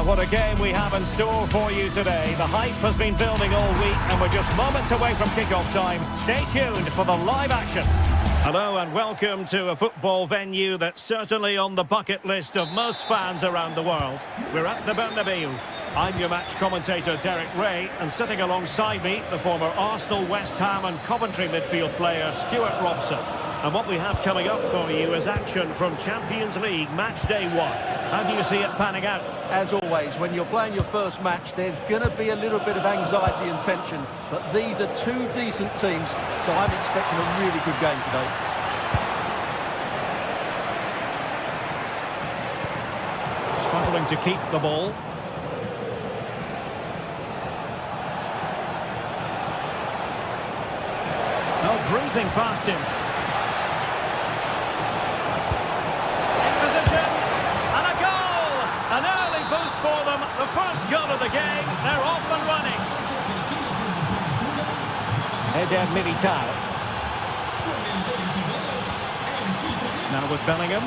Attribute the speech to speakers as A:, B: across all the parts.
A: Well, what a game we have in store for you today. The hype has been building all week and we're just moments away from kickoff time. Stay tuned for the live action. Hello and welcome to a football venue that's certainly on the bucket list of most fans around the world. We're at the Bernabeu. I'm your match commentator Derek Ray, and sitting alongside me, the former Arsenal, West Ham and Coventry midfield player Stuart Robson. And what we have coming up for you is action from Champions League match day 1. How do you see it panning out?
B: As always, when you're playing your first match, there's going to be a little bit of anxiety and tension. But these are two decent teams, so I'm expecting a really good game today.
A: Struggling to keep the ball. Oh, bruising past him. In position. And a goal! An early boost for them. The first goal of the game. They're off and running. Eder Militao. Now with Bellingham.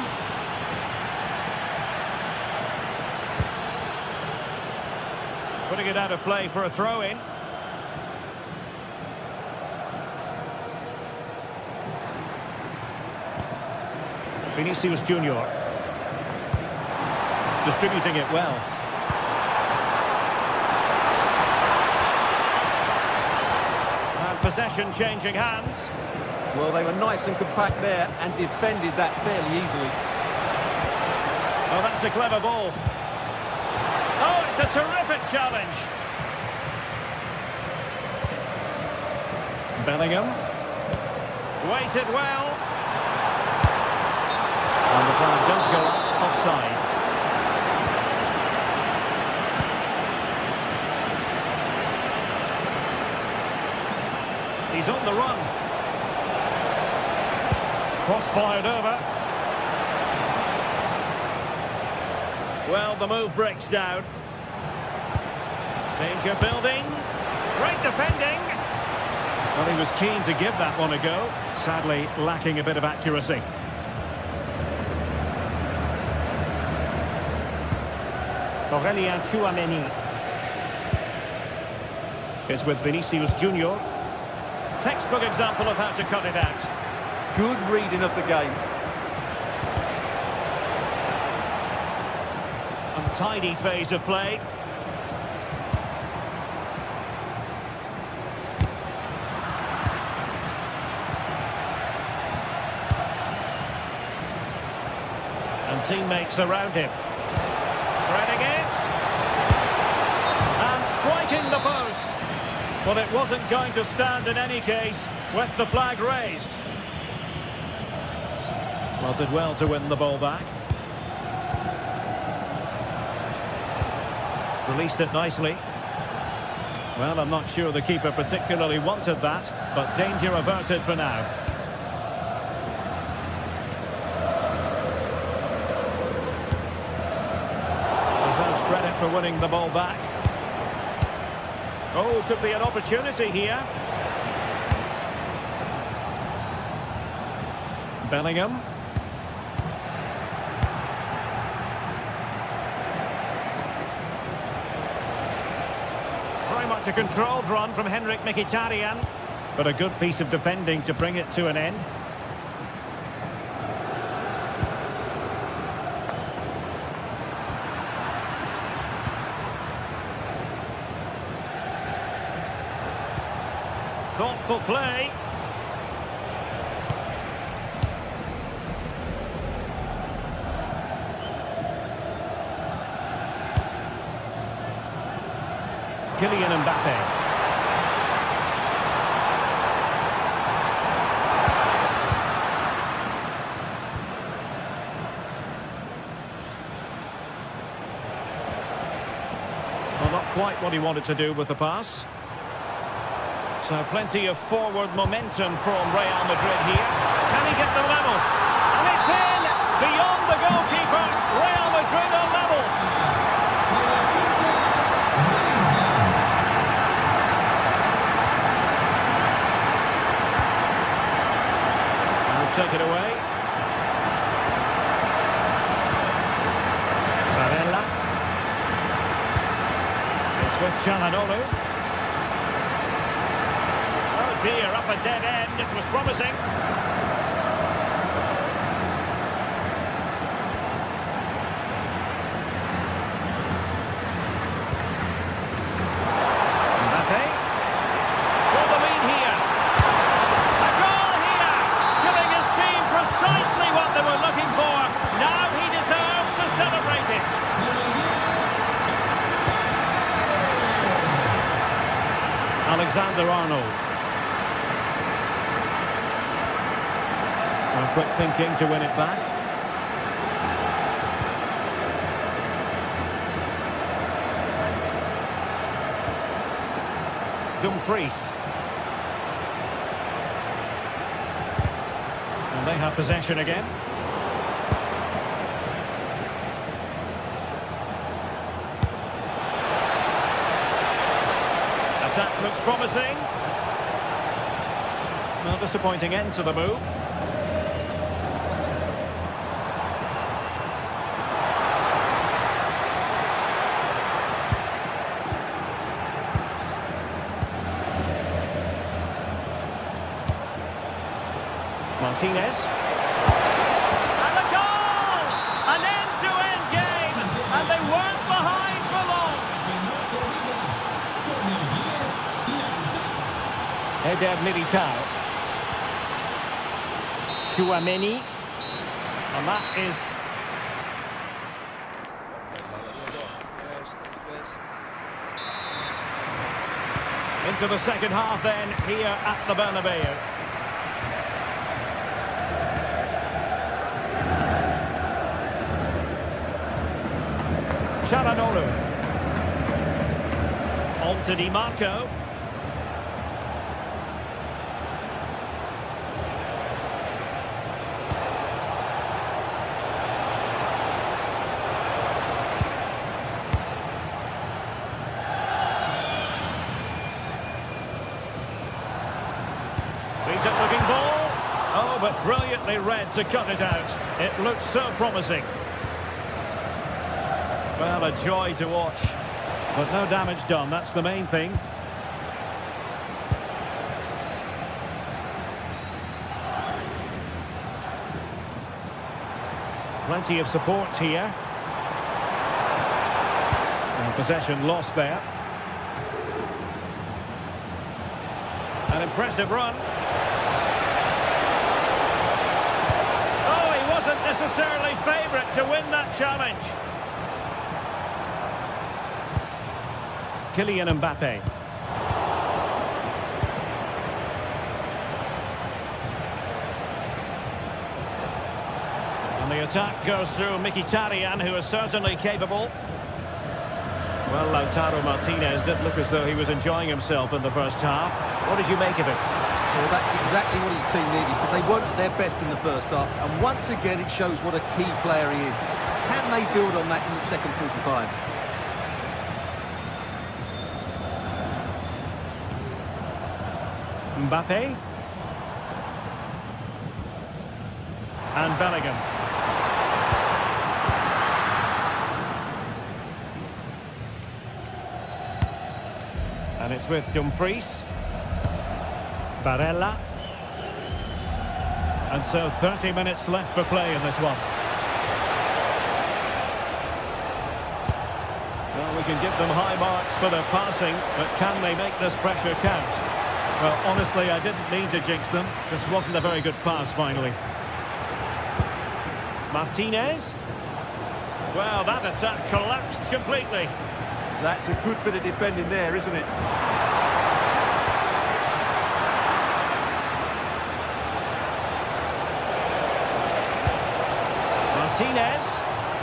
A: Putting it out of play for a throw-in. Vinicius Junior. Distributing it well. And possession changing hands.
B: Well, they were nice and compact there and defended that fairly easily.
A: Oh, that's a clever ball. Oh, it's a terrific challenge. Bellingham. Waited well. And the flag does go offside. He's on the run. Cross fired over. Well, the move breaks down. Danger building. Great defending. Well, he was keen to give that one a go. Sadly, lacking a bit of accuracy. Aurelien Tchouameni. It's with Vinicius Junior. Textbook example of how to cut it out.
B: Good reading of the game.
A: Untidy phase of play. And teammates around him. Threading it. And striking the post. But it wasn't going to stand in any case with the flag raised. Well, did well to win the ball back. Released it nicely. Well, I'm not sure the keeper particularly wanted that, but danger averted for now. Deserves credit for winning the ball back. Oh, could be an opportunity here. Bellingham. Very much a controlled run from Henrik Mkhitaryan, but a good piece of defending to bring it to an end. Thoughtful play. Kylian Mbappe. Well, not quite what he wanted to do with the pass. So plenty of forward momentum from Real Madrid here. Can he get the level? And it's in! Beyond the goalkeeper. Real Madrid on level. And take it away. Barella. Çalhanoğlu. Oh dear, up a dead end. It was promising. Mbappe. For the lead here. A goal here. Giving his team precisely what they were looking for. Now he deserves to celebrate it. Alexander-Arnold. Quick thinking to win it back. Dumfries. And they have possession again. Attack looks promising. No disappointing end to the move. Martinez. And the goal! An end-to-end game, and they weren't behind for long. Eder Militao. Tchouaméni. And that is... into the second half then, here at the Bernabeu. Çalhanoğlu. On to Di Marco. Decent looking ball. Oh, but brilliantly read to cut it out. It looked so promising. Well, a joy to watch. But no damage done, that's the main thing. Plenty of support here. And possession lost there. An impressive run. Oh, he wasn't necessarily favourite to win that challenge. Kylian Mbappe. And the attack goes through Mkhitaryan, who is certainly capable. Well, Lautaro Martinez did look as though he was enjoying himself in the first half. What did you make of it?
B: Well, that's exactly what his team needed, because they weren't at their best in the first half. And once again, it shows what a key player he is. Can they build on that in the second 45?
A: Mbappe. And Bellingham. And it's with Dumfries. Barella. And so 30 minutes left for play in this one. Well, we can give them high marks for their passing, but can they make this pressure count? Well, honestly, I didn't mean to jinx them. This wasn't a very good pass, finally. Martinez. Well, that attack collapsed completely.
B: That's a good bit of defending there, isn't it?
A: Martinez.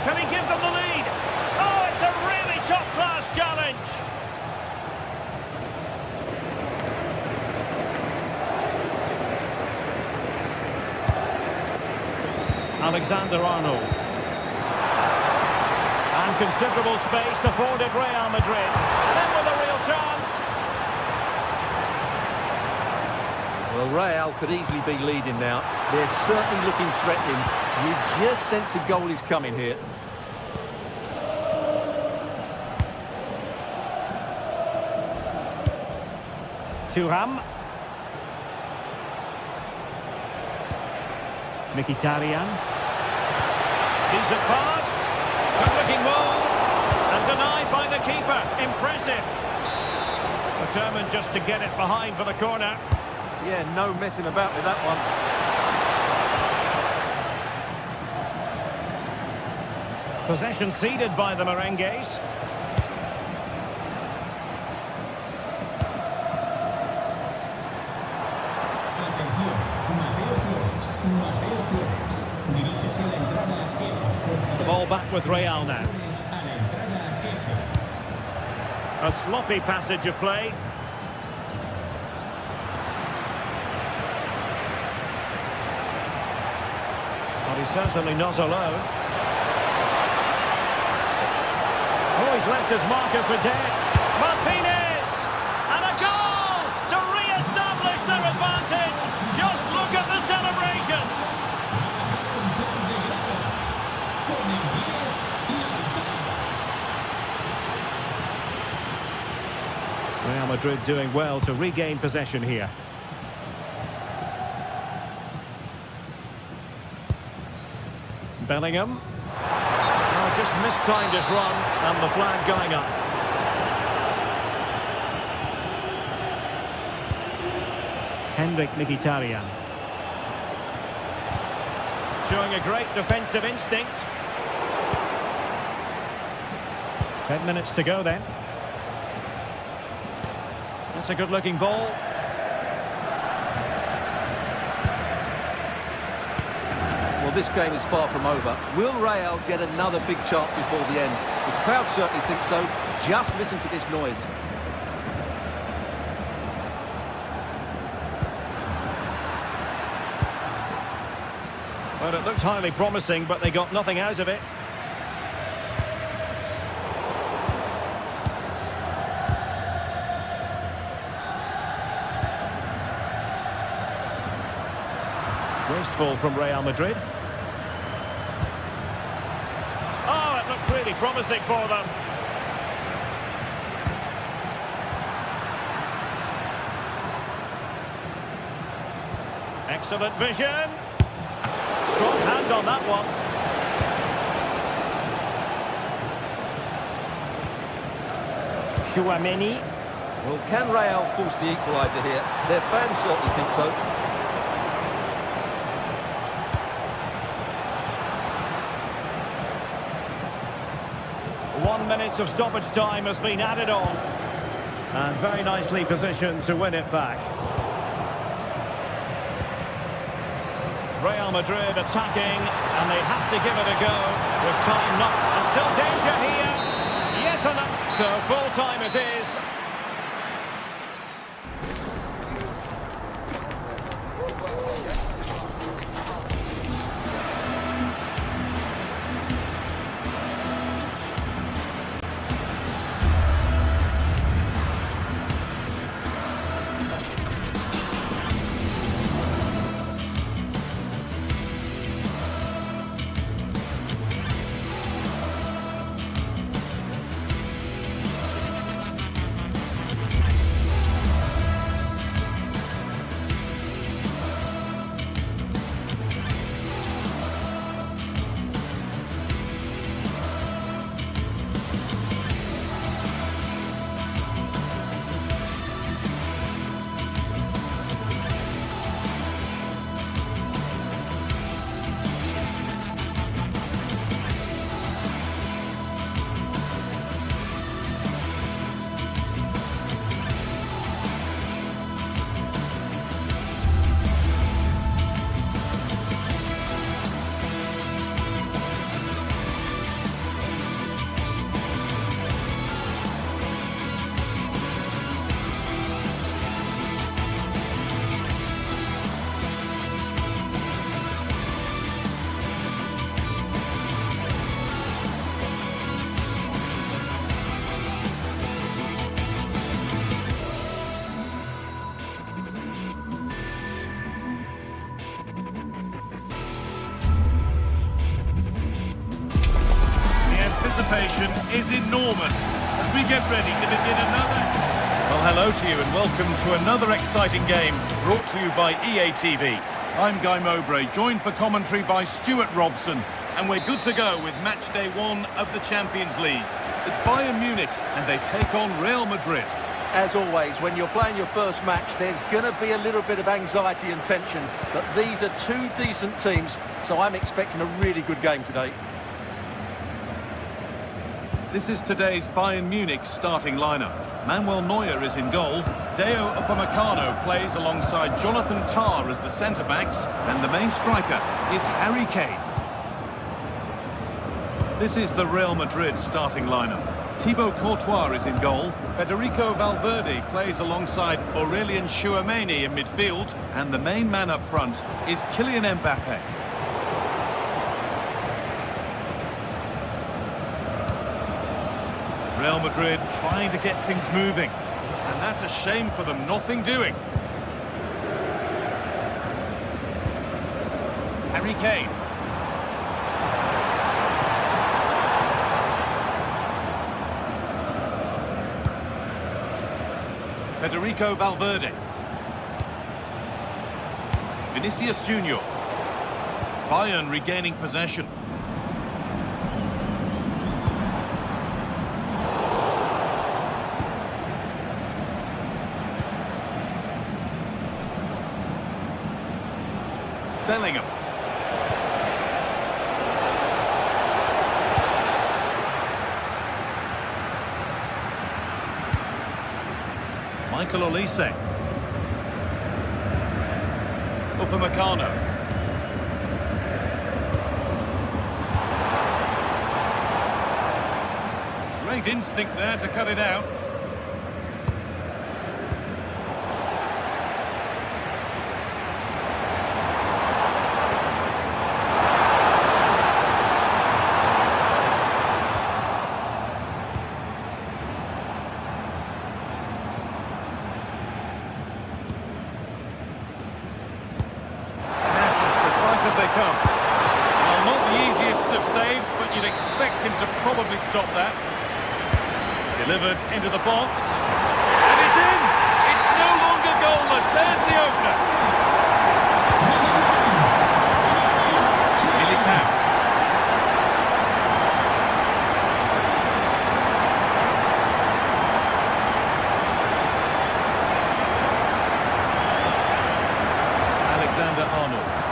A: Can he give them the lead? Oh, it's a really top-class challenge. Alexander-Arnold. And considerable space afforded Real Madrid. And then with a real chance.
B: Well, Real could easily be leading now. They're certainly looking threatening. You just sense a goal is coming here.
A: Thuram. Mkhitaryan. Decent pass. Good-looking move. And denied by the keeper. Impressive. Determined just to get it behind for the corner.
B: Yeah, no messing about with that one.
A: Possession ceded by the Merengues. The ball back with Real now. A sloppy passage of play. Well, he's certainly not alone. Oh, he's left his marker for dead. Martinez! And a goal to re-establish their advantage. Just look at the celebrations. Real Madrid doing well to regain possession here. Bellingham. Oh, just mistimed his run, and the flag going up. Henrik Mkhitaryan. Showing a great defensive instinct. 10 minutes to go then. That's a good-looking ball.
B: Well, this game is far from over. Will Real get another big chance before the end? The crowd certainly think so. Just listen to this noise.
A: Well, it looked highly promising, but they got nothing out of it. Wasteful from Real Madrid. Oh, it looked really promising for them. Excellent vision. Strong hand on that one. Chouameni.
B: Well, can Real force the equaliser here? Their fans certainly think so.
A: One minute of stoppage time has been added on. And very nicely positioned to win it back. Real Madrid attacking, and they have to give it a go. With time not, and still danger here. Yet another. So full time it is.
C: Is enormous as we get ready to begin another Well, hello to you and welcome to another exciting game brought to you by EA TV. I'm Guy Mowbray, joined for commentary by Stuart Robson, and we're good to go with match day 1 of the Champions League. It's Bayern Munich and they take on Real Madrid.
B: As always, when you're playing your first match, there's going to be a little bit of anxiety and tension, but these are two decent teams, so I'm expecting a really good game today.
C: This is today's Bayern Munich starting lineup. Manuel Neuer is in goal. Deo Upamecano plays alongside Jonathan Tah as the centre-backs, and the main striker is Harry Kane. This is the Real Madrid starting lineup. Thibaut Courtois is in goal. Federico Valverde plays alongside Aurelien Tchouameni in midfield, and the main man up front is Kylian Mbappe. Real Madrid trying to get things moving, and that's a shame for them, nothing doing. Harry Kane. Federico Valverde. Vinicius Junior. Bayern regaining possession. Bellingham. Michael Olise. Upamecano. Great instinct there to cut it out. Well, not the easiest of saves, but you'd expect him to probably stop that. Delivered into the box. And it's in! It's no longer goalless. There's the opener. Militao. Alexander-Arnold.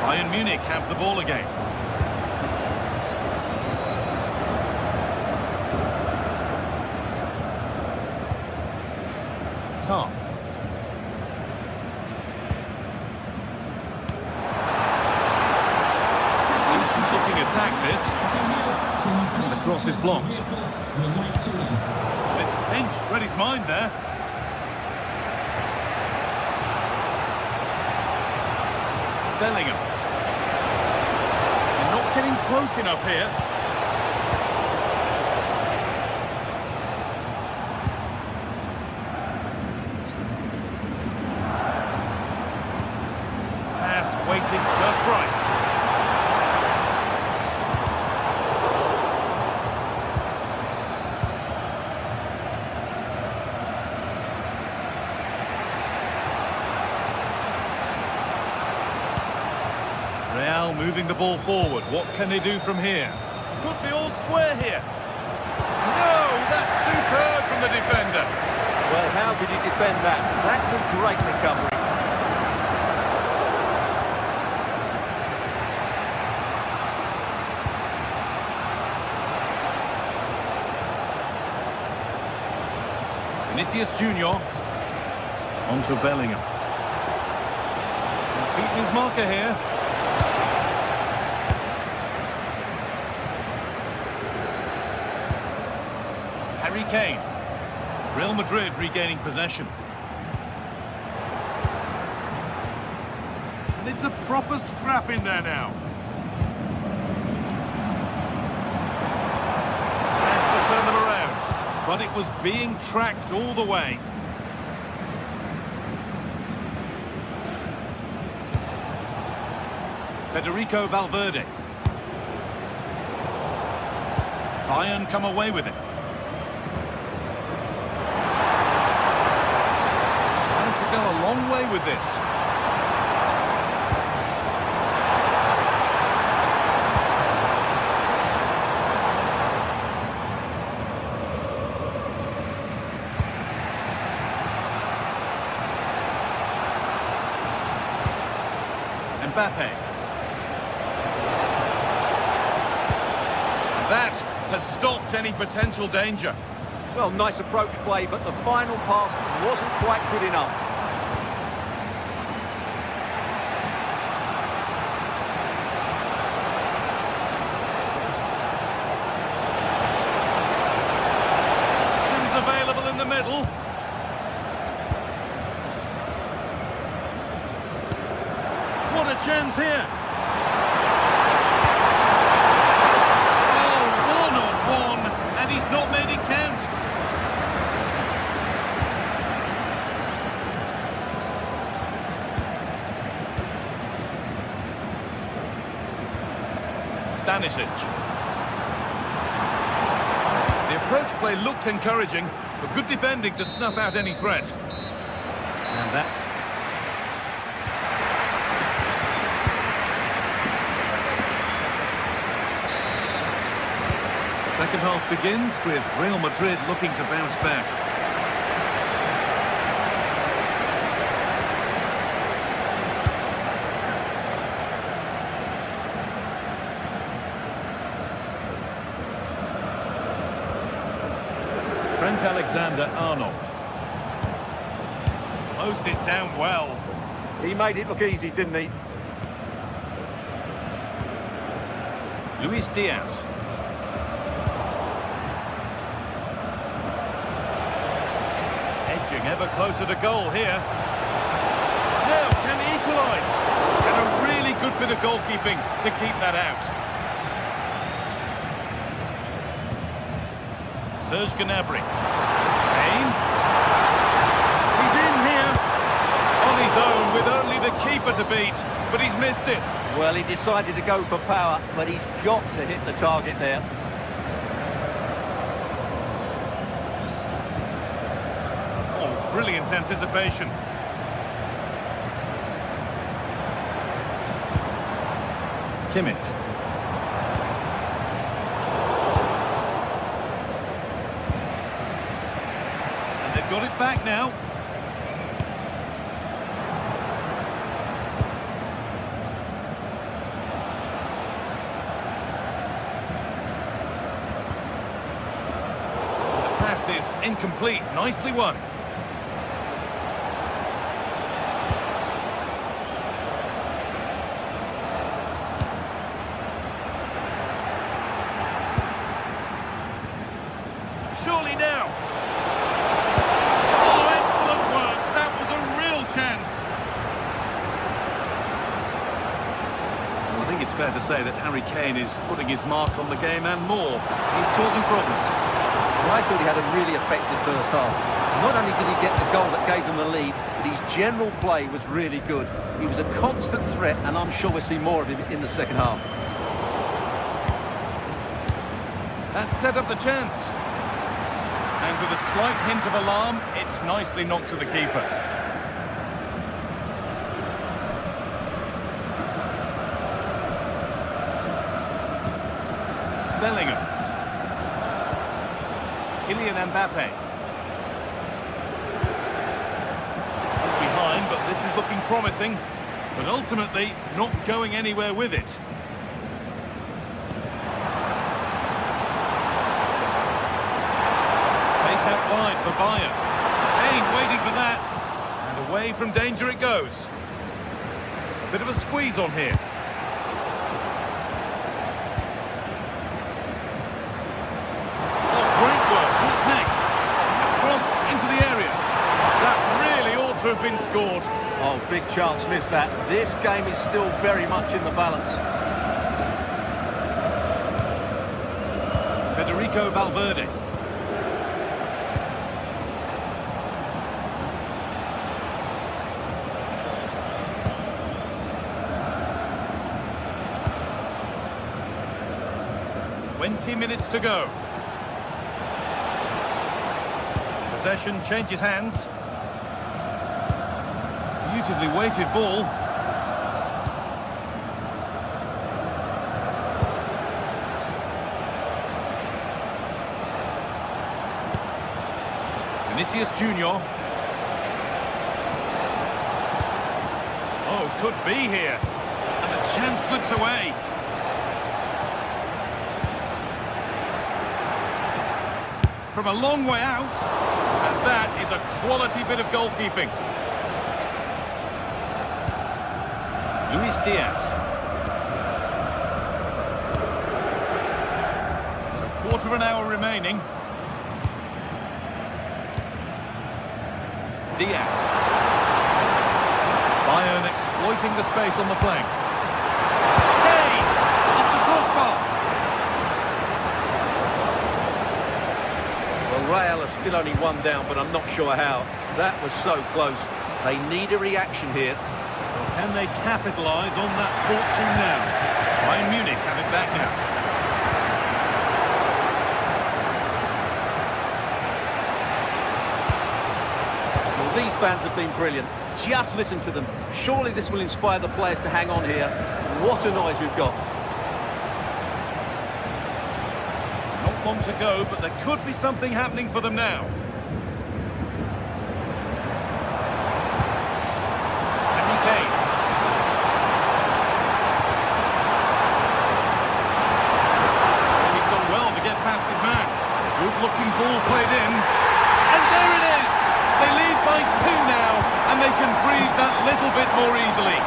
C: Bayern Munich have the ball again. Tah. Decent looking attack this. And the cross is blocked. It's pinched, read his mind there. Bellingham. They're not getting close enough here. Pass waiting just right. Real moving the ball forward. What can they do from here? Could be all square here. No, that's superb from the defender.
B: Well, how did he defend that? That's a great recovery.
C: Vinicius Junior. On to Bellingham. He's beaten his marker here. Harry Kane. Real Madrid regaining possession. And it's a proper scrap in there now. Has to turn them around, but it was being tracked all the way. Federico Valverde. Bayern come away with it. And to go a long way with this. Mbappe. That has stopped any potential danger.
B: Well, nice approach play, but the final pass wasn't quite good enough.
C: Options available in the middle. What a chance here. Oh, one-on-one, and he's not made it count. Stanisic. The approach play looked encouraging, but good defending to snuff out any threat. And that... Second half begins with Real Madrid looking to bounce back. Trent Alexander-Arnold. Closed it down well.
B: He made it look easy, didn't he?
C: Luis Diaz. Edging ever closer to goal here. Now, can he equalise? And a really good bit of goalkeeping to keep that out. Serge Gnabry. Kane. He's in here. On his own with only the keeper to beat, but he's missed it.
B: Well, he decided to go for power, but he's got to hit the target there.
C: Brilliant anticipation. Kimmich. And they've got it back now. The pass is incomplete. Nicely won. Surely now. Oh, excellent work. That was a real chance. Well, I think it's fair to say that Harry Kane is putting his mark on the game and more. He's causing problems.
B: Well, I thought he had a really effective first half. Not only did he get the goal that gave them the lead, but his general play was really good. He was a constant threat, and I'm sure we'll see more of him in the second half.
C: That set up the chance. And with a slight hint of alarm, it's nicely knocked to the keeper. Bellingham. Kylian Mbappe. Still behind, but this is looking promising. But ultimately, not going anywhere with it. Out wide for Bayern. Kane waiting for that. And away from danger it goes. Bit of a squeeze on here. Oh, great work. What's next? Cross into the area. That really ought to have been scored.
B: Oh, big chance, missed that. This game is still very much in the balance.
C: Federico Valverde. .20 minutes to go. Possession changes hands. Beautifully weighted ball. Vinicius Junior. Oh, could be here. And the chance slips away. From a long way out. And that is a quality bit of goalkeeping. Luis Diaz. So quarter of an hour remaining. Diaz. Bayern exploiting the space on the flank. Hey! Off the crossbar!
B: Well, Real are still only one down, but I'm not sure how. That was so close. They need a reaction here.
C: Well, can they capitalise on that fortune now? Bayern Munich have it back now.
B: These fans have been brilliant. Just listen to them. Surely this will inspire the players to hang on here. What a noise we've got.
C: Not long to go, but there could be something happening for them now. Harry Kane. He's done well to get past his man. Good-looking ball played in. And there it is! They lead by 2 now, and they can breathe that little bit more easily.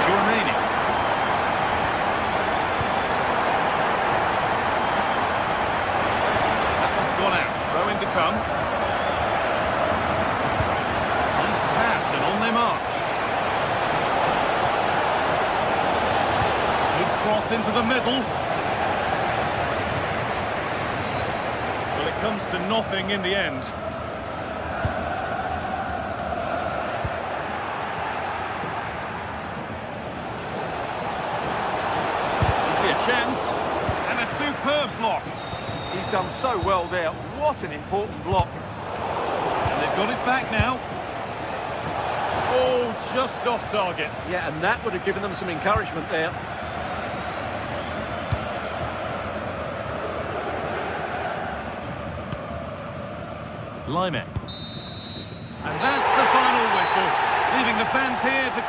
C: Chouameni. That one's gone out. Throw in to come. Nice pass, and on they march. Good cross into the middle. Comes to nothing in the end. Could be a chance. And a superb block.
B: He's done so well there. What an important block.
C: And they've got it back now. Oh, just off target.
B: Yeah, and that would have given them some encouragement there.
C: Climax. And that's the final whistle, leaving the fans here to...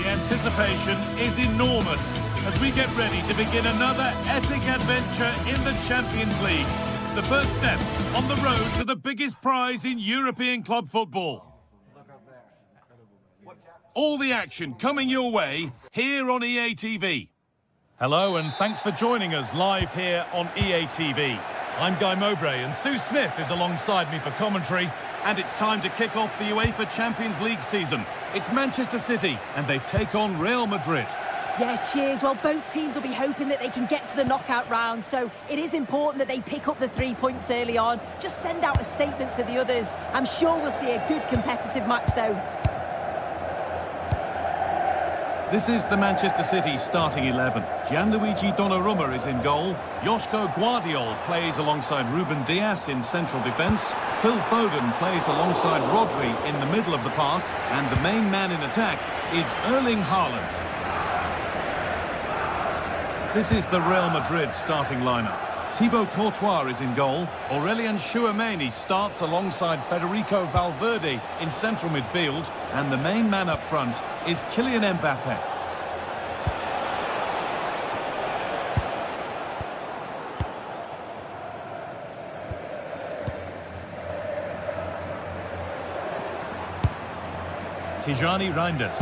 C: Anticipation is enormous as we get ready to begin another epic adventure in the Champions League. the first step on the road to the biggest prize in European club football. All the action coming your way here on EA TV. Hello and thanks for joining us live here on EA TV. I'm Guy Mowbray and Sue Smith is alongside me for commentary, and it's time to kick off the UEFA Champions League season. It's Manchester City and they take on Real Madrid.
D: Yeah, cheers. Well, both teams will be hoping that they can get to the knockout round, so it is important that they pick up the 3 points early on. Just send out a statement to the others. I'm sure we'll see a good competitive match, though.
C: This is the Manchester City starting 11. Gianluigi Donnarumma is in goal. Joško Guardiol plays alongside Ruben Dias in central defence. Phil Foden plays alongside Rodri in the middle of the park. And the main man in attack is Erling Haaland. This is the Real Madrid starting lineup. Thibaut Courtois is in goal. Aurelien Tchouameni starts alongside Federico Valverde in central midfield. And the main man up front is Kylian Mbappe. Tijani Reinders.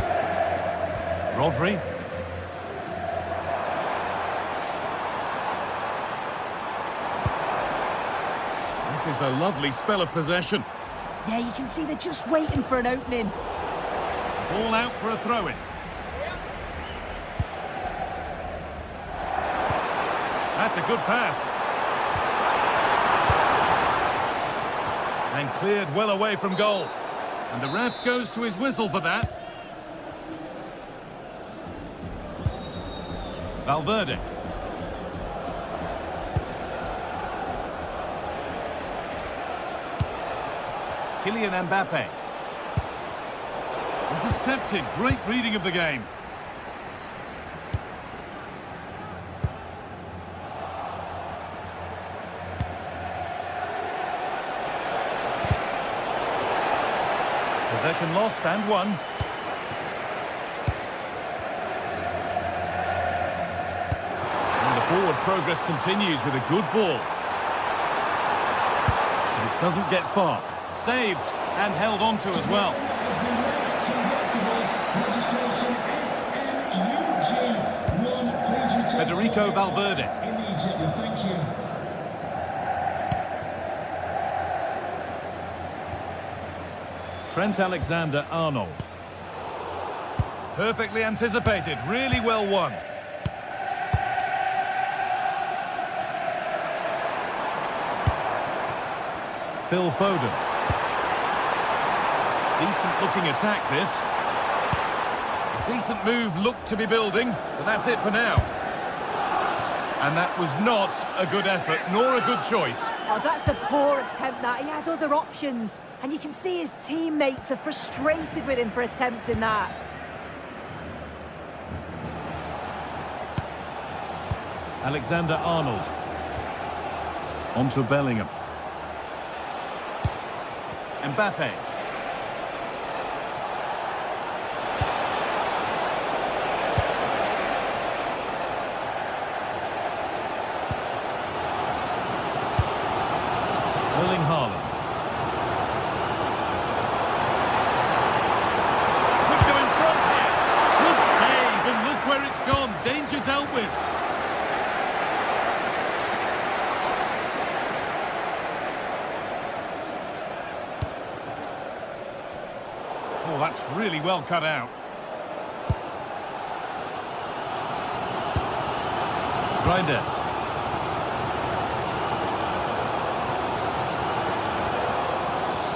C: Rodri. This is a lovely spell of possession.
D: Yeah, you can see they're just waiting for an opening.
C: Ball out for a throw-in. That's a good pass. And cleared well away from goal. And the ref goes to his whistle for that. Valverde. Kylian Mbappe. Intercepted. Great reading of the game. Possession lost and won. And the forward progress continues with a good ball. But it doesn't get far. Saved and held on to as well. Federico Valverde.
E: Thank you.
C: Trent Alexander-Arnold. Perfectly anticipated, really well won. Phil Foden. Decent looking attack this. A decent move looked to be building, but that's it for now. And that was not a good effort, nor a good choice.
D: Oh, that's a poor attempt, that. He had other options. And you can see his teammates are frustrated with him for attempting that.
C: Alexander-Arnold. On to Bellingham. Mbappe. Erling Haaland. Could go in front here. Good save, and look where it's gone. Danger dealt with. Oh, that's really well cut out. Reinders.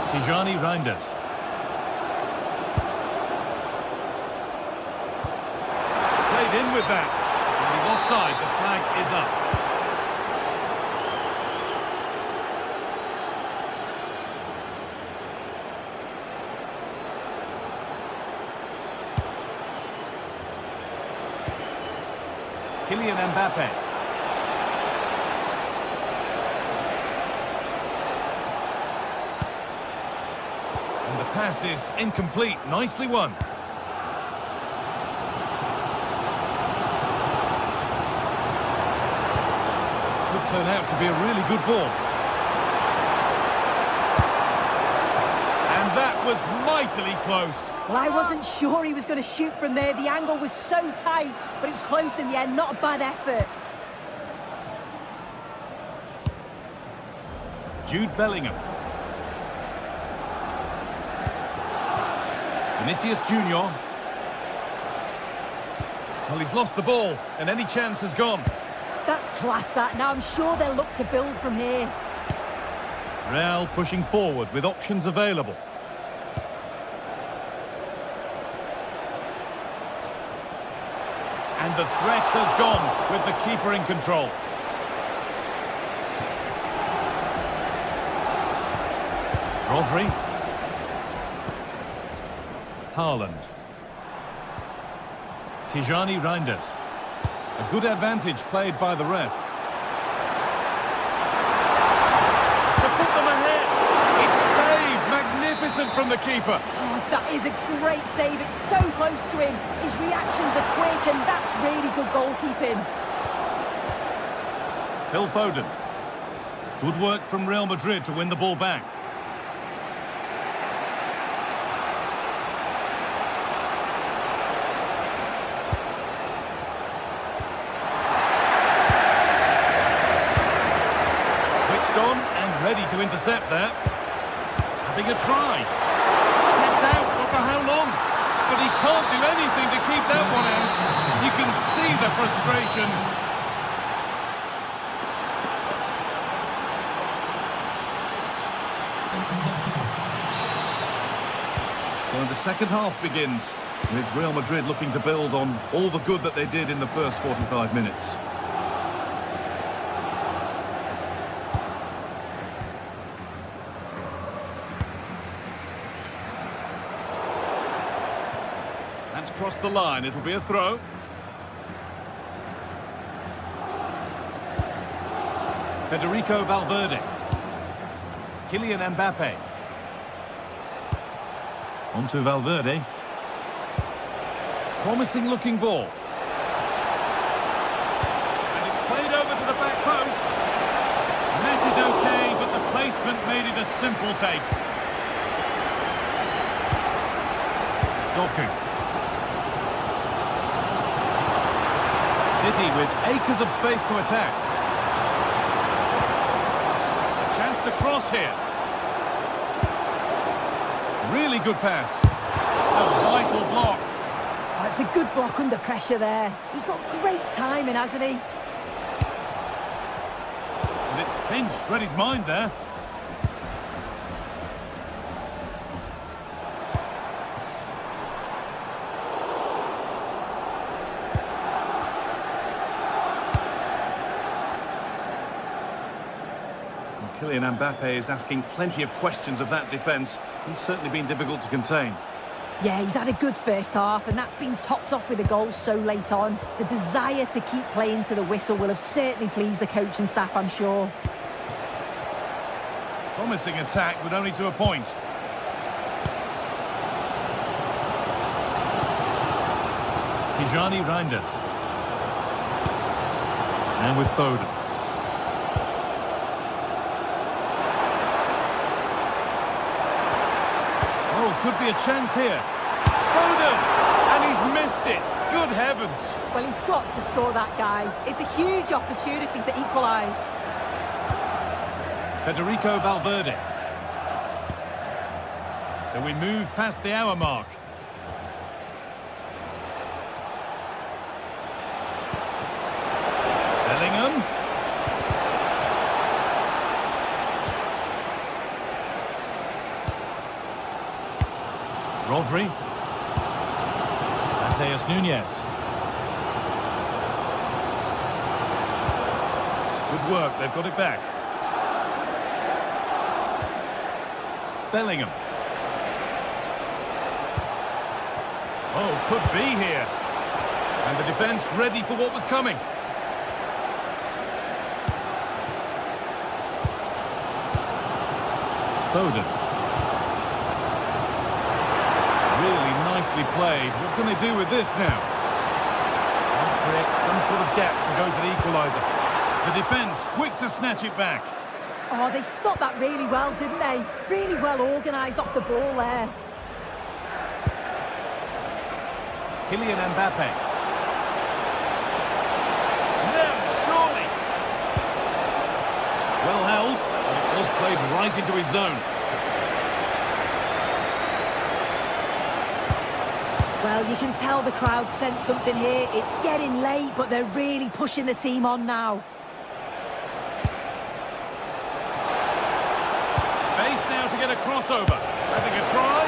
C: Tijani Reinders. Played in with that. And he's offside. The flag is up. Kylian Mbappe. And the pass is incomplete. Nicely won. Could turn out to be a really good ball. And that was mightily close.
D: Well, I wasn't sure he was going to shoot from there. The angle was so tight, but it was close in the end. Not a bad effort.
C: Jude Bellingham. Vinicius Junior. Well, he's lost the ball, and any chance has gone.
D: That's class, that. Now I'm sure they'll look to build from here.
C: Real pushing forward with options available. And the threat has gone with the keeper in control. Rodri. Haaland. Tijani Reinders. A good advantage played by the ref. To put them ahead. It's saved. Magnificent from the keeper.
D: Oh, that is a great save. It's so close to him. His reactions are quick, and that's really good goalkeeping.
C: Phil Foden. Good work from Real Madrid to win the ball back. On and ready to intercept there. Having a try. Kept out, but for how long? But he can't do anything to keep that one out. You can see the frustration. So the second half begins with Real Madrid looking to build on all the good that they did in the first 45 minutes. That's crossed the line. It'll be a throw. Federico Valverde. Kylian Mbappe. On to Valverde. Promising looking ball. And it's played over to the back post. Net is okay, but the placement made it a simple take. Doku. City with acres of space to attack. Chance to cross here. Really good pass. A vital block.
D: That's a good block under pressure there. He's got great timing, hasn't he?
C: And it's pinched, read his mind there. Kylian Mbappe is asking plenty of questions of that defence. He's certainly been difficult to contain.
D: Yeah, he's had a good first half, and that's been topped off with a goal so late on. The desire to keep playing to the whistle will have certainly pleased the coaching staff, I'm sure.
C: Promising attack, but only to a point. Tijani Reinders. And with Foden. Oh, could be a chance here. Foden! And he's missed it. Good heavens.
D: Well, he's got to score that guy. It's a huge opportunity to equalise.
C: Federico Valverde. So we move past the hour mark. Bellingham. Rodri. Mateus Nunes. Good work, they've got it back. Bellingham. Oh, could be here. And the defence ready for what was coming. Foden. Really nicely played. What can they do with this now? Create some sort of gap to go for the equaliser. The defence quick to snatch it back.
D: Oh, they stopped that really well, didn't they? Really well organised off the ball there.
C: Kylian Mbappe. No, surely. Well held, and it was played right into his zone.
D: Well, you can tell the crowd sensed something here. It's getting late, but they're really pushing the team on now.
C: Space now to get a crossover. Having a try.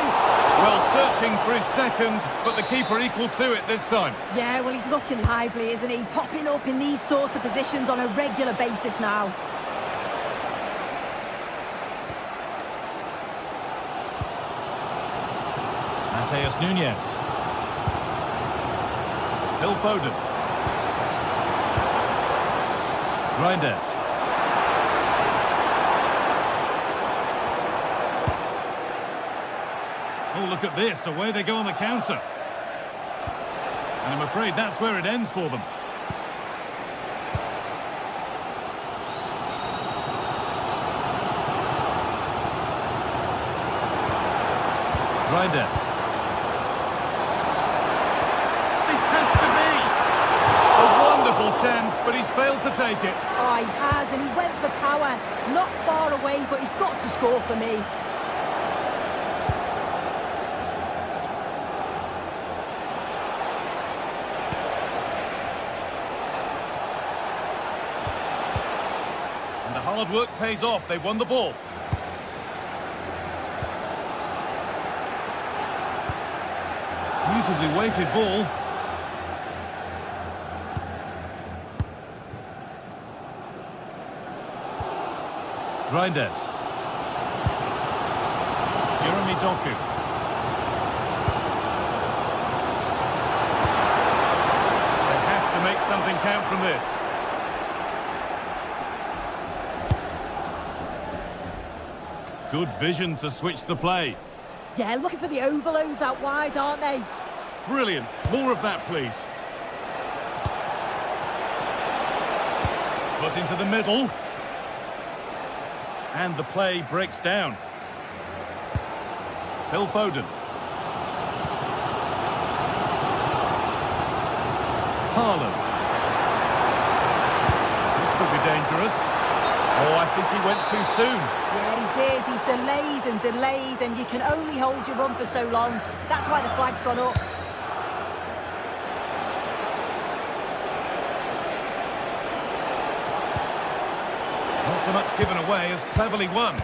C: Well, searching for his second, but the keeper equal to it this time.
D: Yeah, well, he's looking lively, isn't he? Popping up in these sorts of positions on a regular basis now.
C: Mateus Nunes. Phil Foden. Reinders. Oh, look at this. Away they go on the counter. And I'm afraid that's where it ends for them. Reinders. This has to be a wonderful chance, but he's failed to take it.
D: Oh, he has, and he went for power. Not far away, but he's got to score for me.
C: And the hard work pays off. They won the ball. Beautifully weighted ball. Reinders. Jeremy Doku. They have to make something count from this. Good vision to switch the play.
D: Yeah, looking for the overloads out wide, aren't they?
C: Brilliant. More of that, please. Put into the middle. And the play breaks down. Phil Foden. Haaland. This could be dangerous. Oh, I think he went too soon.
D: Yeah, he did. He's delayed, and you can only hold your run for so long. That's why the flag's gone up.
C: Not so much given away as cleverly won.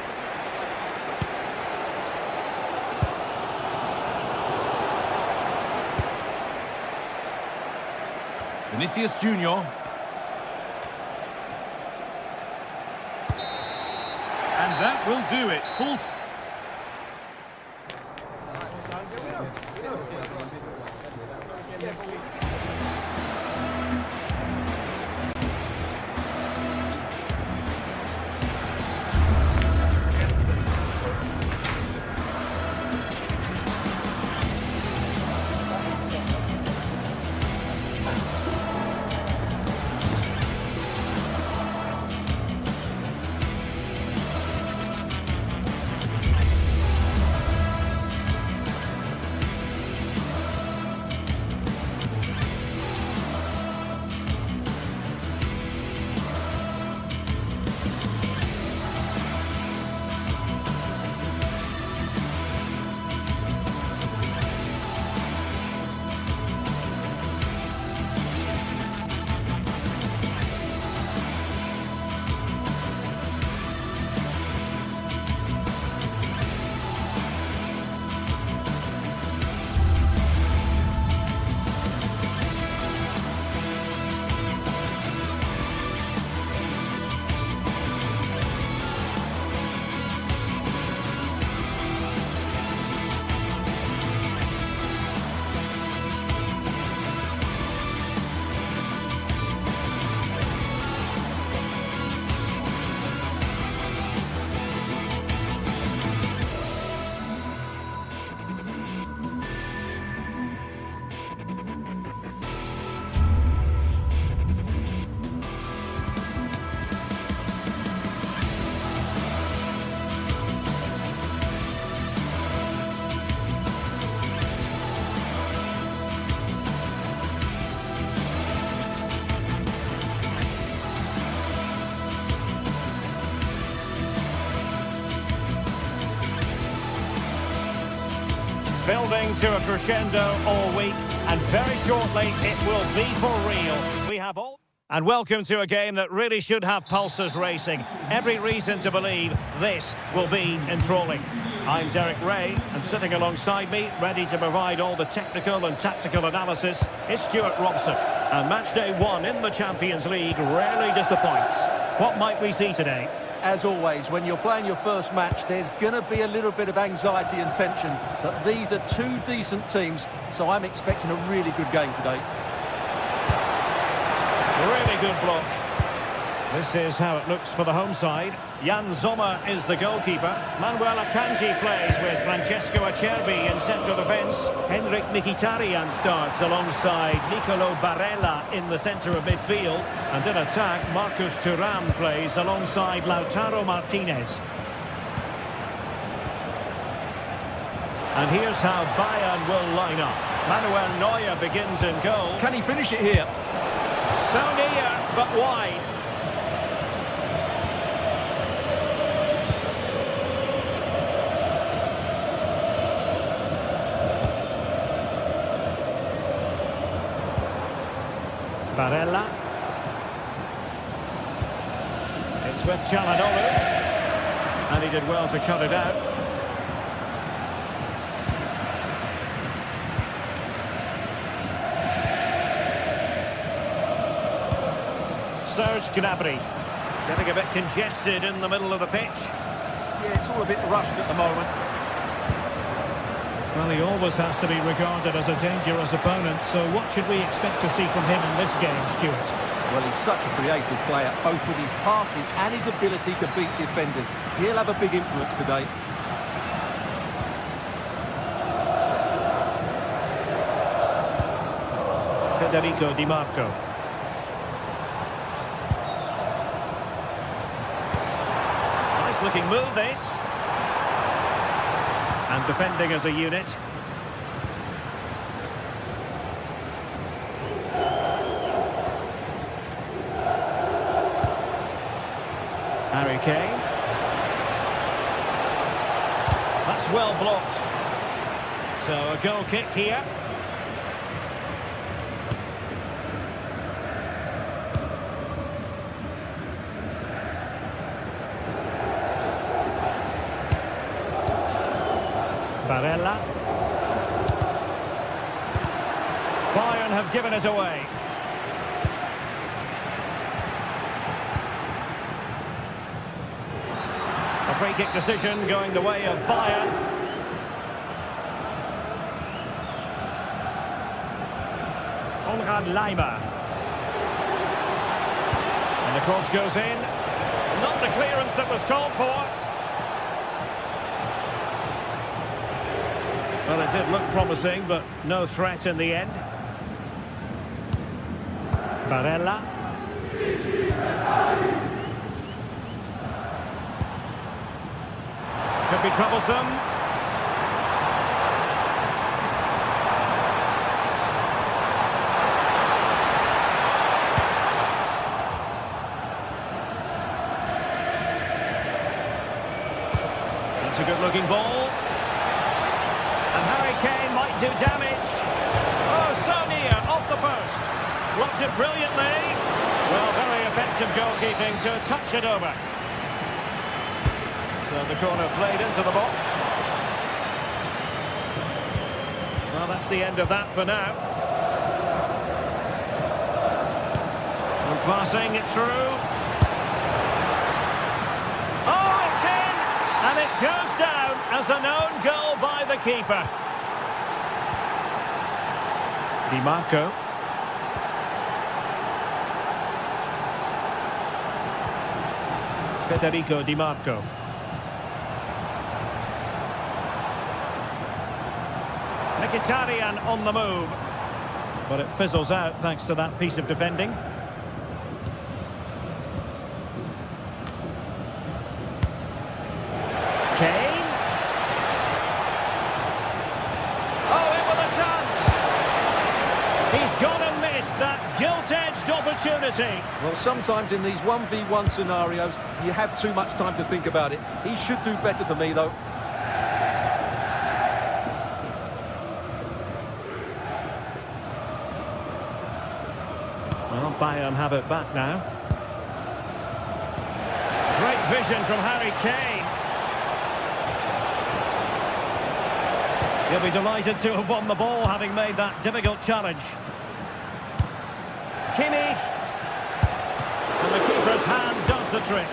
C: Vinicius Junior. And that will do it. Full
A: building to a crescendo all week, and very shortly it will be for real. We have all... And welcome to a game that really should have pulses racing. Every reason to believe this will be enthralling. I'm Derek Ray, and sitting alongside me, ready to provide all the technical and tactical analysis, is Stuart Robson. And match day 1 in the Champions League rarely disappoints. What might we see today?
B: As always, when you're playing your first match, there's going to be a little bit of anxiety and tension. But these are two decent teams, so I'm expecting a really good game today.
A: Really good block. This is how it looks for the home side. Jan Sommer is the goalkeeper. Manuel Akanji plays with Francesco Acerbi in central defence. Henrik Mkhitaryan starts alongside Nicolo Barella in the centre of midfield. And in attack, Marcus Thuram plays alongside Lautaro Martinez. And here's how Bayern will line up. Manuel Neuer begins in goal.
B: Can he finish it here?
A: So near, but wide. Barella. It's with Çalhanoğlu. And he did well to cut it out. Serge Gnabry. Getting a bit congested in the middle of the pitch.
B: Yeah, it's all a bit rushed at the moment.
A: Well, he always has to be regarded as a dangerous opponent, so what should we expect to see from him in this game, Stuart?
B: Well, he's such a creative player, both with his passing and his ability to beat defenders. He'll have a big influence today.
A: Federico Di Marco. Nice looking move, this. And defending as a unit. Harry Kane. That's well blocked. So a goal kick here. Barella. Bayern have given us away. A free kick decision going the way of Bayern. Konrad Laimer. And the cross goes in. Not the clearance that was called for. Well, it did look promising, but no threat in the end. Barella. Could be troublesome. That's a good-looking ball. And Harry Kane might do damage. Oh, so near, off the post. Blocked it brilliantly. Well, very effective goalkeeping to touch it over. So the corner played into the box. Well, that's the end of that for now. And passing it through. Oh, it's in! And it goes down as an own goal by the keeper. Di Marco. Federico Di Marco. Mkhitaryan on the move. But it fizzles out thanks to that piece of defending. Kane. Oh, in with a chance. He's gone and missed that gilt-edged opportunity.
B: Well, sometimes in these 1v1 scenarios, you have too much time to think about it. He should do better for me, though.
A: Well, Bayern have it back now. Great vision from Harry Kane. He'll be delighted to have won the ball, having made that difficult challenge. Kimmich. And the keeper's hand does the trick.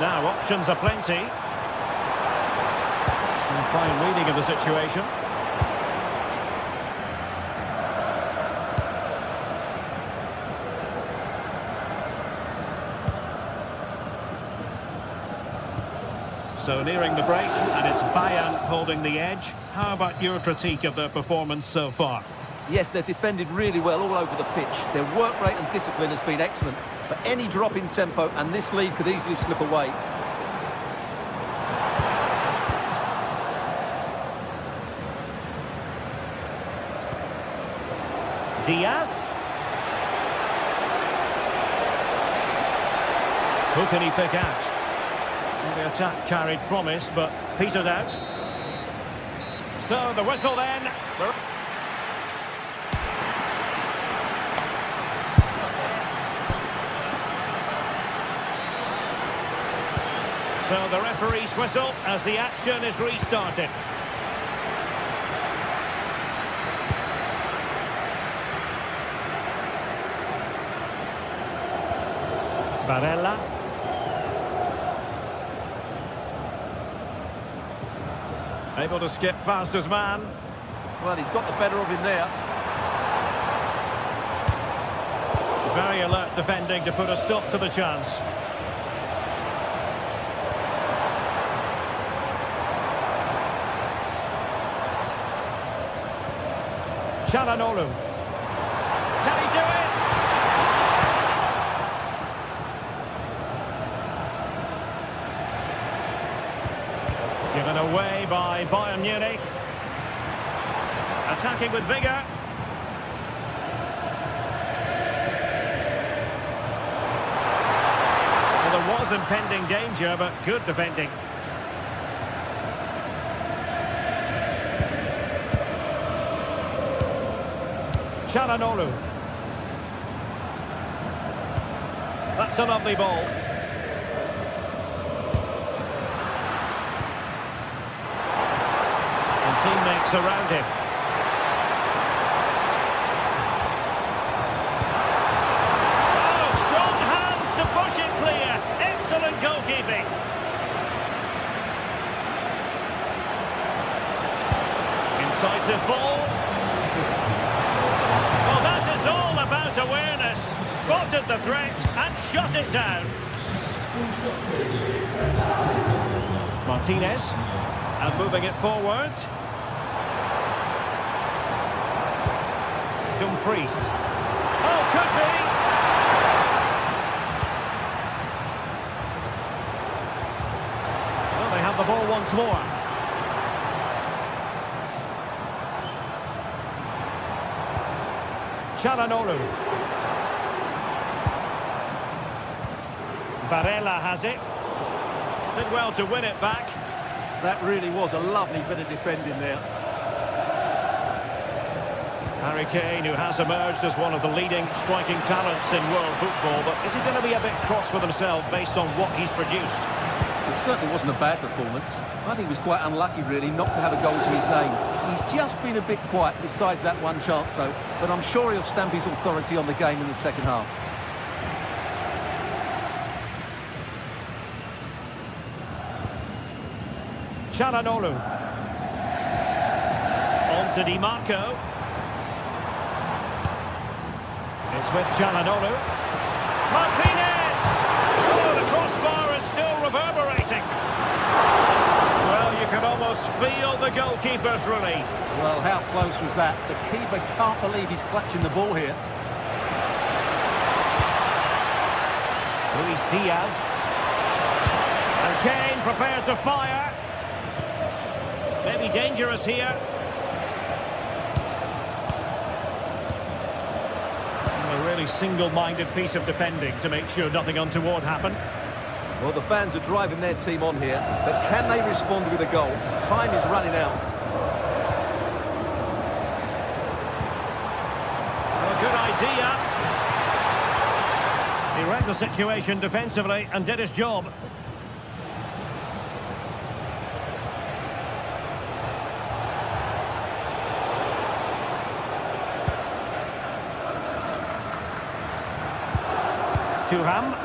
A: Now, options are plenty. And fine reading of the situation. So nearing the break, and it's Bayern holding the edge. How about your critique of their performance so far?
B: Yes, they've defended really well all over the pitch. Their work rate and discipline has been excellent. But any drop in tempo and this lead could easily slip away.
A: Diaz. Who can he pick out? Well, the attack carried promise, but petered out. So the whistle then. So the referee's whistle as the action is restarted. Barella. Able to skip past his man.
B: Well, he's got the better of him there.
A: Very alert defending to put a stop to the chance. Çalhanoğlu. Can he do it? Given away by Bayern Munich. Attacking with vigour. Well, there was impending danger, but good defending. Çalhanoğlu. That's a lovely ball. And teammates around him. Oh, strong hands to push it clear. Excellent goalkeeping. Incisive ball. About awareness, spotted the threat and shut it down. Martinez, and moving it forward. Dumfries. Oh, could be. Well, they have the ball once more. Çalhanoğlu. Barella has it. Did well to win it back.
B: That really was a lovely bit of defending there.
A: Harry Kane, who has emerged as one of the leading striking talents in world football, but is he going to be a bit cross with himself based on what he's produced?
B: It certainly wasn't a bad performance. I think he was quite unlucky, really, not to have a goal to his name. He's just been a bit quiet besides that one chance, though. But I'm sure he'll stamp his authority on the game in the second half.
A: Çalhanoğlu. On to Di Marco. It's with Çalhanoğlu. Martinez! Oh, the crossbar is still reverberating. Well, you can almost feel the goalkeeper's relief.
B: Well, how close was that? The keeper can't believe he's clutching the ball here.
A: Luis Diaz. And Kane prepared to fire. Maybe dangerous here. really single-minded piece of defending to make sure nothing untoward happened.
B: Well, the fans are driving their team on here, but can they respond with a goal? Time is running out.
A: A good idea. He read the situation defensively and did his job. Thuram.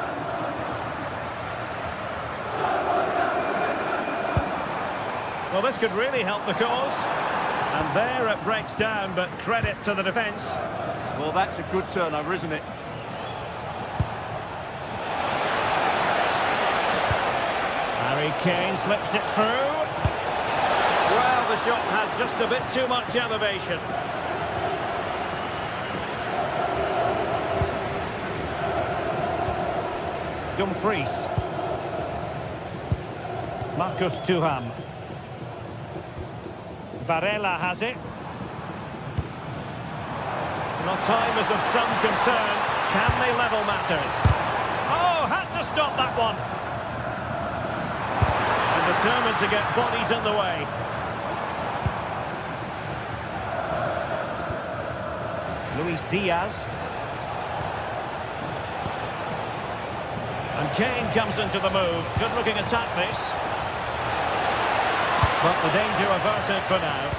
A: Well, this could really help the cause. And there it breaks down, but credit to the defence.
B: Well, that's a good turnover, isn't it?
A: Harry Kane slips it through. Well, the shot had just a bit too much elevation. Dumfries. Marcus Thuram. Barella has it. Well, time is of some concern. Can they level matters? Oh, had to stop that one. And determined to get bodies in the way. Luis Diaz. And Kane comes into the move. Good-looking attack, this. But the danger averted for now.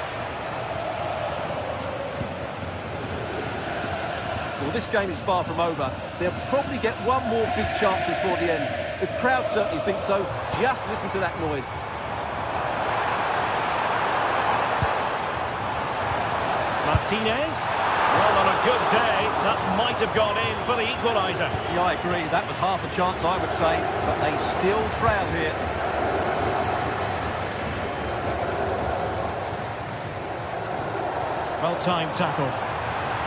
B: Well, this game is far from over. They'll probably get one more big chance before the end. The crowd certainly think so. Just listen to that noise.
A: Martinez. Well, on a good day, that might have gone in for the equaliser.
B: Yeah, I agree. That was half a chance, I would say. But they still trail here.
A: Well-timed tackle.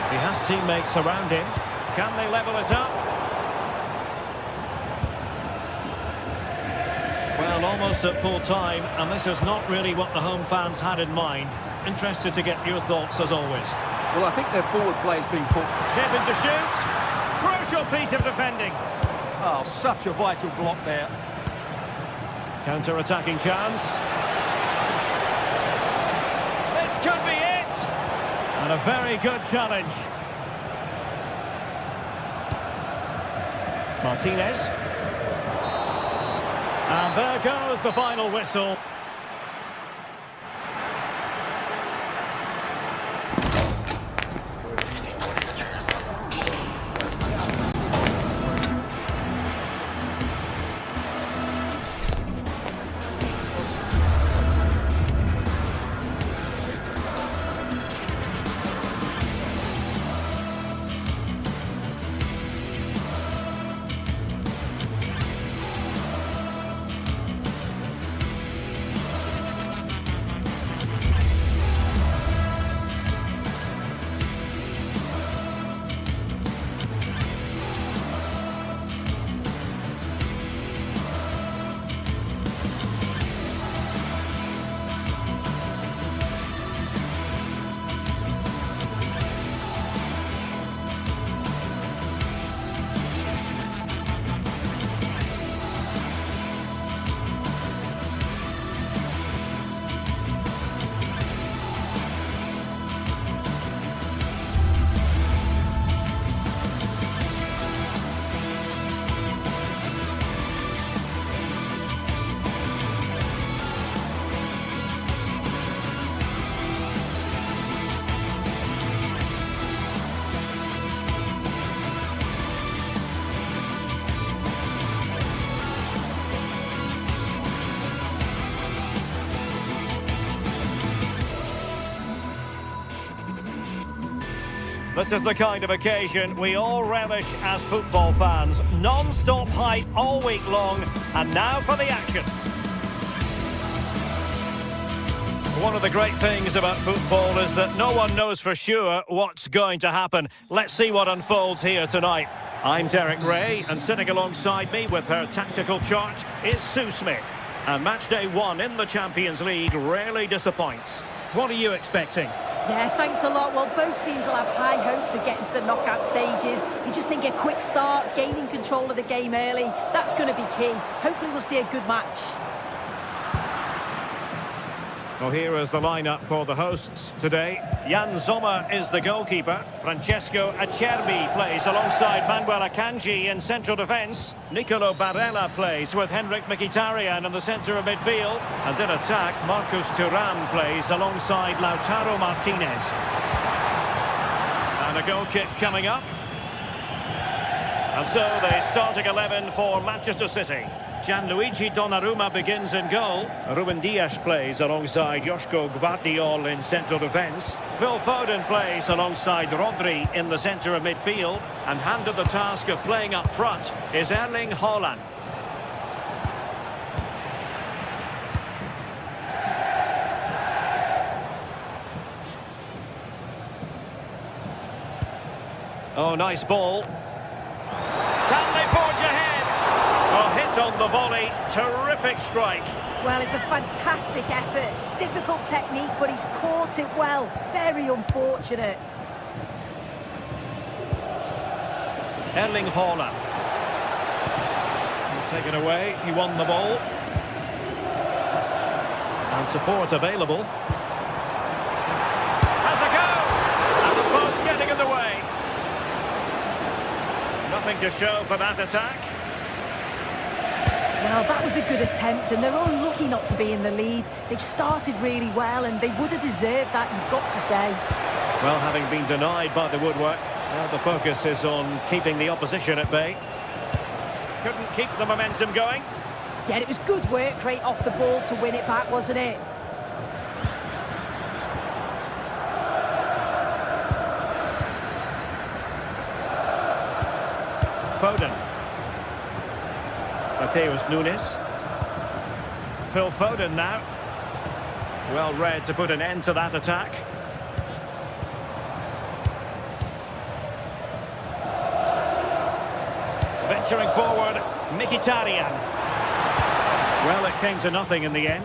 A: He has teammates around him. Can they level it up? Well, almost at full time, and this is not really what the home fans had in mind. Interested to get your thoughts, as always.
B: Well, I think their forward play has been put.
A: Chip into shoot. Crucial piece of defending.
B: Oh, such a vital block there.
A: Counter-attacking chance. This could be it. And a very good challenge. Martinez. And there goes the final whistle. This is the kind of occasion we all relish as football fans. Non-stop hype all week long, and now for the action. One of the great things about football is that no one knows for sure what's going to happen. Let's see what unfolds here tonight. I'm Derek Ray, and sitting alongside me with her tactical chart is Sue Smith. And match day 1 in the Champions League rarely disappoints. What are you expecting?
D: Yeah, thanks a lot. Well, both teams will have high hopes of getting to the knockout stages. You just think a quick start, gaining control of the game early, that's going to be key. Hopefully we'll see a good match.
A: Well, here is the lineup for the hosts today. Jan Sommer is the goalkeeper. Francesco Acerbi plays alongside Manuel Akanji in central defence. Nicolo Barella plays with Henrik Mkhitaryan in the centre of midfield. And in attack, Marcus Thuram plays alongside Lautaro Martinez. And a goal kick coming up. And so the starting 11 for Manchester City. Gianluigi Donnarumma begins in goal. Ruben Dias plays alongside Joško Gvardiol in central defence. Phil Foden plays alongside Rodri in the centre of midfield. And handed the task of playing up front is Erling Haaland. Oh, nice ball. Can they forge ahead? Oh, hit on the volley. Terrific strike.
D: Well, it's a fantastic effort. Difficult technique, but he's caught it well. Very unfortunate.
A: Erling Haaland. Taken away. He won the ball. And support available. Has a go! And the post getting in the way. Nothing to show for that attack.
D: Well, that was a good attempt, and they're unlucky not to be in the lead. They've started really well, and they would have deserved that, you've got to say.
A: Well, having been denied by the woodwork, now the focus is on keeping the opposition at bay. Couldn't keep the momentum going.
D: Yeah, it was good work right off the ball to win it back, wasn't it?
A: Foden. Mateus Nunes. Phil Foden now. Well read to put an end to that attack. Venturing forward, Mkhitaryan. Well, it came to nothing in the end.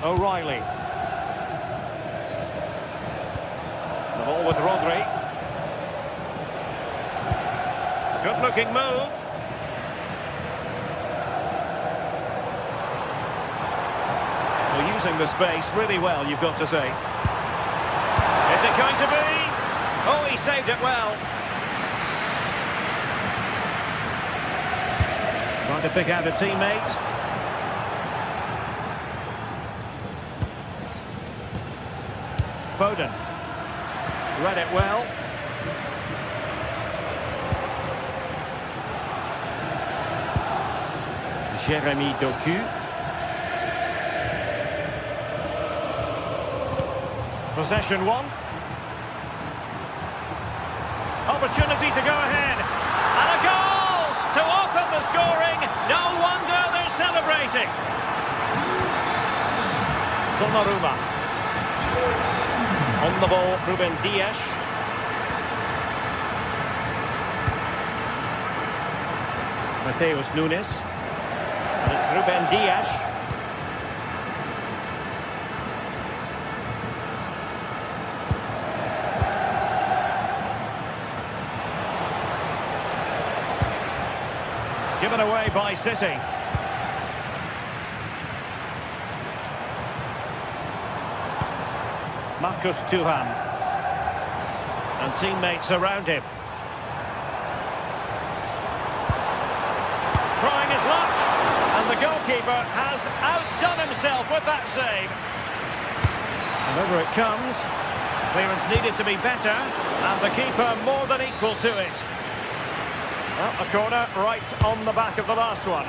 A: O'Reilly. The ball with Rodri. Good-looking move. Well, using the space really well, you've got to say. Is it going to be? Oh, he saved it well. Trying to pick out a teammate. Foden. Read it well. Jeremy Doku. Possession one. Opportunity to go ahead. And a goal to open the scoring. No wonder they're celebrating. Donnarumma. On the ball, Ruben Dias. Mateus Nunes. And it's Ruben Dias. Given away by City. Marcus Thuram. And teammates around him. Trying his luck. And the goalkeeper has outdone himself with that save. And over it comes. Clearance needed to be better. And the keeper more than equal to it. Well, a corner right on the back of the last one.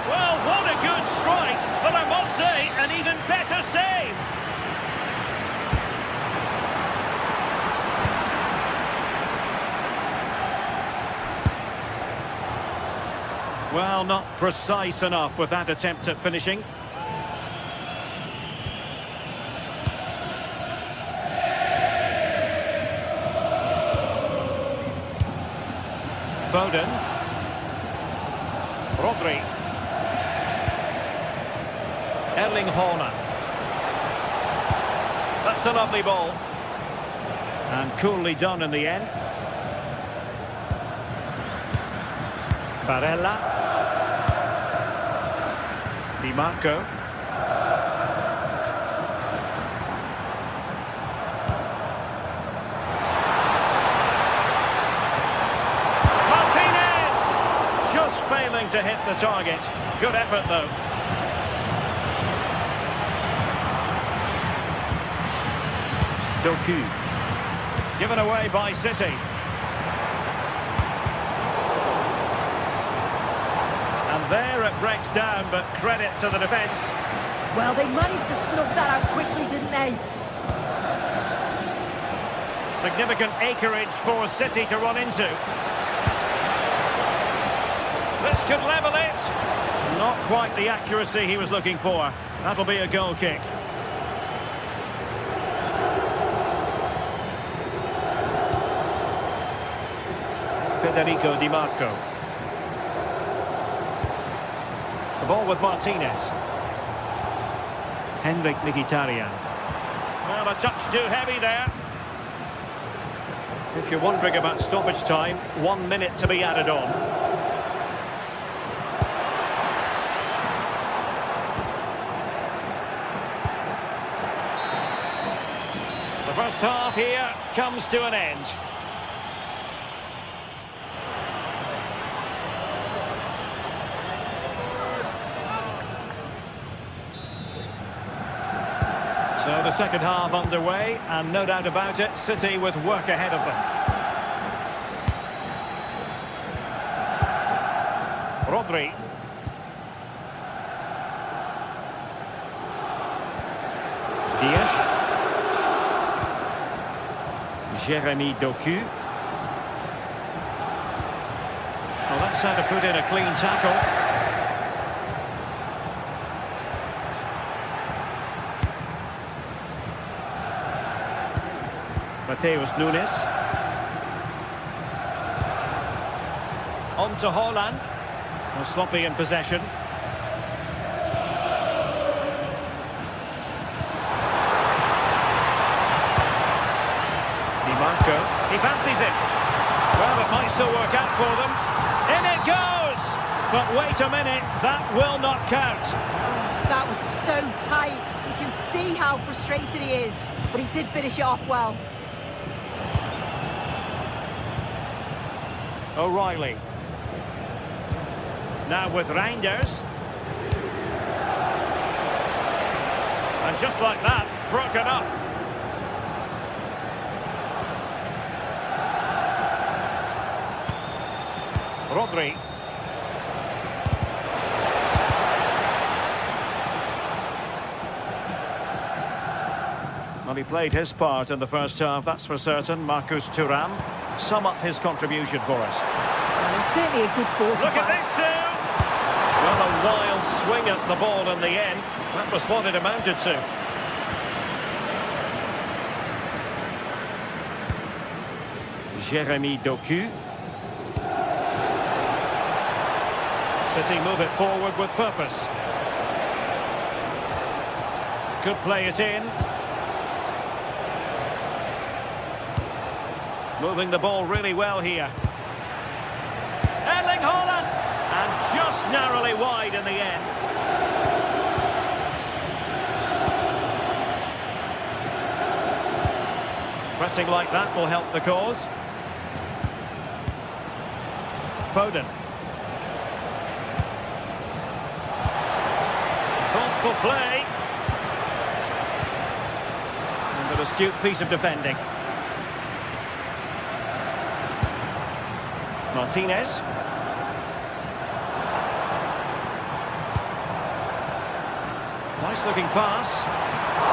A: Well, what a good strike, but I must say, an even better save. Well, not precise enough with that attempt at finishing. Foden. Rodri. Erling Haaland. That's a lovely ball. And coolly done in the end. Barella. Di Marco. Martinez! Just failing to hit the target. Good effort though. Doku. Given away by City. And there it breaks down, but credit to the defence.
D: Well, they managed to snuff that out quickly, didn't they?
A: Significant acreage for City to run into. This could level it. Not quite the accuracy he was looking for. That'll be a goal kick. Federico Di Marco. The ball with Martinez. Henrik Mkhitaryan. Well, a touch too heavy there. If you're wondering about stoppage time, 1 minute to be added on. The first half here comes to an end. So the second half underway, and no doubt about it, City with work ahead of them. Rodri. Dias. Jeremy Doku. Well, that's how to put in a clean tackle. Mateus Nunes. On to Haaland. Well, sloppy in possession. Di Marco. He fancies it. Well, it might still work out for them. In it goes! But wait a minute, that will not count.
D: That was so tight. You can see how frustrated he is, but he did finish it off well.
A: O'Reilly. Now with Reinders. And just like that, broken up. Rodri. Well, he played his part in the first half, that's for certain. Marcus Thuram. Sum up his contribution for us.
D: Well, it was certainly a good 45.
A: Look at this now! Well, a wild swing at the ball in the end. That was what it amounted to. Jeremy Doku. City move it forward with purpose. Could play it in. Moving the ball really well here. Erling Haaland! And just narrowly wide in the end. Pressing like that will help the cause. Foden. Thoughtful play. And an astute piece of defending. Martinez. Nice looking pass.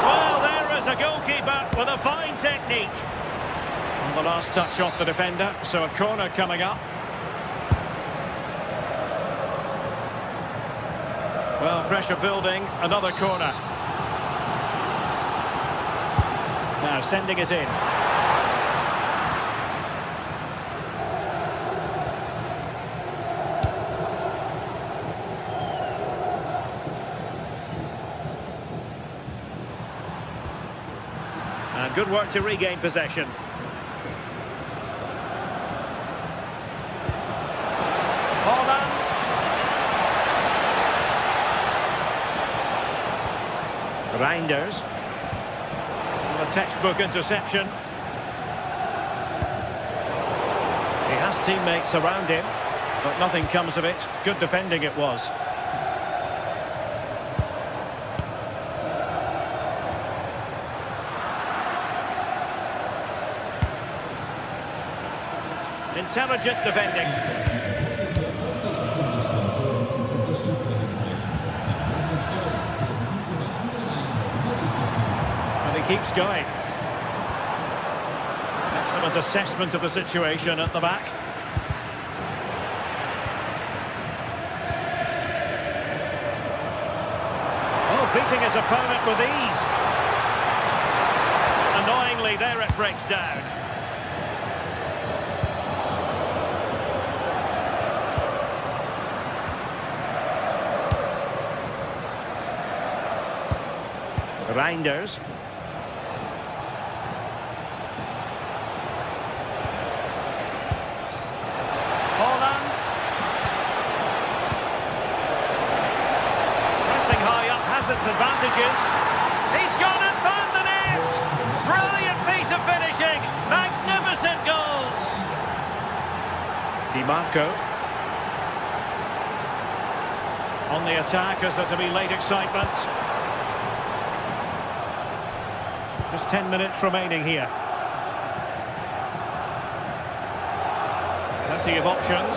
A: Well, there is a goalkeeper with a fine technique. And the last touch off the defender, so a corner coming up. Well, pressure building, another corner. Now sending it in. Good work to regain possession. Holland. Reinders. A textbook interception. He has teammates around him, but nothing comes of it. Good defending it was. Intelligent defending. And he keeps going. Excellent assessment of the situation at the back. Oh, beating his opponent with ease. Annoyingly, there it breaks down. Reinders. Holland. Pressing high up has its advantages. He's gone and found the net! Brilliant piece of finishing! Magnificent goal! Di Marco. On the attack as there to be late excitement. Just 10 minutes remaining here. Plenty of options.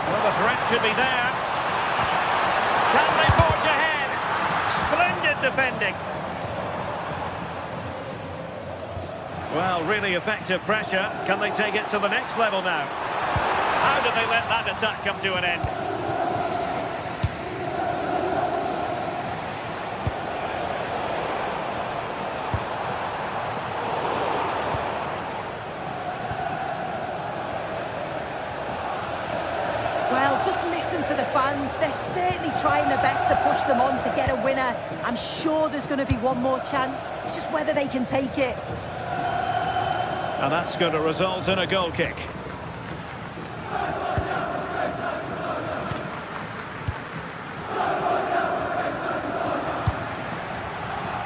A: Well, the threat could be there. Can they forge ahead? Splendid defending. Well, really effective pressure. Can they take it to the next level now? How did they let that attack come to an end?
D: Well, just listen to the fans. They're certainly trying their best to push them on to get a winner. I'm sure there's going to be one more chance. It's just whether they can take it.
A: And that's going to result in a goal kick.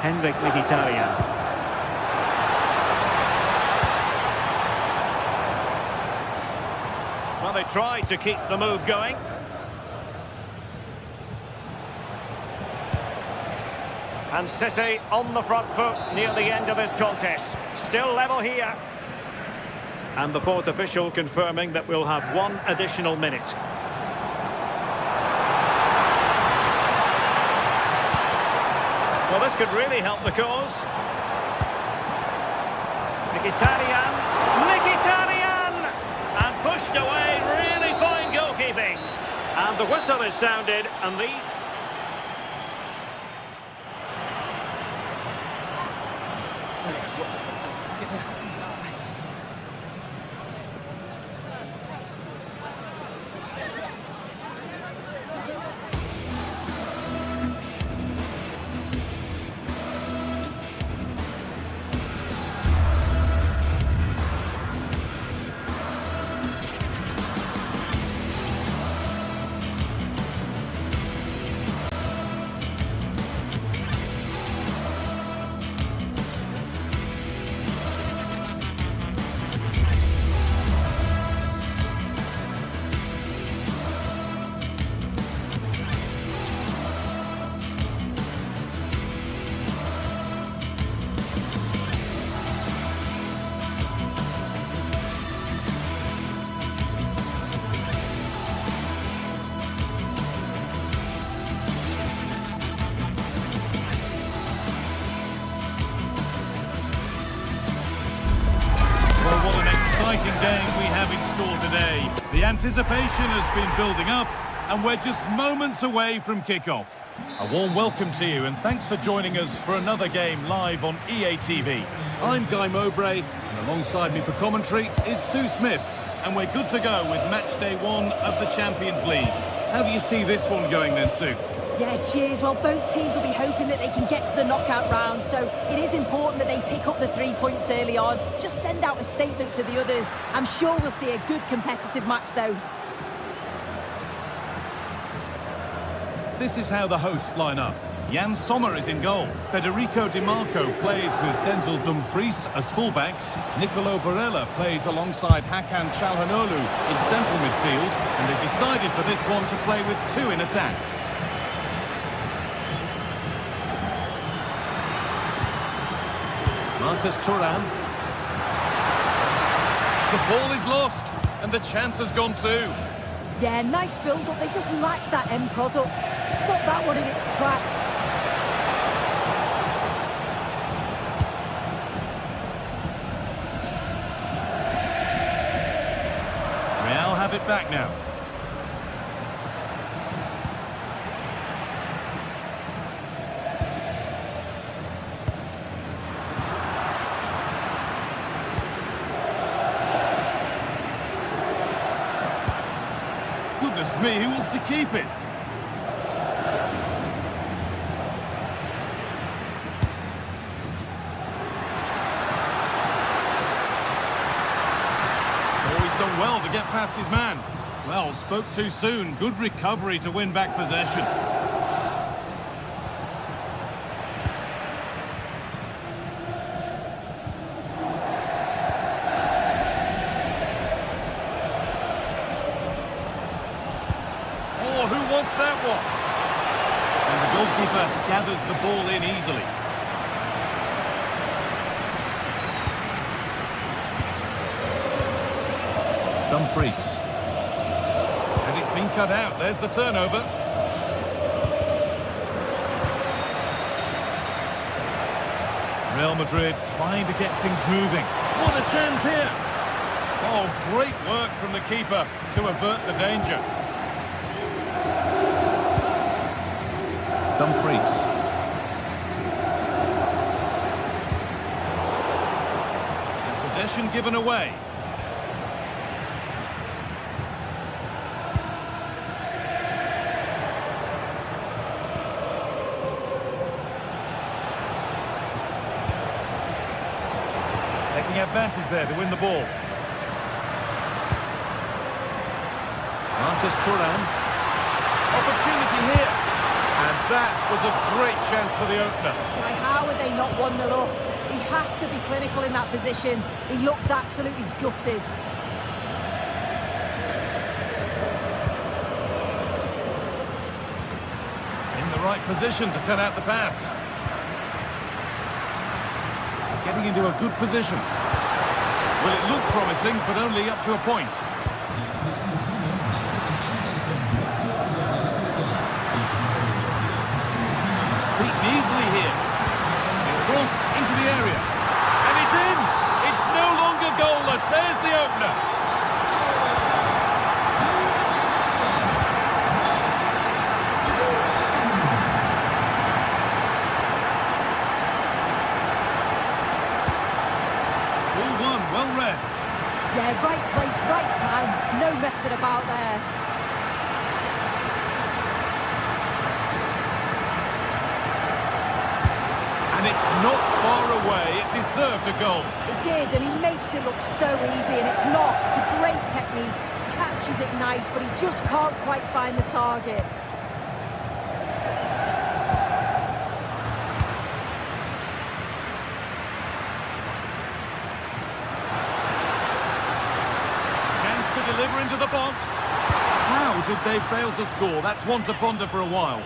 A: Henrik Mkhitaryan. Well, they tried to keep the move going. And City on the front foot near the end of this contest. Still level here. And the fourth official confirming that we'll have one additional minute. Well, this could really help the cause. Mkhitaryan. And pushed away, really fine goalkeeping. And the whistle is sounded, and the...
C: exciting game we have in store today. The anticipation has been building up and we're just moments away from kickoff. A warm welcome to you and thanks for joining us for another game live on EA TV. I'm Guy Mowbray and alongside me for commentary is Sue Smith, and we're good to go with match day 1 of the Champions League. How do you see this one going then, Sue?
D: Yeah, cheers. Well, both teams will be hoping that they can get to the knockout round, so it is important that they pick up the 3 points early on. Just send out a statement to the others. I'm sure we'll see a good competitive match, though.
C: This is how the hosts line up. Jan Sommer is in goal. Federico Di Marco plays with Denzel Dumfries as fullbacks. Nicolo Barella plays alongside Hakan Çalhanoğlu in central midfield. And they decided for this one to play with 2 in attack. Marcus Thuram. The ball is lost, and the chance has gone too.
D: Yeah, nice build-up. They just lack that end product. Stop that one in its tracks.
C: Real have it back now. Goodness me, who wants to keep it? Oh, he's done well to get past his man. Well, spoke too soon. Good recovery to win back possession. Who wants that one? And the goalkeeper gathers the ball in easily. Dumfries. And it's been cut out. There's the turnover. Real Madrid trying to get things moving. What a chance here! Oh, great work from the keeper to avert the danger. Dumfries. And possession given away. Taking advantage there to win the ball. Marcus Thuram. Opportunity here. And that was a great chance for the opener.
D: Why, how are they not 1-0 up? He has to be clinical in that position. He looks absolutely gutted.
C: In the right position to turn out the pass. Getting into a good position. Well, it looked promising, but only up to a point. Easily here. Cross into the area. And it's in! It's no longer goalless. There's the opener. Ball one, well read.
D: Yeah, right place, right time. No messing about there.
C: And it's not far away. It deserved a goal.
D: It did, and he makes it look so easy, and it's not. It's a great technique. Catches it nice, but he just can't quite find the target.
C: Chance to deliver into the box. How did they fail to score? That's one to ponder for a while.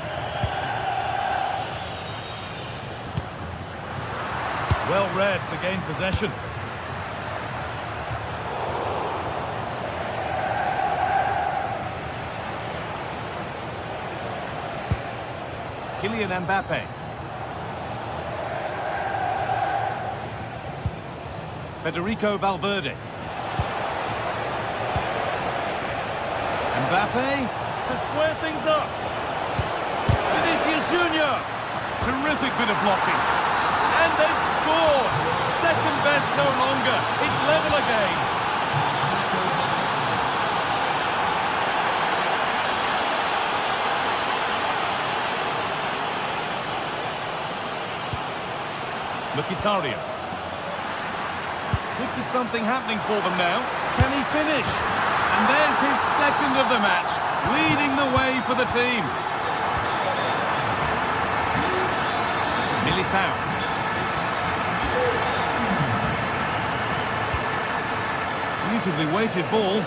C: Well read to gain possession. Kylian Mbappe. Federico Valverde. Mbappe to square things up. Vinicius Junior. Terrific bit of blocking. And they've scored! Second best no longer. It's level again. Mkhitaryan. Could be something happening for them now. Can he finish? And there's his second of the match, leading the way for the team. Militao. Beautifully weighted ball.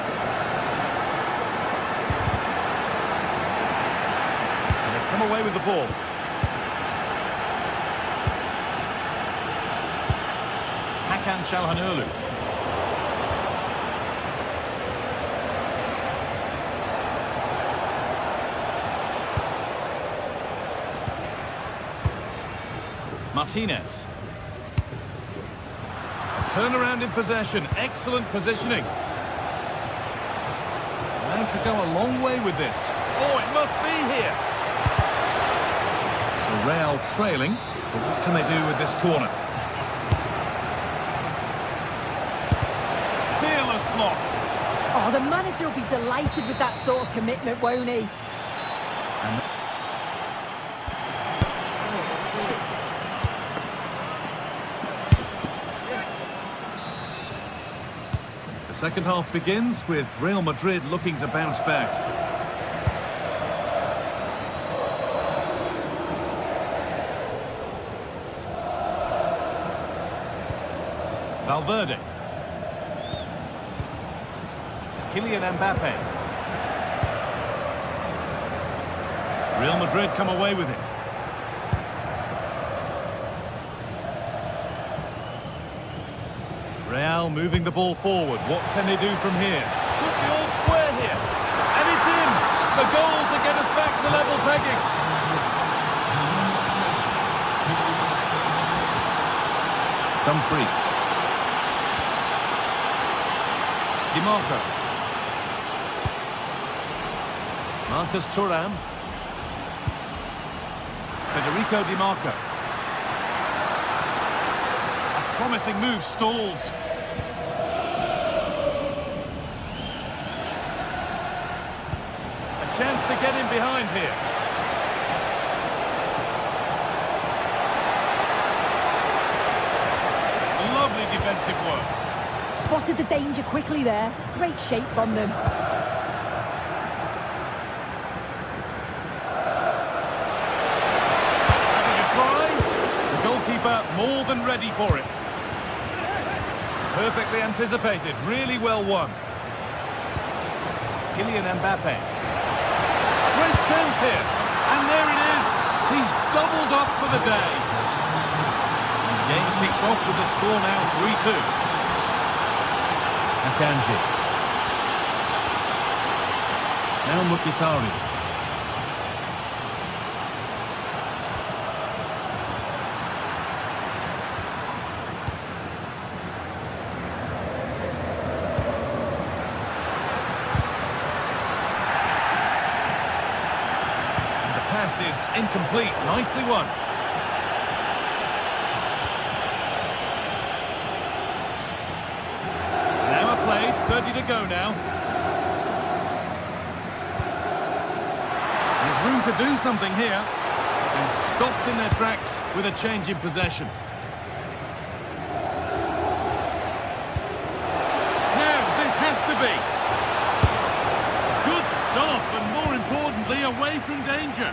C: And they've come away with the ball. Hakan Çalhanoğlu. Martinez. A turnaround in possession. Excellent positioning. Going to go a long way with this. Oh, it must be here. So Real trailing. But what can they do with this corner? Fearless block.
D: Oh, the manager will be delighted with that sort of commitment, won't he?
C: And the second half begins with Real Madrid looking to bounce back. Valverde. Kylian Mbappe. Real Madrid come away with it. Real moving the ball forward. What can they do from here? Could be all square here. And it's in! The goal to get us back to level pegging. Dumfries. Di Marco. Marcus Thuram. Federico Di Marco. A promising move stalls. A chance to get in behind here. Lovely defensive work.
D: Spotted the danger quickly there. Great shape from them.
C: Having a try. The goalkeeper more than ready for it. Perfectly anticipated. Really well won. Kylian Mbappe. Great chance here. And there it is. He's doubled up for the day. And the game kicks off with the score now 3-2. Akanji. Now Mkhitaryan. And the pass is incomplete. Nicely won. Played, 30 to go now. There's room to do something here. And stopped in their tracks with a change in possession. Now, this has to be. Good stop, and more importantly, away from danger.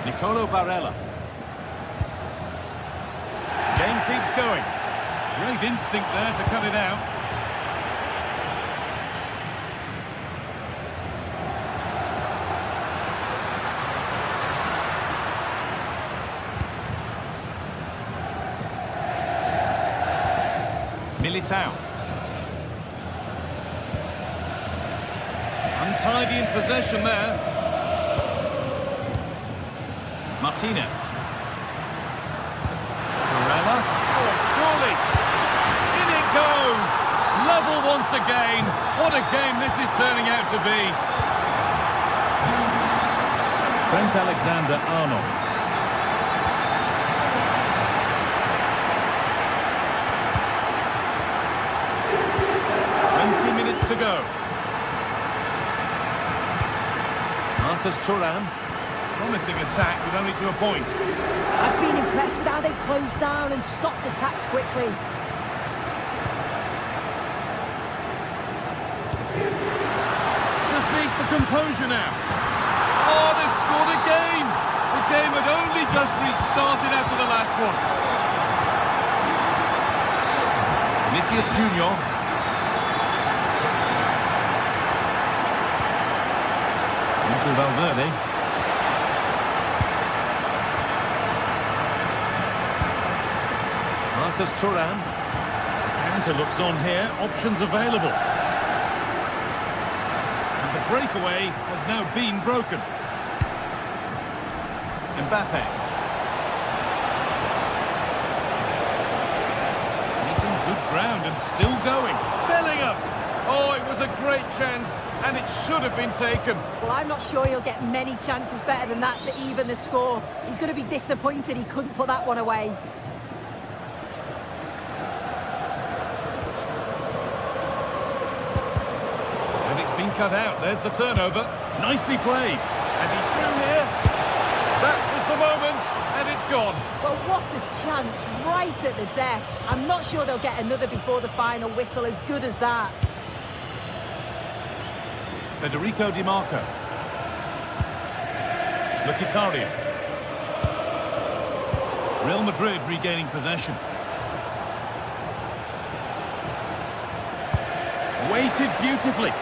C: Nicolo Barella. Game keeps going. Great instinct there to cut it out. Militao. Untidy in possession there. Martinez. Barella. Oh, surely. Goes level once again. What a game this is turning out to be. Trent Alexander-Arnold. 20 minutes to go. Marcus Thuram. Promising attack with only to a point.
D: I've been impressed with how they've closed down and stopped attacks quickly.
C: Just needs the composure now. Oh, they've scored again! The game had only just restarted after the last one. Vinicius Junior. Into Valverde. Marcus Thuram. Counter looks on here. Options available. And the breakaway has now been broken. Mbappe. Making good ground and still going. Bellingham. Oh, it was a great chance, and it should have been taken.
D: Well, I'm not sure he'll get many chances better than that to even the score. He's going to be disappointed he couldn't put that one away.
C: And it's been cut out. There's the turnover. Nicely played. And he's through here. That was the moment, and it's gone.
D: Well, what a chance right at the death. I'm not sure they'll get another before the final whistle as good as that.
C: Federico Di Marco. Mkhitaryan. Real Madrid regaining possession. Weighted beautifully.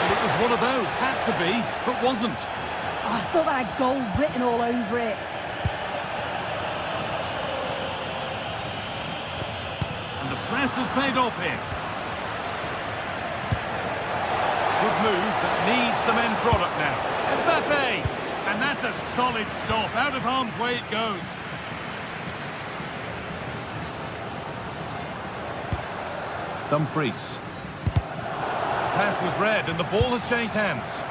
C: And it was one of those, had to be, but wasn't.
D: Oh, I thought that had goal written all over it.
C: And the press has paid off here. Good move that needs some end product now. Mbappe! And that's a solid stop. Out of harm's way it goes. Dumfries. Pass was read and the ball has changed hands.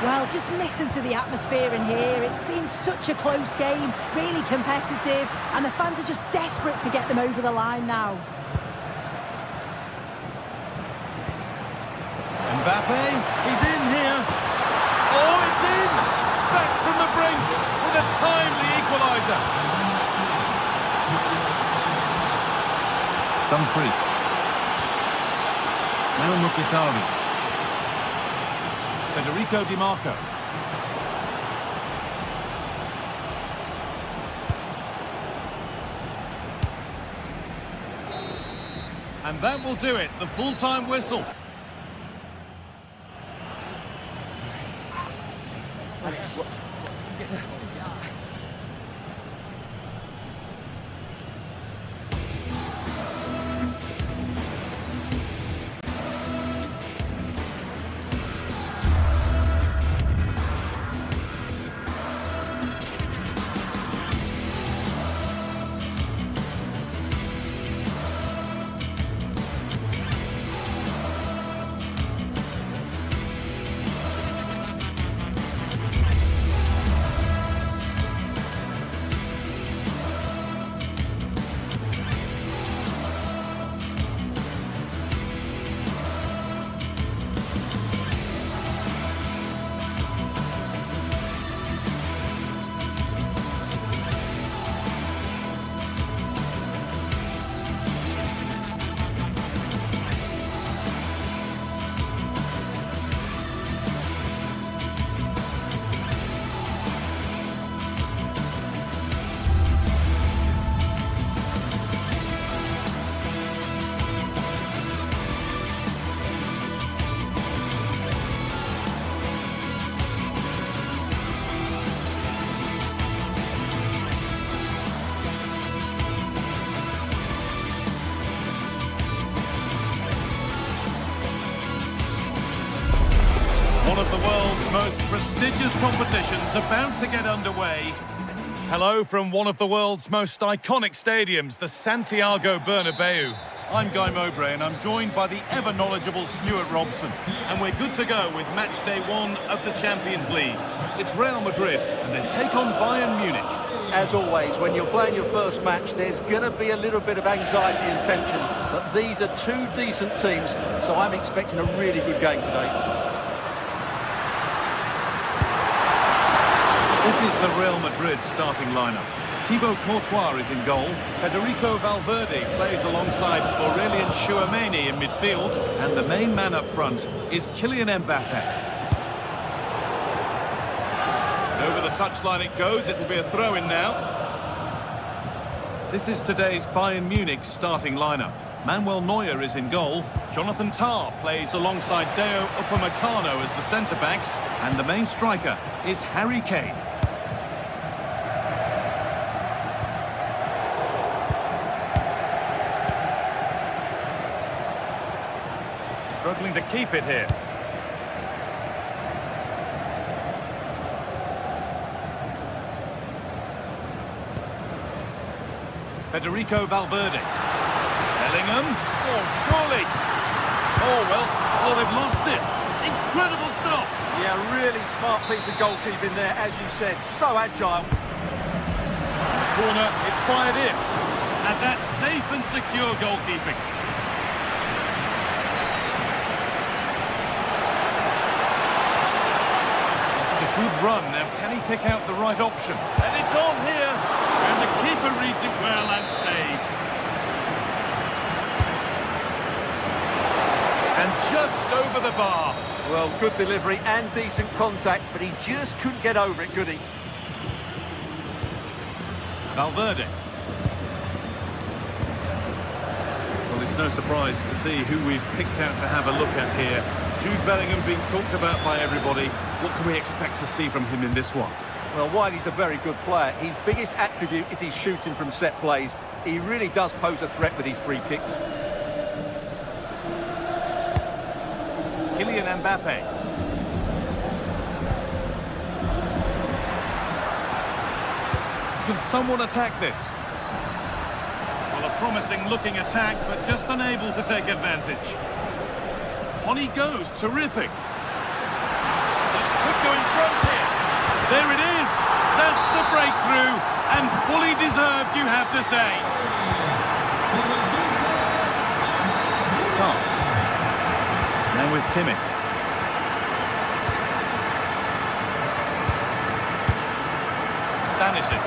D: Well, just listen to the atmosphere in here. It's been such a close game, really competitive, and the fans are just desperate to get them over the line now.
C: Mbappe, he's in here. Oh, it's in! Back from the brink with a timely equaliser. Dumfries. Now Mkhitaryan. Federico Di Marco. And that will do it, the full-time whistle. One of the world's most prestigious competitions about to get underway. Hello from one of the world's most iconic stadiums, the Santiago Bernabeu. I'm Guy Mowbray and I'm joined by the ever-knowledgeable Stuart Robson. And we're good to go with match day 1 of the Champions League. It's Real Madrid and they take on Bayern Munich.
B: As always, when you're playing your first match, there's going to be a little bit of anxiety and tension. But these are two decent teams, so I'm expecting a really good game today.
C: This is the Real Madrid starting lineup. Thibaut Courtois is in goal. Federico Valverde plays alongside Aurelien Tchouameni in midfield. And the main man up front is Kylian Mbappe. Over the touchline it goes. It'll be a throw-in now. This is today's Bayern Munich starting lineup. Manuel Neuer is in goal. Jonathan Tah plays alongside Deo Upamecano as the centre-backs. And the main striker is Harry Kane. Struggling to keep it here. Federico Valverde. Bellingham. Oh, surely. Oh, well, they've lost it. Incredible stop.
B: Yeah, really smart piece of goalkeeping there, as you said. So agile.
C: Corner is fired in. And that's safe and secure goalkeeping. Good run. Now, can he pick out the right option? And it's on here. And the keeper reads it well and saves. And just over the bar.
B: Well, good delivery and decent contact, but he just couldn't get over it, could he?
C: Valverde. Well, it's no surprise to see who we've picked out to have a look at here. Jude Bellingham being talked about by everybody. What can we expect to see from him in this one?
B: Well, while he's a very good player, his biggest attribute is his shooting from set plays. He really does pose a threat with his free kicks.
C: Kylian Mbappe. Can someone attack this? Well, a promising looking attack, but just unable to take advantage. On he goes, terrific. Could go in front here. There it is. That's the breakthrough, and fully deserved, you have to say. Tom. Now with Kimmich. Stanisic.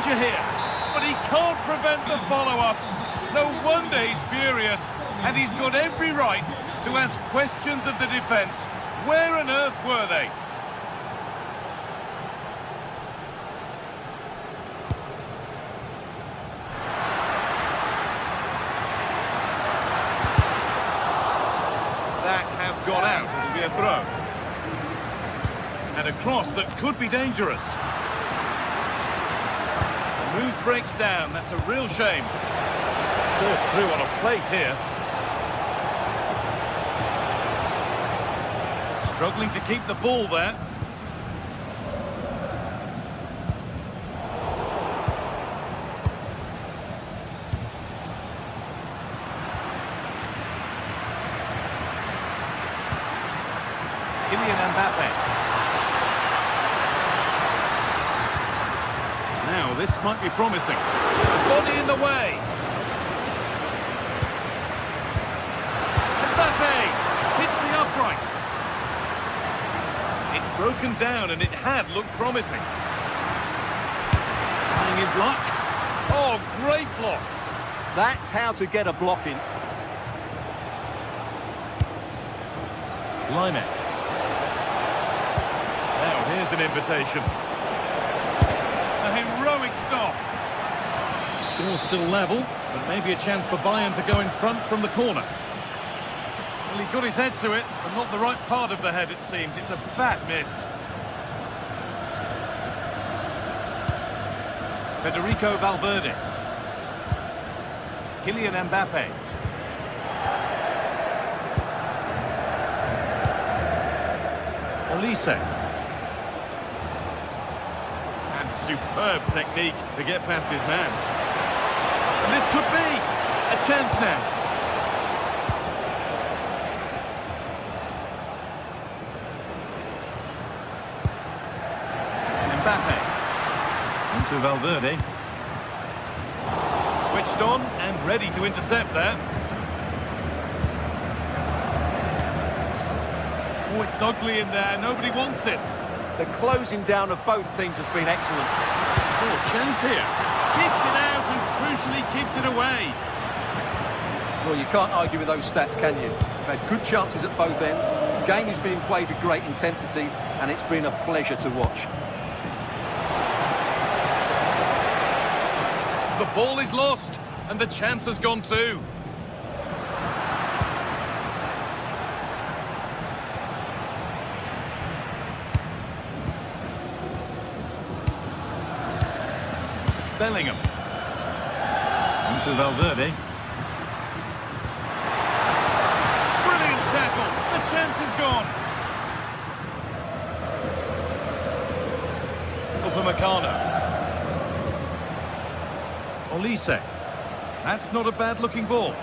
C: Here, but he can't prevent the follow-up. No wonder he's furious, and he's got every right to ask questions of the defence. Where on earth were they? That has gone out. It'll be a throw. And a cross that could be dangerous. Move breaks down. That's a real shame. Served through on a plate here. Struggling to keep the ball there. Kylian Mbappe. Now, this might be promising. The body in the way. Mbappe hits the upright. It's broken down, and it had looked promising. Trying his luck. Oh, great block.
B: That's how to get a block in.
C: Climax. Now, here's an invitation. A heroic stop. Score still level, but maybe a chance for Bayern to go in front from the corner. Well, he got his head to it, but not the right part of the head, it seems. It's a bad miss. Federico Valverde. Kylian Mbappe. Olise. superb technique to get past his man. And this could be a chance now. Mbappe. Into Valverde. Switched on and ready to intercept there. Oh, it's ugly in there. Nobody wants it.
B: The closing down of both teams has been excellent.
C: Oh, chance here. Keeps it out and crucially keeps it away.
B: Well, you can't argue with those stats, can you? They've had good chances at both ends. The game is being played with great intensity, and it's been a pleasure to watch.
C: The ball is lost, and the chance has gone too. Bellingham. Into Valverde. Brilliant tackle. The chance is gone. Upamecano. Olise. That's not a bad-looking ball.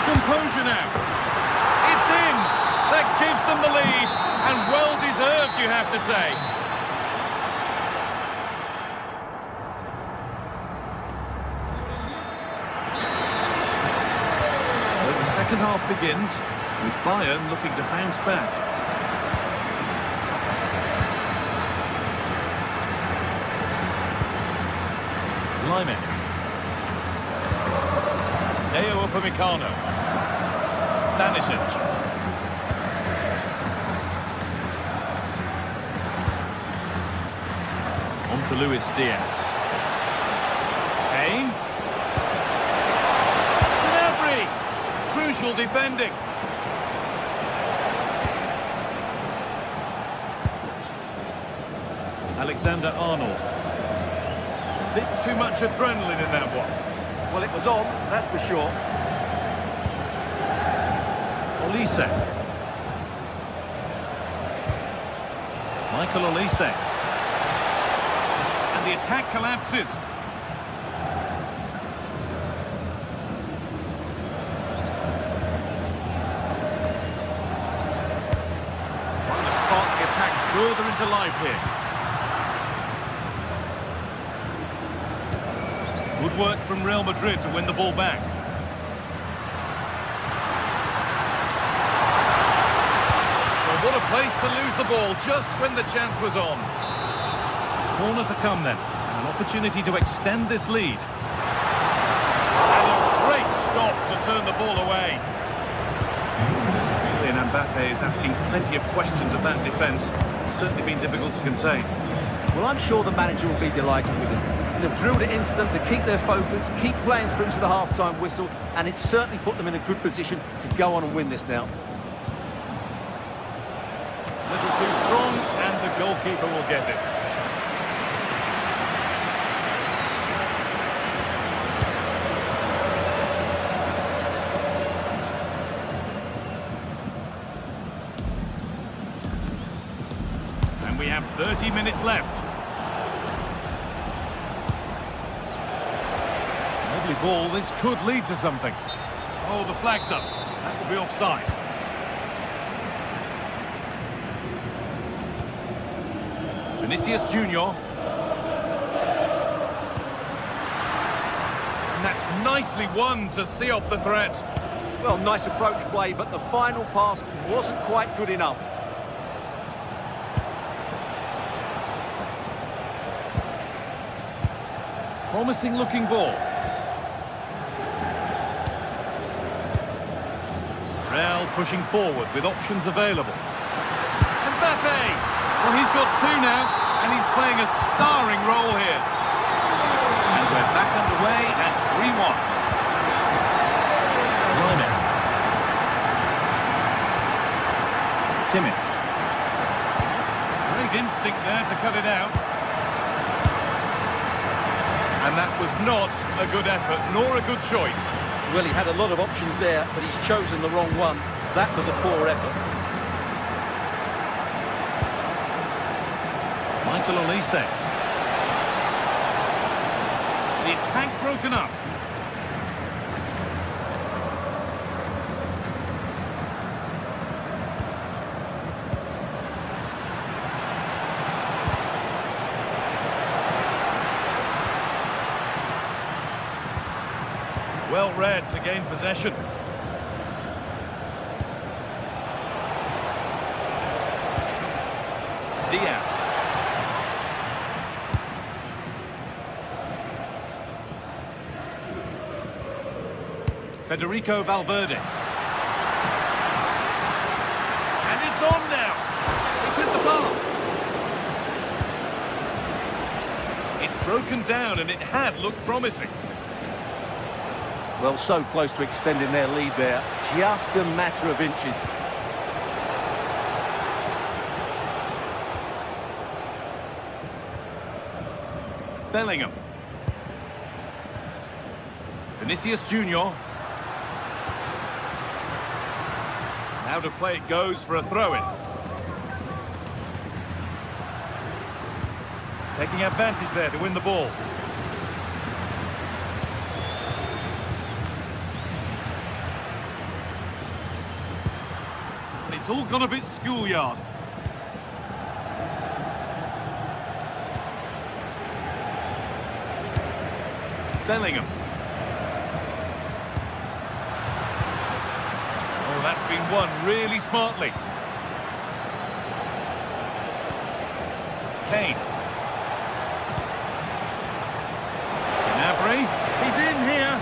C: Composure now. It's in. That gives them the lead, and well deserved, you have to say. So the second half begins with Bayern looking to bounce back. Climax. Upamecano. Stanisic. On to Luis Diaz. Kane. Gnabry. Crucial defending. Alexander-Arnold. Bit too much adrenaline in that one.
B: Well, it was on, that's for sure.
C: Olise. Michael Olise. And the attack collapses. Trying to spark the attack further into life here. Good work from Real Madrid to win the ball back. What a place to lose the ball just when the chance was on. Corner to come then. An opportunity to extend this lead. And a great stop to turn the ball away. And Mbappe is asking plenty of questions of that defence. It's certainly been difficult to contain.
B: Well, I'm sure the manager will be delighted with him. They've drilled it into them to keep their focus, keep playing through to the half-time whistle, and it's certainly put them in a good position to go on and win this now.
C: Little too strong, and the goalkeeper will get it. And we have 30 minutes left. Lovely ball, this could lead to something. Oh, the flag's up. That will be offside. Vinicius Junior. And that's nicely won to see off the threat.
B: Well, nice approach play, but the final pass wasn't quite good enough.
C: Promising looking ball. Real pushing forward with options available. Mbappe! Well, he's got two now, and he's playing a starring role here. And we're back underway at 3-1. Lionel. Kimmich. Great instinct there to cut it out. And that was not a good effort, nor a good choice.
B: Well, he had a lot of options there, but he's chosen the wrong one. That was a poor effort.
C: Michael Olise. The attack broken up. Well read to gain possession. Diaz. Federico Valverde. And it's on now. It's hit the bar. It's broken down and it had looked promising.
B: Well, so close to extending their lead there. Just a matter of inches.
C: Bellingham. Vinicius Junior. Out of play it goes for a throw-in. Taking advantage there to win the ball. It's all gone a bit schoolyard. Bellingham. Oh, that's been won really smartly. Kane. Gnabry. He's in here.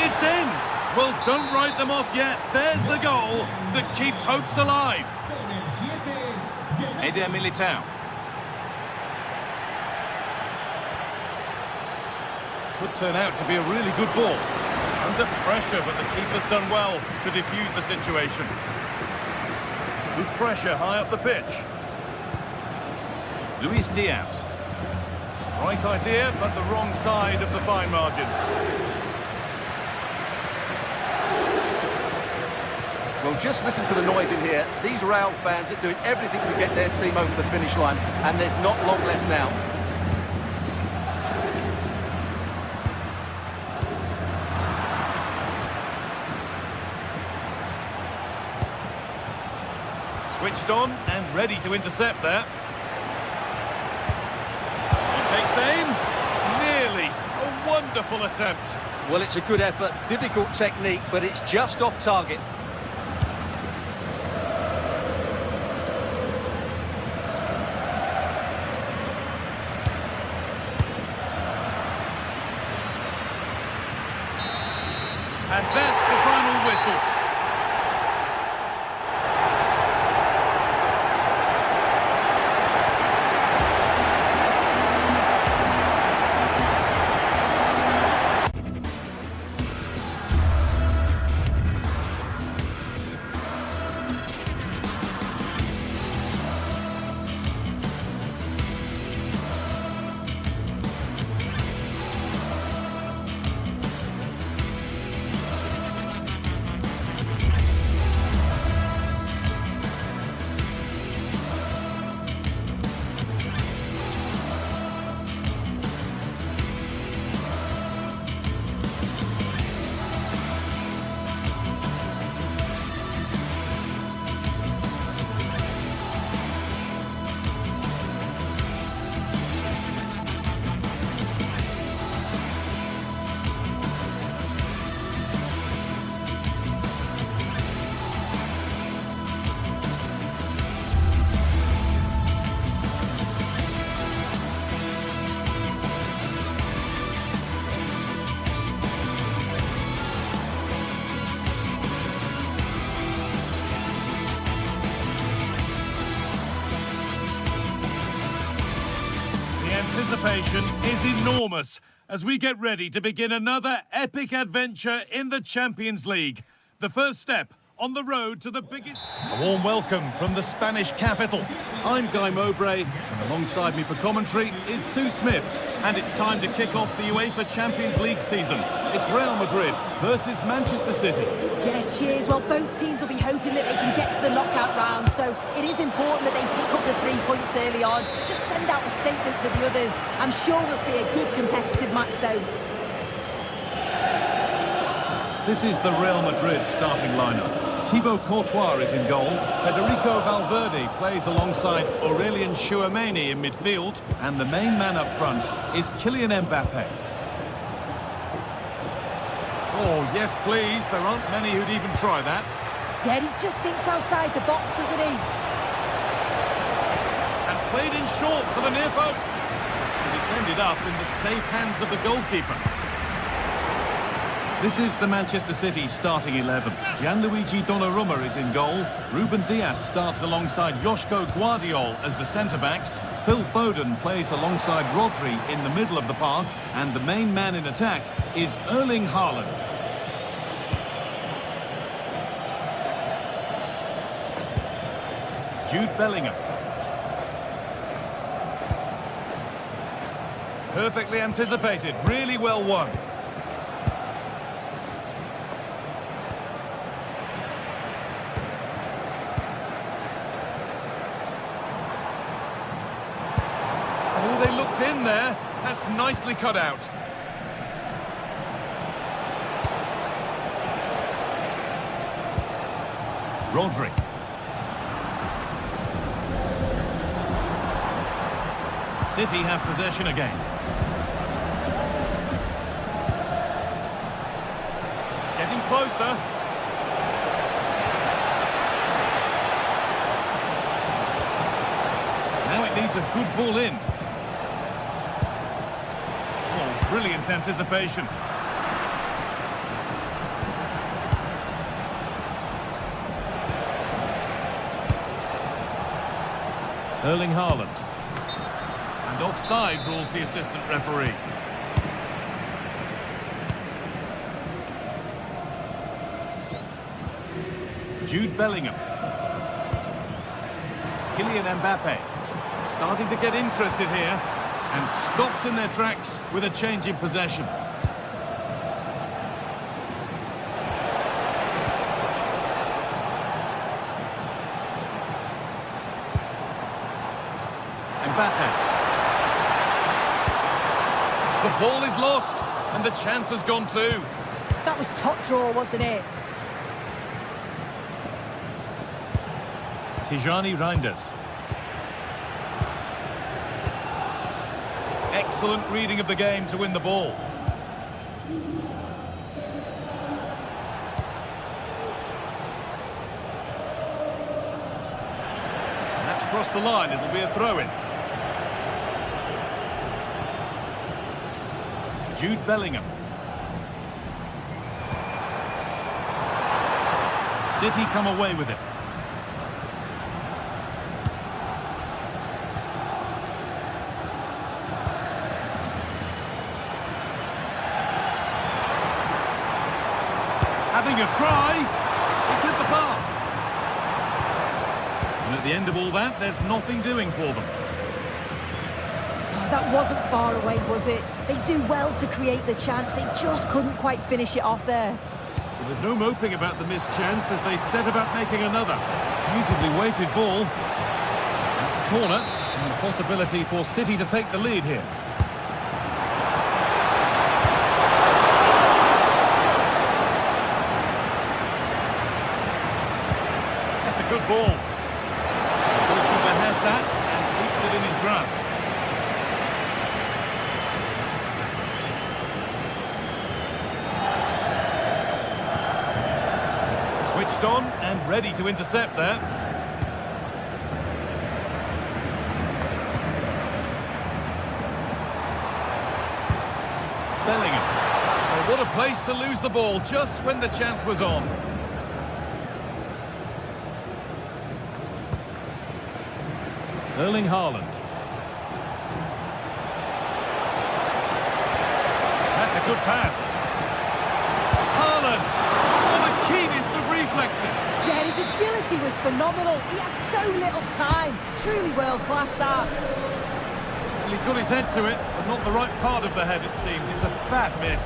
C: It's in. Well, don't write them off yet. There's the goal that keeps hopes alive. Eder Militao. Could turn out to be a really good ball. Under pressure, but the keeper's done well to defuse the situation. Good pressure high up the pitch. Luis Diaz. Right idea, but the wrong side of the fine margins.
B: Well, just listen to the noise in here. These Real fans are doing everything to get their team over the finish line, and there's not long left now.
C: Switched on and ready to intercept there. He takes aim. Nearly. A wonderful attempt.
B: Well, it's a good effort, difficult technique, but it's just off target.
C: And that's the final whistle. Anticipation is enormous as we get ready to begin another epic adventure in the Champions League. The first step on the road to the biggest... A warm welcome from the Spanish capital. I'm Guy Mowbray, and alongside me for commentary is Sue Smith. And it's time to kick off the UEFA Champions League season. It's Real Madrid versus Manchester City.
D: Yeah, cheers. Well, both teams will be hoping that they can get to the knockout round, so it is important that they pick up the 3 points early on. Just send out a statement to the others. I'm sure we'll see a good competitive match, though.
C: This is the Real Madrid starting lineup. Thibaut Courtois is in goal. Federico Valverde plays alongside Aurelien Tchouameni in midfield. And the main man up front is Kylian Mbappe. Oh, yes, please. There aren't many who'd even try that.
D: Yeah, he just thinks outside the box, doesn't he?
C: And played in short to the near post. And it's ended up in the safe hands of the goalkeeper. This is the Manchester City starting 11. Gianluigi Donnarumma is in goal. Ruben Dias starts alongside Joško Guardiol as the centre-backs. Phil Foden plays alongside Rodri in the middle of the park. And the main man in attack is Erling Haaland. Jude Bellingham. Perfectly anticipated, really well won. Oh, they looked in there. That's nicely cut out. Rodri. City have possession again. Getting closer. Now it needs a good ball in. Oh, brilliant anticipation. Erling Haaland. And offside rules the assistant referee. Jude Bellingham. Kylian Mbappe. Starting to get interested here. And stopped in their tracks with a change in possession. Mbappe. The ball is lost, and the chance has gone too.
D: That was top draw, wasn't it?
C: Tijani Reinders. Excellent reading of the game to win the ball. That's crossed the line, it'll be a throw-in. Jude Bellingham. City come away with it. Having a try, it's hit the bar. And at the end of all that, there's nothing doing for them.
D: Oh, that wasn't far away, was it? They do well to create the chance. They just couldn't quite finish it off there.
C: Well, there's no moping about the missed chance as they set about making another. Beautifully weighted ball. That's a corner, and a possibility for City to take the lead here. That's a good ball. The goalkeeper has that and keeps it in his grasp. Switched on and ready to intercept there. Bellingham. Oh, what a place to lose the ball just when the chance was on. Erling Haaland. That's a good pass. Haaland. Oh, the keenest of reflexes.
D: Yeah, his agility was phenomenal. He had so little time. Truly world-class, that.
C: Well, he got his head to it, but not the right part of the head, it seems. It's a bad miss.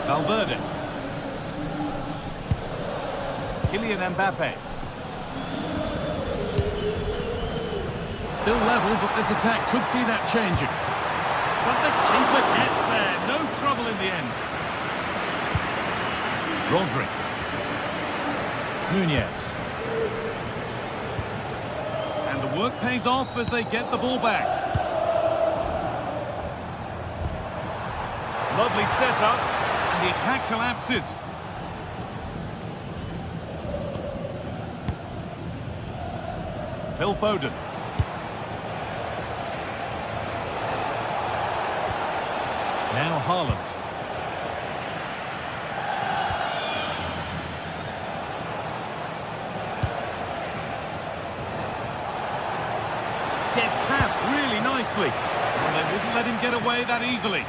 C: Valverde. Kylian Mbappe. Still level, but this attack could see that changing. But the keeper gets there. No trouble in the end. Rodri. Nunez. And the work pays off as they get the ball back. Lovely setup, and the attack collapses. Phil Foden. Now Haaland. Gets past really nicely. And they wouldn't let him get away that easily.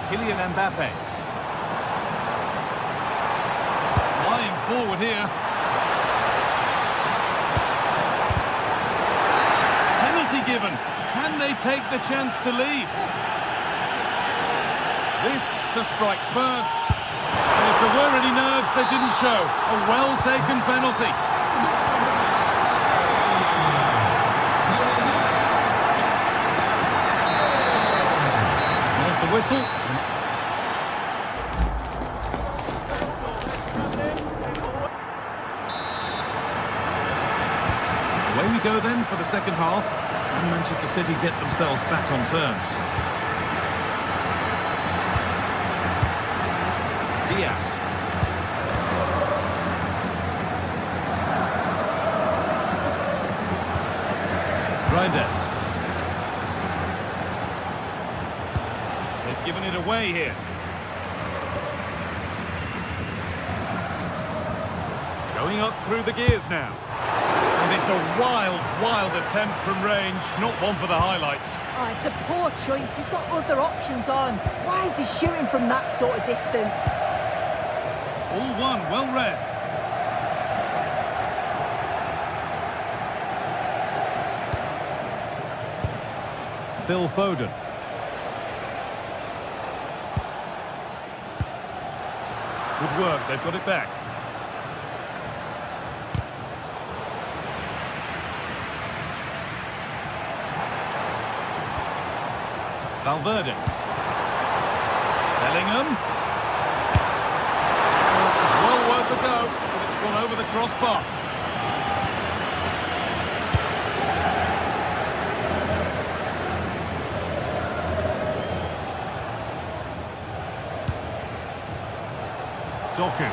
C: Kylian Mbappe. Flying forward here. Penalty given. Can they take the chance to lead? This to strike first. And if there were any nerves, they didn't show. A well-taken penalty. There's the whistle. Away we go then for the second half. And Manchester City get themselves back on terms. Diaz. Reinders. They've given it away here. Going up through the gears now. And it's a wild, wild attempt from range. Not one for the highlights.
D: Oh, it's a poor choice. He's got other options on. Why is he shooting from that sort of distance?
C: All one, well read. Phil Foden. Good work, they've got it back. Valverde. Bellingham. Well worth a go, but it's gone over the crossbar. Doku.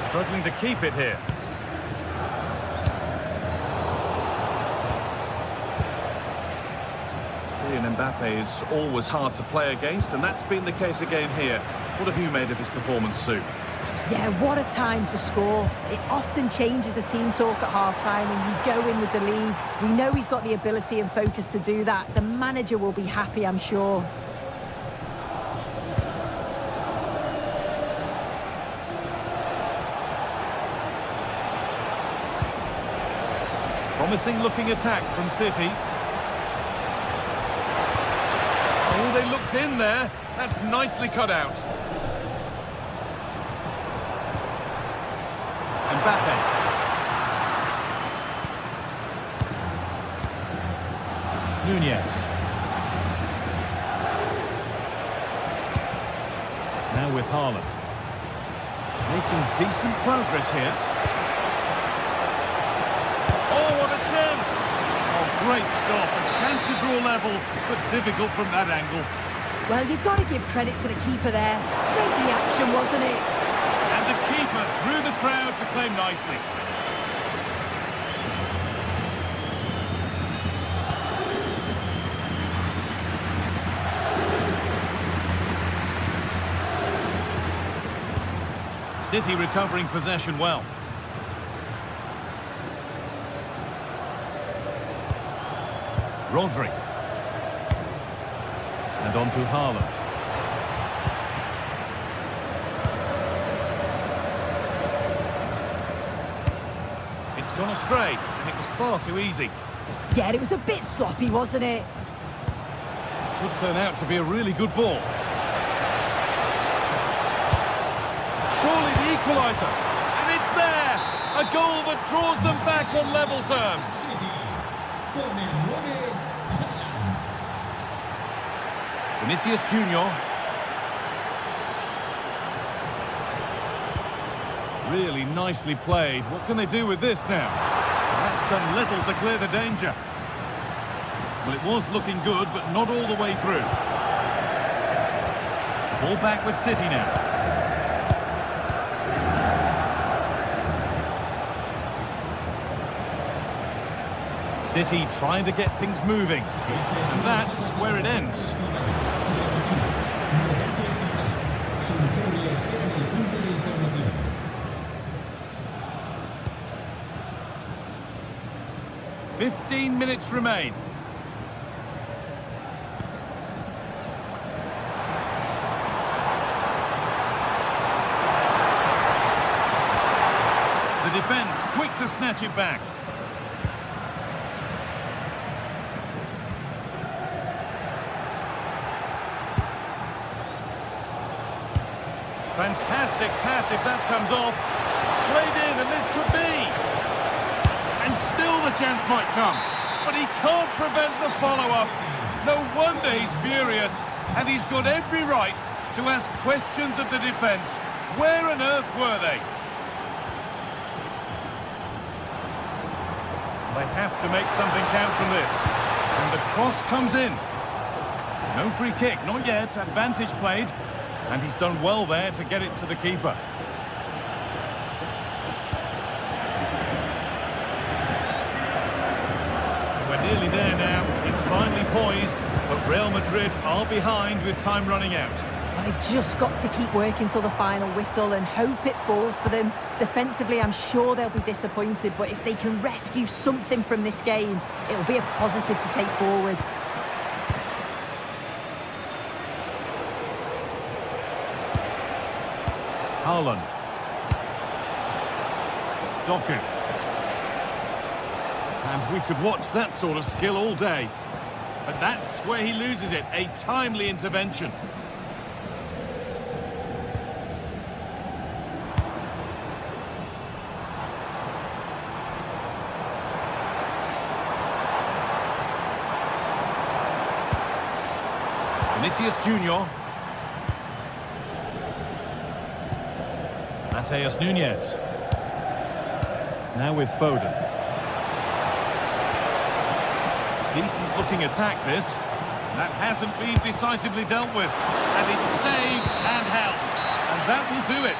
C: Struggling to keep it here. Kylian Mbappe is always hard to play against, and that's been the case again here. What have you made of his performance, Sue?
D: Yeah, what a time to score. It often changes the team talk at half-time when you go in with the lead. We know he's got the ability and focus to do that. The manager will be happy, I'm sure.
C: Promising looking attack from City. Oh, they looked in there. That's nicely cut out. Mbappe. Nunez. Now with Haaland. Making decent progress here. Oh, what a chance! Oh, great stop. A chance to draw level, but difficult from that angle.
D: Well, you've got to give credit to the keeper there. Great reaction, wasn't it?
C: And the keeper through the crowd to claim nicely. City recovering possession well. Rodri. And on to Haaland. gone astray, and it was far too easy.
D: Yeah, it was a bit sloppy, wasn't it?
C: Could turn out to be a really good ball. Surely the equaliser, and it's there! A goal that draws them back on level terms. Vinicius Junior. Really nicely played. What can they do with this now? That's done little to clear the danger. Well, it was looking good, but not all the way through. Ball back with City now. City trying to get things moving. And that's where it ends. "15 minutes remain. The defence quick to snatch it back. Fantastic pass if that comes off. Played in, and this could be. And still the chance might come. But he can't prevent the follow-up. No wonder he's furious. And he's got every right to ask questions of the defence. Where on earth were they? They have to make something count from this. And the cross comes in. No free kick, not yet. Advantage played. And he's done well there to get it to the keeper. We're nearly there now. It's finally poised, but Real Madrid are behind with time running out.
D: Well, they've just got to keep working till the final whistle and hope it falls for them. Defensively, I'm sure they'll be disappointed, but if they can rescue something from this game, it'll be a positive to take forward.
C: Haaland. Doku. And we could watch that sort of skill all day. But that's where he loses it. A timely intervention. Vinicius Junior. Mateus Nunez. Now with Foden. Decent looking attack this. That hasn't been decisively dealt with. And it's saved and held. And that will do it.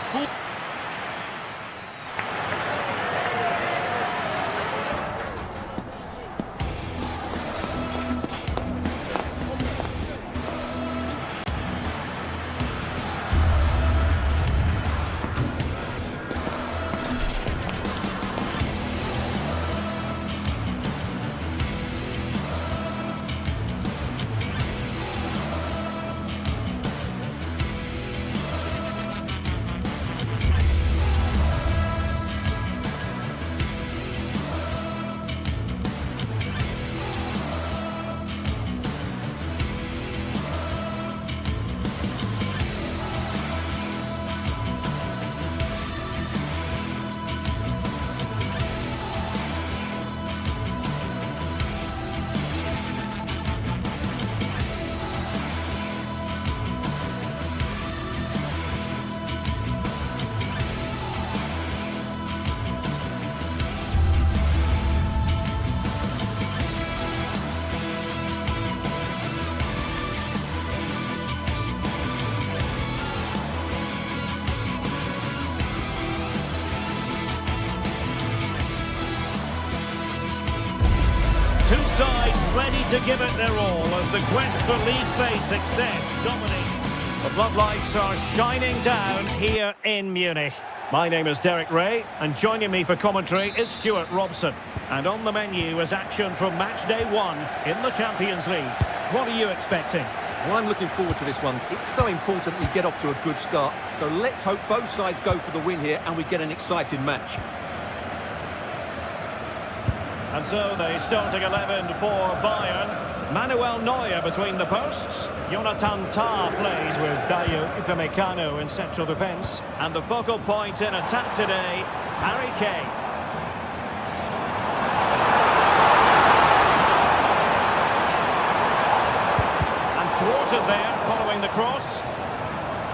A: Two sides ready to give it their all as the quest for league phase success dominates. The floodlights are shining down here in Munich. My name is Derek Ray, and joining me for commentary is Stuart Robson. And on the menu is action from matchday 1 in the Champions League. What are you expecting?
B: Well, I'm looking forward to this one. It's so important we get off to a good start. So let's hope both sides go for the win here and we get an exciting match.
A: And so the starting 11 for Bayern. Manuel Neuer between the posts. Jonathan Tah plays with Dayo Upamecano in central defence. And the focal point in attack today, Harry Kane. And thwarted there following the cross.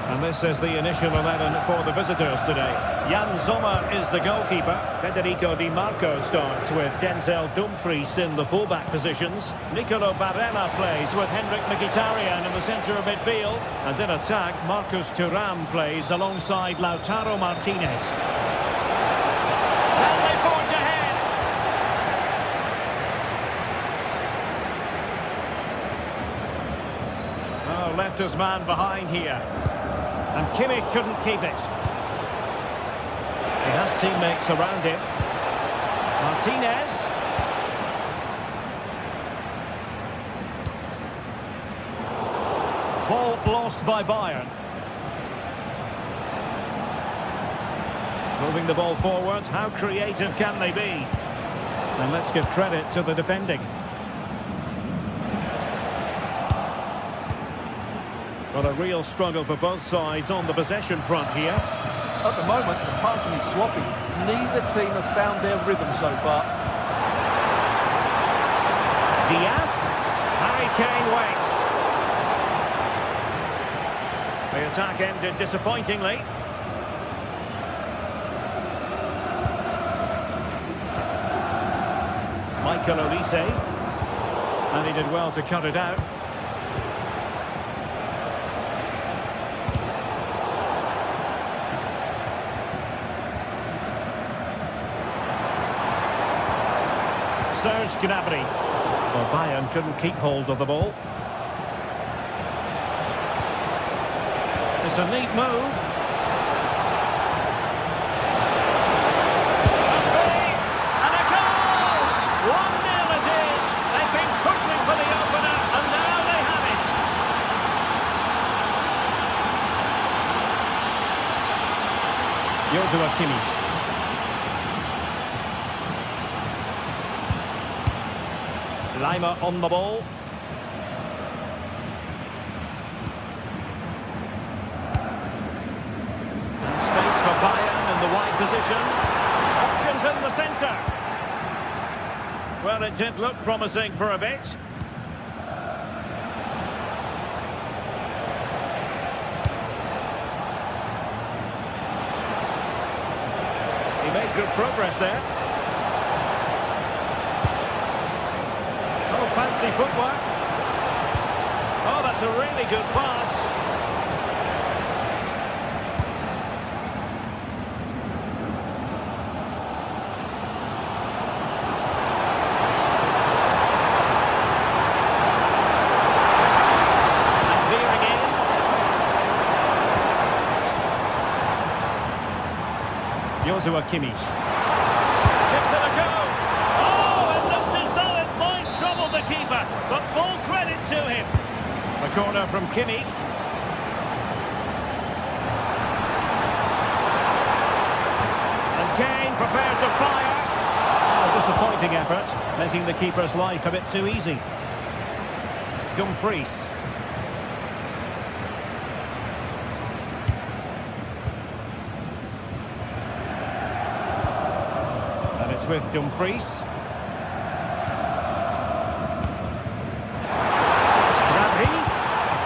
A: And this is the initial 11 for the visitors today. Jan Sommer is the goalkeeper. Federico Di Marco starts with Denzel Dumfries in the fullback positions. Nicolo Barella plays with Henrik Mkhitaryan in the centre of midfield. And in attack, Marcus Thuram plays alongside Lautaro Martinez. And they forge ahead. Oh, left his man behind here. And Kimmich couldn't keep it. He has teammates around him. Martinez. Ball lost by Bayern. Moving the ball forward. How creative can they be? And let's give credit to the defending. Well, a real struggle for both sides on the possession front here.
B: At the moment, the passing is sloppy. Neither team have found their rhythm so far.
A: Diaz. Harry Kane waits. The attack ended disappointingly. Michael Olise. And he did well to cut it out. Serge Gnabry. Well, Bayern couldn't keep hold of the ball. It's a neat move. And a goal! 1-0 it is. They've been pushing for the opener, and now they have it. Joshua Kimmich. Lima on the ball. And space for Bayern in the wide position. Options in the centre. Well, it did look promising for a bit. He made good progress there. Fancy footwork. Oh, that's a really good pass. And veering in. Joshua Kimmich. Gives it a go. The keeper, but full credit to him. A corner from Kimmich. And Kane prepared to fire. A disappointing effort, making the keeper's life a bit too easy. Dumfries. And it's with Dumfries.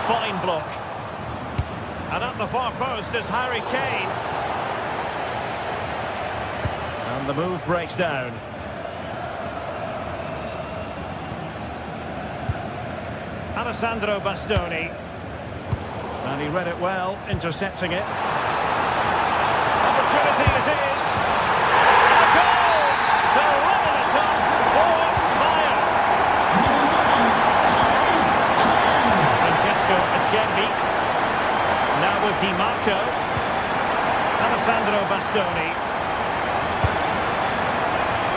A: Fine block. And at the far post is Harry Kane. And the move breaks down. Alessandro Bastoni. And he read it well, intercepting it. Opportunity it is. A goal to level it up for Bayern. Acerbi. Now with Di Marco. Alessandro Bastoni.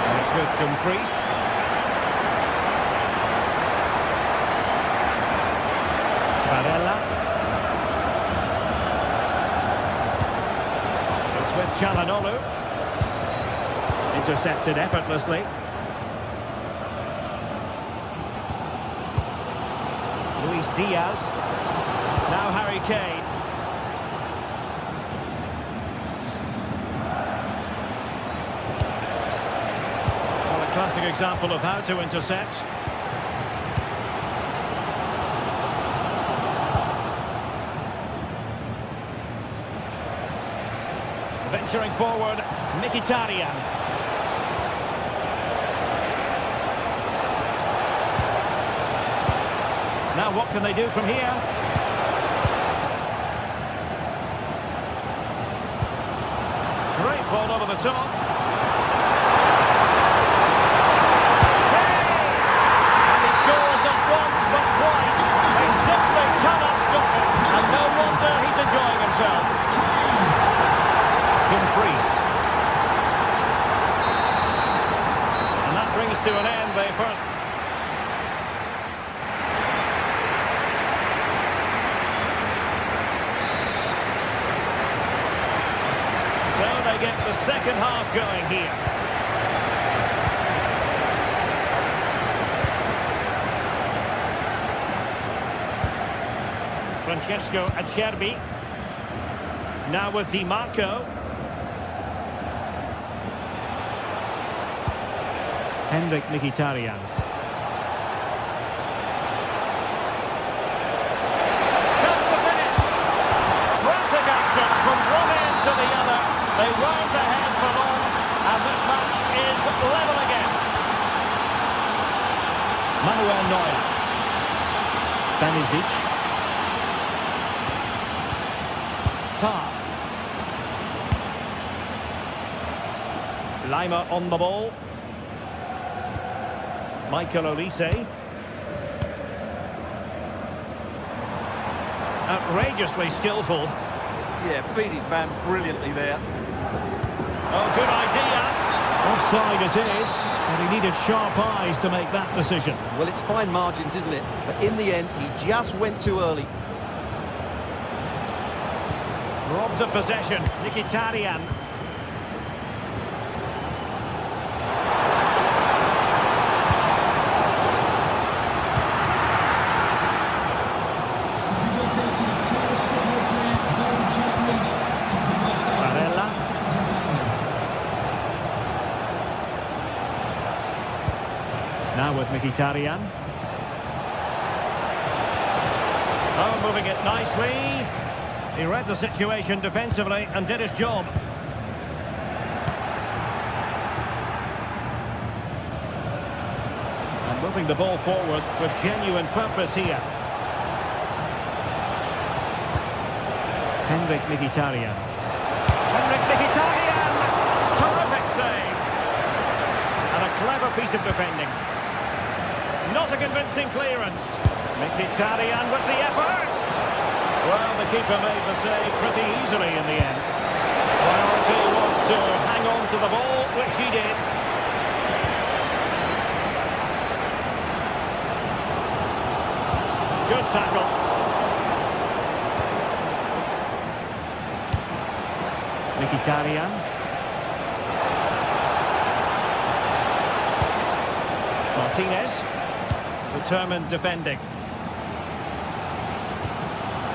A: And it's with Dumfries. Barella. It's with Çalhanoğlu. Intercepted effortlessly. Luis Diaz. Now Harry Kane. Well, a classic example of how to intercept. Venturing forward, Mkhitaryan. Now what can they do from here? Great ball over the top. And he scores not once but twice. They simply cannot stop him. And no wonder he's enjoying himself. Dumfries. And that brings to an end the first. So they get the second half going here. Francesco Acerbi. Now with Di Marco. Henrik Mkhitaryan. Chance to finish. Frantic action from one end to the other. They weren't ahead for long, and this match is level again. Manuel Neuer. Stanisic. Tar. Lima on the ball. Michael Olise. Outrageously skillful.
B: Yeah, beat his man brilliantly there.
A: Oh, good idea. Offside it is, and he needed sharp eyes to make that decision.
B: Well, it's fine margins, isn't it? But in the end, he just went too early.
A: Robbed of possession, Mkhitaryan. Now with Mkhitaryan. Oh, moving it nicely. He read the situation defensively and did his job. And moving the ball forward with genuine purpose here. Henrik Mkhitaryan. Henrik Mkhitaryan! Terrific save! And a clever piece of defending. Not a convincing clearance. Mkhitaryan with the efforts. Well, the keeper made the save pretty easily in the end. Priority was to hang on to the ball, which he did. Good tackle. Mkhitaryan. Martinez. Determined defending.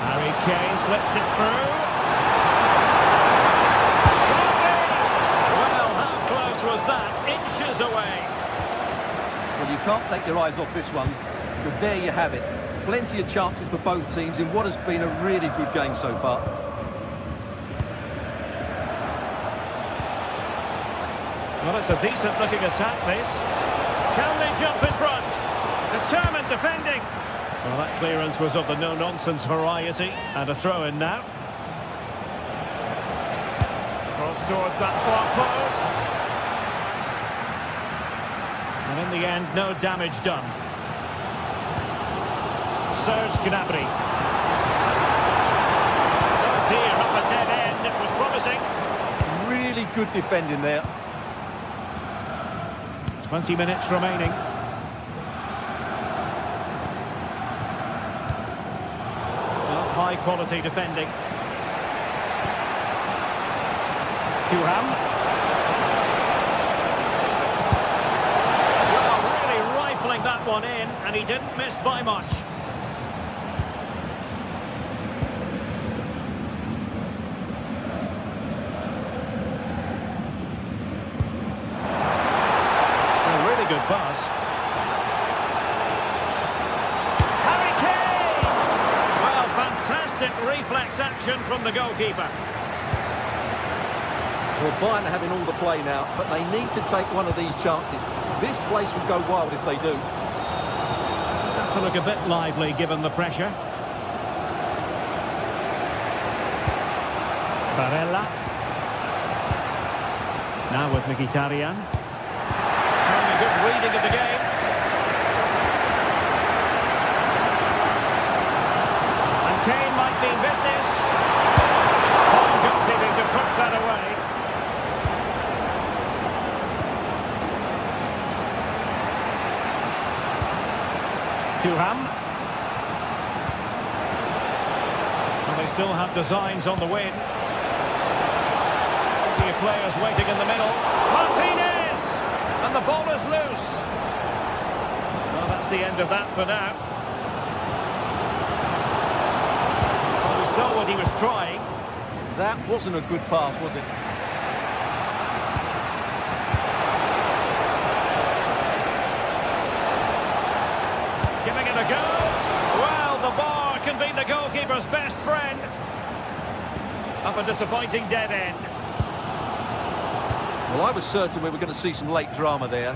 A: Harry Kane slips it through. Well, how close was that? Inches away.
B: Well, you can't take your eyes off this one, because there you have it. Plenty of chances for both teams in what has been a really good game so far.
A: Well, it's a decent-looking attack, this. Can they jump in front? Determined defending. Well, that clearance was of the no-nonsense variety. And a throw-in now. Cross towards that far post. And in the end, no damage done. Serge Gnabry. Oh dear, up a dead end. It was promising.
B: Really good defending there.
A: 20 minutes remaining. High quality defending. Thuram. Well, really rifling that one in, and he didn't miss by much. pass. Harry Kane! Well, fantastic reflex action from the goalkeeper.
B: Well, Bayern are having all the play now, but they need to take one of these chances. This place will go wild if they do.
A: It's to look a bit lively given the pressure. Barella. Now with Mkhitaryan. Having a good reading of the game. And Kane might mean business. Fine goalkeeping to push that away. Thuram. And they still have designs on the win. Plenty of players waiting in the middle. Martinez! And the ball is loose. Well, that's the end of that for now. Well, we saw what he was trying.
B: That wasn't a good pass, was it?
A: Giving it a go. Well, the bar can be the goalkeeper's best friend. Up a disappointing dead end.
B: Well, I was certain we were going to see some late drama there.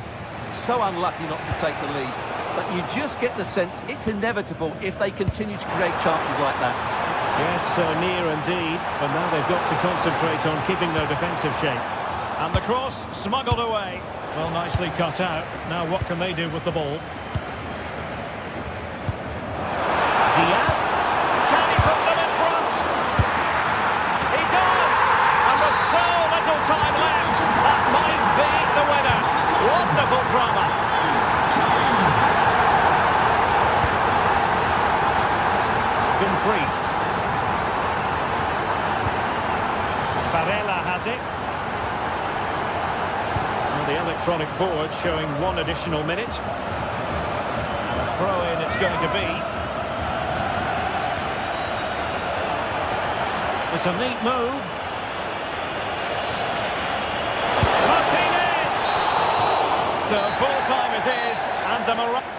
B: So unlucky not to take the lead. But you just get the sense it's inevitable if they continue to create chances like that.
A: Yes, so near indeed. But now they've got to concentrate on keeping their defensive shape. And the cross smuggled away. Well, nicely cut out. Now what can they do with the ball? Diaz. Can he put them in front? He does! And there's so little time left. That might be the winner. Wonderful drama. Dumfries. Barella has it. Well, the electronic board showing one additional minute. And a throw-in it's going to be. It's a neat move. Martinez! So full-time it is, and a Morocco.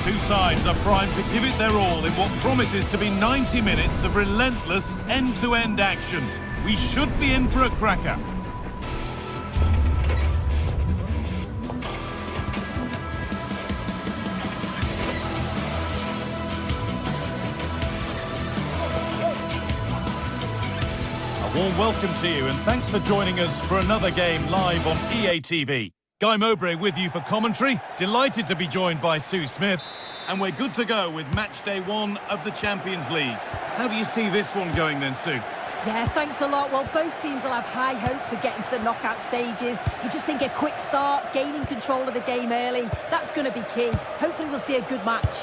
C: Two sides are primed to give it their all in what promises to be 90 minutes of relentless end-to-end action. We should be in for a cracker. A warm welcome to you and thanks for joining us for another game live on EA TV. Guy Mowbray with you for commentary. Delighted to be joined by Sue Smith. And we're good to go with match day 1 of the Champions League. How do you see this one going then, Sue?
D: Yeah, thanks a lot. Well, both teams will have high hopes of getting to the knockout stages. You just think a quick start, gaining control of the game early, that's going to be key. Hopefully we'll see a good match.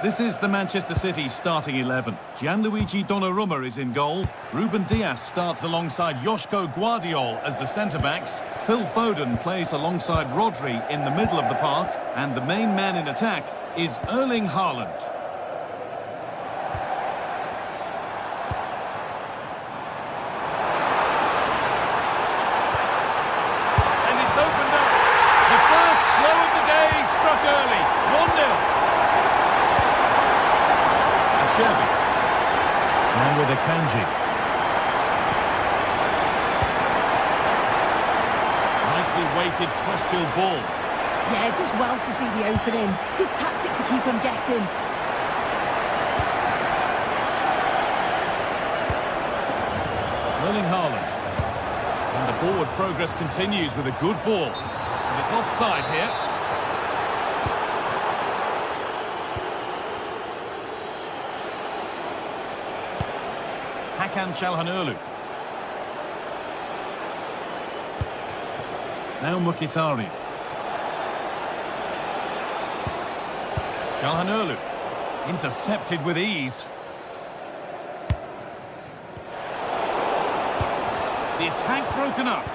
C: This is the Manchester City starting 11. Gianluigi Donnarumma is in goal. Ruben Dias starts alongside Joško Guardiol as the centre-backs. Phil Foden plays alongside Rodri in the middle of the park, and the main man in attack is Erling Haaland. And it's opened up. The first blow of the day struck early. 1-0. Xavi. Now with Akanji. Weighted cross-field ball.
D: Yeah, it does well to see the opening. Good tactic to keep them guessing.
C: Erling Haaland. And the forward progress continues with a good ball. And it's offside here. Hakan Çalhanoğlu. Now Mkhitaryan. Çalhanoğlu. Intercepted with ease. The attack broken up.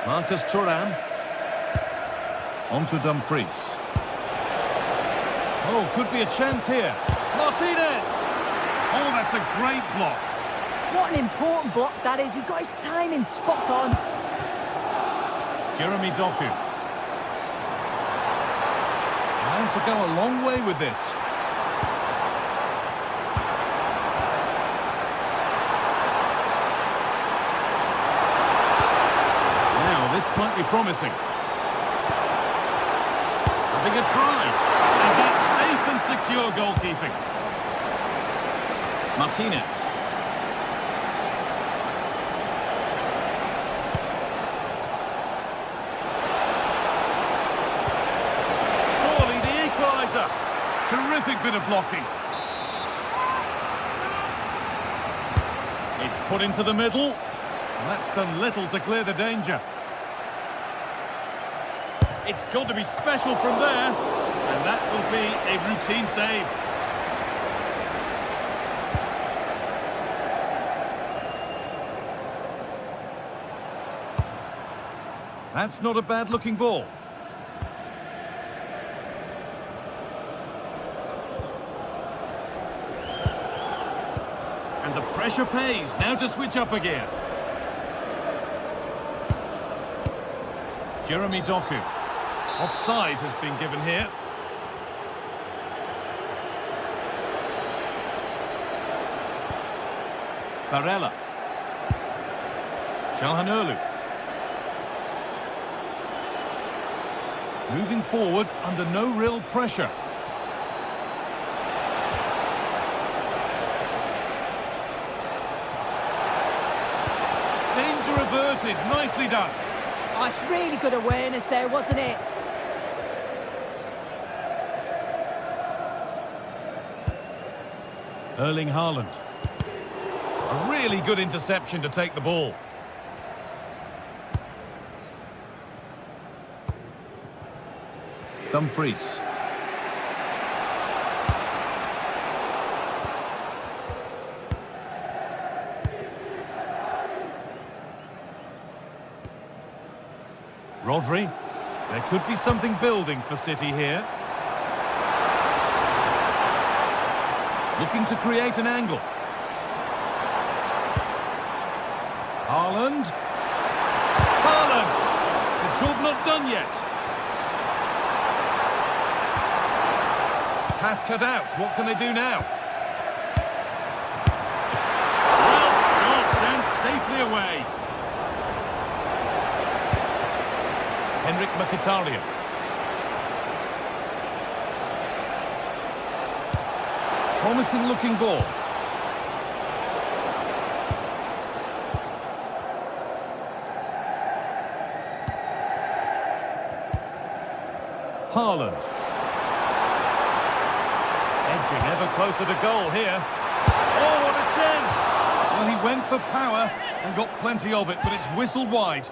C: Marcus Thuram. On to Dumfries. Oh, could be a chance here. Martinez! Oh, that's a great block.
D: What an important block that is. He got his timing spot on.
C: Jeremy Doku. Trying to go a long way with this. Now, this might be promising. Having a try. And that's safe and secure goalkeeping. Martinez. Surely the equaliser. Terrific bit of blocking. It's put into the middle. And that's done little to clear the danger. It's got to be special from there. And that will be a routine save. That's not a bad-looking ball. And the pressure pays. Now to switch up again. Jeremy Doku. Offside has been given here. Barella. Çalhanoğlu. Moving forward under no real pressure. Danger averted. Nicely done.
D: Oh, it's really good awareness there, wasn't it?
C: Erling Haaland. A really good interception to take the ball. Dumfries. Rodri. There could be something building for City here. Looking to create an angle. Haaland. Haaland! The job not done yet. Pass cut out. What can they do now? Well stopped and safely away. Henrik Mkhitaryan. Promising looking ball. Haaland. Edging ever closer to goal here. Oh, what a chance! Well, he went for power and got plenty of it, but it's whistled wide.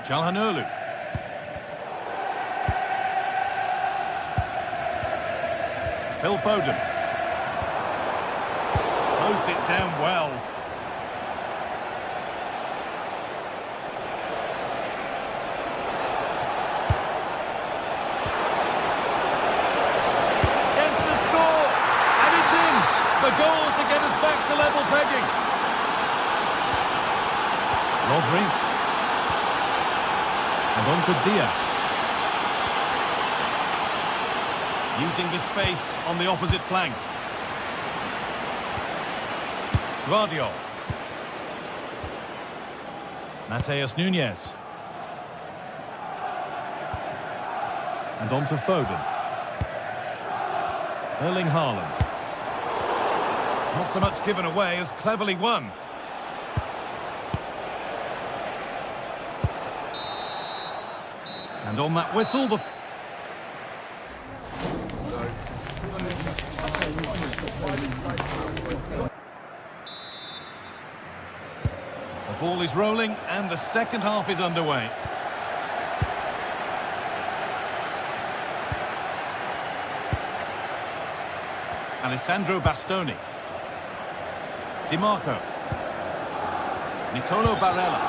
C: Çalhanoğlu. Phil Foden. Closed it down well. Gets the score, and it's in. The goal to get us back to level pegging. Rodri. And on to Diaz. Using the space on the opposite flank. Guardiola. Mateus Nunes. And on to Foden. Erling Haaland. Not so much given away as cleverly won. And on that whistle, the ball is rolling and the second half is underway. Alessandro Bastoni. Di Marco. Nicolo Barella.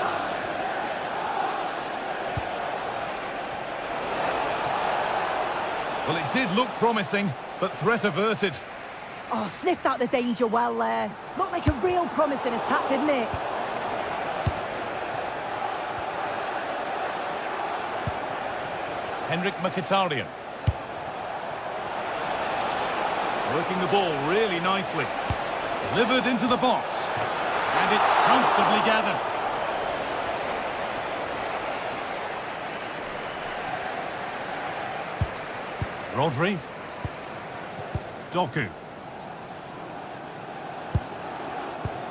C: Well, it did look promising, but threat averted.
D: Oh, sniffed out the danger well there. Looked like a real promising attack, didn't it?
C: Henrik Mkhitaryan. Working the ball really nicely. Delivered into the box. And it's comfortably gathered. Rodri. Doku.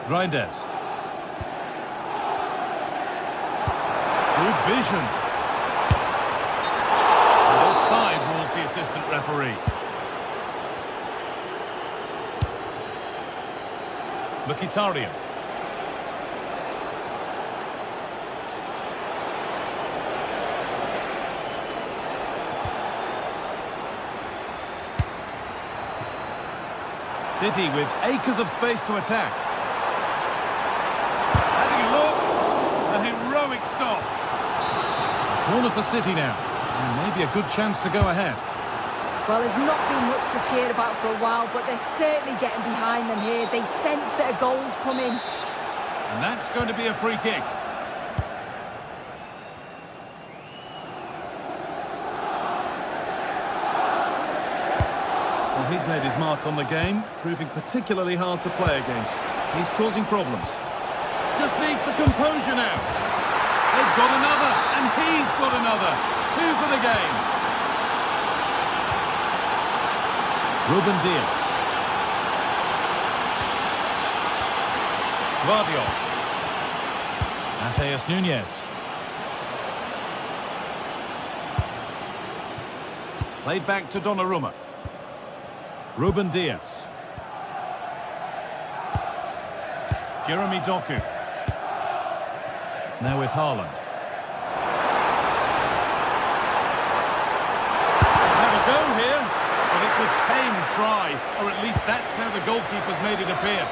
C: Reinders. Good vision. And offside rules the assistant referee. Mkhitaryan. City with acres of space to attack. Having a look. A heroic stop. Corner for City now. And maybe a good chance to go ahead.
D: Well, there's not been much to cheer about for a while, but they're certainly getting behind them here. They sense that a goal's coming.
C: And that's going to be a free kick. Well, he's made his mark on the game, proving particularly hard to play against. He's causing problems. Just needs the composure now. They've got another, and he's got another. 2 for the game. Ruben Diaz. Guardiola. Mateus Nunes. Played back to Donnarumma. Ruben Diaz. Jeremy Doku. Now with Haaland. Have a go here, but it's a tame try, or at least that's how the goalkeeper's made it appear.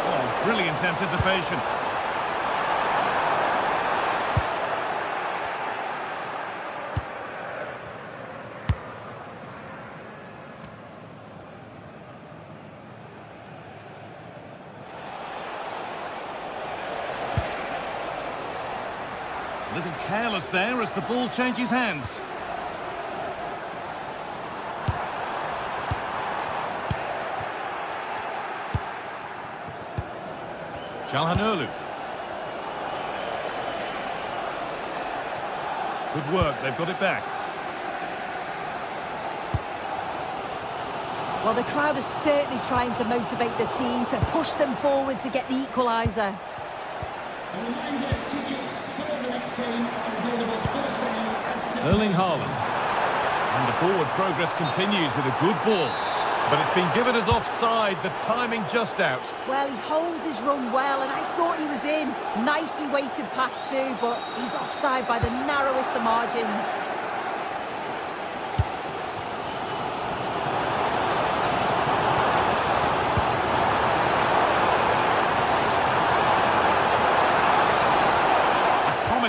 C: Oh, brilliant anticipation. A little careless there as the ball changes hands. Çalhanoğlu. Good work, they've got it back.
D: Well, the crowd is certainly trying to motivate the team to push them forward to get the equaliser.
C: Erling Haaland. And the forward progress continues with a good ball. But it's been given as offside, the timing just out.
D: Well, he holds his run well, and I thought he was in. Nicely weighted pass too, but he's offside by the narrowest of margins.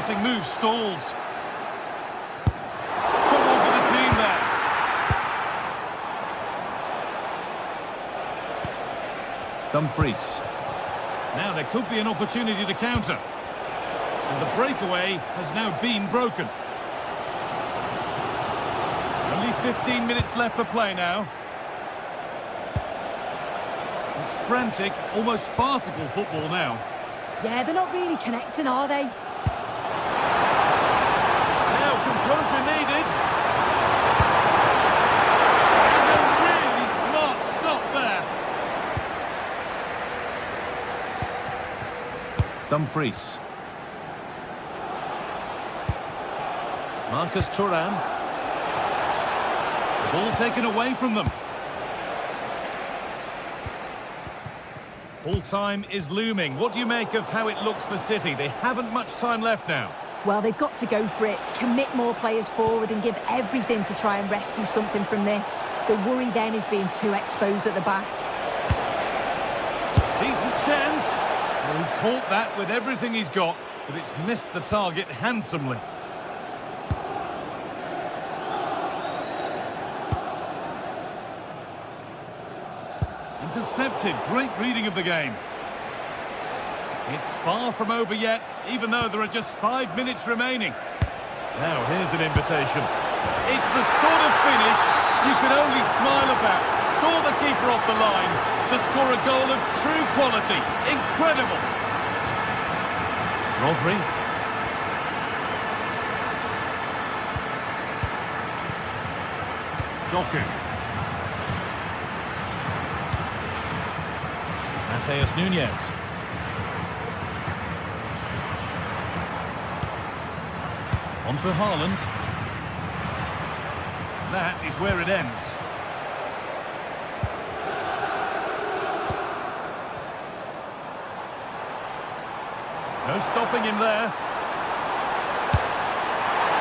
C: pressing move stalls. Someone for the team there. Dumfries. Now there could be an opportunity to counter. And the breakaway has now been broken. Only 15 minutes left for play now. It's frantic, almost farcical football now.
D: Yeah, they're not really connecting, are they?
C: Now composure needed. And a really smart stop there. Dumfries. Marcus Thuram. The ball taken away from them. Full time is looming. What do you make of how it looks for City? They haven't much time left now.
D: Well, they've got to go for it, commit more players forward and give everything to try and rescue something from this. The worry then is being too exposed at the back.
C: Decent chance. Well, he caught that with everything he's got, but it's missed the target handsomely. Intercepted. Great reading of the game. It's far from over yet, even though there are just 5 minutes remaining. Now, here's an invitation. It's the sort of finish you can only smile about. Saw the keeper off the line to score a goal of true quality. Incredible. Rodri. Doku. Mateus Nunes. On to Haaland. That is where it ends. No stopping him there.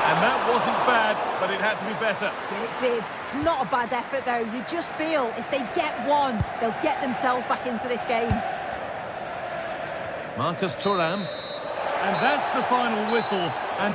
C: And that wasn't bad, but it had to be better.
D: Yeah, it did. It's not a bad effort, though. You just feel if they get one, they'll get themselves back into this game.
C: Marcus Thuram. And that's the final whistle. And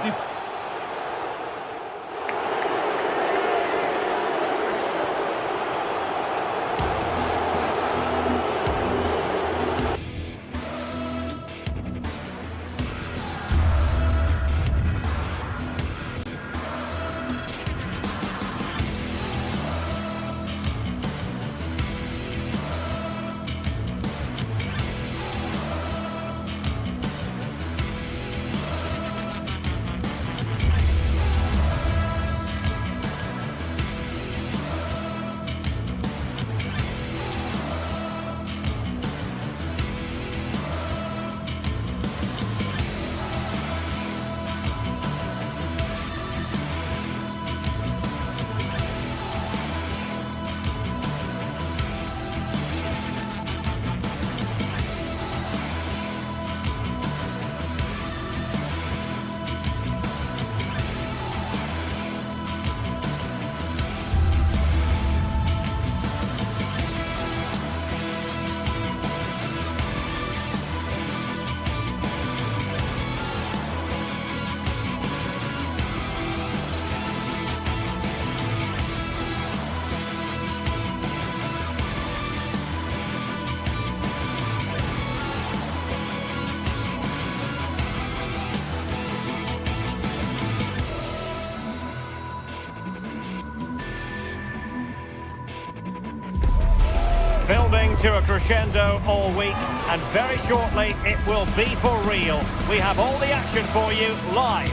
A: building to a crescendo all week, and very shortly it will be for real. We have all the action for you live.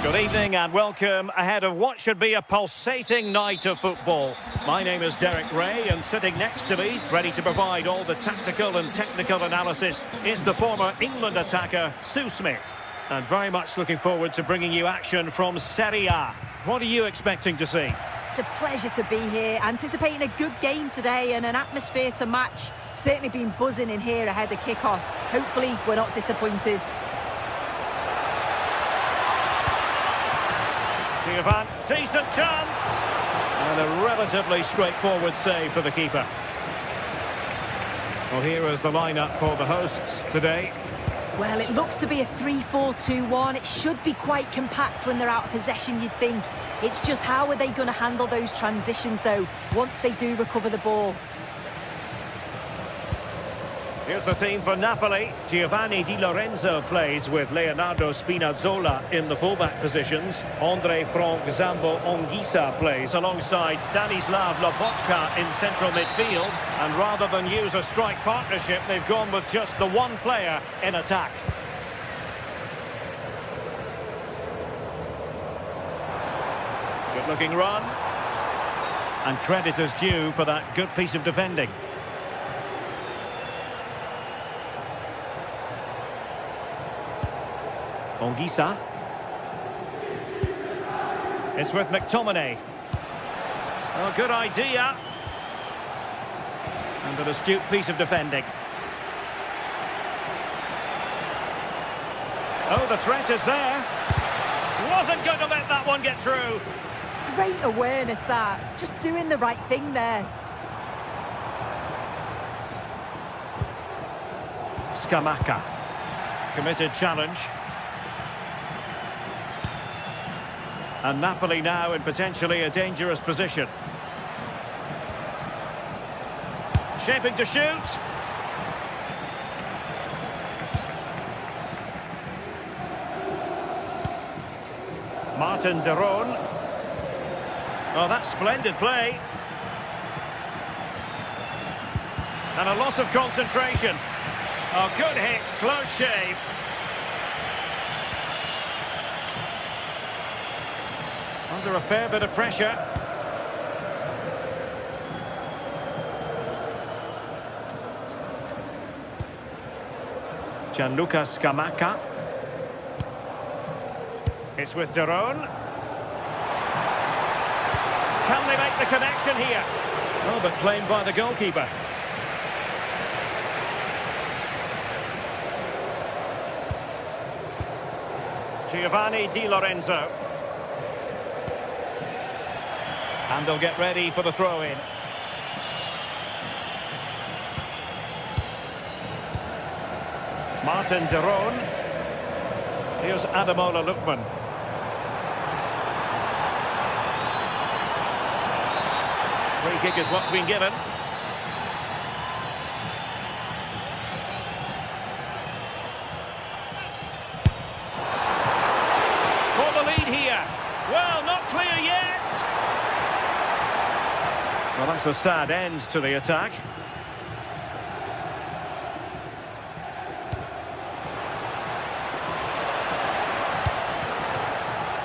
A: Good evening and welcome ahead of what should be a pulsating night of football. My name is Derek Ray, and sitting next to me, ready to provide all the tactical and technical analysis, is the former England attacker, Sue Smith. And very much looking forward to bringing you action from Serie A. What are you expecting to see?
D: It's a pleasure to be here, anticipating a good game today and an atmosphere to match. Certainly been buzzing in here ahead of kick-off. Hopefully we're not disappointed.
A: Giovan, decent chance! And a relatively straightforward save for the keeper. Well, here is the lineup for the hosts today.
D: Well, it looks to be a 3-4-2-1. It should be quite compact when they're out of possession, you'd think. It's just how are they going to handle those transitions, though, once they do recover the ball?
A: Here's the team for Napoli. Giovanni Di Lorenzo plays with Leonardo Spinazzola in the fullback positions. Andre Frank Zambo Anguissa plays alongside Stanislav Lobotka in central midfield. And rather than use a strike partnership, they've gone with just the one player in attack. Good looking run. And credit is due for that good piece of defending. Anguissa. It's with McTominay. Oh, good idea. And an astute piece of defending. Oh, the threat is there. Wasn't going to let that one get through.
D: Great awareness, that. Just doing the right thing there.
A: Scamacca. Committed challenge. And Napoli now in potentially a dangerous position. Shaping to shoot. Martin de Roon. Oh, that's splendid play. And a loss of concentration. Oh, good hit, close shave. Under a fair bit of pressure. Gianluca Scamacca. It's with de Roon. Can they make the connection here? Oh, but claimed by the goalkeeper. Giovanni Di Lorenzo. And they'll get ready for the throw-in. Martin de Roon. Here's Ademola Lookman. Free kick is what's been given. For the lead here. Well, not clear yet. Well, that's a sad end to the attack.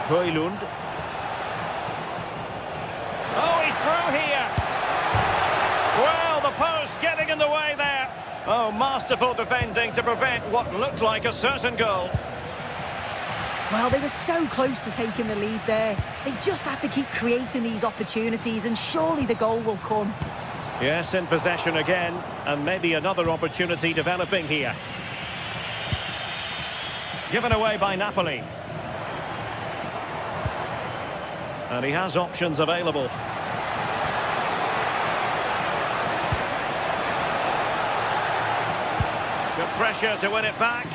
A: Højlund. Oh, he's through here. Well, the post getting in the way there. Oh, masterful defending to prevent what looked like a certain goal.
D: Well, they were so close to taking the lead there. They just have to keep creating these opportunities and surely the goal will come.
A: Yes, in possession again, and maybe another opportunity developing here. Given away by Napoli. And he has options available. Good pressure to win it back.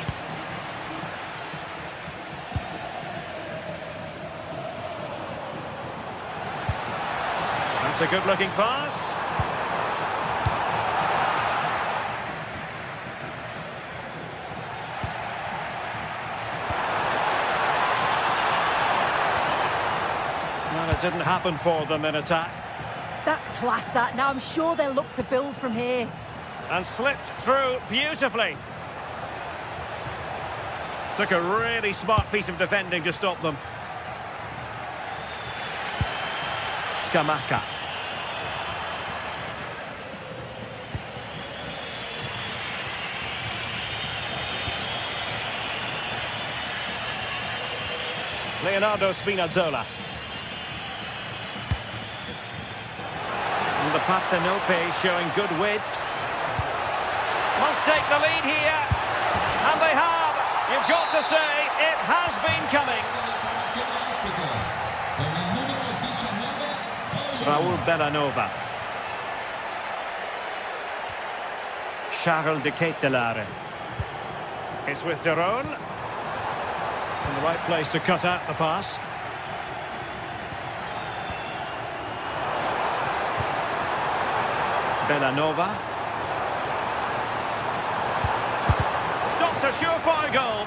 A: That's a good-looking pass. Well, it didn't happen for them in attack.
D: That's class, that. Now I'm sure they'll look to build from here.
A: And slipped through beautifully. Took a really smart piece of defending to stop them. Scamacca. Leonardo Spinazzola. And the Partenope showing good width. Must take the lead here. And they have. You've got to say, it has been coming. Raul Bellanova. Charles de Ketelaere. It's with Daron. In the right place to cut out the pass. Bellanova. Stops a surefire goal.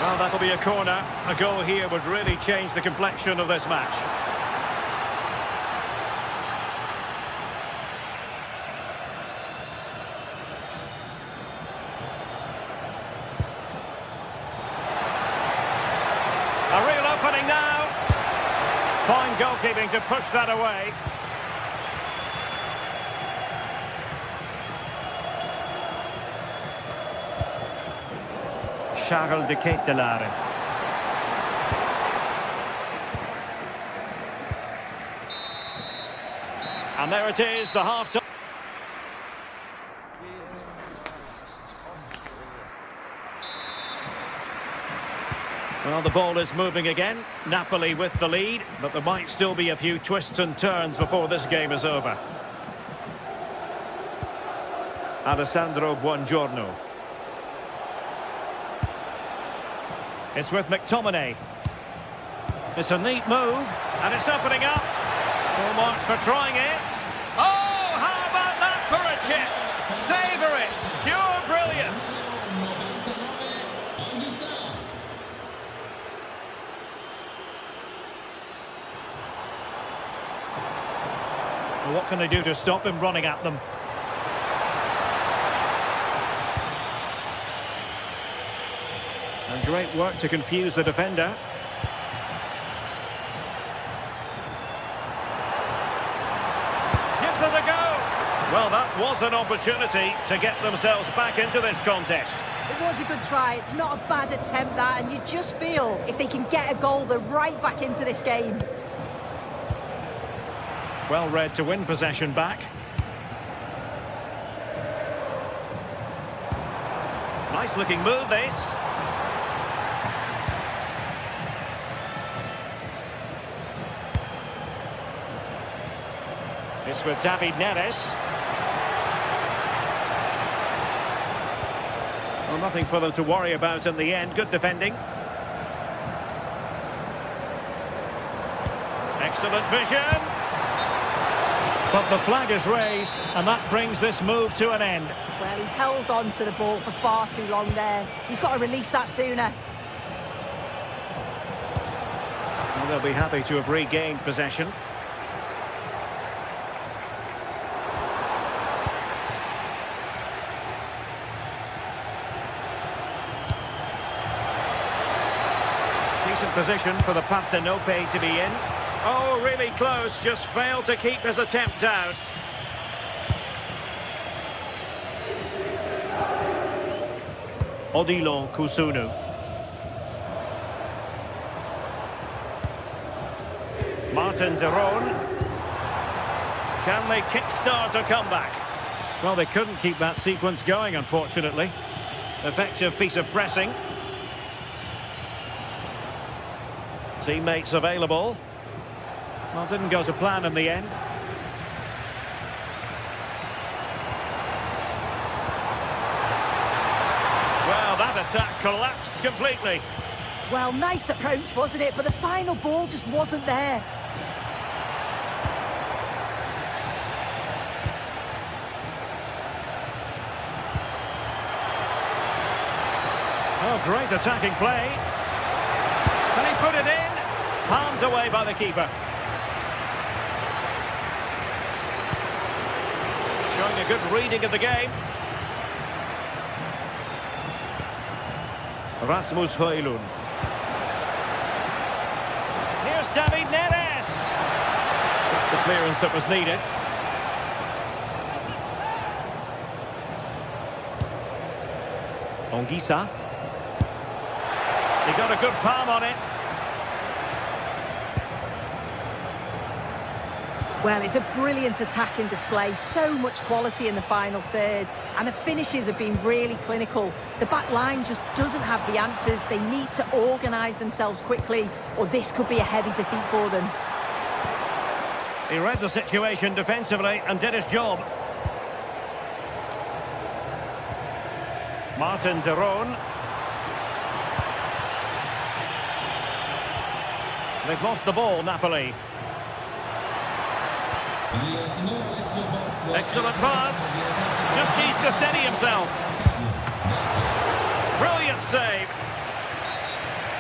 A: Well, that'll be a corner. A goal here would really change the complexion of this match. A real opening now. Fine goalkeeping to push that away. Charles de Ketelaere. And there it is, the half-time. Well, the ball is moving again. Napoli with the lead, but there might still be a few twists and turns before this game is over. Alessandro Buongiorno. It's with McTominay. It's a neat move, and it's opening up. Full marks for trying it. Oh, how about that for a chip? Savour it. Pure brilliance. Well, what can they do to stop him running at them? And great work to confuse the defender. Gives it a go. Well, that was an opportunity to get themselves back into this contest.
D: It was a good try. It's not a bad attempt, that, and you just feel if they can get a goal, they're right back into this game.
A: Well read to win possession back. Nice looking move, this. It's with David Neres. Well, nothing for them to worry about in the end. Good defending. Excellent vision. But the flag is raised, and that brings this move to an end.
D: Well, he's held on to the ball for far too long there. He's got to release that sooner.
A: Well, they'll be happy to have regained possession. Decent position for the Partenope to be in. Oh, really close, just failed to keep his attempt down. Odilo Kusunu. Martin Daron. Can they kickstart a comeback? Well, they couldn't keep that sequence going, unfortunately. Effective piece of pressing. Teammates available. Well, didn't go to plan in the end. Well, that attack collapsed completely.
D: Well, nice approach, wasn't it? But the final ball just wasn't there.
A: Oh, great attacking play. Can he put it in? Palmed away by the keeper. Showing a good reading of the game. Rasmus Højlund. Here's David Neres. That's the clearance that was needed. Ongisa. He got a good palm on it.
D: Well, it's a brilliant attacking display. So much quality in the final third. And the finishes have been really clinical. The back line just doesn't have the answers. They need to organise themselves quickly, or this could be a heavy defeat for them.
A: He read the situation defensively and did his job. Martin de Roon. They've lost the ball, Napoli. Excellent pass. Just needs to steady himself. Brilliant save.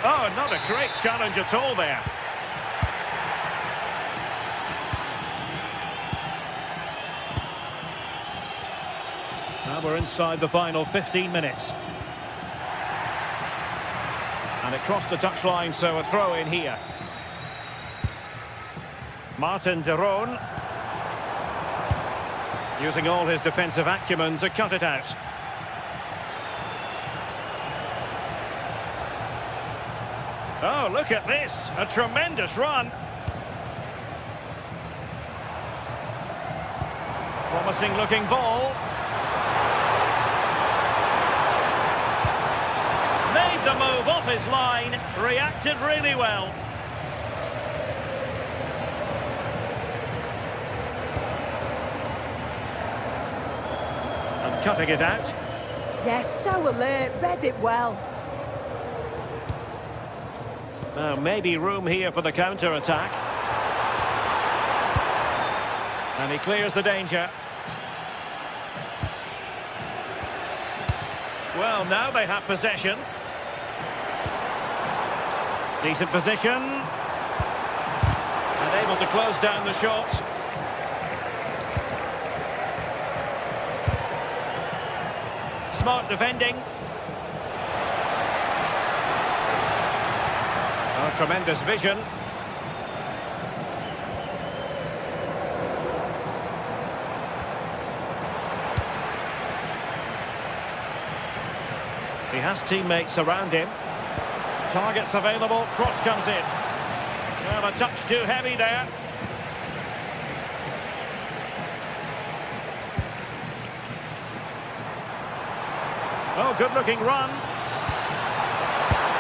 A: Oh, not a great challenge at all there. Now we're inside the final 15 minutes. And it crossed the touchline, so a throw in here. Martin de Roon. Using all his defensive acumen to cut it out. Oh, look at this. A tremendous run. Promising looking ball. Made the move off his line. Reacted really well. And cutting it out.
D: Yes, so alert. Read it well.
A: Now, maybe room here for the counter-attack. And he clears the danger. Well, now they have possession. Decent position. And able to close down the shot. Smart defending. Oh, tremendous vision. He has teammates around him. Targets available, cross comes in. Well, a touch too heavy there. Oh, good-looking run.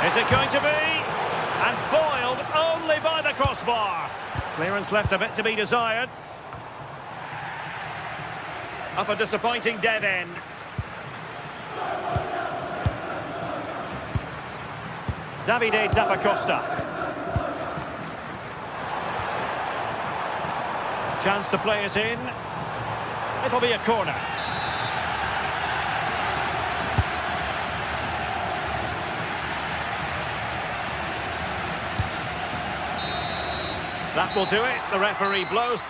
A: Is it going to be? And foiled only by the crossbar. Clearance left a bit to be desired. Up a disappointing dead end. Davide Zappacosta. Chance to play it in. It'll be a corner. That will do it. The referee blows.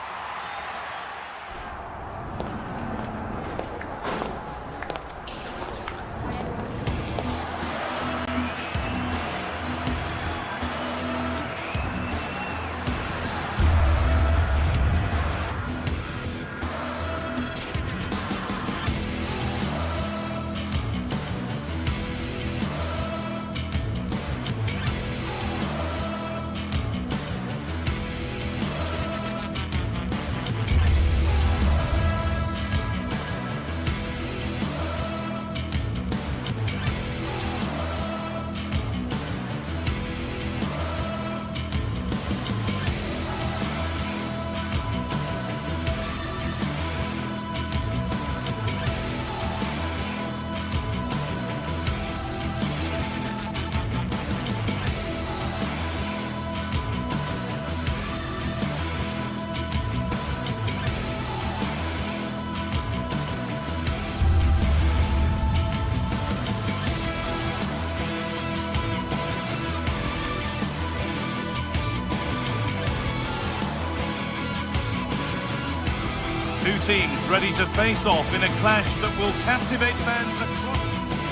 C: Two teams ready to face off in a clash that will captivate fans across.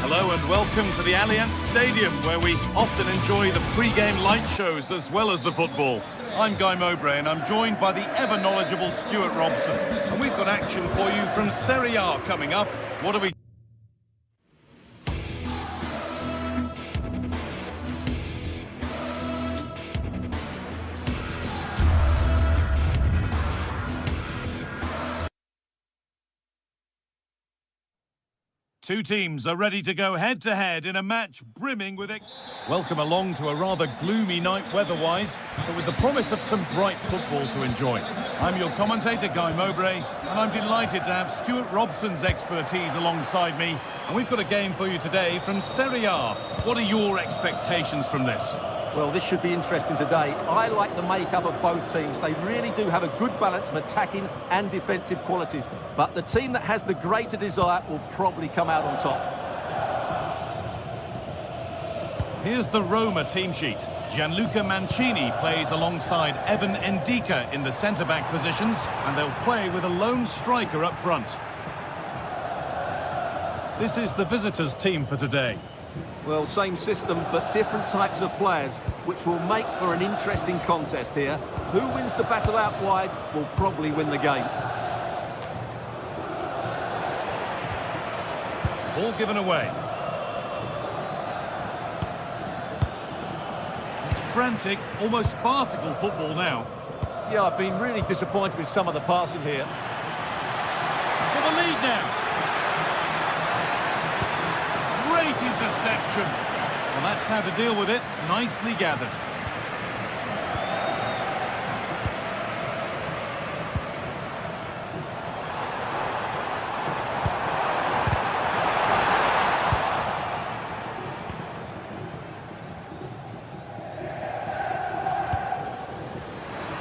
C: Hello and welcome to the Allianz Stadium, where we often enjoy the pre-game light shows as well as the football. I'm Guy Mowbray and I'm joined by the ever-knowledgeable Stuart Robson. And we've got action for you from Serie A coming up. What are we... Two teams are ready to go head-to-head in a match brimming with... Welcome along to a rather gloomy night weather-wise, but with the promise of some bright football to enjoy. I'm your commentator, Guy Mowbray, and I'm delighted to have Stuart Robson's expertise alongside me. And we've got a game for you today from Serie A. What are your expectations from this?
B: Well, this should be interesting today. I like the makeup of both teams. They really do have a good balance of attacking and defensive qualities. But the team that has the greater desire will probably come out on top.
C: Here's the Roma team sheet. Gianluca Mancini plays alongside Evan Ndika in the centre-back positions, and they'll play with a lone striker up front. This is the visitors' team for today.
B: Well, same system, but different types of players, which will make for an interesting contest here. Who wins the battle out wide will probably win the game.
C: Ball given away. It's frantic, almost farcical football now.
B: Yeah, I've been really disappointed with some of the passing here.
C: For the lead now. Great interception. Well, that's how to deal with it. Nicely gathered.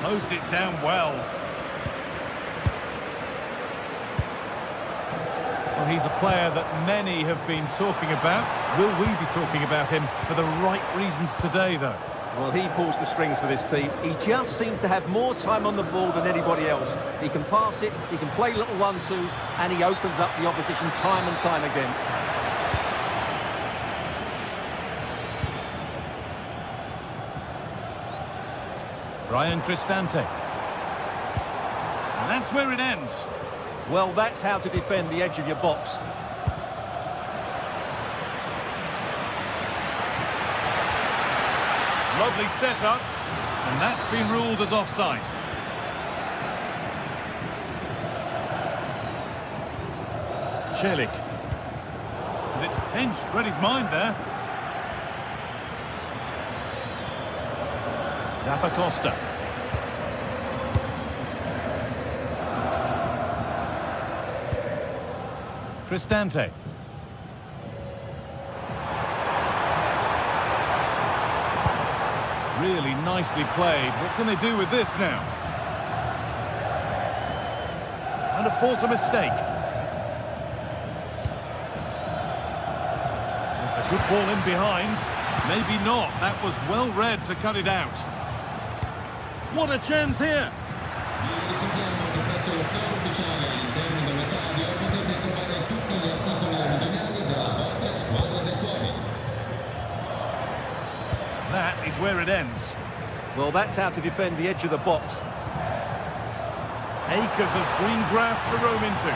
C: Closed it down well. Well, he's a player that many have been talking about. Will we be talking about him for the right reasons today, though?
B: Well, he pulls the strings for this team. He just seems to have more time on the ball than anybody else. He can pass it, he can play little one-twos, and he opens up the opposition time and time again.
C: Brian Cristante. And that's where it ends.
B: Well, that's how to defend the edge of your box.
C: Lovely setup, and that's been ruled as offside. Celik. And it's pinched, read his mind there. Zappacosta. Cristante. Really nicely played. What can they do with this now? Trying to force a mistake. It's a good ball in behind. Maybe not. That was well read to cut it out. What a chance here! That is where it ends.
B: Well, that's how to defend the edge of the box.
C: Acres of green grass to roam into.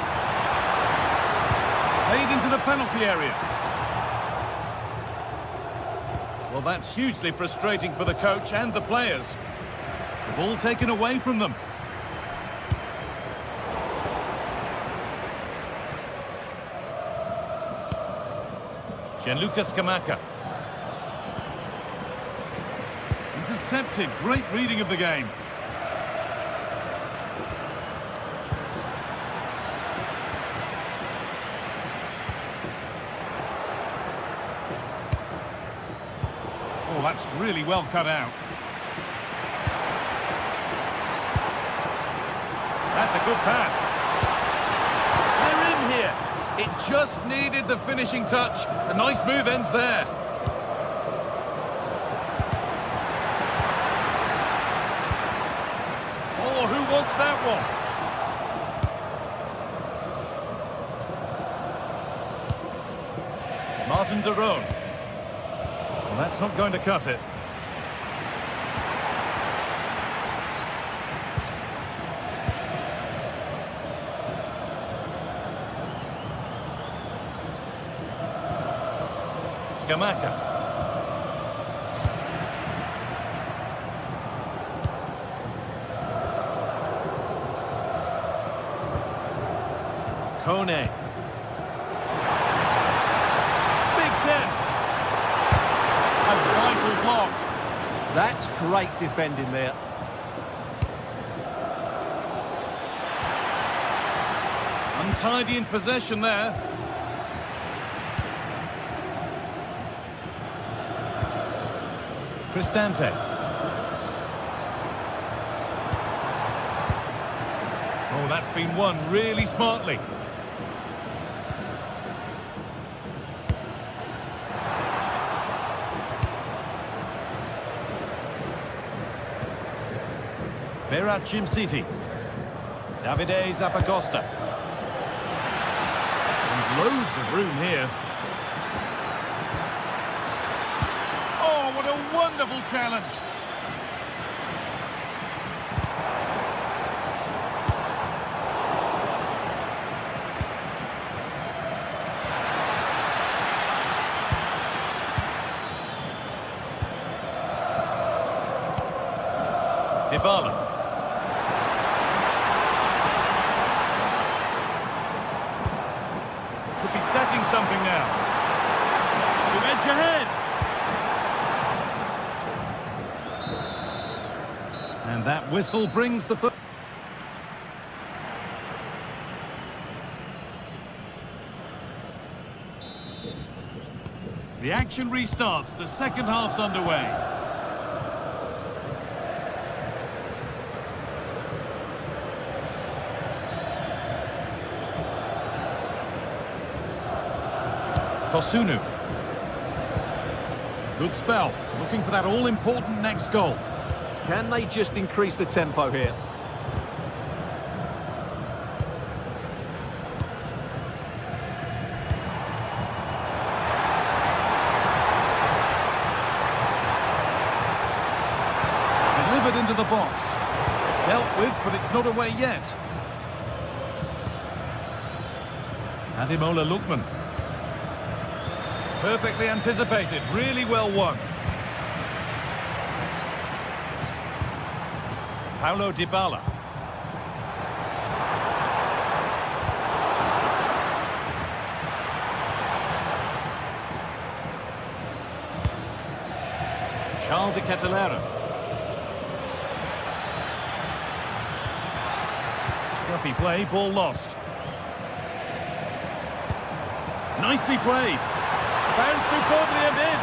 C: Played into the penalty area. Well, that's hugely frustrating for the coach and the players. The ball taken away from them. Gianluca Scamacca. Intercepted. Great reading of the game. Oh, that's really well cut out. That's a good pass. They're in here. It just needed the finishing touch. A nice move ends there. Oh, who wants that one? Martin de Roon. Well, that's not going to cut it. Scamacca. Kone.
B: That's great defending there.
C: Untidy in possession there. Cristante. Oh, that's been won really smartly. Berat Jim City. Davide Zappacosta. And loads of room here. Oh, what a wonderful challenge. Dybala. Could be setting something now. To edge ahead. And that whistle brings the... The action restarts. The second half's underway. Kosunu. Good spell. Looking for that all-important next goal.
B: Can they just increase the tempo here?
C: Delivered into the box. Dealt with, but it's not away yet. Ademola Lookman. Perfectly anticipated, really well won. Paulo Dybala. Charles de Kettelera. Scruffy play, ball lost. Nicely played. Found superbly and in.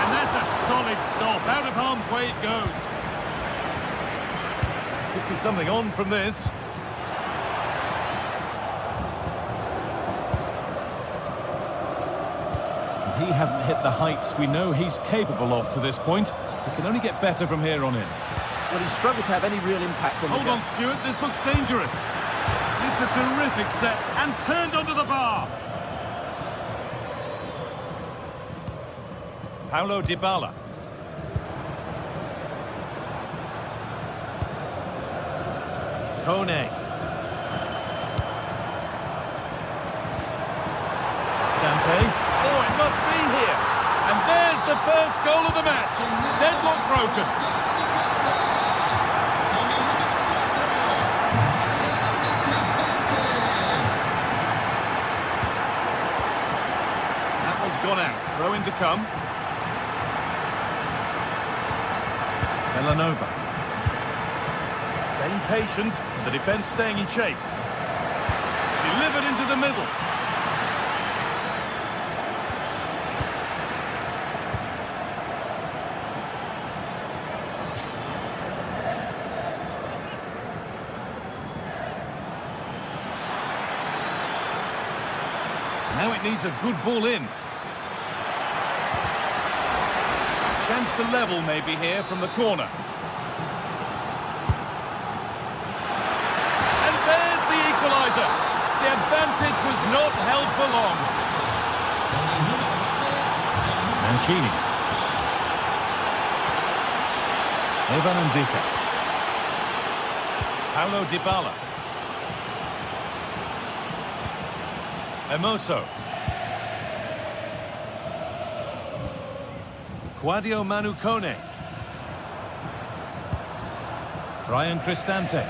C: And that's a solid stop. Out of harm's way it goes. Could be something on from this. He hasn't hit the heights we know he's capable of to this point. He can only get better from here on in.
B: Well, he struggled to have any real impact on the game.
C: Hold on, Stuart. This looks dangerous. It's a terrific set and turned onto the bar. Paulo Dybala. Kone. Cristante. Oh, it must be here. And there's the first goal of the match. Deadlock broken. That one's gone out. Throw in to come. Villanova. Staying patient, the defence staying in shape. Delivered into the middle. Now it needs a good ball in. Chance to level maybe here from the corner. And there's the equaliser. The advantage was not held for long. Mancini. Evan Ndika. Paulo Dybala. Hermoso. Quadio Manu Kone. Brian Cristante.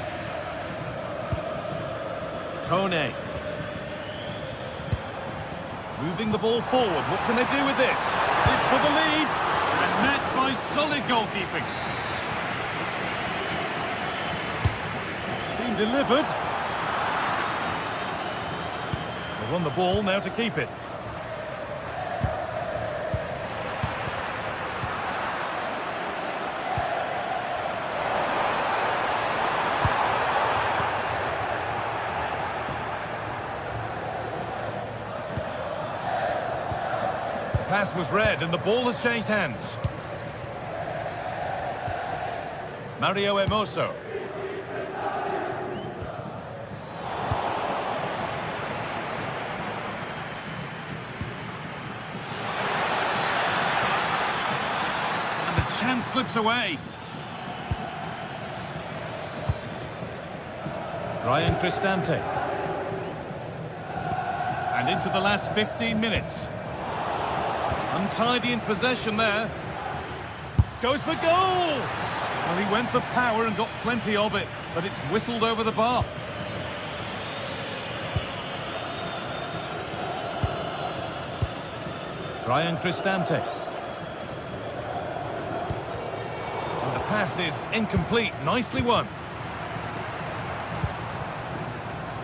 C: Kone. Moving the ball forward. What can they do with this? This for the lead. And met by tries solid goalkeeping. It's been delivered. They won the ball, now to keep it. Pass was read and the ball has changed hands. Mario Hermoso. And the chance slips away. Ryan Cristante. And into the last 15 minutes. Untidy in possession there. Goes for goal! Well, he went for power and got plenty of it, but it's whistled over the bar. Ryan Cristante. And the pass is incomplete. Nicely won.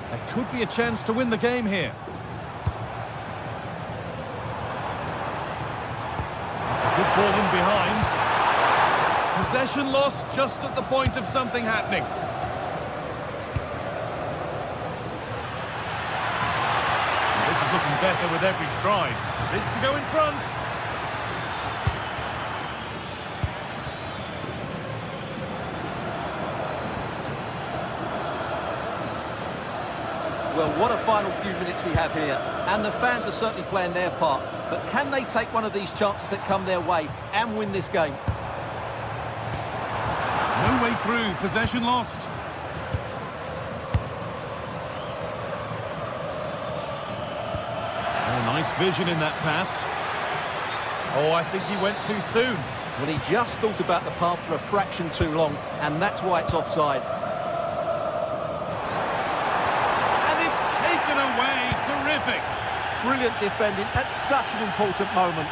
C: There could be a chance to win the game here. Good ball in behind. Possession lost just at the point of something happening. And this is looking better with every stride. This to go in front.
B: Well, what a final few minutes we have here. And the fans are certainly playing their part. But can they take one of these chances that come their way and win this game?
C: No way through. Possession lost. Oh, nice vision in that pass. Oh, I think he went too soon.
B: Well, he just thought about the pass for a fraction too long, and that's why it's offside.
C: And it's taken away. Terrific.
B: Brilliant defending at such an important moment.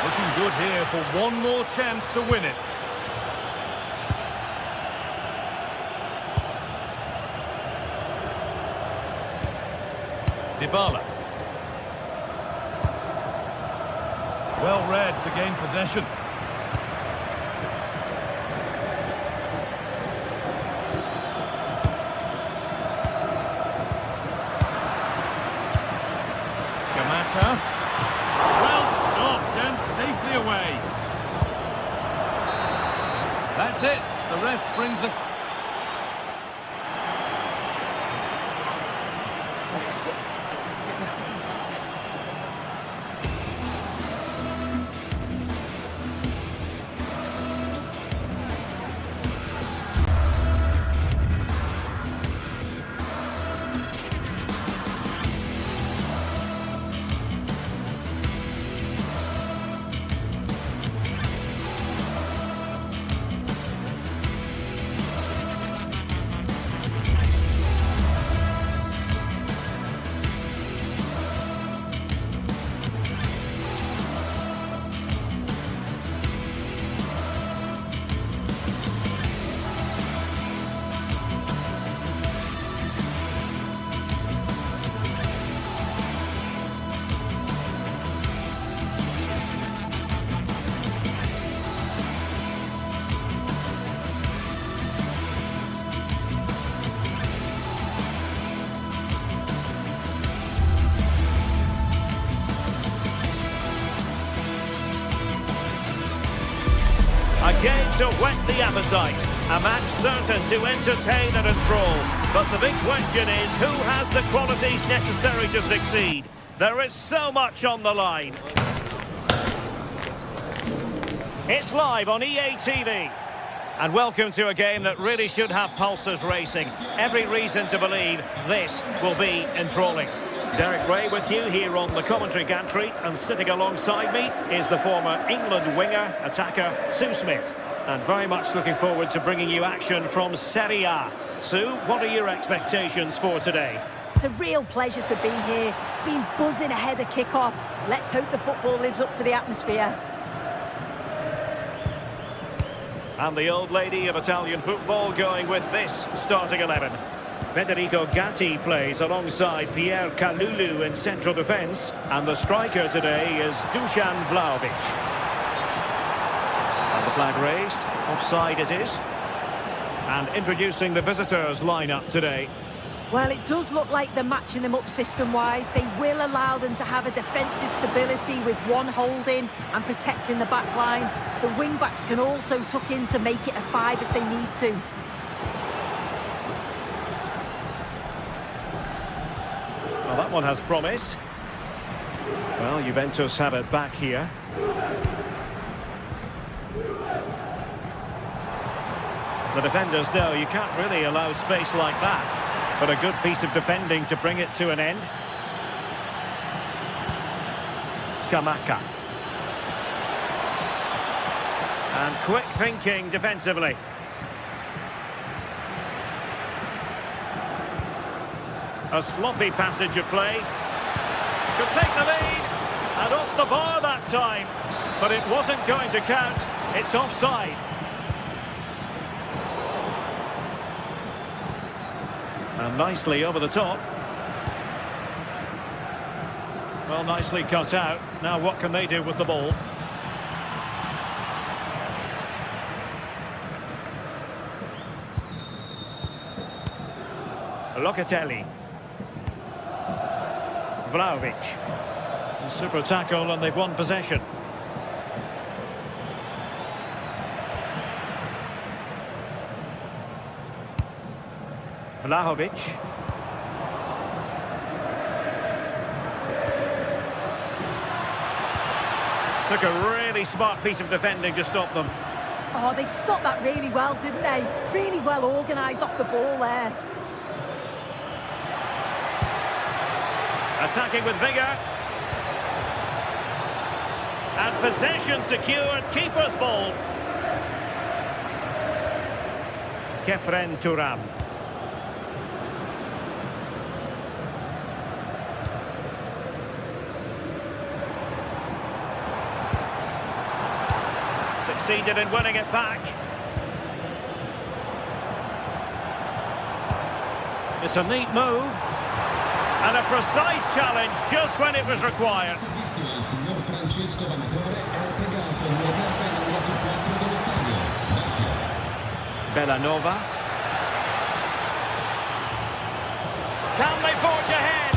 C: Looking good here for one more chance to win it. Dybala. Well read to gain possession. Well stopped and safely away. That's it. The ref brings a...
A: A game to whet the appetite. A match certain to entertain and enthrall. But the big question is, who has the qualities necessary to succeed? There is so much on the line. It's live on EA TV. And welcome to a game that really should have pulses racing. Every reason to believe this will be enthralling. Derek Ray with you here on the commentary gantry, and sitting alongside me is the former England winger, attacker, Sue Smith. And very much looking forward to bringing you action from Serie A. Sue, what are your expectations for today?
D: It's a real pleasure to be here. It's been buzzing ahead of kickoff. Let's hope the football lives up to the atmosphere.
A: And the old lady of Italian football going with this starting 11. Federico Gatti plays alongside Pierre Kalulu in central defence. And the striker today is Dusan Vlahovic. And the flag raised. Offside it is. And introducing the visitors' lineup today.
D: Well, it does look like they're matching them up system-wise. They will allow them to have a defensive stability with one holding and protecting the back line. The wing-backs can also tuck in to make it a 5 if they need to.
A: Well, that one has promise. Well, Juventus have it back here. The defenders know you can't really allow space like that. But a good piece of defending to bring it to an end. Scamacca. And quick thinking defensively. A sloppy passage of play. Could take the lead. And off the bar that time. But it wasn't going to count. It's offside. And nicely over the top. Well, nicely cut out. Now what can they do with the ball? Locatelli. Vlahovic. Super tackle and they've won possession. Vlahovic. Took a really smart piece of defending to stop them.
D: Oh, they stopped that really well, didn't they? Really well organised off the ball there.
A: Attacking with vigour. And possession secured. Keeper's ball. Kefren Turam. Succeeded in winning it back. It's a neat move. And a precise challenge just when it was required. Bellanova. Can they forge ahead?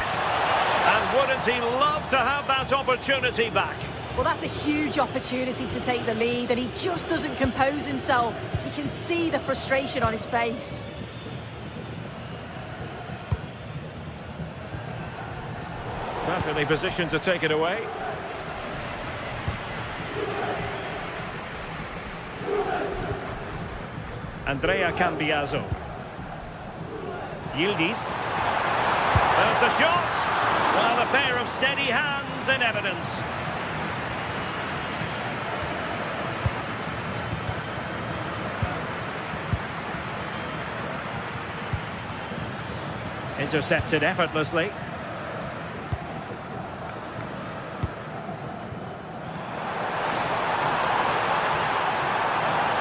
A: And wouldn't he love to have that opportunity back?
D: Well, that's a huge opportunity to take the lead, and he just doesn't compose himself. You can see the frustration on his face.
A: Perfectly positioned to take it away. Andrea Cambiaso. Yildiz. There's the shot. Well, a pair of steady hands in evidence. Intercepted effortlessly.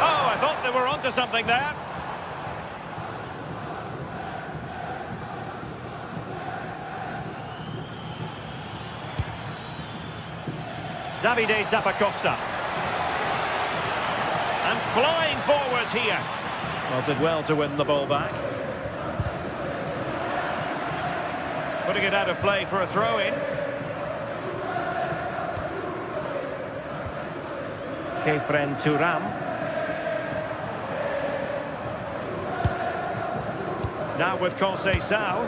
A: Oh, I thought they were onto something there. Davide Zappacosta. And flying forwards here. Well, did well to win the ball back. Putting it out of play for a throw-in. Kefren Turam. Now with Conceição.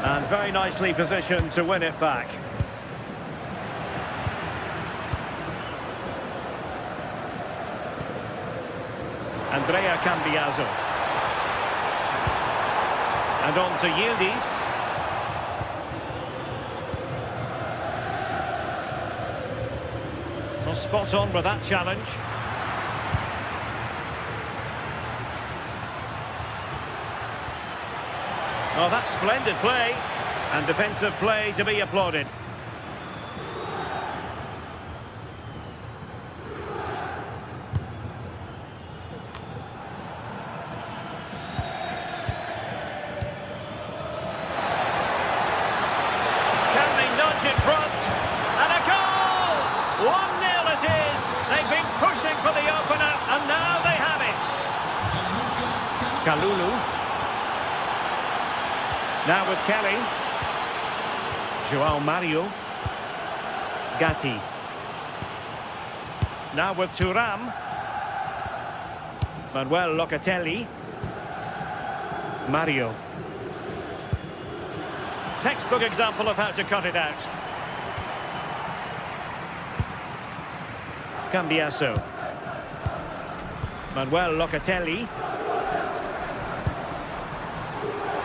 A: And very nicely positioned to win it back. Andrea Cambiaso. And on to Yildiz. Well, spot on with that challenge. Oh, that's splendid play. And defensive play to be applauded. Can they nudge in front? And a goal! 1-0 it is. They've been pushing for the opener, and now they have it. Kalulu. Now with Kelly. Joao Mario. Gatti. Now with Thuram. Manuel Locatelli. Mario. Textbook example of how to cut it out. Cambiaso. Manuel Locatelli.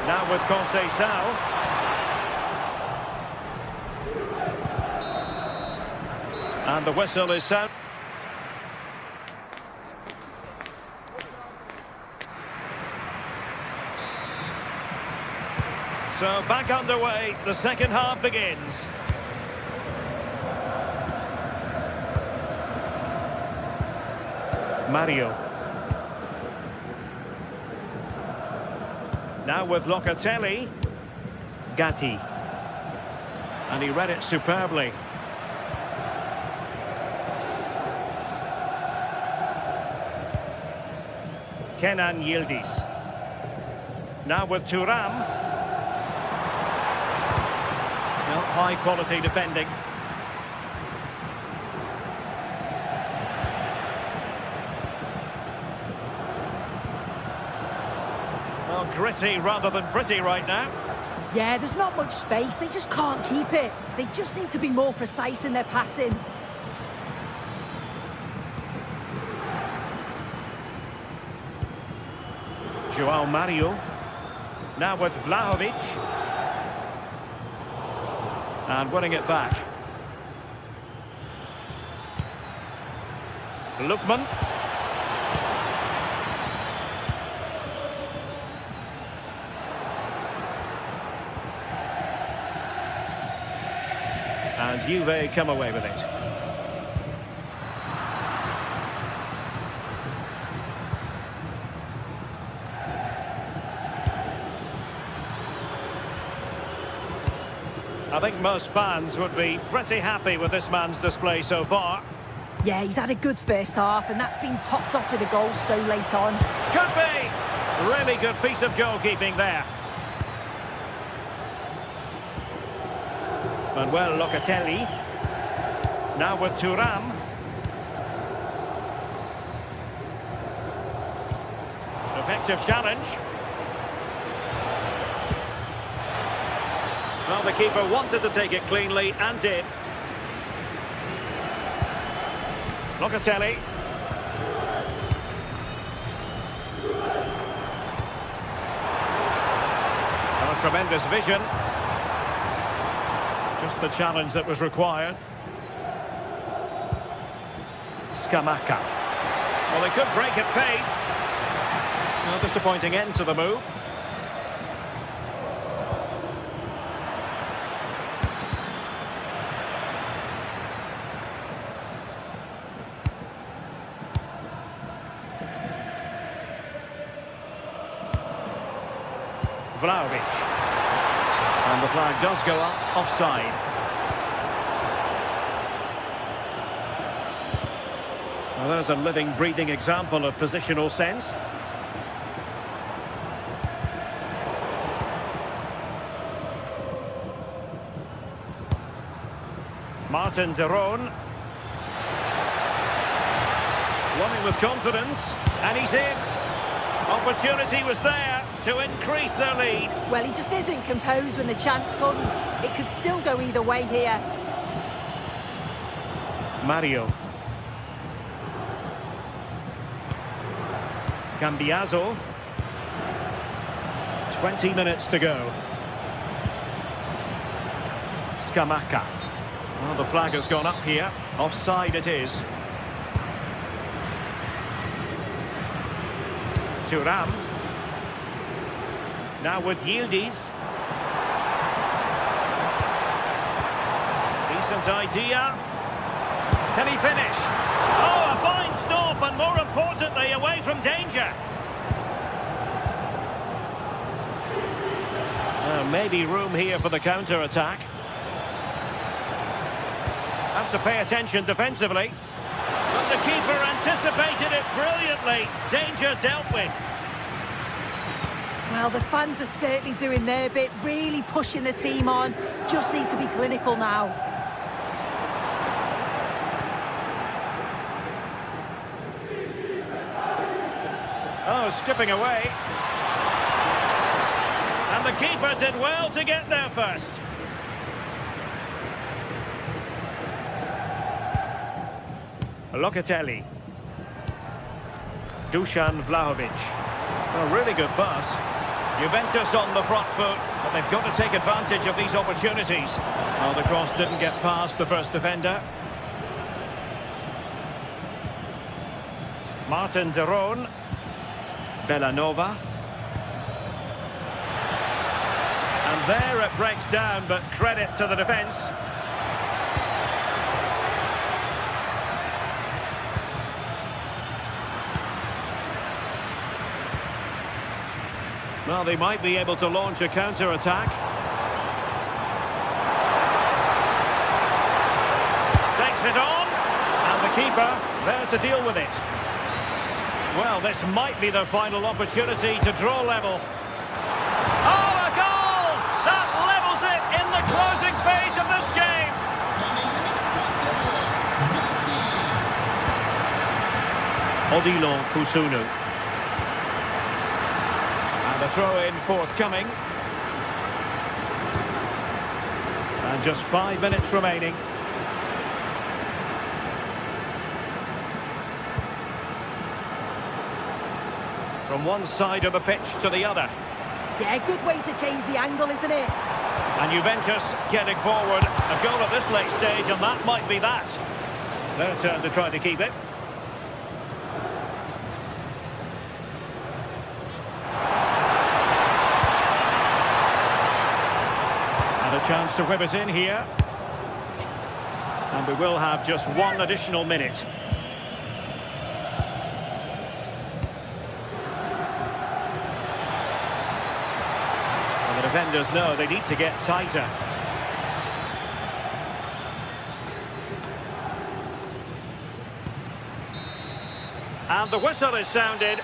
A: Now with Conceição. And the whistle is sound. So back underway, the second half begins. Mario. Now with Locatelli. Gatti. And he read it superbly. Kenan Yildiz. Now with Thuram. Well, high quality defending. Well, gritty rather than pretty right now.
D: Yeah, there's not much space. They just can't keep it. They just need to be more precise in their passing.
A: Joao Mario. Now with Vlahovic. And winning it back. Lookman. And Juve come away with it. I think most fans would be pretty happy with this man's display so far.
D: Yeah, he's had a good first half, and that's been topped off with a goal so late on.
A: Could be! Really good piece of goalkeeping there. Manuel Locatelli. Now with Thuram. Effective challenge. Well, the keeper wanted to take it cleanly and did. Locatelli. Oh, tremendous vision. Just the challenge that was required. Scamacca. Well, they could break at pace. No disappointing end to the move. Vlahovic. And the flag does go up, offside. Well, there's a living, breathing example of positional sense. Martin de Roon. Running with confidence, and he's in. Opportunity was there to increase their lead.
D: Well, he just isn't composed when the chance comes. It could still go either way here.
A: Mario. Cambiaso. 20 minutes to go. Scamacca. Well, the flag has gone up here. Offside it is. Thuram. Now with Yildiz. Decent idea. Can he finish? Oh, a fine stop, and more importantly, away from danger. Maybe room here for the counter-attack. Have to pay attention defensively. But the keeper anticipated it brilliantly. Danger dealt with.
D: Well, the fans are certainly doing their bit, really pushing the team on. Just need to be clinical now.
A: Oh, skipping away. And the keeper did well to get there first. Locatelli. Dusan Vlahovic. A really good pass. Juventus on the front foot, but they've got to take advantage of these opportunities. Oh, the cross didn't get past the first defender. Martin de Roon. Bellanova. And there it breaks down, but credit to the defence. Well, they might be able to launch a counter-attack. Takes it on, and the keeper there to deal with it. Well, this might be their final opportunity to draw level. Oh, a goal! That levels it in the closing phase of this game. Odilon Kusunu. And a throw-in forthcoming. And just 5 minutes remaining. From one side of the pitch to the other.
D: Yeah, good way to change the angle, isn't it?
A: And Juventus getting forward. A goal at this late stage, and that might be that. Their turn to try to keep it. And a chance to whip it in here. And we will have just one additional minute. And the defenders know they need to get tighter. And the whistle is sounded.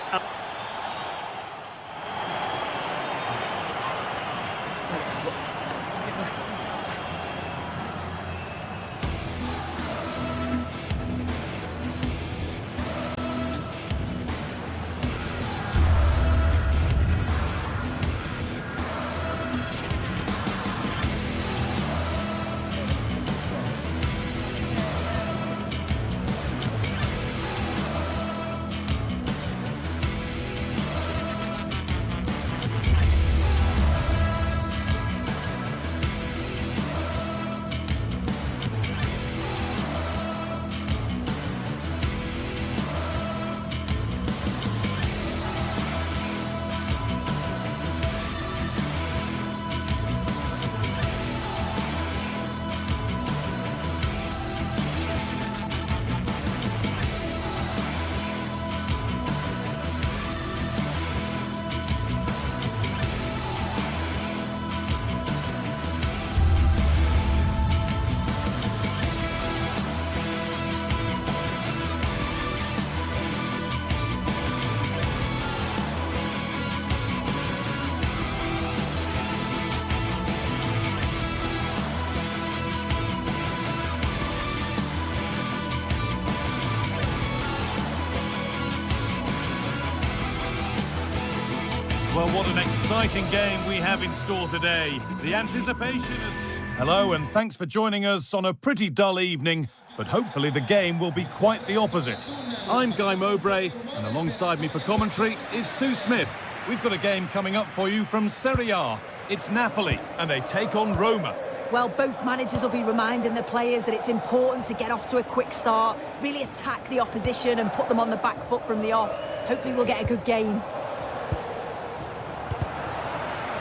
C: Well, what an exciting game we have in store today. The anticipation is... Hello, and thanks for joining us on a pretty dull evening, but hopefully the game will be quite the opposite. I'm Guy Mowbray, and alongside me for commentary is Sue Smith. We've got a game coming up for you from Serie A. It's Napoli, and they take on Roma.
D: Well, both managers will be reminding the players that it's important to get off to a quick start, really attack the opposition and put them on the back foot from the off. Hopefully we'll get a good game.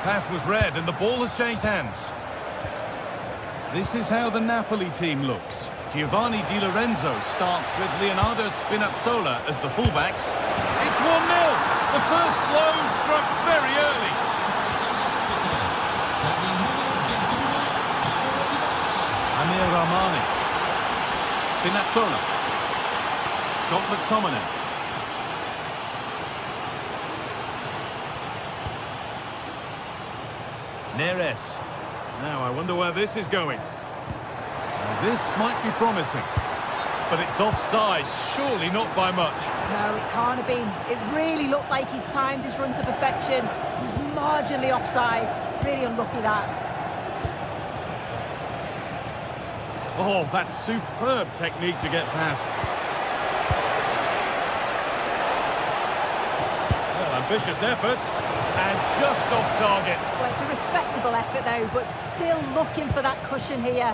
C: pass was read and the ball has changed hands. This is how the Napoli team looks. Giovanni Di Lorenzo starts with Leonardo Spinazzola as the fullbacks. It's 1-0. The first blow struck very early. Amir Rahmani. Spinazzola. Scott McTominay. Neres. Now I wonder where this is going. Now, this might be promising. But it's offside, surely not by much.
D: No, it can't have been. It really looked like he timed his run to perfection. He's marginally offside. Really unlucky that.
C: Oh, that's superb technique to get past. Well, ambitious efforts, and just off target.
D: Well, it's a respectable effort though, but still looking for that cushion here.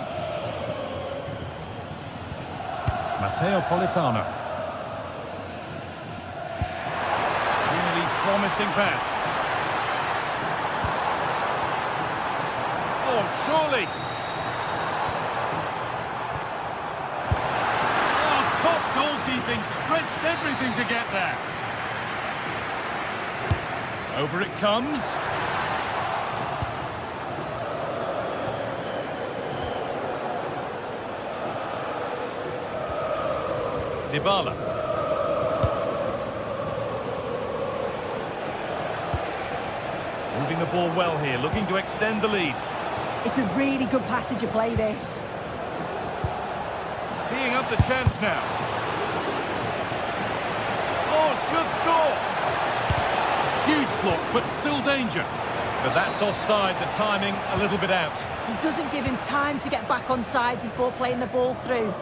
C: Matteo Politano. Really promising pass. Oh, surely. Oh, top goalkeeping, stretched everything to get there. Over it comes. Dybala. Moving the ball well here, looking to extend the lead.
D: It's a really good passage of play, this.
C: Teeing up the chance now. Oh, should score! Huge block, but still danger. But that's offside, the timing a little bit out.
D: He doesn't give him time to get back on side before playing the ball through.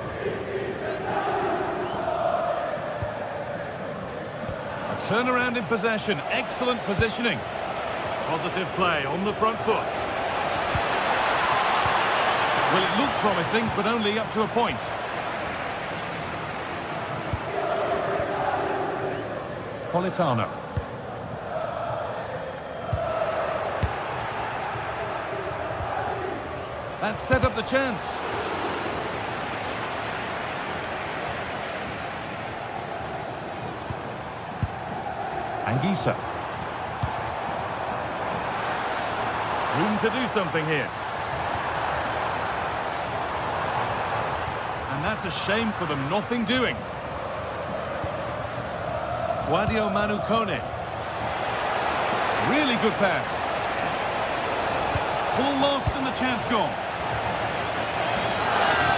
C: Turnaround in possession, excellent positioning. Positive play on the front foot. Well, it looked promising, but only up to a point. Politano. That set up the chance. Anguissa. Room to do something here. And that's a shame for them, nothing doing. Guadio Manu Kone. Really good pass. Ball lost and the chance gone.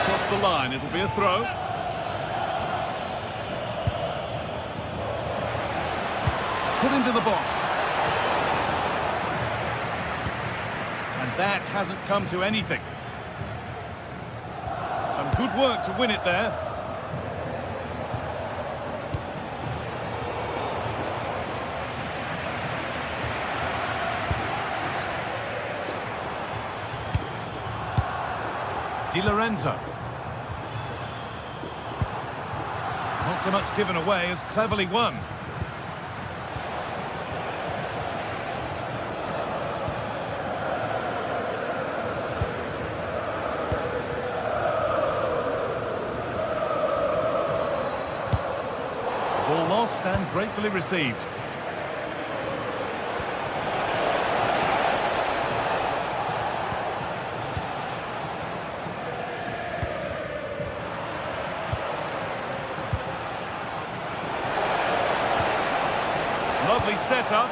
C: Across the line, it'll be a throw. Put into the box. And that hasn't come to anything. Some good work to win it there. Di Lorenzo. Not so much given away as cleverly won. Ball lost and gratefully received. Lovely setup.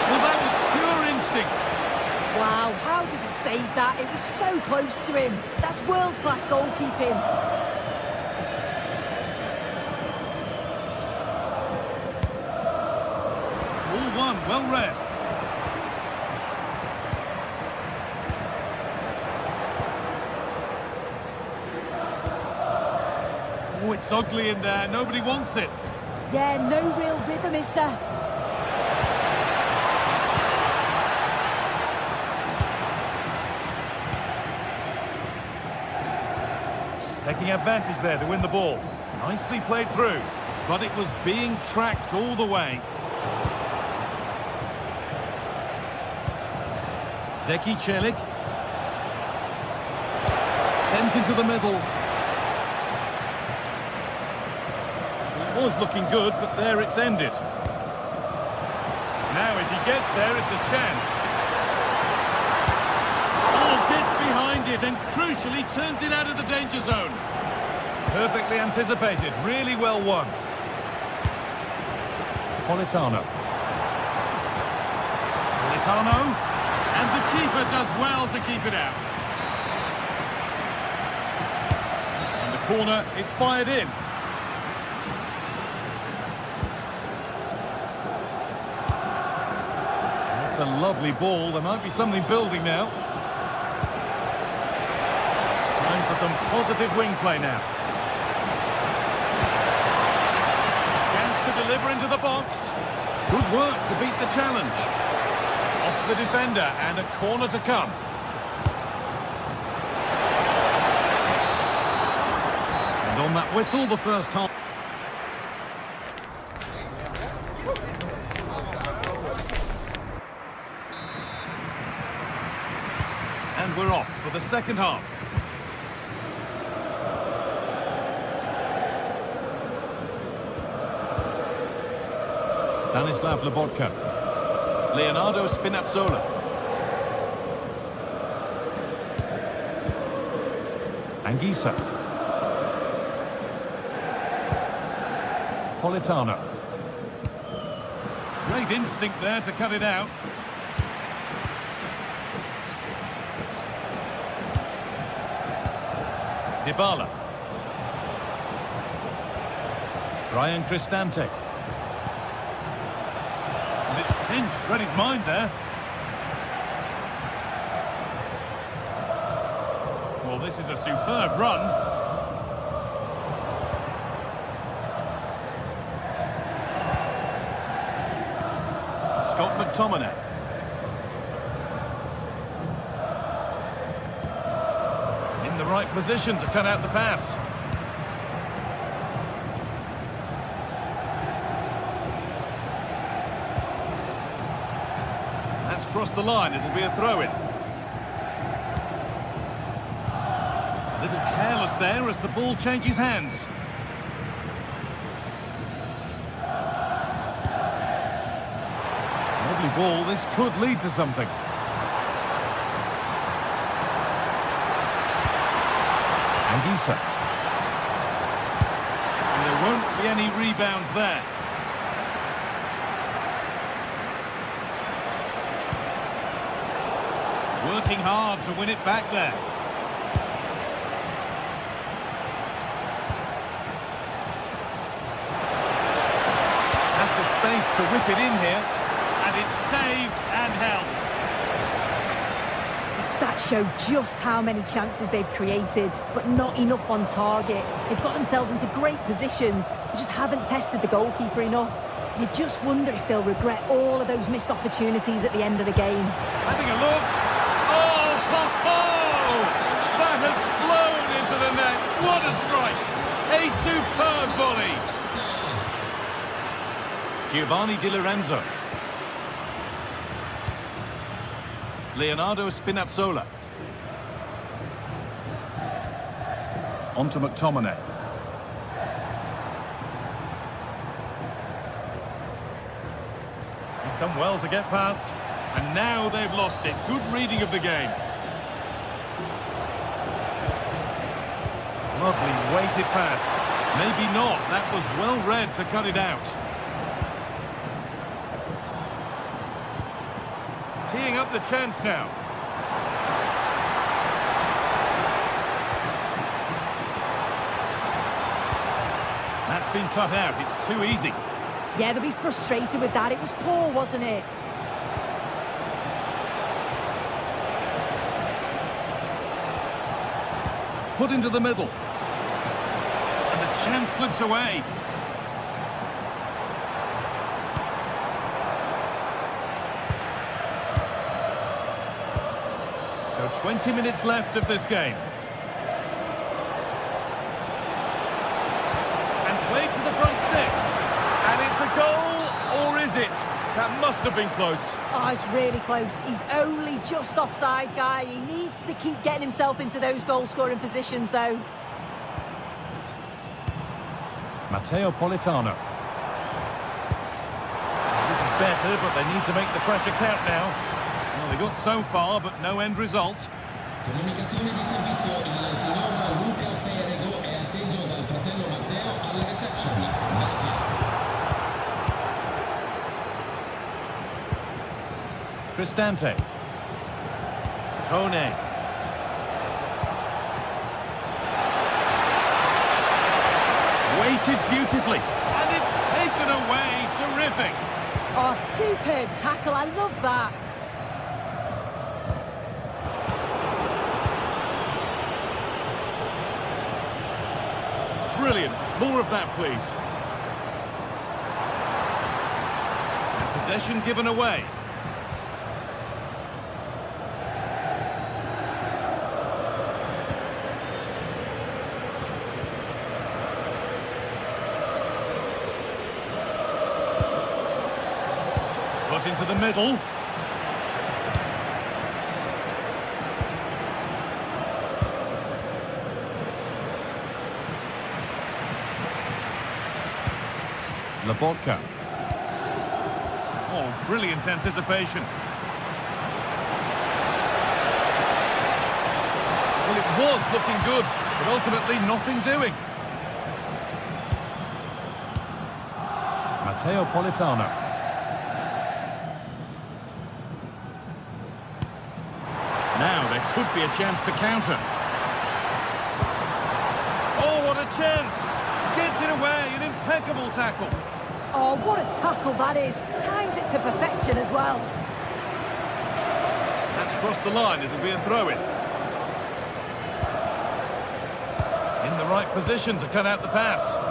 C: Well, that was pure instinct.
D: Wow, how did he save that? It was so close to him. That's world-class goalkeeping.
C: Well read. Oh, it's ugly in there. Nobody wants it.
D: Yeah, no real rhythm, is there?
C: Taking advantage there to win the ball. Nicely played through, but it was being tracked all the way. Zeki Celik. Sent into the middle. It was looking good, but there it's ended. Now if he gets there, it's a chance. Oh, gets behind it and crucially turns it out of the danger zone. Perfectly anticipated, really well won. Politano. And the keeper does well to keep it out. And the corner is fired in. That's a lovely ball. There might be something building now. Time for some positive wing play now. Chance to deliver into the box. Good work to beat the challenge. Off the defender and a corner to come. And on that whistle, the first half. And we're off for the second half. Stanislav Lobotka. Leonardo Spinazzola. Anguissa. Politano. Great instinct there to cut it out. Dybala. Brian Cristante. And it's pinched, read his mind there. Well, this is a superb run. Scott McTominay. In the right position to cut out the pass. That's crossed the line, it'll be a throw-in. A little careless there as the ball changes hands. Lovely ball, this could lead to something. Anguissa. And there won't be any rebounds there. Working hard to win it back there. Has the space to whip it in here. And it's saved and held.
D: The stats show just how many chances they've created, but not enough on target. They've got themselves into great positions, but just haven't tested the goalkeeper enough. You just wonder if they'll regret all of those missed opportunities at the end of the game.
C: Having a look. Oh, ho, ho! That has flown into the net. What a strike. A superb volley. Giovanni Di Lorenzo. Leonardo Spinazzola. On to McTominay. He's done well to get past. And now they've lost it. Good reading of the game. Lovely weighted pass. Maybe not. That was well read to cut it out. Teeing up the chance now. That's been cut out. It's too easy.
D: Yeah, they'll be frustrated with that. It was poor, wasn't it?
C: Put into the middle. And the chance slips away. So 20 minutes left of this game. And played to the front stick. And it's a goal, or is it? That must have been close.
D: Oh, it's really close. He's only just offside, guy. He needs to keep getting himself into those goal-scoring positions, though.
C: Matteo Politano. This is better, but they need to make the pressure count now. Well, they got so far, but no end result.
E: Comunicazione di servizio, il signor Luca Perego è atteso dal fratello Matteo alla reception. Grazie.
C: Cristante. Kone. Weighted beautifully. And it's taken away. Terrific.
D: Oh, superb tackle. I love that.
C: Brilliant. More of that, please. Possession given away. Put into the middle. Labotka. Oh, brilliant anticipation. Well, it was looking good, but ultimately nothing doing. Matteo Politano. Now there could be a chance to counter. Oh, what a chance! Gets it away, an impeccable tackle.
D: Oh, what a tackle that is. Times it to perfection as well.
C: That's crossed the line, it'll be a throw-in. In the right position to cut out the pass.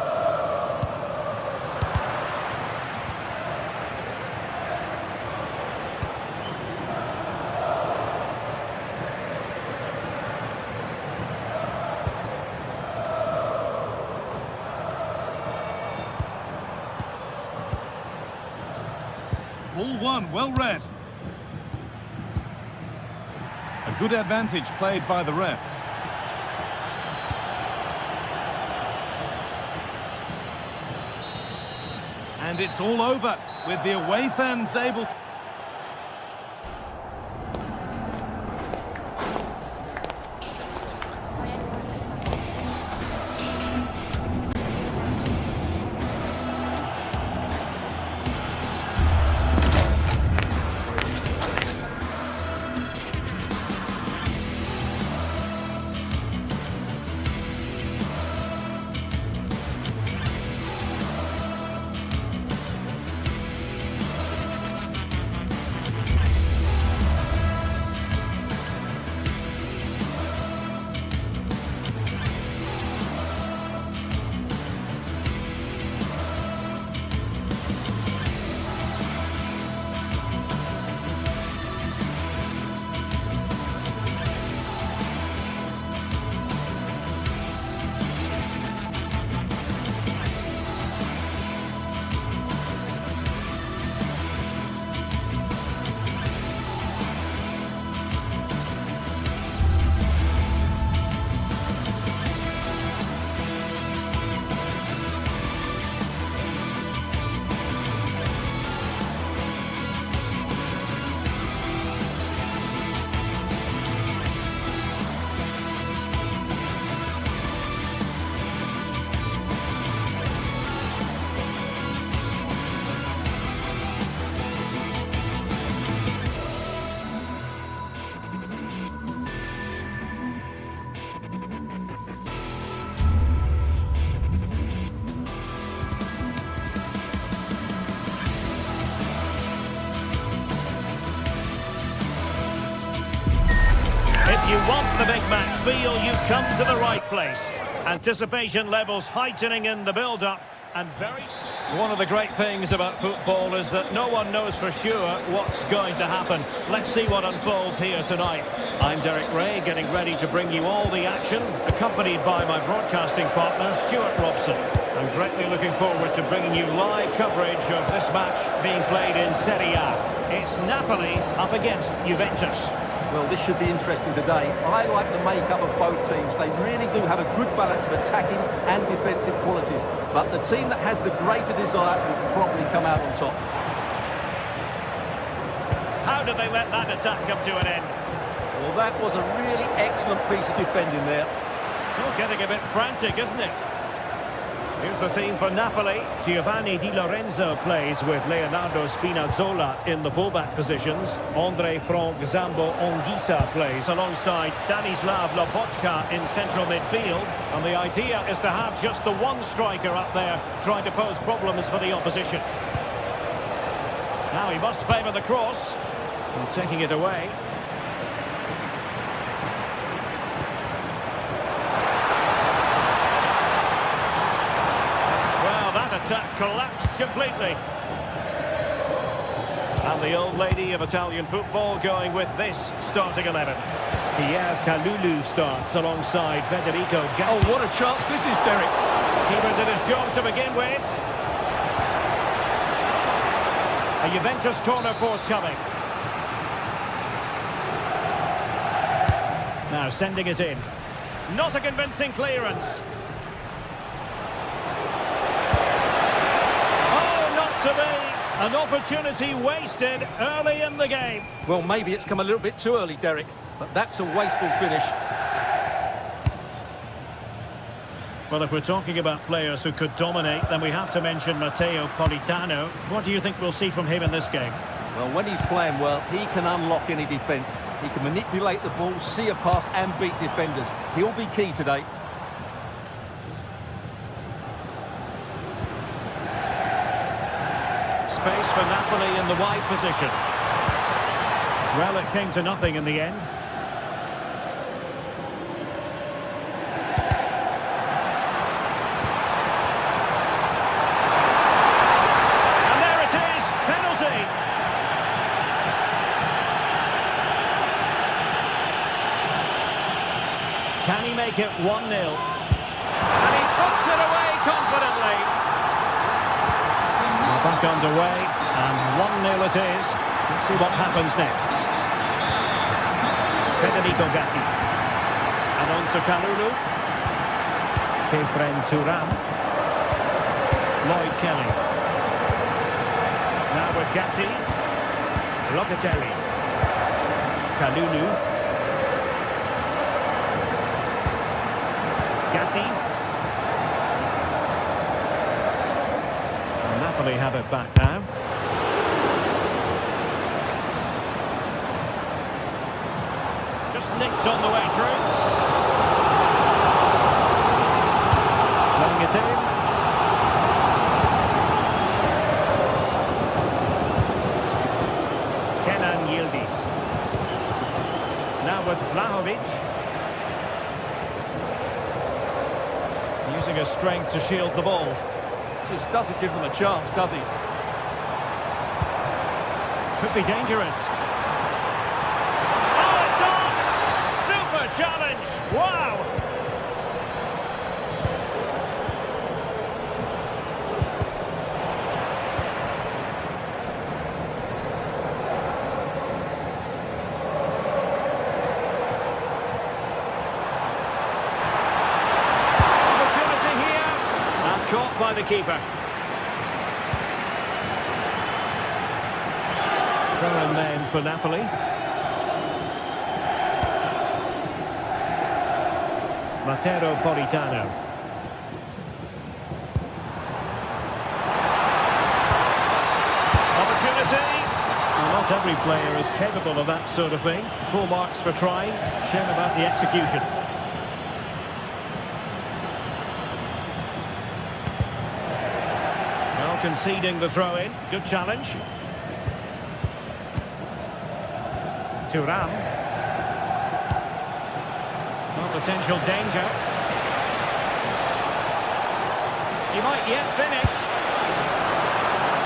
C: Ball one, well read. A good advantage played by the ref. And it's all over with the away fans able...
A: If you want the big match feel, you come to the right place. Anticipation levels heightening in the build-up, and one of the great things about football is that no one knows for sure what's going to happen. Let's see what unfolds here tonight. I'm Derek Ray, getting ready to bring you all the action, accompanied by my broadcasting partner, Stuart Robson. I'm greatly looking forward to bringing you live coverage of this match being played in Serie A. It's Napoli up against Juventus.
B: Well, this should be interesting today. I like the makeup of both teams. They really do have a good balance of attacking and defensive qualities. But the team that has the greater desire will probably come out on top.
A: How did they let that attack come to an end?
B: Well, that was a really excellent piece of defending there.
A: It's all getting a bit frantic, isn't it? Here's the team for Napoli. Giovanni Di Lorenzo plays with Leonardo Spinazzola in the fullback positions. Andre Frank Zambo Anguissa plays alongside Stanislav Lobotka in central midfield. And the idea is to have just the one striker up there trying to pose problems for the opposition. Now he must favour the cross. And taking it away. Attack collapsed completely. And the old lady of Italian football going with this starting 11. Pierre Kalulu starts alongside Federico Gatti.
B: Oh, what a chance this is, Derek.
A: Keeper did his job to begin with. A Juventus corner forthcoming. Now sending it in. Not a convincing clearance. To be an opportunity wasted early in the game.
B: Well, maybe it's come a little bit too early, Derek, but that's a wasteful finish.
A: Well, if we're talking about players who could dominate, then we have to mention Matteo Politano. What do you think we'll see from him in this game?
B: Well, when he's playing well, he can unlock any defence. He can manipulate the ball, see a pass and beat defenders. He'll be key today.
A: Space for Napoli in the wide position. Well, it came to nothing in the end. And there it is, penalty. Can he make it 1-0? And he puts it away confidently. Back underway, and 1-0 it is. Let's see what happens next. Federico Gatti. And on to Kalulu. Kefren Turam. Lloyd Kelly. Now with Gatti. Locatelli. Kalulu. Gatti. Napoli have it back now. Just nicked on the way through. Letting it in. Kenan Yildiz. Now with Vlahovic. Using his strength to shield the ball.
B: Just doesn't give them a chance, does he?
A: Could be dangerous. Oh, it's on! Super challenge! Wow! Opportunity here. And caught by the keeper. And then for Napoli. Matteo Politano. Opportunity. Well, not every player is capable of that sort of thing. Full marks for trying. Shame about the execution. Well, conceding the throw-in. Good challenge. Turam. Well, potential danger. He might yet finish.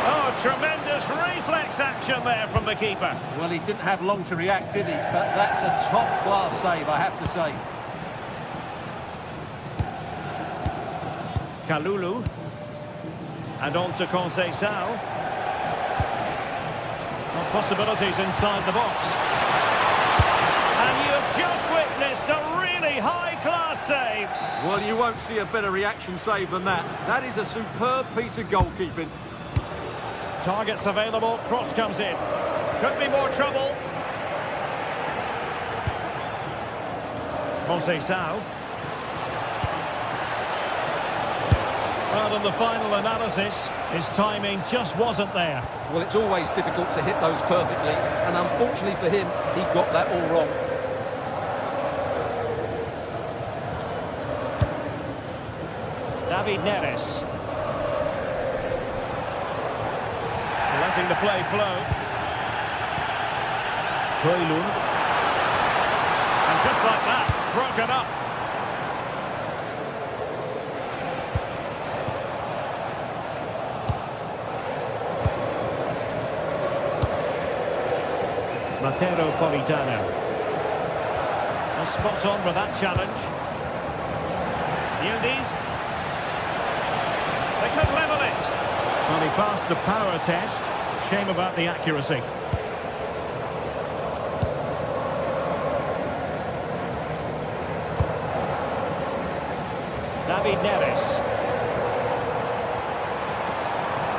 A: Oh, tremendous reflex action there from the keeper.
B: Well, he didn't have long to react, did he? But that's a top-class save, I have to say.
A: Kalulu. And on to Conceição. Possibilities inside the box. And you've just witnessed a really high-class save.
B: Well, you won't see a better reaction save than that. That is a superb piece of goalkeeping.
A: Targets available, cross comes in. Could be more trouble. Conceição. Well, in the final analysis, his timing just wasn't there.
B: Well, it's always difficult to hit those perfectly, and unfortunately for him, he got that all wrong.
A: David Neres. Letting the play flow. Højlund. And just like that, broken up. Matero Politano. Well, spot on with that challenge. Yildiz. They could level it. Well, he passed the power test. Shame about the accuracy. David Neres.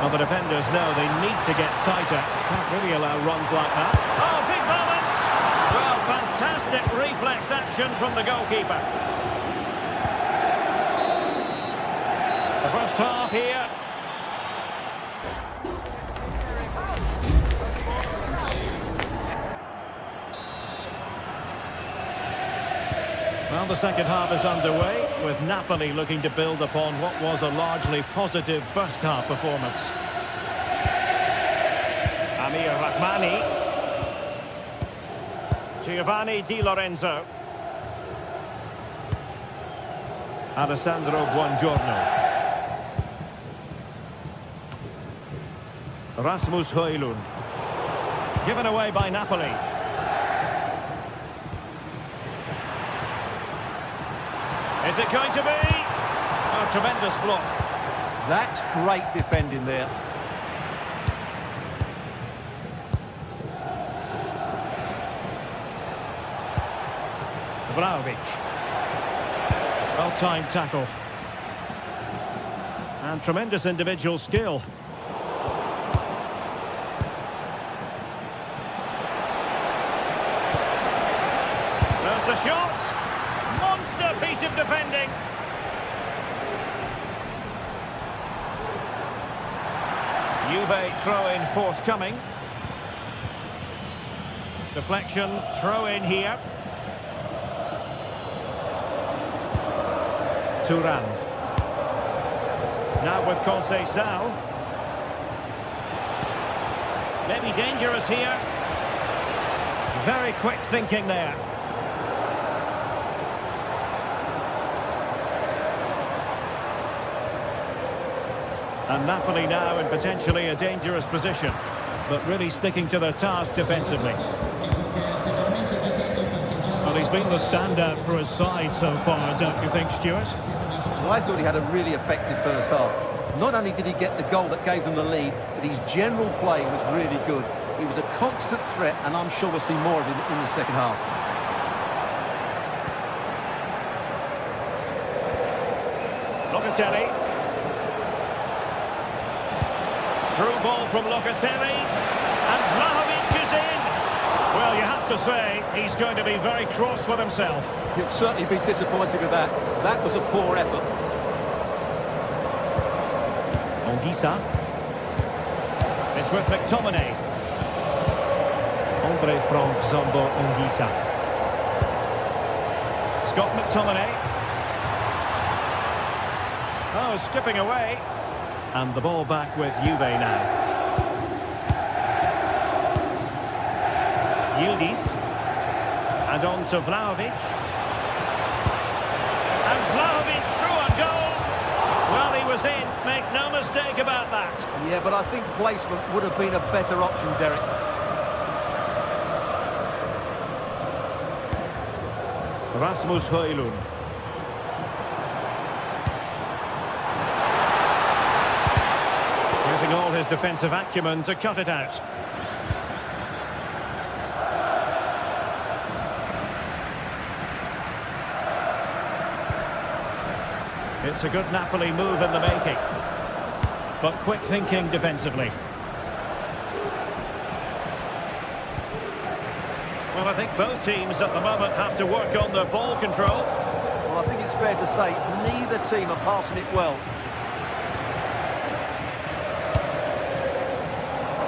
A: Well, the defenders know they need to get tighter. Can't really allow runs like that. Oh, big moment! Well, fantastic reflex action from the goalkeeper. The first half here. Well, the second half is underway, with Napoli looking to build upon what was a largely positive first half performance. Amir Rahmani. Giovanni Di Lorenzo. Alessandro Buongiorno. Rasmus Højlund. Given away by Napoli. Is it going to be? Oh, tremendous block.
B: That's great defending there.
A: Vlahovic. Well-timed tackle. And tremendous individual skill. There's the shot. Monster piece of defending. Juve throw-in forthcoming. Deflection, throw-in here. Turan. Now with Conceição. Maybe dangerous here. Very quick thinking there. And Napoli now in potentially a dangerous position, but really sticking to their task defensively. Well, he's been the standout for his side so far, don't you think, Stuart?
B: Well, I thought he had a really effective first half. Not only did he get the goal that gave them the lead, but his general play was really good. He was a constant threat, and I'm sure we'll see more of him in the second half.
A: Locatelli. Through ball from Locatelli, and Vlahovic is in. Well, you have to say, he's going to be very cross with himself.
B: He'll certainly be disappointed with that. That was a poor effort.
A: Ongisa. It's with McTominay. Andre Frank Zombo Ongisa. Scott McTominay. Oh, skipping away. And the ball back with Juve now. Yildiz. And on to Vlahovic. And Vlahovic through on goal. Well, he was in. Make no mistake about that.
B: Yeah, but I think placement would have been a better option, Derek.
A: Rasmus Højlund. defensive acumen to cut it out. It's a good Napoli move in the making. But quick thinking defensively. Well, I think both teams at the moment have to work on their ball control.
B: Well, I think it's fair to say neither team are passing it well.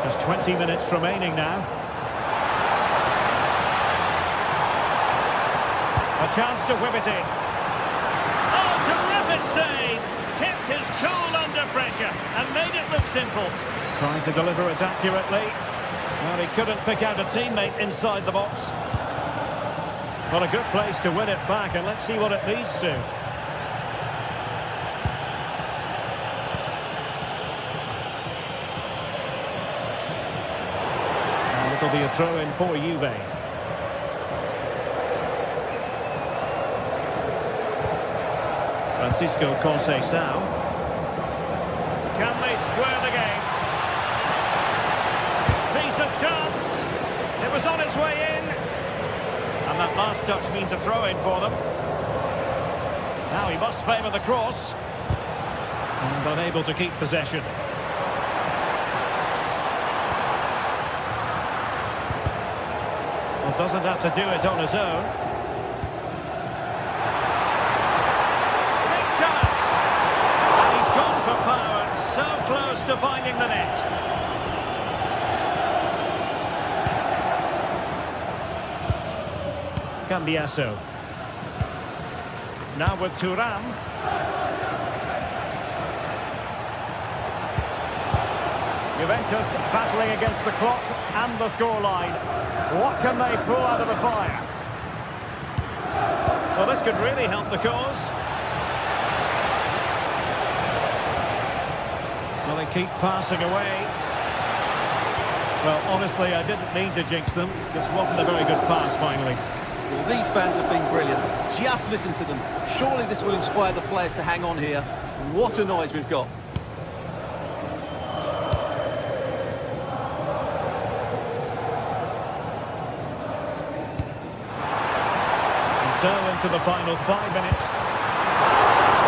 A: There's 20 minutes remaining now. A chance to whip it in. Oh, terrific save! Kept his cool under pressure and made it look simple. Trying to deliver it accurately. Well, he couldn't pick out a teammate inside the box. Well, a good place to win it back, and let's see what it leads to. And it'll be a throw-in for Juve. Francisco Conceição. Can they square the game? Decent chance. It was on its way in. And that last touch means a throw-in for them. Now he must favour the cross. And unable to keep possession. Well, doesn't have to do it on his own. Big chance. And he's gone for power. So close to finding the net. Cambiasso. Now with Thuram. Juventus battling against the clock and the scoreline. What can they pull out of the fire? Well, this could really help the cause. Well, they keep passing away. Well, honestly, I didn't mean to jinx them. This wasn't a very good pass, finally.
B: Well, these fans have been brilliant. Just listen to them. Surely this will inspire the players to hang on here. What a noise we've got.
A: And so into the final 5 minutes.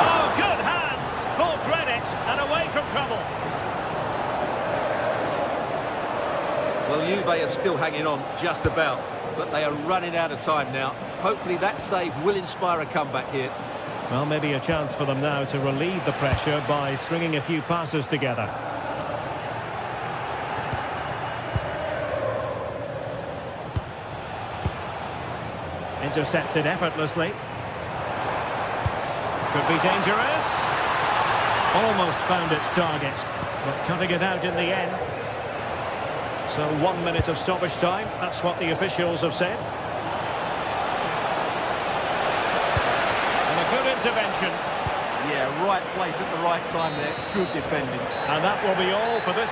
A: Oh, good hands! Full credit and away from trouble.
B: Well, Juve are still hanging on, just about. But they are running out of time now. Hopefully that save will inspire a comeback here.
A: Well, maybe a chance for them now to relieve the pressure by stringing a few passes together. Intercepted effortlessly. Could be dangerous. Almost found its target, but cutting it out in the end. So 1 minute of stoppage time, that's what the officials have said. And a good intervention.
B: Yeah, right place at the right time there. Good defending.
A: And that will be all for this.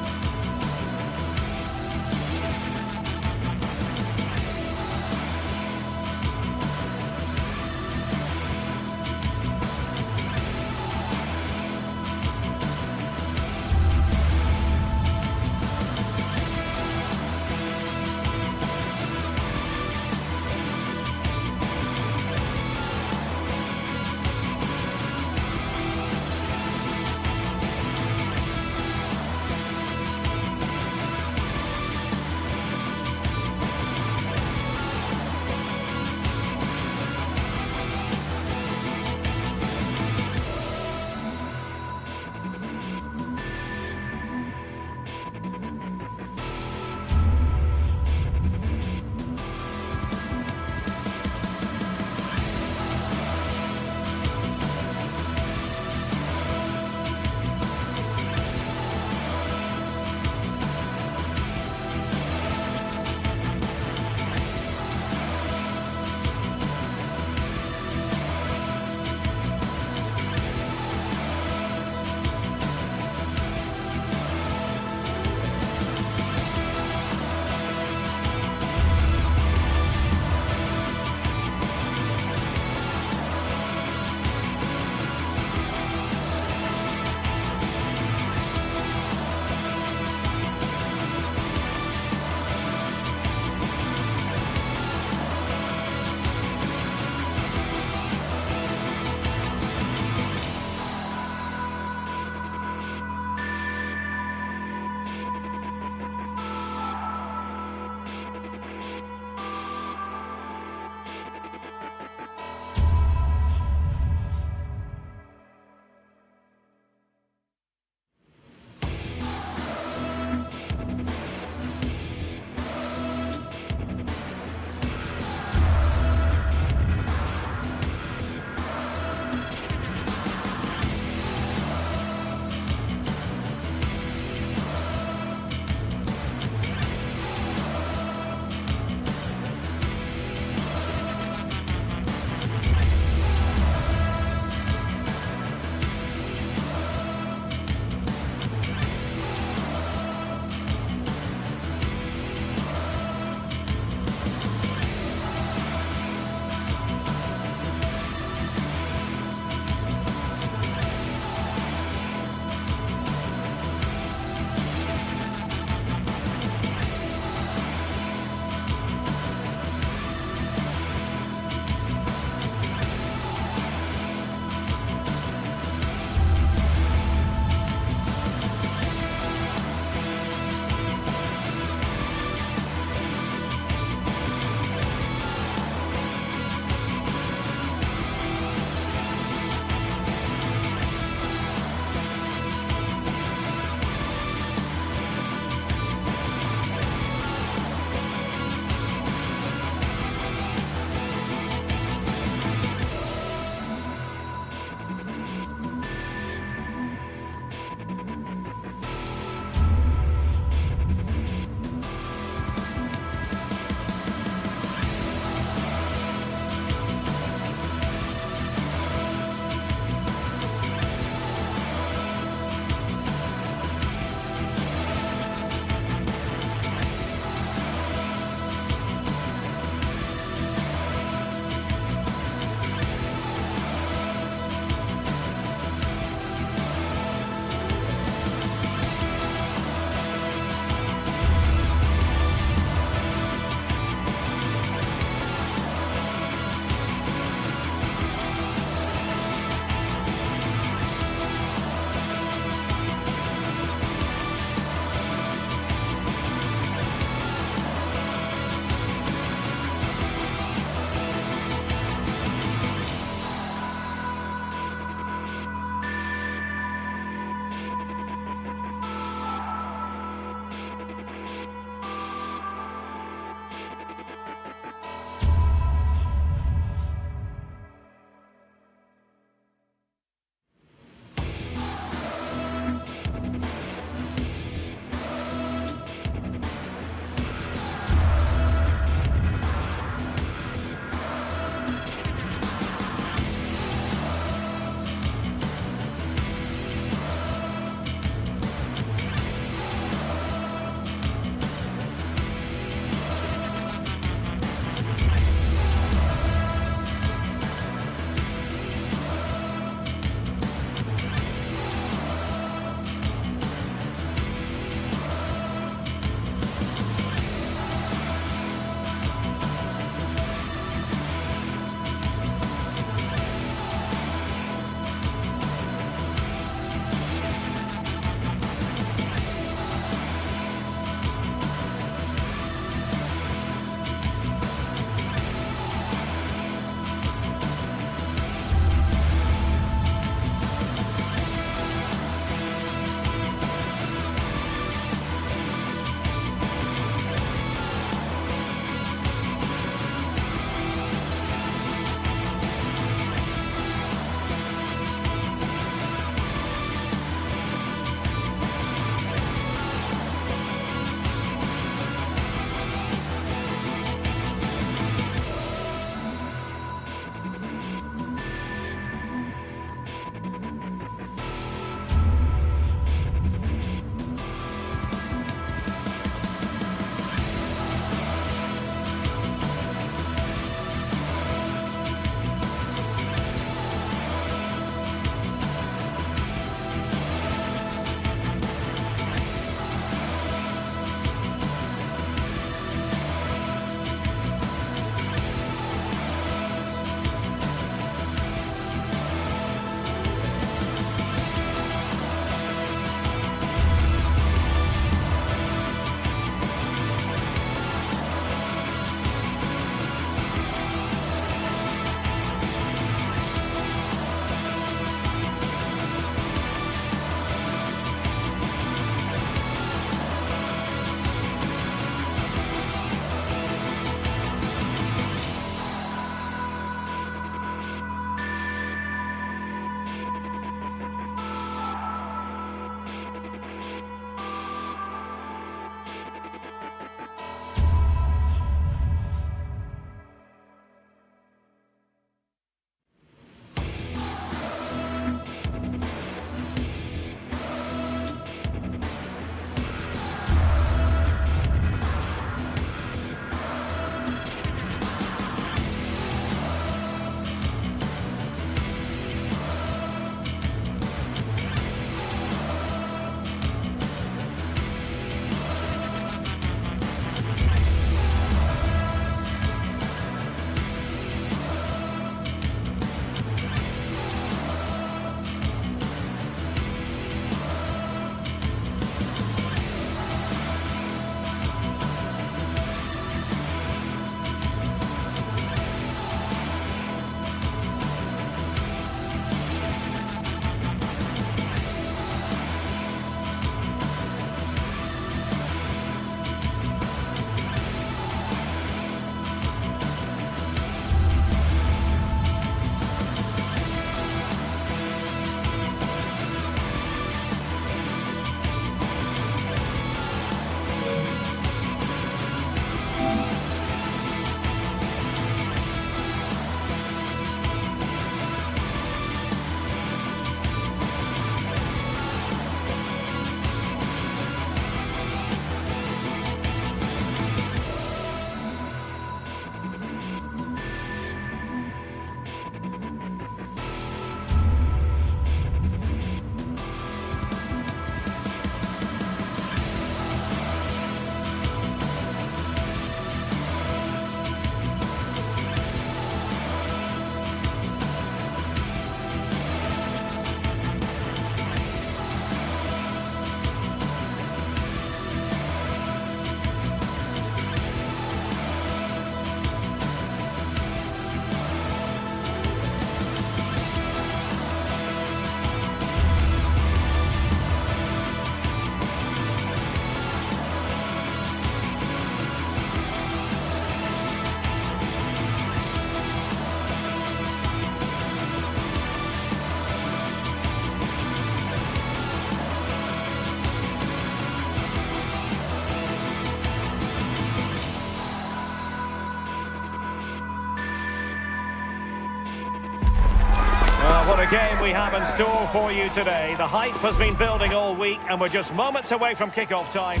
A: The game we have in store for you today. The hype has been building all week and we're just moments away from kickoff time.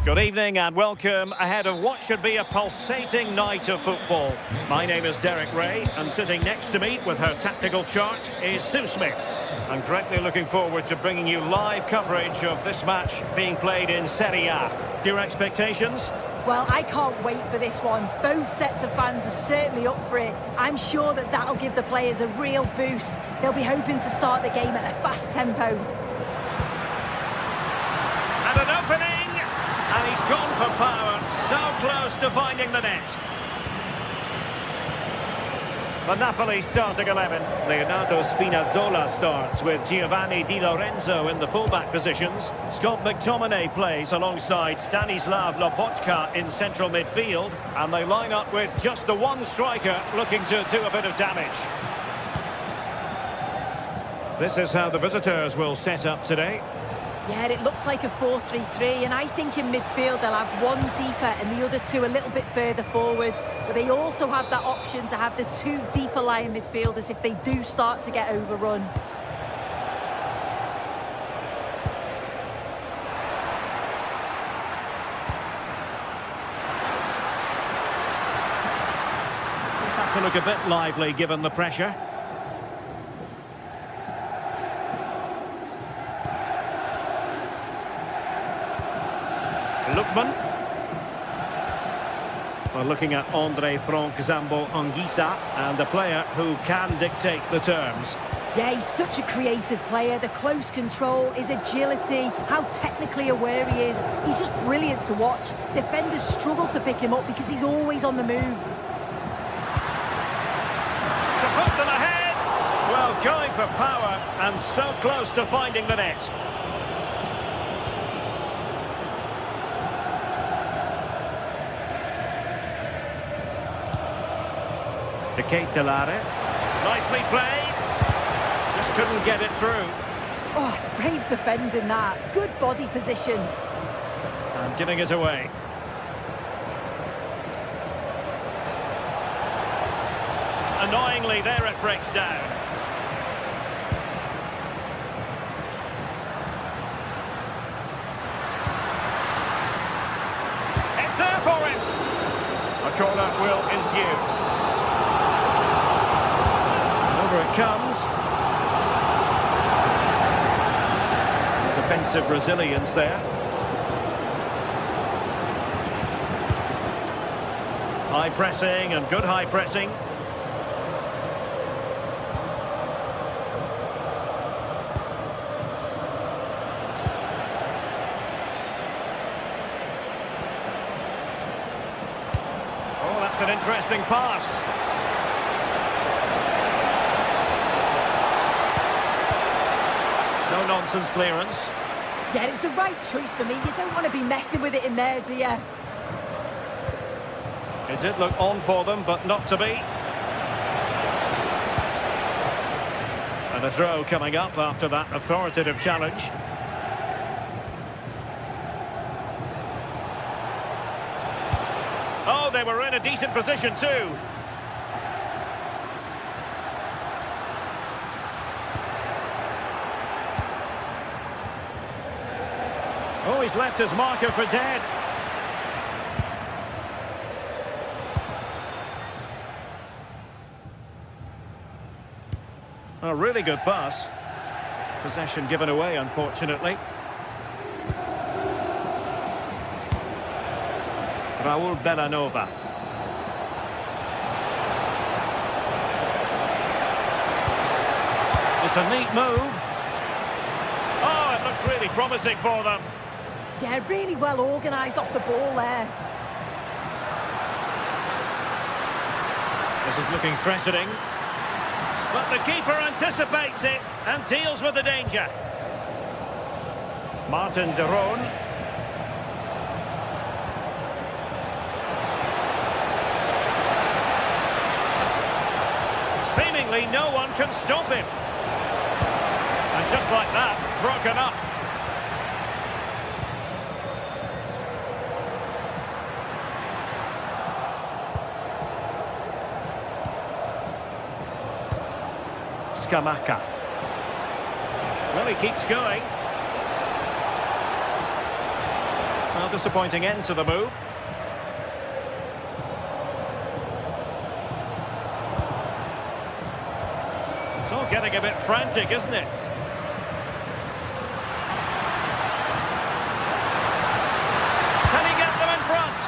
A: Good evening and welcome ahead of what should be a pulsating night of football. My name is Derek Ray and sitting next to me with her tactical chart is Sue Smith. I'm greatly looking forward to bringing you live coverage of this match being played in Serie A. Your expectations?
D: Well, I can't wait for this one. Both sets of fans are certainly up for it. I'm sure that that'll give the players a real boost. They'll be hoping to start the game at a fast tempo.
A: And an opening! And he's gone for power. So close to finding the net. The Napoli starting 11. Leonardo Spinazzola starts with Giovanni Di Lorenzo in the fullback positions. Scott McTominay plays alongside Stanislav Lobotka in central midfield. And they line up with just the one striker looking to do a bit of damage. This is how the visitors will set up today.
D: Yeah, it looks like a 4-3-3, and I think in midfield they'll have one deeper and the other two a little bit further forward. But they also have that option to have the two deeper lying midfielders if they do start to get overrun.
A: This had to look a bit lively given the pressure. Lookman. We're looking at Andre Frank Zambo Anguissa, and a player who can dictate the terms.
D: Yeah, he's such a creative player. The close control, his agility, how technically aware he is. He's just brilliant to watch. Defenders struggle to pick him up because he's always on the move.
A: To put them ahead! Well, going for power and so close to finding the net. To Kate Delare. Nicely played. Just couldn't get it through.
D: Oh, it's brave defending that. Good body position.
A: And giving it away. Annoyingly, there it breaks down. It's there for him. A corner will ensue. Over it comes. Defensive resilience there. High pressing and good high pressing. Oh, that's an interesting pass. No-nonsense clearance.
D: Yeah, it's the right choice for me. You don't want to be messing with it in there, do you?
A: It did look on for them, but not to be. And a throw coming up after that authoritative challenge. Oh, they were in a decent position too. Oh, he's left his marker for dead. A really good pass. Possession given away, unfortunately. Raul Bellanova. It's a neat move. Oh, it looked really promising for them.
D: Yeah, really well organised off the ball there.
A: This is looking threatening. But the keeper anticipates it and deals with the danger. Martin de Roon. Seemingly no one can stop him. And just like that, broken up. Scamacca. Well, he keeps going. Well, disappointing end to the move. It's all getting a bit frantic, isn't it? Can he get them in front?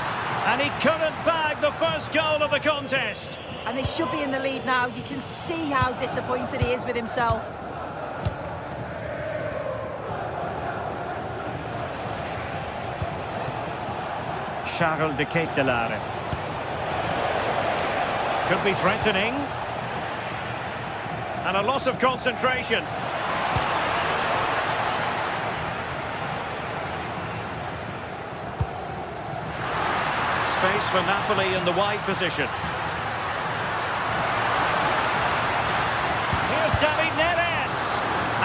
A: And he couldn't bag the first goal of the contest.
D: And they should be in the lead now. You can see how disappointed he is with himself.
A: Charles de Ketelaere. Could be threatening. And a loss of concentration. Space for Napoli in the wide position. Here's David Neres.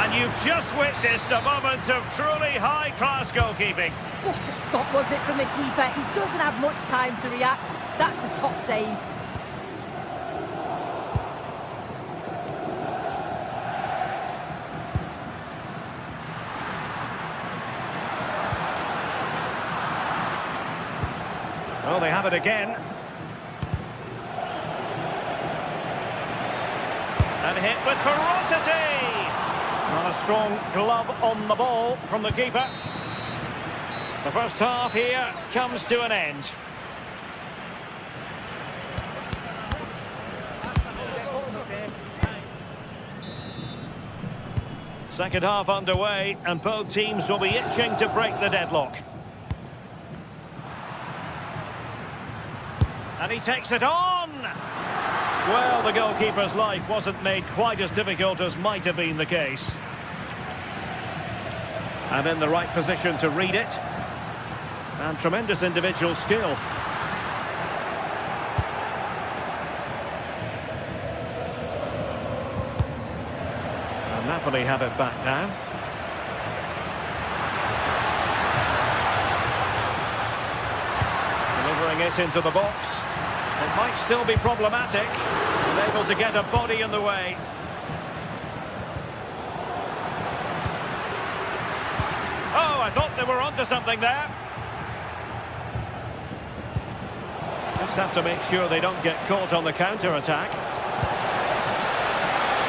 A: And you've just witnessed a moment of truly high-class goalkeeping.
D: What a stop was it from the keeper. He doesn't have much time to react. That's a top save.
A: Well, they have it again. And hit with ferocity. Well, a strong glove on the ball from the keeper. The first half here comes to an end. Second half underway, and both teams will be itching to break the deadlock. And he takes it on! Well, the goalkeeper's life wasn't made quite as difficult as might have been the case. And in the right position to read it. And tremendous individual skill. And Napoli have it back now. Delivering it into the box. It might still be problematic. Unable to get a body in the way. Oh, I thought they were onto something there. Just have to make sure they don't get caught on the counter-attack.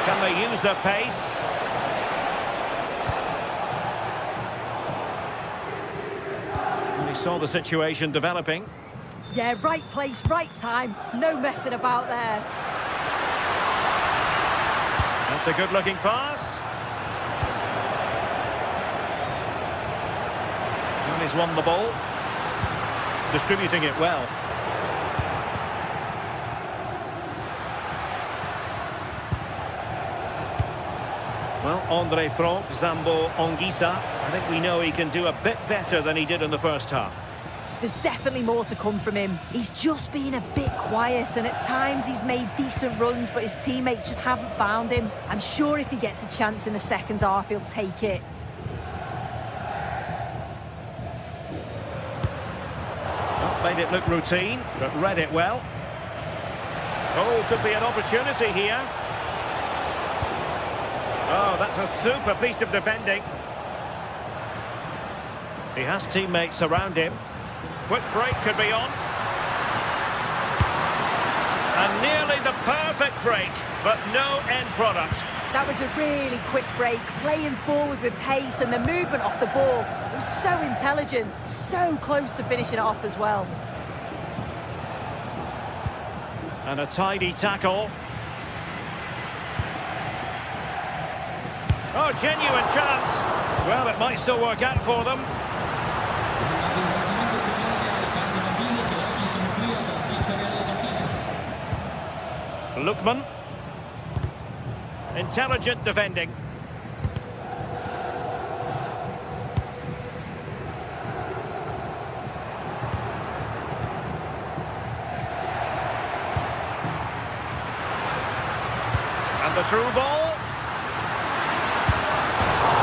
A: Can they use their pace? And he saw the situation developing.
D: Yeah, right place, right time. No messing about there.
A: That's a good-looking pass. And he's won the ball. Distributing it well. Well, Andre Franck, Zambo Anguissa, I think we know he can do a bit better than he did in the first half.
D: There's definitely more to come from him. He's just been a bit quiet, and at times he's made decent runs, but his teammates just haven't found him. I'm sure if he gets a chance in the second half, he'll take it.
A: Not made it look routine, but read it well. Oh, could be an opportunity here. Oh, that's a super piece of defending. He has teammates around him. Quick break could be on. And nearly the perfect break, but no end product.
D: That was a really quick break, playing forward with pace, and the movement off the ball. It was so intelligent, so close to finishing it off as well.
A: And a tidy tackle. Oh, genuine chance. Well, it might still work out for them. Lookman. Intelligent defending. And the through ball.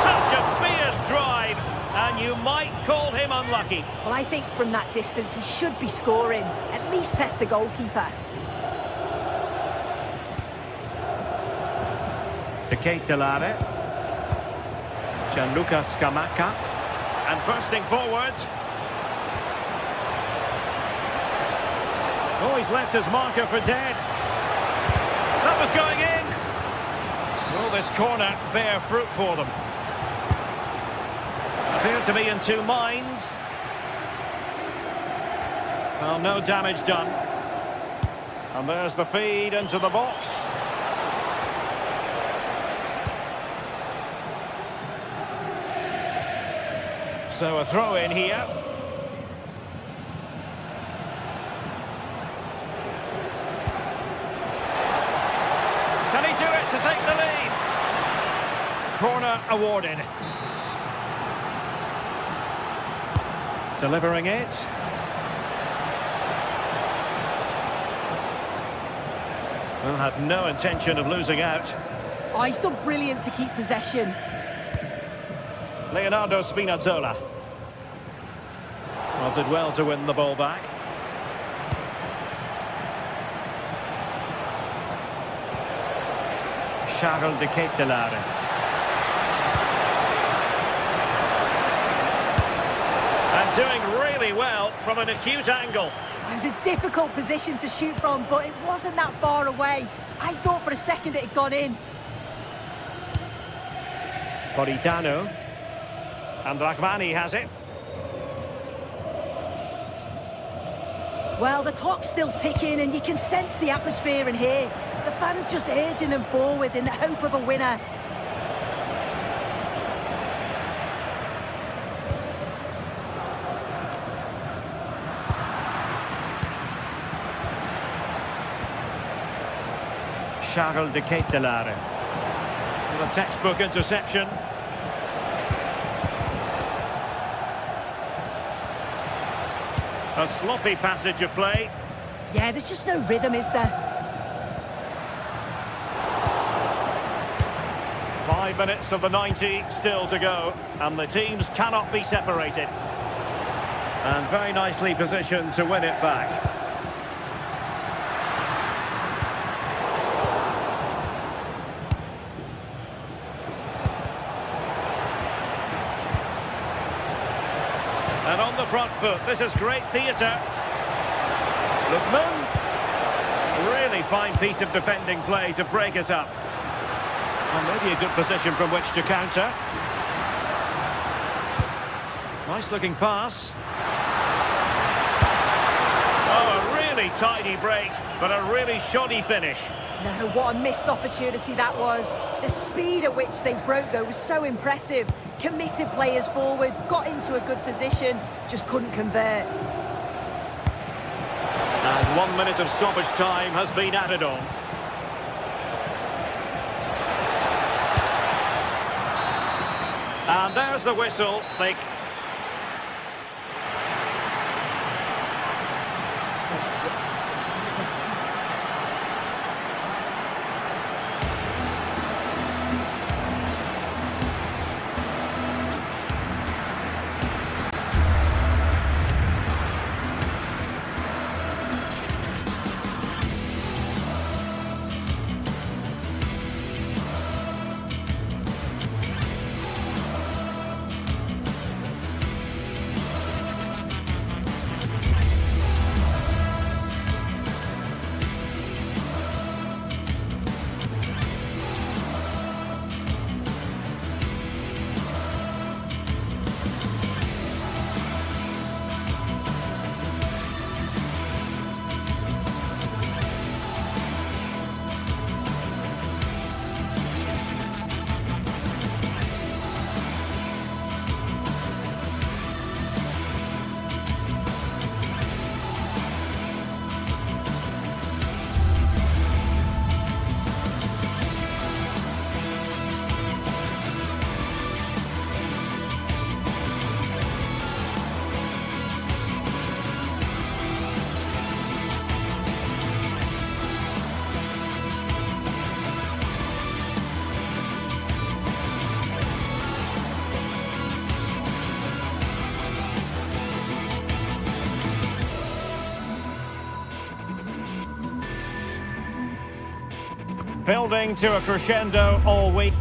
A: Such a fierce drive, and you might call him unlucky.
D: Well, I think from that distance he should be scoring. At least test the goalkeeper.
A: De Ketelare. Gianluca Scamacca. And bursting forward. Oh, he's left his marker for dead. That was going in. Will this corner bear fruit for them? Appear to be in two minds. Well, no damage done. And there's the feed into the box. So a throw in here. Can he do it to take the lead? Corner awarded. Delivering it. Well, had no intention of losing out.
D: Oh, he's done brilliant to keep possession.
A: Leonardo Spinazzola. Well, did well to win the ball back. Charles de Ketelare. And doing really well from an acute angle.
D: It was a difficult position to shoot from, but it wasn't that far away. I thought for a second it had gone in.
A: Politano. And Rahmani has it.
D: Well, the clock's still ticking and you can sense the atmosphere in here. The fans just urging them forward in the hope of a winner.
A: Charles de Ketelare. With a textbook interception. A sloppy passage of play.
D: Yeah, there's just no rhythm, is there?
A: 5 minutes of the 90 still to go, and the teams cannot be separated. And very nicely positioned to win it back. And on the front foot, this is great theatre. Lookman. Really fine piece of defending play to break it up. Well, maybe a good position from which to counter. Nice looking pass. Oh, a really tidy break, but a really shoddy finish.
D: No, what a missed opportunity that was. The speed at which they broke, though, was so impressive. Committed players forward, got into a good position, just couldn't convert.
A: And 1 minute of stoppage time has been added on. And there's the whistle. Building to a crescendo all week.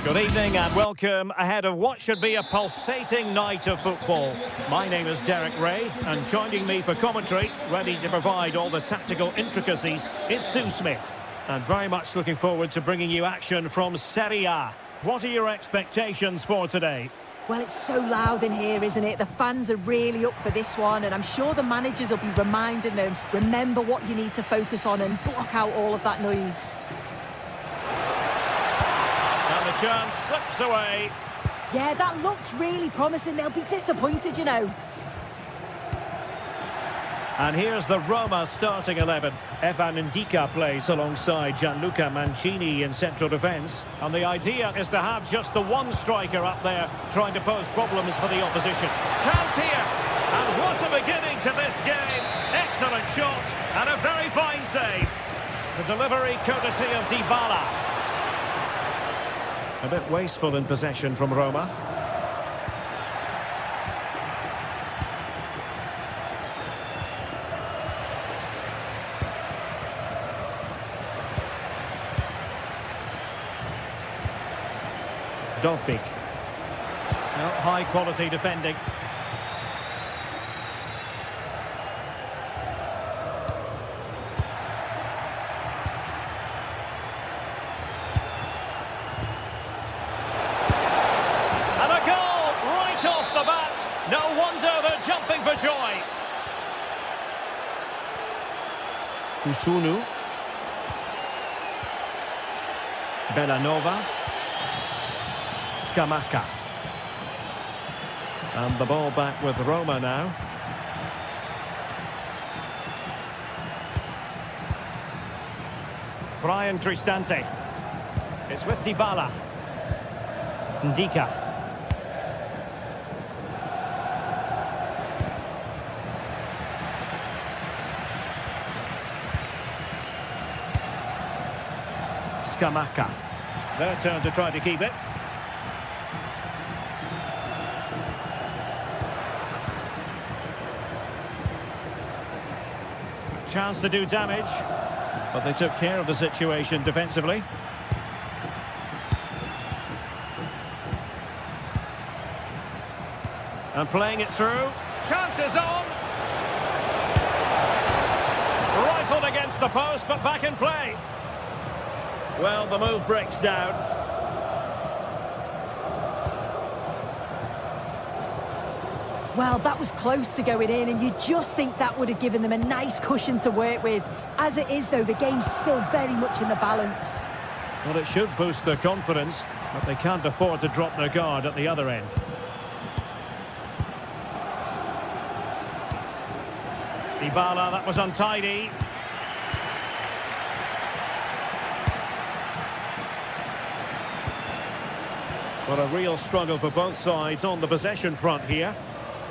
A: Good evening and welcome ahead of what should be a pulsating night of football. My name is Derek Ray, and joining me for commentary, ready to provide all the tactical intricacies, is Sue Smith. And very much looking forward to bringing you action from Serie A. What are your expectations for today?
D: Well, it's so loud in here, isn't it? The fans are really up for this one, and I'm sure the managers will be reminding them, remember what you need to focus on and block out all of that noise.
A: And the chance slips away.
D: Yeah, that looked really promising. They'll be disappointed, you know.
A: And here's the Roma starting 11. Evan Ndika plays alongside Gianluca Mancini in central defence. And the idea is to have just the one striker up there trying to pose problems for the opposition. Chance here. And what a beginning to this game. Excellent shot and a very fine save. The delivery courtesy of Dybala. A bit wasteful in possession from Roma. Dovbyk. Well, high quality defending. And a goal right off the bat. No wonder they're jumping for joy. Kusunu. Bellanova. Scamacca. And the ball back with Roma now. Brian Cristante. It's with Dybala. Ndika. Scamacca. Their turn to try to keep it. Chance to do damage, but they took care of the situation defensively. And playing it through. Chances on! Rifled against the post, but back in play. Well, the move breaks down.
D: Well, that was close to going in, and you just think that would have given them a nice cushion to work with. As it is, though, the game's still very much in the balance.
A: Well, it should boost their confidence, but they can't afford to drop their guard at the other end. Dybala, that was untidy. What a real struggle for both sides on the possession front here.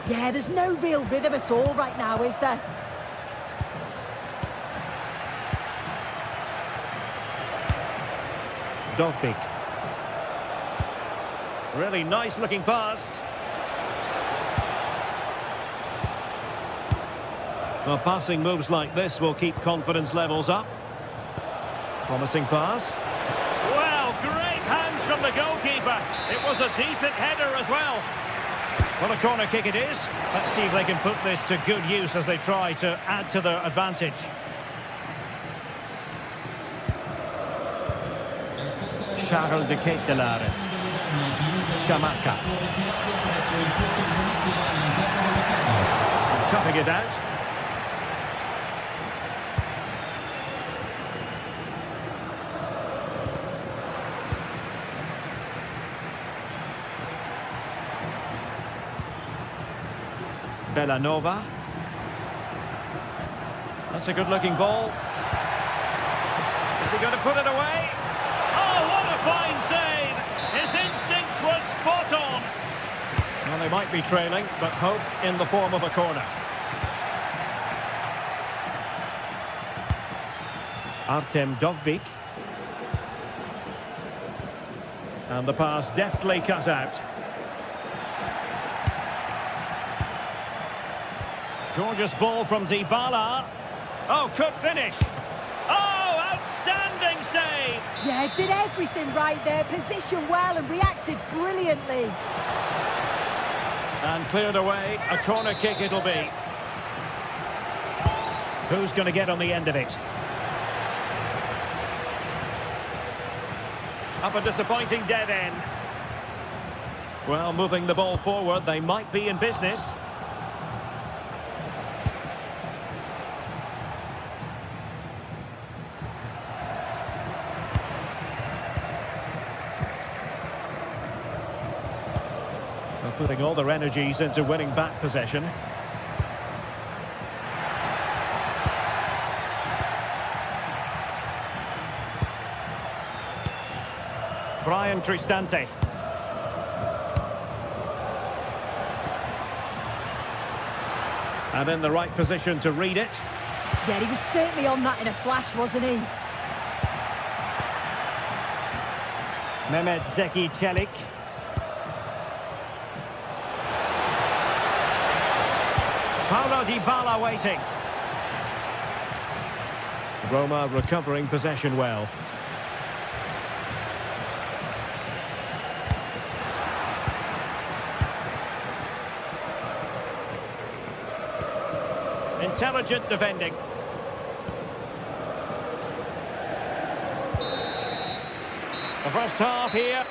D: Yeah, there's no real rhythm at all right now, is there?
A: Dovbyk. Really nice looking pass. Well, passing moves like this will keep confidence levels up. Promising pass. Well, great hands from the goalkeeper. It was a decent header as well. Well, a corner kick it is. Let's see if they can put this to good use as they try to add to their advantage. Charles de Ketelaere. Scamacca. Chopping it out. Bellanova. That's a good-looking ball. Is he going to put it away? Oh, what a fine save! His instinct was spot on. Well, they might be trailing, but hope in the form of a corner. Artem Dovbyk. And the pass deftly cut out. Gorgeous ball from Dybala. Oh, could finish. Oh, outstanding save.
D: Yeah, did everything right there. Positioned well and reacted brilliantly.
A: And cleared away. A corner kick it'll be. Who's going to get on the end of it? Up a disappointing dead end. Well, moving the ball forward, they might be in business. They're putting all their energies into winning back possession. Brian Cristante. And in the right position to read it.
D: Yeah, he was certainly on that in a flash, wasn't he?
A: Mehmet Zeki Çelik. Paulo Dybala waiting. Roma recovering possession well. Intelligent defending. The first half here.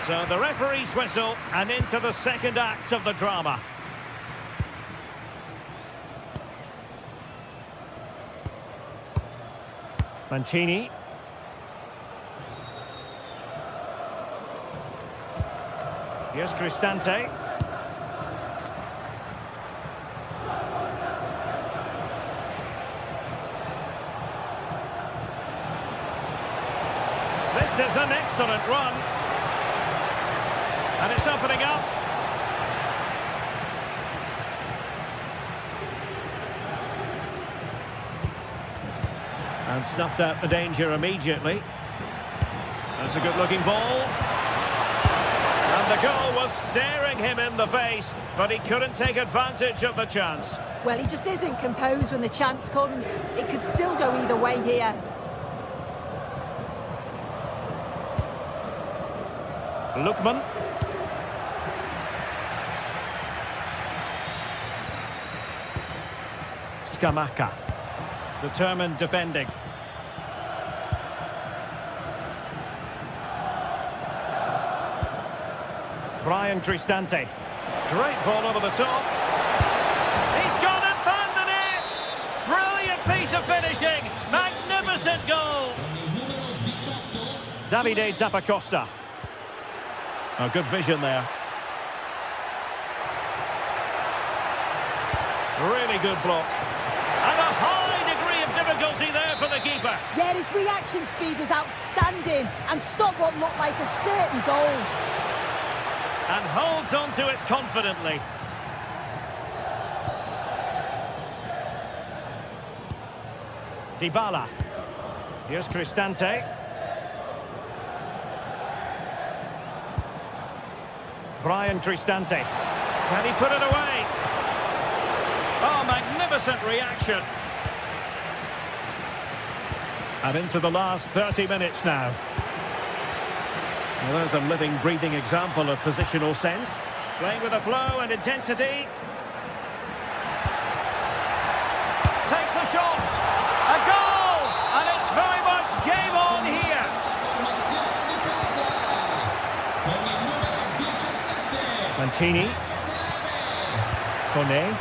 A: So the referee's whistle and into the second act of the drama. Mancini. Here's Cristante. This is an excellent run. And it's opening up. And snuffed out the danger immediately. That's a good-looking ball. And the goal was staring him in the face, but he couldn't take advantage of the chance.
D: Well, he just isn't composed when the chance comes. It could still go either way here.
A: Lookman. Scamacca. Determined defending. Brian Cristante. Great ball over the top. He's gone and found the net! Brilliant piece of finishing! Magnificent goal! Davide Zappacosta. Oh, good vision there. Really good block. And a high degree of difficulty there for the keeper.
D: Yeah, his reaction speed was outstanding and stopped what looked like a certain goal.
A: And holds on to it confidently. Dybala. Here's Cristante. Brian Cristante. Can he put it away? Oh, magnificent reaction. And into the last 30 minutes now. Well, there's a living, breathing example of positional sense. Playing with a flow and intensity. Takes the shot. A goal! And it's very much game on here. Mancini. Kone.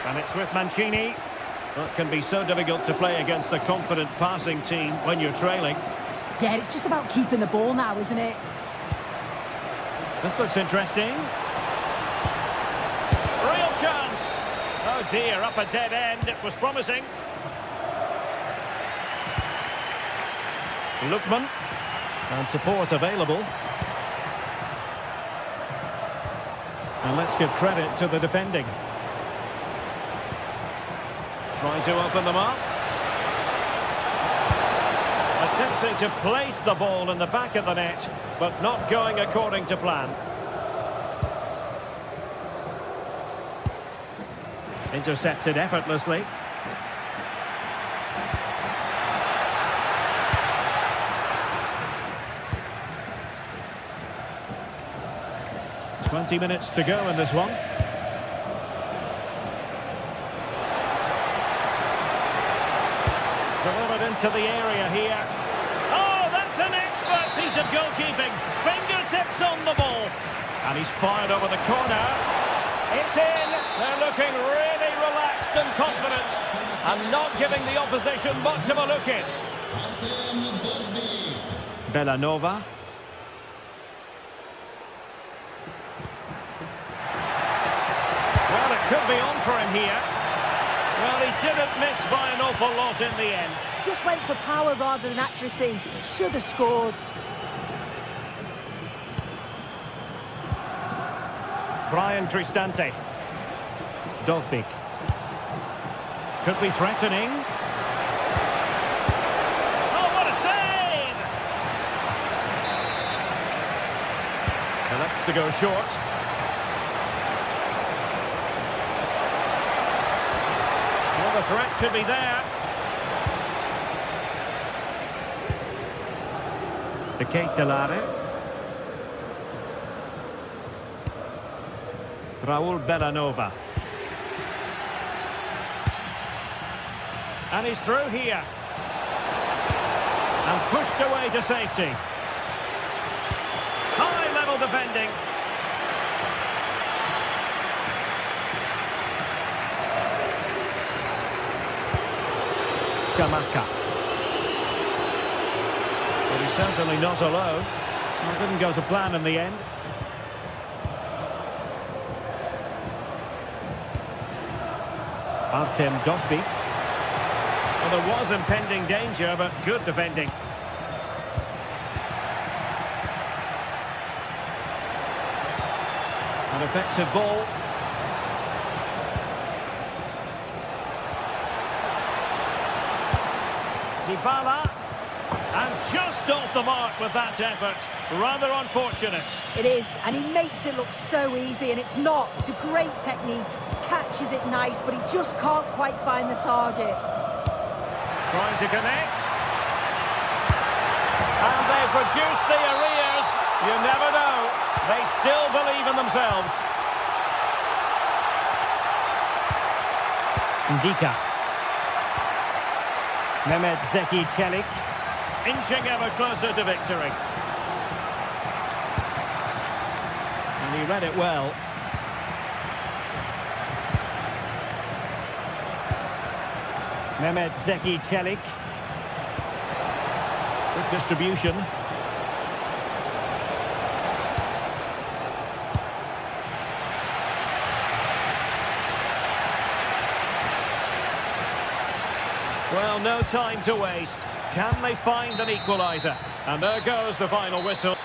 A: And it's with Mancini. That can be so difficult to play against a confident passing team when you're trailing.
D: Yeah, it's just about keeping the ball now, isn't it?
A: This looks interesting. Real chance. Oh dear, up a dead end. It was promising. Lookman. And support available. And let's give credit to the defending. Trying to open them up. A Attempting to place the ball in the back of the net, but not going according to plan. Intercepted effortlessly. 20 minutes to go in this one. Delivered into the area here. Oh, that's an expert piece of goalkeeping. Fingertips on the ball. And he's fired over the corner. It's in. They're looking really relaxed and confident. And not giving the opposition much of a look in. Bellanova. Well, it could be on for him here. Well, he didn't miss by an awful lot in the end.
D: Just went for power rather than accuracy. Should have scored.
A: Brian Cristante. Dolpik. Could be threatening. Oh, what a save! Elects to go short. Well, the threat could be there. De Ketelare. Raul Bellanova. And he's through here. And pushed away to safety. High level defending. Scamacca. But he's certainly not alone. Well, it didn't go to plan in the end. Artem Dovbyk. Well, there was impending danger, but good defending. An effective ball. Dybala. And just off the mark with that effort. Rather unfortunate.
D: It is, and he makes it look so easy, and it's not. It's a great technique. Catches it nice, but he just can't quite find the target.
A: Trying to connect. And they produce the arrears. You never know. They still believe in themselves. Ndika. Mehmet Zeki Çelik. Inching ever closer to victory. And he read it well. Mehmet Zeki Çelik. Good distribution. Well, no time to waste. Can they find an equaliser? And there goes the final whistle.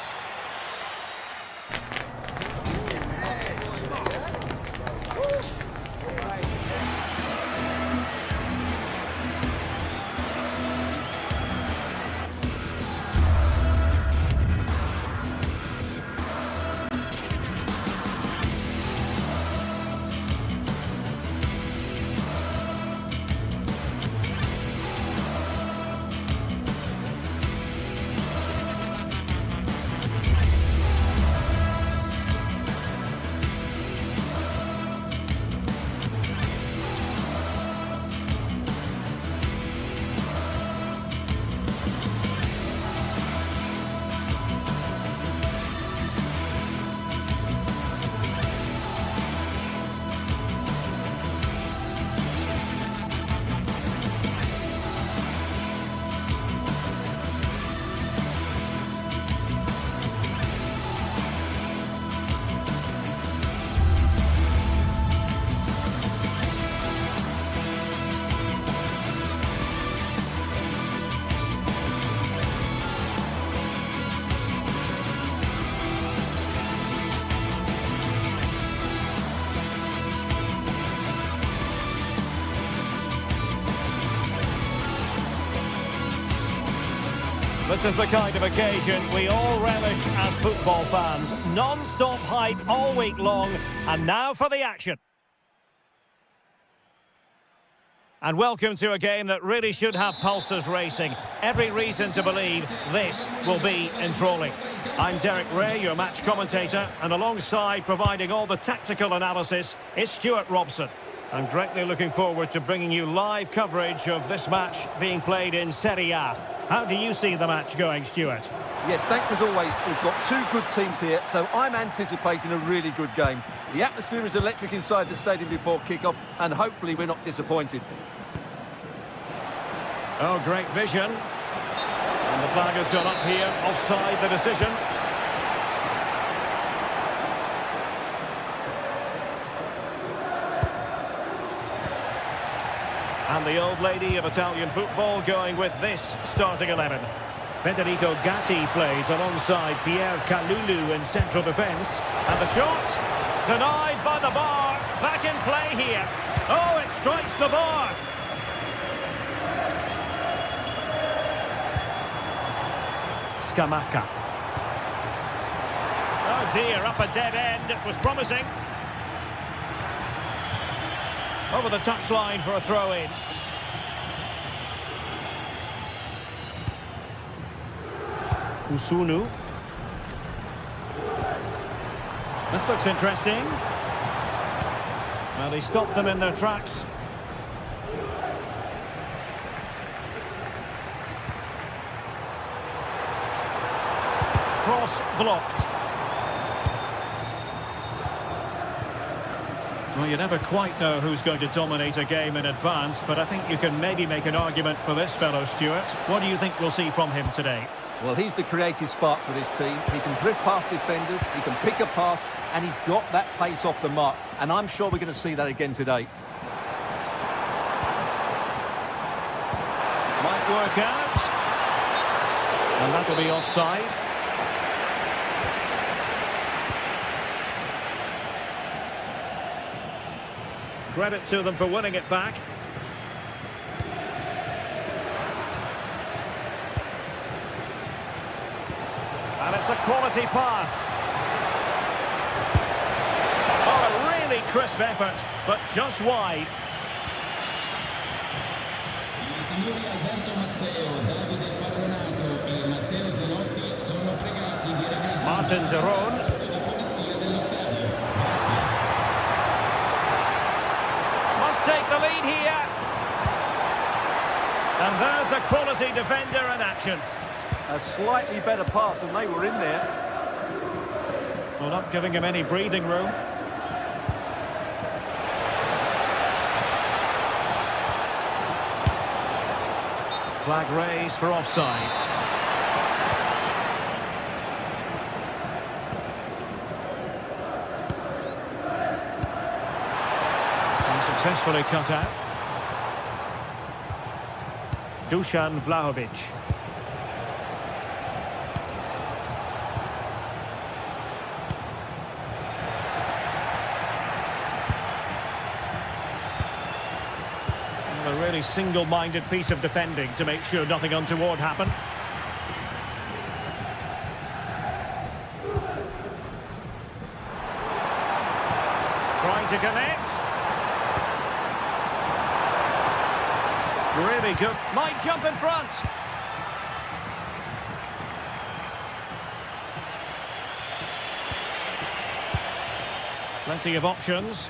A: This is the kind of occasion we all relish as football fans. Non-stop hype all week long, and now for the action. And welcome to a game that really should have pulses racing. Every reason to believe this will be enthralling. I'm Derek Ray, your match commentator, and alongside providing all the tactical analysis is Stuart Robson. I'm greatly looking forward to bringing you live coverage of this match being played in Serie A. How do you see the match going, Stuart?
B: Yes, thanks as always. We've got two good teams here, so I'm anticipating a really good game. The atmosphere is electric inside the stadium before kick-off, and hopefully we're not disappointed.
A: Oh, great vision. And the flag has gone up here, offside the decision. And the old lady of Italian football going with this starting 11. Federico Gatti plays alongside Pierre Kalulu in central defence. And the shot, denied by the bar. Back in play here. Oh, it strikes the bar. Scamacca. Oh dear, up a dead end. It was promising. Over the touchline for a throw-in. Kusunu. This looks interesting. Well, they stopped them in their tracks. Cross blocked. Well, you never quite know who's going to dominate a game in advance, but I think you can maybe make an argument for this fellow, Stuart. What do you think we'll see from him today?
B: Well, he's the creative spark for this team. He can drift past defenders, he can pick a pass, and he's got that pace off the mark. And I'm sure we're going to see that again today.
A: Might work out. And that'll be offside. Credit to them for winning it back. And it's a quality pass. Oh, a really crisp effort, but just wide.
E: I signori Alberto Mazzeo, Davide Farronato e Matteo Zanotti sono pregati di recarsi
A: Martin Deron.
E: alla polizia dello stadio. Grazie.
A: Take the lead here. And there's a quality defender in action.
B: A slightly better pass, and they were in there.
A: Well, not giving him any breathing room. Flag raised for offside. Successfully cut out. Dusan Vlahovic. A really single-minded piece of defending to make sure nothing untoward happened. Trying to connect. Really good. Might jump in front. Plenty of options.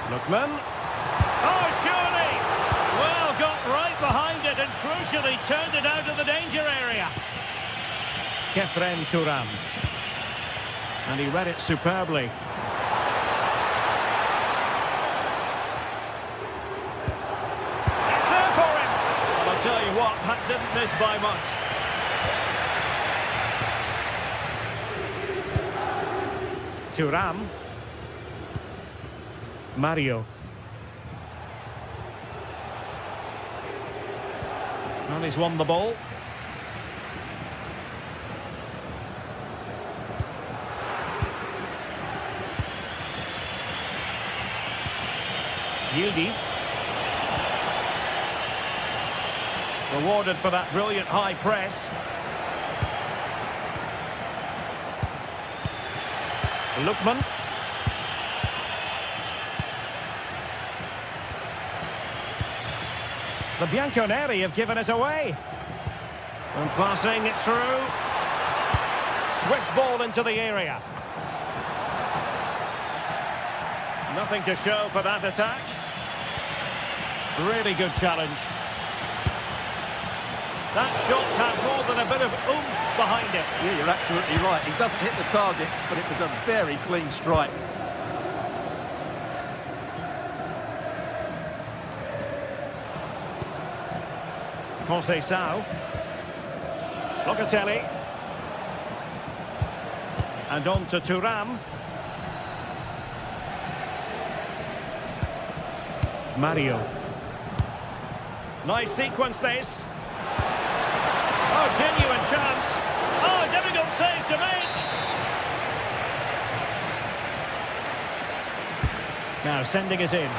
A: Lookman. Oh, surely! Well, got right behind it and crucially turned it out of the danger area. Kefren Turam. And he read it superbly. Tell you what, that didn't miss by much. Thuram. Mario. And he's won the ball. Yildiz. Rewarded for that brilliant high press. Lookman. The Bianconeri have given us away. And passing it through. Swift ball into the area. Nothing to show for that attack. Really good challenge. That shot had more than a bit of oomph behind it.
B: Yeah, you're absolutely right. He doesn't hit the target, but it was a very clean strike.
A: Conceição. Locatelli. And on to Thuram. Mario. Nice sequence this. Oh, genuine chance. Oh, difficult save to make. Now sending it in.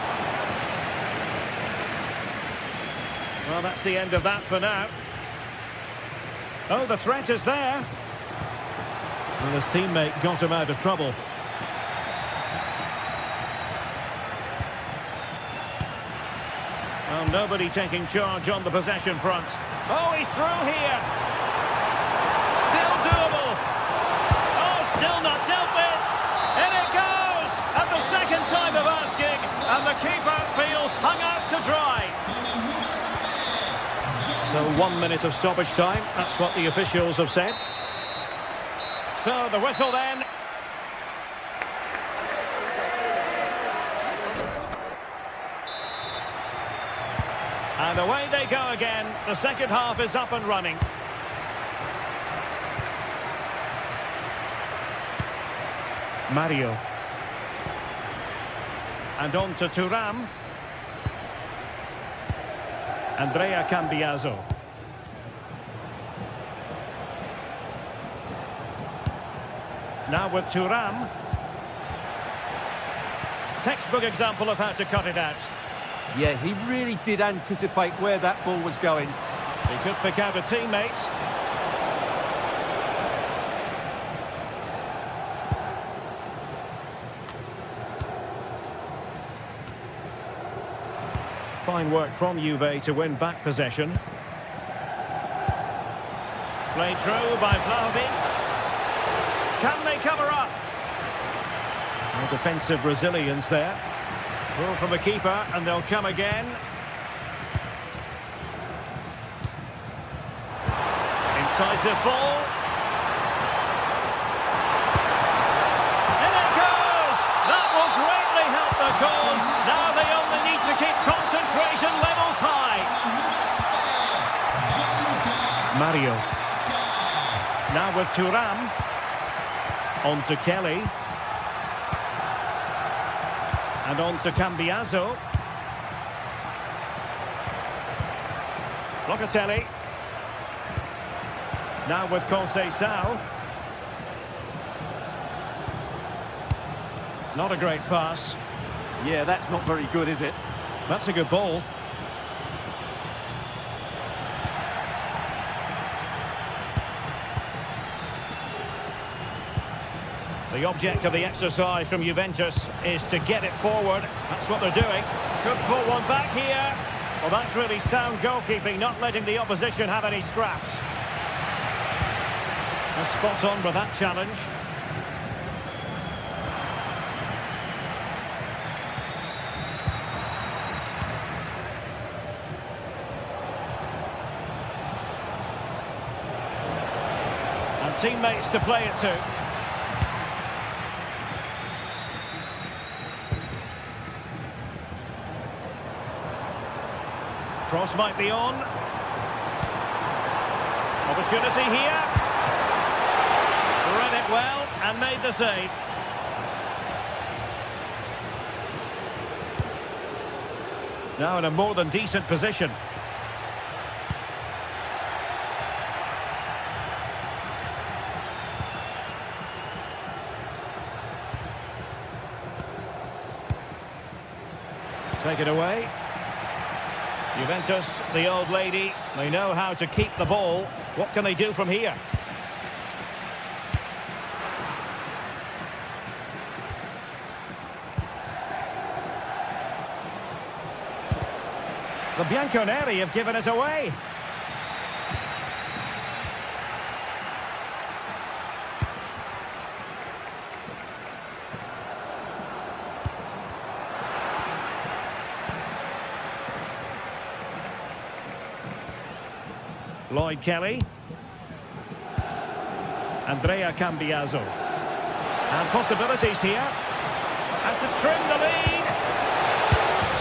A: Well, that's the end of that for now. Oh, the threat is there. Well, his teammate got him out of trouble. Well, nobody taking charge on the possession front. Oh, he's through here. Still doable. Oh, still not dealt with. In it goes. At the second time of asking. And the keeper feels hung out to dry. So 1 minute of stoppage time. That's what the officials have said. So the whistle then. And away they go again. The second half is up and running. Mario. And on to Thuram. Andrea Cambiaso. Now with Thuram. Textbook example of how to cut it out.
B: Yeah, he really did anticipate where that ball was going.
A: He could pick out a teammate. Fine work from Juve to win back possession. Played through by Vlahovic. Can they cover up? No defensive resilience there. Ball from the keeper, and they'll come again. Incisive ball. In it goes! That will greatly help the cause. Now they only need to keep concentration levels high. Mario. Now with Thuram. On to Kelly. And on to Cambiaso. Locatelli. Now with Conceição. Not a great pass.
B: Yeah, that's not very good, is it?
A: That's a good ball. The object of the exercise from Juventus is to get it forward. That's what they're doing. Could pull one back here. Well, that's really sound goalkeeping, not letting the opposition have any scraps. And spot on with that challenge. And teammates to play it to. Cross might be on. Opportunity here. Read it well and made the save. Now in a more than decent position. Take it away. Juventus, the old lady, they know how to keep the ball. What can they do from here? The Bianconeri have given us away. Lloyd Kelly. Andrea Cambiaso. And possibilities here. And to trim the lead.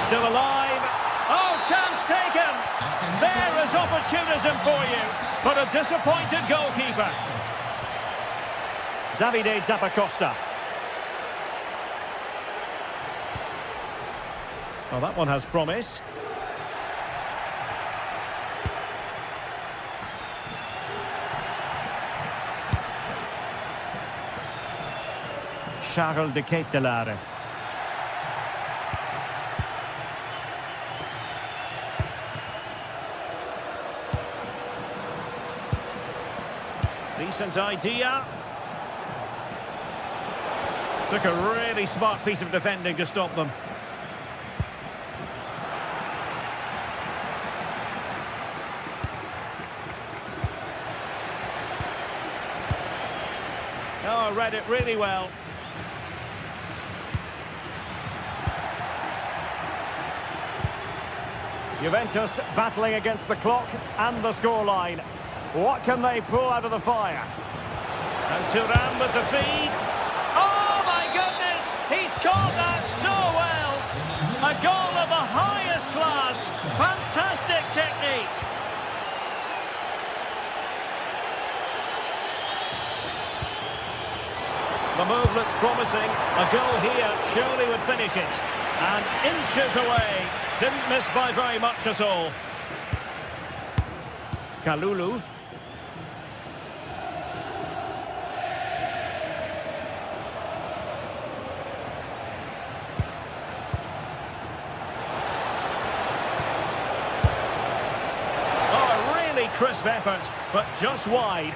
A: Still alive. Oh, chance taken. There is opportunism for you. But a disappointed goalkeeper. Davide Zappacosta. Well, that one has promise. Charles de Ketelaere. Decent idea. Took a really smart piece of defending to stop them. Oh, read it really well. Juventus battling against the clock and the scoreline. What can they pull out of the fire? And Thuram with the feed. Oh my goodness! He's caught that so well! A goal of the highest class. Fantastic technique. The move looks promising. A goal here surely would finish it. And inches away. Didn't miss by very much at all. Kalulu. Oh, a really crisp effort, but just wide.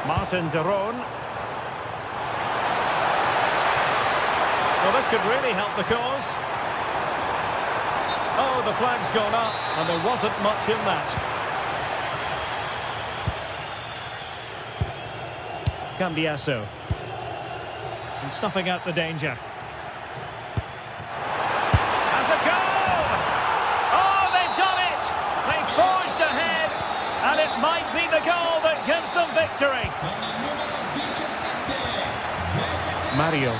A: Martin de Roon. Well, this could really help the cause. Oh, the flag's gone up, and there wasn't much in that. Cambiaso. And snuffing out the danger. Has a goal! Oh, they've done it! They've forged ahead, and it might be the goal that gives them victory. Mario.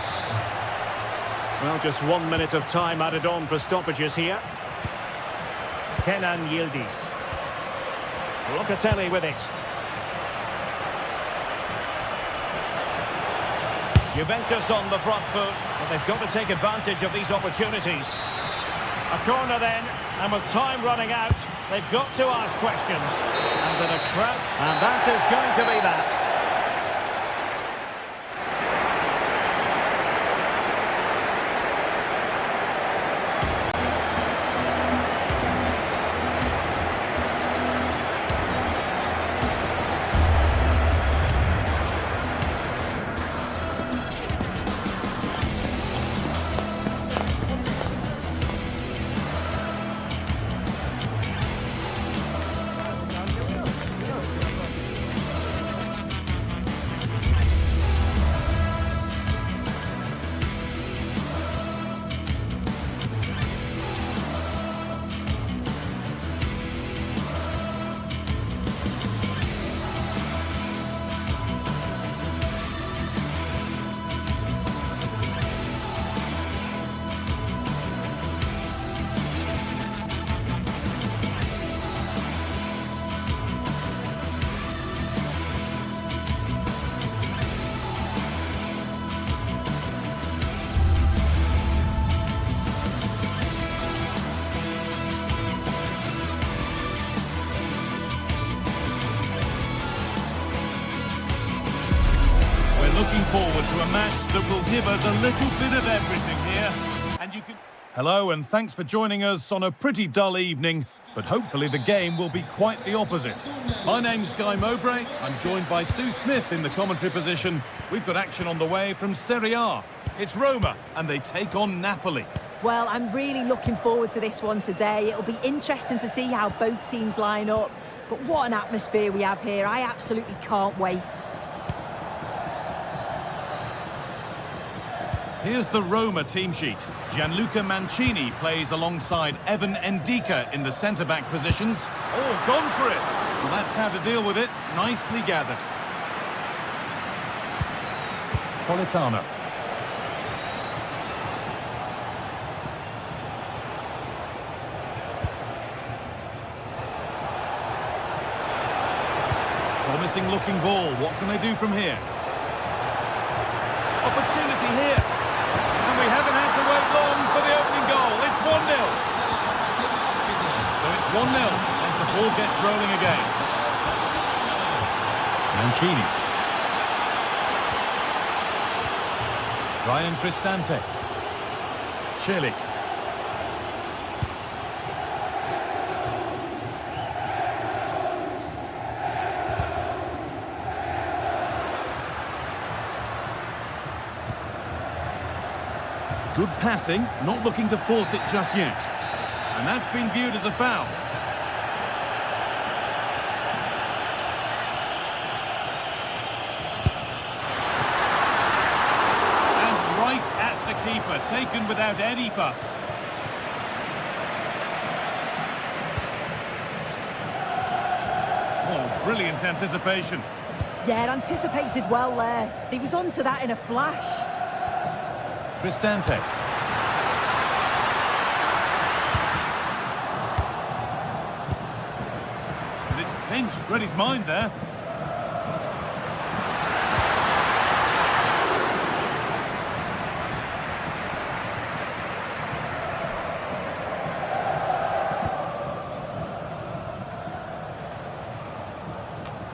A: Well, just 1 minute of time added on for stoppages here. Kenan Yildiz. Locatelli with it. Juventus on the front foot, but they've got to take advantage of these opportunities. A corner then, and with time running out, they've got to ask questions. And then a crowd, and that is going to be that.
C: to a match that will give us a little bit of everything here. And you can... Hello, and thanks for joining us on a pretty dull evening, but hopefully the game will be quite the opposite. My name's Guy Mowbray. I'm joined by Sue Smith in the commentary position. We've got action on the way from Serie A. It's Roma, and they take on Napoli.
D: Well, I'm really looking forward to this one today. It'll be interesting to see how both teams line up. But what an atmosphere we have here. I absolutely can't wait.
C: Here's the Roma team sheet. Gianluca Mancini plays alongside Evan Ndika in the centre-back positions. Oh, gone for it. Well, that's how to deal with it. Nicely gathered. Politano. Promising looking ball. What can they do from here? Opportunity here. And we haven't had to wait long for the opening goal. It's 1-0. So it's 1-0 as the ball gets rolling again. Mancini. Ryan Cristante. Celik. Good passing, not looking to force it just yet. And that's been viewed as a foul. And right at the keeper, taken without any fuss. Oh, brilliant anticipation.
D: Yeah, anticipated well there. He was onto that in a flash.
C: Cristante. But it's pinched, read his mind there.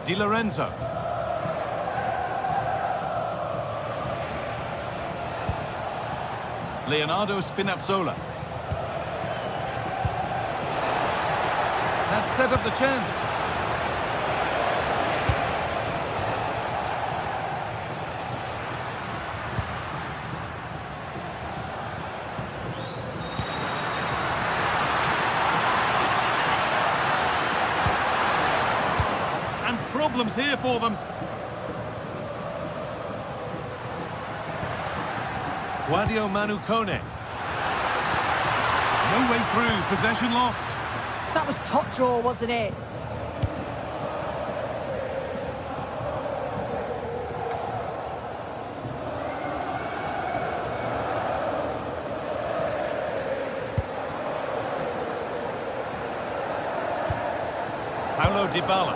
C: Di Lorenzo. Leonardo Spinazzola. That set up the chance. And problems here for them. Guadio Manucone. No way through, possession lost.
D: That was top draw, wasn't it?
C: Paulo Dybala.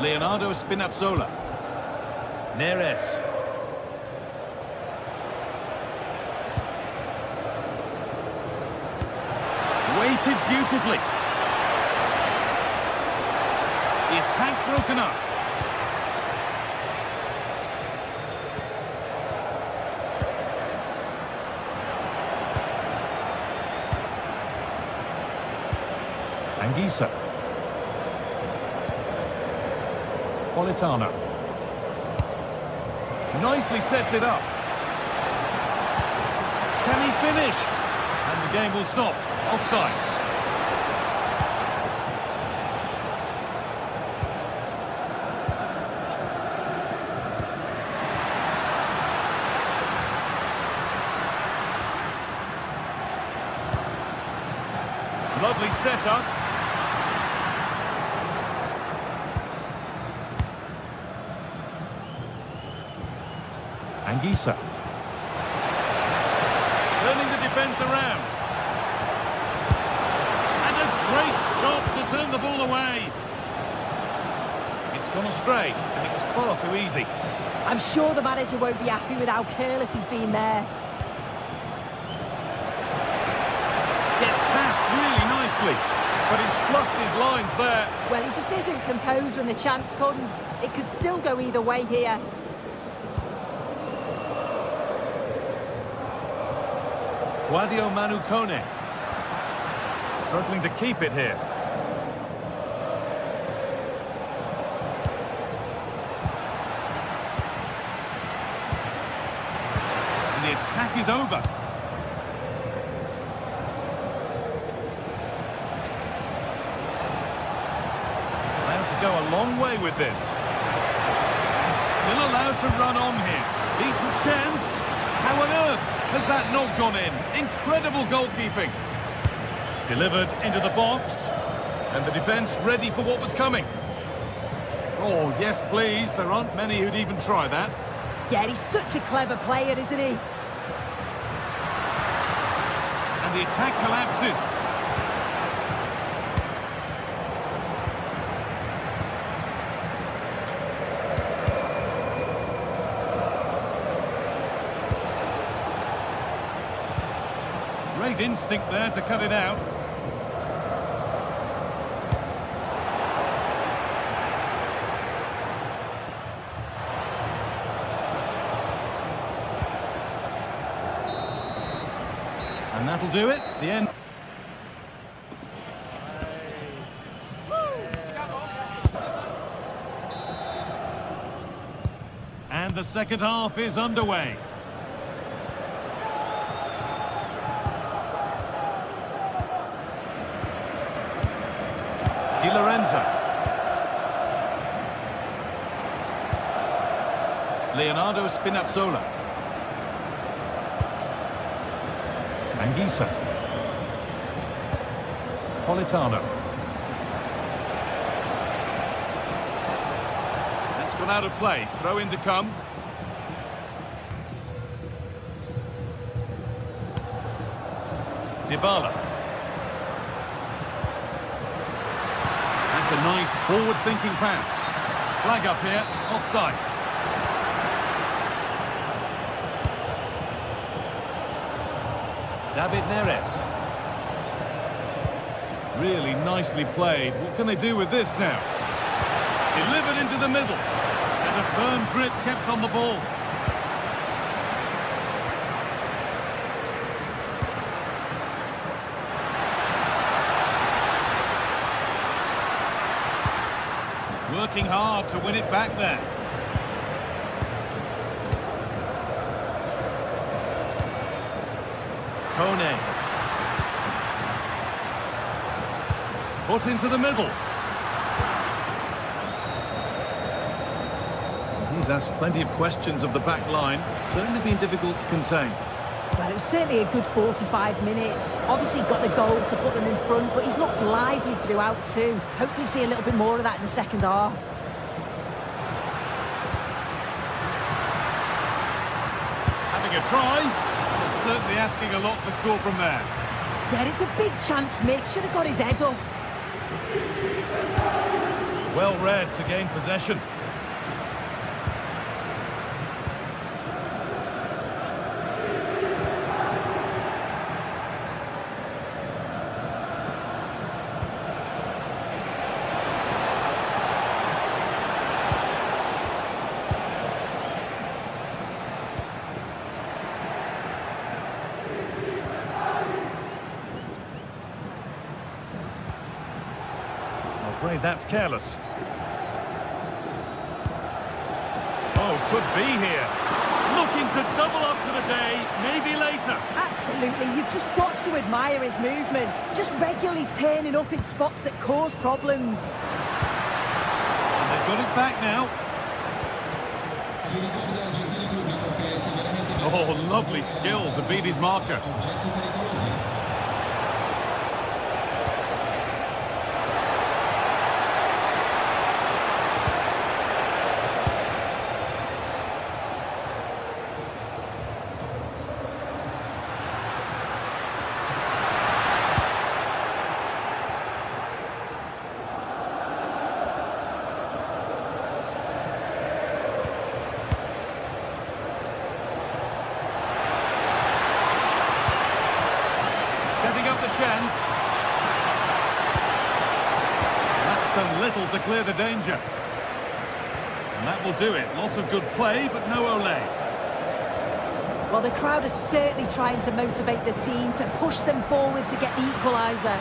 C: Leonardo Spinazzola. Neres. Weighted beautifully. The attack broken up. Anguissa. Politano. Nicely sets it up. Can he finish? And the game will stop. Offside. Lovely setup. Anguissa. Turning the defence around. And a great stop to turn the ball away. It's gone astray, and it was far too easy.
D: I'm sure the manager won't be happy with how careless he's been there.
C: Gets past really nicely, but he's fluffed his lines there.
D: Well, he just isn't composed when the chance comes. It could still go either way here.
C: Guadio Manu Kone. Struggling to keep it here. And the attack is over. Allowed to go a long way with this. And still allowed to run on here. Decent chance. How on earth has that not gone in? Incredible goalkeeping. Delivered into the box. And the defence ready for what was coming. Oh, yes, please. There aren't many who'd even try that.
D: Yeah, he's such a clever player, isn't he?
C: And the attack collapses. Great instinct there to cut it out. And that'll do it. The end. And the second half is underway. Di Lorenzo. Leonardo Spinazzola. Anguissa. Politano. That's gone out of play. Throw in to come. Dybala. That's a nice forward-thinking pass. Flag up here. Offside. David Neres. Really nicely played. What can they do with this now? Delivered into the middle. There's a firm grip kept on the ball. Working hard to win it back there. Kone. Put into the middle. He's asked plenty of questions of the back line. It's certainly been difficult to contain.
D: Well, it was certainly a good 45 minutes. Obviously got the goal to put them in front, but he's looked lively throughout too. Hopefully see a little bit more of that in the second half.
C: Having a try. Certainly asking a lot to score from there.
D: Yeah, it's a big chance miss. Should have got his head up.
C: Well read to gain possession. I'm afraid that's careless. Oh, could be here. Looking to double up for the day, maybe later.
D: Absolutely, you've just got to admire his movement. Just regularly turning up in spots that cause problems.
C: And they've got it back now.
E: Si ricorda al gentile pubblico che è severamente
C: Oh, lovely skill to beat his marker.
E: oggetti pericolosi.
C: Just a little to clear the danger. And that will do it. Lots of good play, but no Olé.
D: Well, the crowd is certainly trying to motivate the team to push them forward to get the equaliser.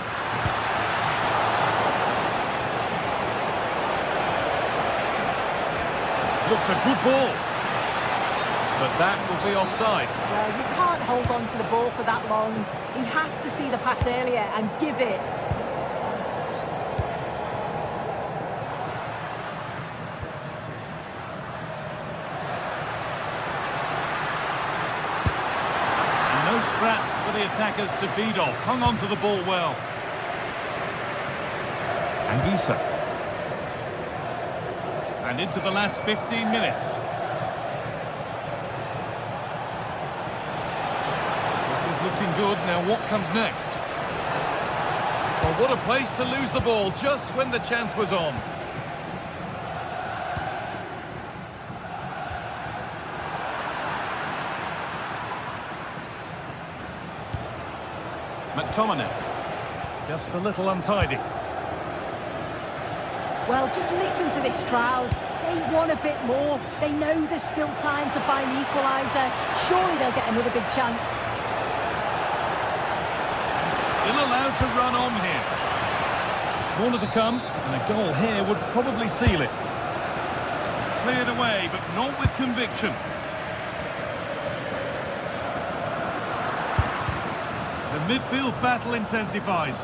C: Looks a good ball. But that will be offside.
D: Well, you can't hold on to the ball for that long. He has to see the pass earlier and give it.
C: And no scraps for the attackers to beat off. Hung on to the ball well. Anguissa. And into the last 15 minutes. Looking good. Now what comes next? Well, what a place to lose the ball just when the chance was on. McTominay. Just a little untidy.
D: Well, just listen to this crowd. They want a bit more. They know there's still time to find the equaliser. Surely they'll get another big chance.
C: Still allowed to run on here. Corner to come, and a goal here would probably seal it. Cleared away, but not with conviction. The midfield battle intensifies.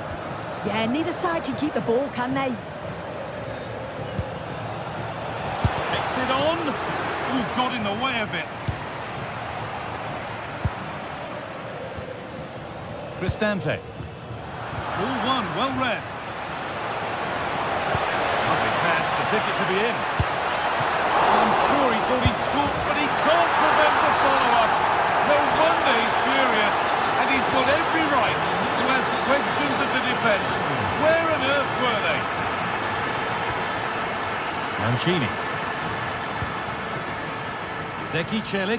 D: Yeah, neither side can keep the ball, can they?
C: Takes it on. Ooh, got in the way of it. Cristante. Ball one, well read. Lovely pass, the ticket to be in. I'm sure he thought he'd scored, but he can't prevent the follow-up. No wonder he's furious, and he's got every right to ask questions of the defence. Where on earth were they? Mancini. Zeki Celik.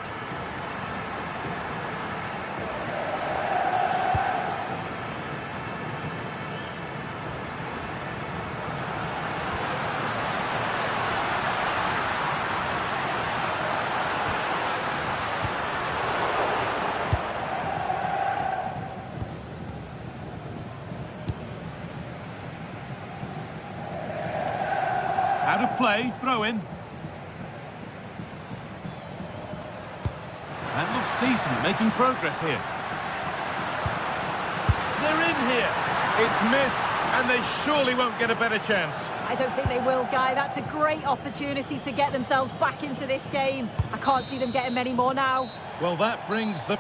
C: Out of play, throw in. That looks decent, making progress here. They're in here. It's missed, and they surely won't get a better chance.
D: I don't think they will, Guy. That's a great opportunity to get themselves back into this game. I can't see them getting many more now.
C: Well, that brings the...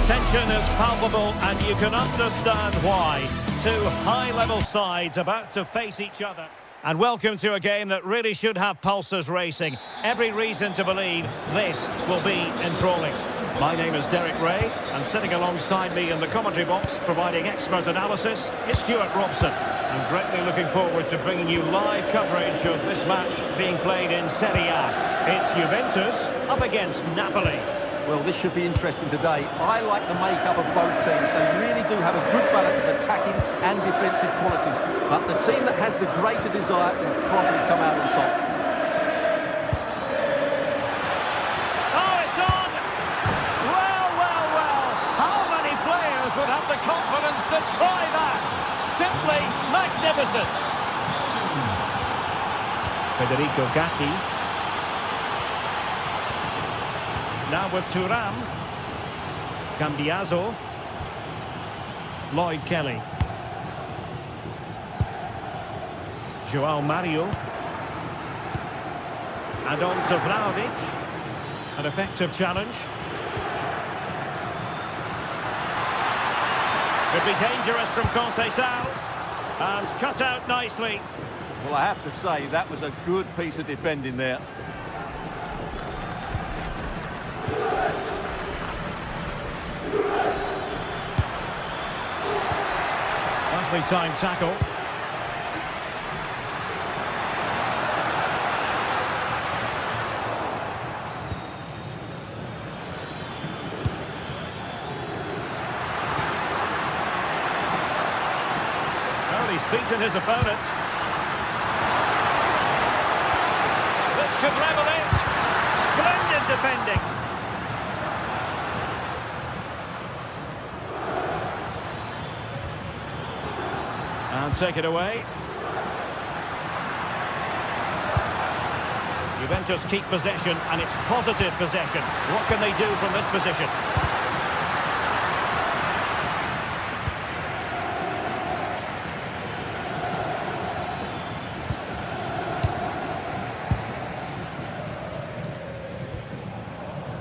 A: Tension is palpable, and you can understand why. Two high-level sides about to face each other. And welcome to a game that really should have pulses racing. Every reason to believe this will be enthralling. My name is Derek Ray, and sitting alongside me in the commentary box, providing expert analysis, is Stuart Robson. I'm greatly looking forward to bringing you live coverage of this match being played in Serie A. It's Juventus up against Napoli.
B: Well, this should be interesting today. I like the makeup of both teams. They really do have a good balance of attacking and defensive qualities. But the team that has the greater desire will probably come out on top.
A: Oh, it's on! Well, well, well. How many players would have the confidence to try that? Simply magnificent. Federico Gatti. Now with Thuram. Cambiaso. Lloyd Kelly. João Mario. And on to Vlahovic. An effective challenge. Could be dangerous from Conceição. And cut out nicely.
B: Well, I have to say, that was a good piece of defending there.
A: Nicely timed tackle. Well, he's beaten his opponent. This could level it. Splendid defending. And take it away. Juventus keep possession, and it's positive possession. What can they do from this position?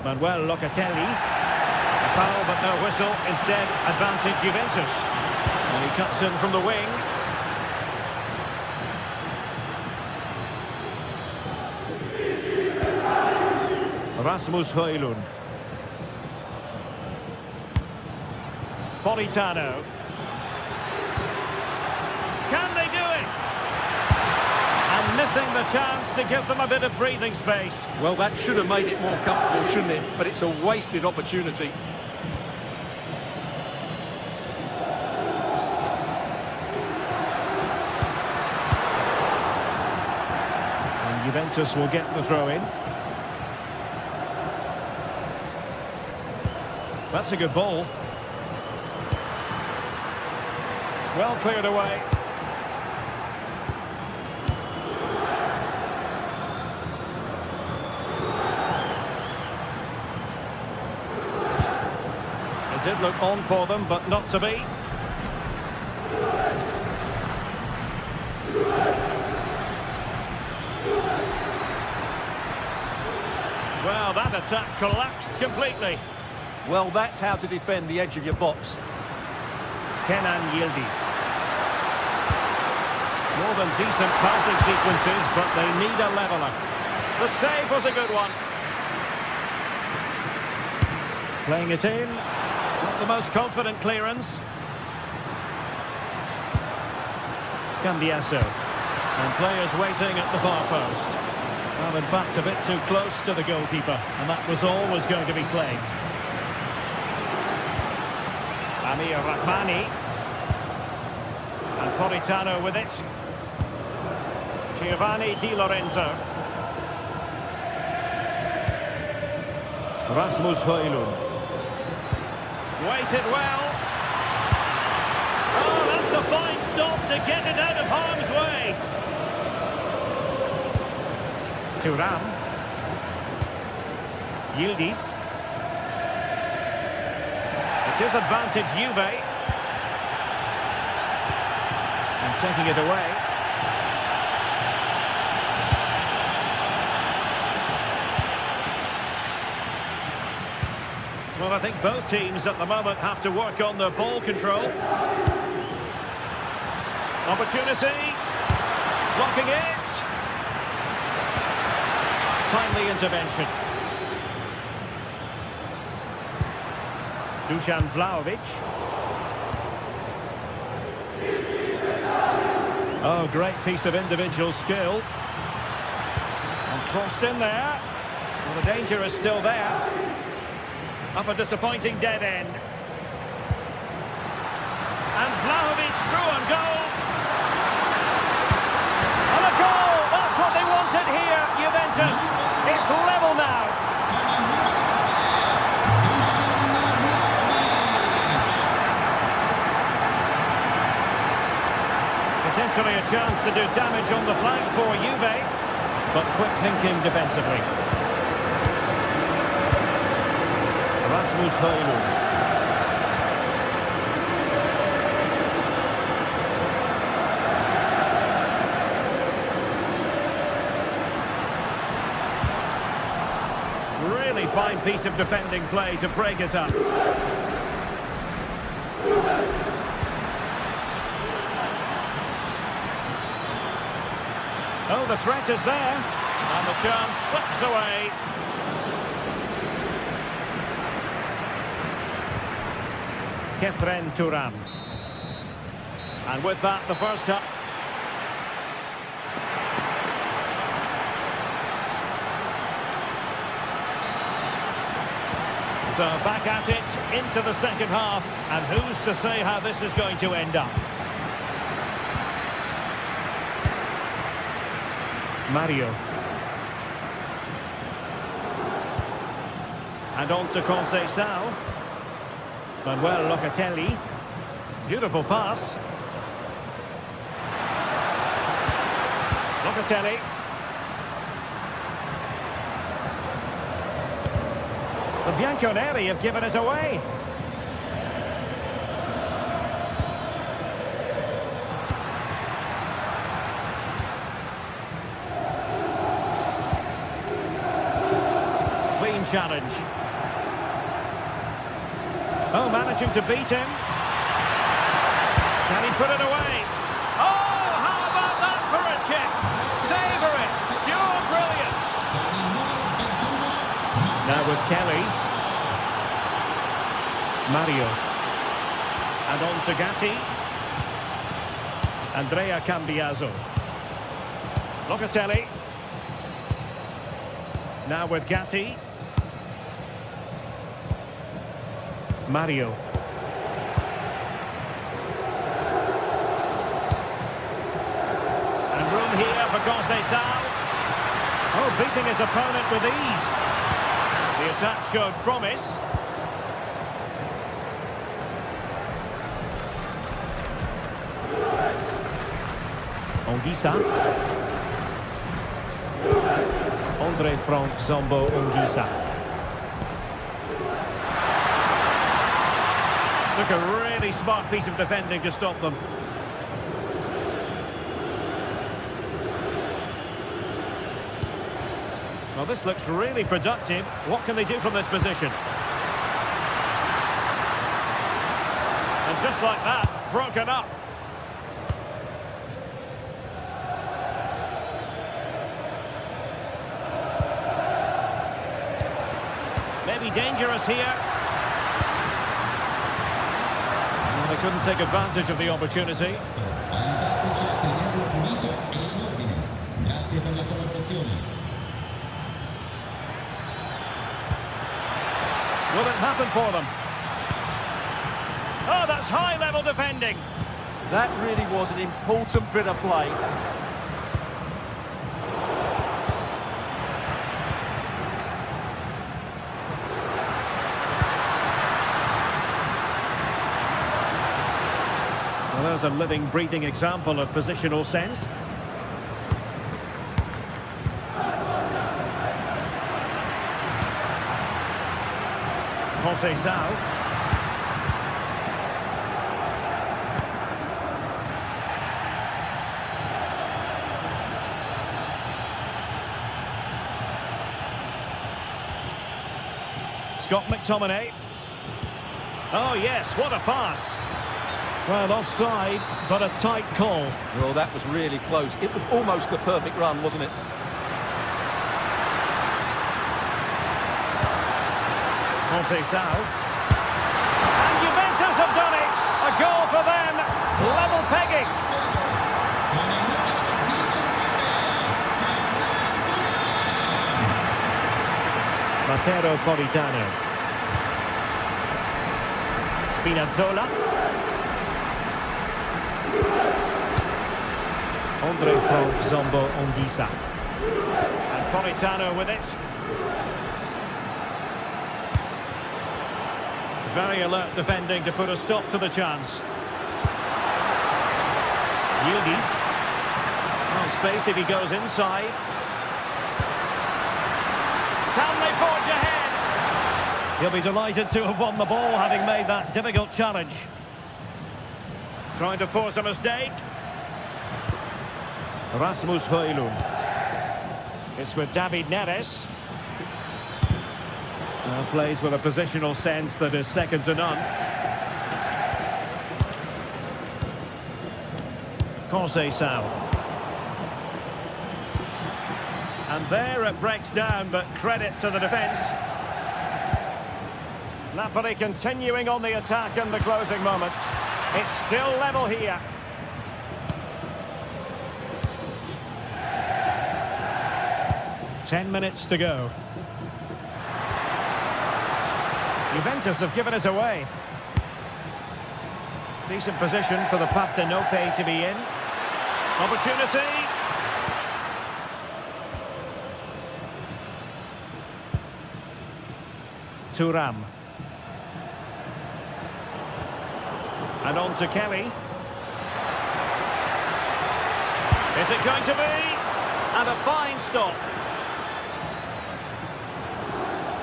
A: Manuel Locatelli. A foul, but no whistle. Instead, advantage Juventus. And he cuts in from the wing. Rasmus Højlund. Politano. Can they do it? And missing the chance to give them a bit of breathing space.
B: Well, that should have made it more comfortable, shouldn't it? But it's a wasted opportunity.
A: And Juventus will get the throw in. That's a good ball. Well cleared away. It did look on for them, but not to be. Well, that attack collapsed completely.
B: Well, that's how to defend the edge of your box.
A: Kenan Yildiz. More than decent passing sequences, but they need a leveller. The save was a good one. Playing it in. Not the most confident clearance. Cambiaso. And players waiting at the far post. Well, in fact, a bit too close to the goalkeeper, and that was always going to be claimed. Amir Rahmani. And Politano with it. Giovanni Di Lorenzo. Rasmus Højlund. Waited well. Oh, that's a fine stop to get it out of harm's way. Thuram. Yildiz. It is advantage Juve. And taking it away. Well, I think both teams at the moment have to work on their ball control. Opportunity. Blocking it. Timely intervention. Dusan Vlahovic. Oh, great piece of individual skill. And crossed in there. Well, the danger is still there. Up a disappointing dead end. And Vlahovic through and goal. And a goal! That's what they wanted here, Juventus. It's level now. Potentially a chance to do damage on the flank for Juve, but quick thinking defensively. Rasmus Højlund. Really fine piece of defending play to break it up. Oh, the threat is there, and the chance slips away. Kefren Turan. And with that, the first half. So back at it into the second half, and who's to say how this is going to end up? Mario. And on to Conceição. Manuel Locatelli. Beautiful pass. Locatelli. The Bianconeri have given us away. Clean challenge. Oh, managing to beat him. Can he put it away? Oh, how about that for a chip? Savour it. Pure brilliance. Now with Kelly. Mario. And on to Gatti. Andrea Cambiaso. Locatelli. Now with Gatti. Mario. And room here for Conceição. Oh, beating his opponent with ease. The attack showed promise. Anguissa. Andre Frank Zombo Anguissa. Took a really smart piece of defending to stop them. Well, this looks really productive. What can they do from this position? And just like that, broken up. Maybe dangerous here. Well, they couldn't take advantage of the opportunity. Will it happen for them? Oh, that's high-level defending.
B: That really was an important bit of play.
A: Well, there's a living, breathing example of positional sense. Conceição. Scott McTominay. Oh yes, what a pass. Well, offside, but a tight call.
B: Well, that was really close. It was almost the perfect run, wasn't it?
A: Conceição. And Juventus have done it! A goal for them! Level pegging! Matteo Politano. Spinazzola. Andre from Zombo Ondisa. And Politano with it. Very alert defending to put a stop to the chance. Yildiz. Well, space if he goes inside. Can they forge ahead? He'll be delighted to have won the ball, having made that difficult challenge. Trying to force a mistake. Rasmus Højlund. It's with David Neres. Plays with a positional sense that is second to none. Conceição. And there it breaks down, but credit to the defence. Napoli continuing on the attack in the closing moments. It's still level here. Ten minutes to go. Juventus have given it away. Decent position for the Partenope to be in. Opportunity. Thuram. And on to Kelly. Is it going to be? And a fine stop.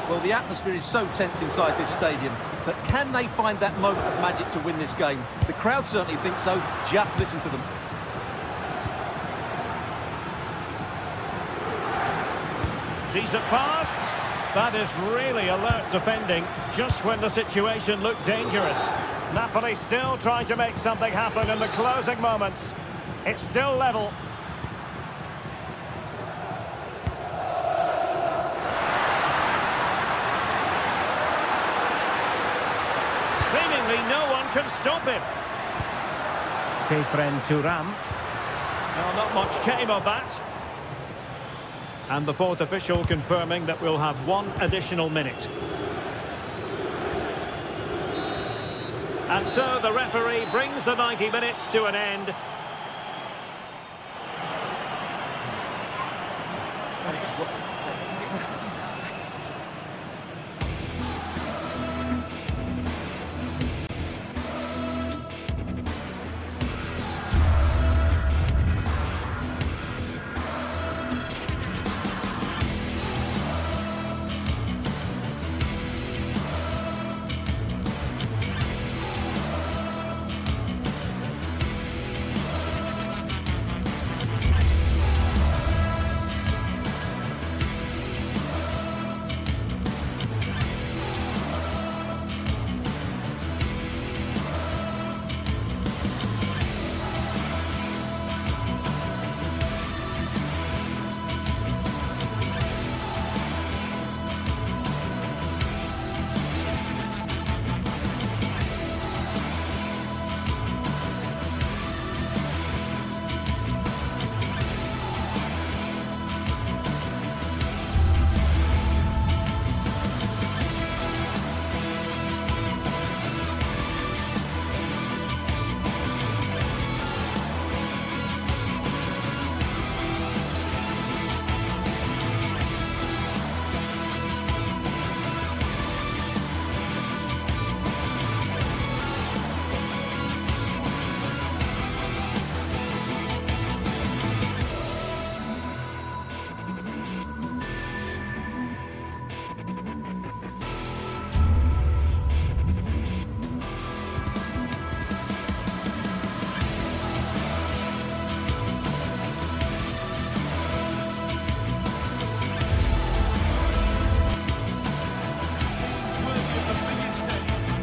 B: Well, the atmosphere is so tense inside this stadium, but can they find that moment of magic to win this game? The crowd certainly think so. Just listen to them.
A: Decent pass. That is really alert defending, just when the situation looked dangerous. Napoli still trying to make something happen in the closing moments. It's still level. Seemingly no one can stop him. Kefren Thuram. Well, not much came of that. And the fourth official confirming that we'll have one additional minute. And so the referee brings the 90 minutes to an end.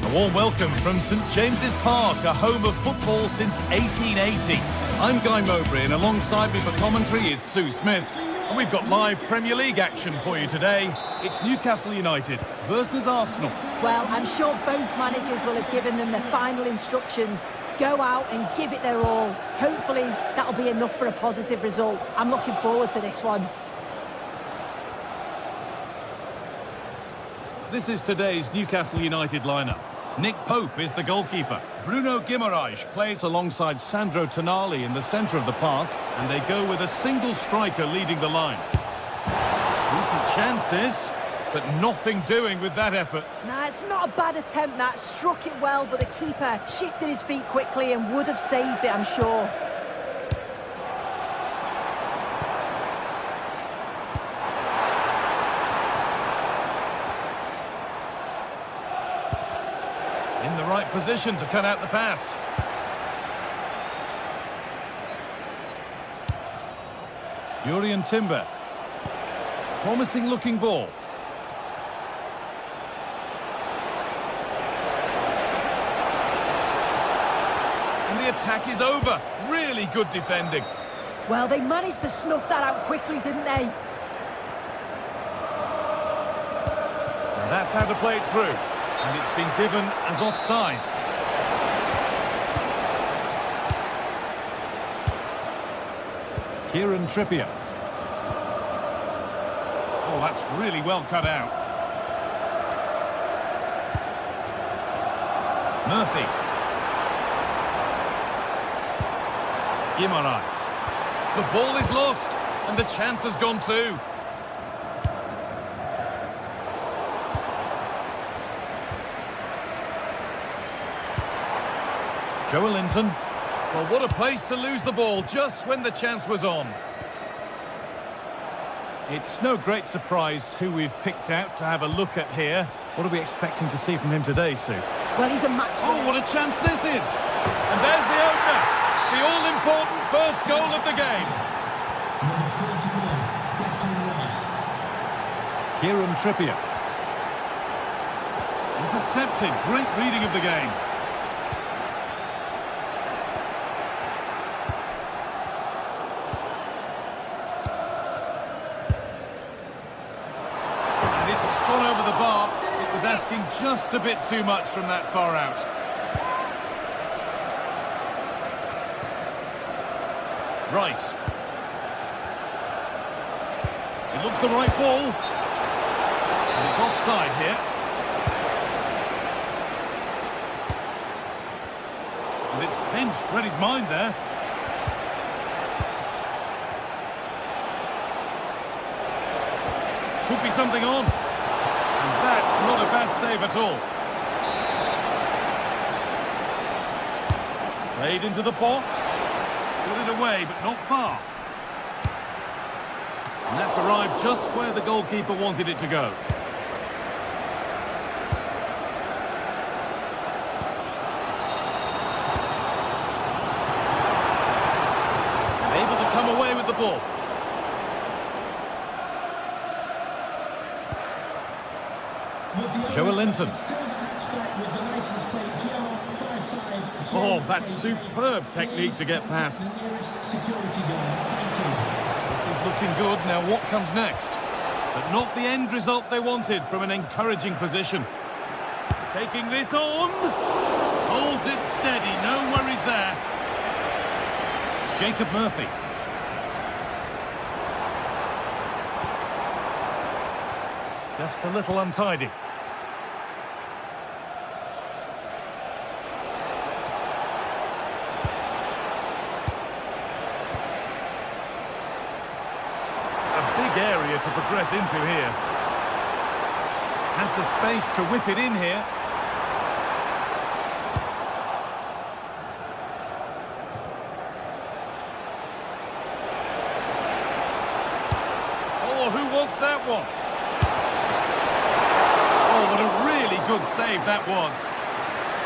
C: A warm welcome from St James's Park, a home of football since 1880. I'm Guy Mowbray, and alongside me for commentary is Sue Smith. And we've got live Premier League action for you today. It's Newcastle United versus Arsenal.
D: Well, I'm sure both managers will have given them the final instructions. Go out and give it their all. Hopefully, that'll be enough for a positive result. I'm looking forward to this one.
C: This is today's Newcastle United lineup. Nick Pope is the goalkeeper. Bruno Guimaraes plays alongside Sandro Tonali in the centre of the park, and they go with a single striker leading the line. Decent chance this, but nothing doing with that effort.
D: Nah, it's not a bad attempt, that. Struck it well, but the keeper shifted his feet quickly and would have saved it, I'm sure.
C: In the right position to cut out the pass. Jurriën Timber. Promising looking ball. And the attack is over. Really good defending.
D: Well, they managed to snuff that out quickly, didn't they?
C: And that's how to play it through. And it's been given as offside. Kieran Trippier. Oh, that's really well cut out. Murphy. Guimaraes. The ball is lost, and the chance has gone too. Joelinton. Well, what a place to lose the ball just when the chance was on. It's no great surprise who we've picked out to have a look at here. What are we expecting to see from him today, Sue?
D: Well, he's a match winner.
C: Oh, what a chance this is! And there's the opener! The all-important first goal of the game.
E: Number 41, Declan Rice.
C: Kieran Trippier. Intercepted. Great reading of the game. Gone over the bar. It was asking just a bit too much from that far out. Rice. It looks the right ball. And it's offside here. And it's pinched. Read his mind there. Could be something on. And that's not a bad save at all. Played into the box. Put it away, but not far. And that's arrived just where the goalkeeper wanted it to go. And able to come away with the ball. Joelinton. Oh, that's superb technique to get past. This is looking good. Now what comes next? But not the end result they wanted from an encouraging position. Taking this on. Holds it steady. No worries there. Jacob Murphy. Just a little untidy. Area to progress into here. Has the space to whip it in here. Oh, who wants that one? Oh, what a really good save that was.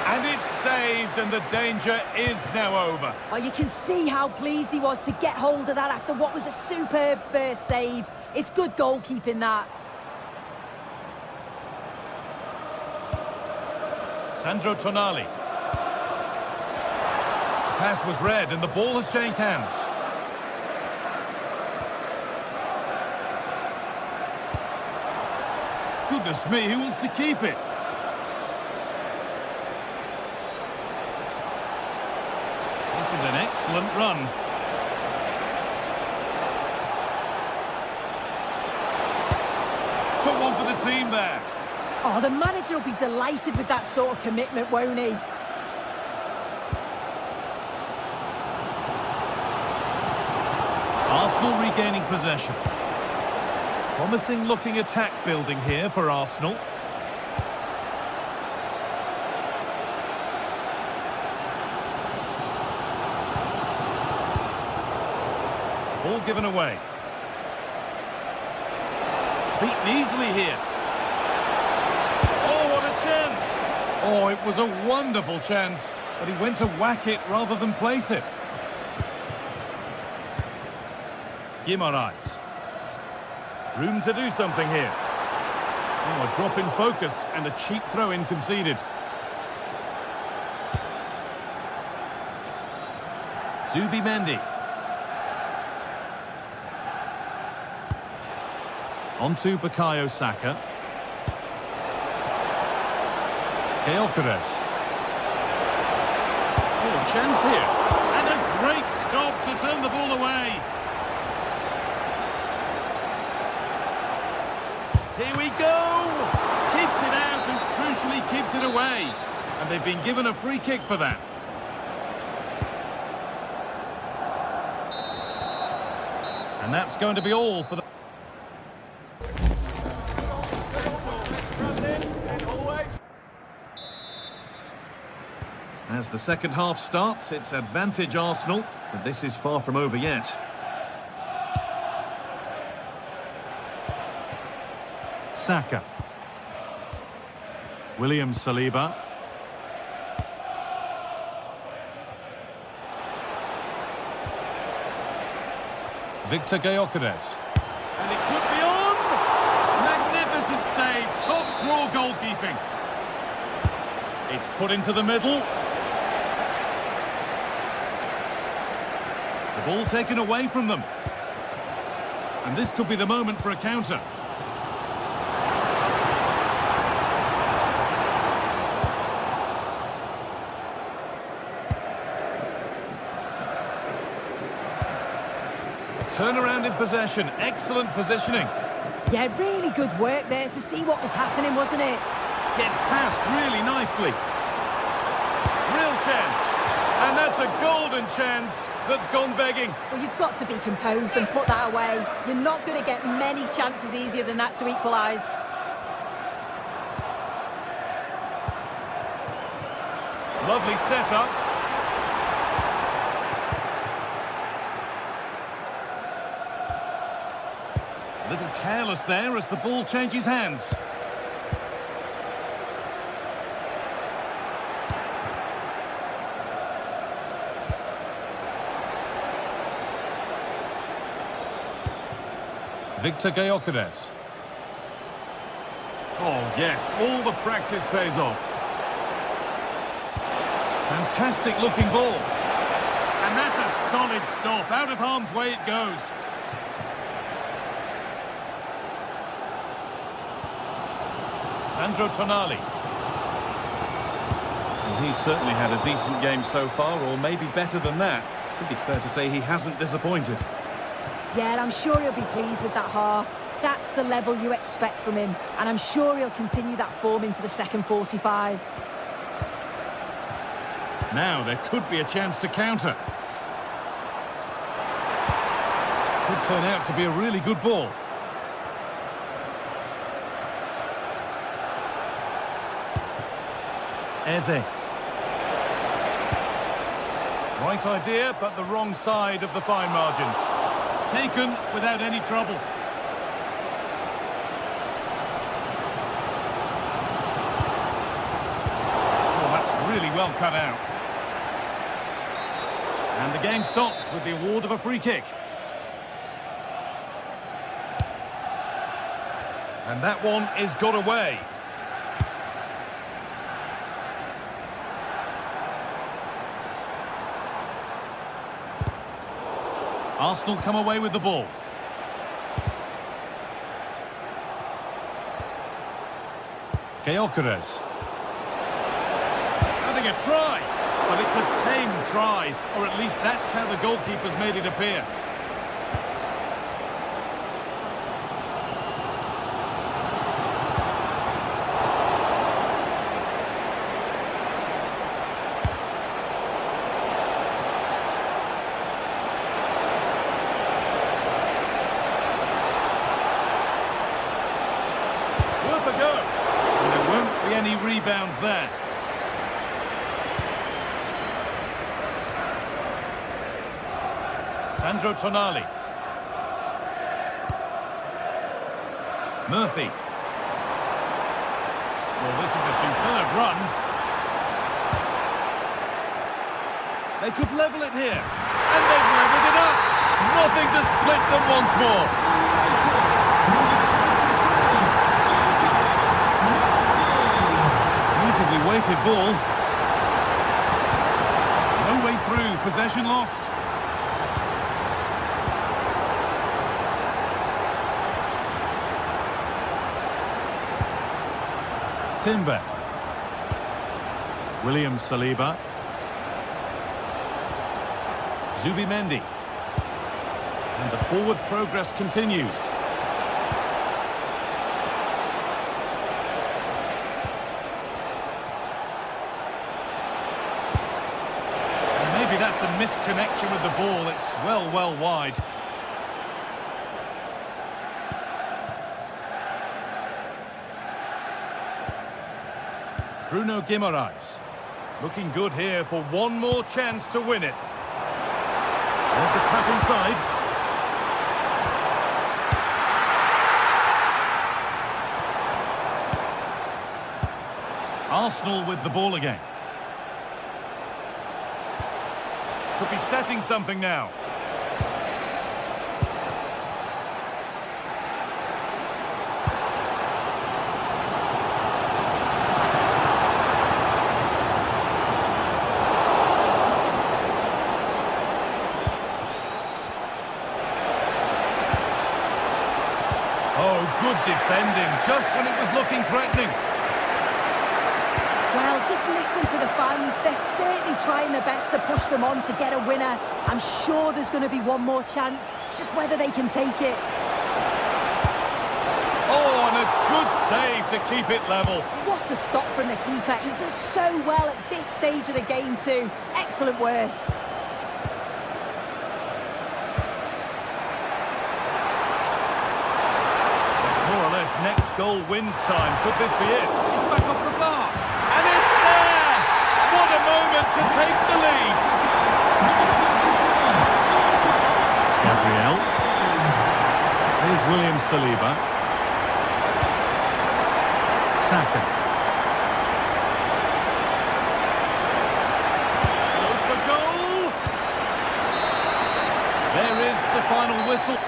C: And it's saved, and the danger is now over.
D: Oh, you can see how pleased he was to get hold of that after what was a superb first save. It's good goalkeeping, that.
C: Sandro Tonali. Pass was read and the ball has changed hands. Goodness me, who wants to keep it? This is an excellent run. Took one for the team there.
D: Oh, the manager will be delighted with that sort of commitment, won't he?
C: Arsenal regaining possession. Promising looking attack building here for Arsenal. Ball given away. Beaten easily here. Oh, what a chance! Oh, it was a wonderful chance, but he went to whack it rather than place it. Guimaraes. Room to do something here. Oh, a drop in focus and a cheap throw-in conceded. Zubimendi. On to Bukayo Saka. Gyökeres. Oh, chance here. And a great stop to turn the ball away. Here we go! Keeps it out and crucially keeps it away. And they've been given a free kick for that. And that's going to be all for the... As the second half starts, it's advantage Arsenal, but this is far from over yet. Saka. William Saliba. Victor Gyökeres. And it could be on! Magnificent save, top draw goalkeeping. It's put into the middle. The ball taken away from them. And this could be the moment for a counter. Turnaround in possession, excellent positioning.
D: Yeah, really good work there to see what was happening, wasn't it?
C: Gets past really nicely. Real chance. And that's a golden chance that's gone begging.
D: Well, you've got to be composed and put that away. You're not going to get many chances easier than that to equalise.
C: Lovely setup. A little careless there as the ball changes hands. Victor Gyökeres. Oh, yes, all the practice pays off. Fantastic looking ball. And that's a solid stop. Out of harm's way it goes. Sandro Tonali. Well, he's certainly had a decent game so far, or maybe better than that. I think it's fair to say he hasn't disappointed.
D: Yeah, and I'm sure he'll be pleased with that half. That's the level you expect from him. And I'm sure he'll continue that form into the second 45.
C: Now there could be a chance to counter. Could turn out to be a really good ball. Eze. Right idea, but the wrong side of the fine margins. Taken without any trouble. Oh, that's really well cut out. And the game stops with the award of a free kick. And that one is got away. Arsenal come away with the ball. Gyökeres. Having a try, but it's a tame try, or at least that's how the goalkeeper's made it appear. Worth a go. And there won't be any rebounds there. Sandro Tonali. Murphy. Well, this is a superb run. They could level it here. And they've leveled it up. Nothing to split them once more. Beautifully weighted ball. No way through. Possession lost. Timber. William Saliba. Zubimendi. And the forward progress continues. And maybe that's a misconnection with the ball. It's well wide. Bruno Guimaraes, looking good here for one more chance to win it. There's the cut inside. Arsenal with the ball again. Could be setting something now. Oh, good defending, just when it was looking threatening.
D: Well, just listen to the fans. They're certainly trying their best to push them on to get a winner. I'm sure there's going to be one more chance. It's just whether they can take it.
C: Oh, and a good save to keep it level.
D: What a stop from the keeper. He does so well at this stage of the game too. Excellent work.
C: Next goal wins time. Could this be it? It's back off the bar. And it's there! What a moment to take the lead. Gabriel. Here's William Saliba. Saka. Goes for goal. There is the final whistle.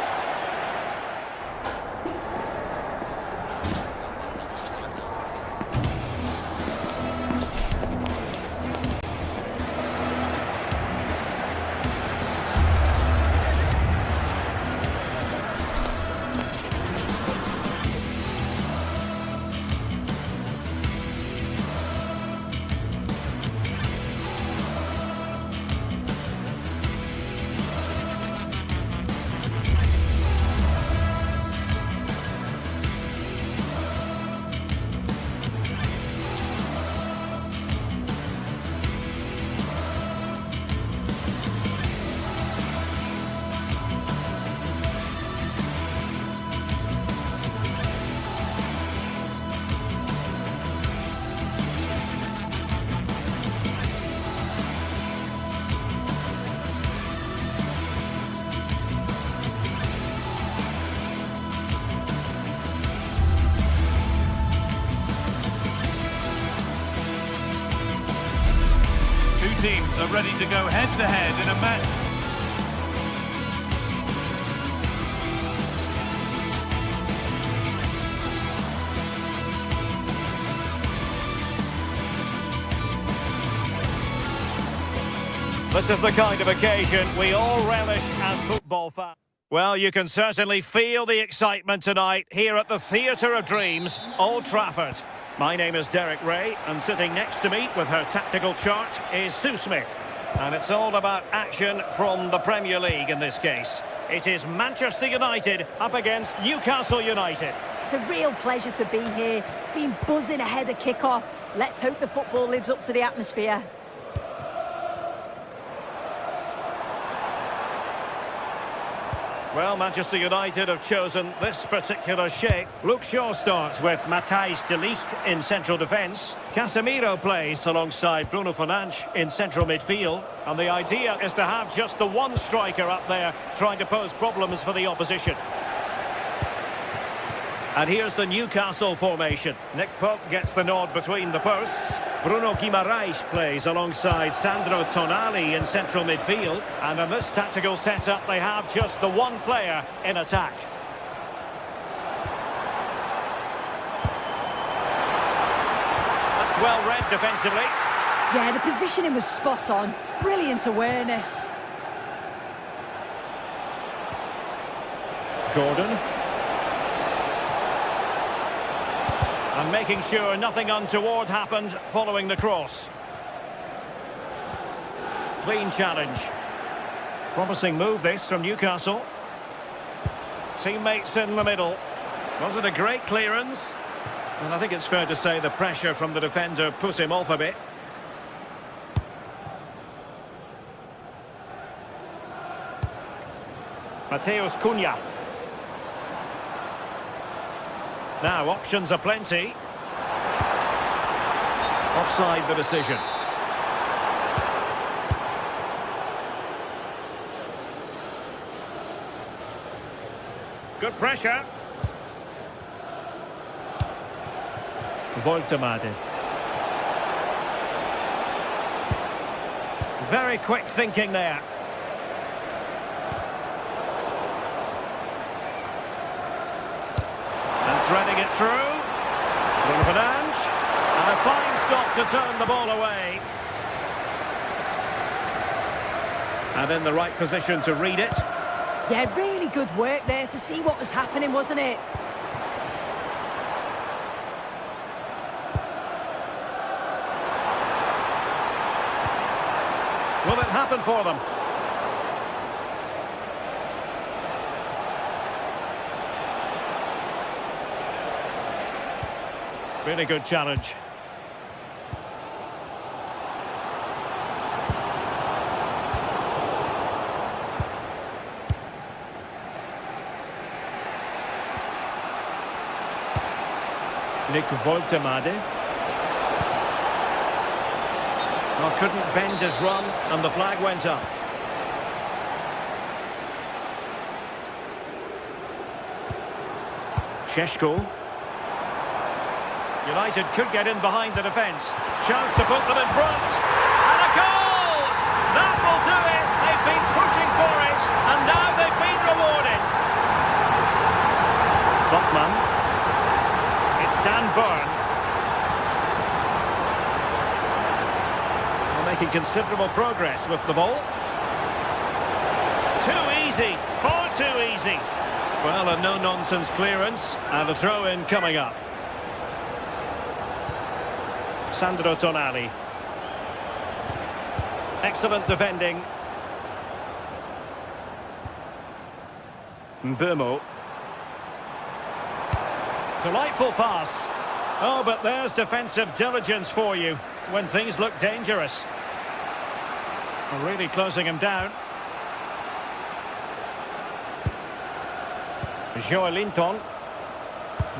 C: Teams are ready to go head-to-head in a match.
A: This is the kind of occasion we all relish as football fans. Well, you can certainly feel the excitement tonight here at the Theatre of Dreams, Old Trafford. My name is Derek Ray, and sitting next to me with her tactical chart is Sue Smith. And it's all about action from the Premier League in this case. It is Manchester United up against Newcastle United.
D: It's a real pleasure to be here. It's been buzzing ahead of kickoff. Let's hope the football lives up to the atmosphere.
A: Well, Manchester United have chosen this particular shape. Luke Shaw starts with Matthijs de Ligt in central defence. Casemiro plays alongside Bruno Fernandes in central midfield. And the idea is to have just the one striker up there trying to pose problems for the opposition. And here's the Newcastle formation. Nick Pope gets the nod between the posts. Bruno Guimaraes plays alongside Sandro Tonali in central midfield. And in this tactical setup, they have just the one player in attack. That's well read defensively.
D: Yeah, the positioning was spot on. Brilliant awareness.
A: Gordon. And making sure nothing untoward happened following the cross. Clean challenge. Promising move this from Newcastle. Teammates in the middle. Was it a great clearance? And I think it's fair to say the pressure from the defender put him off a bit. Mateus Cunha. Now, options are plenty. Offside the decision. Good pressure. Voltemade. Very quick thinking there. Threading it through. Bruno Fernandes. And a fine stop to turn the ball away. And in the right position to read it.
D: Yeah, really good work there to see what was happening, wasn't it?
A: Will it happen for them? Really good challenge. Nick Voltemade. Well, couldn't bend his run, and the flag went up. Šeško. United could get in behind the defence. Chance to put them in front. And a goal! That will do it. They've been pushing for it, and now they've been rewarded. Botman. It's Dan Burn. Well, making considerable progress with the ball. Too easy. Far too easy. Well, a no-nonsense clearance, and a throw-in coming up. Sandro Tonali. Excellent defending. Mbeumo. Delightful pass. Oh, but there's defensive diligence for you when things look dangerous. Really closing him down. Joelinton.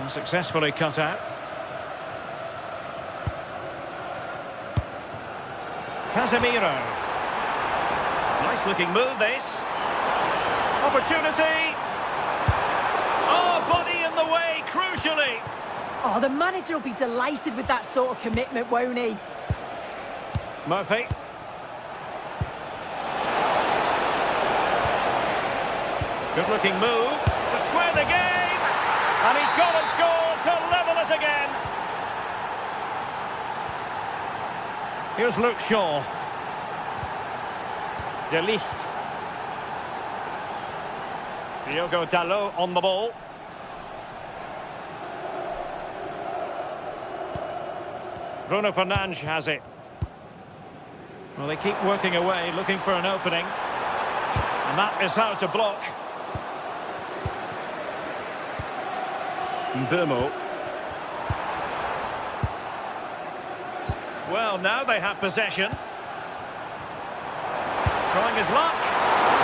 A: Successfully cut out. Casemiro. Nice looking move this. Opportunity. Oh, body in the way, crucially.
D: Oh, the manager will be delighted with that sort of commitment, won't he?
A: Murphy. Good looking move to square the game. And he's gone and scored to level us again. Here's Luke Shaw. De Ligt. Diogo Dalot on the ball. Bruno Fernandes has it. Well, they keep working away, looking for an opening. And that is how to block. Mbeumo. Well, now they have possession. Trying his luck.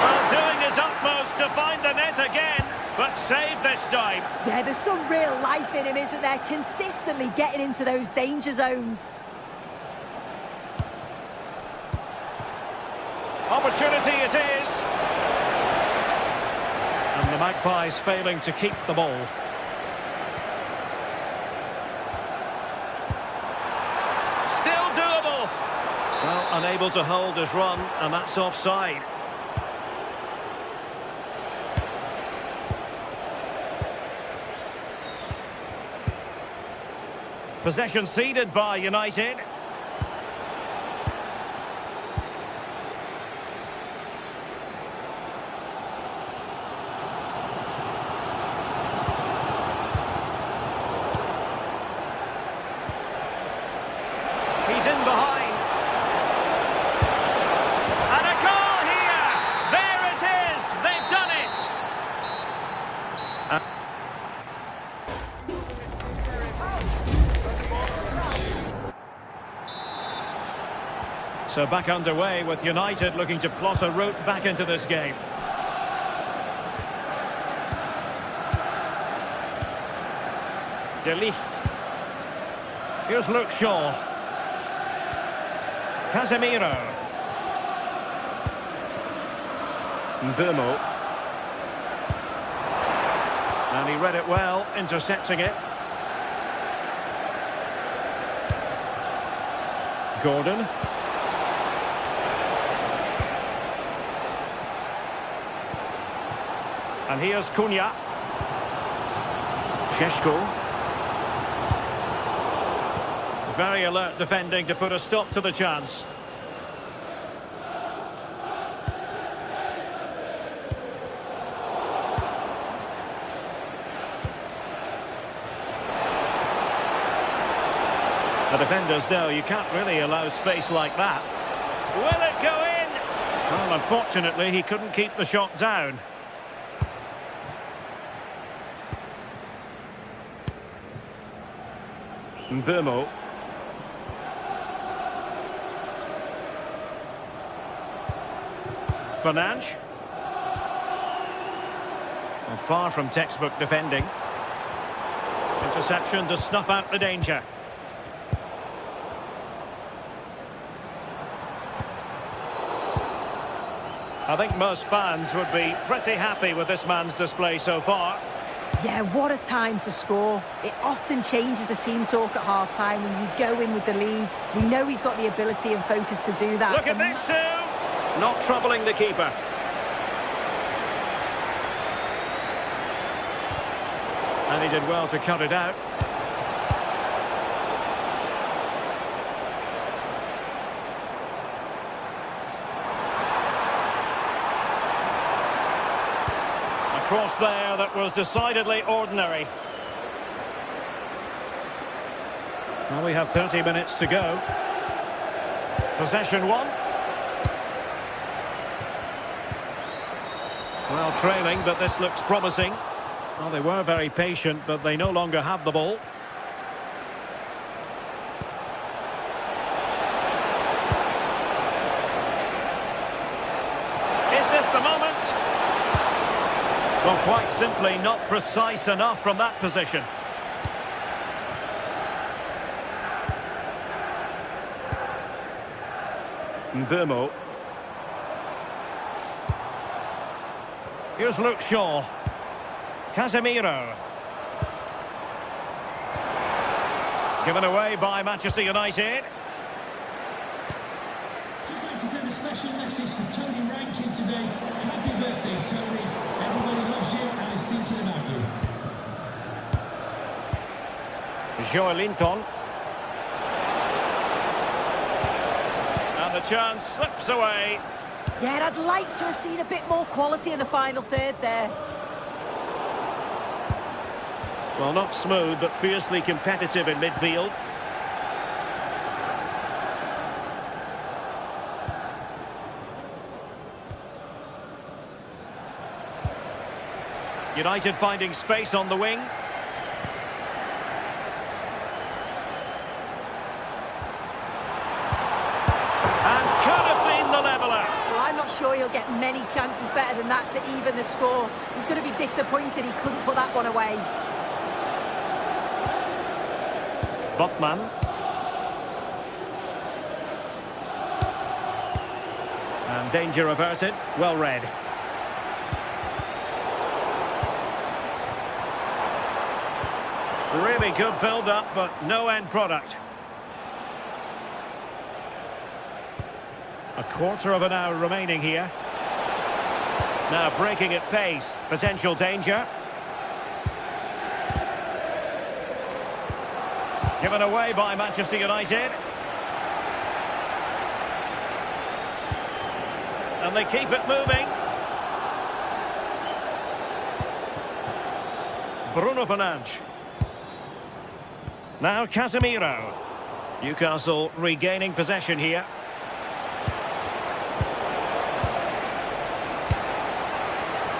A: Well, doing his utmost to find the net again, but saved this time.
D: Yeah, there's some real life in him, isn't there? Consistently getting into those danger zones.
A: Opportunity it is. And the Magpies failing to keep the ball. Still doable. Well, unable to hold his run, and that's offside. Possession ceded by United. He's in behind. And a goal here! There it is! They've done it! So back underway with United looking to plot a route back into this game. De Ligt. Here's Luke Shaw. Casemiro. Mbeumo. And he read it well, intercepting it. Gordon. And here's Cunha. Šeško. Very alert defending to put a stop to the chance. The defenders know you can't really allow space like that. Will it go in? Well, unfortunately, he couldn't keep the shot down. Mbeumo. Fernandes. Well, far from textbook defending. Interception to snuff out the danger. I think most fans would be pretty happy with this man's display so far.
D: Yeah, what a time to score. It often changes the team talk at half-time when you go in with the lead. We know he's got the ability and focus to do that.
A: Look at this, Sue! Not troubling the keeper. And he did well to cut it out. Cross there that was decidedly ordinary. Well, we have 30 minutes to go. Possession one. Well, trailing, but this looks promising. Well, they were very patient, but they no longer have the ball. Is this the moment? Well, quite simply not precise enough from that position. Mbeumo. Here's Luke Shaw. Casemiro. Given away by Manchester United.
E: Just like to send a special message to Tony Rankin today. Happy birthday, Tony. Everybody loves you and is thinking about you.
A: Joelinton. And the chance slips away.
D: Yeah, I'd like to have seen a bit more quality in the final third there.
A: Well, not smooth, but fiercely competitive in midfield. United finding space on the wing. And could have been the leveller.
D: Well, I'm not sure he'll get many chances better than that to even the score. He's going to be disappointed he couldn't put that one away.
A: Botman. And danger averted. Well read. Really good build-up, but no end product. A quarter of an hour remaining here. Now breaking at pace. Potential danger. Given away by Manchester United. And they keep it moving. Bruno Fernandes. Now Casemiro. Newcastle regaining possession here.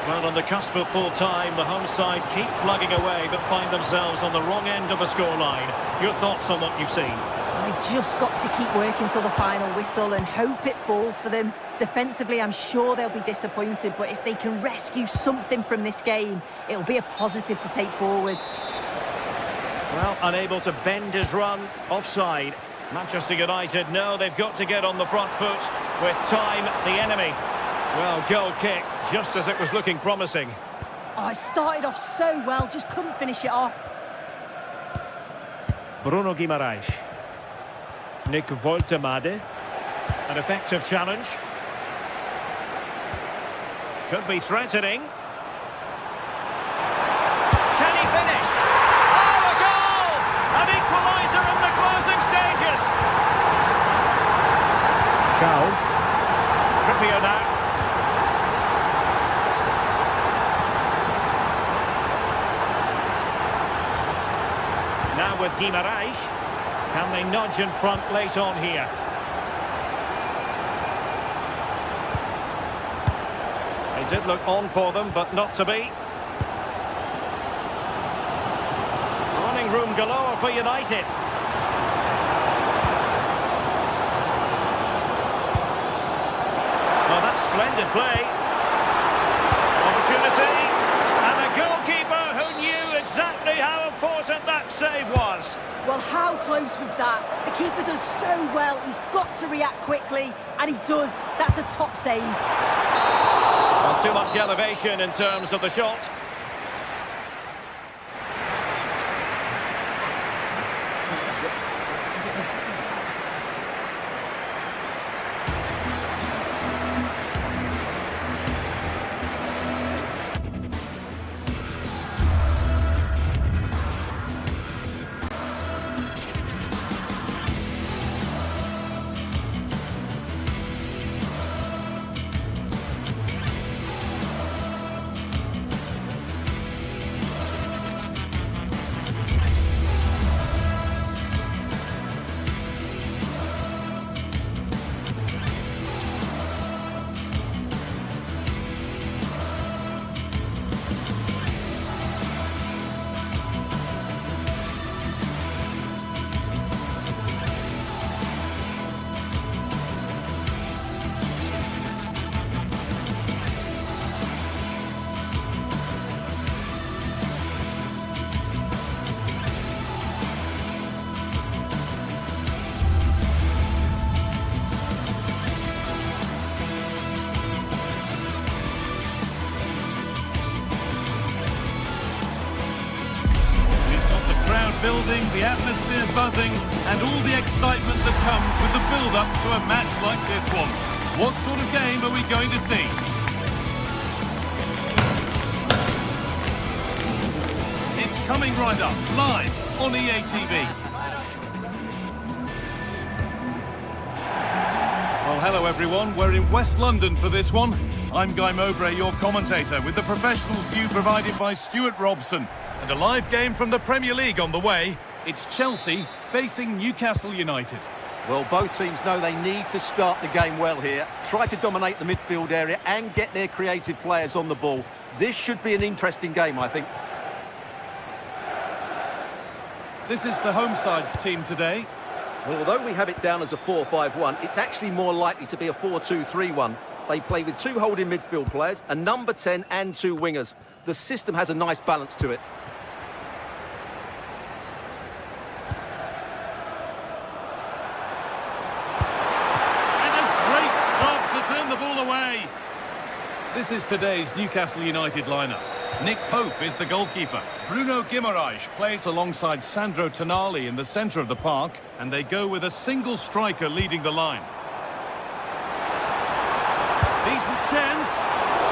A: Well, on the cusp of full time, the home side keep plugging away but find themselves on the wrong end of the scoreline. Your thoughts on what you've seen?
D: Well, they've just got to keep working till the final whistle and hope it falls for them. Defensively, I'm sure they'll be disappointed, but if they can rescue something from this game, it'll be a positive to take forward.
A: Well, unable to bend his run, offside. Manchester United know they've got to get on the front foot with time the enemy. Well, goal kick, just as it was looking promising.
D: Oh, it started off so well, just couldn't finish it off.
A: Bruno Guimaraes. Nick Woltemade. An effective challenge. Could be threatening. Can he finish? Oh, a goal! An equaliser in the closing stages. Ciao. Trippier now. Now with Guimaraes. Can they nudge in front late on here? They did look on for them, but not to be. Running room galore for United. Well, that's splendid play. Opportunity. And the goalkeeper who knew exactly how important that save was.
D: Well, how close was that? The keeper does so well. He's got to react quickly, and he does. That's a top save.
A: Well, too much elevation in terms of the shot.
C: Building, the atmosphere buzzing, and all the excitement that comes with the build-up to a match like this one. What sort of game are we going to see? It's coming right up, live on EA TV.
A: Well,
C: hello everyone. We're in West London for this one. I'm Guy Mowbray, your commentator, with the professionals view provided by Stuart Robson. And a live game from the Premier League on the way. It's Chelsea facing Newcastle United.
B: Well, both teams know they need to start the game well here. Try to dominate the midfield area and get their creative players on the ball. This should be an interesting game, I think.
C: This is the home side's team today.
B: Well, although we have it down as a 4-5-1, it's actually more likely to be a 4-2-3-1. They play with 2 holding midfield players, a number 10 and 2 wingers. The system has a nice balance to it.
C: And a great stop to turn the ball away. This is today's Newcastle United lineup. Nick Pope is the goalkeeper. Bruno Guimaraes plays alongside Sandro Tonali in the centre of the park, and they go with a single striker leading the line. Decent chance.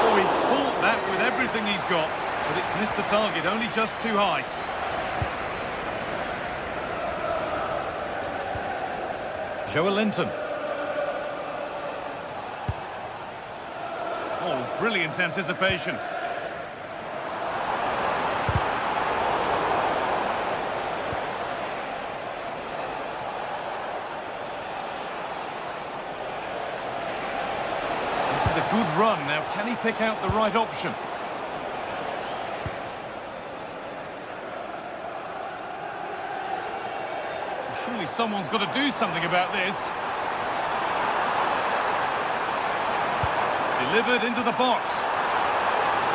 C: Oh, he caught that with everything he's got, but it's missed the target, only just too high. Joelinton. Oh, brilliant anticipation. Good run. Now, can he pick out the right option? Surely someone's got to do something about this. Delivered into the box.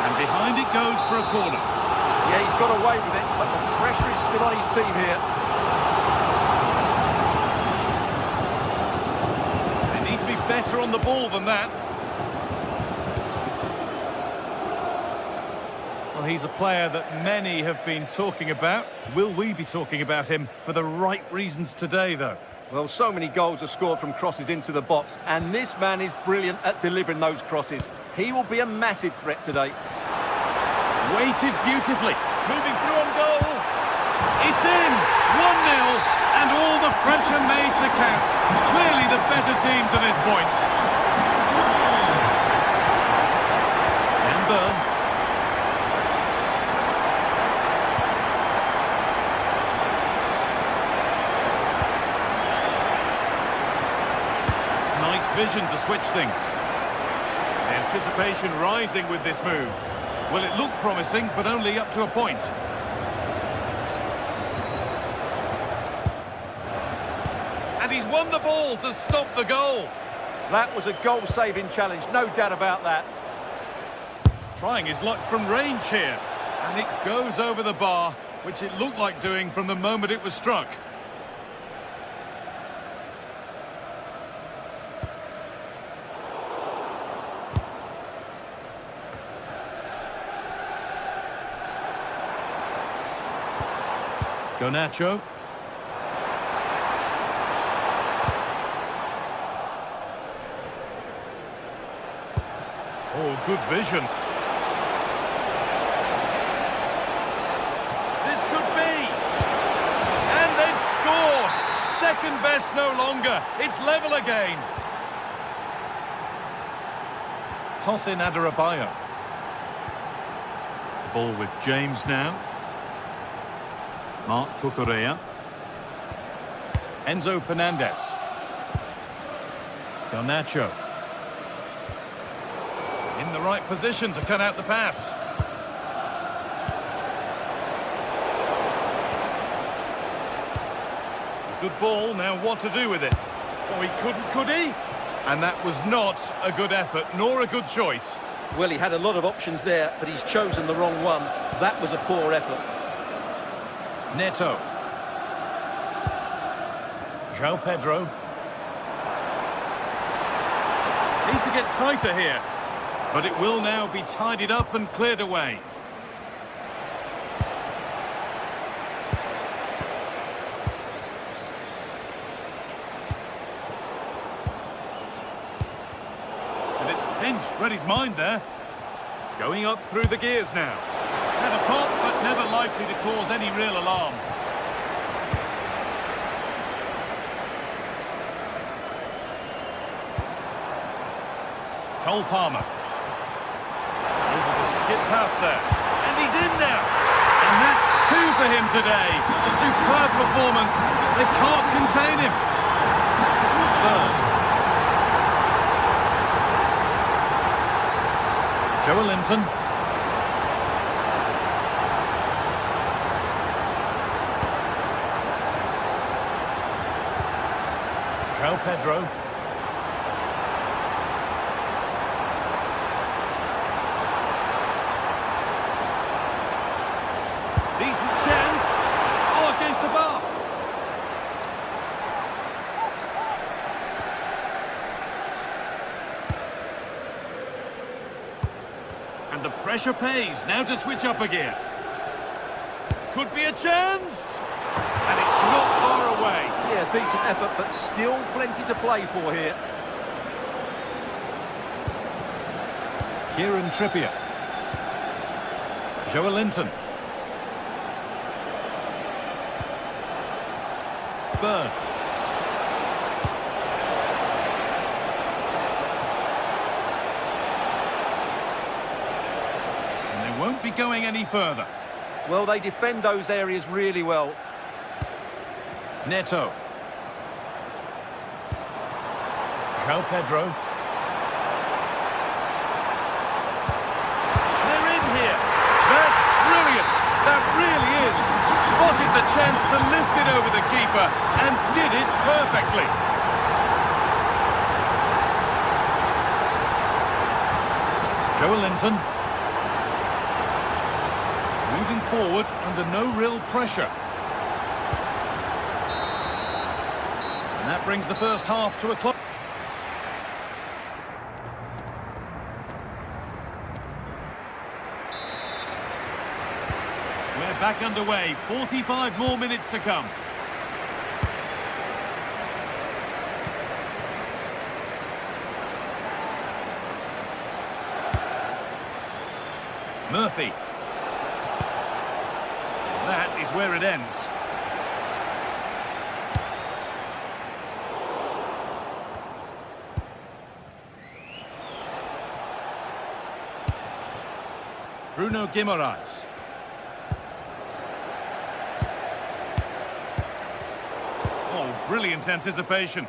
C: And behind it goes for a corner.
B: Yeah, he's got away with it, but the pressure is still on his team here.
C: They need to be better on the ball than that. Well, he's a player that many have been talking about. Will we be talking about him for the right reasons today, though?
B: Well, so many goals are scored from crosses into the box, and this man is brilliant at delivering those crosses. He will be a massive threat today.
C: Weighted beautifully. Moving through on goal. It's in. 1-0, and all the pressure made to count. Clearly the better team to this point. And Burn. Vision to switch things. The anticipation rising with this move. Well, it looked promising, but only up to a point. And he's won the ball to stop the goal.
B: That was a goal-saving challenge, no doubt about that.
C: Trying his luck from range here. And it goes over the bar, which it looked like doing from the moment it was struck. Garnacho. Oh, good vision. This could be. And they've scored. Second best no longer. It's level again. Toss in Adarabioyo. Ball with James now. Marc Cucurella. Enzo Fernandez. Garnacho. In the right position to cut out the pass. Good ball, now what to do with it? Oh, he couldn't, could he? And that was not a good effort, nor a good choice.
B: Well, he had a lot of options there, but he's chosen the wrong one. That was a poor effort.
C: Neto. João Pedro. Need to get tighter here. But it will now be tidied up and cleared away. And it's pinched, read his mind there. Going up through the gears now. Had a pop, but never likely to cause any real alarm. Cole Palmer. Able to skip past there. And he's in now. And that's 2 for him today. A superb performance. They can't contain him. Third. Joelinton. João Pedro. Decent chance. Oh, against the bar. And the pressure pays. Now to switch up again. Could be a chance. And it's not far away.
B: Yeah, decent effort, but still plenty to play for here.
C: Kieran Trippier. Joelinton. Burn. And they won't be going any further.
B: Well, they defend those areas really well.
C: Neto. João Pedro. They're in here. That's brilliant. That really is. Spotted the chance to lift it over the keeper and did it perfectly. Joelinton. Moving forward under no real pressure. And that brings the first half to a close. We're back underway. 45 more minutes to come. Murphy. That is where it ends. Bruno Guimaraes. Oh, brilliant anticipation.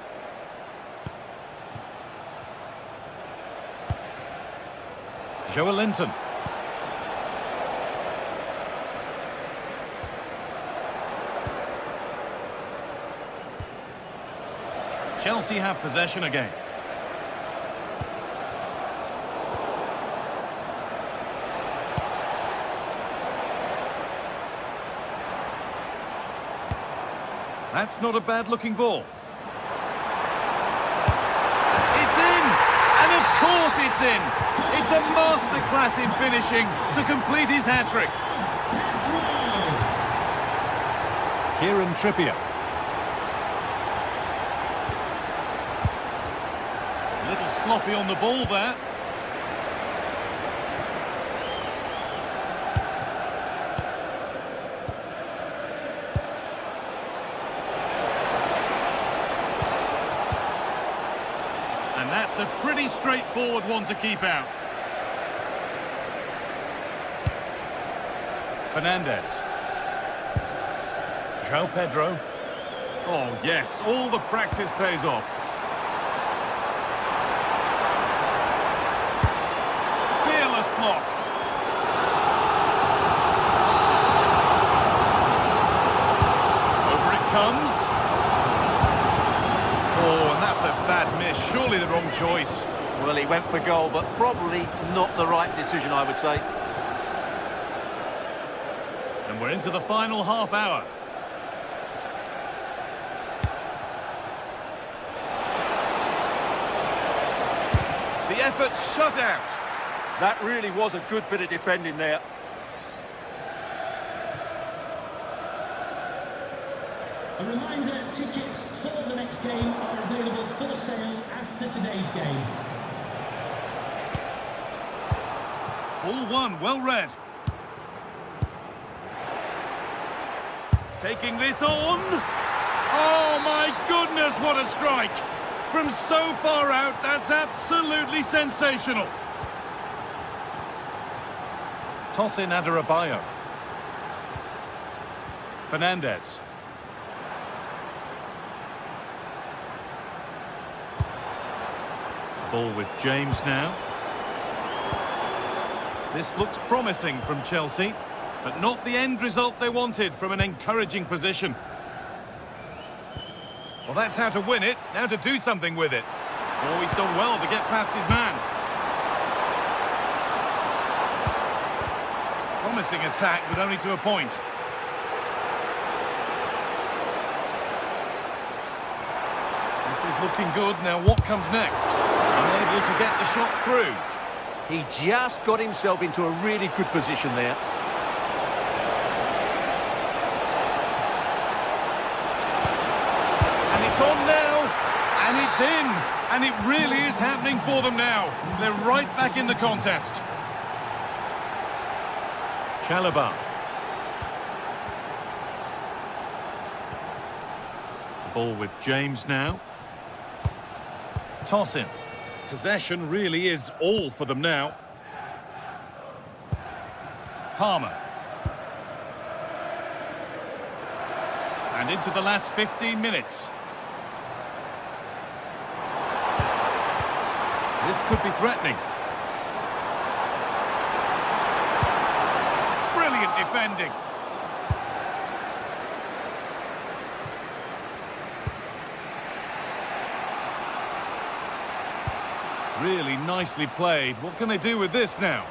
C: Joelinton. Chelsea have possession again. That's not a bad-looking ball. It's in! And of course it's in! It's a masterclass in finishing to complete his hat-trick. Kieran Trippier. A little sloppy on the ball there. And that's a pretty straightforward one to keep out. Fernandez. João Pedro. Oh, yes, all the practice pays off. Fearless block. Over it comes. Oh, and that's a bad miss. Surely the wrong choice.
B: Well, he went for goal, but probably not the right decision, I would say.
C: And we're into the final half hour. The effort shut out.
B: That really was a good bit of defending there.
E: A reminder, tickets for the next game are available for sale after today's game.
C: Ball one, well read. Taking this on. Oh my goodness, what a strike! From so far out, that's absolutely sensational. Toss in Adarabioyo. Fernandez. Ball with James now. This looks promising from Chelsea, but not the end result they wanted from an encouraging position. Well, that's how to win it, now to do something with it. Oh, he's done well to get past his man. Promising attack, but only to a point. This is looking good. Now what comes next? Unable to get the shot through.
B: He just got himself into a really good position there.
C: And it's on now, and it's in, and it really is happening for them now. They're right back in the contest. Chalobah. Ball with James now. Toss in. Possession really is all for them now. Palmer. And into the last 15 minutes. This could be threatening. Brilliant defending. Really nicely played. What can they do with this now?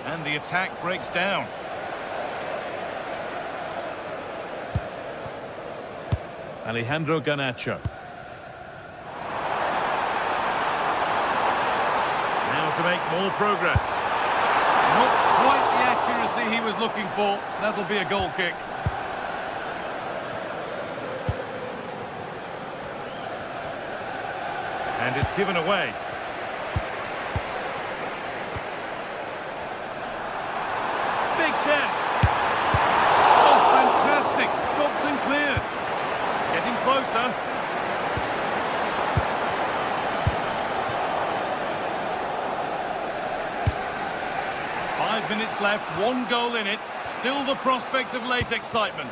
C: And the attack breaks down. Alejandro Garnacho. Now to make more progress. Not quite the accuracy he was looking for. That'll be a goal kick. And it's given away. Big chance. Oh, fantastic. Stopped and cleared. Getting closer. Five minutes left, one goal in it. Still the prospect of late excitement.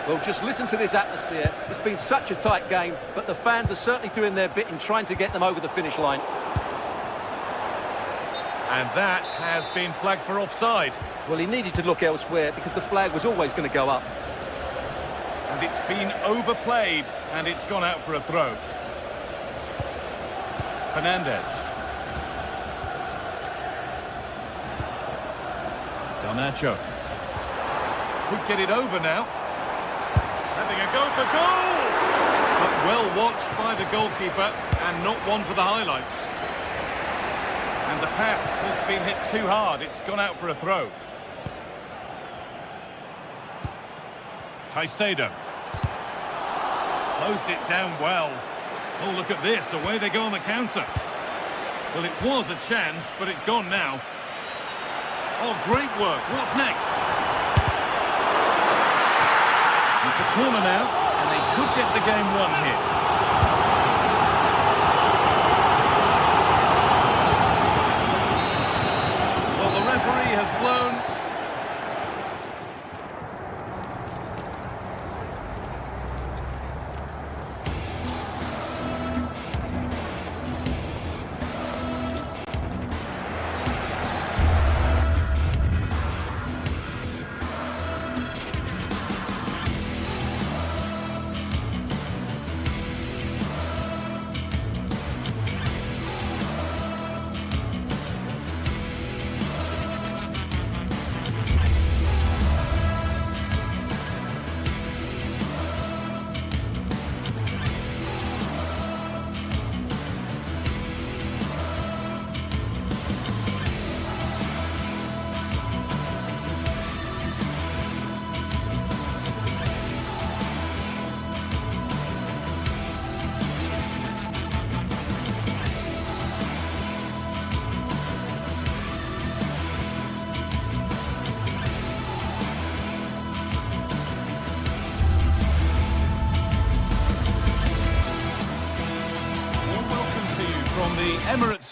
B: Well, just listen to this atmosphere. It's been such a tight game, but the fans are certainly doing their bit in trying to get them over the finish line.
C: And that has been flagged for offside.
B: Well, he needed to look elsewhere because the flag was always going to go up.
C: And it's been overplayed, and it's gone out for a throw. Fernandez. Garnacho. Could get it over now. Having a go for goal! But well watched by the goalkeeper, and not one for the highlights. And the pass has been hit too hard. It's gone out for a throw. Caicedo. Closed it down well. Oh, look at this. Away they go on the counter. Well, it was a chance, but it's gone now. Oh, great work. What's next? It's a corner now, and they could get the game won here. Well, the referee has blown.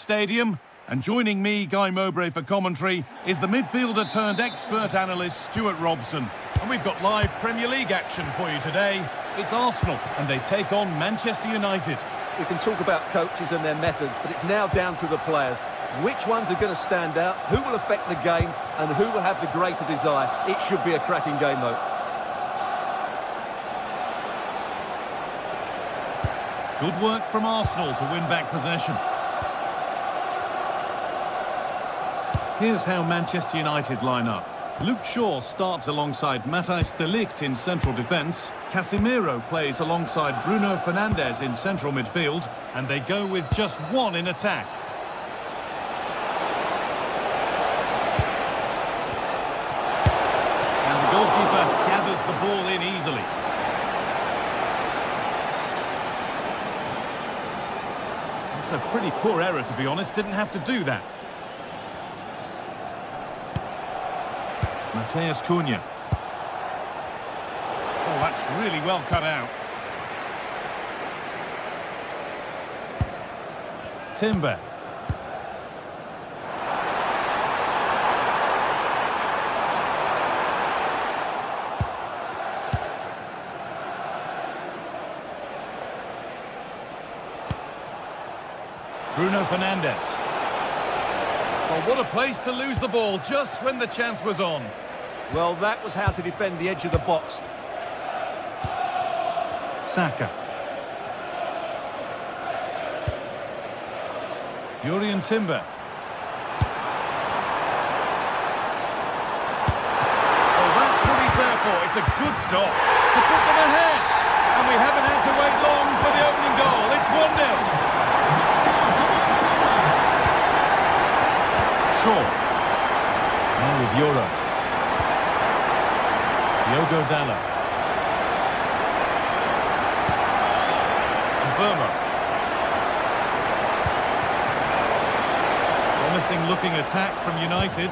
C: Stadium. And joining me, Guy Mowbray, for commentary is the midfielder turned expert analyst Stuart Robson. And we've got live Premier League action for you today. It's Arsenal and they take on Manchester United.
B: We can talk about coaches and their methods, but it's now down to the players. Which ones are going to stand out, who will affect the game, and who will have the greater desire. It should be a cracking game, though.
C: Good work from Arsenal to win back possession. Here's how Manchester United line up. Luke Shaw starts alongside Matthijs de Ligt in central defence. Casemiro plays alongside Bruno Fernandes in central midfield. And they go with just one in attack. And the goalkeeper gathers the ball in easily. It's a pretty poor error, to be honest. Didn't have to do that. Matheus Cunha. Oh, that's really well cut out. Timber. Bruno Fernandes. Well, what a place to lose the ball just when the chance was on.
B: Well, that was how to defend the edge of the box.
C: Saka. Jurrien Timber. Oh, that's what he's there for. It's a good stop to put them ahead. And we haven't had to wait long for the opening goal. It's 1-0. Shaw. Now with Euro. Diogo Dalot. Burma. Promising looking attack from United.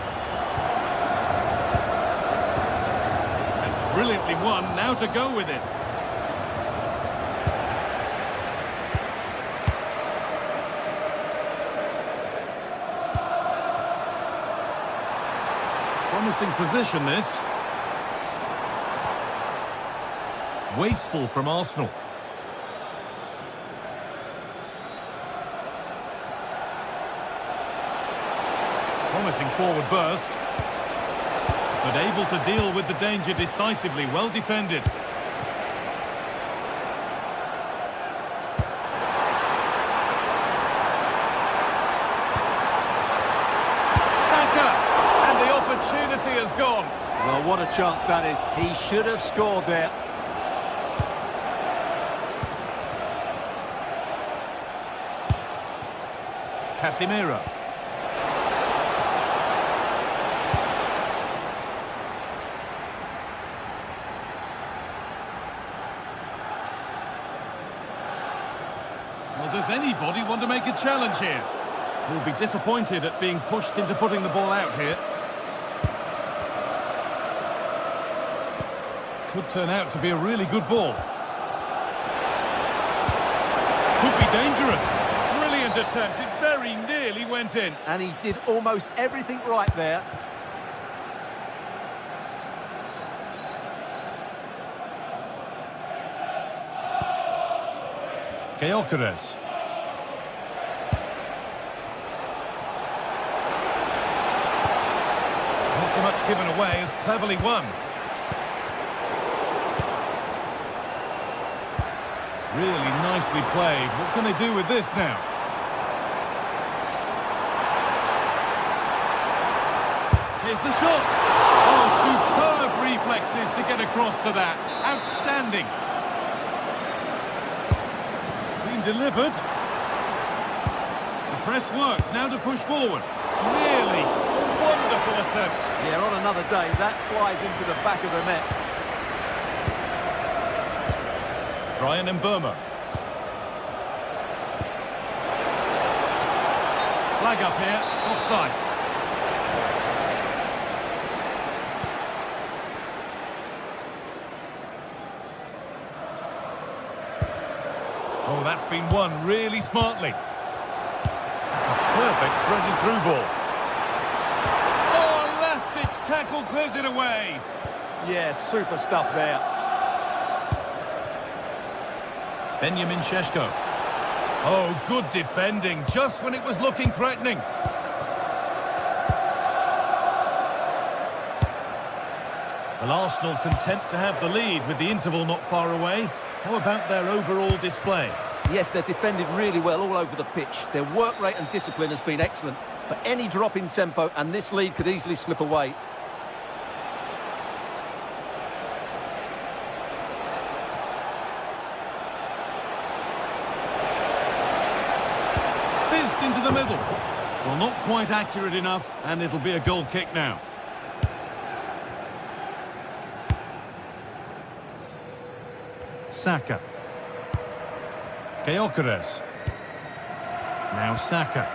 C: That's brilliantly won. Now to go with it. Promising position, this. Wasteful from Arsenal. Promising forward burst. But able to deal with the danger decisively. Well defended. Saka! And the opportunity has gone.
B: Well, what a chance that is. He should have scored there.
C: Casemiro. Well, does anybody want to make a challenge here? We'll be disappointed at being pushed into putting the ball out here. Could turn out to be a really good ball. Could be dangerous. Brilliant attempt. It very nearly went in.
B: And he did almost everything right there.
C: Gyökeres. Not so much given away as cleverly won. Really nicely played. What can they do with this now? Here's the shot. Oh, superb reflexes to get across to that. Outstanding. It's been delivered. The press works. Now to push forward. Nearly. A wonderful attempt.
B: Yeah, on another day, that flies into the back of the net.
C: Brian Mbeumo. Flag up here. Offside. Oh, that's been won really smartly. That's a perfect threaded through ball. Oh, a last-ditch tackle clears it away.
B: Yeah, super stuff there.
C: Benjamin Šeško. Oh, good defending, just when it was looking threatening. Well, Arsenal content to have the lead with the interval not far away. How about their overall display?
B: Yes, they've defended really well all over the pitch. Their work rate and discipline has been excellent. But any drop in tempo and this lead could easily slip away.
C: Fizzed into the middle. Well, not quite accurate enough, and it'll be a goal kick now. Saka. Gyökeres. Now Saka.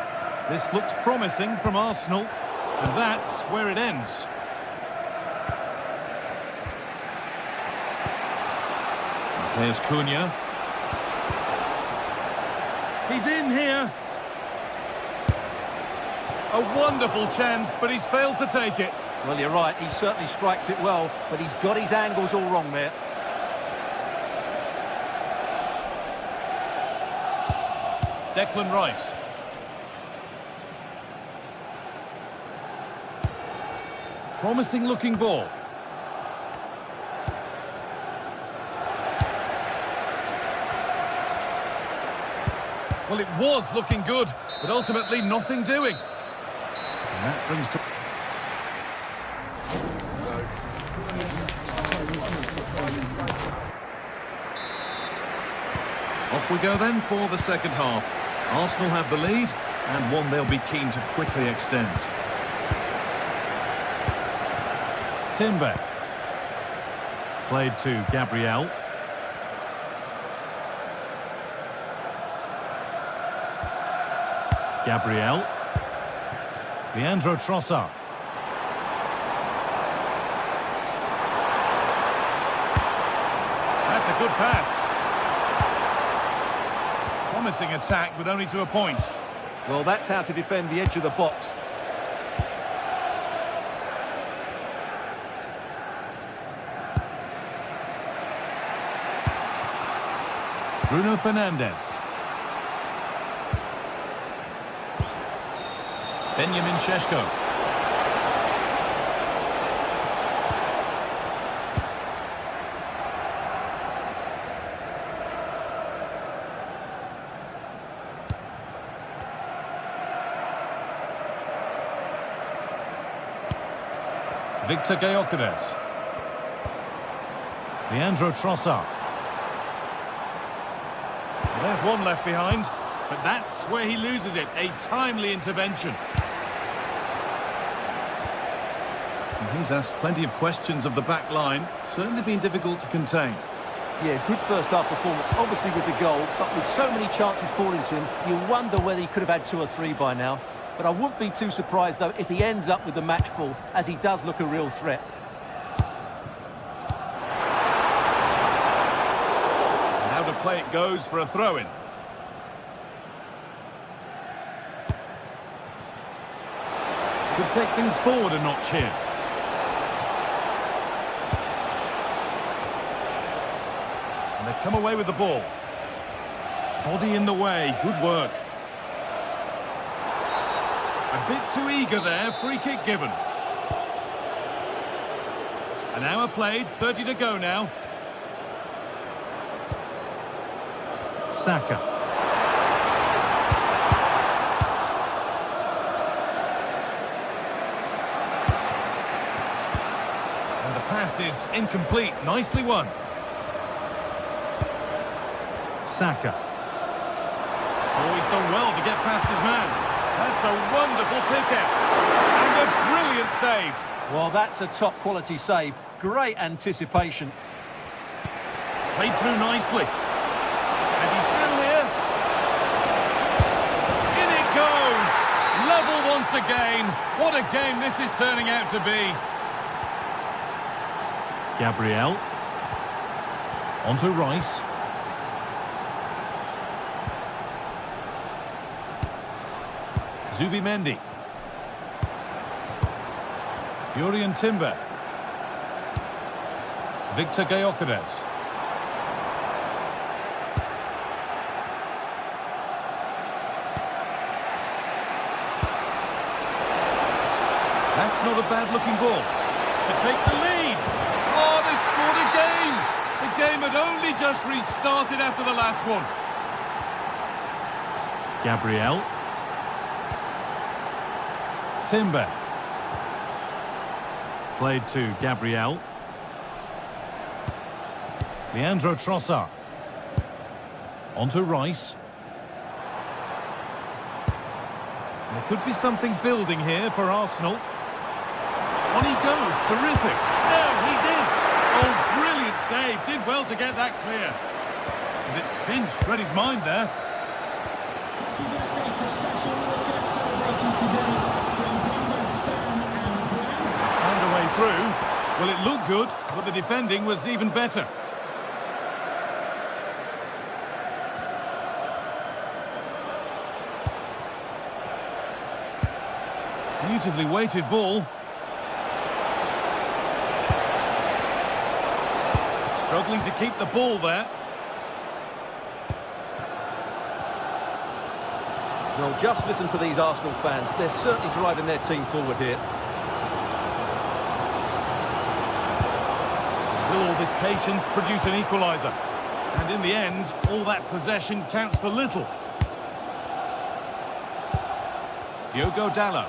C: This looks promising from Arsenal, and that's where it ends. There's Cunha. He's in here. A wonderful chance, but he's failed to take it.
B: Well, you're right, he certainly strikes it well, but he's got his angles all wrong there.
C: Declan Rice. Promising looking ball. Well, it was looking good, but ultimately nothing doing. And that brings to... Off we go then for the second half. Arsenal have the lead, and one they'll be keen to quickly extend. Timber. Played to Gabriel. Gabriel. Leandro Trossard. That's a good pass. Promising attack, but only to a point.
B: Well, that's how to defend the edge of the box.
C: Bruno Fernandes. Benjamin Šeško. Victor Gyökeres. Leandro Trossard. Well, there's one left behind, but that's where he loses it. A timely intervention. And he's asked plenty of questions of the back line. Certainly been difficult to contain.
B: Yeah, good first half performance, obviously with the goal, but with so many chances falling to him, you wonder whether he could have had 2 or 3 by now. But I wouldn't be too surprised, though, if he ends up with the match ball, as he does look a real threat.
C: And how to play it goes for a throw-in. Could take things forward a notch here. And they've come away with the ball. Body in the way, good work. A bit too eager there, free kick given. An hour played, 30 to go now. Saka. And the pass is incomplete, nicely won. Saka. Oh, he's done well to get past his man. That's a wonderful pick-out. And a brilliant save.
B: Well, that's a top-quality save. Great anticipation.
C: Played through nicely. And he's still here. In it goes. Level once again. What a game this is turning out to be. Gabriel. Onto Rice. Zubimendi. Jurien Timber. Victor Gyökeres. That's not a bad-looking ball. To take the lead. Oh, they scored again. The game had only just restarted after the last one. Gabriel. Timber. Played to Gabriel. Leandro Trossard. On to Rice. There could be something building here for Arsenal. On he goes, terrific. No, he's in. Oh, brilliant save. Did well to get that clear. And it's pinched, read his mind there. Found a way through. Well, it looked good, but the defending was even better. Beautifully weighted ball. Struggling to keep the ball there.
B: Well, just listen to these Arsenal fans. They're certainly driving their team forward here.
C: Will all this patience produce an equaliser? And in the end, all that possession counts for little. Diogo Dalot.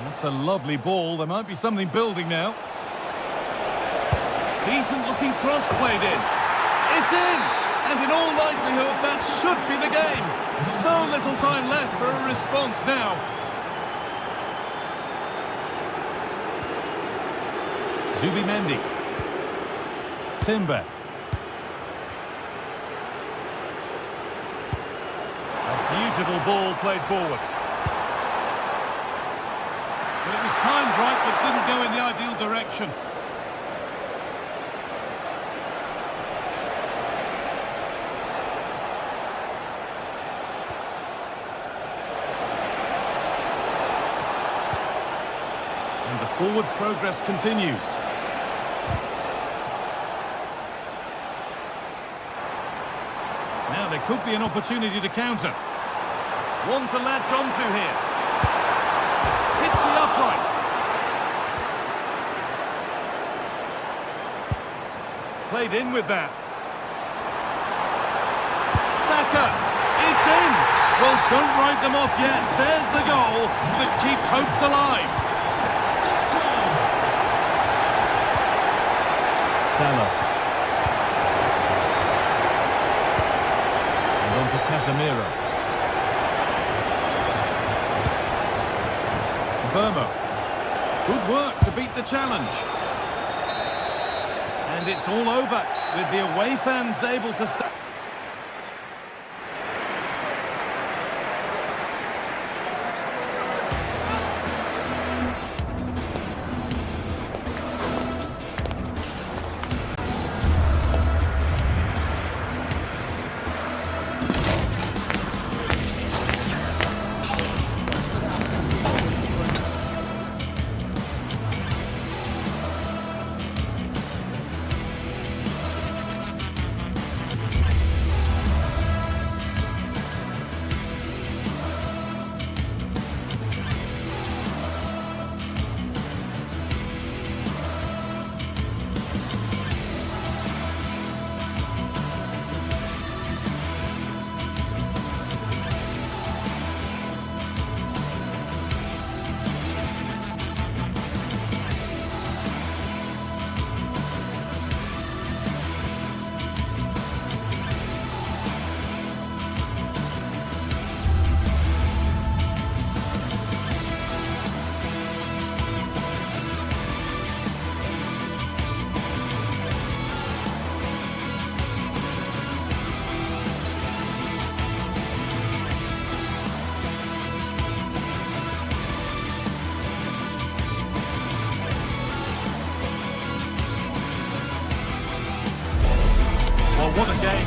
C: That's a lovely ball. There might be something building now. Decent looking cross played in. It's in! And in all likelihood, that should be the game. So little time left for a response now. Zubimendi. Timber. A beautiful ball played forward. But it was timed right, but didn't go in the ideal direction. And the forward progress continues. Now there could be an opportunity to counter. One to latch onto here. Hits the upright. Played in with that. Saka. It's in. Well, don't write them off yet. There's the goal that keeps hopes alive. Dalot. And on to Casemiro. Burma. Good work to beat the challenge. And it's all over with the away fans able to...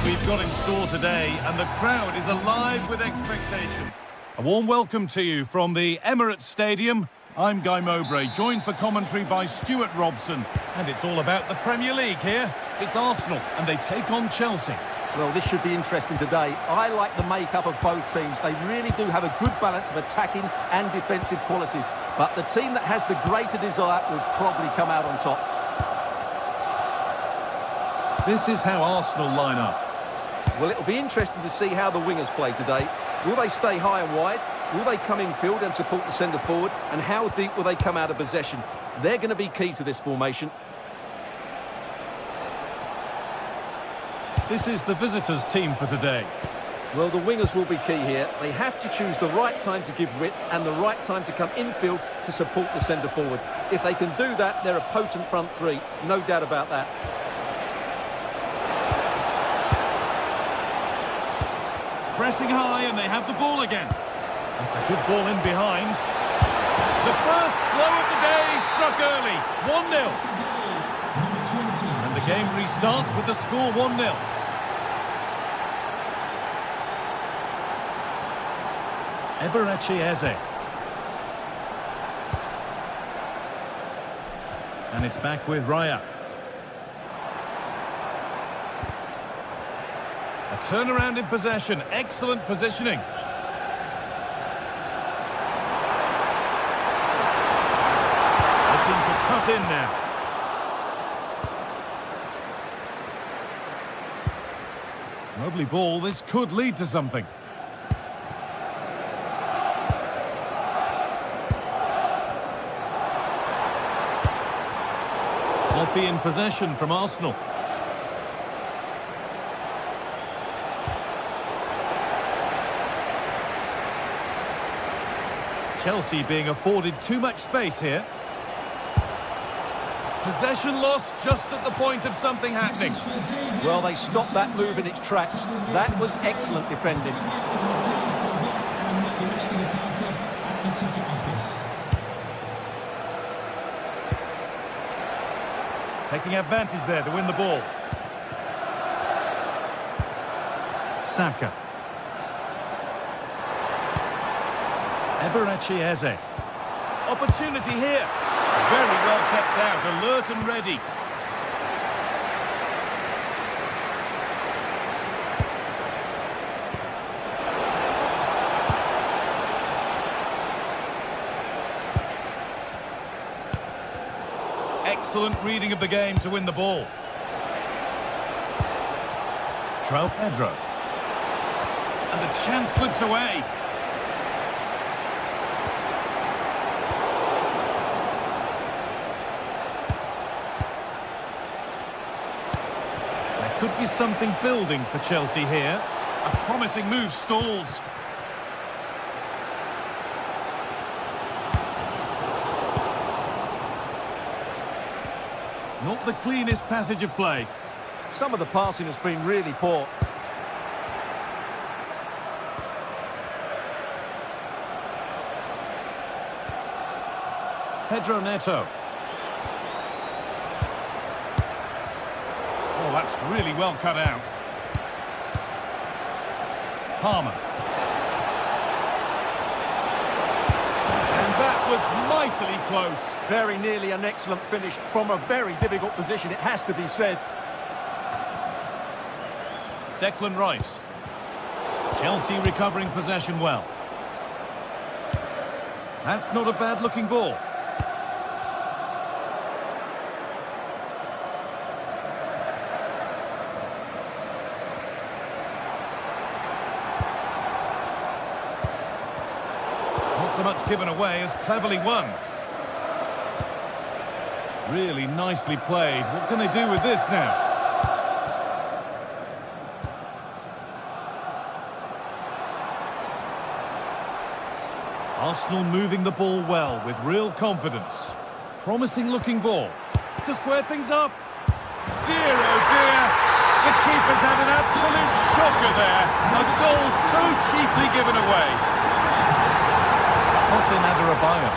C: we've got in store today, and the crowd is alive with expectation. A warm welcome to you from the Emirates Stadium. I'm Guy Mowbray, joined for commentary by Stuart Robson, and it's all about the Premier League here. It's Arsenal, and they take on Chelsea.
B: Well, this should be interesting today. I like the makeup of both teams. They really do have a good balance of attacking and defensive qualities. But the team that has the greater desire will probably come out on top.
C: This is how Arsenal line up.
B: Well, it'll be interesting to see how the wingers play today. Will they stay high and wide? Will they come in field and support the centre forward? And how deep will they come out of possession? They're going to be key to this formation.
C: This is the visitors' team for today.
B: Well, the wingers will be key here. They have to choose the right time to give width and the right time to come infield to support the centre forward. If they can do that, they're a potent front three. No doubt about that.
C: Pressing high, and they have the ball again. That's a good ball in behind. The first blow of the day struck early. 1-0. And the game restarts with the score 1-0. Eberechi Eze. And it's back with Raya. A turnaround in possession. Excellent positioning. Looking to cut in now. Lovely ball. This could lead to something. Sloppy in possession from Arsenal. Chelsea being afforded too much space here. Possession lost just at the point of something happening.
B: Well, they stopped that move in its tracks. That was excellent defending.
C: Taking advantage there to win the ball. Saka. Eberechi Eze. Opportunity here. Very well kept out, alert and ready. Excellent reading of the game to win the ball. João Pedro. And the chance slips away. Could be something building for Chelsea here. A promising move stalls. Not the cleanest passage of play.
B: Some of the passing has been really poor.
C: Pedro Neto. Oh, that's really well cut out. Palmer. And that was mightily close.
B: Very nearly an excellent finish from a very difficult position, it has to be said.
C: Declan Rice. Chelsea recovering possession well. That's not a bad-looking ball. So much given away as cleverly won. Really nicely played. What can they do with this now? Arsenal moving the ball well with real confidence. Promising looking ball. To square things up. Dear oh dear. The keeper's had an absolute shocker there. A goal so cheaply given away. Tosin Adarabioyo.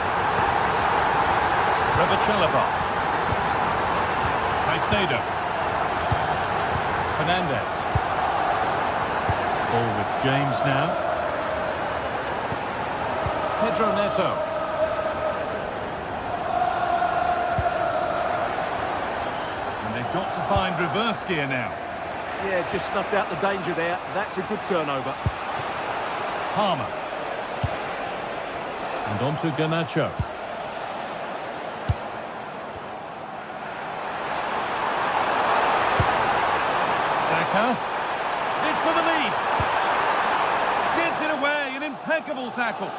C: Trevor Chalobah. Caicedo. Fernandes. Ball with James now. Pedro Neto. And they've got to find reverse gear now.
B: Yeah, just snuffed out the danger there. That's a good turnover.
C: Palmer. And on to Garnacho. Saka. It's for the lead. Gets it away, an impeccable tackle.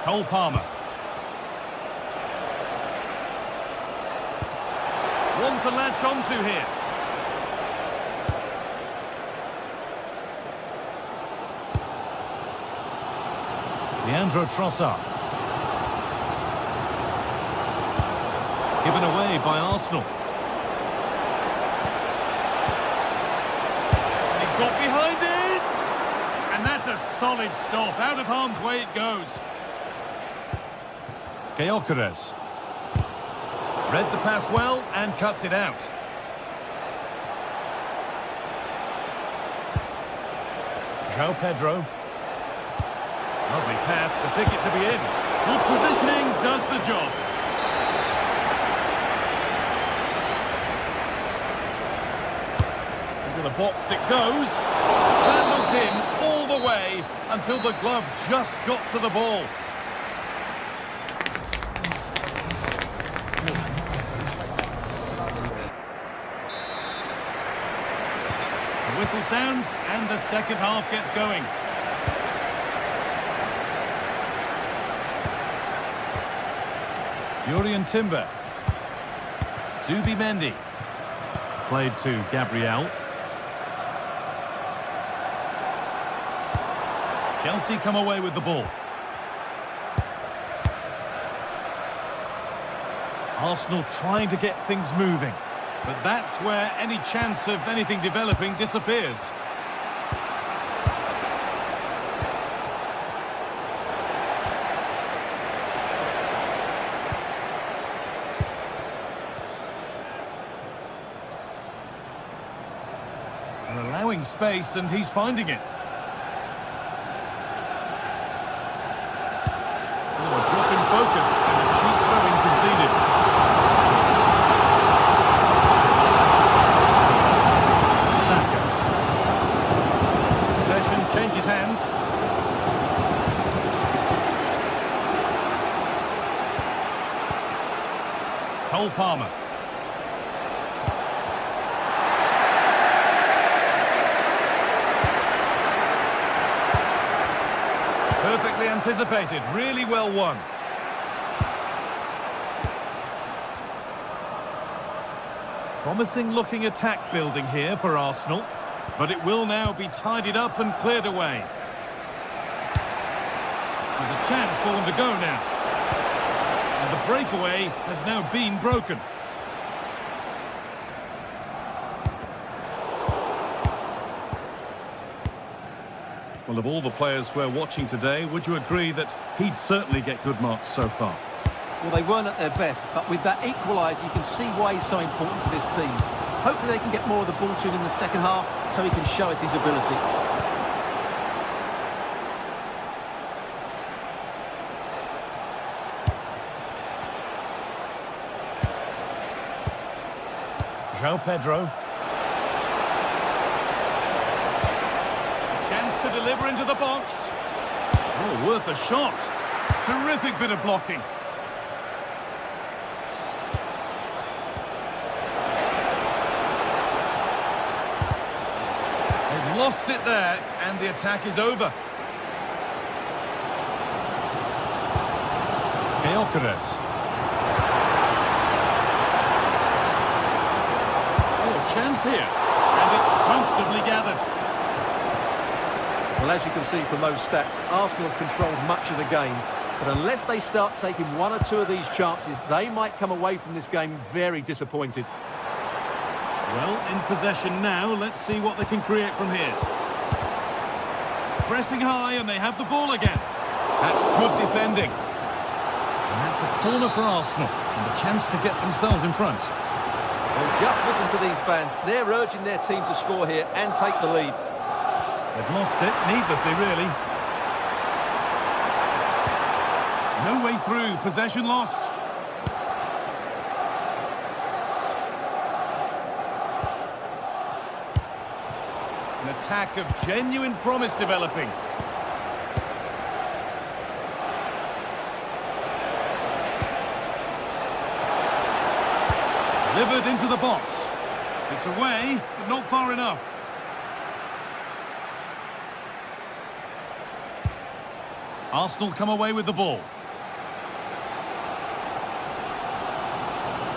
C: Cole Palmer. One to latch onto here. Leandro Trossard. Given away by Arsenal. He's got behind it! And that's a solid stop. Out of harm's way it goes. Gyökeres. Read the pass well and cuts it out. João Pedro. Lovely pass, the ticket to be in. Good positioning, does the job. Into the box it goes. That looked in all the way until the glove just got to the ball. The whistle sounds and the second half gets going. Jurriën Timber. Zubimendi. Played to Gabriel. Chelsea come away with the ball. Arsenal trying to get things moving. But that's where any chance of anything developing disappears. They're allowing space and he's finding it. Oh, a drop in focus and a cheap throwing conceded. Saka. Possession changes hands. Cole Palmer. Perfectly anticipated, really well won. Promising looking attack building here for Arsenal, but it will now be tidied up and cleared away. There's a chance for them to go now. And the breakaway has now been broken. Well, of all the players we're watching today, would you agree that he'd certainly get good marks so far?
B: Well, they weren't at their best, but with that equaliser, you can see why he's so important to this team. Hopefully they can get more of the ball to him in the second half, so he can show us his ability.
C: João Pedro. To deliver into the box. Oh, worth a shot. Terrific bit of blocking. They've lost it there, and the attack is over. Gyökeres. Oh, chance here. And it's comfortably gathered.
B: Well, as you can see from those stats, Arsenal have controlled much of the game. But unless they start taking one or two of these chances, they might come away from this game very disappointed.
C: Well, in possession now, let's see what they can create from here. Pressing high, and they have the ball again. That's good defending. And that's a corner for Arsenal, and a chance to get themselves in front.
B: Well, just listen to these fans. They're urging their team to score here and take the lead.
C: They've lost it, needlessly, really. No way through, possession lost. An attack of genuine promise developing. Delivered into the box. It's away, but not far enough. Arsenal come away with the ball.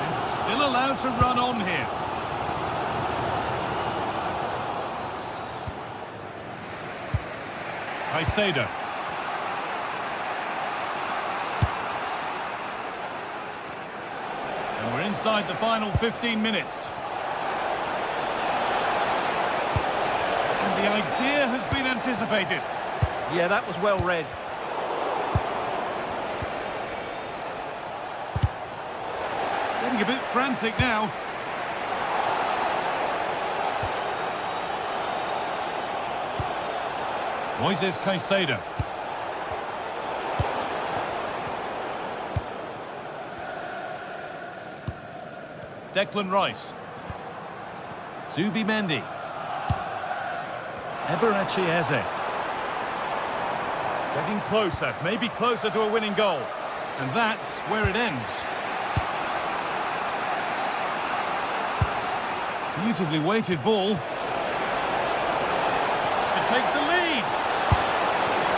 C: And still allowed to run on here. Caicedo. And we're inside the final 15 minutes. And the idea has been anticipated.
B: Yeah, that was well read.
C: Getting a bit frantic now. Moises Caicedo. Declan Rice. Zubimendi. Eberechi Eze. Getting closer, maybe closer to a winning goal. And that's where it ends. Beautifully weighted ball. To take the lead.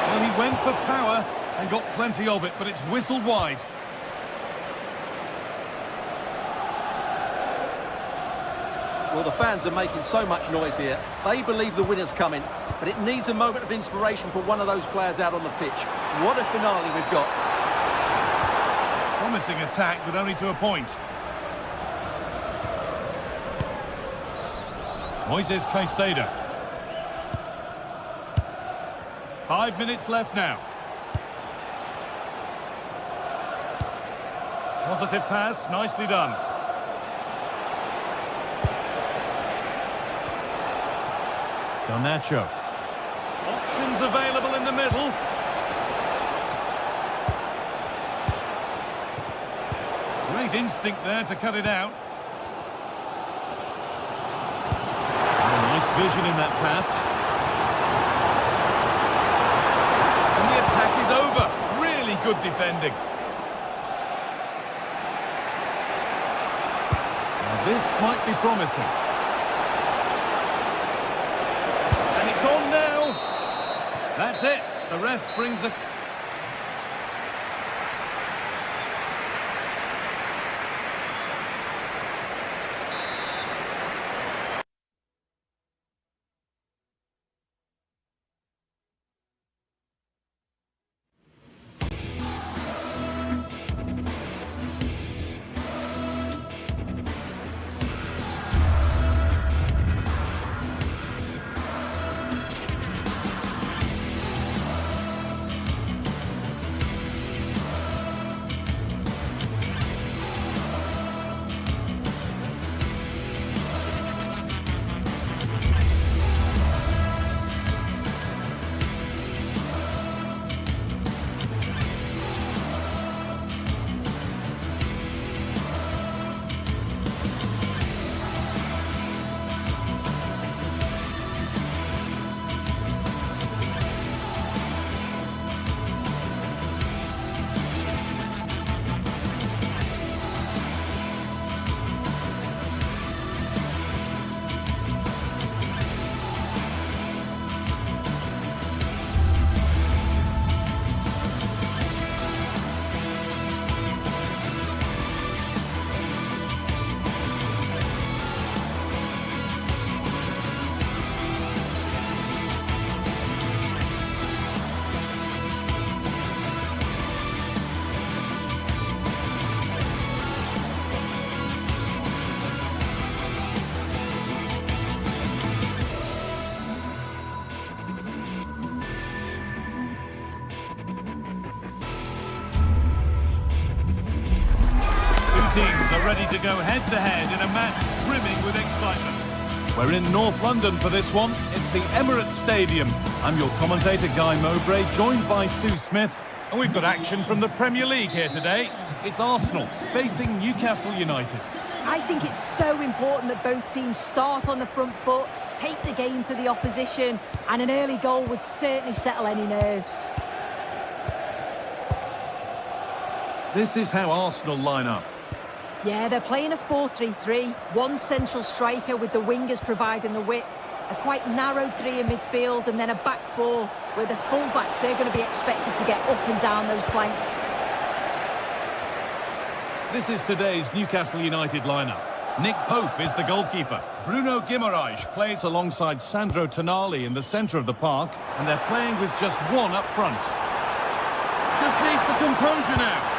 C: Well, he went for power and got plenty of it, but it's whistled wide.
B: Well, the fans are making so much noise here. They believe the winner's coming, but it needs a moment of inspiration for one of those players out on the pitch. What a finale we've got.
C: Promising attack, but only to a point. Moises Caicedo. 5 minutes left now. Positive pass, nicely done. Garnacho. Options available in the middle. Great instinct there to cut it out. Nice vision in that pass. And the attack is over. Really good defending. Now this might be promising. And it's on now. That's it. The ref brings a... ready to go head-to-head in a match brimming with excitement. We're in North London for this one. It's the Emirates Stadium. I'm your commentator, Guy Mowbray, joined by Sue Smith. And we've got action from the Premier League here today. It's Arsenal facing Newcastle United.
D: I think it's so important that both teams start on the front foot, take the game to the opposition, and an early goal would certainly settle any nerves.
C: This is how Arsenal line up.
D: Yeah, they're playing a 4-3-3, one central striker with the wingers providing the width, a quite narrow three in midfield, and then a back four where the full-backs, they're going to be expected to get up and down those flanks.
C: This is today's Newcastle United lineup. Nick Pope is the goalkeeper. Bruno Guimaraes plays alongside Sandro Tonali in the centre of the park, and they're playing with just one up front. Just needs the composure now.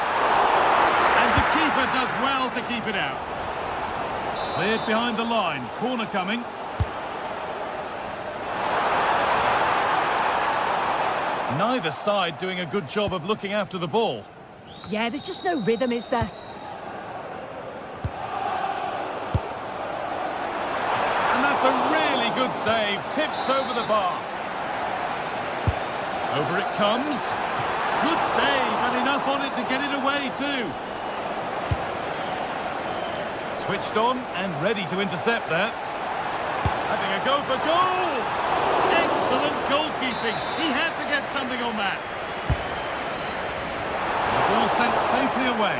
C: And the keeper does well to keep it out. Cleared behind the line. Corner coming. Neither side doing a good job of looking after the ball.
D: Yeah, there's just no rhythm, is there?
C: And that's a really good save. Tipped over the bar. Over it comes. Good save, and enough on it to get it away too. Switched on and ready to intercept there. Having a go for goal! Excellent goalkeeping. He had to get something on that. The ball sent safely away.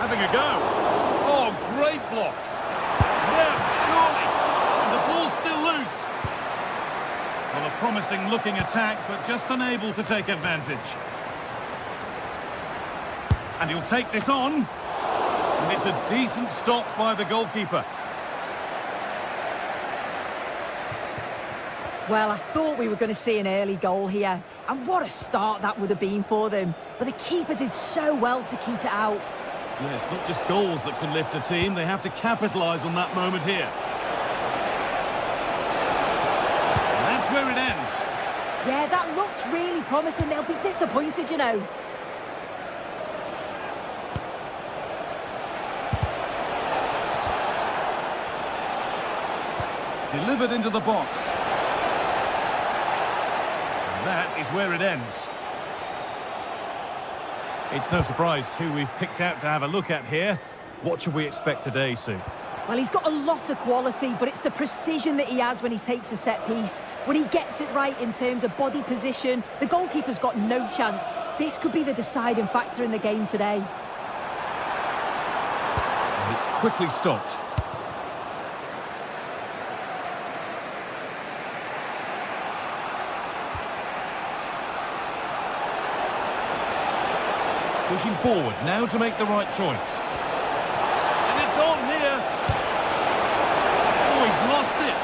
C: Having a go. Oh, great block. Yeah, surely. And the ball's still loose. Well, a promising looking attack, but just unable to take advantage. And he'll take this on. And it's a decent stop by the goalkeeper.
D: Well, I thought we were going to see an early goal here. And what a start that would have been for them. But the keeper did so well to keep it out.
C: Yeah, it's not just goals that can lift a team. They have to capitalise on that moment here. And that's where it ends.
D: Yeah, that looked really promising. They'll be disappointed, you know.
C: Delivered into the box. And that is where it ends. It's no surprise who we've picked out to have a look at here. What should we expect today, Sue?
D: Well, he's got a lot of quality, but it's the precision that he has when he takes a set piece. When he gets it right in terms of body position, the goalkeeper's got no chance. This could be the deciding factor in the game today.
C: And it's quickly stopped. Pushing forward, now to make the right choice. And it's on here. Oh, he's lost it.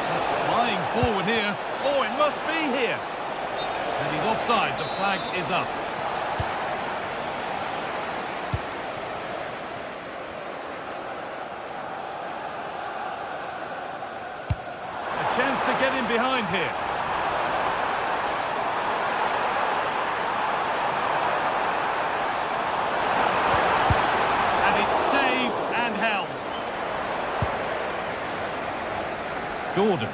C: He's flying forward here. Oh, it must be here. And he's offside. The flag is up. A chance to get in behind here. And it's saved and held. Gordon.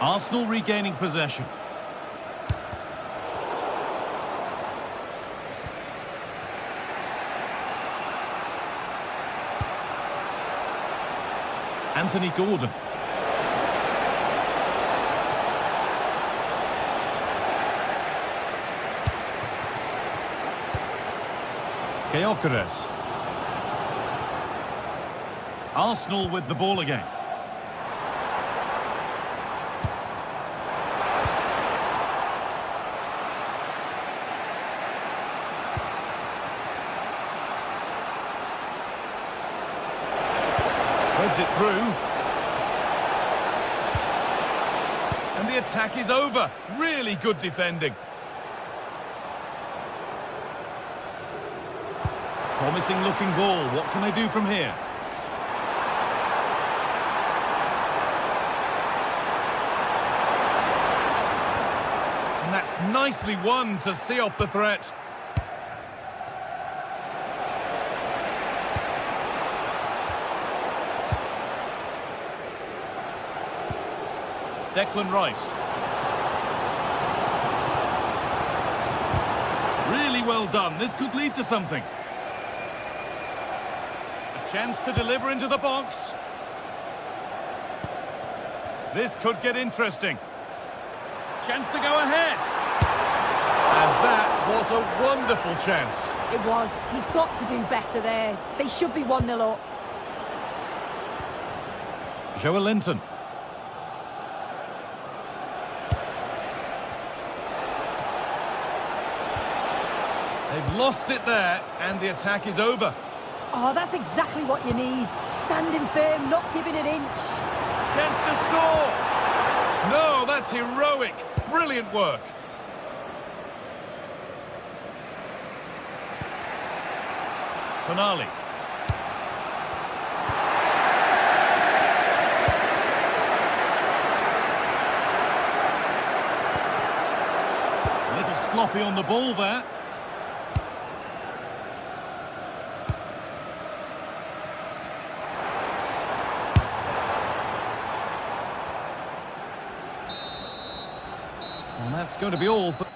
C: Arsenal regaining possession. Anthony Gordon. Gyökeres. Arsenal with the ball again. Threads it through. And the attack is over. Really good defending. Promising looking ball. What can they do from here? And that's nicely won to see off the threat. Declan Rice. Really well done. This could lead to something. A chance to deliver into the box. This could get interesting. Chance to go ahead. And that was a wonderful chance.
D: It was. He's got to do better there. They should be 1-0 up.
C: Joelinton. They've lost it there, and the attack is over.
D: Oh, that's exactly what you need. Standing firm, not giving an inch.
C: Chance to score! No, that's heroic. Brilliant work. Tonali. A little sloppy on the ball there. And that's going to be all for...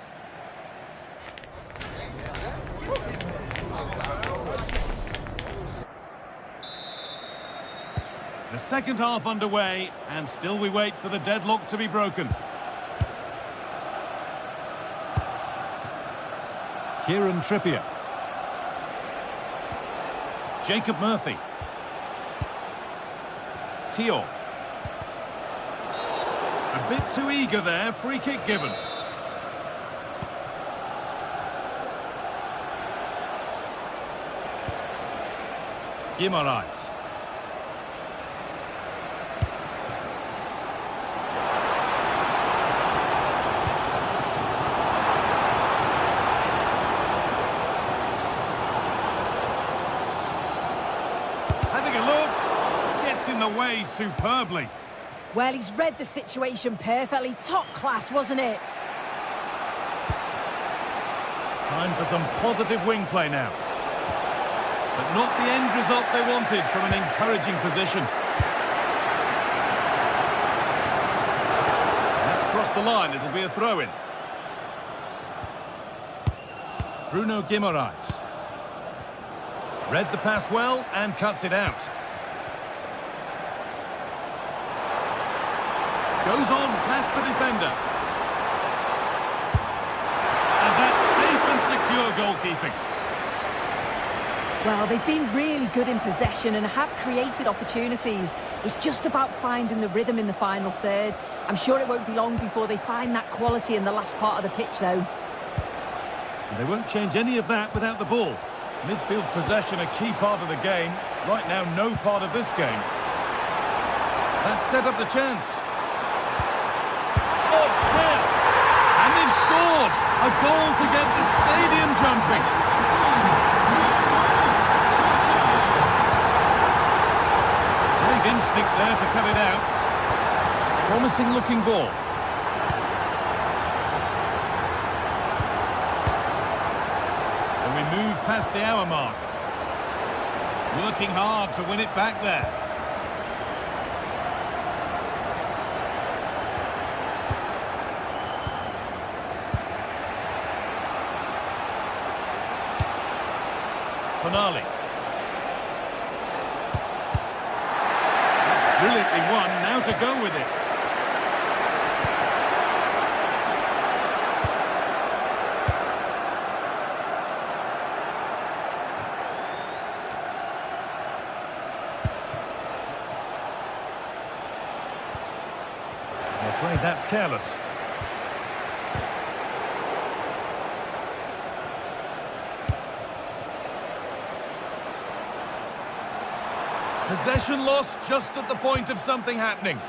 C: The second half underway, and still we wait for the deadlock to be broken. Kieran Trippier. Jacob Murphy. Tio. A bit too eager there, free kick given. Guimaraes. Having a look, gets in the way superbly.
D: Well, he's read the situation perfectly. Top class, wasn't it?
C: Time for some positive wing play now. But not the end result they wanted from an encouraging position. That's crossed the line, it'll be a throw-in. Bruno Guimaraes. Read the pass well and cuts it out. Goes on past the defender. And that's safe and secure goalkeeping.
D: Well, they've been really good in possession and have created opportunities. It's just about finding the rhythm in the final third. I'm sure it won't be long before they find that quality in the last part of the pitch, though.
C: And they won't change any of that without the ball. Midfield possession a key part of the game. Right now, no part of this game. That set up the chance. Oh, chance! And they've scored! A goal to get the stadium jumping. Great instinct there to cut it out. Promising looking ball. So we move past the hour mark. Working hard to win it back there. Tonali. That's brilliantly won, now to go with it. I'm afraid that's careless. Possession lost just at the point of something happening.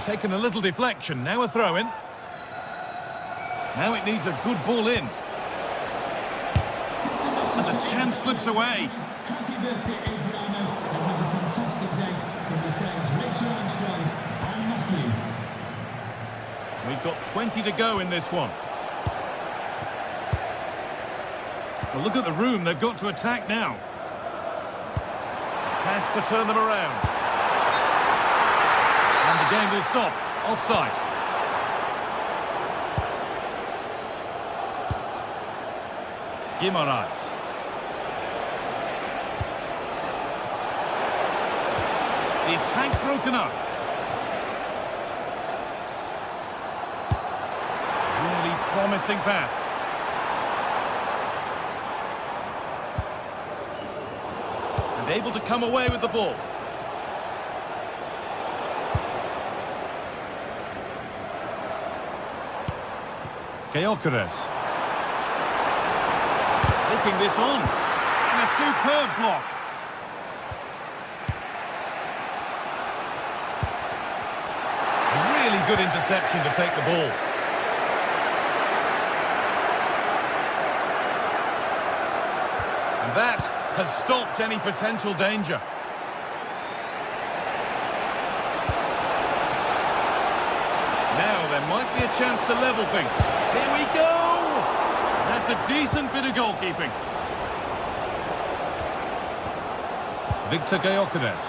C: taken a little deflection. Now a throw-in. Now it needs a good ball in. And the chance slips away.
E: Happy birthday, Adriano, and have a fantastic day from your friends Richard Armstrong and Matthew.
C: We've got 20 to go in this one. Well, look at the room they've got to attack now. Has to turn them around. And the game will stop. Offside. Guimaraes. The attack broken up. Really promising pass. And able to come away with the ball. Gyökeres. Taking this on. And a superb block. Really good interception to take the ball. And that has stopped any potential danger. Now there might be a chance to level things. Here we go! That's a decent bit of goalkeeping. Victor Gyökeres.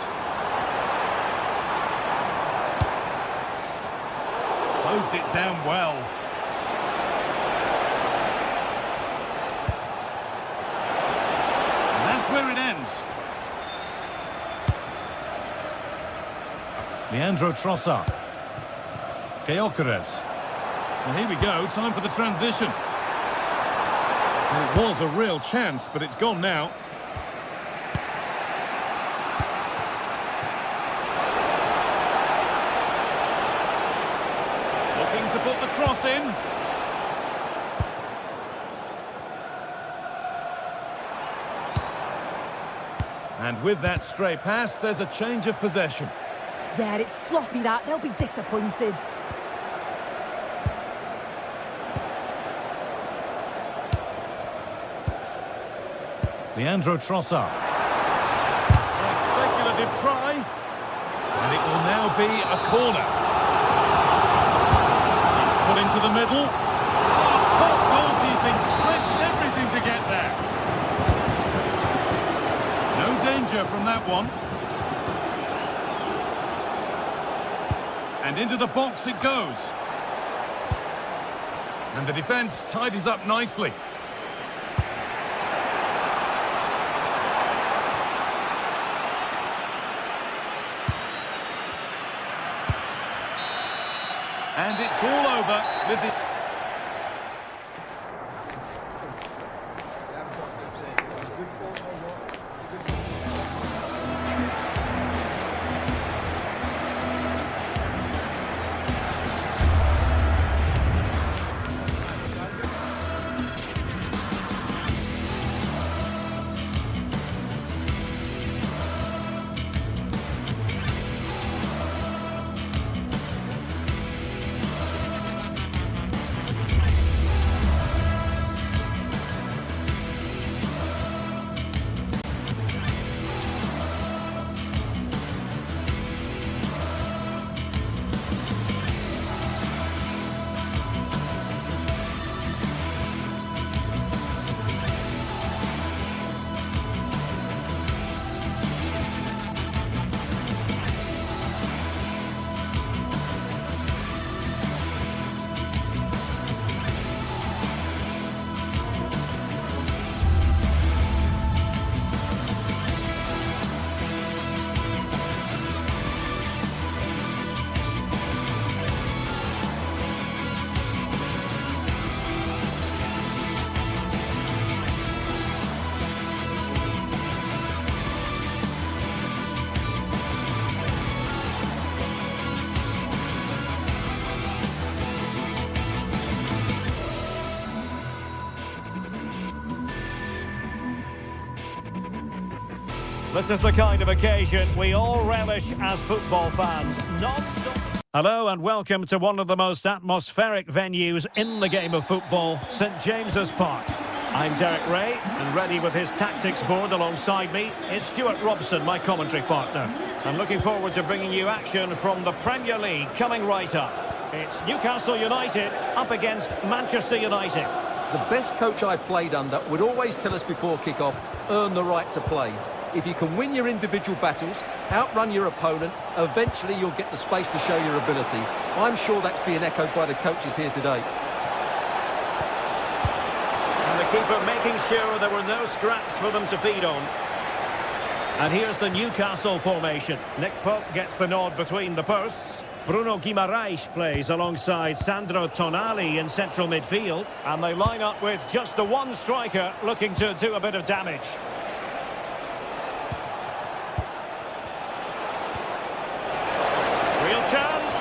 C: Closed it down well. And that's where it ends. Leandro Trossard. Gyökeres. Well, here we go, time for the transition. Well, it was a real chance, but it's gone now. Looking to put the cross in. And with that stray pass, there's a change of possession.
D: Yeah, it's sloppy that. They'll be disappointed.
C: Leandro Trossard. A speculative try. And it will now be a corner. It's put into the middle. Oh, top goalkeeping, stretched everything to get there. No danger from that one. And into the box it goes. And the defence tidies up nicely. And it's all over with the...
A: This is the kind of occasion we all relish as football fans. Non-stop. Hello and welcome to one of the most atmospheric venues in the game of football, St James's Park. I'm Derek Ray, and ready with his tactics board alongside me is Stuart Robson, my commentary partner. I'm looking forward to bringing you action from the Premier League coming right up. It's Newcastle United up against Manchester United.
B: The best coach I played under would always tell us before kick-off, earn the right to play. If you can win your individual battles, outrun your opponent, eventually you'll get the space to show your ability. I'm sure that's being echoed by the coaches here today.
A: And the keeper making sure there were no scraps for them to feed on. And here's the Newcastle formation. Nick Pope gets the nod between the posts. Bruno Guimaraes plays alongside Sandro Tonali in central midfield. And they line up with just the one striker looking to do a bit of damage. Real chance.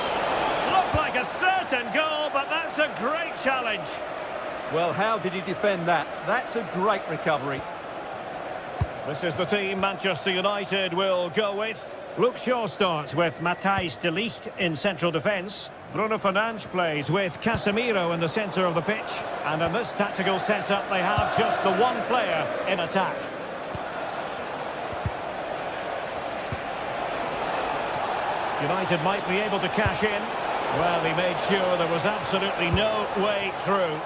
A: Looked like a certain goal, but that's a great challenge.
B: Well, how did he defend that? That's a great recovery.
A: This is the team Manchester United will go with. Luke Shaw starts with Matthijs de Ligt in central defence. Bruno Fernandes plays with Casemiro in the centre of the pitch. And in this tactical setup, they have just the one player in attack. United might be able to cash in. Well, he made sure there was absolutely no way through.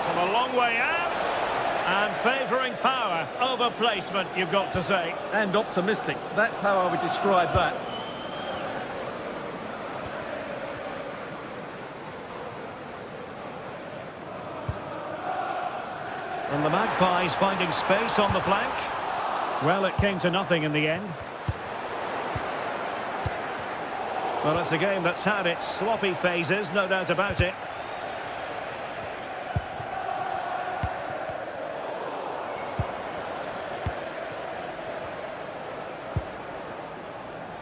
A: From a long way out. And favouring power over placement, you've got to say.
B: And optimistic. That's how I would describe that.
A: And the Magpies finding space on the flank. Well, it came to nothing in the end. Well, it's a game that's had its sloppy phases, no doubt about it.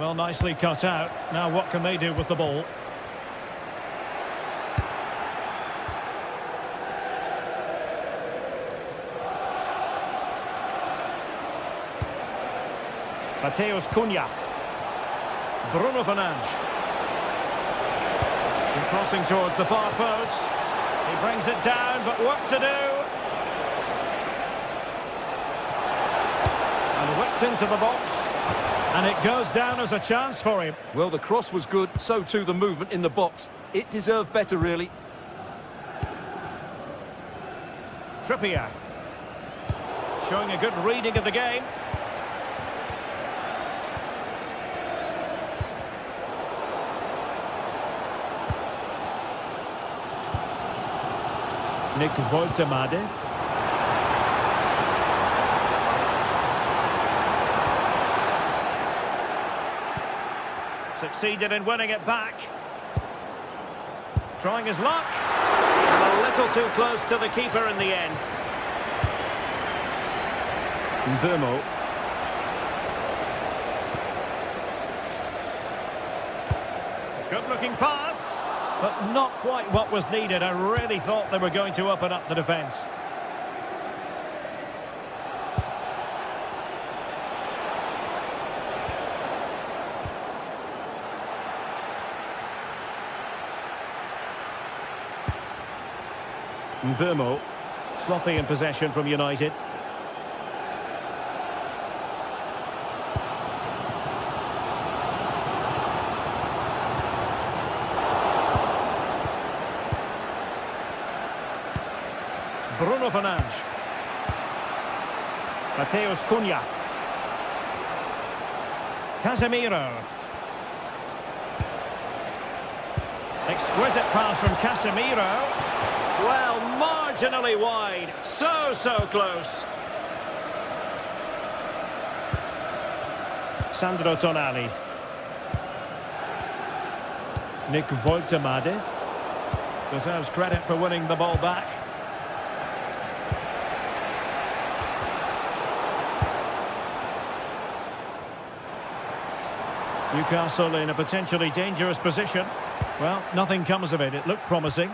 A: Well, nicely cut out. Now what can they do with the ball? Matheus Cunha. Bruno Fernandes. And crossing towards the far post. He brings it down, but work to do. And whipped into the box. And it goes down as a chance for him.
B: Well, the cross was good, so too the movement in the box. It deserved better, really.
A: Trippier. Showing a good reading of the game. Nick Woltemade. Succeeded in winning it back. Trying his luck. And a little too close to the keeper in the end. Mbumo. Good looking pass. But not quite what was needed. I really thought they were going to open up the defence. Mbumo, sloppy in possession from United. Bruno Fernandes. Matheus Cunha. Casemiro. Exquisite pass from Casemiro. Well, marginally wide. So close. Sandro Tonali. Nick Woltemade. Deserves credit for winning the ball back. Newcastle in a potentially dangerous position. Well, nothing comes of it. It looked promising.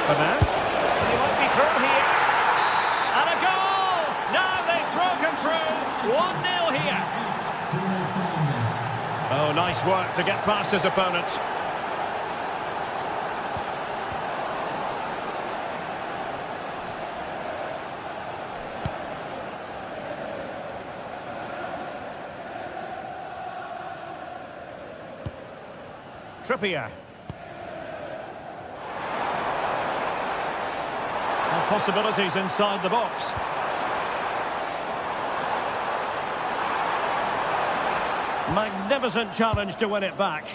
A: Fernand. And he might be through here. And a goal! Now they've broken through. 1-0 here. Oh, nice work to get past his opponent. Trippier. And possibilities inside the box. Magnificent challenge to win it back.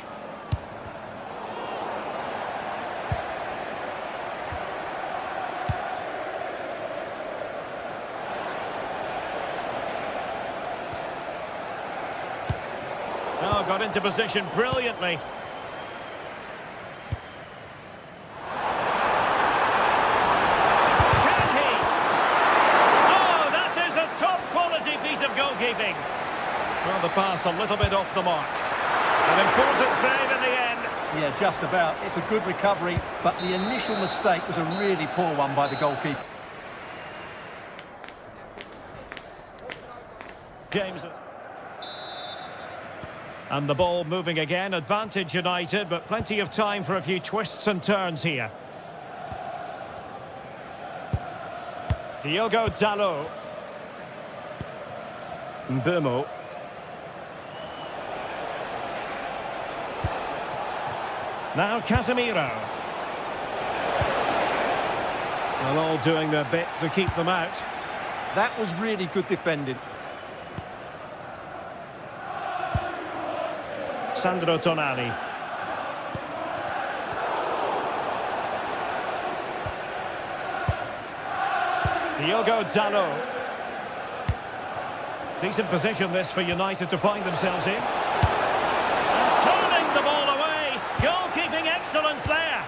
A: Oh, got into position brilliantly. Goalkeeping. Well, the pass a little bit off the mark. An important save in the end.
B: Yeah, just about. It's a good recovery, but the initial mistake was a really poor one by the goalkeeper.
A: James. And the ball moving again. Advantage United, but plenty of time for a few twists and turns here. Diogo Dalot. Mbeumo. Now Casemiro. Well, all doing their bit to keep them out.
B: That was really good defending.
A: Sandro Tonali. Diogo Dalot. Decent position this for United to find themselves in. And turning the ball away. Goalkeeping excellence there.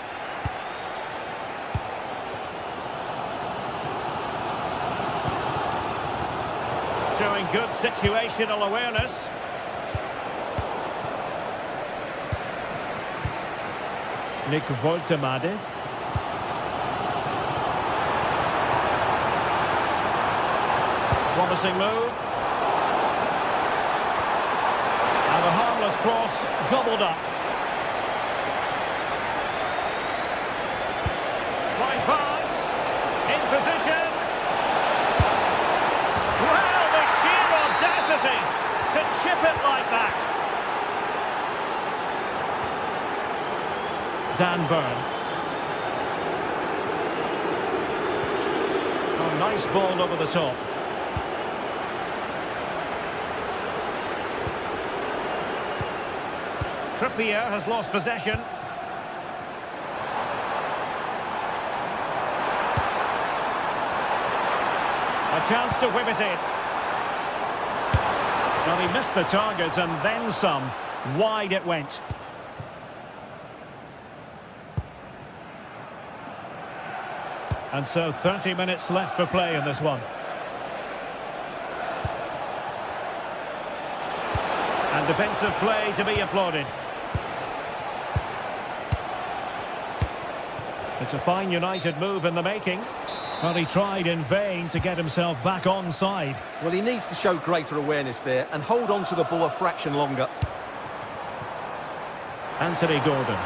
A: Showing good situational awareness. Nick Woltemade. Promising move. And a harmless cross gobbled up. Fine pass. In position. Well, the sheer audacity to chip it like that. Dan Burn. Oh, nice ball over the top. Trippier has lost possession. A chance to whip it in. Well, he missed the target and then some. Wide it went. And so 30 minutes left for play in this one. And defensive play to be applauded. It's a fine United move in the making. Well, he tried in vain to get himself back on side.
B: Well, he needs to show greater awareness there and hold on to the ball a fraction longer.
A: Anthony Gordon.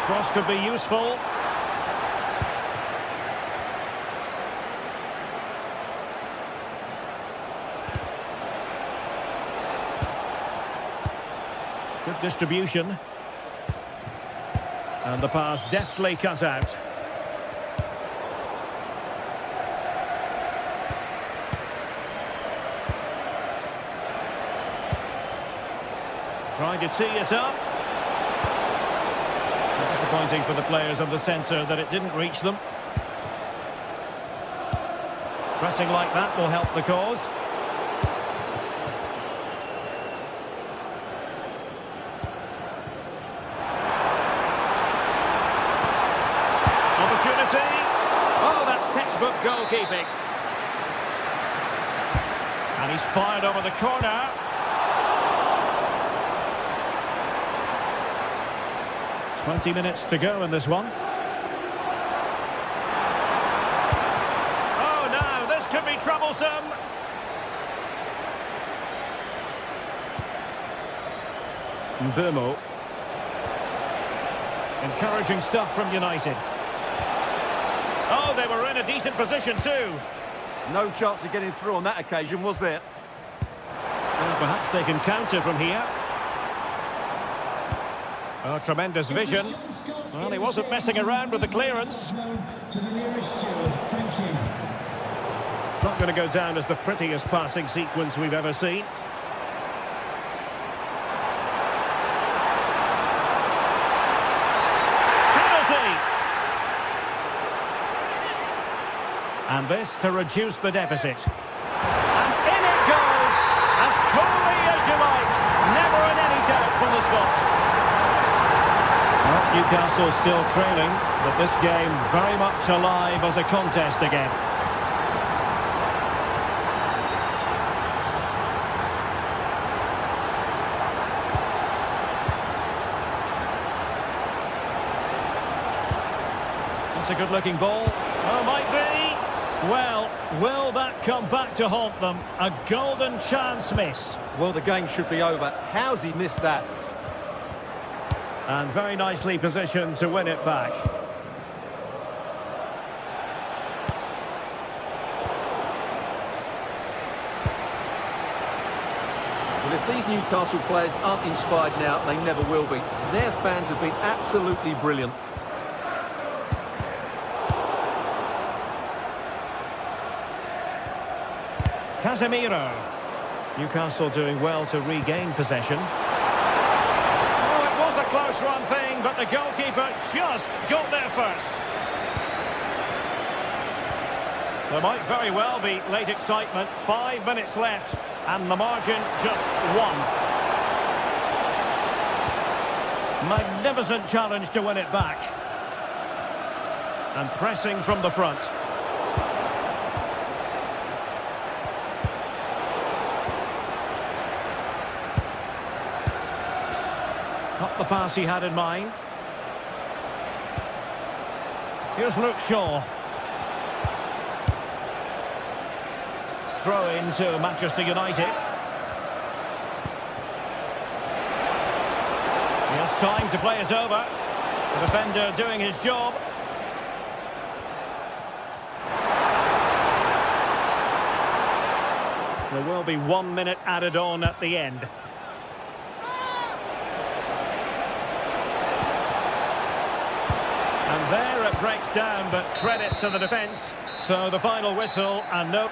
A: Cross could be useful. Good distribution. And the pass deftly cut out. Trying to tee it up. Disappointing for the players of the centre that it didn't reach them. Pressing like that will help the cause. Oh, that's textbook goalkeeping. And he's fired over the corner. .20 minutes to go in this one. troublesome. Mbumo. Encouraging stuff from United. Oh, they were in a decent position too.
B: No chance of getting through on that occasion, was there?
A: Well, perhaps they can counter from here. Oh, tremendous vision. Well, he wasn't messing around with the clearance. It's not going to go down as the prettiest passing sequence we've ever seen. And this to reduce the deficit. And in it goes, as coolly as you like. Never in any doubt from the spot. Well, Newcastle still trailing, but this game very much alive as a contest again. It's a good-looking ball. Oh, might be. Well, will that come back to haunt them? A golden chance missed.
B: Well, the game should be over. How's he missed that?
A: And very nicely positioned to win it back.
B: Well, if these Newcastle players aren't inspired now, they never will be. Their fans have been absolutely brilliant.
A: Casemiro. Newcastle doing well to regain possession. Oh, it was a close run thing, but the goalkeeper just got there first. There might very well be late excitement. 5 minutes left, and the margin just 1. Magnificent challenge to win it back. And pressing from the front. Not the pass he had in mind. Here's Luke Shaw. Throw into Manchester United. He has time to play it over. The defender doing his job. There will be 1 minute added on at the end. And there it breaks down, but credit to the defence. So the final whistle, and no...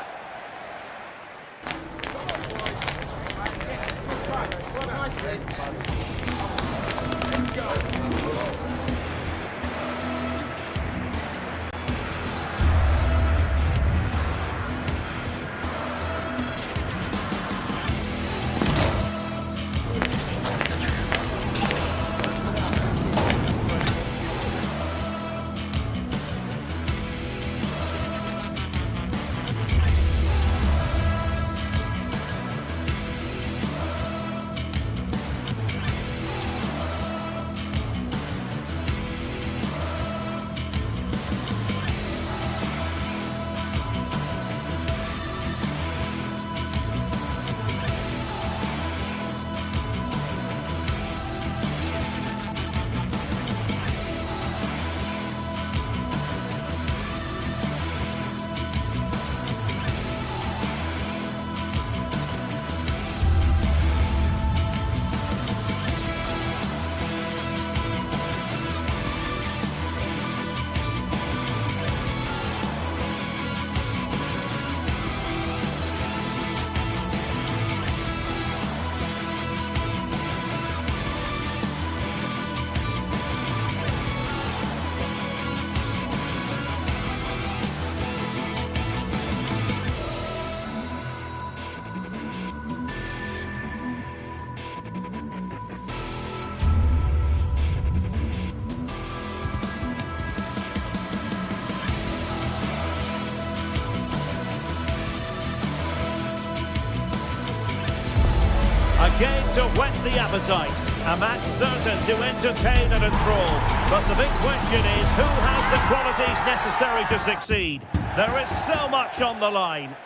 A: Game to whet the appetite. A match certain to entertain and enthrall. But the big question is, who has the qualities necessary to succeed? There is so much on the line.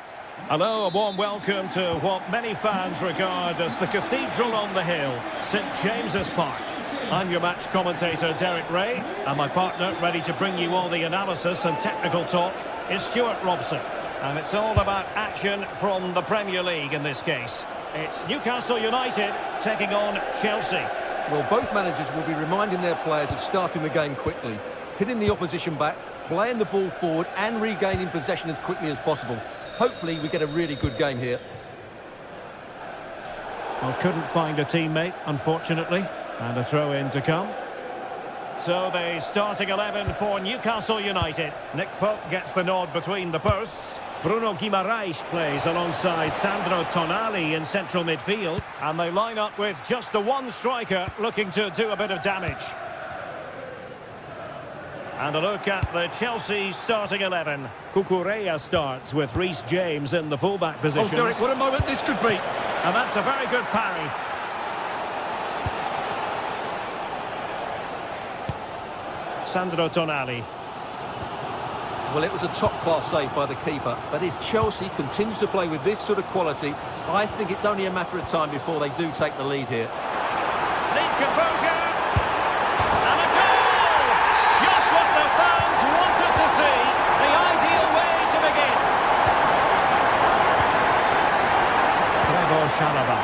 A: Hello, a warm welcome to what many fans regard as the cathedral on the hill, St James's Park. I'm your match commentator, Derek Ray, and my partner, ready to bring you all the analysis and technical talk, is Stuart Robson. And it's all about action from the Premier League in this case. It's Newcastle United taking on Chelsea.
B: Well, both managers will be reminding their players of starting the game quickly, hitting the opposition back, playing the ball forward and regaining possession as quickly as possible. Hopefully we get a really good game here.
A: Well, couldn't find a teammate, unfortunately, and a throw-in to come. So the starting 11 for Newcastle United. Nick Pope gets the nod between the posts. Bruno Guimaraes plays alongside Sandro Tonali in central midfield. And they line up with just the one striker looking to do a bit of damage. And a look at the Chelsea starting 11. Cucurella starts with Reece James in the fullback position.
B: Oh, Derek, what a moment this could be.
A: And that's a very good parry. Sandro Tonali.
B: Well, it was a top-class save by the keeper, but if Chelsea continues to play with this sort of quality, I think it's only a matter of time before they do take the lead here.
A: Needs composure. And a goal! Just what the fans wanted to see. The ideal way to begin. Bravo Chalaba.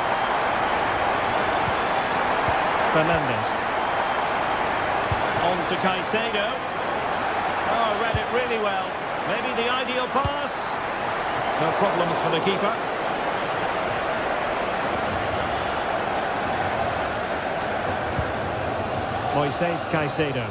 A: Fernandes. On to Caicedo. Oh, read it really well. Maybe the ideal pass. No problems for the keeper. Moises Caicedo.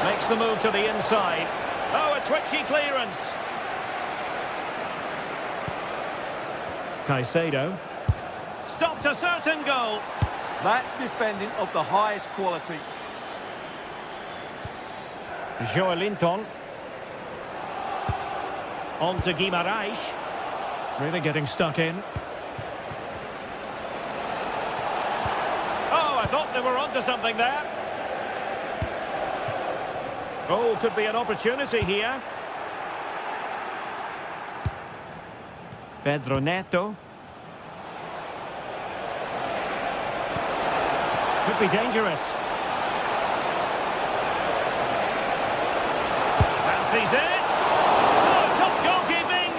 A: Makes the move to the inside. Oh, a twitchy clearance. Caicedo. Stopped a certain goal.
B: That's defending of the highest quality.
A: Joelinton. On to Guimaraes. Really getting stuck in. Oh, I thought they were onto something there. Oh, could be an opportunity here. Pedro Neto. Could be dangerous. Fancies it. Oh, top goalkeeping.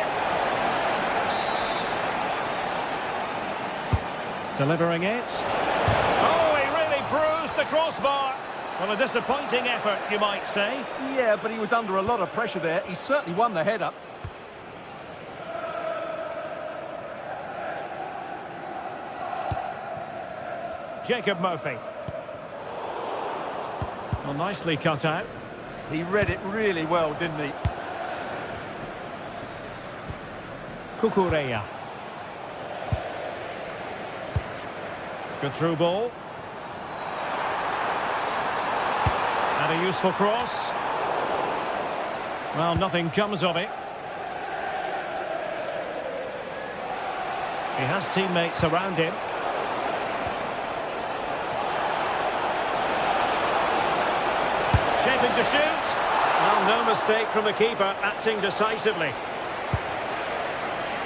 A: Delivering it. Oh, he really bruised the crossbar. Well, a disappointing effort, you might say.
B: Yeah, but he was under a lot of pressure there. He certainly won the header.
A: Jacob Murphy. Well, nicely cut out.
B: He read it really well, didn't he?
A: Cucurella. Good through ball. And a useful cross. Well, nothing comes of it. He has teammates around him. Shaping to shoot. Well, no mistake from the keeper, acting decisively.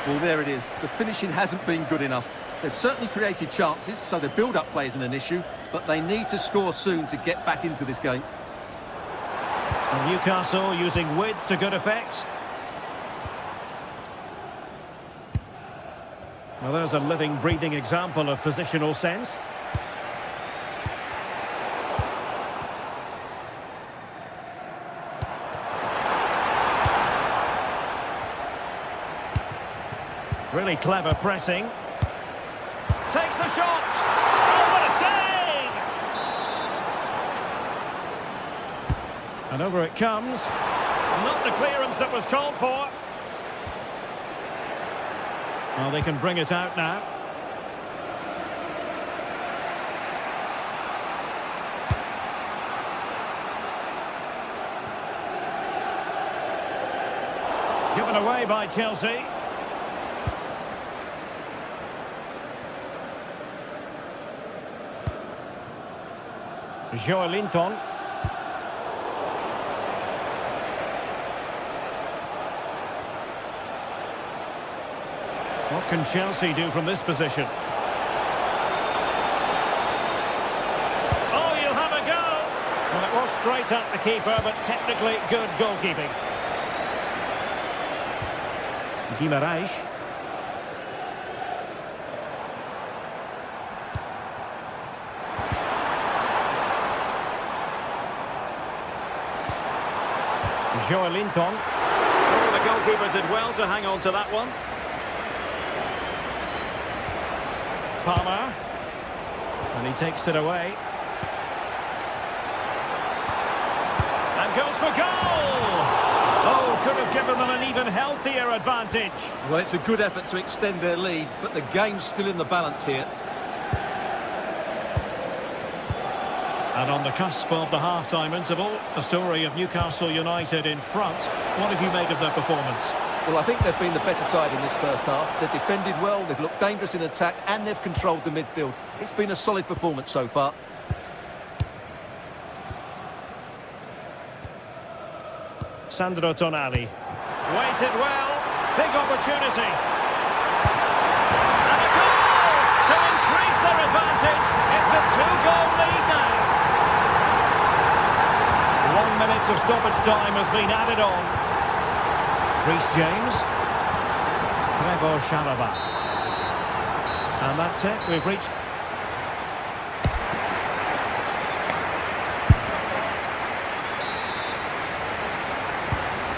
B: Well, there it is. The finishing hasn't been good enough. They've certainly created chances, so the build-up play isn't an issue, but they need to score soon to get back into this game.
A: And Newcastle using width to good effect. Well, there's a living, breathing example of positional sense. Really clever pressing. Takes the shot. Oh, what a save! And over it comes. Not the clearance that was called for. Well, they can bring it out now. Given away by Chelsea. Joelinton. What can Chelsea do from this position? Oh, you'll have a go! Well, it was straight at the keeper, but technically good goalkeeping. Guimaraes. Joelinton. Oh, the goalkeeper did well to hang on to that one. Palmer. And he takes it away. And goes for goal! Oh, could have given them an even healthier advantage.
B: Well, it's a good effort to extend their lead, but the game's still in the balance here.
A: And on the cusp of the half-time interval, the story of Newcastle United in front. What have you made of their performance?
B: Well, I think they've been the better side in this first half. They've defended well, they've looked dangerous in attack, and they've controlled the midfield. It's been a solid performance so far.
A: Sandro Tonali. Waited well. Big opportunity. And a goal to increase their advantage. It's a two-goal lead now. 1 minute of stoppage time has been added on. Reece James. Gregor Sharaba. And that's it. We've reached...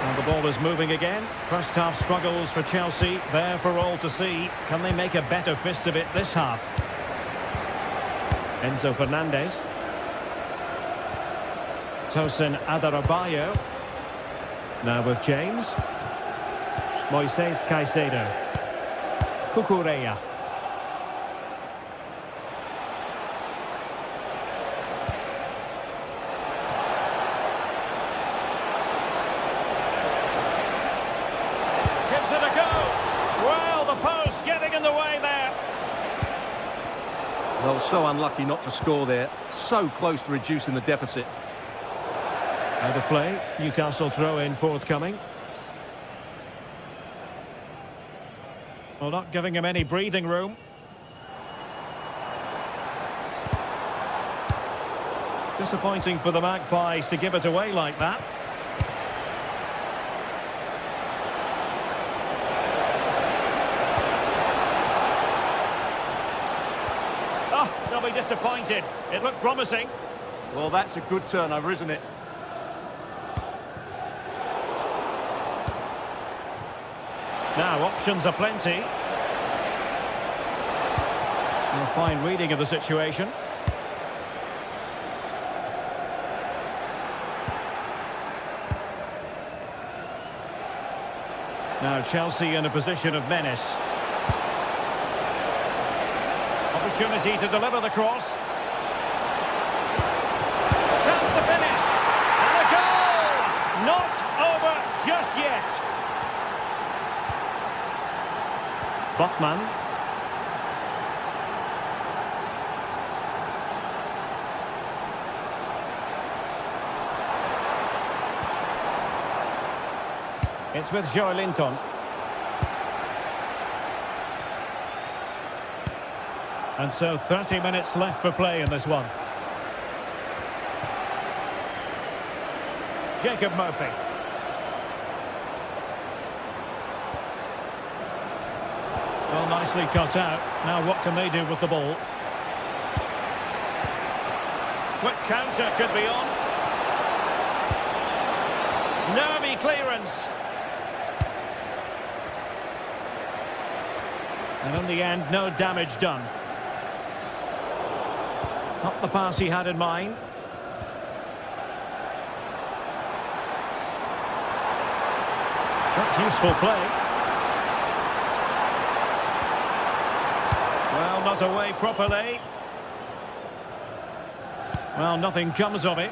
A: And the ball is moving again. First half struggles for Chelsea. There for all to see. Can they make a better fist of it this half? Enzo Fernandez. Tosin Adarabioyo. Now with James. Moises Caicedo. Cucurella. Gives it a go. Well, the post getting in the way there.
B: Well, so unlucky not to score there. So close to reducing the deficit.
A: Out of play. Newcastle throw-in forthcoming. Well, not giving him any breathing room. Disappointing for the Magpies to give it away like that. Oh, they'll be disappointed. It looked promising.
B: Well, that's a good turnover, isn't it?
A: Now, options are plenty. A fine reading of the situation. Now, Chelsea in a position of menace. Opportunity to deliver the cross. Chance to finish. And a goal! Not over just yet. Botman. It's with Joelinton. And so 30 minutes left for play in this one. Jacob Murphy. Well, nicely cut out. Now what can they do with the ball? Quick counter could be on. Nervy clearance. And in the end, no damage done. Not the pass he had in mind. That's useful play. Well, not away properly. Well, nothing comes of it.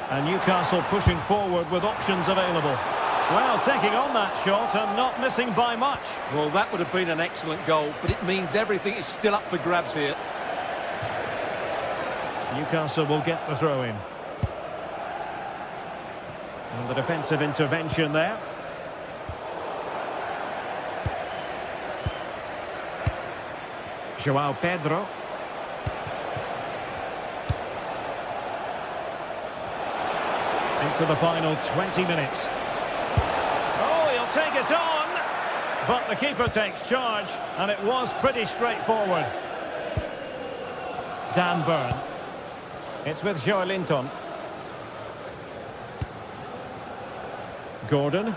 A: And Newcastle pushing forward with options available. Well, taking on that shot and not missing by much.
B: Well, that would have been an excellent goal, but it means everything is still up for grabs here.
A: Newcastle will get the throw-in. And the defensive intervention there. João Pedro. Into the final 20 minutes. Oh, he'll take it on. But the keeper takes charge, and it was pretty straightforward. Dan Burn. It's with Joelinton. Gordon.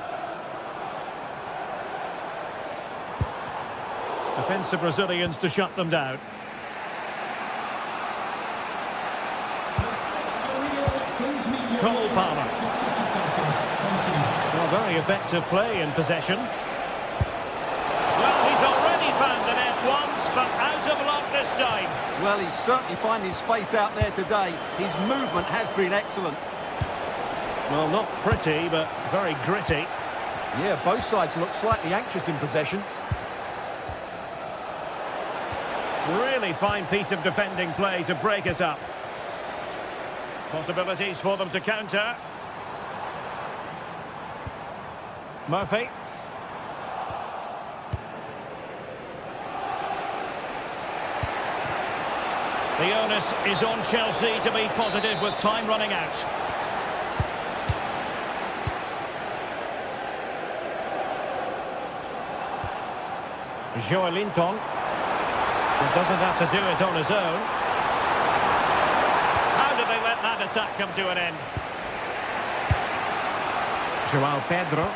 A: Defensive Brazilians to shut them down. Cole Palmer. Well, very effective play in possession. Well, he's already found the net once, but out of luck this time.
B: Well, he's certainly finding space out there today. His movement has been excellent.
A: Well, not pretty, but very gritty.
B: Yeah, both sides look slightly anxious in possession.
A: Really fine piece of defending play to break it up. Possibilities for them to counter. Murphy. The onus is on Chelsea to be positive with time running out. Joelinton. He doesn't have to do it on his own. How did they let that attack come to an end? João Pedro.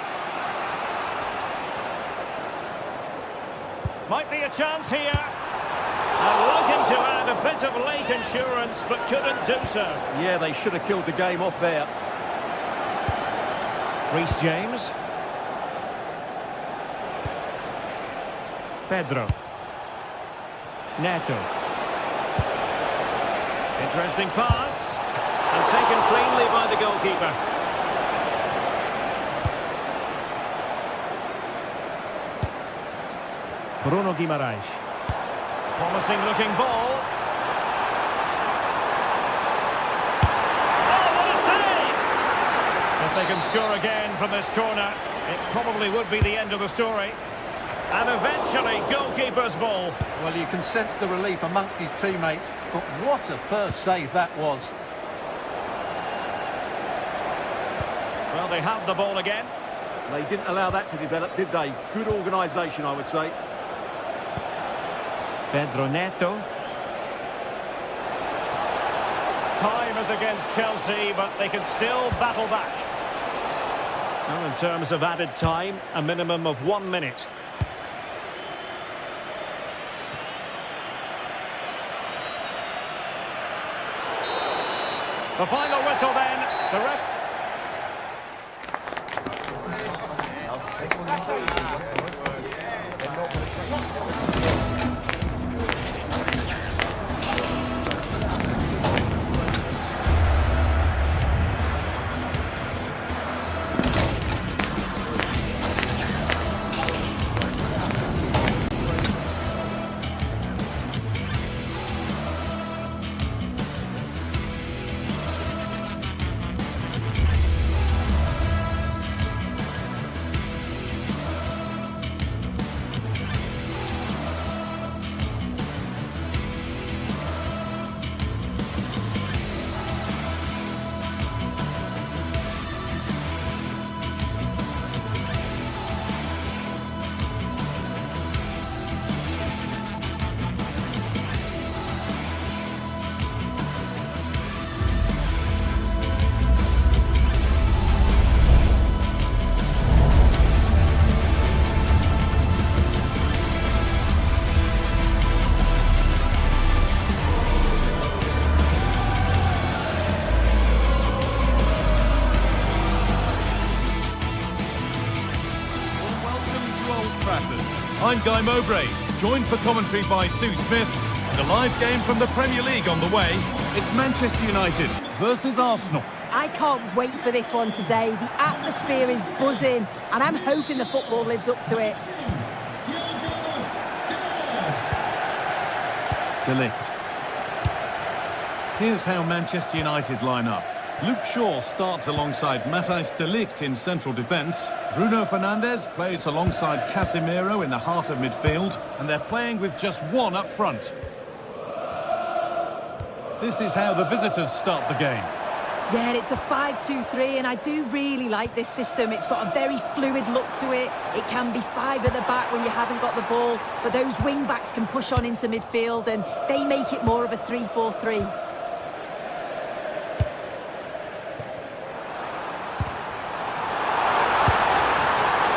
A: Might be a chance here. And looking to add a bit of late insurance, but couldn't do so.
B: Yeah, they should have killed the game off there.
A: Reece James. Pedro. Neto. Interesting pass. And taken cleanly by the goalkeeper. Bruno Guimaraes. Promising looking ball. Oh, what a save! If they can score again from this corner, it probably would be the end of the story. And eventually, goalkeeper's ball.
B: Well, you can sense the relief amongst his teammates, but what a first save that was.
A: Well, they have the ball again.
B: They didn't allow that to develop, did they? Good organisation, I would say.
A: Pedro Neto. Time is against Chelsea, but they can still battle back. Well, in terms of added time, a minimum of 1 minute. The final whistle then. The ref.
C: I'm Guy Mowbray, joined for commentary by Sue Smith. The live game from the Premier League on the way. It's Manchester United versus Arsenal.
D: I can't wait for this one today. The atmosphere is buzzing, and I'm hoping the football lives up to it.
C: De Ligt. Here's how Manchester United line up. Luke Shaw starts alongside Matthijs de Ligt in central defence. Bruno Fernandes plays alongside Casemiro in the heart of midfield, and they're playing with just one up front. This is how the visitors start the game.
D: Yeah, it's a 5-2-3, and I do really like this system. It's got a very fluid look to it. It can be 5 at the back when you haven't got the ball, but those wing-backs can push on into midfield, and they make it more of a 3-4-3.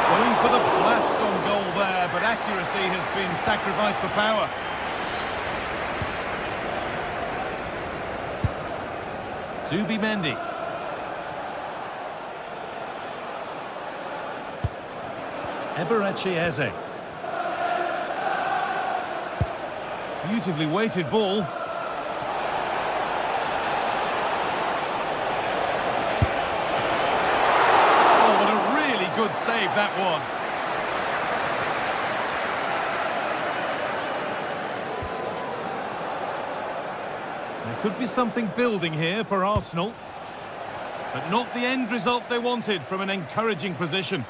C: Going for the blast on goal there, but accuracy has been sacrificed for power. Zubimendi. Eberechi Eze. Beautifully weighted ball. Oh, what a really good save that was. There could be something building here for Arsenal, but not the end result they wanted from an encouraging position.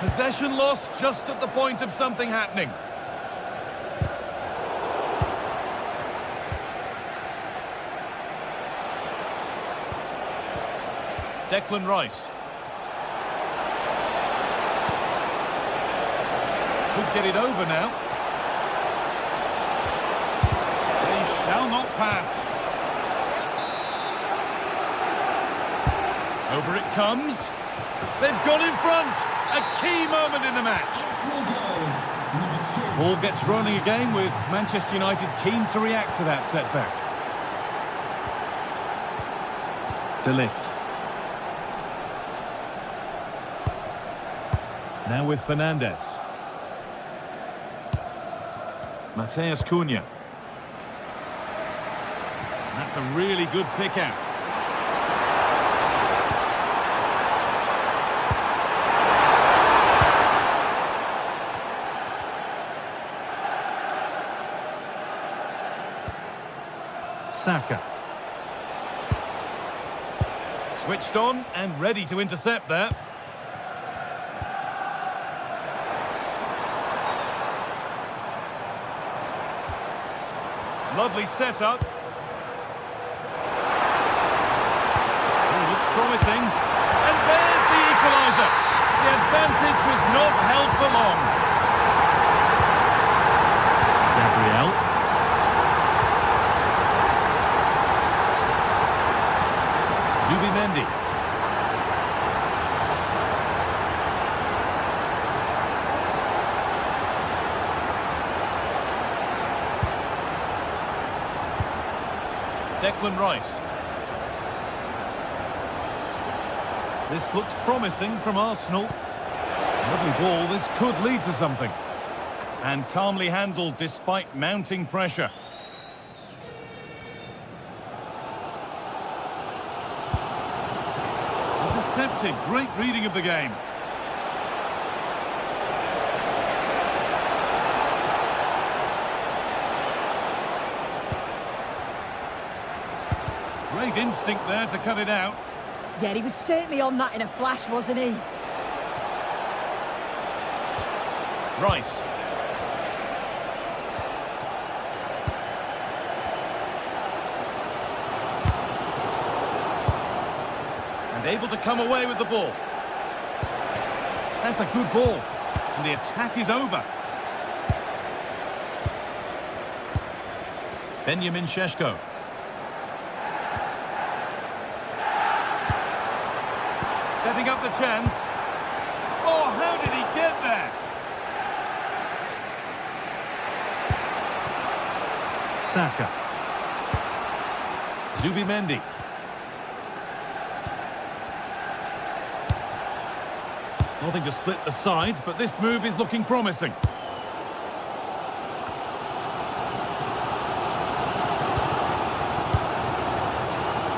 C: Possession lost just at the point of something happening. Declan Rice. Could get it over now. Shall not pass. Over it comes. They've got in front. A key moment in the match. Ball gets rolling again with Manchester United keen to react to that setback. De Ligt. Now with Fernandes. Matheus Cunha. That's a really good pick out. Saka. Switched on and ready to intercept there. Lovely setup. Promising, and there's the equaliser. The advantage was not held for long. Gabriel. Zubimendi. Declan Rice. This looks promising from Arsenal. Lovely ball, this could lead to something. And calmly handled despite mounting pressure. Intercepted, great reading of the game. Great instinct there to cut it out.
D: Yeah, he was certainly on that in a flash, wasn't he?
C: Rice. And able to come away with the ball. That's a good ball. And the attack is over. Benjamin Šeško. Setting up the chance. Oh, how did he get there? Saka. Zubimendi. Nothing to split the sides, but this move is looking promising.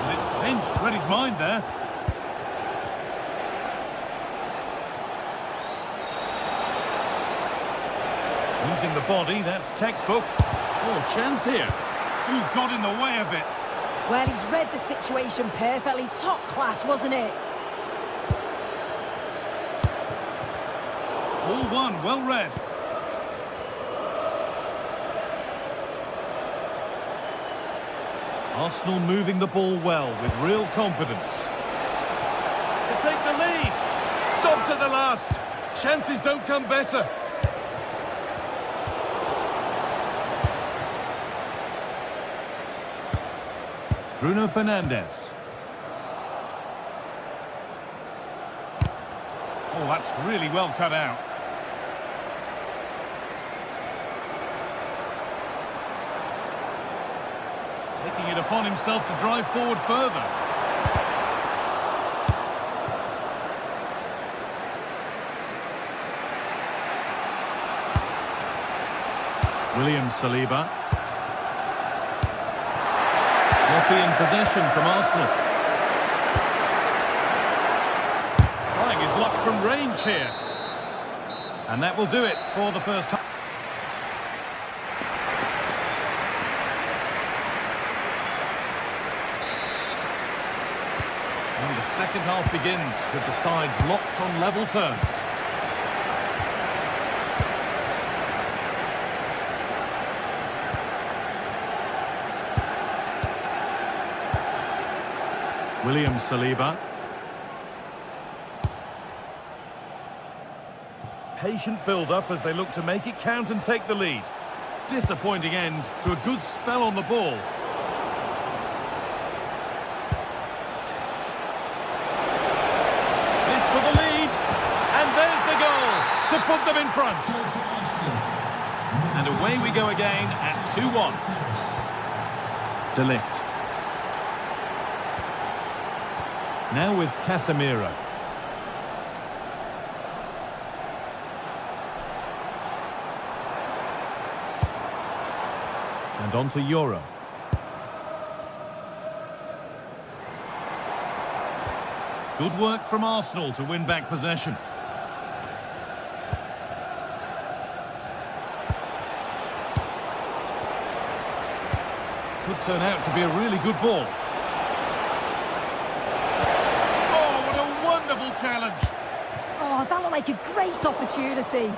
C: And it's pinched, read his mind there. Using the body, that's textbook. Oh, chance here. Ooh, got in the way of it.
D: Well, he's read the situation perfectly. Top class, wasn't it?
C: All one, well read. Arsenal moving the ball well with real confidence. To take the lead. Stopped at the last. Chances don't come better. Bruno Fernandes. Oh, that's really well cut out. Taking it upon himself to drive forward further. William Saliba. Copy in possession from Arsenal. Trying his luck from range here. And that will do it for the first half. And the second half begins with the sides locked on level terms. William Saliba. Patient build-up as they look to make it count and take the lead. Disappointing end to a good spell on the ball. This for the lead. And there's the goal to put them in front. And away we go again at 2-1. De Ligt. Now with Casemiro. And on to Euro. Good work from Arsenal to win back possession. Could turn out to be a really good ball. Challenge.
D: Oh, that looked like a great opportunity.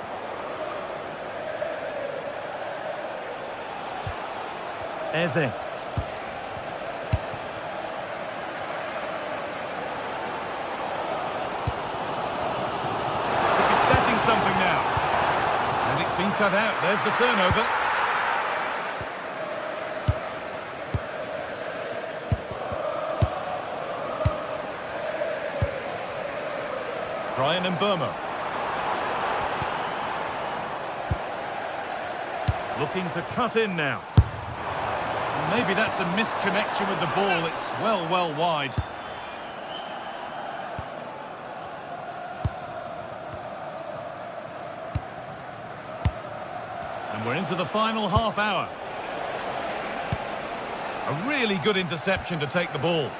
C: Eze. He's setting something now. And it's been cut out. There's the turnover. Brian Mbeumo. Looking to cut in now. Maybe that's a misconnection with the ball. It's well wide. And we're into the final half hour. A really good interception to take the ball.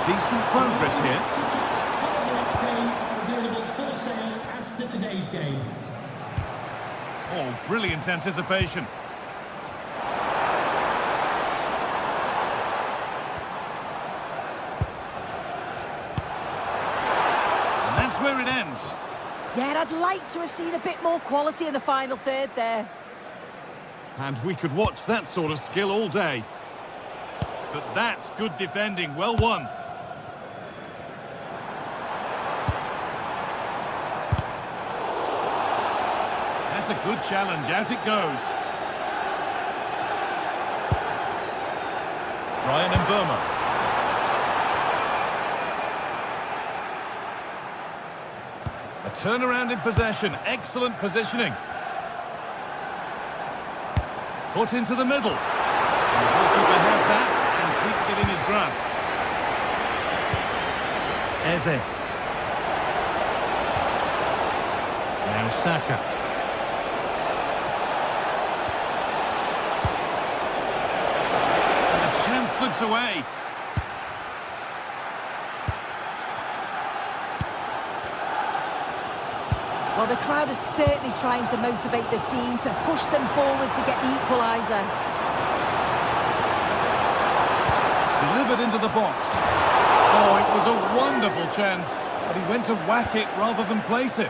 C: Decent progress here.
E: Tickets for the next game available for sale after today's game.
C: Oh, brilliant anticipation. And that's where it ends.
D: Yeah, I'd like to have seen a bit more quality in the final third there.
C: And we could watch that sort of skill all day. But that's good defending, well won. That's a good challenge, out it goes. Brian Mbeumo. A turnaround in possession, excellent positioning. Put into the middle. And the goalkeeper has that. Keeps it in his grasp. Eze. Now Saka. And the chance slips away.
B: Well,
D: Well, the crowd is certainly trying to motivate the team to push them forward to get the equaliser.
C: Delivered into the box. Oh, it was a wonderful chance, but he went to whack it rather than place it.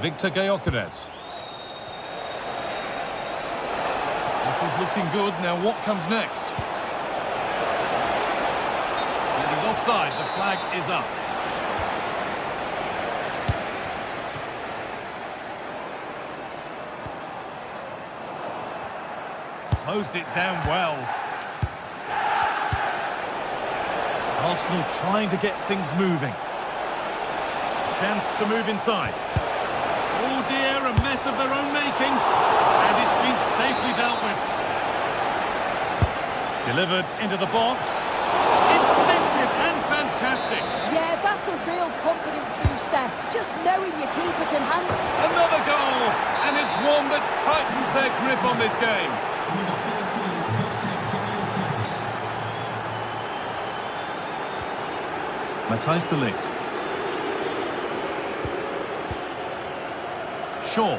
C: Victor Gyökeres. This is looking good. Now what comes next? And he's offside. The flag is up. Closed it down well. Arsenal trying to get things moving. Chance to move inside. Oh dear, a mess of their own making. And it's been safely dealt with. Delivered into the box. Instinctive and fantastic.
D: Yeah, that's a real confidence booster. Just knowing your keeper can handle.
C: Another goal. And it's one that tightens their grip on this game.
E: Number 13, Victor Gyökeres.
C: Matthijs de Ligt. Shaw.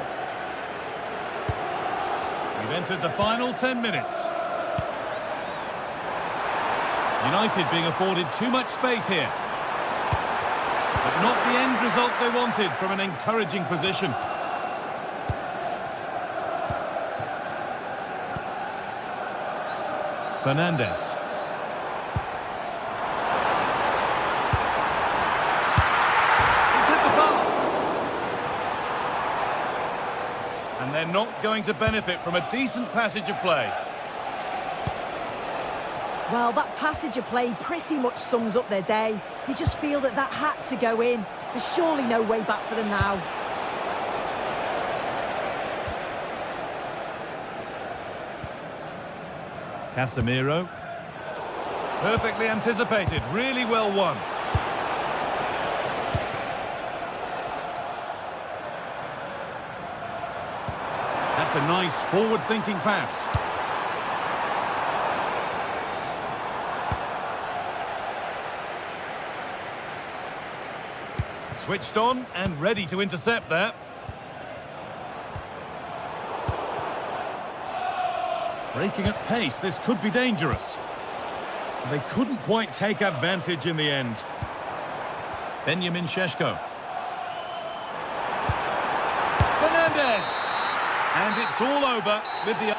C: We've entered the final 10 minutes. United being afforded too much space here. But not the end result they wanted from an encouraging position. Fernandes. And they're not going to benefit from a decent passage of play.
D: Well, that passage of play pretty much sums up their day. They just feel that that had to go in. There's surely no way back for them now.
C: Casemiro. Perfectly anticipated, really well won. That's a nice forward-thinking pass. Switched on and ready to intercept there. Breaking at pace, this could be dangerous. They couldn't quite take advantage in the end. Benjamin Šeško. Fernandes! And it's all over with the...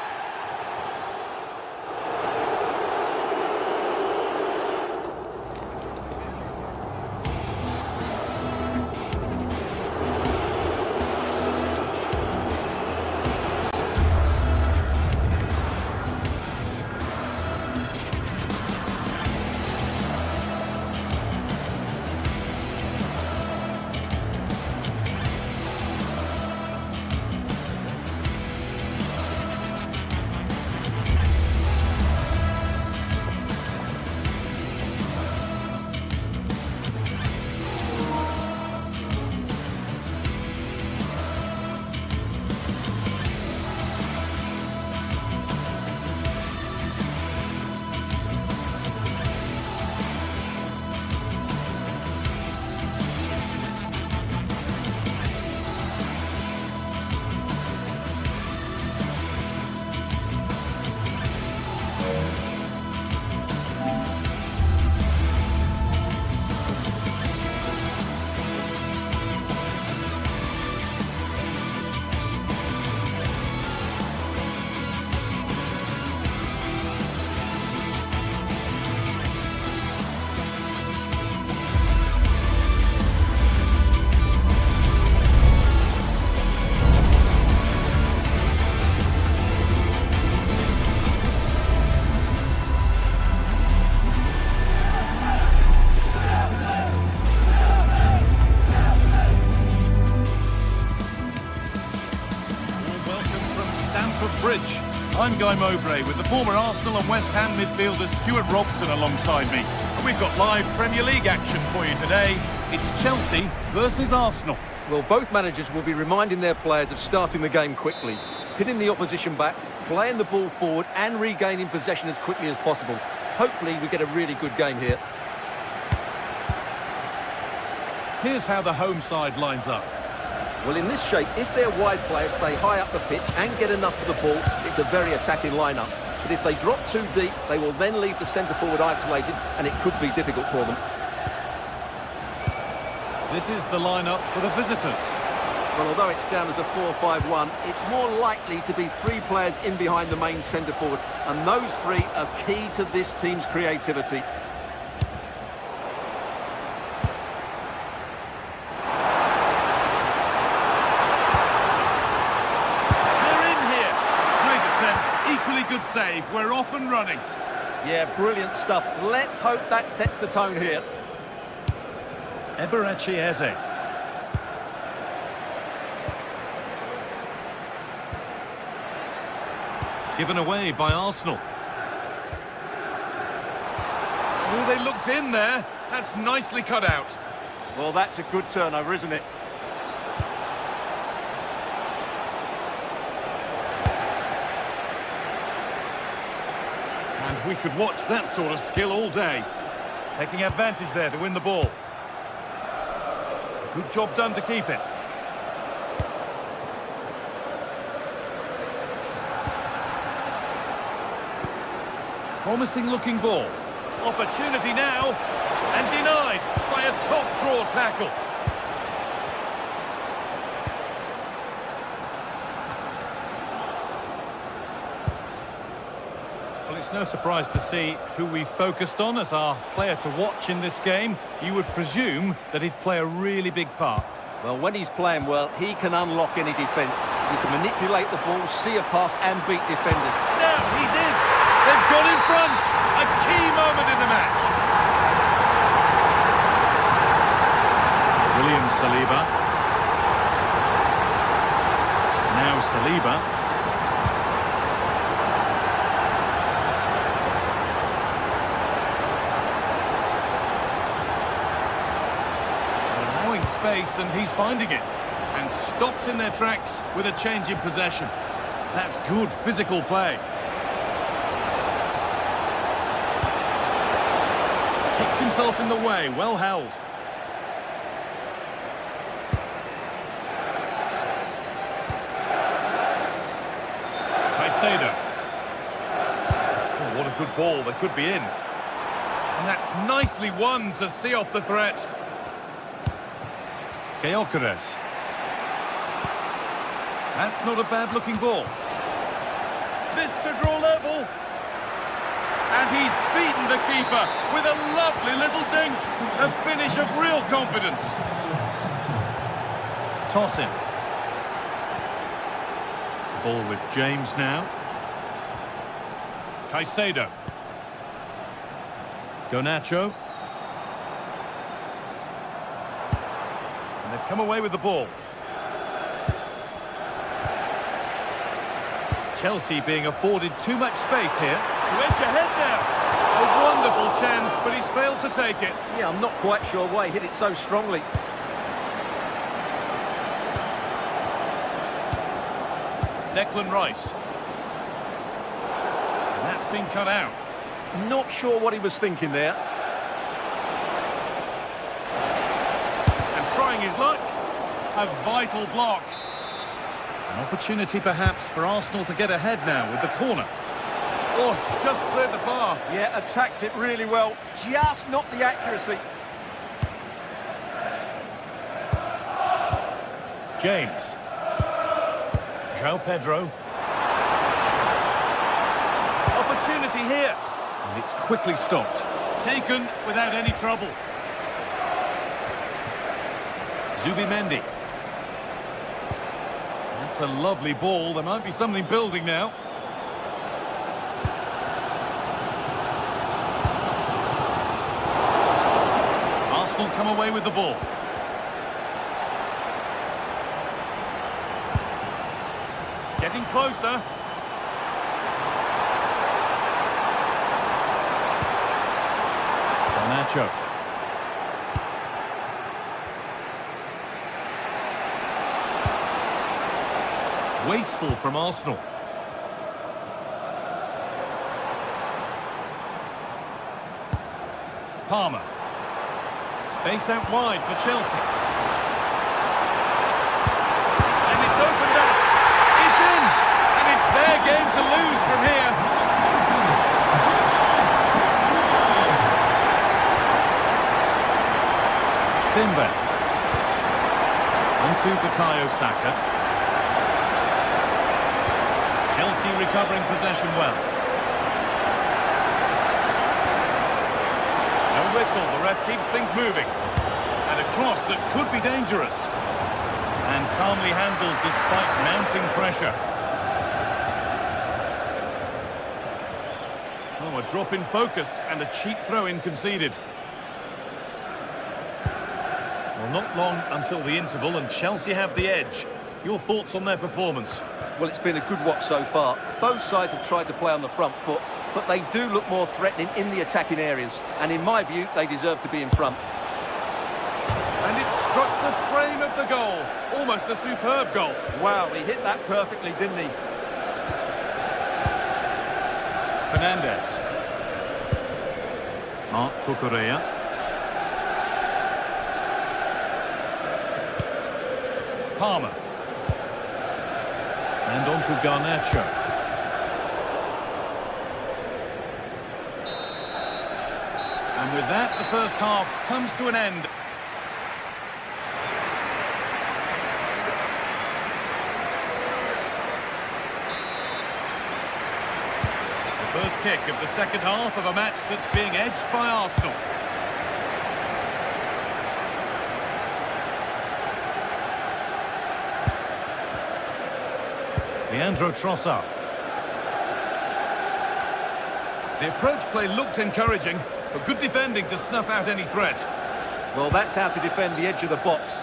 C: Bridge. I'm Guy Mowbray with the former Arsenal and West Ham midfielder Stuart Robson alongside me. And we've got live Premier League action for you today. It's Chelsea versus Arsenal.
B: Well, both managers will be reminding their players of starting the game quickly, hitting the opposition back, playing the ball forward and regaining possession as quickly as possible. Hopefully we get a really good game here.
C: Here's how the home side lines up.
B: Well, in this shape, if their wide players stay high up the pitch and get enough of the ball, it's a very attacking lineup. But if they drop too deep, they will then leave the centre-forward isolated, and it could be difficult for them.
C: This is the lineup for the visitors.
B: Well, although it's down as a 4-5-1, it's more likely to be 3 players in behind the main centre-forward, and those 3 are key to this team's creativity.
C: Good save. We're off and running.
B: Yeah, brilliant stuff. Let's hope that sets the tone here.
C: Eberechi Eze. Given away by Arsenal. Oh, they looked in there. That's nicely cut out.
B: Well, that's a good turnover, isn't it?
C: And we could watch that sort of skill all day. Taking advantage there to win the ball. Good job done to keep it. Promising looking ball. Opportunity now. And denied by a top draw tackle. Well, it's no surprise to see who we focused on as our player to watch in this game. You would presume that he'd play a really big part.
B: Well, when he's playing well, he can unlock any defence. He can manipulate the ball, see a pass and beat defenders.
C: Now he's in. They've got in front. A key moment in the match. William Saliba. Now Saliba. Space, and he's finding it, and stopped in their tracks with a change in possession. That's good physical play. Keeps himself in the way, well held. Caicedo. Oh, what a good ball, they could be in. And that's nicely won to see off the threat. Gyökeres. That's not a bad-looking ball. This to draw level. And he's beaten the keeper with a lovely little dink. A finish of real confidence. Toss in. Ball with James now. Caicedo. Garnacho. They've come away with the ball. Chelsea being afforded too much space here. To edge ahead now. A wonderful chance, but he's failed to take it.
B: Yeah, I'm not quite sure why he hit it so strongly.
C: Declan Rice. And that's been cut out.
B: Not sure what he was thinking there.
C: Trying his luck. A vital block. An opportunity perhaps for Arsenal to get ahead now with the corner. Oh, it's just cleared the bar.
B: Yeah, attacks it really well. Just not the accuracy.
C: James. João Pedro. Opportunity here. And it's quickly stopped. Taken without any trouble. Zubimendi. That's a lovely ball. There might be something building now. Arsenal come away with the ball. Getting closer. Garnacho. Wasteful from Arsenal. Palmer. Space out wide for Chelsea. And it's opened up. It's in. And it's their game to lose from here. Timber. Onto Bukayo Saka. Chelsea recovering possession well. No whistle, the ref keeps things moving. And a cross that could be dangerous. And calmly handled despite mounting pressure. Oh, a drop in focus and a cheap throw-in conceded. Well, not long until the interval, and Chelsea have the edge. Your thoughts on their performance?
B: Well, it's been a good watch so far. Both sides have tried to play on the front foot, but they do look more threatening in the attacking areas. And in my view, they deserve to be in front.
C: And it struck the frame of the goal. Almost a superb goal.
B: Wow, he hit that perfectly, didn't he?
C: Fernandes. Marc Cucurella. Palmer. And on to Garnacho. And with that, the first half comes to an end. The first kick of the second half of a match that's being edged by Arsenal. Leandro Trossard. The approach play looked encouraging, but good defending to snuff out any threat.
B: Well, that's how to defend the edge of the box.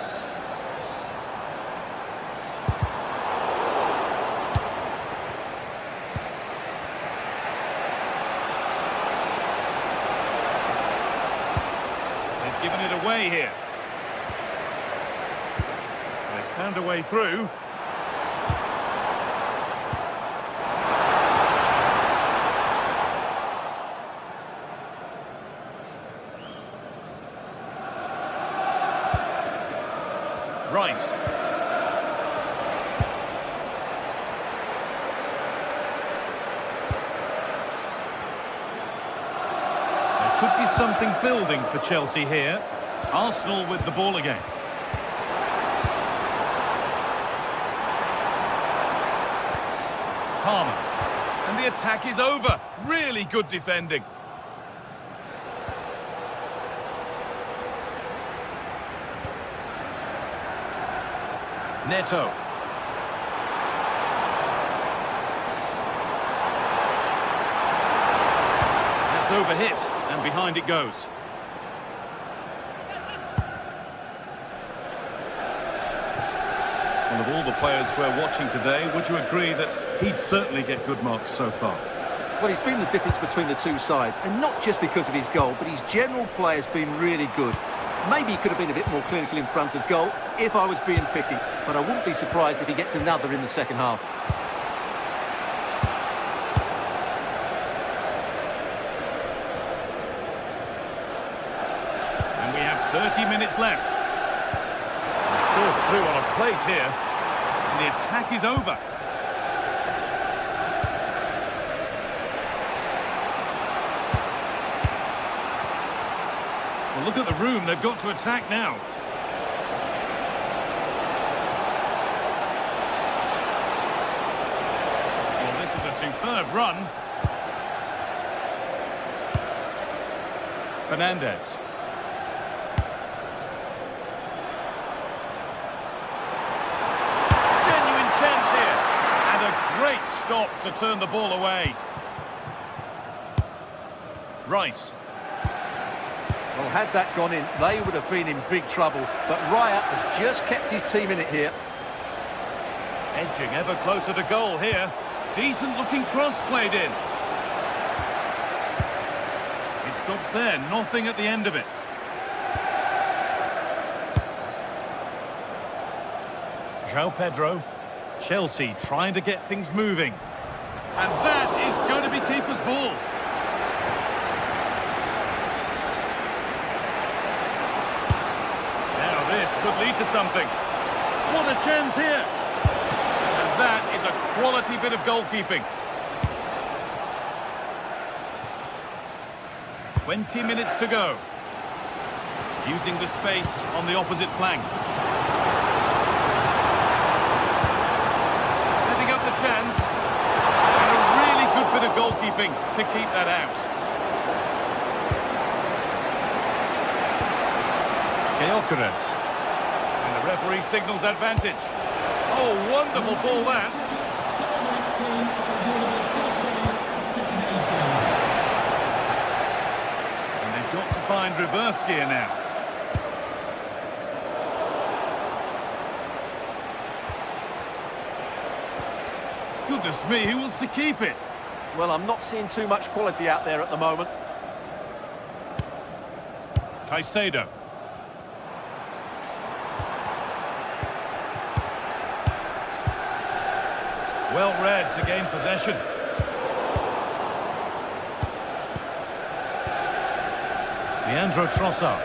C: They've given it away here. They've found a way through. Rice. There could be something building for Chelsea here. Arsenal with the ball again. Palmer. And the attack is over. Really good defending. Neto. That's overhit, and behind it goes. Well, of all the players we're watching today, would you agree that he'd certainly get good marks so far?
B: Well, he's been the difference between the two sides, and not just because of his goal, but his general play has been really good. Maybe he could have been a bit more clinical in front of goal if I was being picky, but I wouldn't be surprised if he gets another in the second half.
C: And we have 30 minutes left. Saw through on a plate here, and the attack is over. Well, look at the room they've got to attack now. Well, this is a superb run. Fernandes. Genuine chance here. And a great stop to turn the ball away. Rice.
B: Well, had that gone in, they would have been in big trouble. But Raya has just kept his team in it here.
C: Edging ever closer to goal here. Decent looking cross played in. It stops there, nothing at the end of it. João Pedro. Chelsea trying to get things moving. And that is going to be keeper's ball. could lead to something. What a chance here. And that is a quality bit of goalkeeping. 20 minutes to go. Using the space on the opposite flank. Setting up the chance. And a really good bit of goalkeeping to keep that out. Gyökeres. And the referee signals advantage. Oh, wonderful ball that. And they've got to find reverse gear now. Goodness me, who wants to keep it?
B: Well, I'm not seeing too much quality out there at the moment.
C: Caicedo. Well read to gain possession. Leandro Trossard.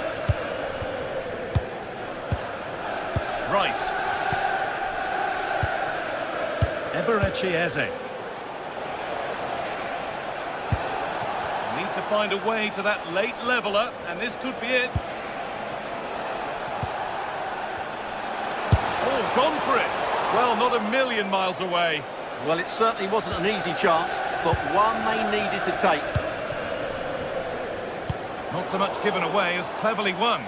C: Rice. Eberechi Eze. Need to find a way to that late leveller, and this could be it. Oh, gone for it. Well, not a million miles away.
B: Well, it certainly wasn't an easy chance, but one they needed to take.
C: Not so much given away as cleverly won.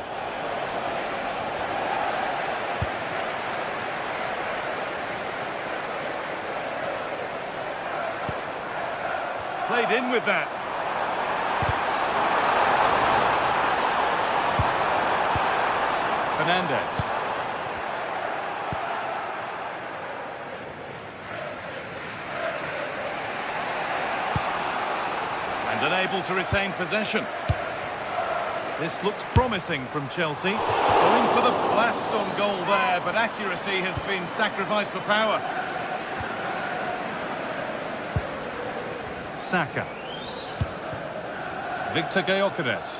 C: Played in with that. Fernandez. And unable to retain possession. This looks promising from Chelsea. Going for the blast on goal there, but accuracy has been sacrificed for power. Saka. Victor Gyökeres.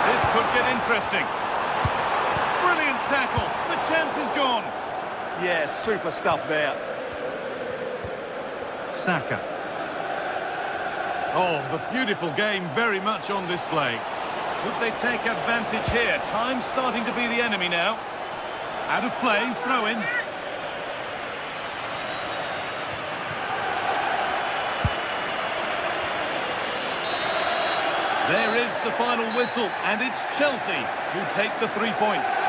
C: This could get interesting. Brilliant tackle. The chance is gone.
B: Yeah, super stuff there.
C: Saka. Oh, the beautiful game very much on display. Could they take advantage here? Time's starting to be the enemy now. Out of play, throw in. There is the final whistle, and it's Chelsea who take the 3 points.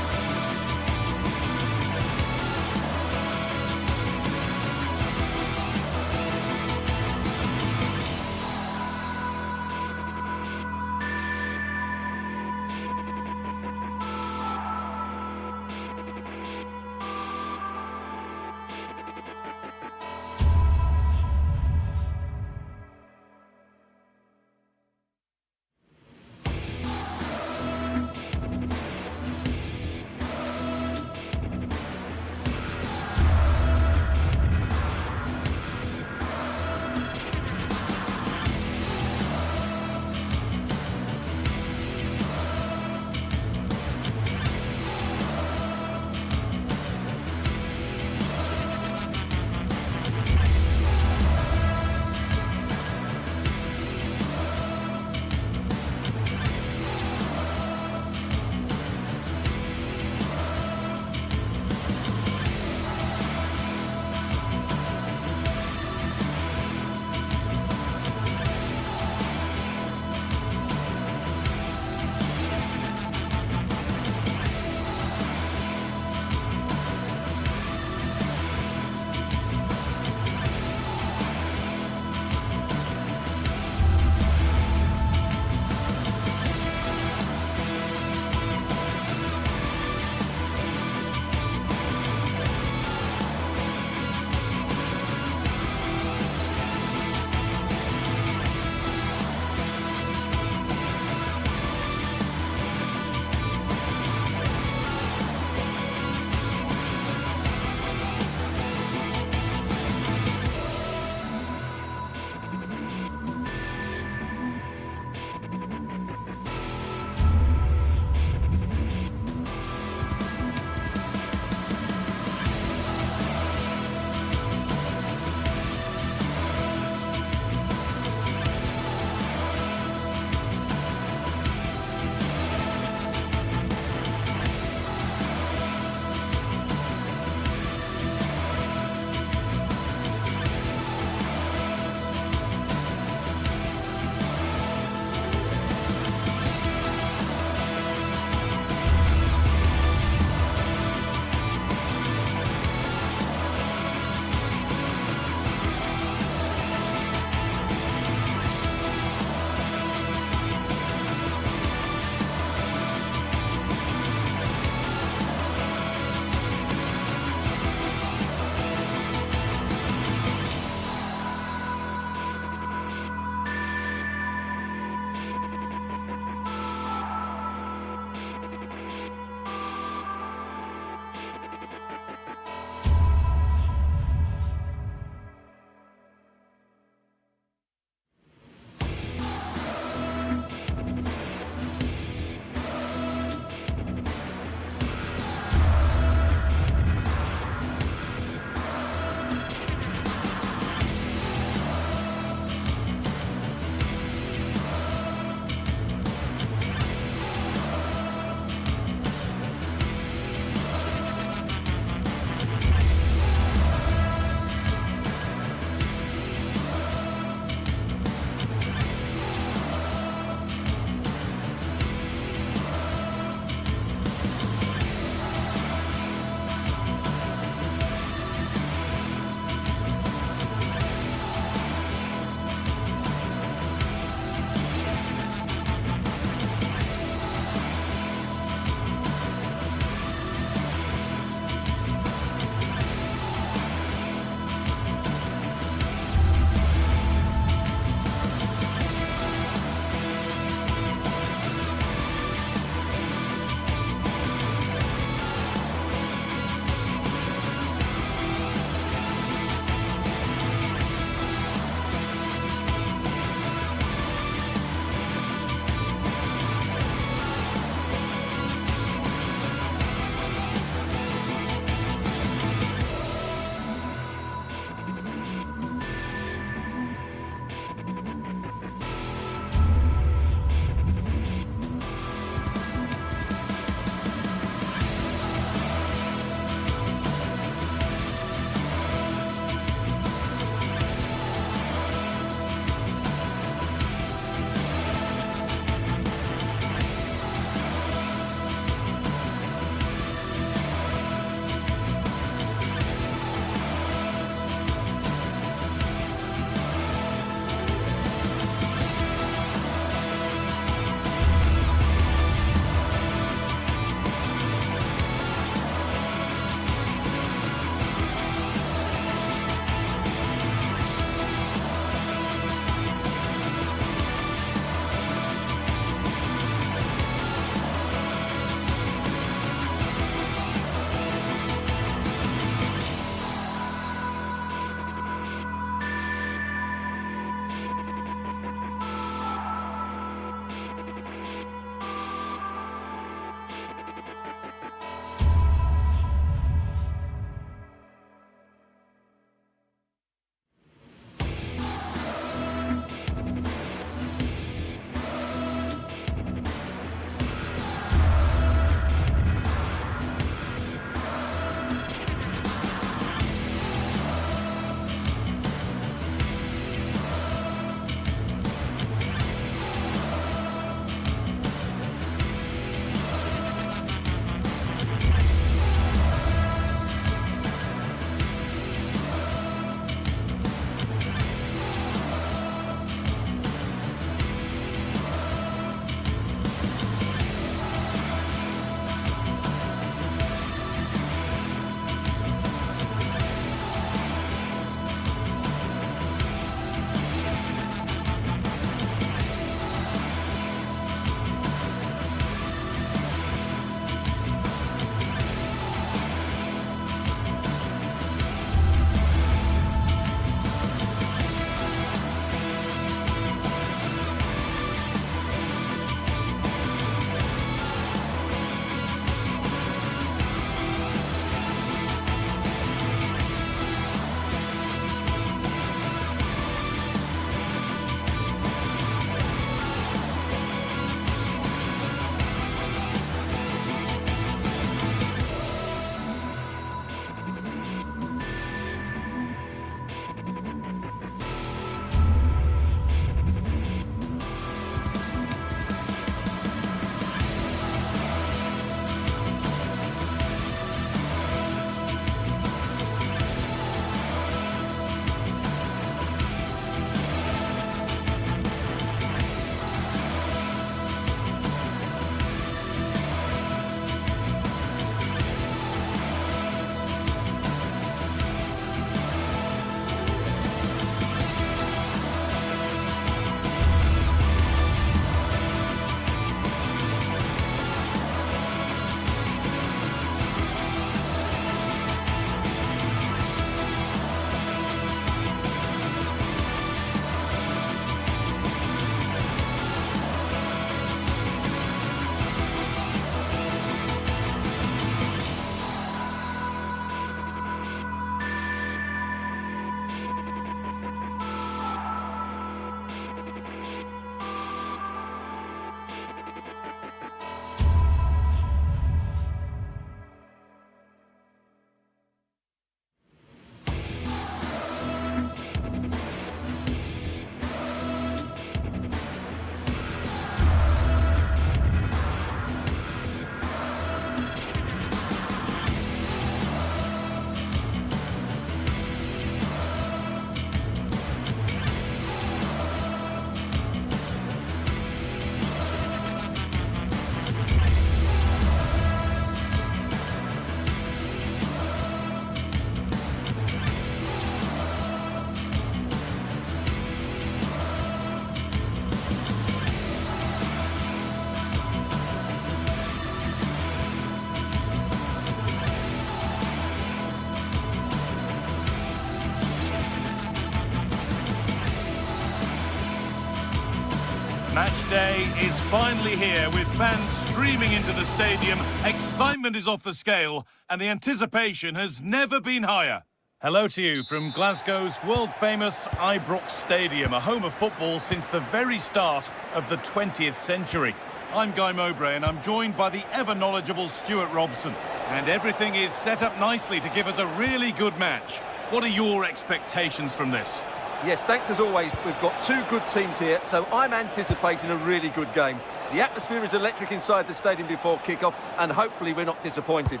C: Match day is finally here with fans streaming into the stadium. Excitement is off the scale and the anticipation has never been higher. Hello to you from Glasgow's world-famous Ibrox Stadium, a home of football since the very start of the 20th century. I'm Guy Mowbray and I'm joined by the ever-knowledgeable Stuart Robson. And everything is set up nicely to give us a really good match. What are your expectations from this?
B: Yes, thanks as always. We've got two good teams here, so I'm anticipating a really good game. The atmosphere is electric inside the stadium before kick-off, and hopefully we're not disappointed.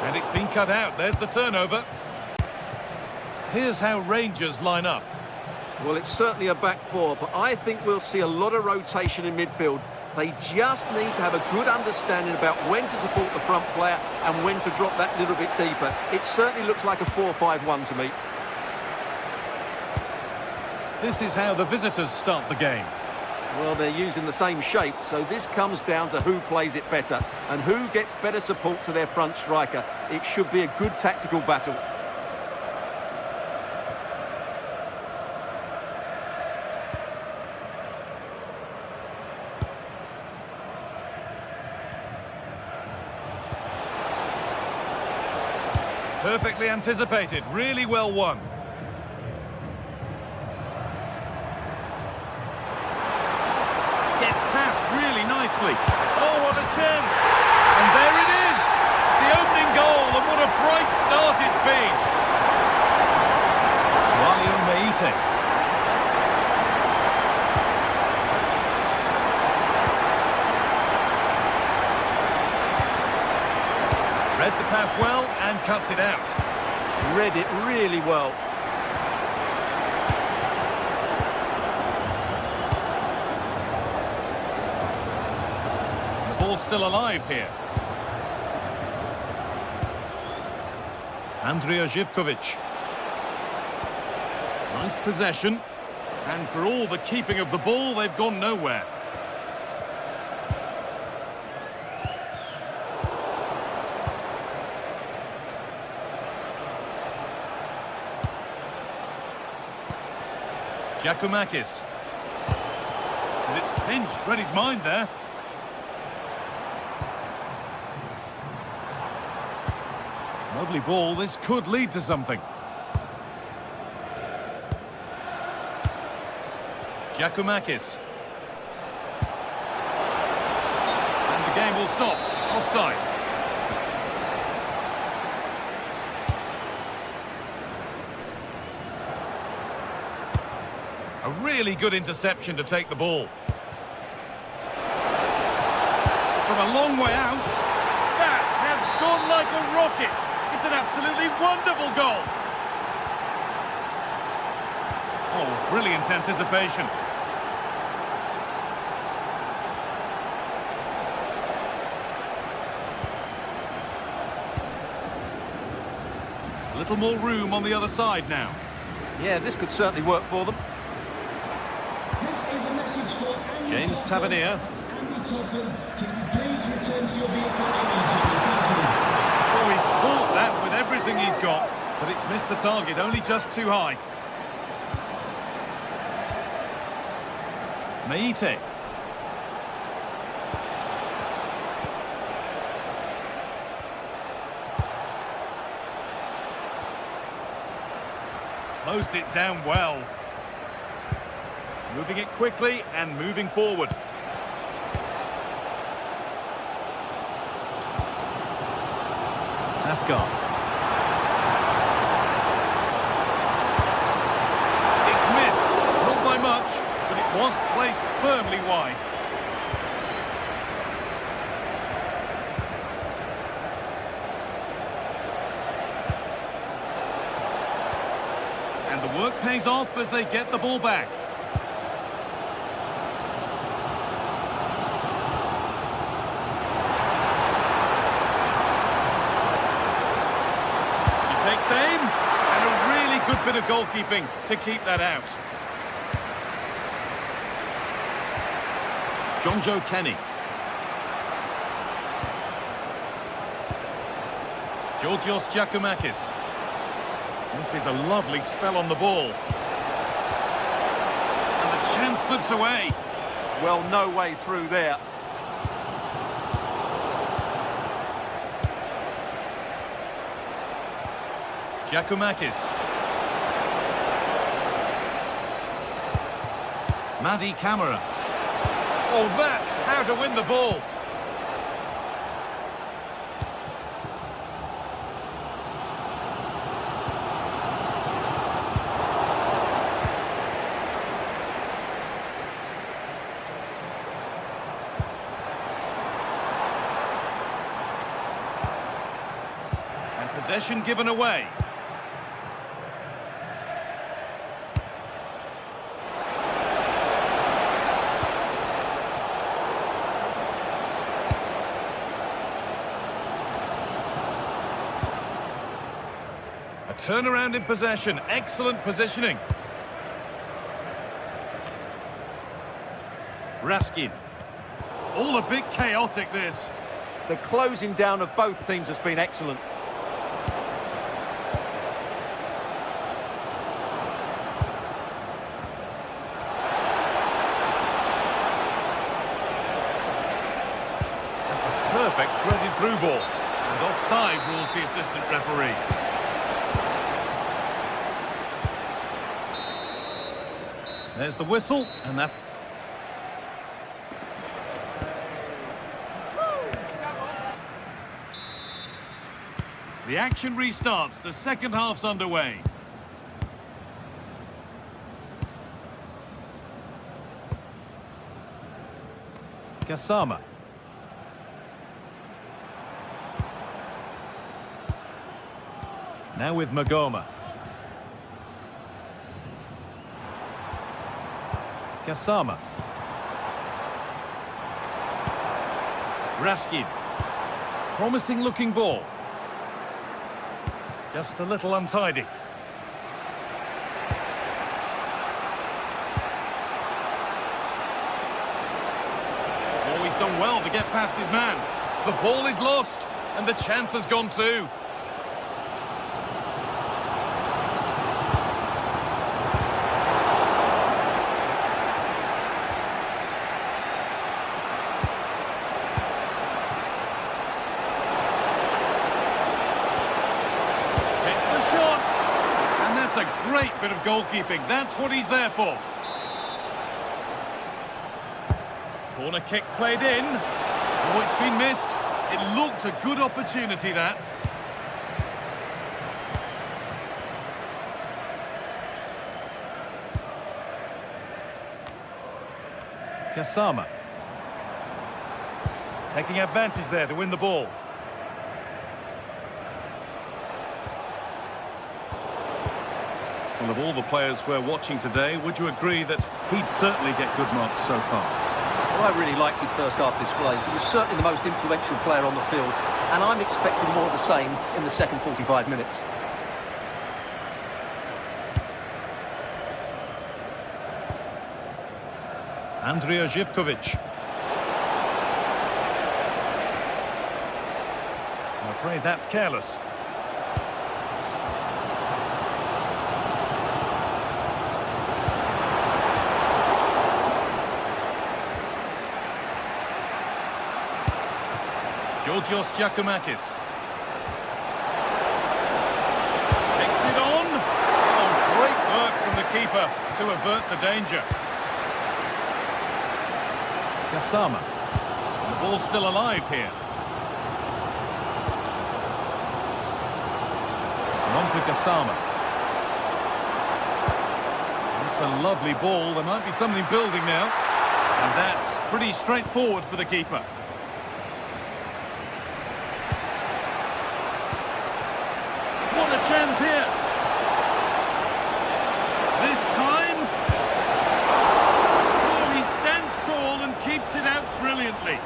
C: And it's been cut out. There's the turnover. Here's how Rangers line up.
B: Well, it's certainly a back four, but I think we'll see a lot of rotation in midfield. They just need to have a good understanding about when to support the front player and when to drop that little bit deeper. It certainly looks like a 4-5-1 to me.
C: This is how the visitors start the game.
B: Well, they're using the same shape, so this comes down to who plays it better and who gets better support to their front striker. It should be a good tactical battle.
C: Perfectly anticipated, really well won. Gets past really nicely. Oh, what a chance! And there it is! The opening goal, and what a bright start it's been! Meite. Read the pass well and cuts it out.
B: Read it really well.
C: The ball's still alive here. Andrija Živković. Nice possession. And for all the keeping of the ball, they've gone nowhere. Giacomakis. And it's pinched, read his mind there. Lovely ball, this could lead to something. Giacomakis. And the game will stop. Offside. A really good interception to take the ball. From a long way out. That has gone like a rocket. It's an absolutely wonderful goal. Oh, brilliant anticipation. A little more room on the other side now.
B: Yeah, this could certainly work for them.
E: This is a message for Andy
C: James
E: Topham.
C: Tavernier.
E: It's Andy Topham. Can you please return to your vehicle immediately? Thank you.
C: Oh, he caught that with everything he's got, but it's missed the target, only just too high. Meite. Closed it down well. Moving it quickly and moving forward. Asgard. It's missed, not by much, but it was placed firmly wide. And the work pays off as they get the ball back. He takes aim, and a really good bit of goalkeeping to keep that out. Jonjo Kenny. Georgios Giacomakis. This is a lovely spell on the ball. slips away.
B: Well, no way through there.
C: Giacomakis. Madi Camara. Oh, that's how to win the ball. And possession given away. Turnaround in possession, excellent positioning. Raskin. All a bit chaotic, this.
B: The closing down of both teams has been excellent.
C: That's a perfect threaded through ball. And offside rules the assistant referee. There's the whistle, and that... The action restarts, the second half's underway. Gassama. Now with Magoma. Gassama. Raskin. Promising looking ball. Just a little untidy. Oh, he's done well to get past his man. The ball is lost, and the chance has gone too. A great bit of goalkeeping. That's what he's there for. Corner kick played in. Oh, it's been missed. It looked a good opportunity, that. Gassama. Taking advantage there to win the ball. Well, of all the players we're watching today, would you agree that he'd certainly get good marks so far?
B: Well, I really liked his first half display. He was certainly the most influential player on the field, and I'm expecting more of the same in the second 45 minutes.
C: Andrija Živković. I'm afraid that's careless. Georgios Giacomakis. Takes it on. Oh, great work from the keeper to avert the danger. Gassama. And the ball's still alive here. And on to Gassama. It's a lovely ball. There might be something building now. And that's pretty straightforward for the keeper. What a chance here. This time, oh, he stands tall and keeps it out brilliantly.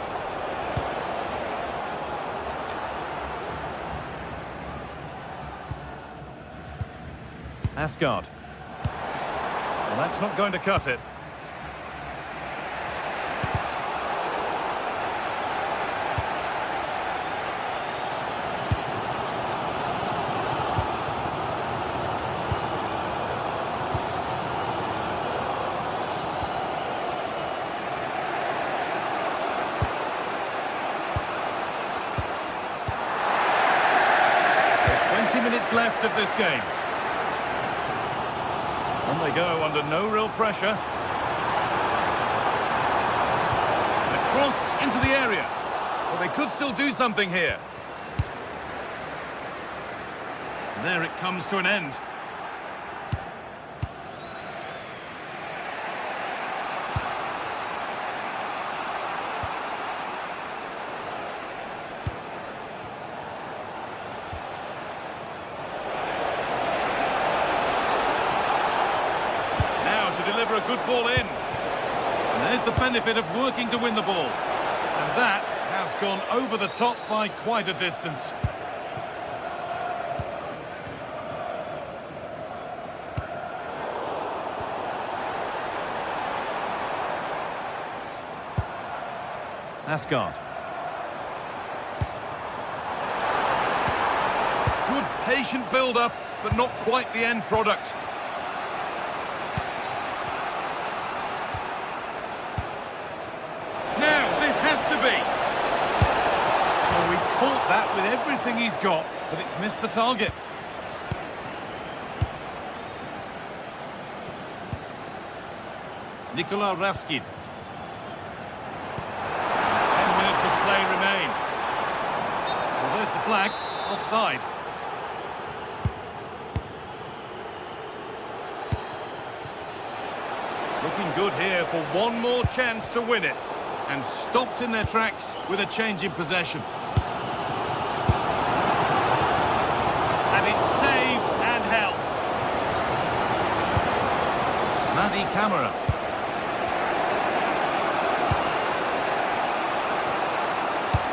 C: Asgard. Well, that's not going to cut it. left of this game. On they go under no real pressure. And a cross into the area. Well, they could still do something here. And there it comes to an end. Deliver a good ball in. And there's the benefit of working to win the ball. And that has gone over the top by quite a distance. Asgard. Good patient build-up, but not quite the end product. Caught that with everything he's got, but it's missed the target. Nikola Raskin. 10 minutes of play remain. Well, there's the flag. Offside. Looking good here for one more chance to win it. And stopped in their tracks with a change in possession. Camera.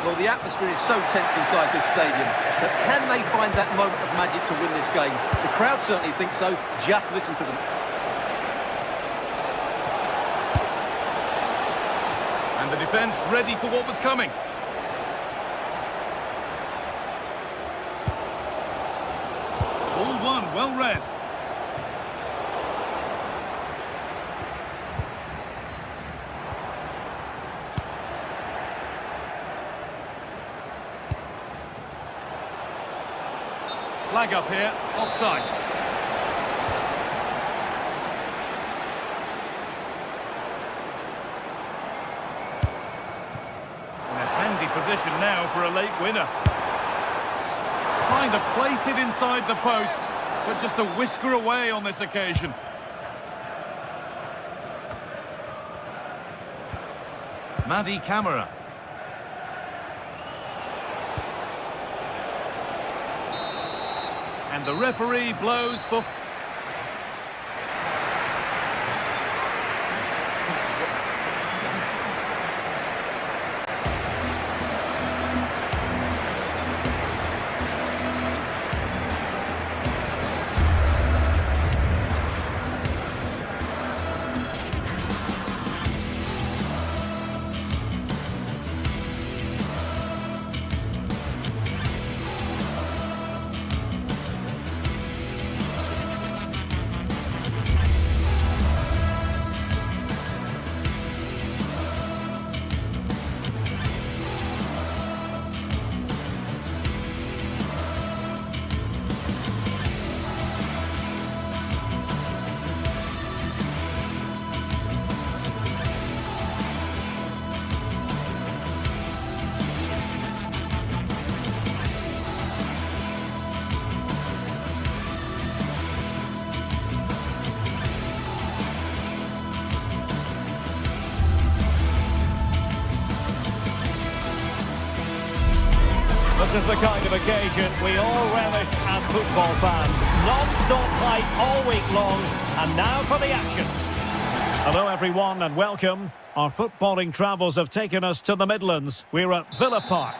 B: Well, the atmosphere is so tense inside this stadium, but can they find that moment of magic to win this game? The crowd certainly think so. Just listen to them.
C: And the defence ready for what was coming. Ball one, well read. Flag up here, offside. In a handy position now for a late winner. Trying to place it inside the post, but just a whisker away on this occasion. Madi Camera. And the referee blows for...
A: This is the kind of occasion we all relish as football fans. Non-stop hype all week long, and now for the action. Hello everyone and welcome. Our footballing travels have taken us to the Midlands. We're at Villa Park.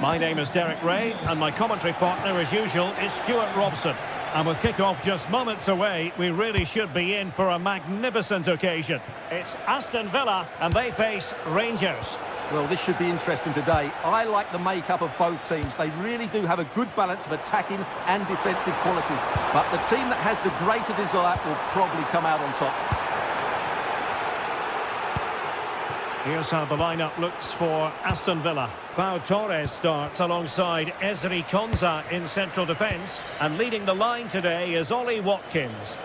A: My name is Derek Ray, and my commentary partner as usual is Stuart Robson. And with kick-off just moments away, we really should be in for a magnificent occasion. It's Aston Villa, and they face Rangers.
B: Well, this should be interesting today. I like the makeup of both teams. They really do have a good balance of attacking and defensive qualities. But the team that has the greater desire will probably come out on top.
A: Here's how the lineup looks for Aston Villa. Pau Torres starts alongside Ezri Konsa in central defence. And leading the line today is Ollie Watkins.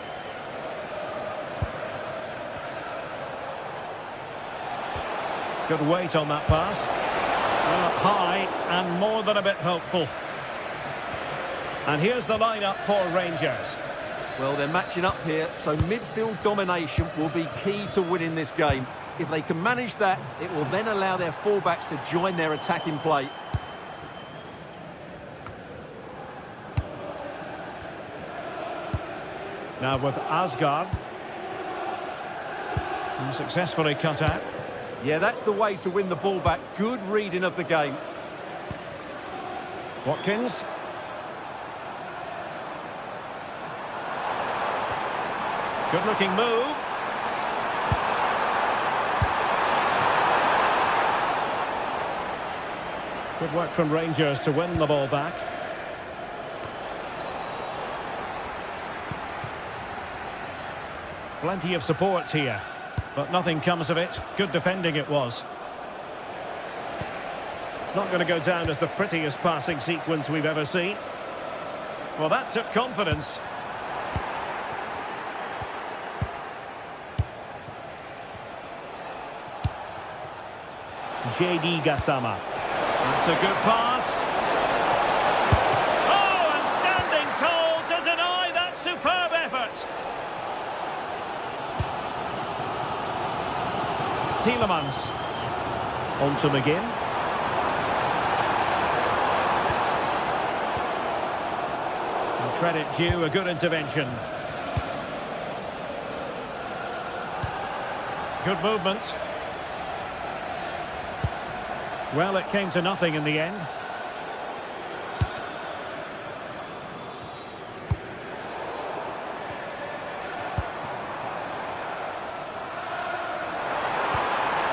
A: Good weight on that pass. Well, up high and more than a bit hopeful. And here's the lineup for Rangers.
B: Well, they're matching up here, so midfield domination will be key to winning this game. If they can manage that, it will then allow their fullbacks to join their attacking play.
A: Now with Asgard. And successfully cut out.
B: Yeah, that's the way to win the ball back. Good reading of the game.
A: Watkins. Good looking move. Good work from Rangers to win the ball back. Plenty of support here, but nothing comes of it. Good defending it was. It's not going to go down as the prettiest passing sequence we've ever seen. Well, that took confidence. JD Gassama. That's a good pass. Oh, and standing tall to deny that superb effort. Tielemans. On to McGinn. And credit due, a good intervention. Good movement. Well, it came to nothing in the end.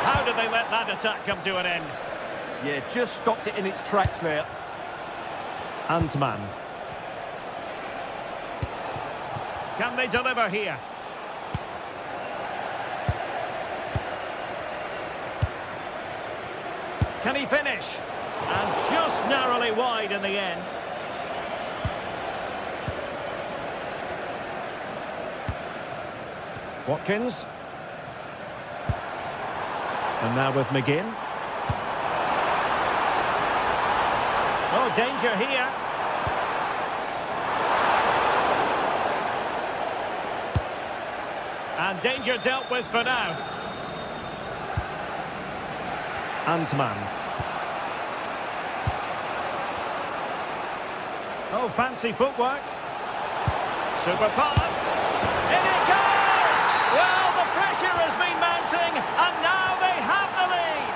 A: How did they let that attack come to an end?
B: Yeah, just stopped it in its tracks there.
A: Antman. Can they deliver here? Can he finish? And just narrowly wide in the end. Watkins. And now with McGinn. Oh, danger here. And danger dealt with for now. Antman. Oh, fancy footwork. Super pass. In it goes! Well, the pressure has been mounting, and now they have the lead.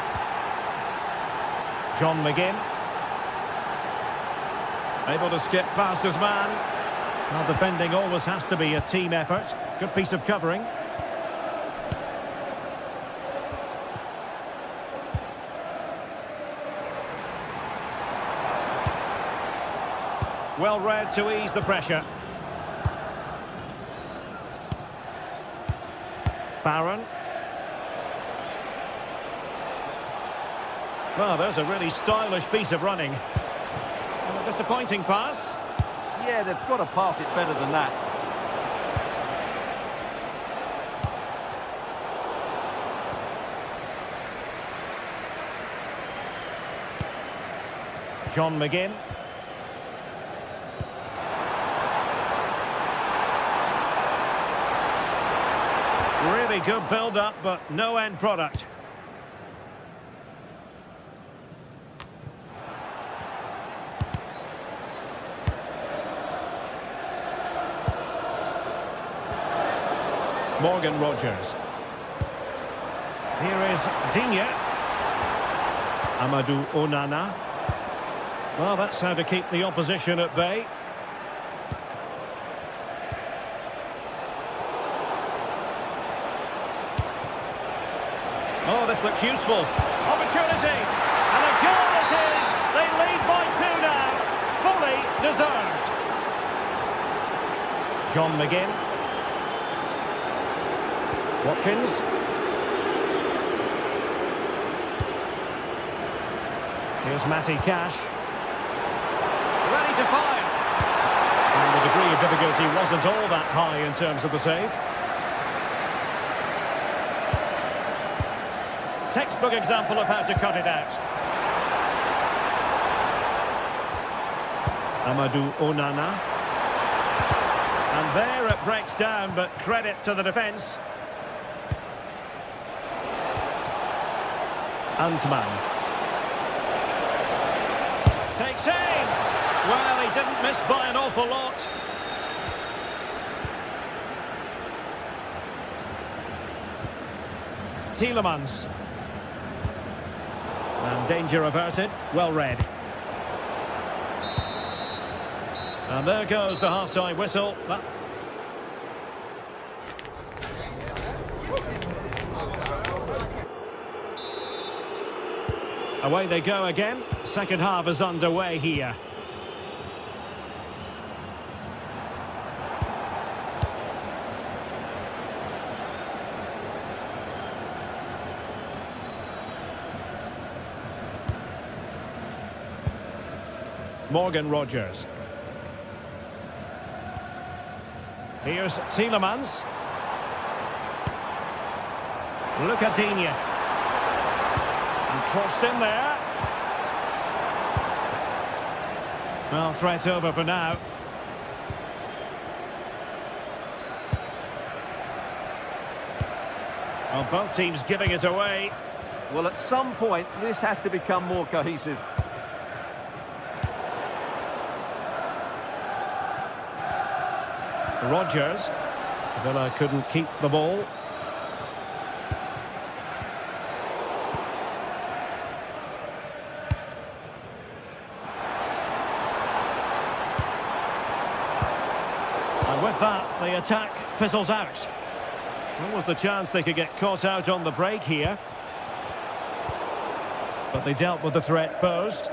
A: John McGinn. Able to skip past his man. Well, defending always has to be a team effort. Good piece of covering. Well read to ease the pressure. Barron. Well, there's a really stylish piece of running. And a disappointing pass.
B: Yeah, they've got to pass it better than that.
A: John McGinn. Really good build-up, but no end product. Morgan Rogers. Here is Digne. Amadou Onana. Well, that's how to keep the opposition at bay. Oh, this looks useful. Opportunity. And a goal it is. They lead by 2 now. Fully deserved. John McGinn. Watkins. Here's Matty Cash. Ready to fire. And the degree of difficulty wasn't all that high in terms of the save. Textbook example of how to cut it out. Amadou Onana. And there it breaks down, but credit to the defence. Antman. Takes aim. Well, he didn't miss by an awful lot. Tielemans. And danger averted. Well read. And there goes the half-time whistle. Away they go again. Second half is underway here. Morgan Rogers. Here's Tielemans. Look at Digne. And crossed in there. Well, threat over for now. Well, both teams giving it away.
B: Well, at some point, this has to become more cohesive.
A: Rogers. Villa couldn't keep the ball. And with that, the attack fizzles out. What was the chance they could get caught out on the break here? But they dealt with the threat posed.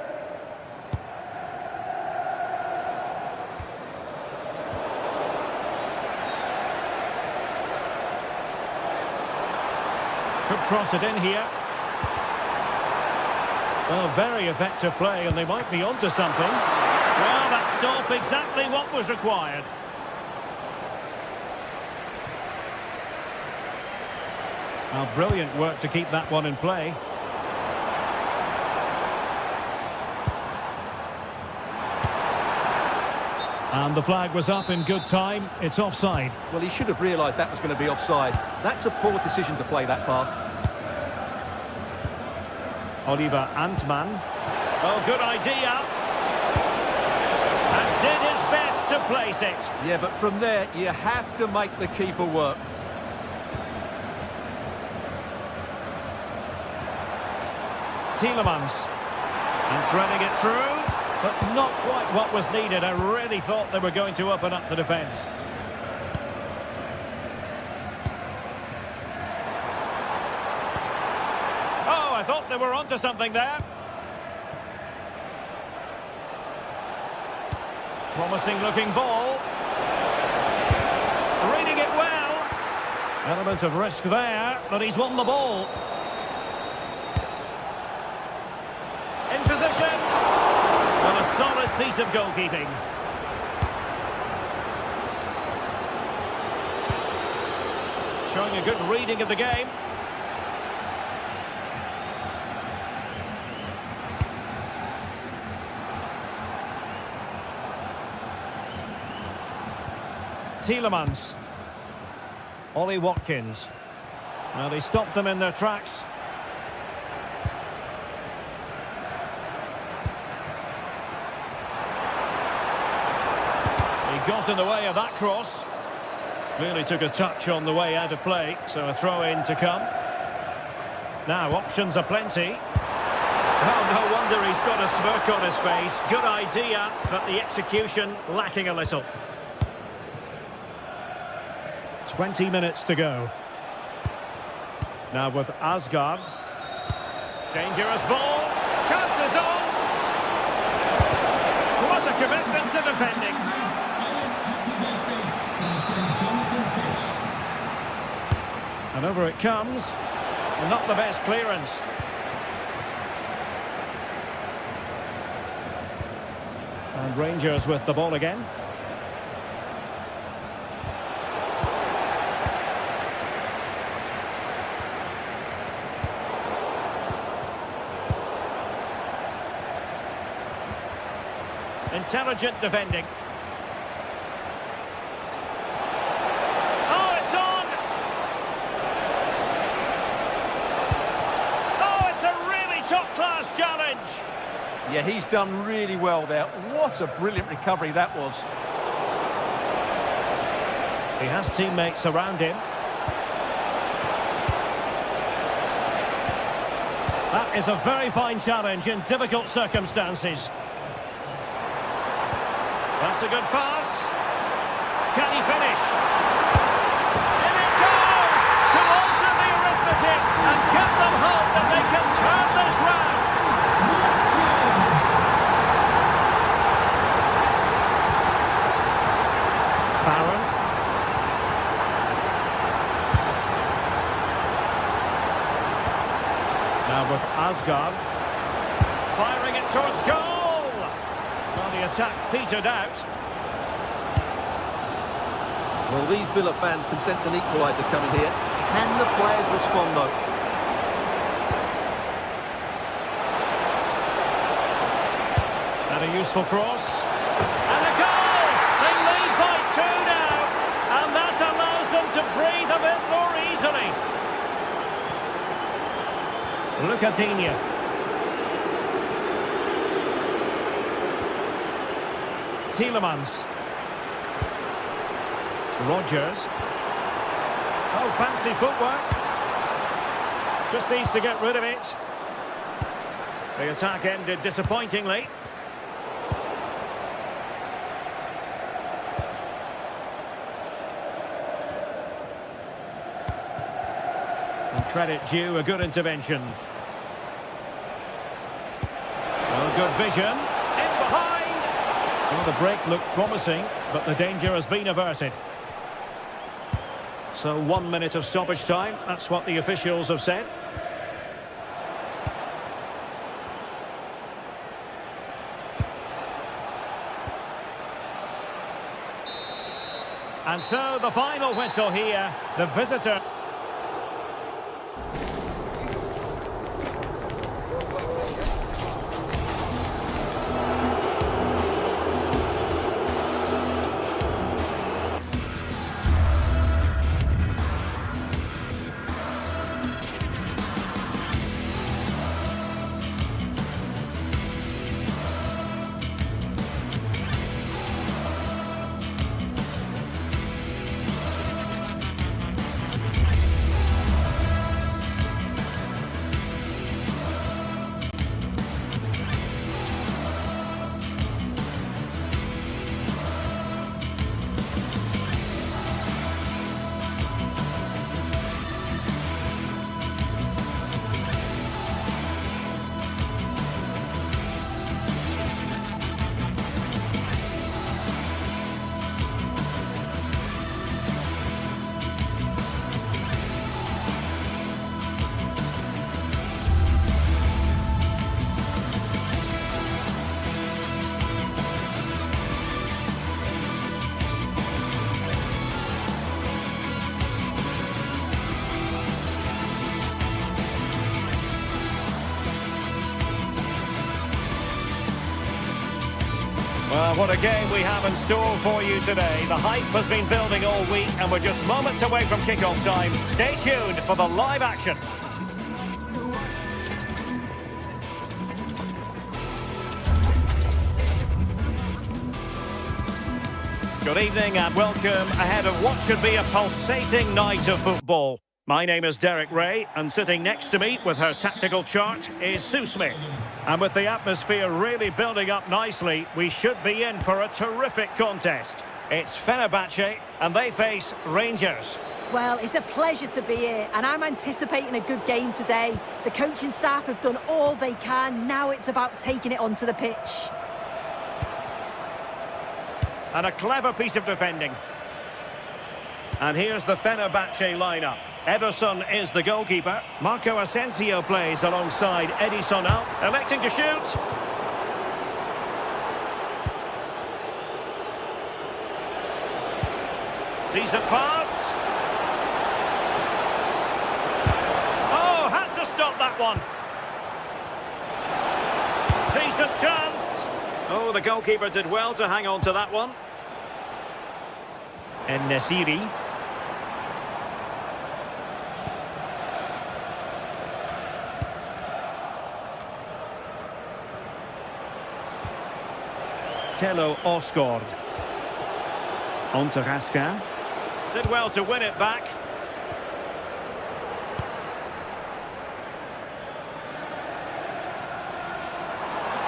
A: Could cross it in here. Well, very effective play, and they might be onto something. Well, that stop exactly what was required. Well, brilliant work to keep that one in play. And the flag was up in good time. It's offside.
B: Well, he should have realised that was going to be offside. That's a poor decision to play that pass.
A: Oliver Antman. Oh, good idea. And did his best to place it.
B: Yeah, but from there, you have to make the keeper work.
A: Tielemans. And threading it through. But not quite what was needed. I really thought they were going to open up the defence. Oh, I thought they were onto something there. Promising looking ball. Reading it well. Element of risk there, but he's won the ball. In position. Well, a solid piece of goalkeeping. Showing a good reading of the game. Tielemans. Ollie Watkins. Well, they stopped them in their tracks. Got in the way of that cross. Really took a touch on the way out of play, so a throw-in to come. Now, options are plenty. Oh, no wonder he's got a smirk on his face. Good idea, but the execution lacking a little. 20 minutes to go. Now with Asgard. Dangerous ball. Chances on. What a commitment to defending. And over it comes. And not the best clearance. And Rangers with the ball again. Intelligent defending. Oh, it's on! Oh, it's a really top-class challenge!
B: Yeah, he's done really well there. What a brilliant recovery that was.
A: He has teammates around him. That is a very fine challenge in difficult circumstances. That's a good pass. Can he finish? In it goes! To alter the arithmetic and give them hope that they can turn this round. Bayern. Now with Asgard. Firing it towards goal. Well, the attack petered out.
B: Well, these Villa fans can sense an equaliser coming here. Can the players respond, though?
A: And a useful cross. And a goal! They lead by 2 now. And that allows them to breathe a bit more easily. Look at Digne. Tielemans. Rodgers. Oh, fancy footwork. Just needs to get rid of it. The attack ended disappointingly. And credit due, a good intervention. Oh, good vision. In behind. Well, the break looked promising, but the danger has been averted. So 1 minute of stoppage time, that's what the officials have said. And so the final whistle here, the visitor. Well, what a game we have in store for you today. The hype has been building all week and we're just moments away from kickoff time. Stay tuned for the live action. Good evening and welcome ahead of what should be a pulsating night of football. My name is Derek Ray, and sitting next to me with her tactical chart is Sue Smith. And with the atmosphere really building up nicely, we should be in for a terrific contest. It's Fenerbahce, and they face Rangers.
D: Well, it's a pleasure to be here, and I'm anticipating a good game today. The coaching staff have done all they can. Now it's about taking it onto the pitch.
A: And a clever piece of defending. And here's the Fenerbahce lineup. Ederson is the goalkeeper. Marco Asensio plays alongside Edison Al, electing to shoot. Decent pass. Oh, had to stop that one. Decent chance. Oh, the goalkeeper did well to hang on to that one. En-Nesyri. Tello Osgård. On to Raskin. Did well to win it back.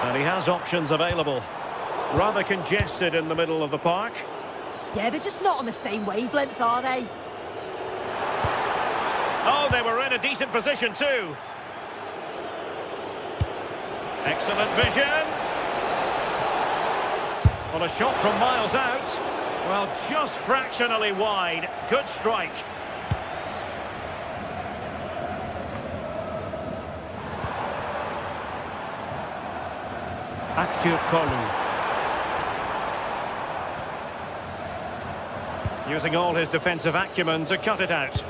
A: And he has options available. Rather congested in the middle of the park.
D: Yeah, they're just not on the same wavelength, are they?
A: Oh, they were in a decent position too. Excellent vision. Well, a shot from miles out. Well, just fractionally wide. Good strike. Aktürkoğlu. Using all his defensive acumen to cut it out.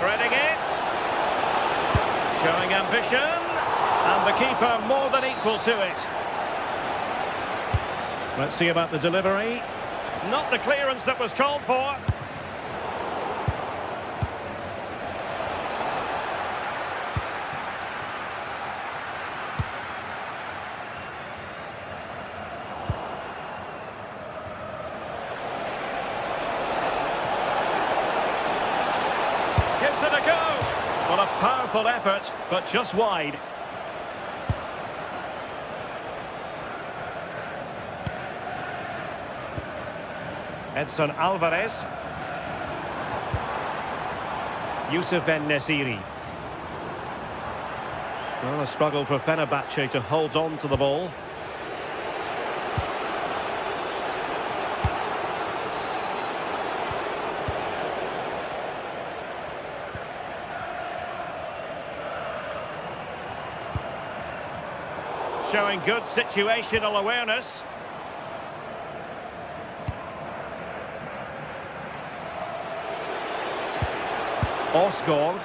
A: Threading it. Showing ambition. And the keeper more than equal to it. Let's see about the delivery. Not the clearance that was called for. Gives it a go. Well, a powerful effort, but just wide. Edson Alvarez. Yusuf En-Nesyri. Well, a struggle for Fenerbahce to hold on to the ball. Showing good situational awareness. Osgård.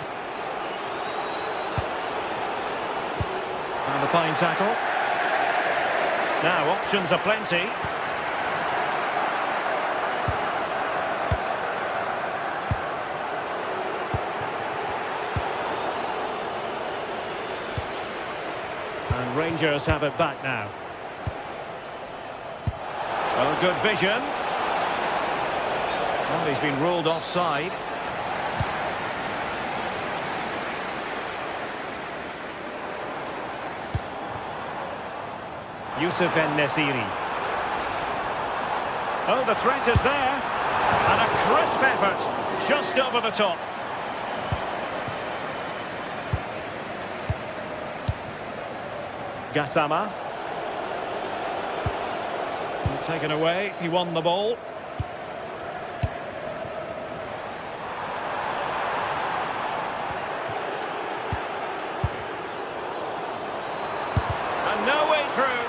A: And a fine tackle. Now, options are plenty. And Rangers have it back now. Well, good vision. Well, he's been ruled offside. Yusuf En-Nesyri. Oh, the threat is there. And a crisp effort, just over the top. Gassama. Taken away, he won the ball. And no way through.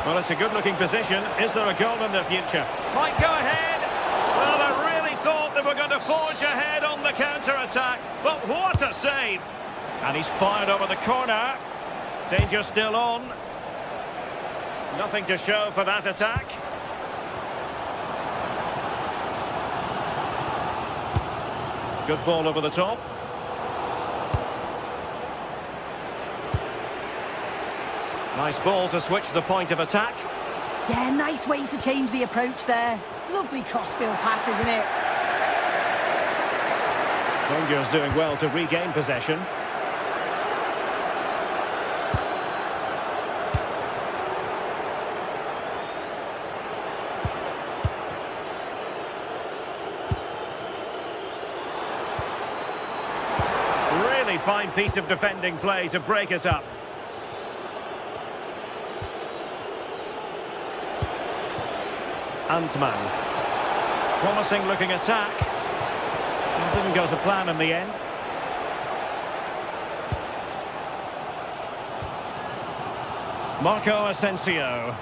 A: Well, it's a good-looking position. Is there a goal in the future? Might go ahead. Well, I really thought they were going to forge ahead on the counter-attack. But what a save. And he's fired over the corner. Danger still on. Nothing to show for that attack. Good ball over the top. Nice ball to switch the point of attack.
D: Yeah, nice way to change the approach there. Lovely crossfield pass, isn't it?
A: Rangers doing well to regain possession. Really fine piece of defending play to break us up. Antman. Promising looking attack. Well, didn't go to plan in the end. Marco Asensio.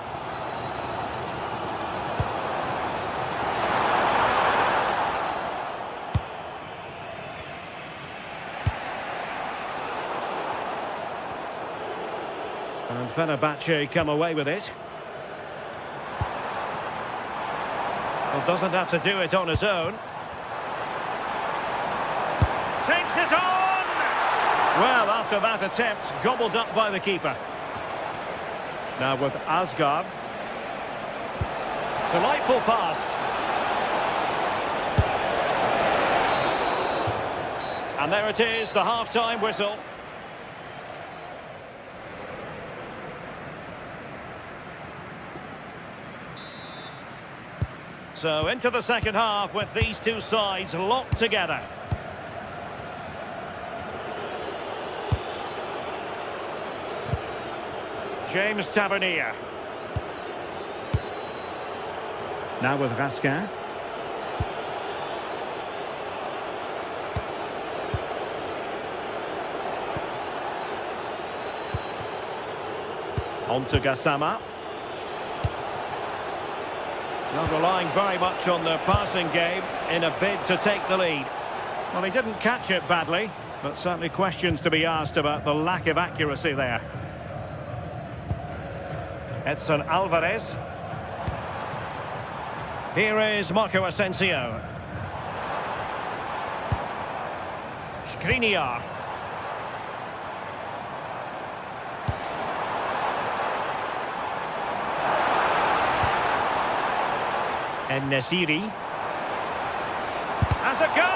A: And Fenerbahce come away with it. Well, doesn't have to do it on his own. Takes it on! Well, after that attempt, gobbled up by the keeper. Now with Asgard. Delightful pass. And there it is, the half-time whistle. So into the second half with these two sides locked together. James Tavernier. Now with Raskin. On to Gassama. Not relying very much on the passing game in a bid to take the lead. Well, he didn't catch it badly, but certainly questions to be asked about the lack of accuracy there. Edson Alvarez. Here is Marco Asensio. Skriniar. And Nesiri. Has a go!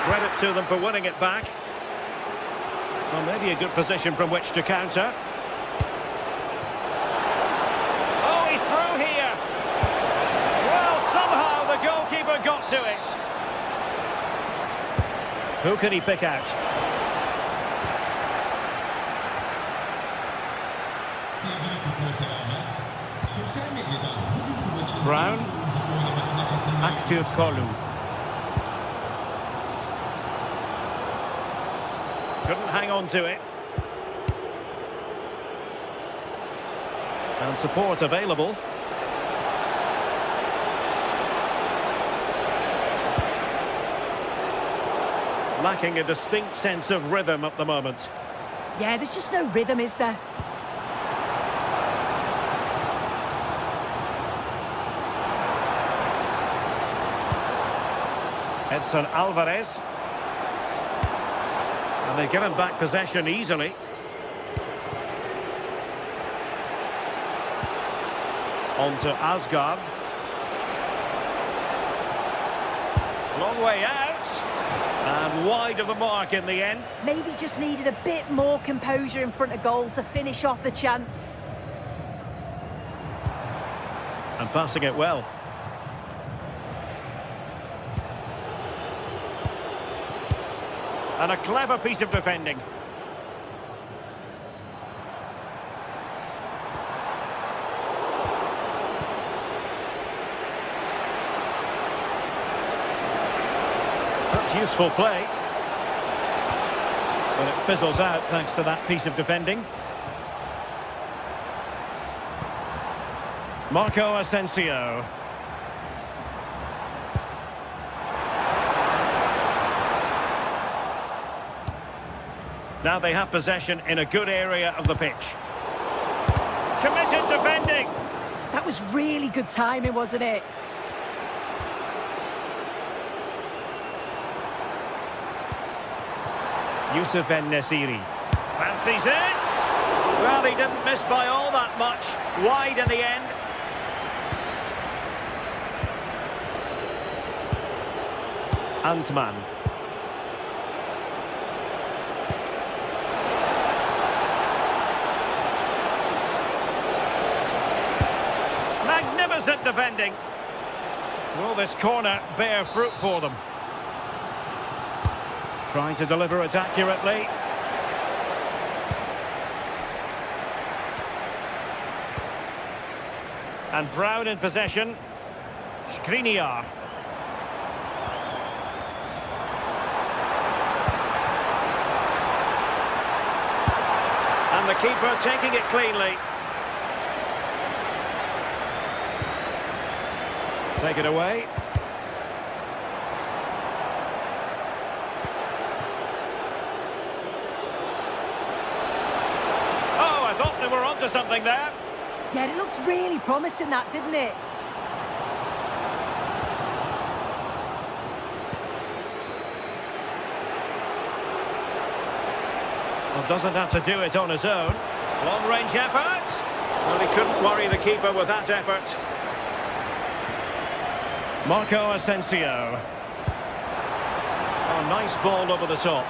A: Credit to them for winning it back. Well, maybe a good position from which to counter. Oh, he's through here. Well, somehow the goalkeeper got to it. Who can he pick out? Brown. Active Kolu. Couldn't hang on to it. And support available. Lacking a distinct sense of rhythm at the moment.
D: Yeah, there's just no rhythm, is there?
A: Edson Alvarez. And they've given back possession easily. On to Asgard. Long way out. And wide of the mark in the end.
D: Maybe just needed a bit more composure in front of goal to finish off the chance.
A: And passing it well. And a clever piece of defending. That's useful play. But it fizzles out thanks to that piece of defending. Marco Asensio. Now they have possession in a good area of the pitch. Committed defending.
D: That was really good timing, wasn't it?
A: Youssef En-Nesyri. Fancies it. Well, he didn't miss by all that much. Wide in the end. Antman. Magnificent defending. Will this corner bear fruit for them? Trying to deliver it accurately. And Brown in possession. Skriniar. And And the keeper taking it cleanly. Take it away. Oh, I thought they were onto something there.
D: Yeah, it looked really promising, that, didn't it?
A: Well, doesn't have to do it on his own. Long-range effort. Well, he couldn't worry the keeper with that effort. Marco Asensio. Oh, nice ball over the top.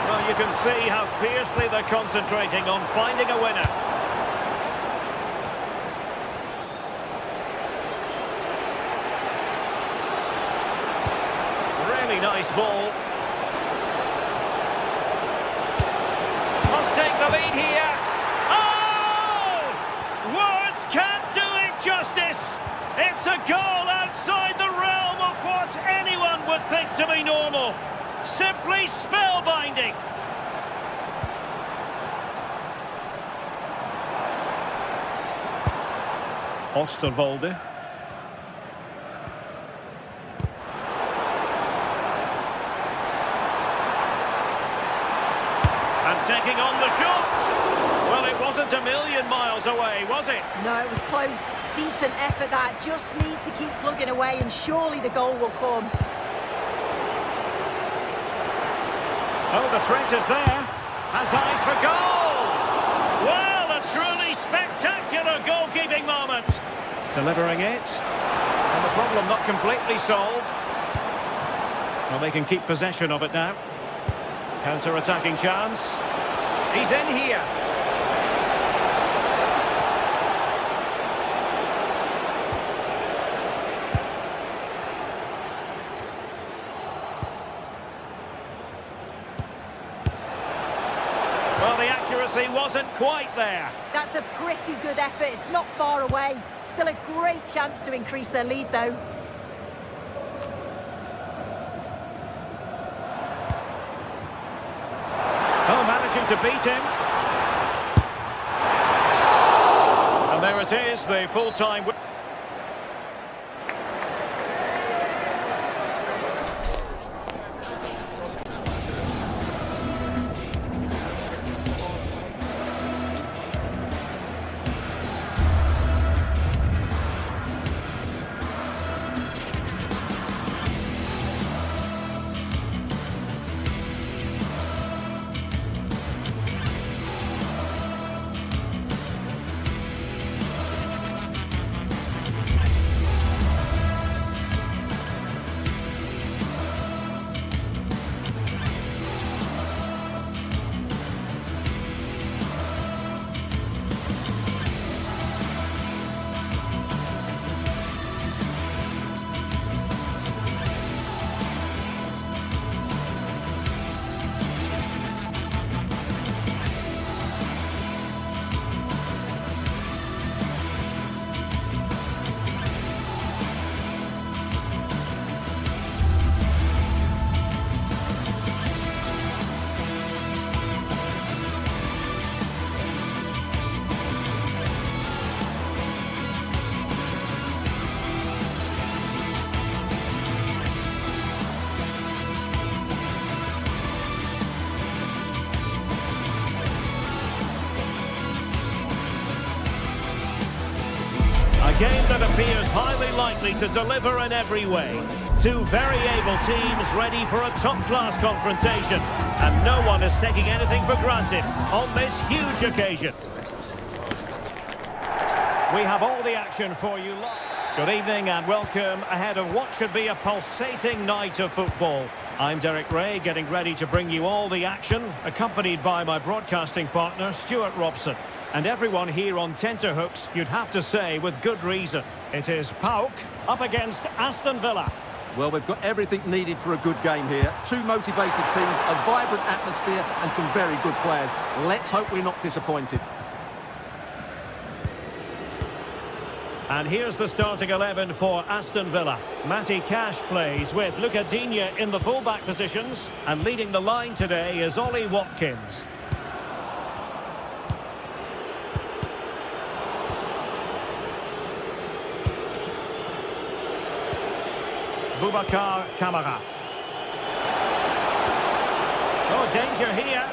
A: Well, you can see how fiercely they're concentrating on finding a winner. Really nice ball. Must take the lead here. Oh! Words can't do it justice. It's a goal outside the realm of what anyone would think to be normal. Simply spellbinding. Osterwolde. And taking on the shot. Well, it wasn't a million miles away, was it?
D: No, it was close. Decent effort that. Just need to keep plugging away and surely the goal will come.
A: Oh, the threat is there. Has eyes for goal. Well, a truly spectacular goalkeeping moment. Delivering it. And the problem not completely solved. Well, they can keep possession of it now. Counter-attacking chance. He's in here. Well, the accuracy wasn't quite there.
D: That's a pretty good effort. It's not far away. Still a great chance to increase their lead, though.
A: Oh, managing to beat him. And there it is, the full-time... A game that appears highly likely to deliver in every way. Two very able teams ready for a top-class confrontation. And no one is taking anything for granted on this huge occasion. We have all the action for you live. Good evening and welcome ahead of what should be a pulsating night of football. I'm Derek Ray, getting ready to bring you all the action, accompanied by my broadcasting partner, Stuart Robson. And everyone here on tenterhooks, you'd have to say, with good reason. It is PAOK up against Aston Villa.
B: Well, we've got everything needed for a good game here. Two motivated teams, a vibrant atmosphere and some very good players. Let's hope we're not disappointed.
A: And here's the starting 11 for Aston Villa. Matty Cash plays with Luca Digne in the full-back positions. And leading the line today is Ollie Watkins. Boubacar Kamara. Oh, danger here.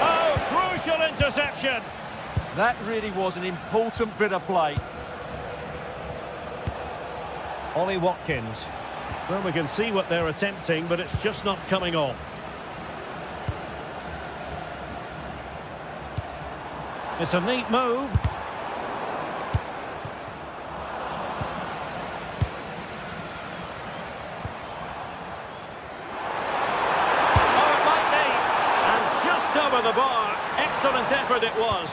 A: Oh, crucial interception.
B: That really was an important bit of play.
A: Ollie Watkins. Well, we can see what they're attempting, but it's just not coming off. It's a neat move. Oh, it might be. And just over the bar. Excellent effort it was.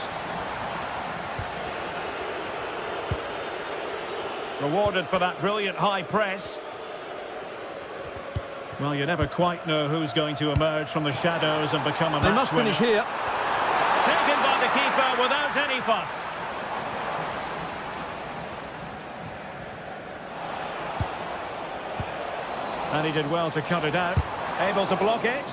A: Rewarded for that brilliant high press. Well, you never quite know who's going to emerge from the shadows and become a match winner.
B: They must finish here.
A: Taken by the keeper without any fuss. And he did well to cut it out. Able to block it.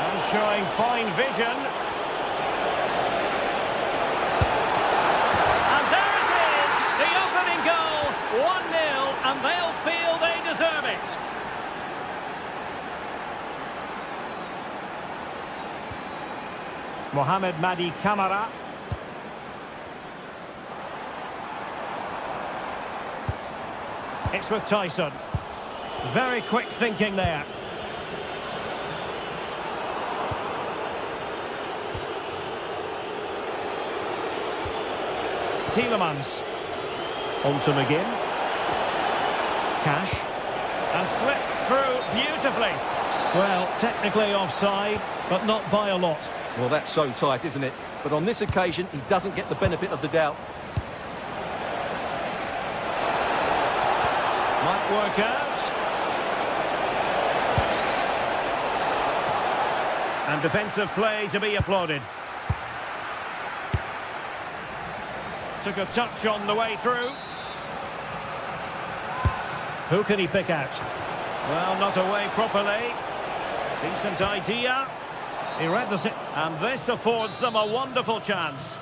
A: And showing fine vision. And there it is, the opening goal, 1-0, and they'll feel they deserve it. Mohamed Madi Kamara. It's with Tyson. Very quick thinking there. Tielemans. On to McGinn. Cash. And slipped through beautifully. Well, technically offside, but not by a lot.
B: Well, that's so tight, isn't it? But on this occasion, he doesn't get the benefit of the doubt.
A: Might work out. And defensive play to be applauded. Took a touch on the way through. Who can he pick out? Well, not away properly. Decent idea. He read the... And this affords them a wonderful chance.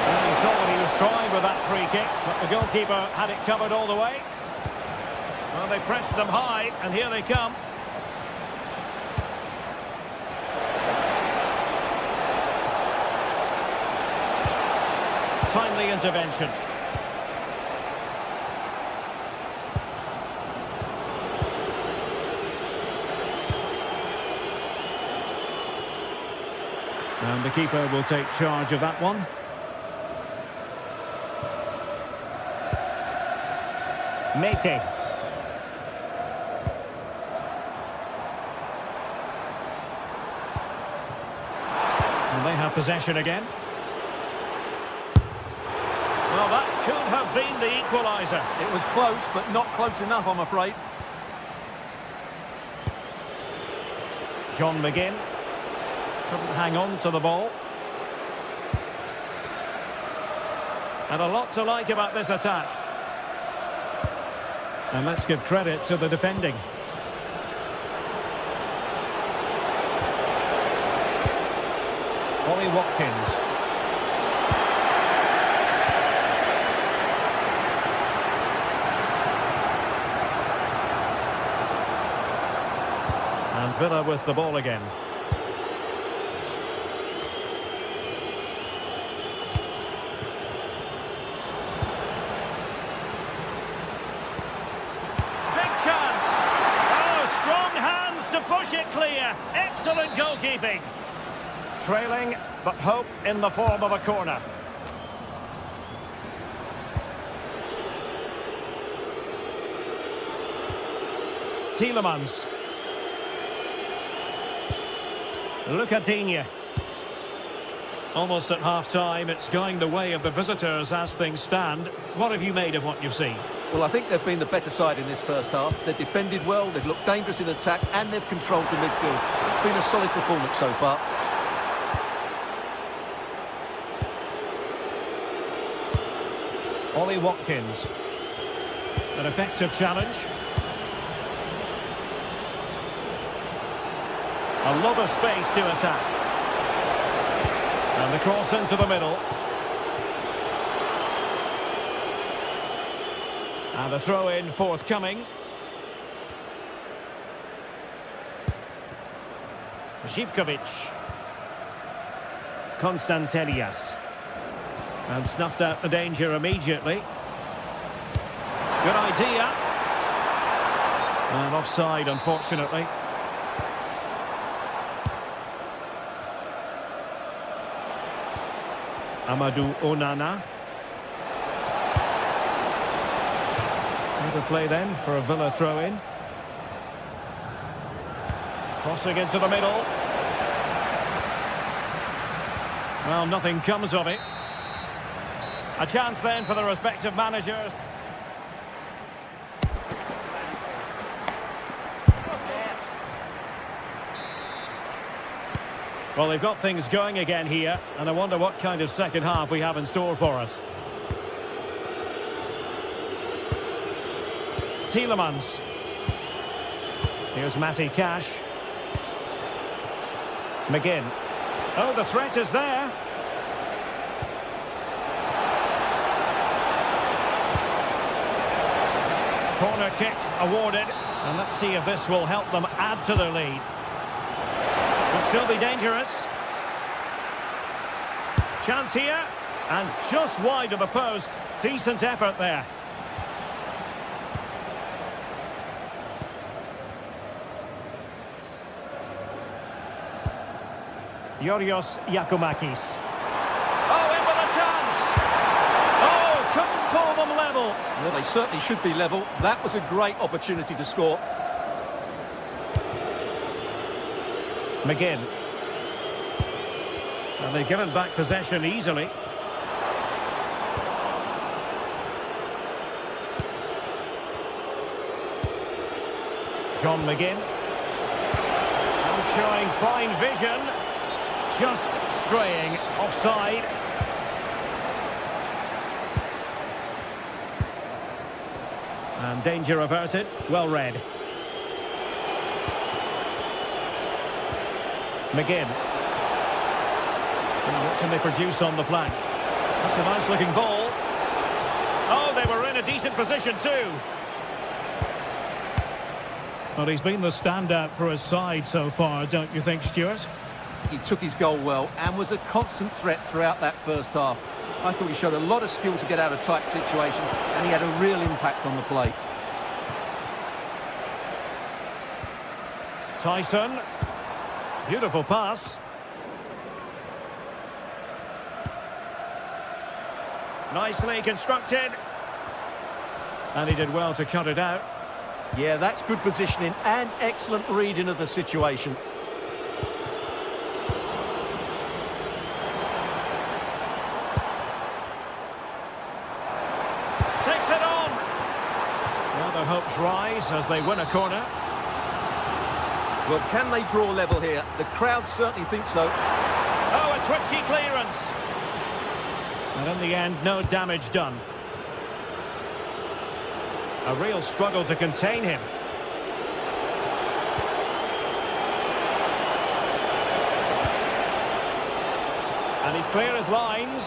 A: And he saw what he was trying with that free kick, but the goalkeeper had it covered all the way. Well, they pressed them high, and here they come. Timely intervention. And the keeper will take charge of that one. Mete. And they have possession again. Well, that could have been the equaliser.
B: It was close, but not close enough, I'm afraid.
A: John McGinn couldn't hang on to the ball. And a lot to like about this attack. And let's give credit to the defending. Ollie Watkins. And Villa with the ball again. Big chance. Oh, strong hands to push it clear. Excellent goalkeeping. Trailing, but hope in the form of a corner. Tielemans. Lucadinha. Almost at half-time, it's going the way of the visitors as things stand. What have you made of what you've seen?
B: Well, I think they've been the better side in this first half. They've defended well, they've looked dangerous in attack, and they've controlled the midfield. It's been a solid performance so far.
A: Ollie Watkins. An effective challenge. A lot of space to attack. And the cross into the middle. And a throw-in forthcoming. Zivkovic. Konstantelias. And snuffed out the danger immediately. Good idea. And offside, unfortunately. Amadou Onana. Good play then for a Villa throw-in. Crossing into the middle. Well, nothing comes of it. A chance then for the respective managers. Well, they've got things going again here, and I wonder what kind of second half we have in store for us. Tielemans. Here's Matty Cash. McGinn. Oh, the threat is there. Corner kick awarded, and let's see if this will help them add to their lead. Could still be dangerous. Chance here, and just wide of the post. Decent effort there. Yorios Yakumakis. Oh, in with a chance! Oh, couldn't call them level.
B: Well, they certainly should be level. That was a great opportunity to score.
A: McGinn. And they've given back possession easily. John McGinn. And showing fine vision. Just straying offside. And danger averted. Well read. McGinn. And what can they produce on the flank? That's a nice looking ball. Oh, they were in a decent position too. Well, he's been the standout for his side so far, don't you think, Stuart?
B: He took his goal well and was a constant threat throughout that first half. I thought he showed a lot of skill to get out of tight situations, and he had a real impact on the play.
A: Tyson. Beautiful pass. Nicely constructed. And he did well to cut it out.
B: Yeah, that's good positioning and excellent reading of the situation.
A: Takes it on. Well, their hopes rise as they win a corner.
B: Well, can they draw level here? The crowd certainly think so.
A: Oh, a twitchy clearance. And in the end, no damage done. A real struggle to contain him. And he's clear as lines.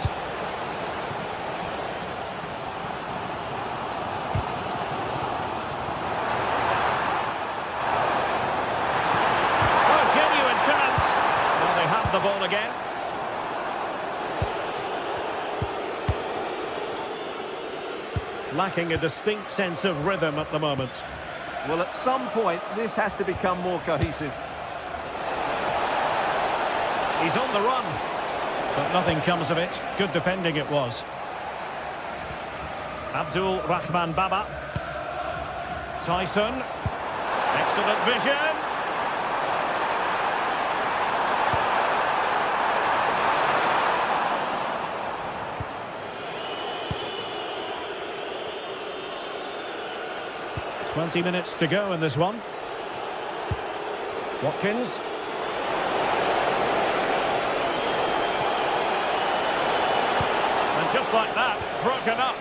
A: Oh, genuine chance. Well, they have the ball again. Lacking a distinct sense of rhythm at the moment.
B: Well, at some point, this has to become more cohesive.
A: He's on the run, but nothing comes of it. Good defending it was. Abdul Rahman Baba. Tyson. Excellent vision. Twenty minutes to go in this one. Watkins. And just like that, broken up.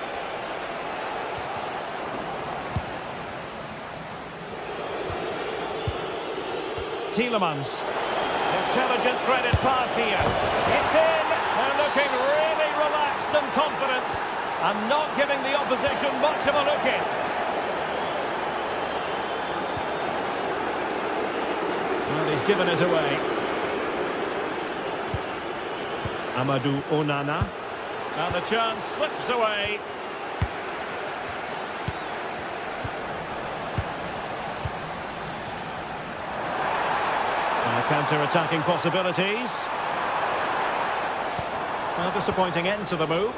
A: Tielemans. Intelligent threaded pass here. It's in. They're looking really relaxed and confident and not giving the opposition much of a look in. Well, he's given it away. Amadou Onana. And the chance slips away. Counter-attacking possibilities. A disappointing end to the move.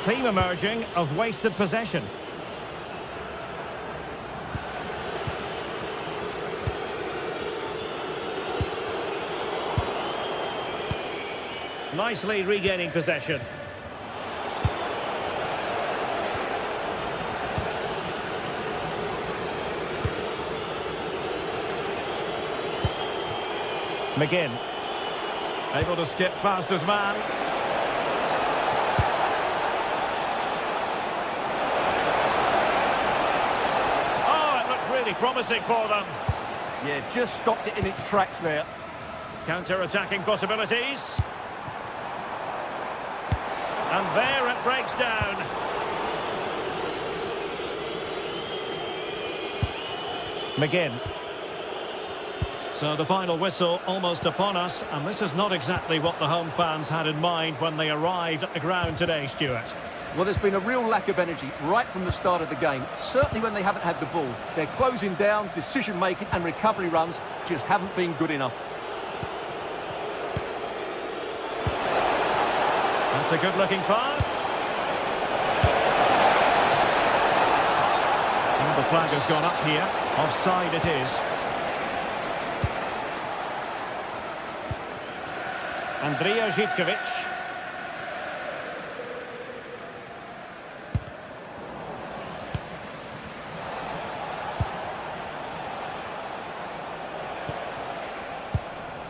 A: Theme emerging of wasted possession. Nicely regaining possession. McGinn, able to skip past his man. Oh, it looked really promising for them.
B: Yeah, just stopped it in its tracks there.
A: Counter-attacking possibilities. And there it breaks down. McGinn. So the final whistle almost upon us, and this is not exactly what the home fans had in mind when they arrived at the ground today, Stuart.
B: Well, there's been a real lack of energy right from the start of the game, certainly when they haven't had the ball. They're closing down, decision-making and recovery runs just haven't been good enough.
A: That's a good-looking pass. And the flag has gone up here. Offside it is. Andrija Živković.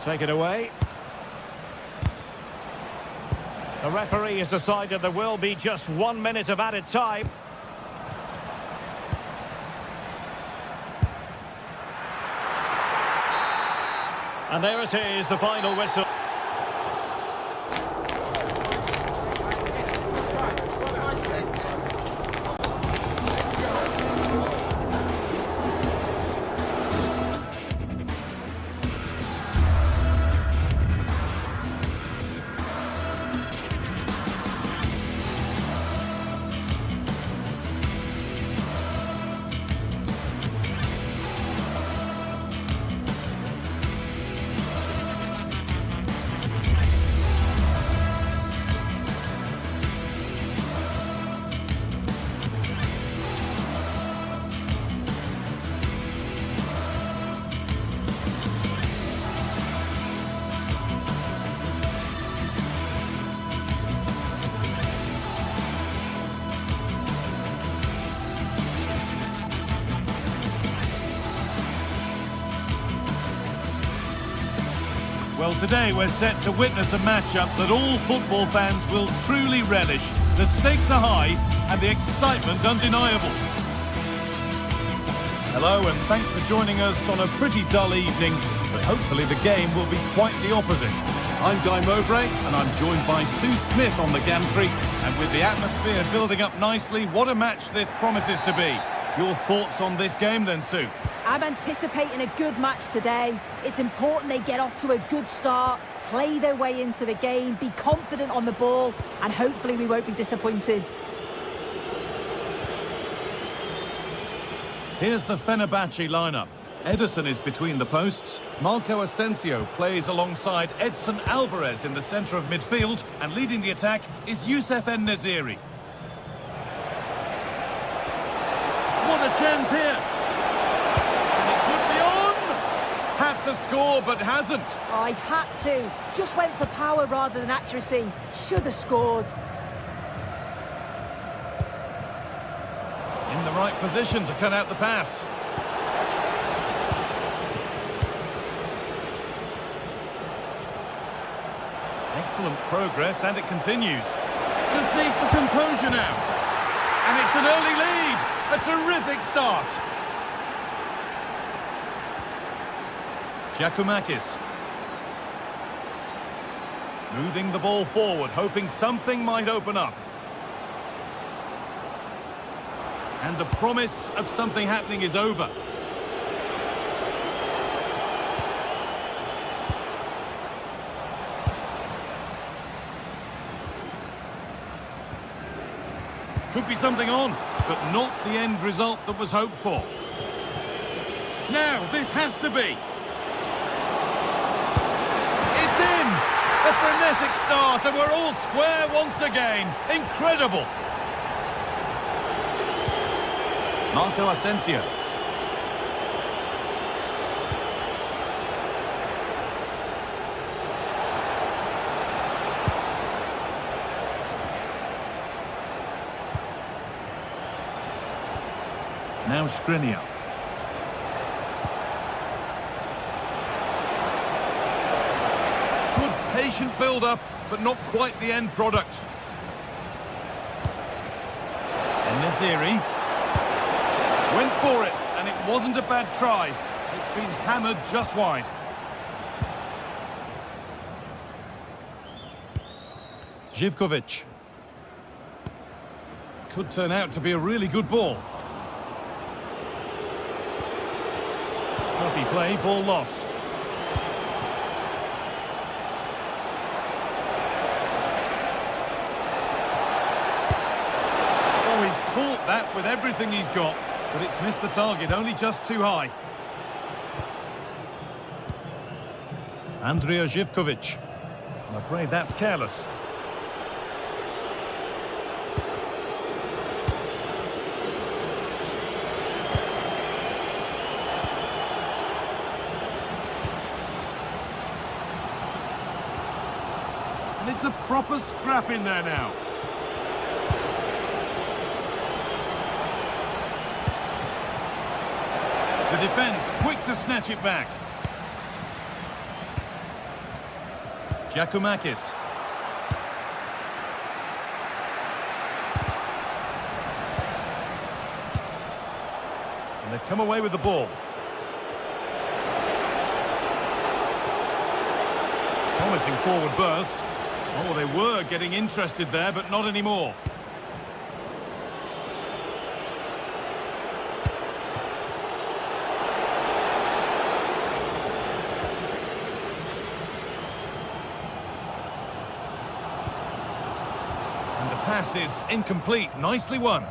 A: Take it away. The referee has decided there will be just 1 minute of added time. And there it is, the final whistle.
C: Well, today we're set to witness a matchup that all football fans will truly relish. The stakes are high and the excitement undeniable. Hello and thanks for joining us on a pretty dull evening, but hopefully the game will be quite the opposite. I'm Guy Mowbray and I'm joined by Sue Smith on the gantry, and with the atmosphere building up nicely, what a match this promises to be. Your thoughts on this game then, Sue?
D: I'm anticipating a good match today. It's important they get off to a good start, play their way into the game, be confident on the ball, and hopefully we won't be disappointed.
C: Here's the Fenerbahce lineup. Ederson is between the posts. Marco Asensio plays alongside Edson Alvarez in the centre of midfield, and leading the attack is Youssef En-Nesyri. What a chance here! Had to score, but hasn't.
D: Oh, he had to. Just went for power rather than accuracy. Should have scored.
C: In the right position to cut out the pass. Excellent progress, and it continues. Just needs the composure now. And it's an early lead. A A terrific start. Giacomakis. Moving the ball forward, hoping something might open up. And the promise of something happening is over. Could be something on, but not the end result that was hoped for. Now, this has to be. It's in! A frenetic start, and we're all square once again. Incredible! Marco Asensio. Now Skriniar. Good patient build-up, but not quite the end product. En-Nesyri went for it, and it wasn't a bad try. It's been hammered just wide. Živković. Could turn out to be a really good ball. Scruffy play, ball lost. Oh, he caught that with everything he's got, but it's missed the target, only just too high. Andrija Živković. I'm afraid that's careless. And it's a proper scrap in there now. The defence quick to snatch it back. Giacomakis. And they've come away with the ball. Promising forward burst. Oh, they were getting interested there, but not anymore. And the pass is incomplete. Nicely won.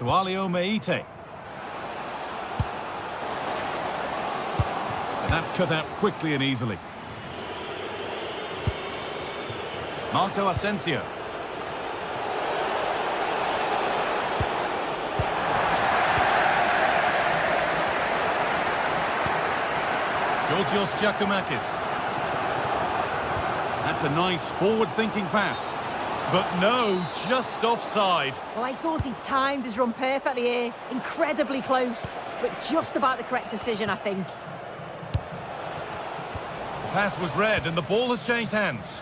C: Sualio Meite. And that's cut out quickly and easily. Marco Asensio. Georgios Giacomakis. That's a nice forward-thinking pass. But no, just offside.
D: Well, I thought he timed his run perfectly here. Incredibly close, but just about the correct decision, I think.
C: The pass was read and the ball has changed hands.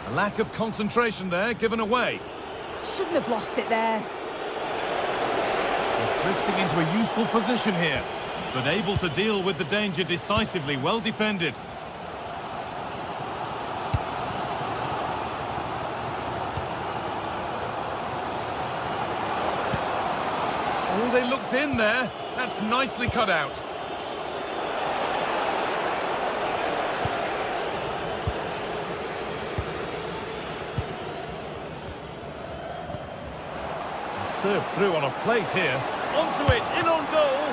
C: A lack of concentration there, given away.
D: Shouldn't have lost it there.
C: Drifting into a useful position here, but able to deal with the danger decisively. Well defended. Oh, they looked in there. That's nicely cut out. Served through on a plate here. Onto it, in on goal.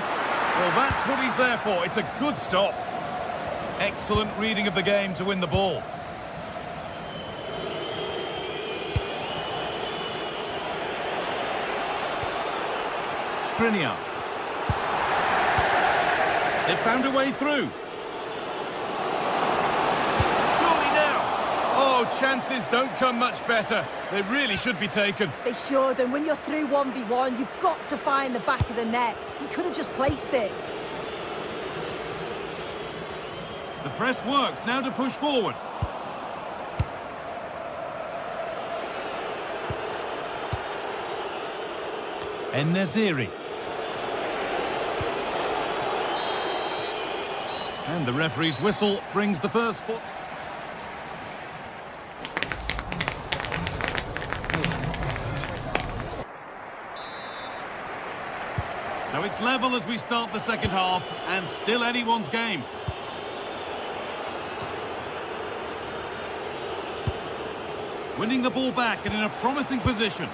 C: Well, that's what he's there for. It's a good stop. Excellent reading of the game to win the ball. Skriniar. They found a way through. Surely now chances don't come much better. They really should be taken.
D: They should, and when you're through 1v1, you've got to find the back of the net. He could have just placed it.
C: The press works, now to push forward. En-Nesyri. And the referee's whistle brings the first foot. So it's level as we start the second half, and still anyone's game. Winning the ball back and in a promising position.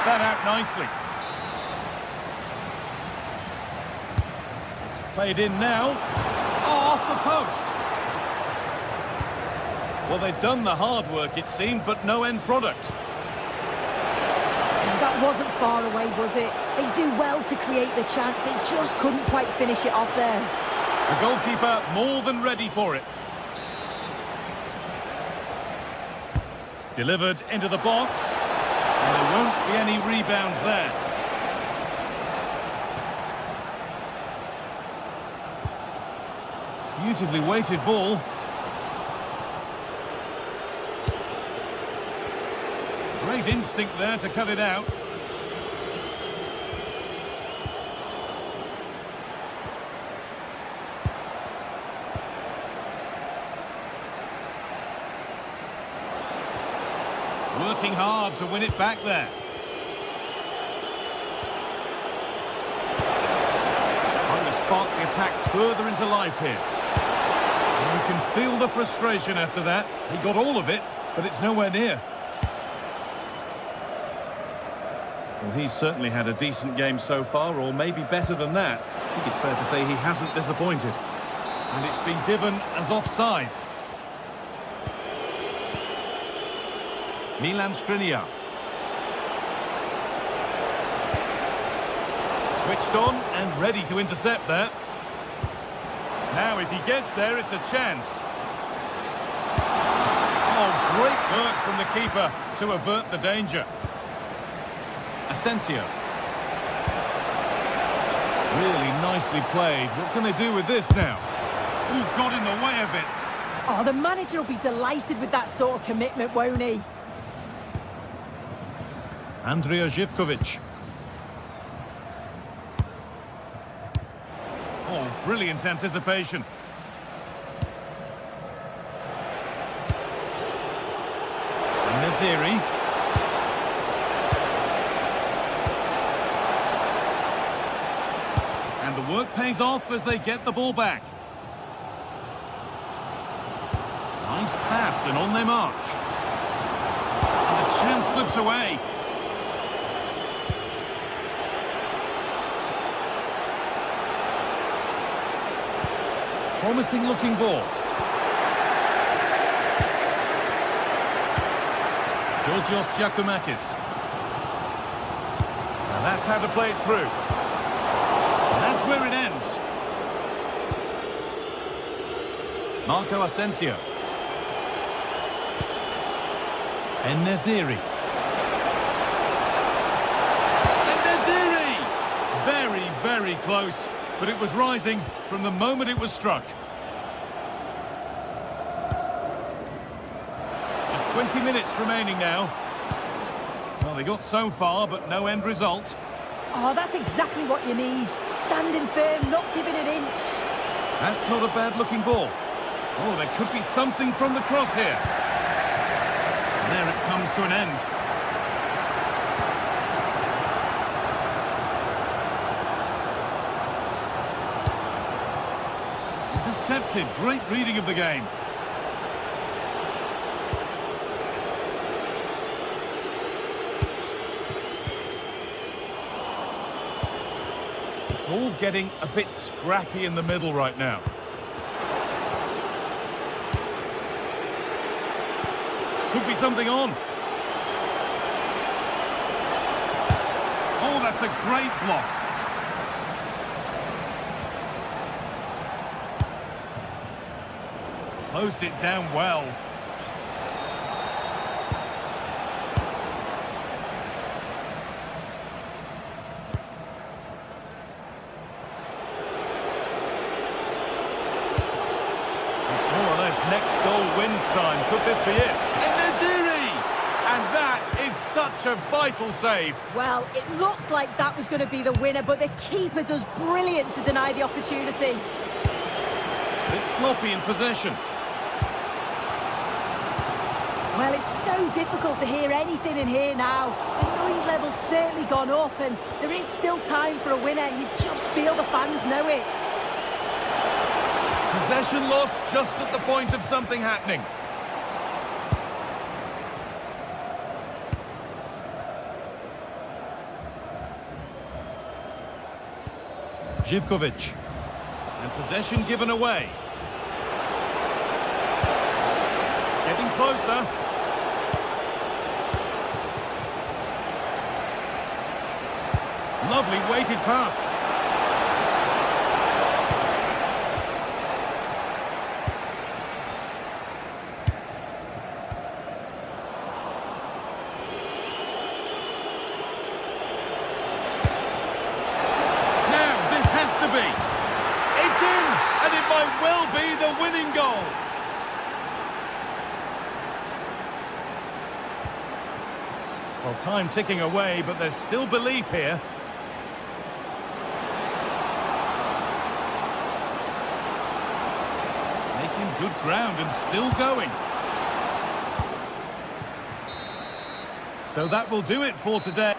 C: That out nicely. It's played in now. Oh, off the post. Well, they've done the hard work, it seemed, but no end product.
D: That wasn't far away, was it? They do well to create the chance. They just couldn't quite finish it off there.
C: The goalkeeper more than ready for it. Delivered into the box. And there won't be any rebounds there. Beautifully weighted ball. Great instinct there to cut it out. Working hard to win it back there. Trying to spark the attack further into life here. And you can feel the frustration after that. He got all of it, but it's nowhere near. Well, he's certainly had a decent game so far, or maybe better than that. I think it's fair to say he hasn't disappointed. And it's been given as offside. Milan Skriniar. Switched on and ready to intercept there. Now if he gets there, it's a chance. Oh, great work from the keeper to avert the danger. Asensio. Really nicely played. What can they do with this now? Ooh, got in the way of it.
D: Oh, the manager will be delighted with that sort of commitment, won't he?
C: Andrija Živković. Oh, brilliant anticipation. En-Nesyri. And the work pays off as they get the ball back. Nice pass and on they march. And the chance slips away. Promising looking ball. Georgios Giacomakis. Now that's how to play it through. And that's where it ends. Marco Asensio. En-Nesyri. En-Nesyri! Very, very close. But it was rising from the moment it was struck. Just 20 minutes remaining now. Well, they got so far, but no end result.
D: Oh, that's exactly what you need. Standing firm, not giving an inch.
C: That's not a bad-looking ball. Oh, there could be something from the cross here. And there it comes to an end. Intercepted. Great reading of the game. It's all getting a bit scrappy in the middle right now. Could be something on. Oh, that's a great block. Closed it down well. Next goal wins time. Could this be it? En-Nesyri! And that is such a vital save.
D: Well, it looked like that was going to be the winner, but the keeper does brilliant to deny the opportunity.
C: It's sloppy in possession.
D: Well, it's so difficult to hear anything in here now. The noise level's certainly gone up, and there is still time for a winner, and you just feel the fans know it.
C: Possession lost just at the point of something happening. Živkovic. And possession given away. Getting closer. Lovely weighted pass. It's in, and it might well be the winning goal. Well, time ticking away, but there's still belief here. Making good ground and still going. So that will do it for today.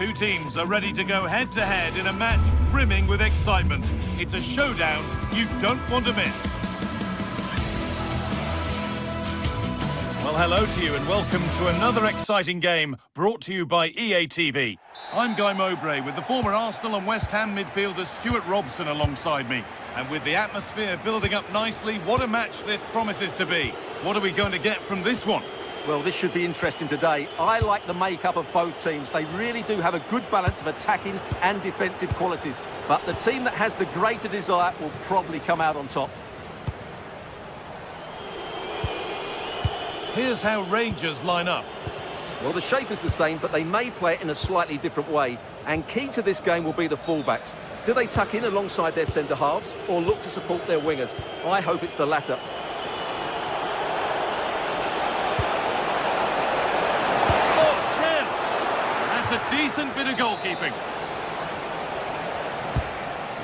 C: Two teams are ready to go head-to-head in a match brimming with excitement. It's a showdown you don't want to miss. Well, hello to you and welcome to another exciting game brought to you by EA TV. I'm Guy Mowbray with the former Arsenal and West Ham midfielder Stuart Robson alongside me. And with the atmosphere building up nicely, what a match this promises to be. What are we going to get from this one?
B: Well, this should be interesting today. I like the makeup of both teams. They really do have a good balance of attacking and defensive qualities. But the team that has the greater desire will probably come out on top.
C: Here's how Rangers line up.
B: Well, the shape is the same, but they may play it in a slightly different way. And key to this game will be the fullbacks. Do they tuck in alongside their centre-halves or look to support their wingers? I hope it's the latter.
C: A decent bit of goalkeeping.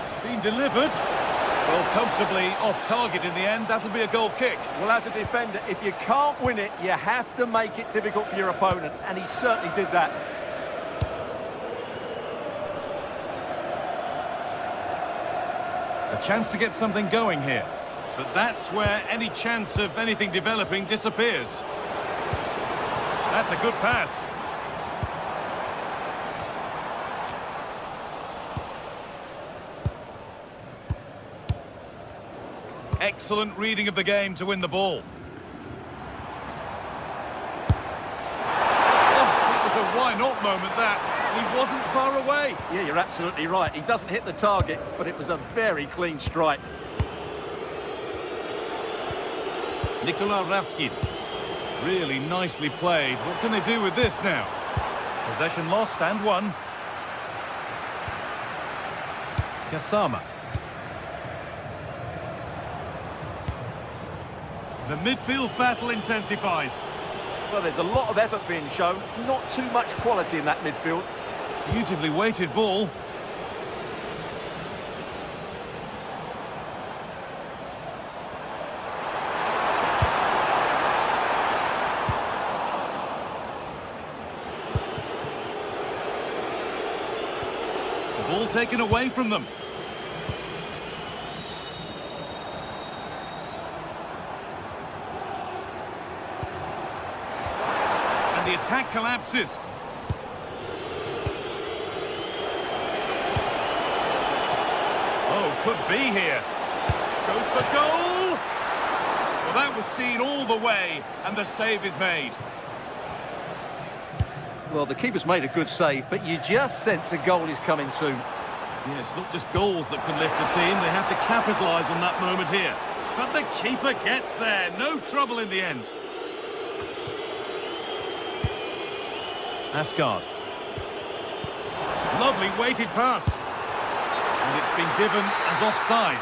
C: It's been delivered. Well, comfortably off target in the end. That'll be a goal kick.
B: Well, as a defender, if you can't win it, you have to make it difficult for your opponent, and he certainly did that.
C: A chance to get something going here. But that's where any chance of anything developing disappears. That's a good pass. Excellent reading of the game to win the ball. Oh, it was a why-not moment, that. He wasn't far away.
B: Yeah, you're absolutely right. He doesn't hit the target, but it was a very clean strike.
C: Nikola Raskin. Really nicely played. What can they do with this now? Possession lost and won. Kasama. The midfield battle intensifies.
B: Well, there's a lot of effort being shown, not too much quality in that midfield.
C: Beautifully weighted ball. The ball taken away from them. The attack collapses. Oh, could be here. Goes for goal. Well, that was seen all the way, and the save is made.
B: Well, the keeper's made a good save, but you just sense a goal is coming soon.
C: Yes, not just goals that can lift a team. They have to capitalise on that moment here. But the keeper gets there. No trouble in the end. Asgard. Lovely weighted pass. And it's been given as offside.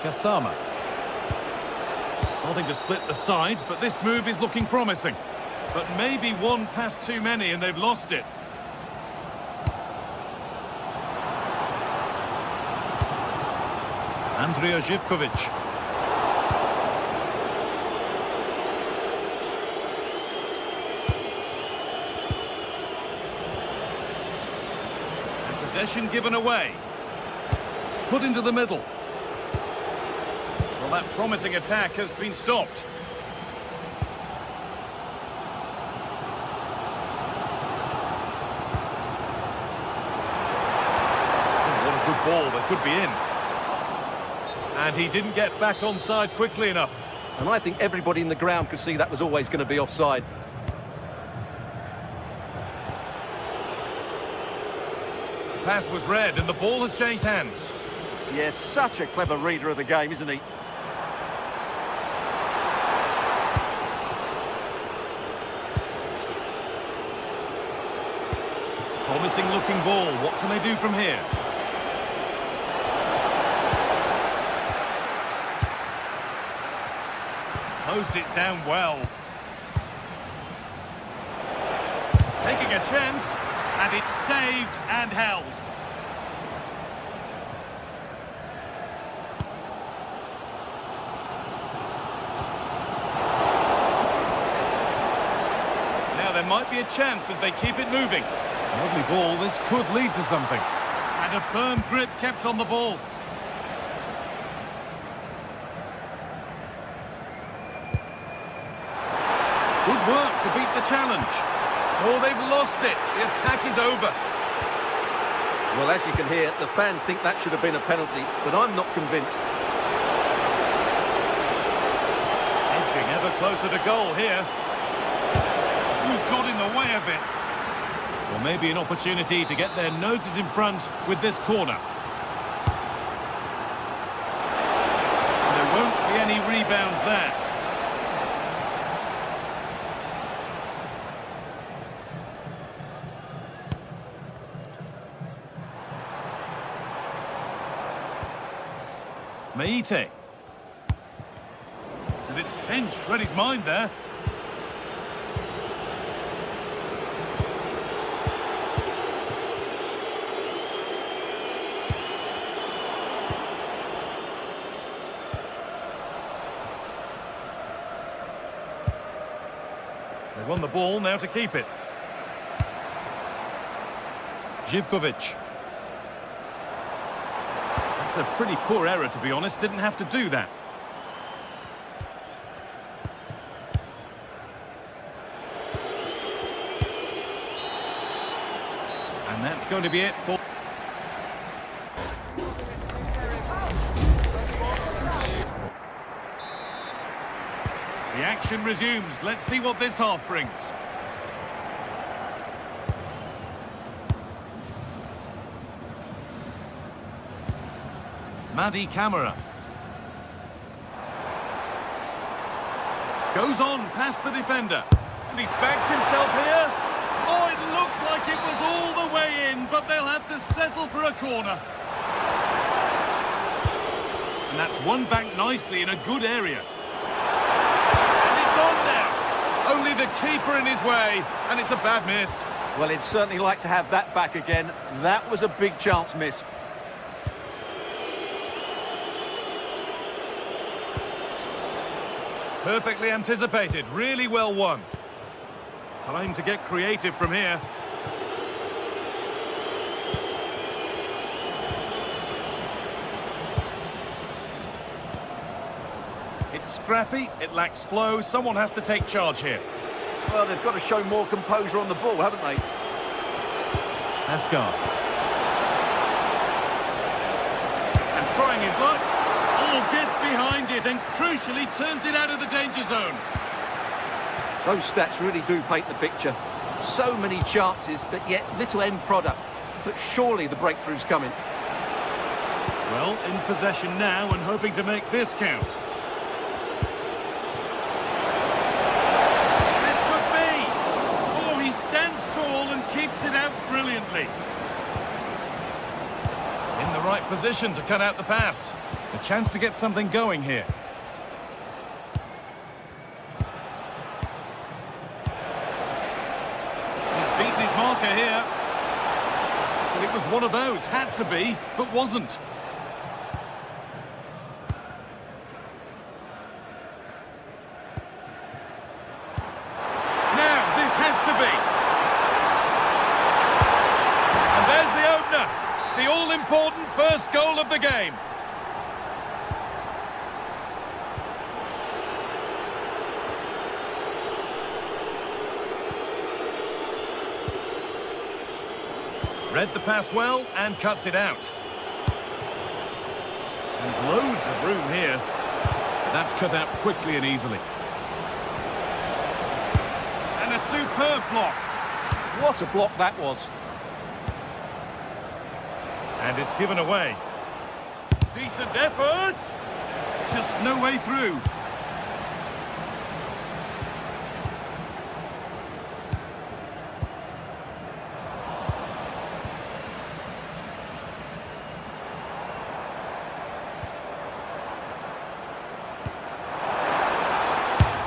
C: Kasama. Nothing to split the sides, but this move is looking promising. But maybe one pass too many and they've lost it. Andrija Živković. And possession given away. Put into the middle. Well, that promising attack has been stopped. Oh, what a good ball, that could be in. And he didn't get back onside quickly enough.
B: And I think everybody in the ground could see that was always going to be offside.
C: Pass was read and the ball has changed hands.
B: Yes, such a clever reader of the game, isn't he?
C: Promising looking ball. What can they do from here? Closed it down well. Taking a chance, and it's saved and held. Now there might be a chance as they keep it moving. Lovely ball, this could lead to something. And a firm grip kept on the ball. Good work to beat the challenge. Oh, they've lost it. The attack is over.
B: Well, as you can hear, the fans think that should have been a penalty, but I'm not convinced.
C: Edging ever closer to goal here. Who's got in the way of it? Or maybe an opportunity to get their noses in front with this corner. There won't be any rebounds there. Meite. And it's pinched, read his mind there. They won the ball, now to keep it. Živkovic. That's a pretty poor error, to be honest. Didn't have to do that. And that's going to be it for... The action resumes. Let's see what this half brings. Madi Camara. Goes on past the defender. And he's backed himself here. Oh, it looked like it was all the way in, but they'll have to settle for a corner. And that's won back nicely in a good area. And it's on now. Only the keeper in his way, and it's a bad miss.
B: Well, he'd certainly like to have that back again. That was a big chance missed.
C: Perfectly anticipated, really well won. Time to get creative from here. It's scrappy, it lacks flow, someone has to take charge here.
B: Well, they've got to show more composure on the ball, haven't they?
C: Asgard. And trying his luck. Oh, gets behind it and crucially turns it out of the danger zone.
B: Those stats really do paint the picture. So many chances, but yet little end product. But surely the breakthrough's coming.
C: Well, in possession now and hoping to make this count. This could be! Oh, he stands tall and keeps it out brilliantly. In the right position to cut out the pass. A chance to get something going here. He's beaten his marker here. Well, it was one of those, had to be, but wasn't. Now, this has to be. And there's the opener. The all-important first goal of the game. Read the pass well and cuts it out. And loads of room here. That's cut out quickly and easily. And a superb block.
B: What a block that was.
C: And it's given away. Decent effort. Just no way through.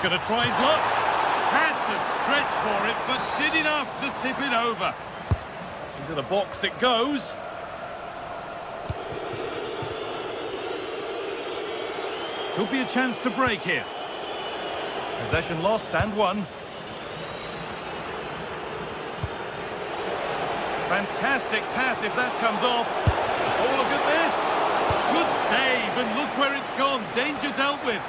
C: Going to try his luck. Had to stretch for it, but did enough to tip it over. Into the box it goes. Could be a chance to break here. Possession lost and won. Fantastic pass if that comes off. Oh, look at this. Good save, and look where it's gone. Danger dealt with.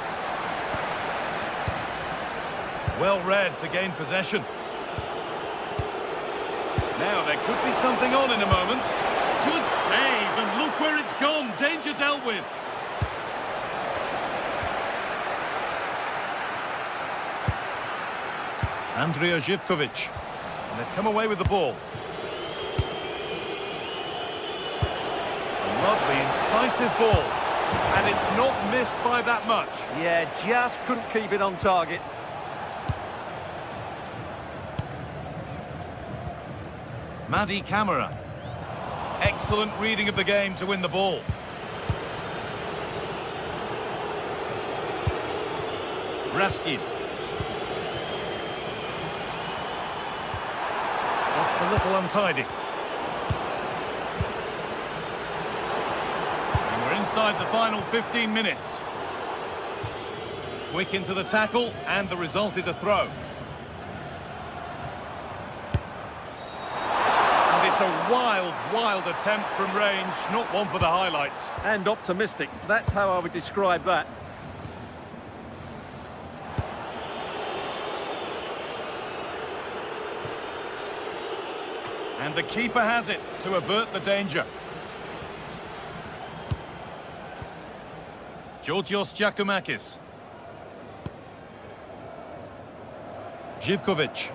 C: Well read to gain possession. Now there could be something on in a moment. Good save, and look where it's gone. Danger dealt with. Andrija Živkovic. And they've come away with the ball. A lovely, incisive ball. And it's not missed by that much.
B: Yeah, just couldn't keep it on target.
C: Madi Camara. Excellent reading of the game to win the ball. Raskin. Just a little untidy. And we're inside the final 15 minutes. Quick into the tackle, and the result is a throw. That's a wild, wild attempt from range, not one for the highlights.
B: And optimistic, that's how I would describe that.
C: And the keeper has it to avert the danger. Georgios Giacomakis. Živkovic.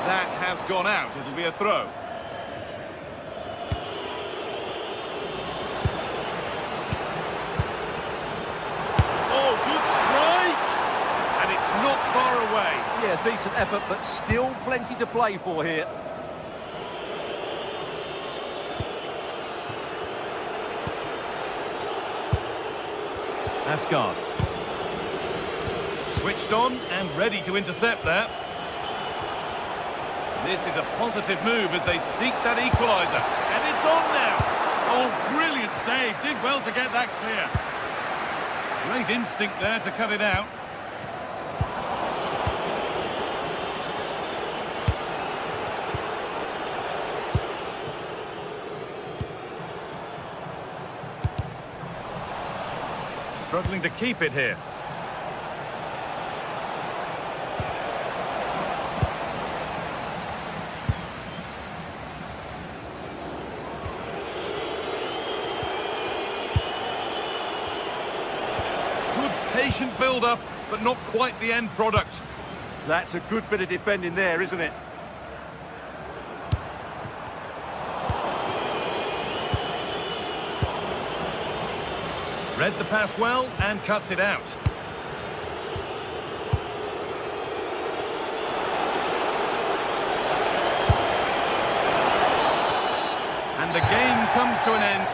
C: That has gone out. It'll be a throw. Oh, good strike! And it's not far away.
B: Yeah, decent effort, but still plenty to play for here.
C: Asgard. Switched on and ready to intercept that. This is a positive move as they seek that equaliser. And it's on now. Oh, brilliant save. Did well to get that clear. Great instinct there to cut it out. Struggling to keep it here. Good patient build-up, but not quite the end product.
B: That's a good bit of defending there, isn't it?
C: Read the pass well and cuts it out. And the game comes to an end.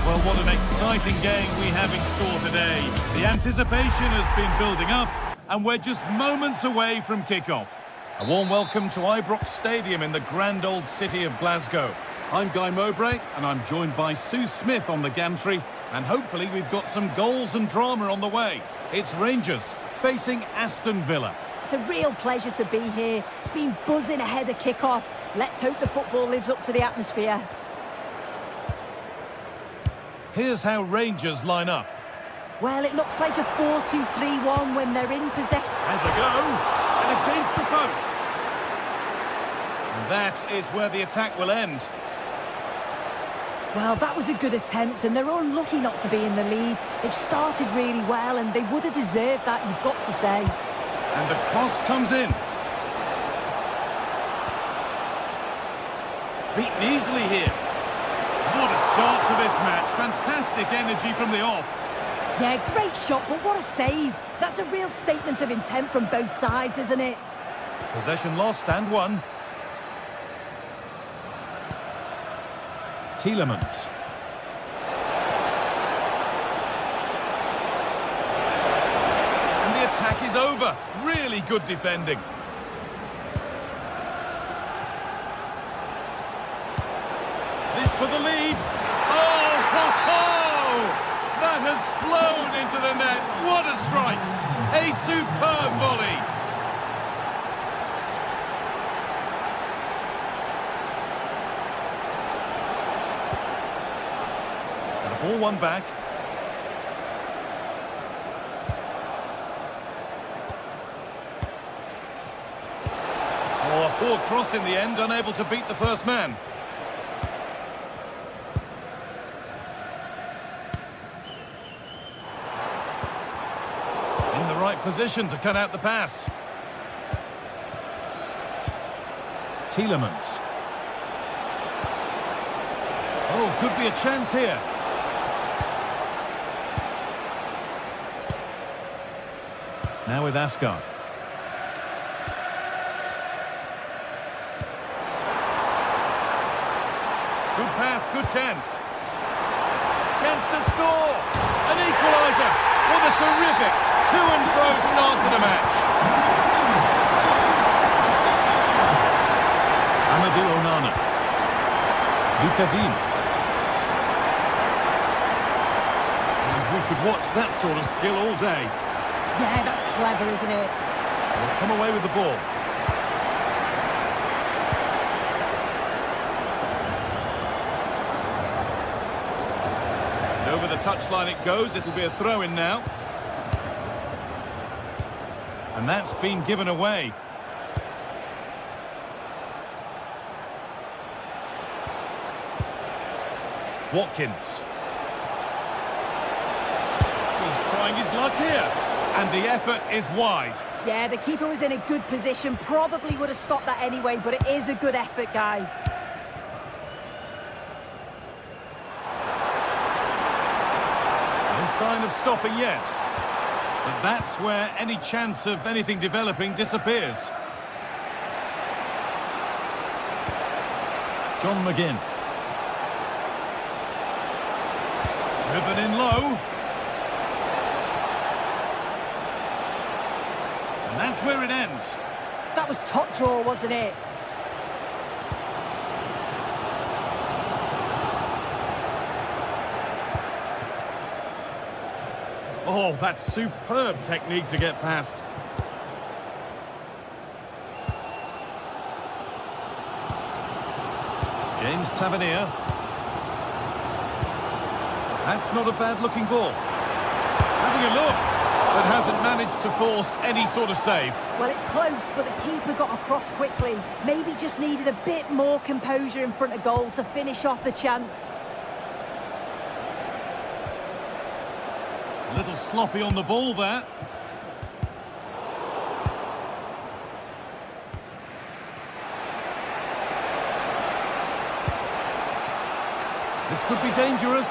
C: Well, what an exciting game we have in store today. The anticipation has been building up, and we're just moments away from kickoff. A warm welcome to Ibrox Stadium in the grand old city of Glasgow. I'm Guy Mowbray, and I'm joined by Sue Smith on the gantry, and hopefully we've got some goals and drama on the way. It's Rangers facing Aston Villa.
D: It's a real pleasure to be here. It's been buzzing ahead of kickoff. Let's hope the football lives up to the atmosphere.
C: Here's how Rangers line up.
D: Well, it looks like a 4-2-3-1 when they're in possession.
C: Has a go, and against the post. And that is where the attack will end.
D: Well, that was a good attempt, and they're unlucky not to be in the lead. They've started really well, and they would have deserved that, you've got to say.
C: And the cross comes in. Beaten easily here. What a start to this match. Fantastic energy from the off.
D: Yeah, great shot, but what a save. That's a real statement of intent from both sides, isn't it?
C: Possession lost and won. Tielemans. And the attack is over. Really good defending. This for the lead. Oh, ho, ho! That has flown into the net. What a strike. A superb volley. And the ball won back. Oh, a poor cross in the end, unable to beat the first man. In the right position to cut out the pass. Tielemans. Oh, could be a chance here. Now with Asgard. Good pass, good chance. Chance to score. An equaliser. What a terrific to-and-fro start to the match. Amadou Onana. Lucadine. And we could watch that sort of skill all day.
D: Yeah, that's clever, isn't it?
C: They'll come away with the ball. And over the touchline it goes. It'll be a throw-in now. And that's been given away. Watkins. He's trying his luck here. And the effort is wide.
D: Yeah, the keeper was in a good position. Probably would have stopped that anyway, but it is a good effort, guy.
C: No sign of stopping yet. But that's where any chance of anything developing disappears. John McGinn. Driven in low. And that's where it ends.
D: That was top draw, wasn't it?
C: Oh, that's superb technique to get past. James Tavernier. That's not a bad-looking ball. Having a look, but hasn't managed to force any sort of save.
D: Well, it's close, but the keeper got across quickly. Maybe just needed a bit more composure in front of goal to finish off the chance.
C: A little sloppy on the ball there. This could be dangerous.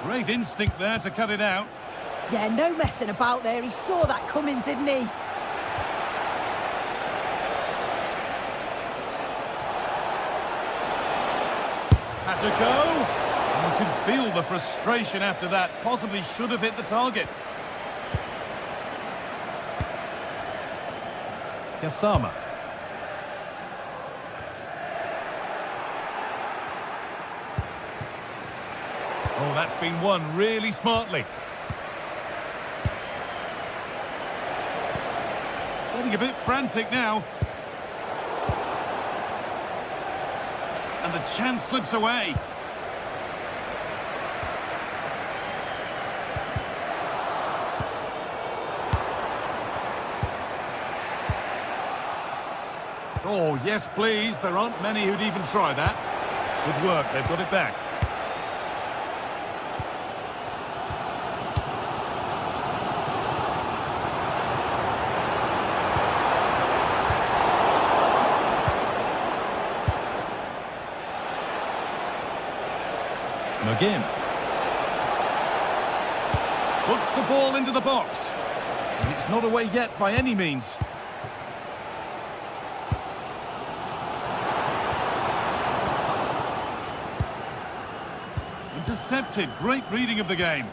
C: Great instinct there to cut it out.
D: Yeah, no messing about there. He saw that coming, didn't he?
C: Had to go. And you can feel the frustration after that. Possibly should have hit the target. Gassama. Oh, that's been won really smartly. Getting a bit frantic now. And the chance slips away. Oh, yes, please. There aren't many who'd even try that. Good work. They've got it back. McGinn. Puts the ball into the box. not away yet by any means. Intercepted. Great reading of the game.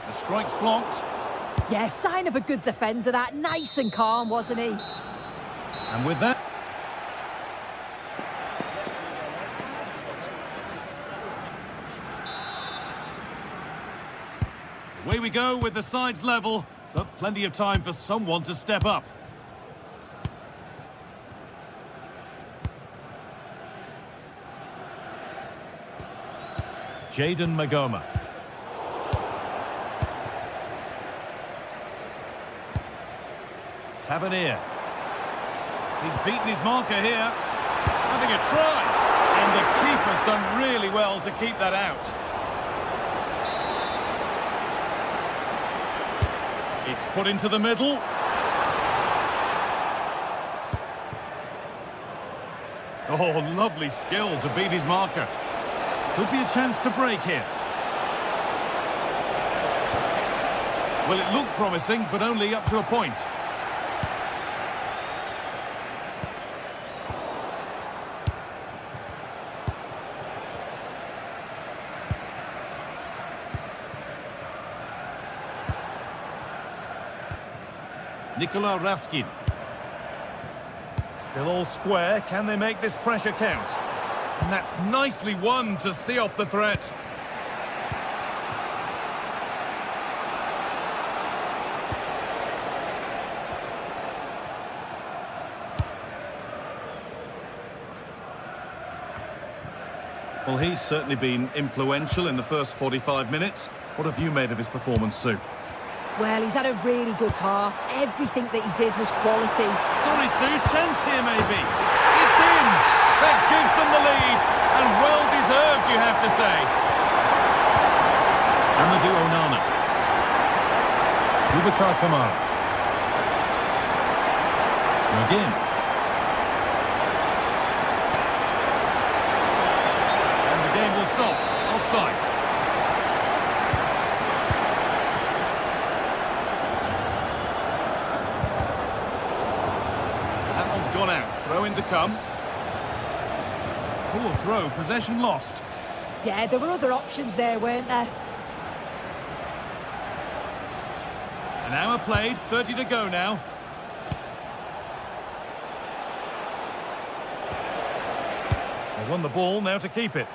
C: The strike's blocked.
D: Yeah, sign of a good defender, that. Nice and calm, wasn't he?
C: And with that... away we go with the sides level, but plenty of time for someone to step up. Jadon Magoma. Tavernier. He's beaten his marker here. Having a try. And the keeper's done really well to keep that out. It's put into the middle. Oh, lovely skill to beat his marker. Could be a chance to break here. Well, it looked promising, but only up to a point. Nikola Raskin. Still all square. Can they make this pressure count? And that's nicely won to see off the threat. Well, he's certainly been influential in the first 45 minutes. What have you made of his performance, Sue?
D: Well, he's had a really good half. Everything that he did was quality.
C: Sorry, Sue, chance here maybe. It's in! That gives them the lead, and well-deserved, you have to say. Amadou Onana. Boubacar Kamara. Again. And the game will stop. Offside. Gone out. Throw in to come. Poor throw. Possession lost.
D: Yeah, there were other options there, weren't there?
C: An hour played. 30 to go now. They won the ball. Now to keep it.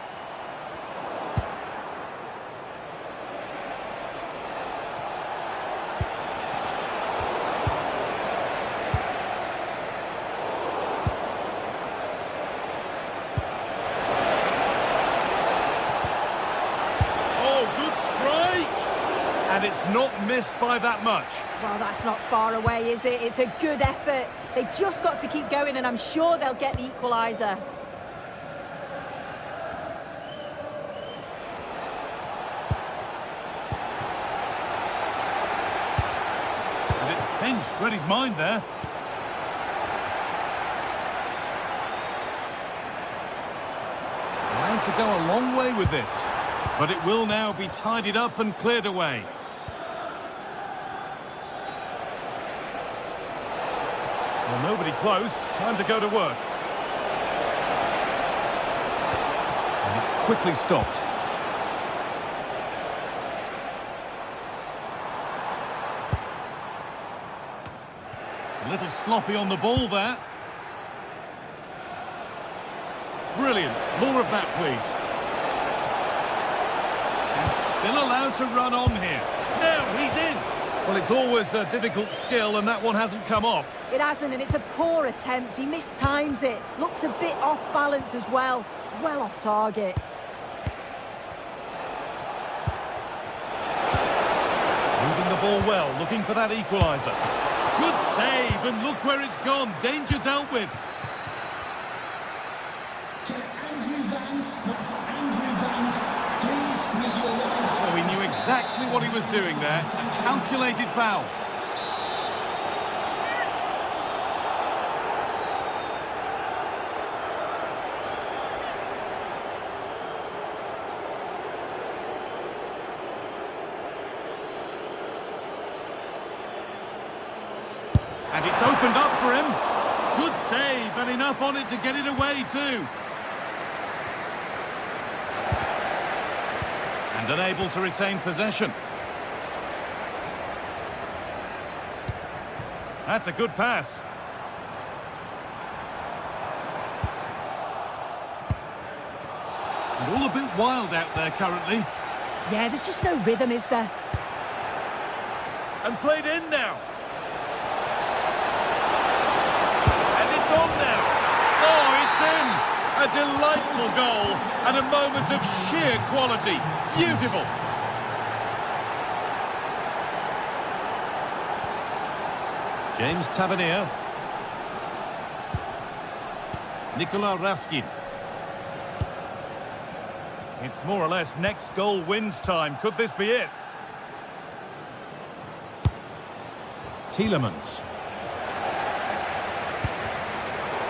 C: And it's not missed by that much.
D: Well, that's not far away, is it? It's a good effort. They've just got to keep going, and I'm sure they'll get the equaliser.
C: And it's pinched. Read his mind there. Allowed to go a long way with this. But it will now be tidied up and cleared away. Well, nobody close. Time to go to work. And it's quickly stopped. A little sloppy on the ball there. Brilliant. More of that, please. And still allowed to run on here. Now he's in. Well, it's always a difficult skill, and that one hasn't come off.
D: It hasn't, and it's a poor attempt. He mistimes it. Looks a bit off balance as well. It's well off target.
C: Moving the ball well, looking for that equaliser. Good save, and look where it's gone. Danger dealt with.
E: Andrew Vance, that's Andrew Vance. Please make your life.
C: So he knew exactly what he was doing there. A calculated foul. It's opened up for him. Good save, and enough on it to get it away too. And unable to retain possession. That's a good pass. And all a bit wild out there currently.
D: Yeah, there's just no rhythm, is there?
C: And played in now. And it's on now. Oh, it's in. A delightful goal and a moment of sheer quality. Beautiful.
A: James Tavernier. Nikola Raskin.
C: It's more or less next goal wins time. Could this be it?
A: Tielemans.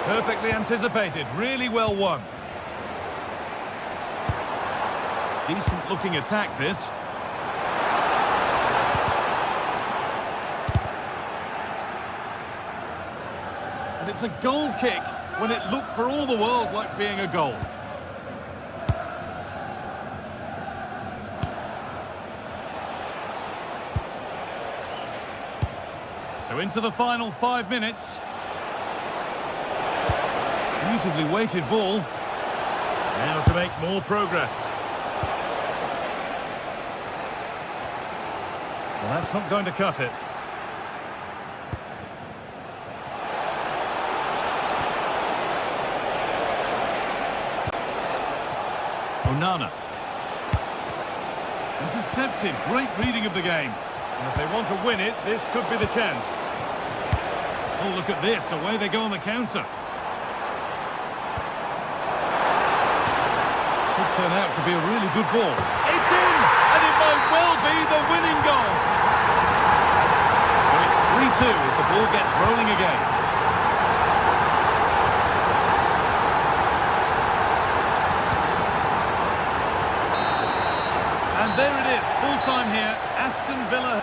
C: Perfectly anticipated. Really well won. Decent looking attack this. And it's a goal kick when it looked for all the world like being a goal. So into the final 5 minutes. Beautifully weighted ball. Now to make more progress. Well, that's not going to cut it. Onana. Intercepted. Great reading of the game. And if they want to win it, this could be the chance. Oh, look at this. Away they go on the counter. Could turn out to be a really good ball. It's in! And it might well be the winning goal. So it's 3-2 as the ball gets rolling again. And there it is, full time here, Aston Villa.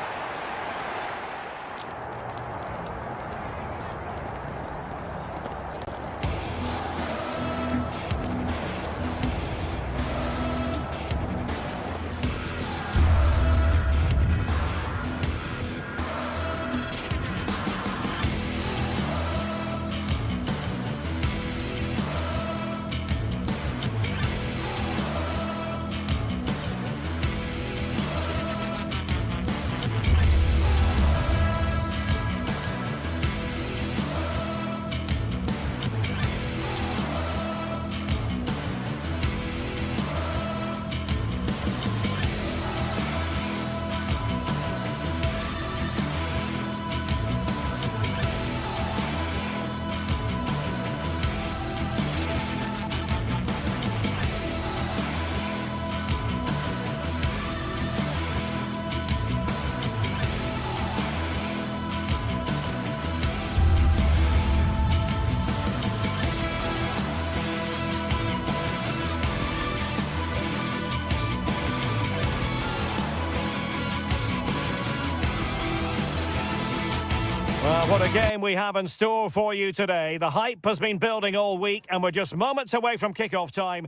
A: Well, what a game we have in store for you today. The hype has been building all week and we're just moments away from kickoff time.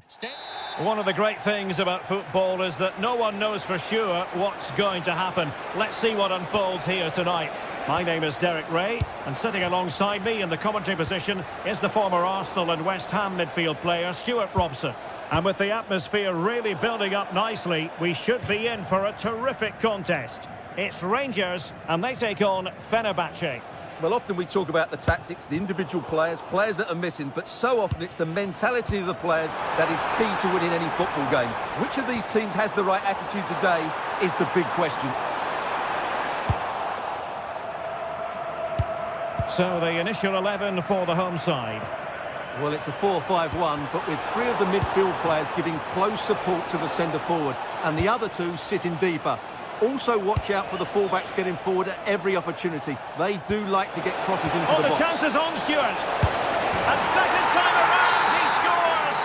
A: One of the great things about football is that no one knows for sure what's going to happen. Let's see what unfolds here tonight. My name is Derek Ray, and sitting alongside me in the commentary position is the former Arsenal and West Ham midfield player Stuart Robson. And with the atmosphere really building up nicely, we should be in for a terrific contest. It's Rangers, and they take on Fenerbahce.
B: Well, often we talk about the tactics, the individual players that are missing, but so often it's the mentality of the players that is key to winning any football game. Which of these teams has the right attitude today is the big question.
A: So the initial 11 for the home side.
B: Well, it's a 4-5-1, but with three of the midfield players giving close support to the centre forward, and the other two sitting deeper. Also watch out for the fullbacks getting forward at every opportunity. They do like to get crosses into the box.
A: The chance is on, Stuart. And second time around, he scores.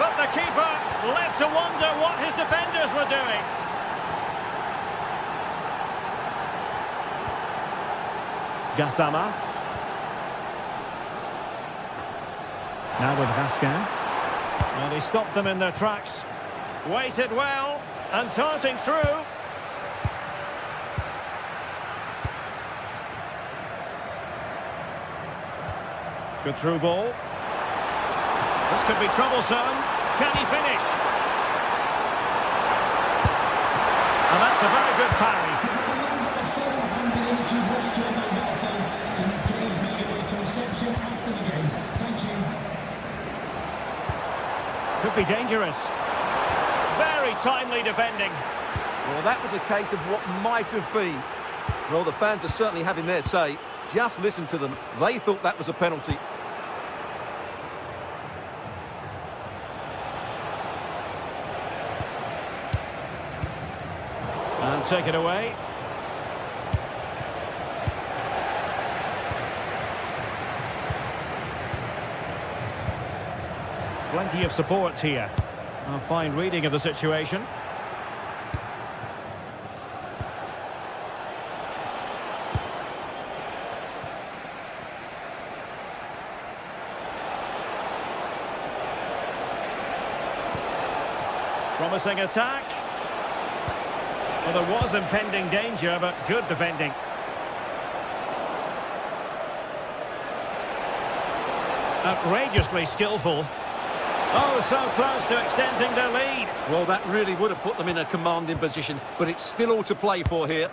A: But the keeper left to wonder what his defenders were doing. Gassama. Now with Raskin. And he stopped them in their tracks. Waited well, and darting through. Good through ball. This could be troublesome. Can he finish? And that's a very good parry.
E: If you've watched your mobile phone, can you please make your way to reception after the game? Thank you.
A: Could be dangerous. Very timely defending.
B: Well, that was a case of what might have been. Well, the fans are certainly having their say. Just listen to them. They thought that was a penalty.
A: And take it away. Plenty of support here. A fine reading of the situation. Promising attack. Well, there was impending danger, but good defending. Outrageously skillful. Oh, so close to extending their lead.
B: Well, that really would have put them in a commanding position, but it's still all to play for here.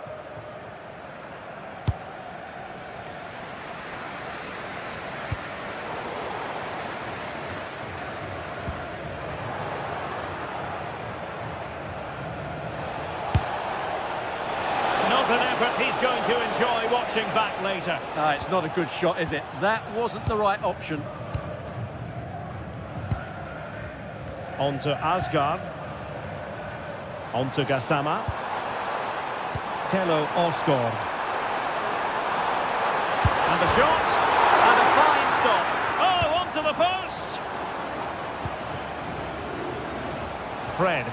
A: Not an effort he's going to enjoy watching back later.
B: It's not a good shot, is it? That wasn't the right option.
A: On to Asgard. On to Gassama. Tello Osgård. And the shot. And a fine stop. Oh, onto the post. Fred.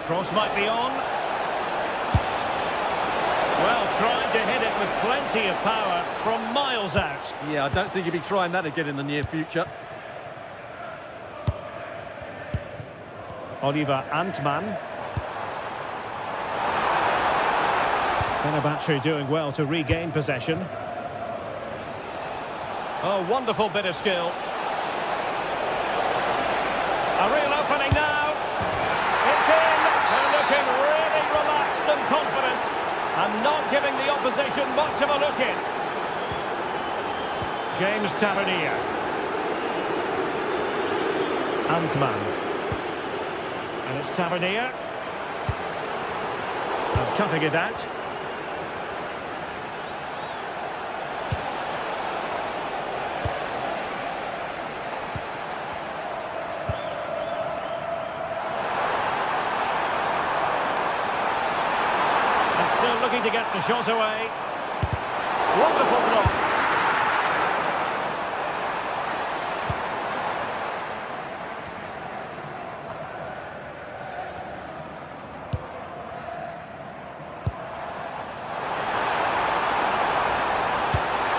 A: Cross might be on. Well, trying to hit it with plenty of power from miles out.
B: Yeah, I don't think he'll be trying that again in the near future.
A: Oliver Antman. Fenerbahce doing well to regain possession. Oh, wonderful bit of skill. A real opening now. It's in. They're looking really relaxed and confident. And not giving the opposition much of a look in. James Tavernier. Antman. And it's Tavernier. And cutting it out. Still looking to get the shot away. Wonderful block.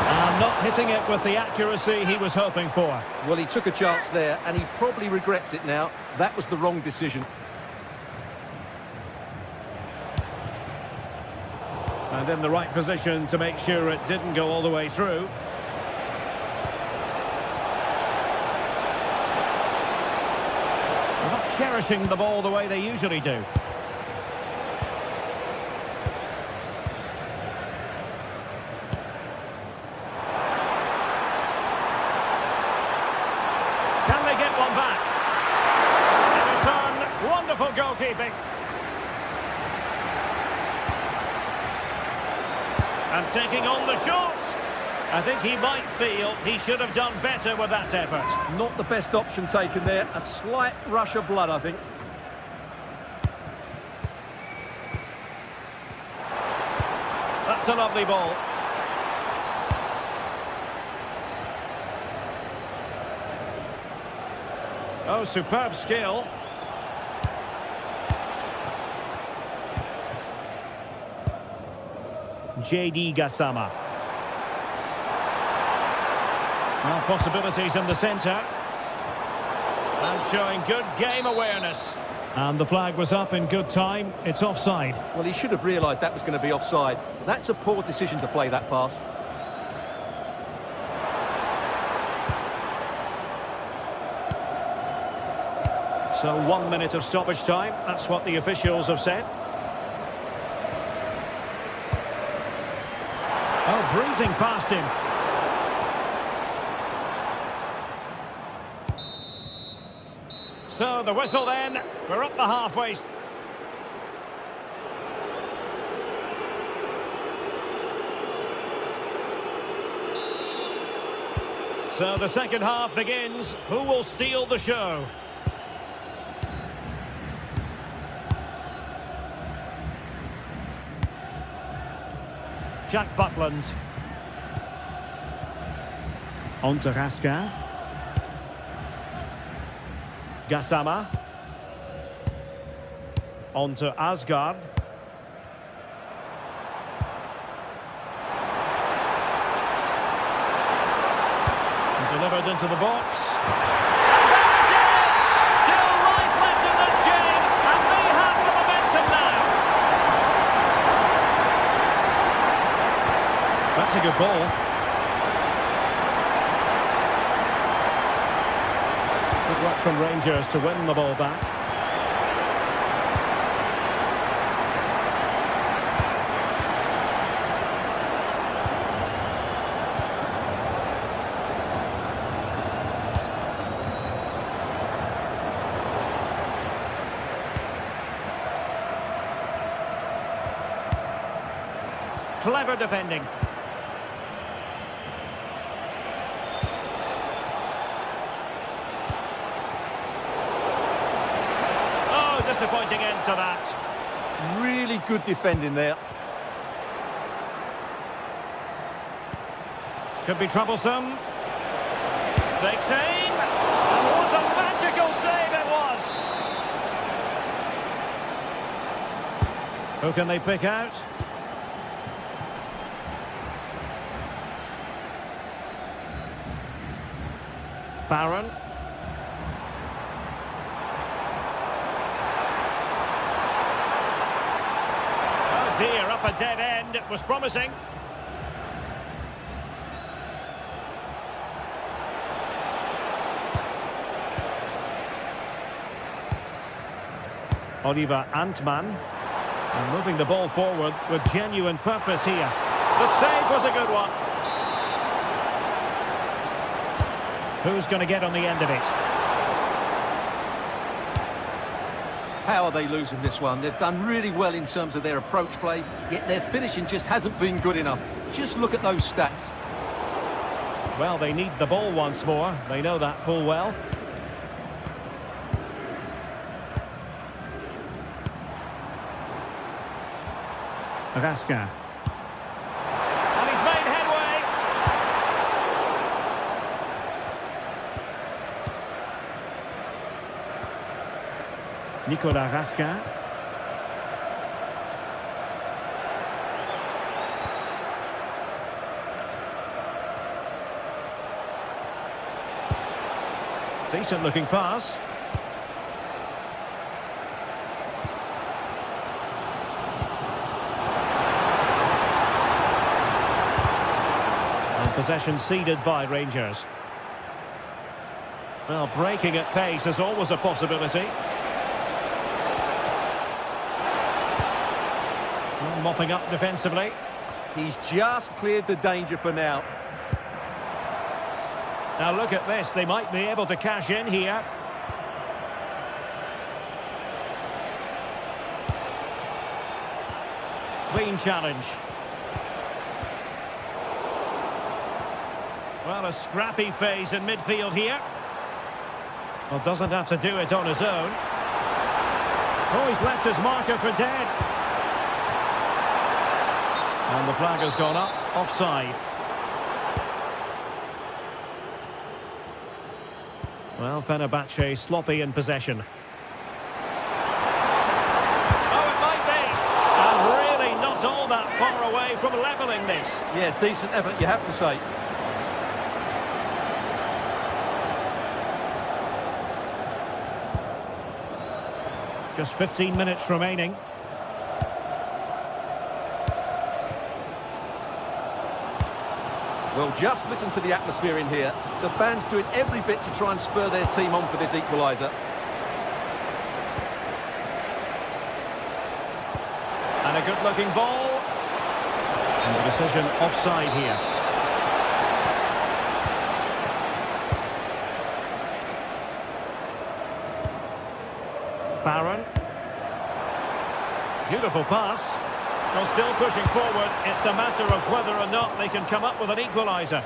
A: And not hitting it with the accuracy he was hoping for.
B: Well, he took a chance there, and he probably regrets it now. That was the wrong decision.
A: And in the right position to make sure it didn't go all the way through. They're not cherishing the ball the way they usually do. Can they get one back? Ederson, wonderful goalkeeping. And taking on the shot. I think he might feel he should have done better with that effort.
B: Not the best option taken there. A slight rush of blood, I think.
A: That's a lovely ball. Oh, superb skill. JD Gassama. Well, possibilities in the centre. And showing good game awareness. And the flag was up in good time. It's offside.
B: Well, he should have realised that was going to be offside. That's a poor decision to play that pass.
A: So 1 minute of stoppage time. That's what the officials have said. Oh, breezing past him. So the whistle then. We're up the halfway. So the second half begins. Who will steal the show? Jack Butland. On to Raskin. Gassama. On to Asgard. Delivered into the box. Still life left in this game, and they have the momentum now. That's a good ball. Good work from Rangers to win the ball back. Clever defending. Oh, disappointing end to that.
B: Really good defending there.
A: Could be troublesome. Takes aim. And what a magical save it was. Who can they pick out? Bayern. Oh dear, up a dead end. It was promising. Oliver Antman. And moving the ball forward with genuine purpose here. The save was a good one. Who's going to get on the end of it?
B: How are they losing this one? They've done really well in terms of their approach play, yet their finishing just hasn't been good enough. Just look at those stats.
A: Well, they need the ball once more. They know that full well. Raskin. And he's made headway. Nicolas Raskin. Decent looking pass. And possession ceded by Rangers. Well, breaking at pace is always a possibility. Mopping up defensively.
B: He's just cleared the danger for now.
A: Now look at this, they might be able to cash in here. Clean challenge. Well, a scrappy phase in midfield here. Well, doesn't have to do it on his own. Oh, he's left his marker for dead. And the flag has gone up, offside. Well, Fenerbahce sloppy in possession. Oh, it might be. And really not all that far away from levelling this.
B: Yeah, decent effort, you have to say.
A: Just 15 minutes remaining.
B: Well, just listen to the atmosphere in here. The fans doing every bit to try and spur their team on for this equaliser.
A: And a good-looking ball. And the decision offside here. Bayern. Beautiful pass. Well, still pushing forward. It's a matter of whether or not they can come up with an equaliser.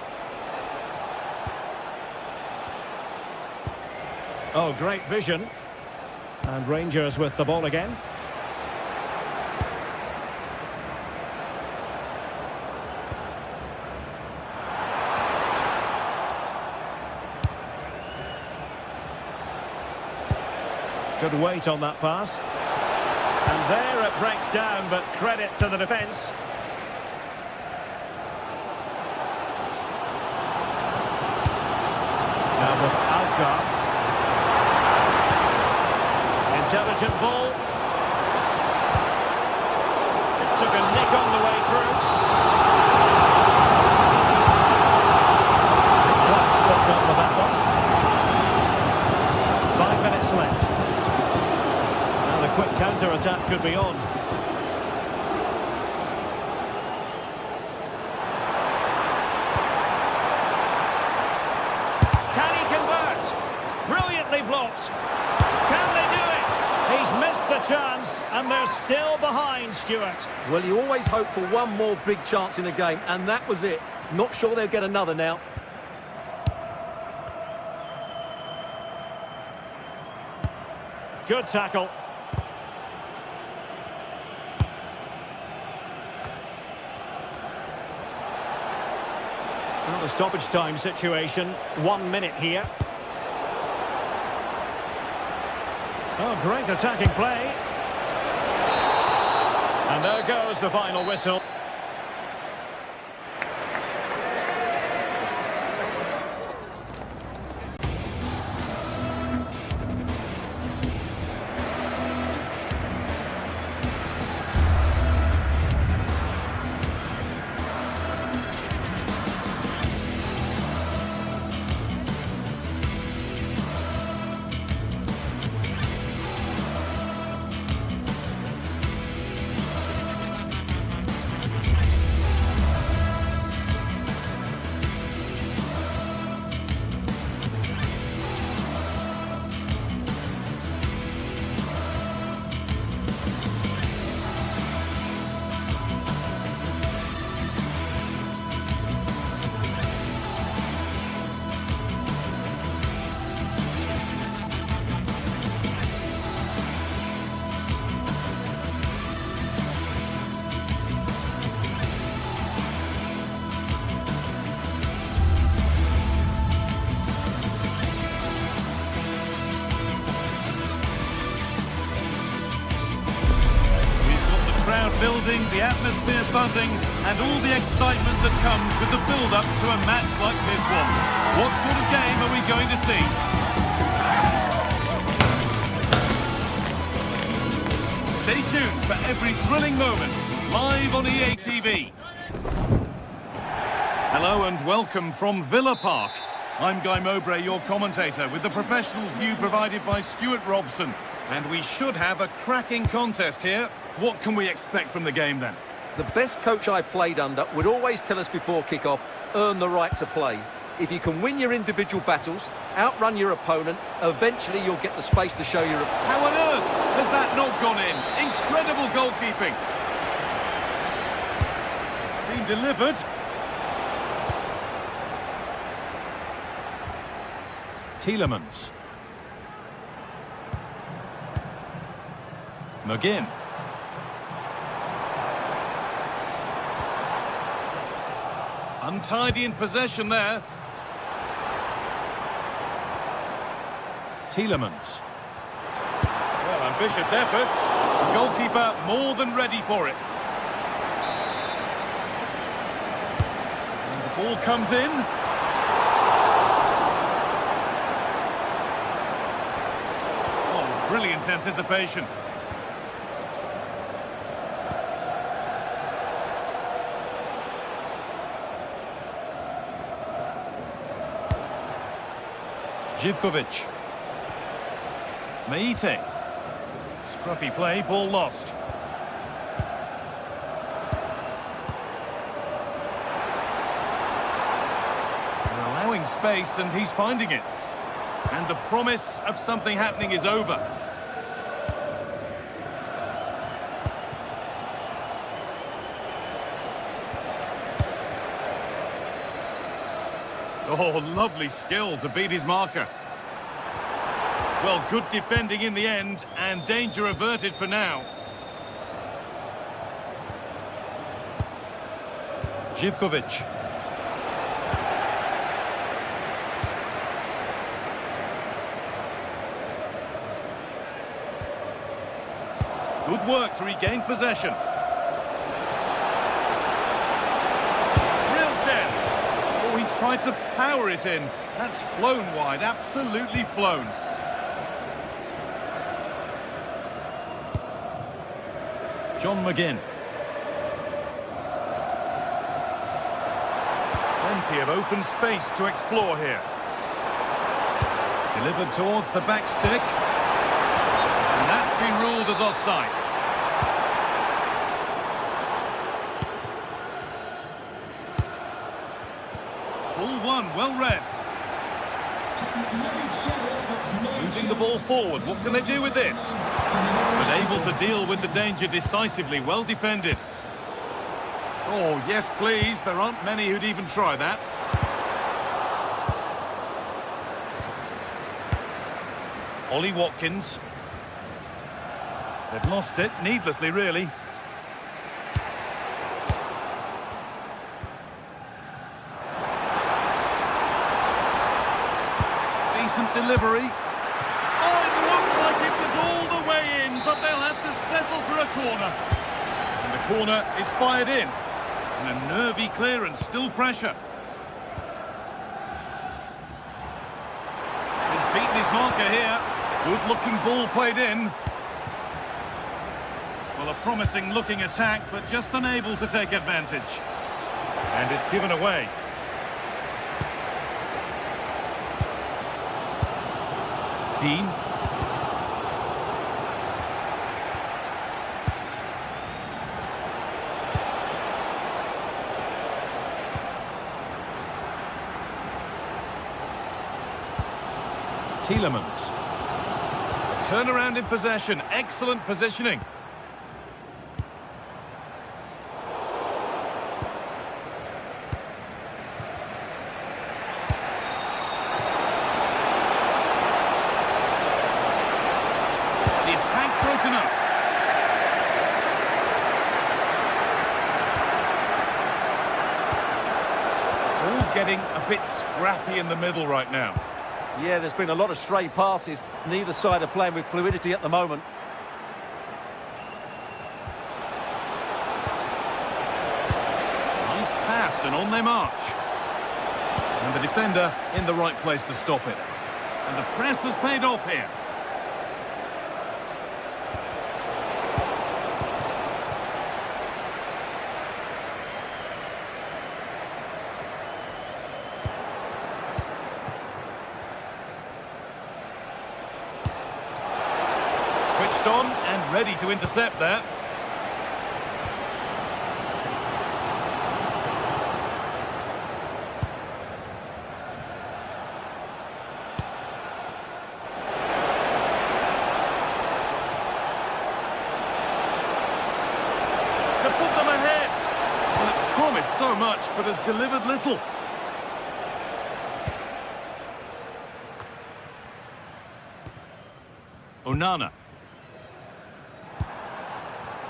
A: Oh, great vision. And Rangers with the ball again. Good weight on that pass. And there it breaks down, but credit to the defence. Now with Asgar. Intelligent ball. It took a nick on the way through. Quite spot on with that one. 5 minutes left. A quick counter-attack could be on. Can he convert? Brilliantly blocked. Can they do it? He's missed the chance, and they're still behind, Stuart.
B: Well, you always hope for one more big chance in a game, and that was it. Not sure they'll get another now.
A: Good tackle. Well, the stoppage time situation, 1 minute here. Oh, great attacking play. And there goes the final whistle.
C: Building, the atmosphere buzzing, and all the excitement that comes with the build-up to a match like this one. What sort of game are we going to see? Stay tuned for every thrilling moment, live on EA TV. Hello and welcome from Villa Park. I'm Guy Mowbray, your commentator, with the professionals view provided by Stuart Robson. And we should have a cracking contest here. What can we expect from the game then?
B: The best coach I played under would always tell us before kick-off, earn the right to play. If you can win your individual battles, outrun your opponent, eventually you'll get the space to show your...
C: How on earth has that not gone in? Incredible goalkeeping. It's been delivered. Tielemans. McGinn. Untidy in possession there. Tielemans. Well, ambitious efforts. The goalkeeper more than ready for it. And the ball comes in. Oh, brilliant anticipation. Živkovic. Meite. Scruffy play, ball lost. They're allowing space and he's finding it. And the promise of something happening is over. Oh, lovely skill to beat his marker. Well, good defending in the end, and danger averted for now. Živkovic. Good work to regain possession. Real chance. Oh, he tried to power it in. That's flown wide, absolutely flown. John McGinn. Plenty of open space to explore here. Delivered towards the back stick. And that's been ruled as offside. Ball one, well read. Moving the ball forward, what can they do with this? But able to deal with the danger decisively, well defended. Oh, yes please, there aren't many who'd even try that. Ollie Watkins. They've lost it, needlessly really. Decent delivery. Oh, it looked like it was all the way in, but they'll have to settle for a corner. And the corner is fired in. And a nervy clearance, still pressure. He's beaten his marker here. Good-looking ball played in. Well, a promising looking attack, but just unable to take advantage. And it's given away. Dean. Tielemans. Turnaround in possession, excellent positioning. The attack broken up. It's all getting a bit scrappy in the middle right now.
B: Yeah, there's been a lot of stray passes. Neither side are playing with fluidity at the moment.
C: Nice pass and on they march. And the defender in the right place to stop it. And the press has paid off here. Switched on and ready to intercept there. To put them ahead. Well, it promised so much, but has delivered little. Onana.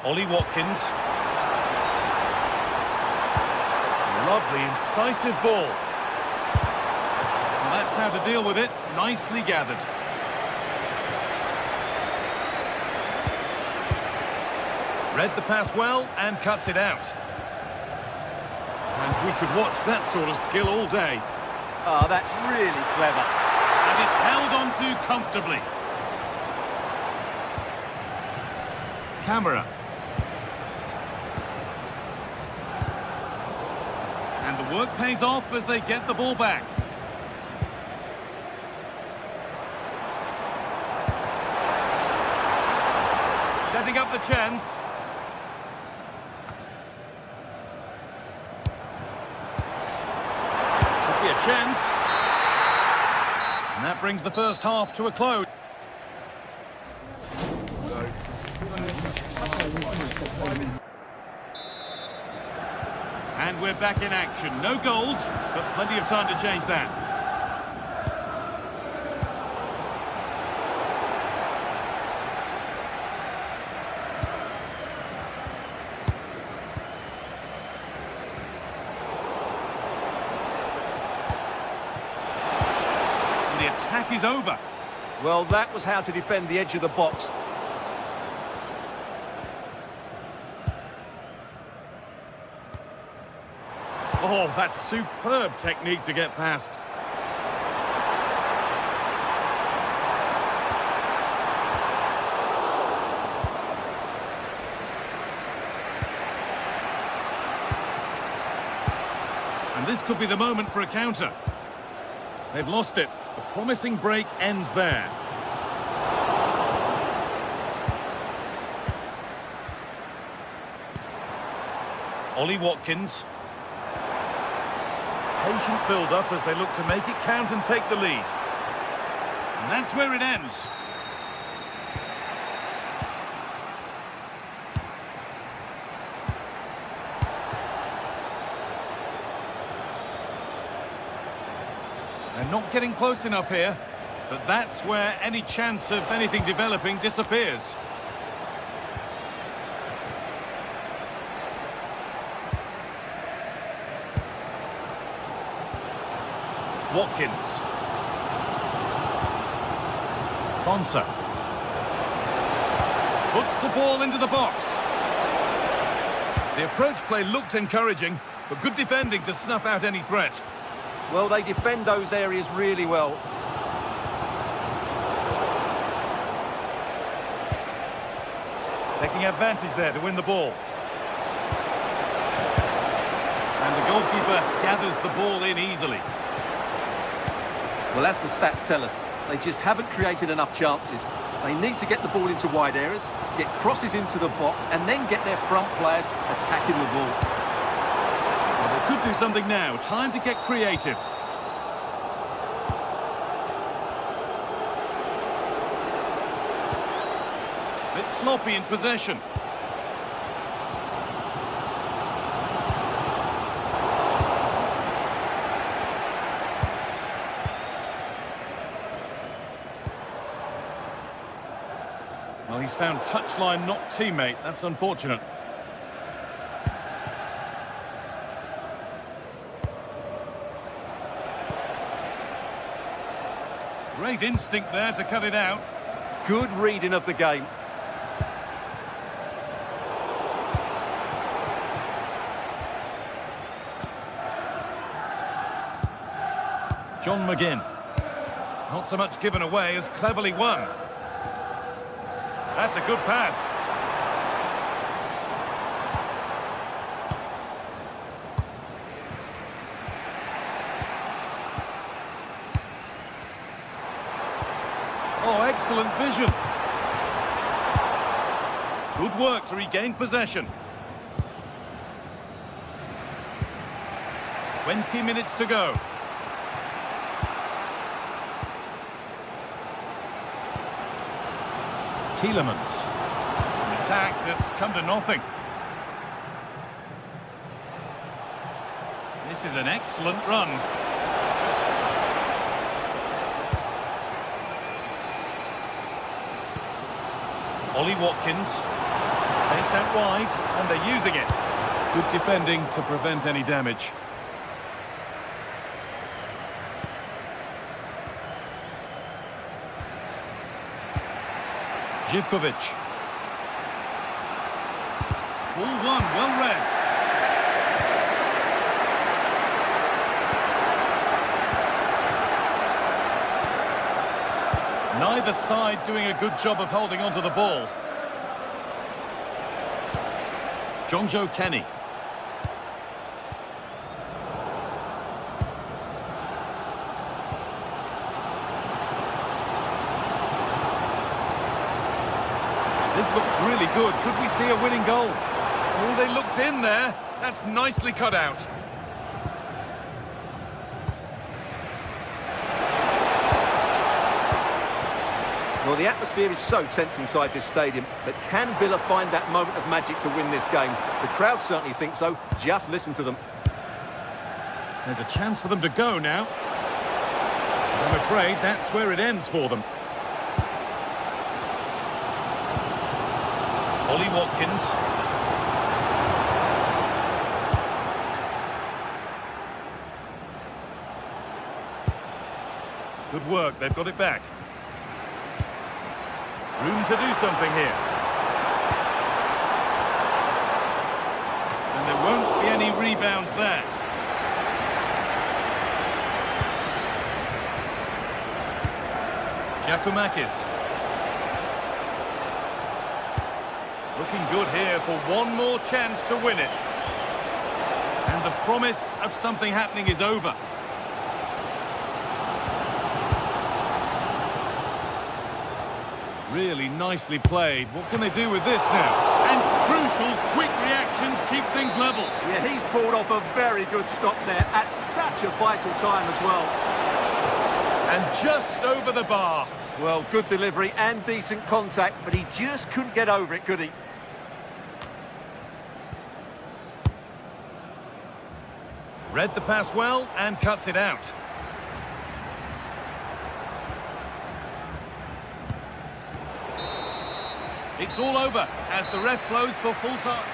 C: Ollie Watkins. Lovely, incisive ball. And that's how to deal with it. Nicely gathered. Read the pass well and cuts it out. And we could watch that sort of skill all day.
B: Oh, that's really clever.
C: And it's held on to comfortably. Camera. And the work pays off as they get the ball back. setting up the chance. Could be a chance. And that brings the first half to a close. And we're back in action. No goals, but plenty of time to change that. The attack is over.
B: Well, that was how to defend the edge of the box.
C: Oh, that's superb technique to get past. And this could be the moment for a counter. They've lost it. The promising break ends there. Ollie Watkins. Patient build-up as they look to make it count and take the lead. And that's where it ends. They're not getting close enough here, but that's where any chance of anything developing disappears. Watkins. Konsa. Puts the ball into the box. The approach play looked encouraging, but good defending to snuff out any threat.
B: Well, they defend those areas really well.
C: Taking advantage there to win the ball. And the goalkeeper gathers the ball in easily.
B: Well, as the stats tell us, they just haven't created enough chances. They need to get the ball into wide areas, get crosses into the box, and then get their front players attacking the ball.
C: Well, they could do something now. Time to get creative. Bit sloppy in possession. Well, he's found touchline, not teammate. That's unfortunate. Great instinct there to cut it out.
B: Good reading of the game.
C: John McGinn. Not so much given away as cleverly won. That's a good pass. Oh, excellent vision. Good work to regain possession. 20 minutes to go. Tielemans. An attack that's come to nothing. This is an excellent run. Ollie Watkins. Space out wide, and they're using it. Good defending to prevent any damage. Živkovic. Ball one, well read. Neither side doing a good job of holding onto the ball. Jonjo Kenny. This looks really be good. Could we see a winning goal? Oh, they looked in there. That's nicely cut out.
B: Well, the atmosphere is so tense inside this stadium, but can Villa find that moment of magic to win this game? The crowd certainly think so. Just listen to them.
C: There's a chance for them to go now. I'm afraid that's where it ends for them. Ollie Watkins. Good work, they've got it back. Room to do something here. And there won't be any rebounds there. Giacomakis. Looking good here for one more chance to win it. And the promise of something happening is over. Really nicely played. What can they do with this now? And crucial, quick reactions keep things level.
B: Yeah, he's pulled off a very good stop there at such a vital time as well.
C: And just over the bar.
B: Well, good delivery and decent contact, but he just couldn't get over it, could he?
C: Read the pass well and cuts it out. It's all over as the ref blows for full time.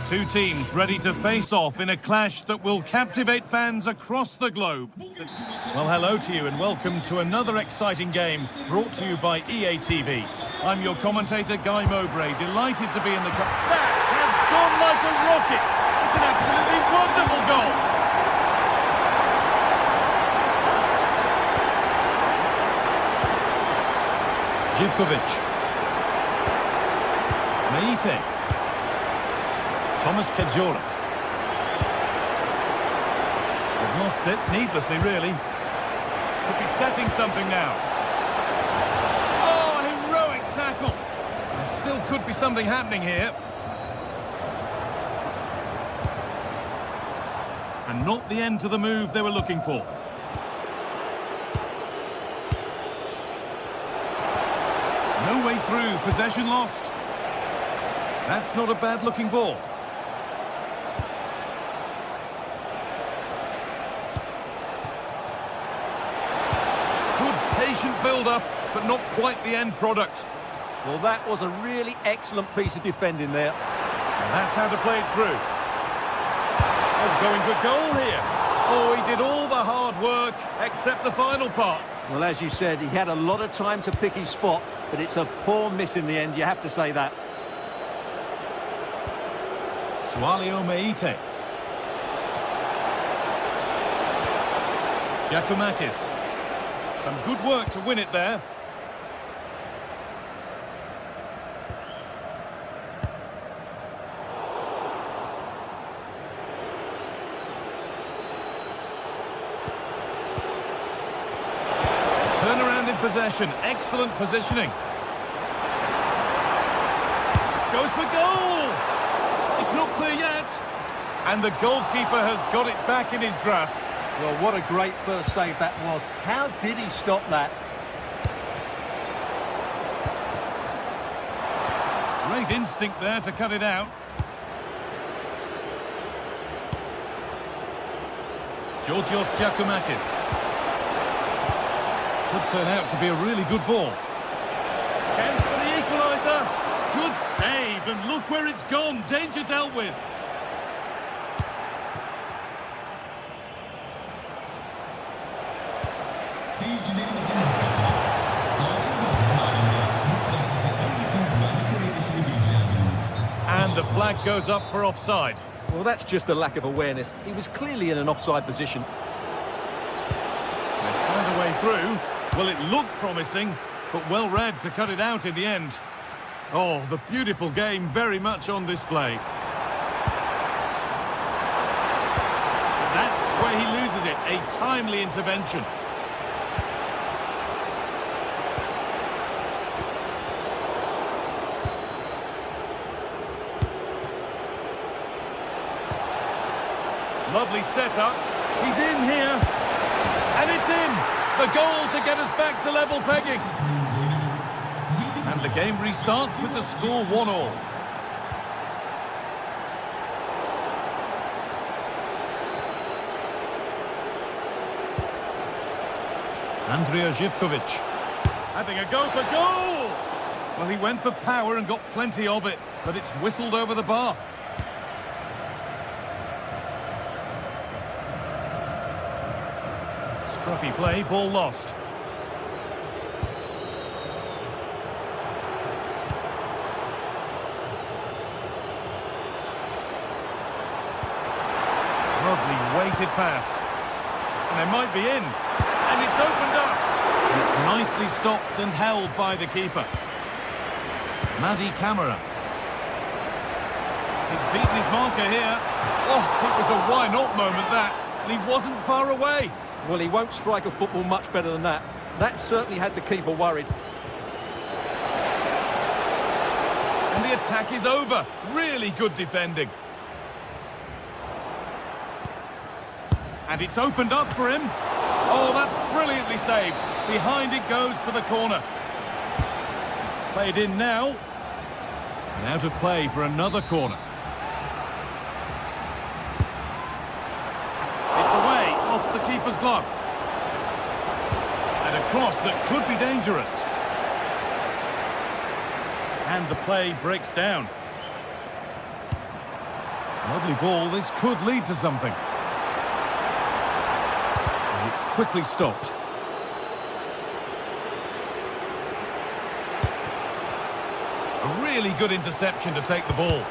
C: Two teams ready to face off in a clash that will captivate fans across the globe. Well, hello to you and welcome to another exciting game brought to you by EA TV. I'm your commentator, Guy Mowbray, delighted to be in the... That has gone like a rocket! It's an absolutely wonderful goal! Živković. Meite. Thomas Kajora. They've lost it, needlessly really. Could be setting something now. Oh, heroic tackle. There still could be something happening here. And not the end to the move they were looking for. No way through, possession lost. That's not a bad looking ball. Patient build-up, but not quite the end product.
B: Well, that was a really excellent piece of defending there.
C: And that's how to play it through. Oh, going for goal here. Oh, he did all the hard work, except the final part.
B: Well, as you said, he had a lot of time to pick his spot, but it's a poor miss in the end, you have to say that.
C: Sualio Meite. Giacomakis. Some good work to win it there. possession. Excellent positioning. Goes for goal! It's not clear yet. And the goalkeeper has got it back in his grasp.
B: Well, what a great first save that was. How did he stop that?
C: Great instinct there to cut it out. Georgios Giacomakis. Could turn out to be a really good ball. Chance for the equaliser. Good save, and look where it's gone. Danger dealt with. And the flag goes up for offside.
B: Well, that's just a lack of awareness. He was clearly in an offside position.
C: They found a way through. Well, it looked promising, but well read to cut it out in the end. Oh, the beautiful game very much on display. That's where he loses it. A timely intervention. Lovely setup. He's in here. And it's in. The goal to get us back to level pegging. And the game restarts with the score 1-1. Andrija Živković having a go for goal. Well, he went for power and got plenty of it, but it's whistled over the bar. Scruffy play, ball lost. Lovely weighted pass. And they might be in. And it's opened up. And it's nicely stopped and held by the keeper. Madi Camara. He's beaten his marker here. Oh, it was a why not moment that. And he wasn't far away.
B: Well, he won't strike a football much better than that. That certainly had the keeper worried.
C: And the attack is over. Really good defending. And it's opened up for him. Oh, that's brilliantly saved. Behind it goes for the corner. It's played in now. And out of play for another corner. It's away off the keeper's glove. And a cross that could be dangerous. And the play breaks down. Lovely ball. This could lead to something. And it's quickly stopped. A really good interception to take the ball.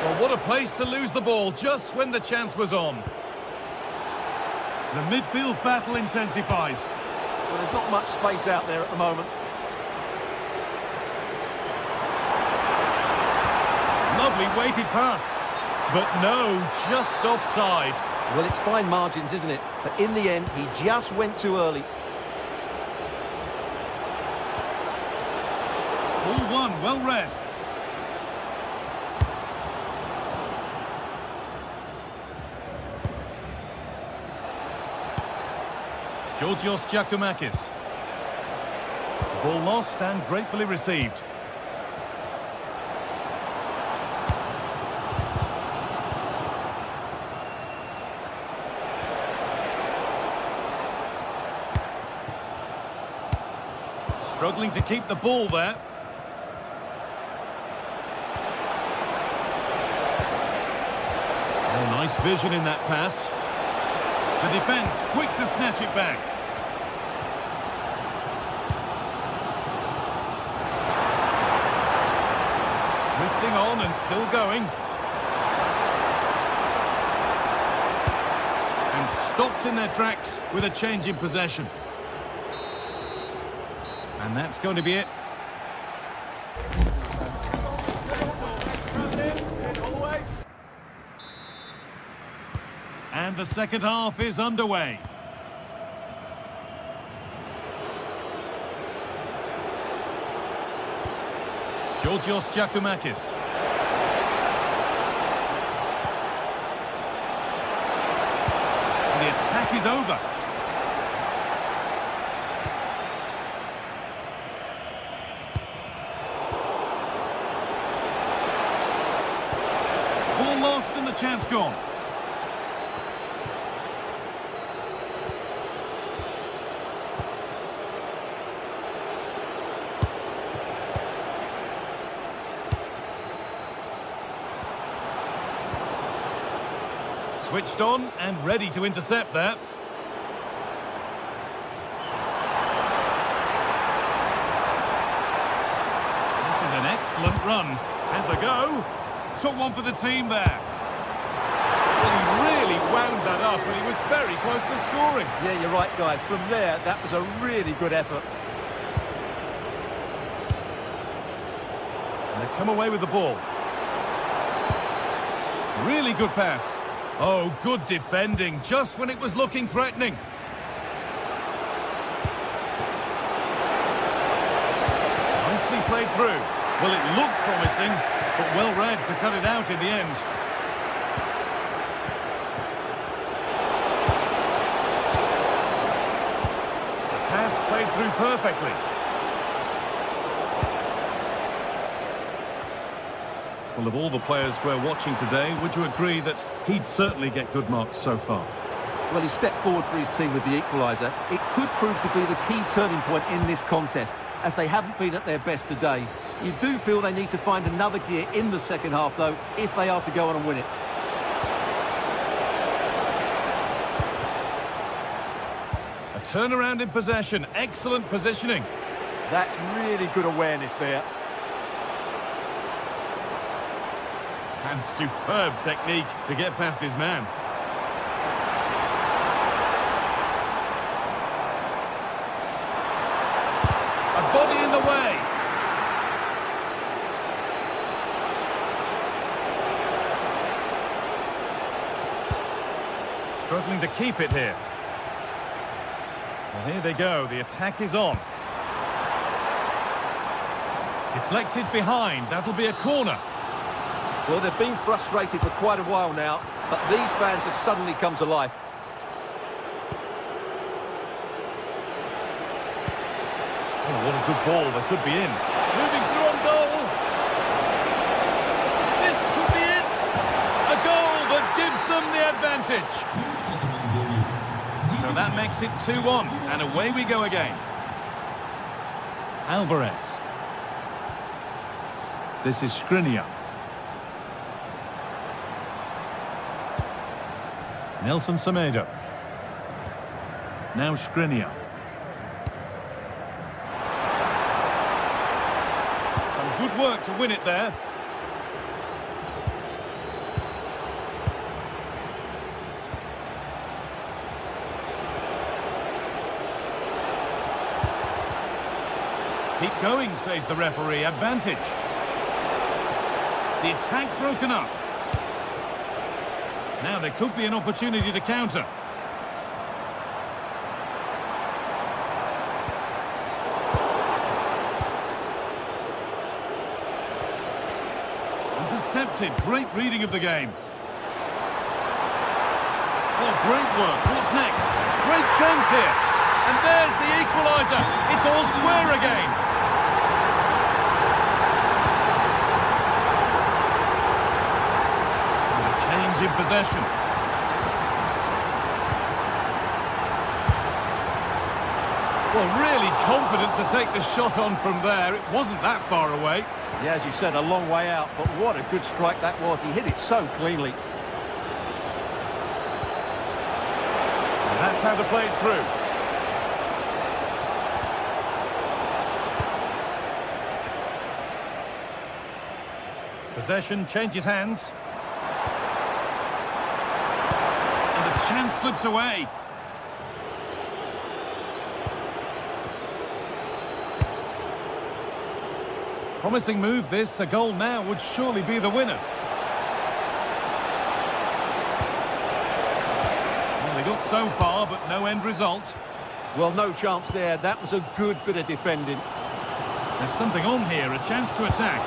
C: Well, what a place to lose the ball just when the chance was on. The midfield battle intensifies.
B: Well, there's not much space out there at the moment.
C: Lovely weighted pass. But no, just offside.
B: Well, it's fine margins, isn't it? But in the end, he just went too early.
C: Ball one, well read. Georgios Giacomakis. Ball lost and gratefully received. Struggling to keep the ball there. Oh, nice vision in that pass. The defence quick to snatch it back. Drifting on and still going. And stopped in their tracks with a change in possession. And that's going to be it. And And the second half is underway. Georgios Giacomakis. And the attack is over. Ball lost and the chance gone. Switched on and ready to intercept that. This is an excellent run. Has a go. Took one for the team there. Well, he really wound that up and he was very close to scoring.
B: Yeah, you're right, Guy. From there, that was a really good effort.
C: And they've come away with the ball. Really good pass. Oh, good defending, just when it was looking threatening. Nicely played through. Well, it looked promising, but well read to cut it out in the end. The pass played through perfectly. Well, of all the players we're watching today, would you agree that he'd certainly get good marks so far?
B: Well, he stepped forward for his team with the equaliser. It could prove to be the key turning point in this contest, as they haven't been at their best today. You do feel they need to find another gear in the second half, though, if they are to go on and win it.
C: A turnaround in possession, excellent positioning.
B: That's really good awareness there.
C: And superb technique to get past his man. A body in the way. Struggling to keep it here. Well, here they go. The attack is on. Deflected behind. That'll be a corner.
B: Well, they've been frustrated for quite a while now, but these fans have suddenly come to life.
C: Oh, what a good ball. They could be in. Moving through on goal. This could be it. A goal that gives them the advantage. So that makes it 2-1, and away we go again. Alvarez. This is Skriniar. Nelson Semedo. Now Skriniar. Some good work to win it there. Keep going, says the referee. Advantage. The attack broken up. Now there could be an opportunity to counter. Intercepted. Great reading of the game. Oh, great work. What's next? Great chance here. And there's the equaliser. It's all square again. In possession. Well, really confident to take the shot on from there. It wasn't that far away.
B: Yeah, as you said, a long way out, but what a good strike that was. He hit it so cleanly.
C: And that's how to play it through. Possession changes hands. Chance slips away. Promising move this. A goal now would surely be the winner. They got so far, but no end result.
B: Well, no chance there. That was a good bit of defending.
C: There's something on here, a chance to attack.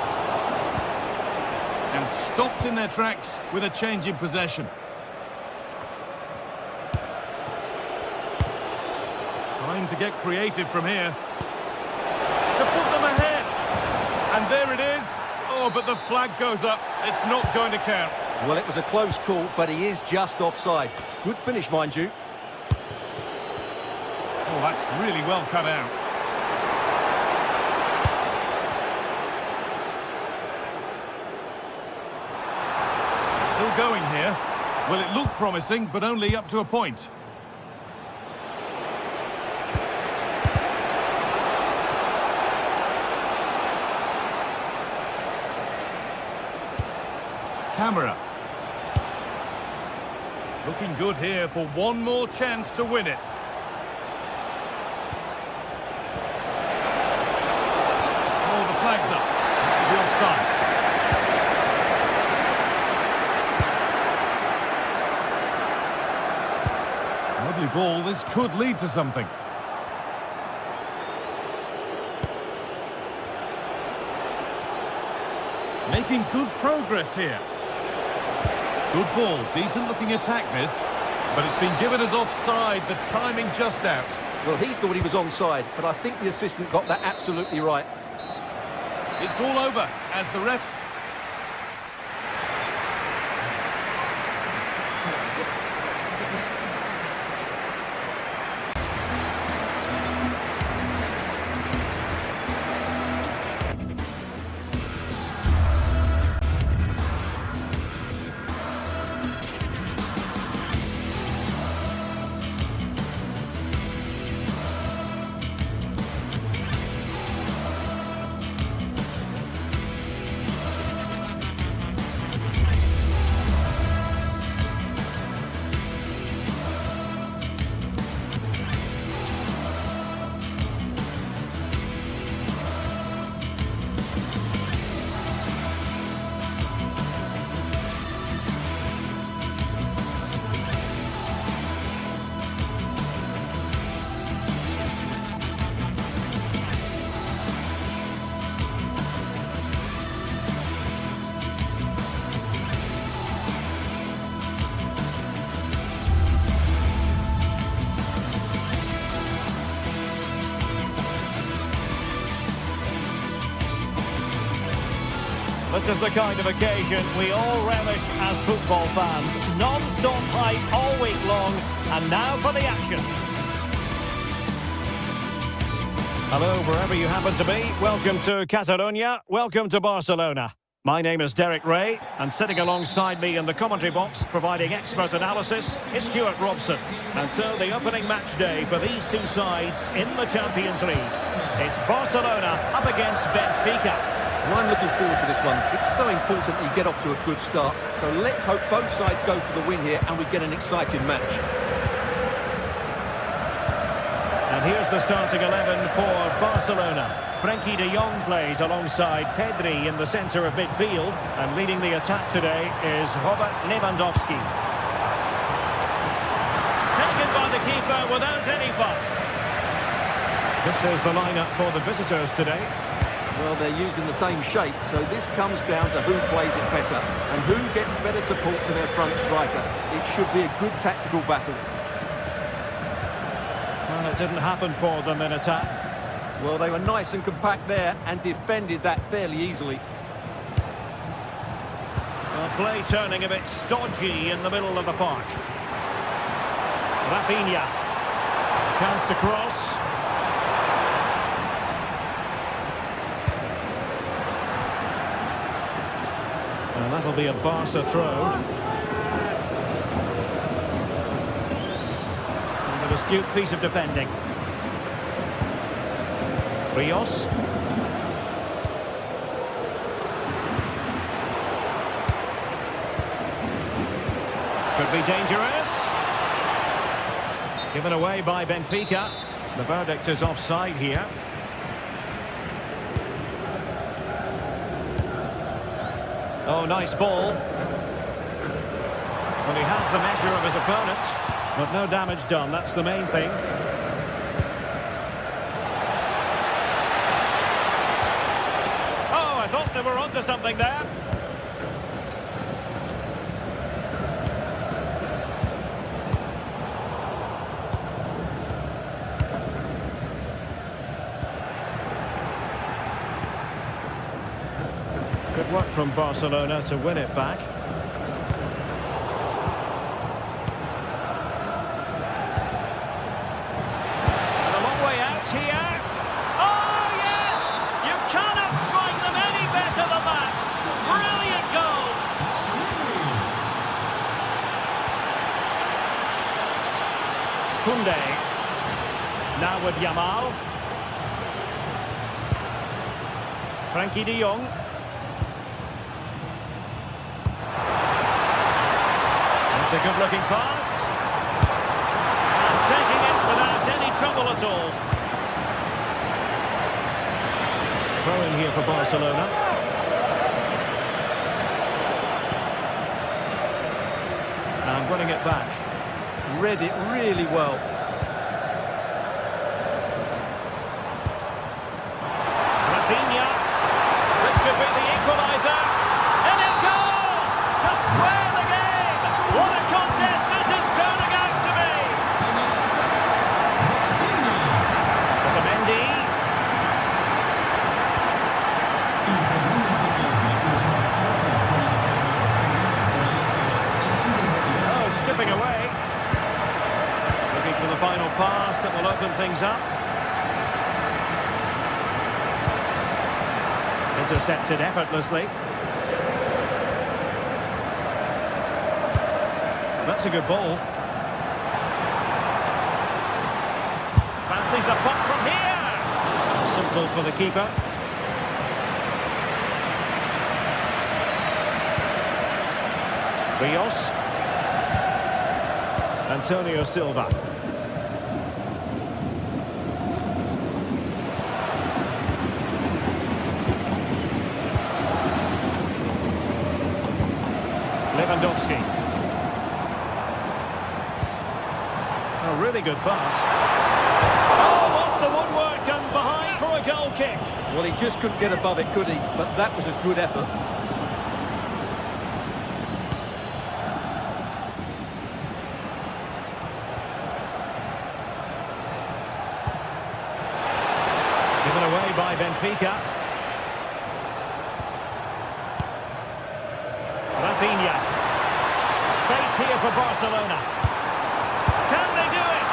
C: And stopped in their tracks with a change in possession. Time to get creative from here. To put them ahead. And there it is. Oh, but the flag goes up. It's not going to count.
B: Well, it was a close call, but he is just offside. Good finish, mind you.
C: Oh, that's really well cut out. Still going here. Well, it looked promising, but only up to a point. Camera. Looking good here for one more chance to win it. Oh, the flag's up. The offside. Lovely ball. This could lead to something. Making good progress here. Good ball, decent looking attack this, but it's been given as offside, the timing just out.
B: Well, he thought he was onside, but I think the assistant got that absolutely right.
C: It's all over as the ref...
A: This is the kind of occasion we all relish as football fans. Non-stop hype all week long, and now for the action. Hello, wherever you happen to be. Welcome to Catalonia. Welcome to Barcelona. My name is Derek Ray, and sitting alongside me in the commentary box, providing expert analysis, is Stuart Robson. And so the opening match day for these two sides in the Champions League. It's Barcelona up against Benfica.
B: Well, I'm looking forward to this one. It's so important that you get off to a good start. So let's hope both sides go for the win here and we get an exciting match.
A: And here's the starting 11 for Barcelona. Frenkie de Jong plays alongside Pedri in the centre of midfield. And leading the attack today is Robert Lewandowski. Taken by the keeper without any fuss. This is the lineup for the visitors today.
B: Well, they're using the same shape, so this comes down to who plays it better and who gets better support to their front striker. It should be a good tactical battle.
A: Well, it didn't happen for them in attack.
B: Well, they were nice and compact there and defended that fairly easily.
A: Well, play turning a bit stodgy in the middle of the park. Rafinha. Chance to cross. And that'll be a Barca throw. And an astute piece of defending. Rios. Could be dangerous. Given away by Benfica. The verdict is offside here. Oh, nice ball. Well, he has the measure of his opponent. But no damage done, that's the main thing. Oh, I thought they were onto something there. Good work from Barcelona to win it back. And a long way out here. Oh, yes! You cannot strike them any better than that. Brilliant goal. Koundé. Now with Yamal. Frankie de Jong. It's a good-looking pass. And taking it without any trouble at all. Throw in here for Barcelona. And winning it back.
B: Read it really well.
A: Rafinha. This could be the equaliser. And it goes to square the game. What a contest this is turning out to be. Mendy. Oh, skipping away. Looking for the final pass that will open things up. Intercepted effortlessly. That's a good ball. Fancies the pop from here. Simple for the keeper. Rios. Antonio Silva. Lewandowski. A really good pass. Oh, off the woodwork and behind for a goal kick.
B: Well, he just couldn't get above it, could he? But that was a good effort.
A: Given away by Benfica. Rafinha. Space here for Barcelona. Can they do it?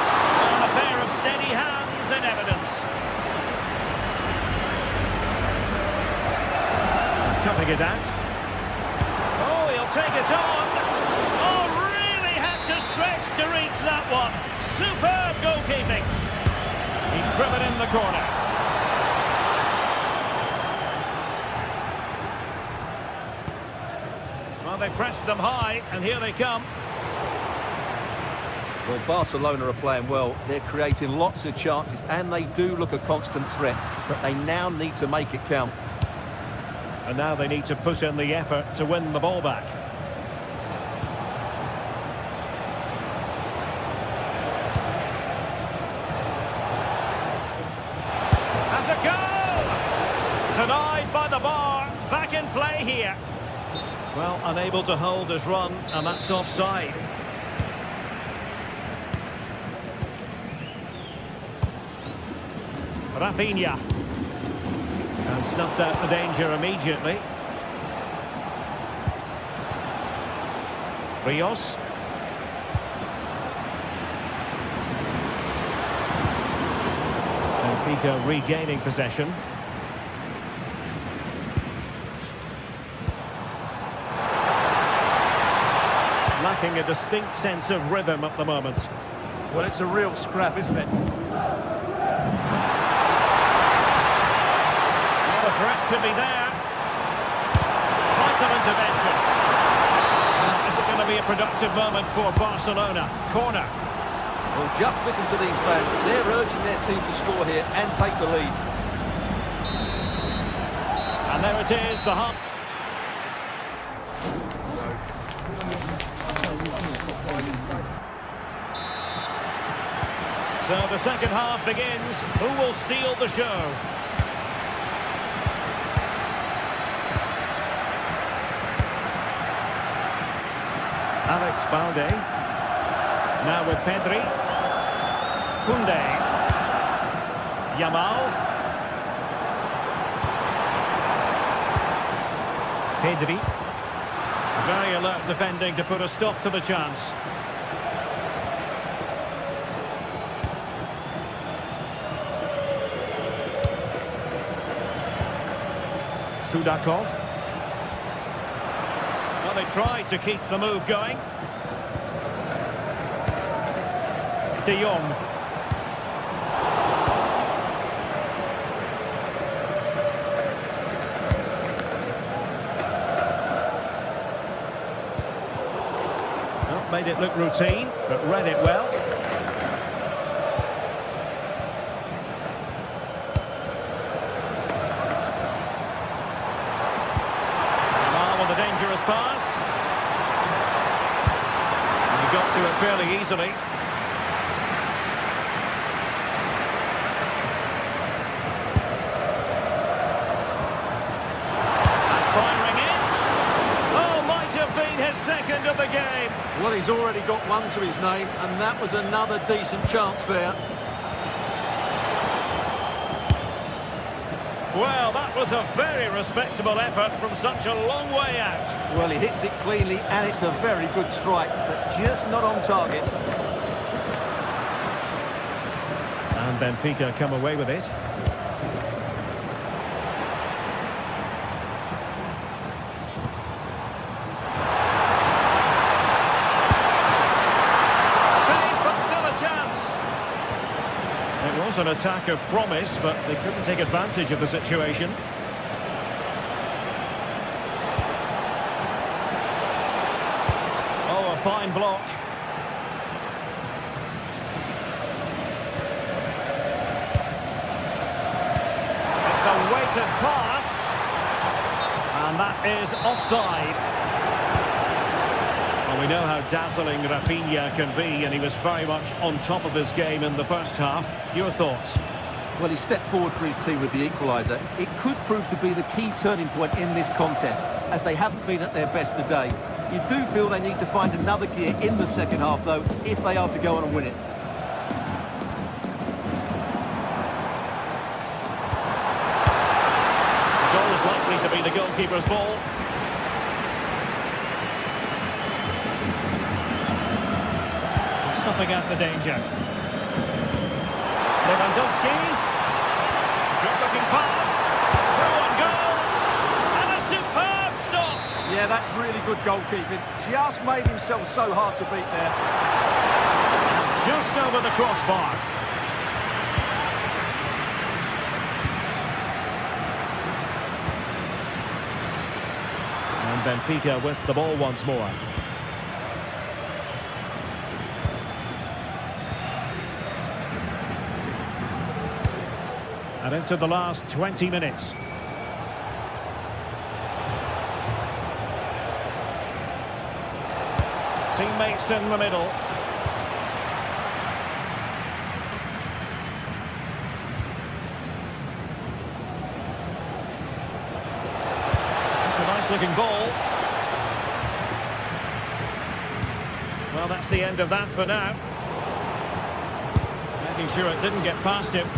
A: On a pair of steady hands and evidence. Cutting it out. Oh, he'll take it on. Oh, really had to stretch to reach that one. Superb goalkeeping. He's driven in the corner. Well, they pressed them high, and here they come.
B: Well, Barcelona are playing well. They're creating lots of chances, and they do look a constant threat. But they now need to make it count.
A: And now they need to put in the effort to win the ball back. Has a goal! Denied by the bar. Back in play here. Well, unable to hold his run, and that's offside. Rafinha. And snuffed out the danger immediately. Rios. Benfica regaining possession. Lacking a distinct sense of rhythm at the moment.
B: Well, it's a real scrap, isn't it?
A: The threat could be there. Vital intervention. Now, is it going to be a productive moment for Barcelona? Corner.
B: Well, just listen to these fans. They're urging their team to score here and take the lead.
A: And there it is, the half. So the second half begins. Who will steal the show? Alex Balde. Now with Pedri. Koundé. Yamal. Pedri. Very alert defending to put a stop to the chance. Sudakov. Well, they tried to keep the move going. De Jong. Well, made it look routine, but read it well. A dangerous pass. He got to it fairly easily. And firing it. Oh, might have been his second of the game.
B: Well, he's already got one to his name, and that was another decent chance there.
A: Well, that was a very respectable effort from such a long way out.
B: Well, he hits it cleanly, and it's a very good strike, but just not on target.
A: And Benfica come away with it. It was an attack of promise, but they couldn't take advantage of the situation. Oh, a fine block. It's a weighted pass. And that is offside. Well, we know how dazzling Rafinha can be, and he was very much on top of his game in the first half. Your thoughts?
B: Well, he stepped forward for his team with the equaliser. It could prove to be the key turning point in this contest, as they haven't been at their best today. You do feel they need to find another gear in the second half, though, if they are to go on and win it.
A: It's always likely to be the goalkeeper's ball. Snuffing out the danger. Lewandowski. Good-looking pass. Through and goal. And a superb stop.
B: Yeah, that's really good goalkeeping. Just made himself so hard to beat there.
A: Just over the crossbar. And Benfica with the ball once more. And into the last 20 minutes. Teammates in the middle. That's a nice looking ball. Well, that's the end of that for now. Making sure it didn't get past him.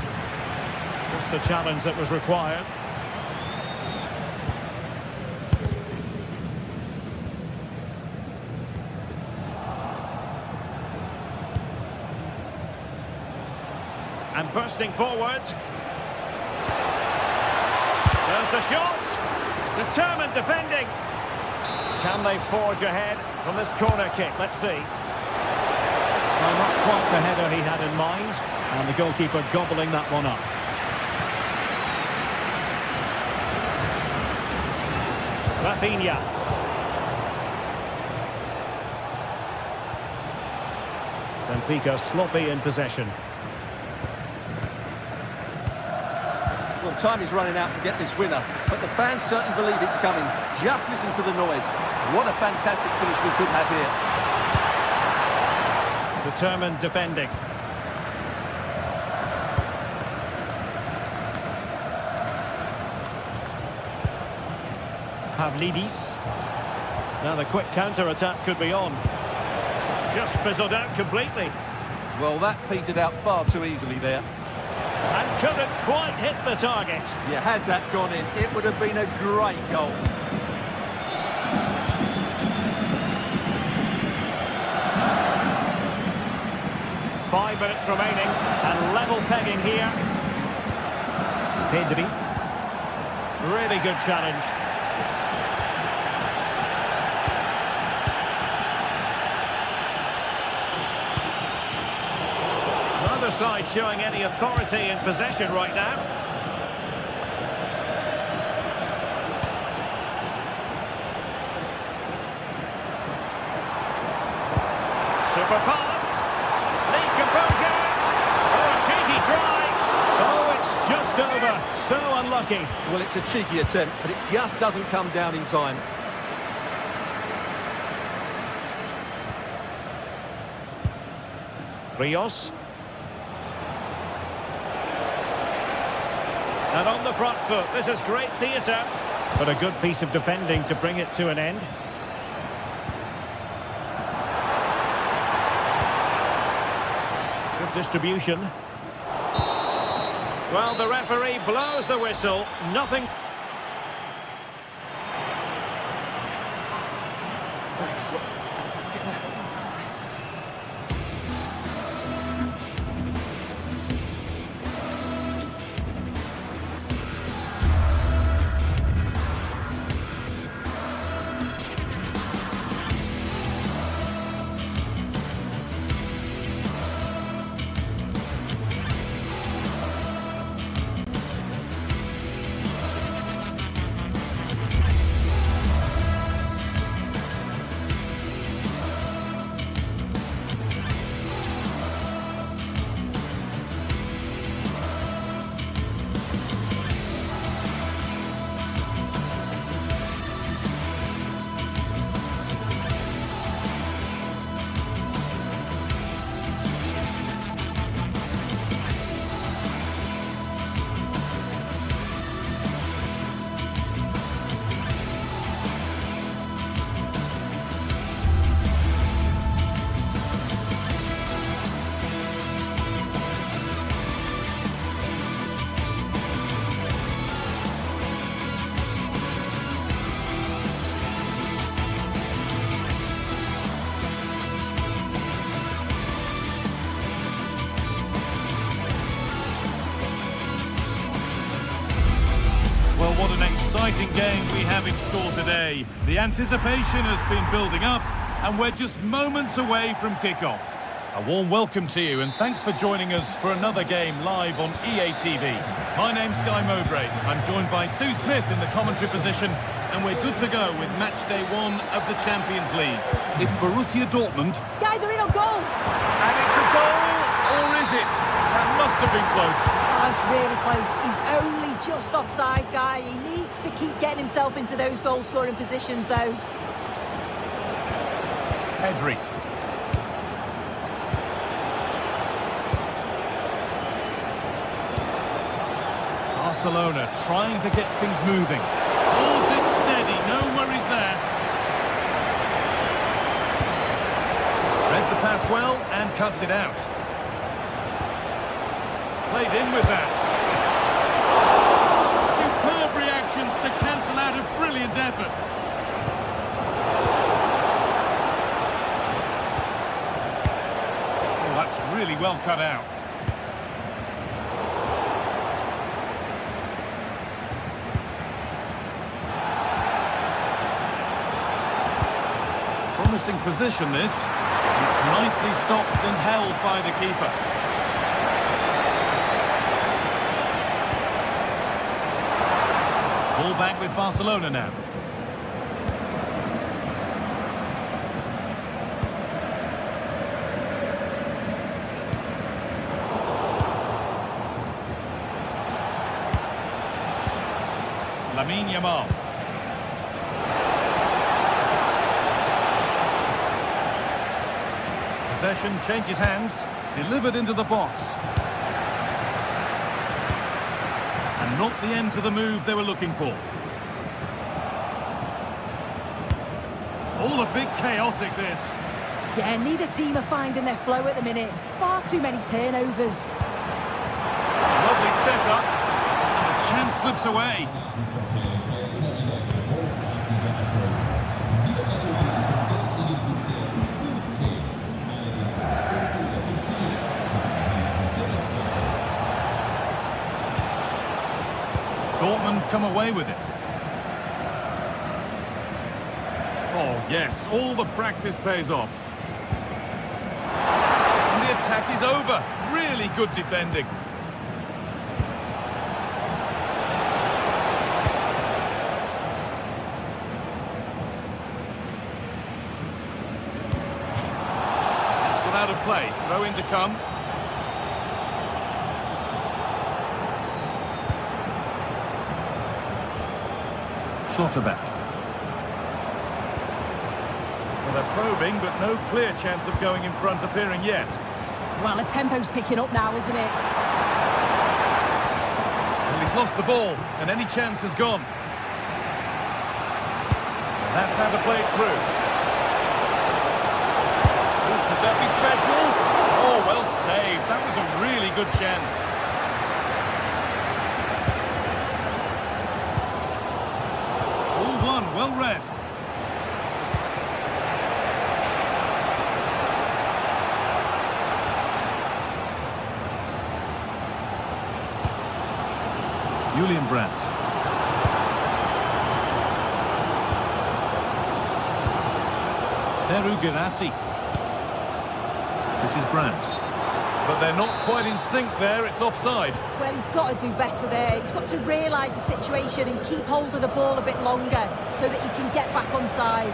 A: Just the challenge that was required. And bursting forward. There's the shot. Determined defending. Can they forge ahead from this corner kick? Let's see. Well, not quite the header he had in mind. And the goalkeeper gobbling that one up. Rafinha. Benfica sloppy in possession.
B: Well, time is running out to get this winner, but the fans certainly believe it's coming. Just listen to the noise. What a fantastic finish we could have here.
A: Determined defending. Pavlidis. Now the quick counter-attack could be on. Just fizzled out completely.
B: Well, that petered out far too easily there.
A: And couldn't quite hit the target.
B: Yeah, had that gone in, it would have been a great goal.
A: Five minutes remaining, and level pegging here. Pedri. Really good challenge. Neither side showing any authority in possession right now. Super pass. Needs composure. Oh, a cheeky try. Oh, it's just over. So unlucky.
B: Well, it's a cheeky attempt, but it just doesn't come down in time.
A: Rios. And on the front foot, this is great theatre. But a good piece of defending to bring it to an end. Good distribution. Well, the referee blows the whistle. Nothing.
C: Well, what an exciting game we have in store today. The anticipation has been building up, and we're just moments away from kickoff. A warm welcome to you, and thanks for joining us for another game live on EA TV. My name's Guy Mowbray. I'm joined by Sue Smith in the commentary position, and we're good to go with match day 1 of the Champions League. It's Borussia Dortmund.
D: Guy, they're in on goal.
C: And it's a goal, or is it? That must have been close.
D: Oh, that's really close. He's only just offside, Guy. He needs to keep getting himself into those goal-scoring positions, though.
C: Pedri. Barcelona trying to get things moving. Holds it steady, no worries there. Read the pass well and cuts it out. Played in with that. Superb reactions to cancel out a brilliant effort. Oh, that's really well cut out. Promising position this. It's nicely stopped and held by the keeper. Ball back with Barcelona now. Lamine Yamal. Possession changes hands, delivered into the box. And not the end to the move they were looking for. All a bit chaotic, this.
D: Yeah, neither team are finding their flow at the minute. Far too many turnovers.
C: Lovely setup. And the chance slips away. Dortmund come away with it. Oh, yes, all the practice pays off. And the attack is over. Really good defending. It's gone out of play. Throw in to come. Schlotterbeck. Well, they're probing, but no clear chance of going in front appearing yet.
D: Well, the tempo's picking up now, isn't it?
C: Well, he's lost the ball, and any chance is gone. And that's how to play it through. Ooh, could that be special? Oh, well saved. That was a really good chance. Well read. Julian Brandt. Seru Girassi. This is Brandt. But they're not quite in sync there, it's offside.
D: Well, he's got to do better there. He's got to realise the situation and keep hold of the ball a bit longer so that he can get back onside.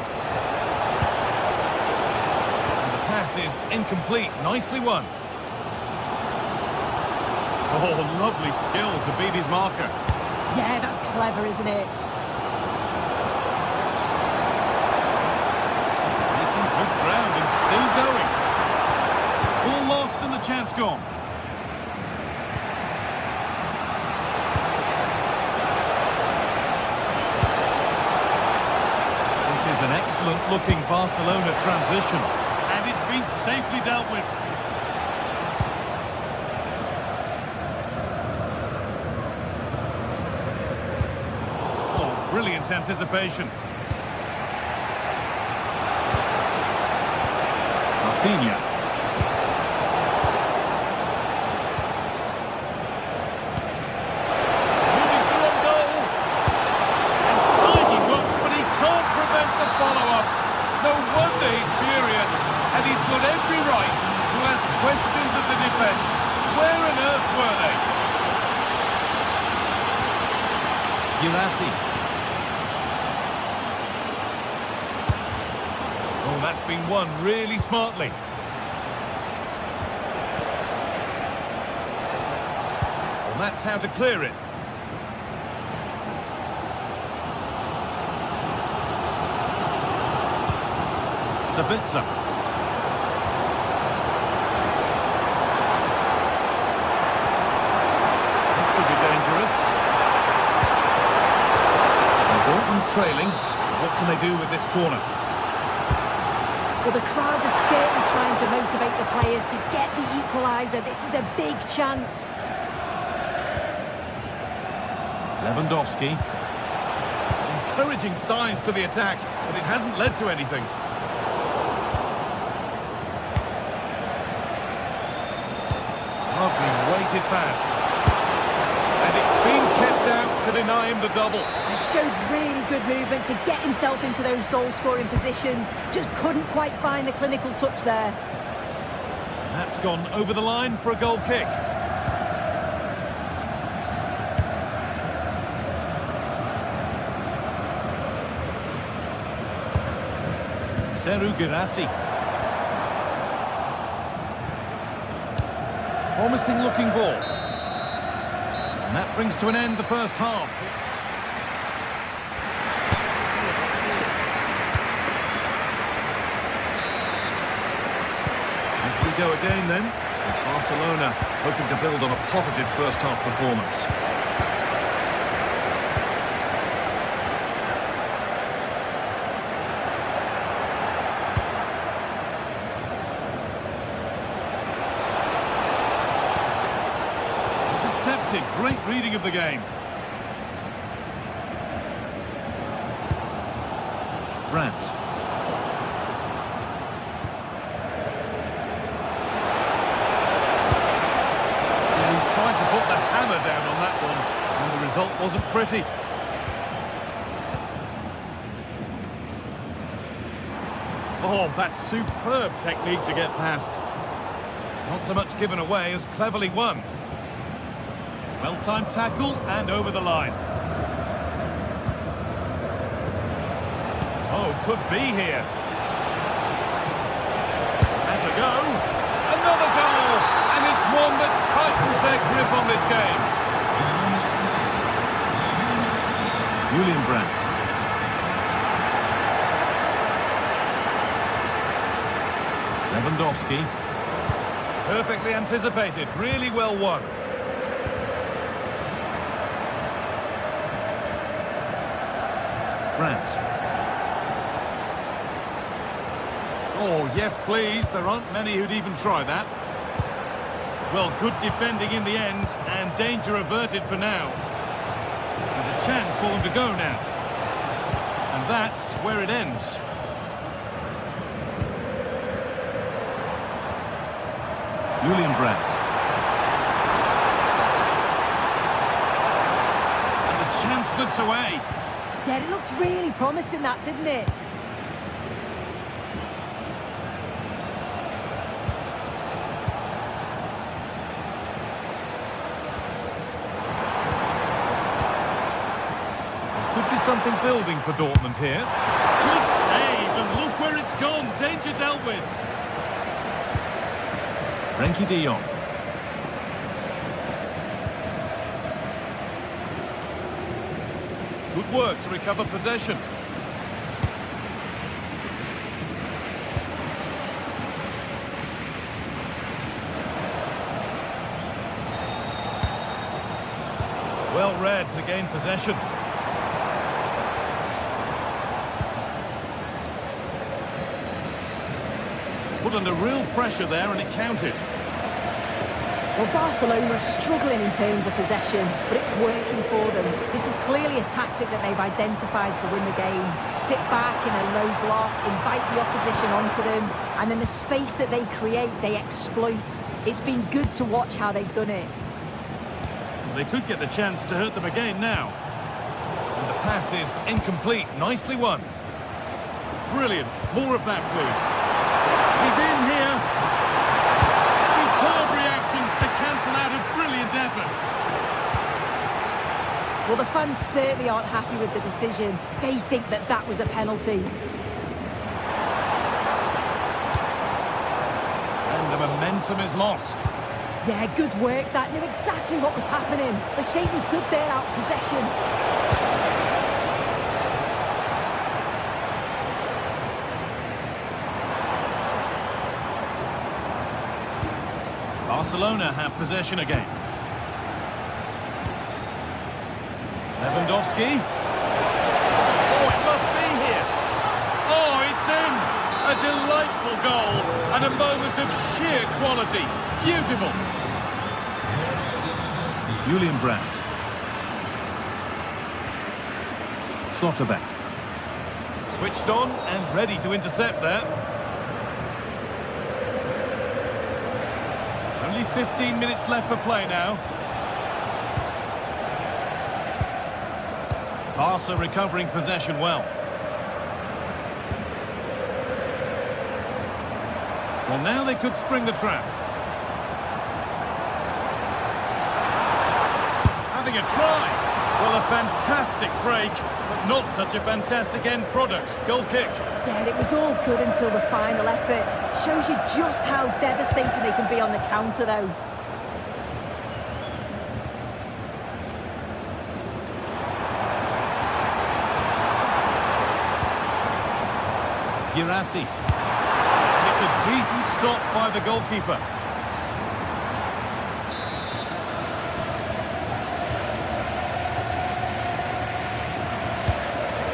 C: And the pass is incomplete. Nicely won. Oh, lovely skill to beat his marker.
D: Yeah, that's clever, isn't it?
C: Making good ground and still going. All lost and the chance gone. This is an excellent-looking Barcelona transition. And it's been safely dealt with. Oh, brilliant anticipation. Rafinha. Questions of the defence. Where on earth were they? Girassi. Oh, that's been won really smartly. Well, that's how to clear it. Sabitzer. Trailing. What can they do with this corner?
D: Well, the crowd is certainly trying to motivate the players to get the equaliser. This is a big chance.
C: Lewandowski. Encouraging signs to the attack, but it hasn't led to anything. Lovely weighted pass. And it's been kept out to deny him the double.
D: He showed really good movement to get himself into those goal-scoring positions. Just couldn't quite find the clinical touch there.
C: That's gone over the line for a goal kick. Seru Girassi. Promising looking ball. And that brings to an end the first half. If we go again then, Barcelona hoping to build on a positive first half performance. great reading of the game. Brandt. He tried to put the hammer down on that one, and the result wasn't pretty. Oh, that's superb technique to get past. Not so much given away as cleverly won. Well-timed tackle and over the line. Oh, could be here. Has a go. Another goal! And it's one that tightens their grip on this game. Julian Brandt. Lewandowski. Perfectly anticipated, really well won. Brandt. Oh, yes, please. There aren't many who'd even try that. Well, good defending in the end, and danger averted for now. There's a chance for them to go now. And that's where it ends. Julian Brandt. And the chance slips away.
D: Yeah, it looked really promising, that, didn't it?
C: Could be something building for Dortmund here. Good save, and look where it's gone. Danger dealt with. Frenkie de Jong. Good work to recover possession. Well read to gain possession. Put under real pressure there and it counted.
D: Well, Barcelona are struggling in terms of possession, but it's working for them. This is clearly a tactic that they've identified to win the game. Sit back in a low block, invite the opposition onto them, and then the space that they create, they exploit. It's been good to watch how they've done it.
C: They could get the chance to hurt them again now. And the pass is incomplete. Nicely won. Brilliant. More of that, please. He's in here. Superb reactions to cancel out a brilliant effort.
D: Well, the fans certainly aren't happy with the decision. They think that that was a penalty.
C: And the momentum is lost.
D: Yeah, good work. That knew exactly what was happening. The shape was good there out of possession.
C: Barcelona have possession again. Lewandowski. Oh, it must be here. Oh, it's in. A delightful goal and a moment of sheer quality. Beautiful. Julian Brandt. Slotterback. Switched on and ready to intercept there. Only 15 minutes left for play now. Barca recovering possession well. Well, now they could spring the trap. Having a try. Well, a fantastic break, but not such a fantastic end product. Goal kick.
D: Yeah, it was all good until the final effort. Shows you just how devastating they can be on the counter, though.
C: Girassi. It's a decent stop by the goalkeeper.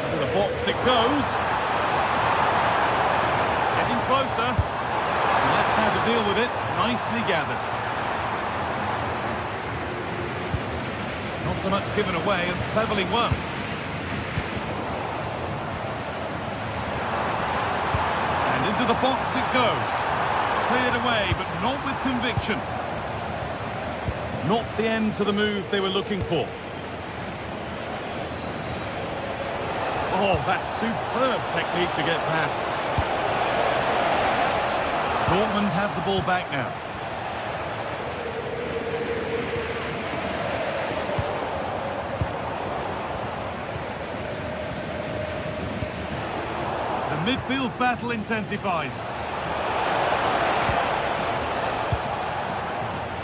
C: To the box it goes. Getting closer. And that's how to deal with it. Nicely gathered. so much given away as cleverly won. And into the box it goes. Cleared away, but not with conviction. Not the end to the move they were looking for. Oh, that's superb technique to get past. Dortmund have the ball back now. The midfield battle intensifies.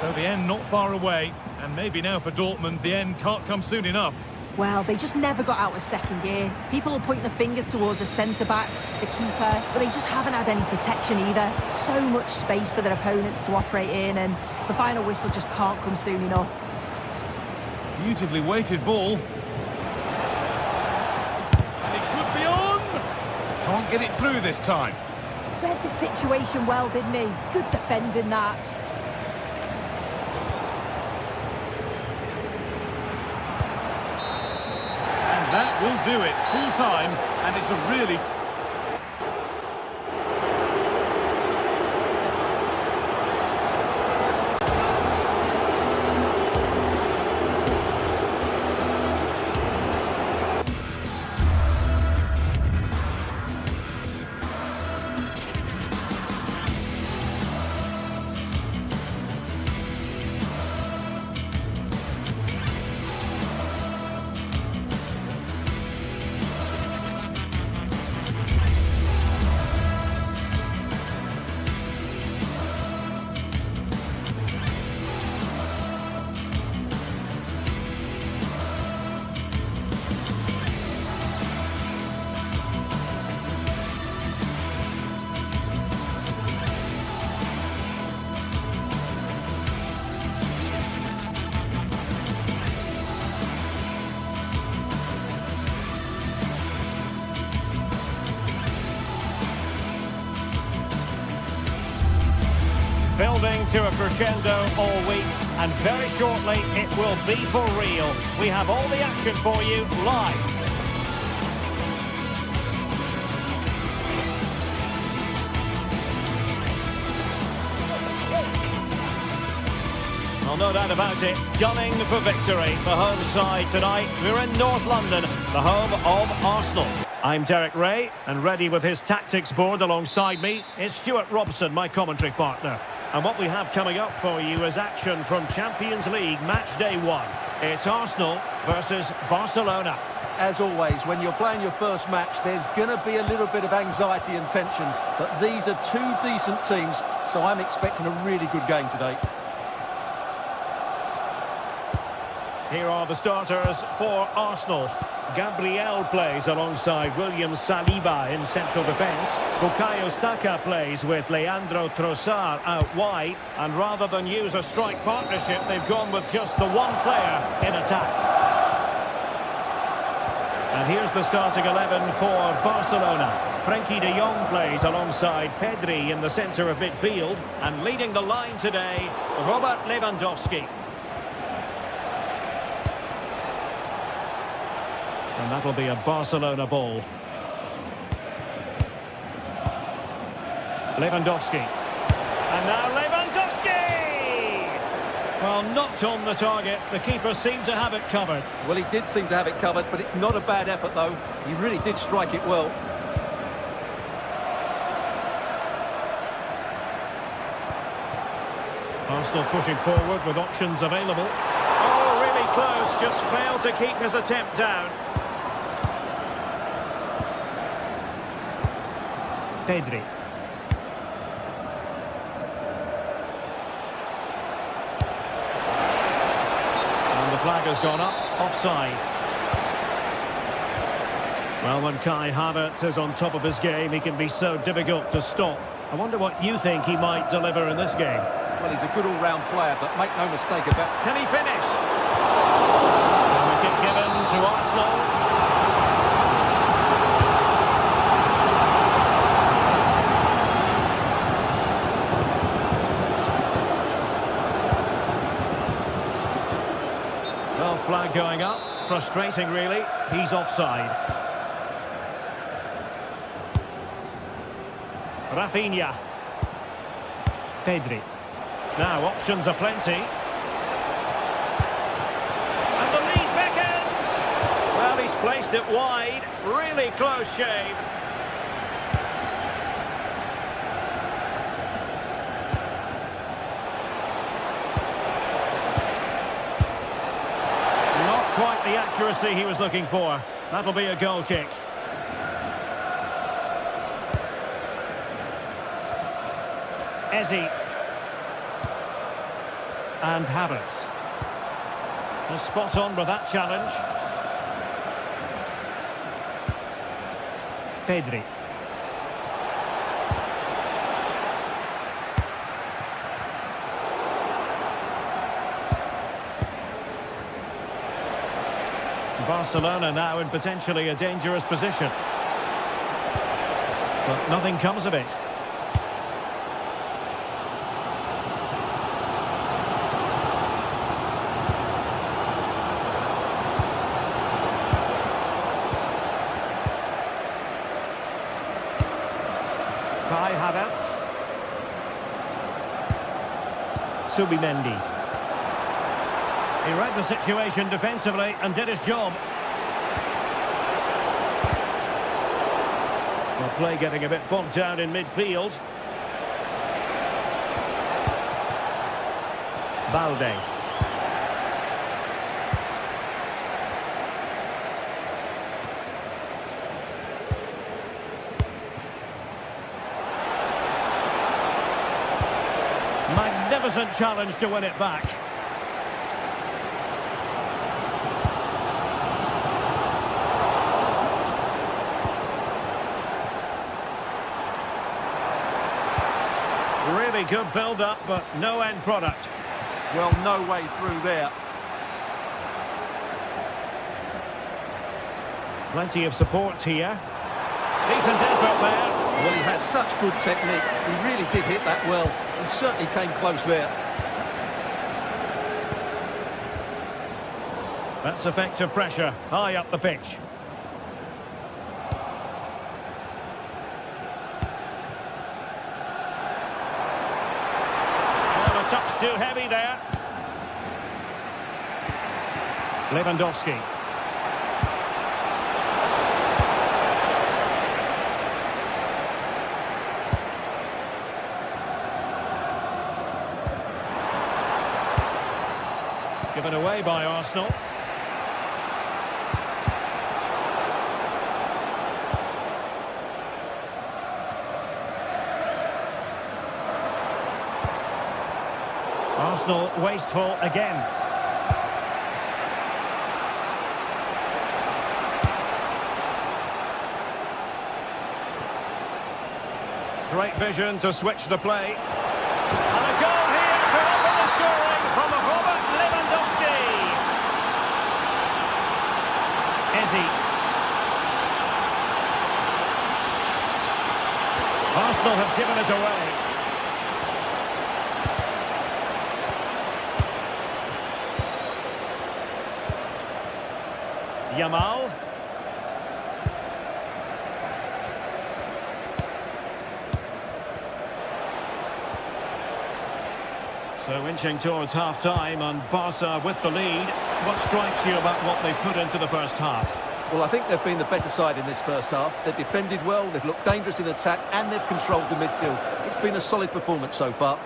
C: So the end not far away, and maybe now for Dortmund, the end can't come soon enough.
D: Well, they just never got out of second gear. People will point the finger towards the centre-backs, the keeper, but they just haven't had any protection either. So much space for their opponents to operate in, and the final whistle just can't come soon enough.
C: Beautifully weighted ball. And it could be on! Can't get it through this time.
D: Read the situation well, didn't he? Good defending that.
C: That will do it, full time, and it's a really...
A: Building to a crescendo all week, and very shortly it will be for real. We have all the action for you live. Well, no doubt about it, gunning for victory. The home side tonight, we're in North London, the home of Arsenal. I'm Derek Ray, and ready with his tactics board alongside me is Stuart Robson, my commentary partner. And what we have coming up for you is action from Champions League match day 1. It's Arsenal versus Barcelona.
B: As always, when you're playing your first match, there's going to be a little bit of anxiety and tension. But these are two decent teams, so I'm expecting a really good game today.
A: Here are the starters for Arsenal. Gabriel plays alongside William Saliba in central defence. Bukayo Saka plays with Leandro Trossard out wide. And rather than use a strike partnership, they've gone with just the one player in attack. And here's the starting 11 for Barcelona. Frenkie de Jong plays alongside Pedri in the centre of midfield. And leading the line today, Robert Lewandowski. And that'll be a Barcelona ball. Lewandowski. And now Lewandowski! Well, not on the target. The keeper seemed to have it covered.
B: Well, he did seem to have it covered, but it's not a bad effort, though. He really did strike it well.
A: Arsenal pushing forward with options available. Oh, really close. Just failed to keep his attempt down. Pedri. And the flag has gone up, offside. Well, when Kai Havertz is on top of his game, he can be so difficult to stop. I wonder what you think he might deliver in this game.
B: Well, he's a good all-round player, but make no mistake about...
A: Can he finish? And wicket given to Arsenal. Flag going up. Frustrating, really. He's offside. Rafinha. Pedri. Now, options are plenty. And the lead beckons! Well, he's placed it wide. Really close shave. Not quite the accuracy he was looking for. That'll be a goal kick. Eze. And Havertz. Was spot on with that challenge. Pedri. Barcelona now in potentially a dangerous position. But nothing comes of it. Havertz. Subimendi. He read the situation defensively and did his job. Well, play getting a bit bogged down in midfield. Balde. Magnificent challenge to win it back. Really good build-up, but no end product.
B: Well, no way through there.
A: Plenty of support here. Decent effort there.
B: Well, he has such good technique. He really did hit that well. He certainly came close there.
A: That's effective pressure, high up the pitch. Well, a touch too heavy there. Lewandowski. Given away by Arsenal. Arsenal wasteful again. Great vision to switch the play. And a goal here to open the scoring from Robert Lewandowski. Eze. Arsenal have given it away. Yamal. So inching towards half-time and Barca with the lead. What strikes you about what they put into the first half?
B: Well, I think they've been the better side in this first half. They've defended well, they've looked dangerous in attack, and they've controlled the midfield. It's been a solid performance so far.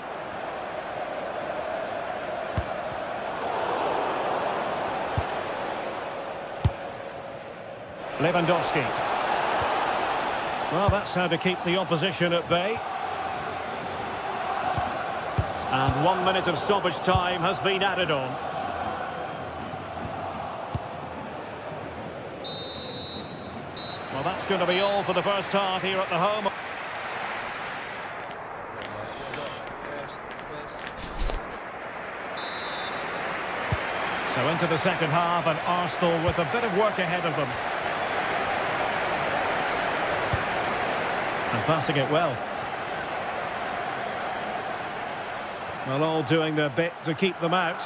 A: Lewandowski. Well, that's how to keep the opposition at bay. And 1 minute of stoppage time has been added on. Well, that's going to be all for the first half here at the home. So into the second half, and Arsenal with a bit of work ahead of them. And passing it well. Well, all doing their bit to keep them out.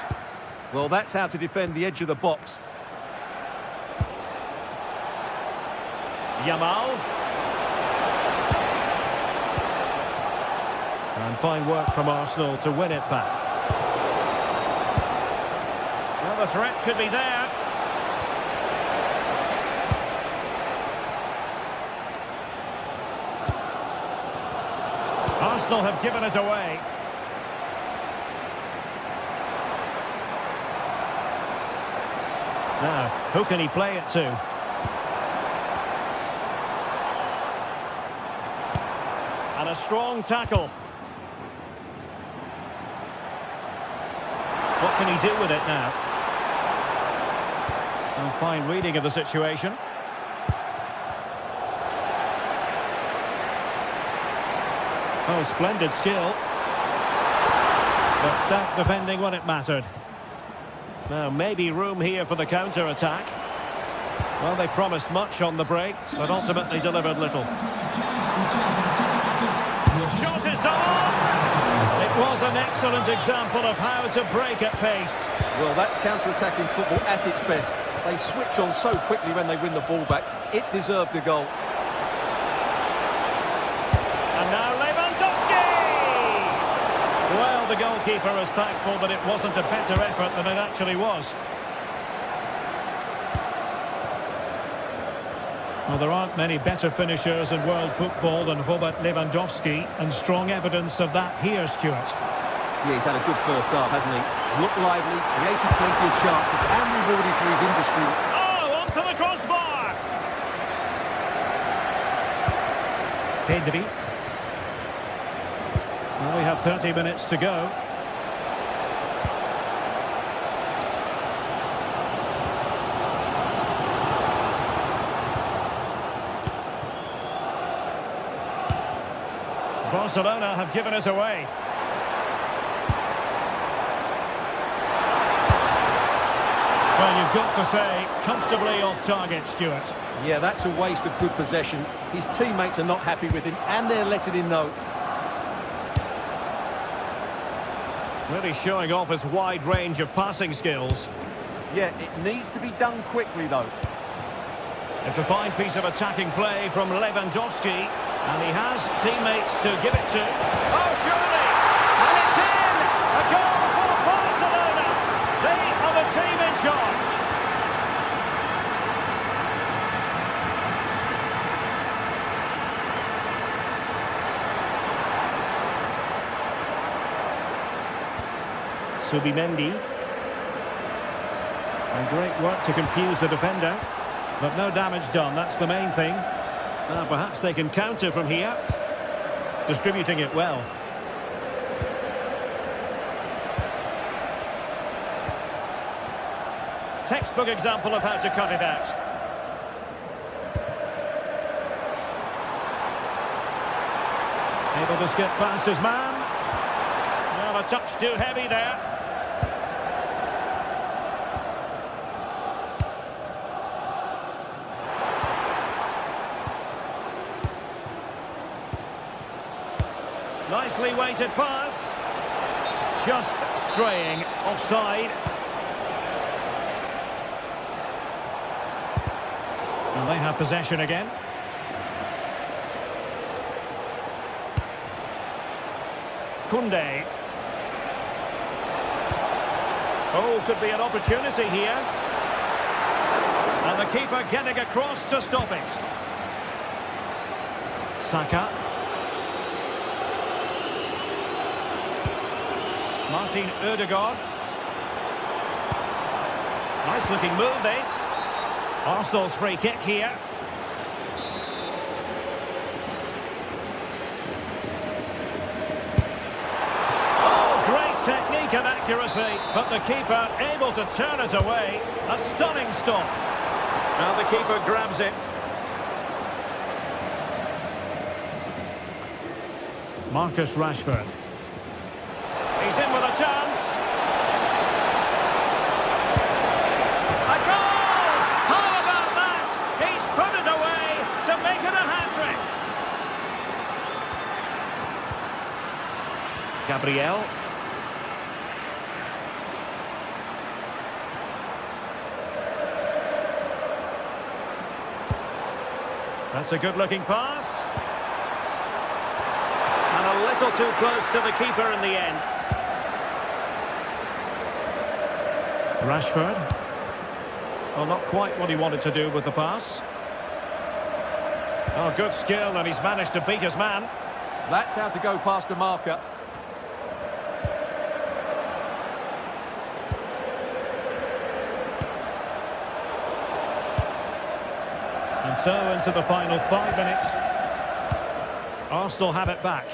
B: Well, that's how to defend the edge of the box.
A: Yamal. And fine work from Arsenal to win it back. Well, the threat could be there. Arsenal have given it away. Now, who can he play it to? And a strong tackle. What can he do with it now? A fine reading of the situation. Oh, splendid skill. But stacked defending when it mattered. Now, maybe room here for the counter-attack. Well, they promised much on the break, but ultimately delivered little. Shot is off! It was an excellent example of how to break at pace.
B: Well, that's counter-attacking football at its best. They switch on so quickly when they win the ball back. It deserved a goal.
A: And now Lewandowski! Well, the goalkeeper was thankful that it wasn't a better effort than it actually was. Well, there aren't many better finishers in world football than Robert Lewandowski, and strong evidence of that here, Stuart.
B: Yeah, he's had a good first half, hasn't he? Looked lively, created plenty of chances, and rewarded for his industry.
A: Oh, onto the crossbar! Pedri. Well, we have 30 minutes to go. Barcelona have given us away. Well, you've got to say, comfortably off target, Stuart.
B: Yeah, that's a waste of good possession. His teammates are not happy with him, and they're letting him know.
A: Really showing off his wide range of passing skills.
B: Yeah, it needs to be done quickly, though.
A: It's a fine piece of attacking play from Lewandowski, and he has teammates to give it to. Oh, surely! And it's in! A goal for Barcelona! They are the team in charge. Subimendi. And great work to confuse the defender. But no damage done, that's the main thing. Now perhaps they can counter from here. Distributing it well. Textbook example of how to cut it out. Able to skip past his man. Well, a touch too heavy there. Nicely weighted pass. Just straying offside. And they have possession again. Koundé. Oh, could be an opportunity here. And the keeper getting across to stop it. Saka. Martin Ødegaard. Nice looking move this. Arsenal's free kick here. Oh, great technique and accuracy, but the keeper able to turn it away. A stunning stop. Now the keeper grabs it. Marcus Rashford. He's in with a chance. A goal! How about that? He's put it away to make it a hat-trick. Gabriel. That's a good-looking pass. And a little too close to the keeper in the end. Rashford. Well, not quite what he wanted to do with the pass. Oh, good skill, and he's managed to beat his man.
B: That's how to go past the marker.
A: And so into the final 5 minutes. Arsenal have it back.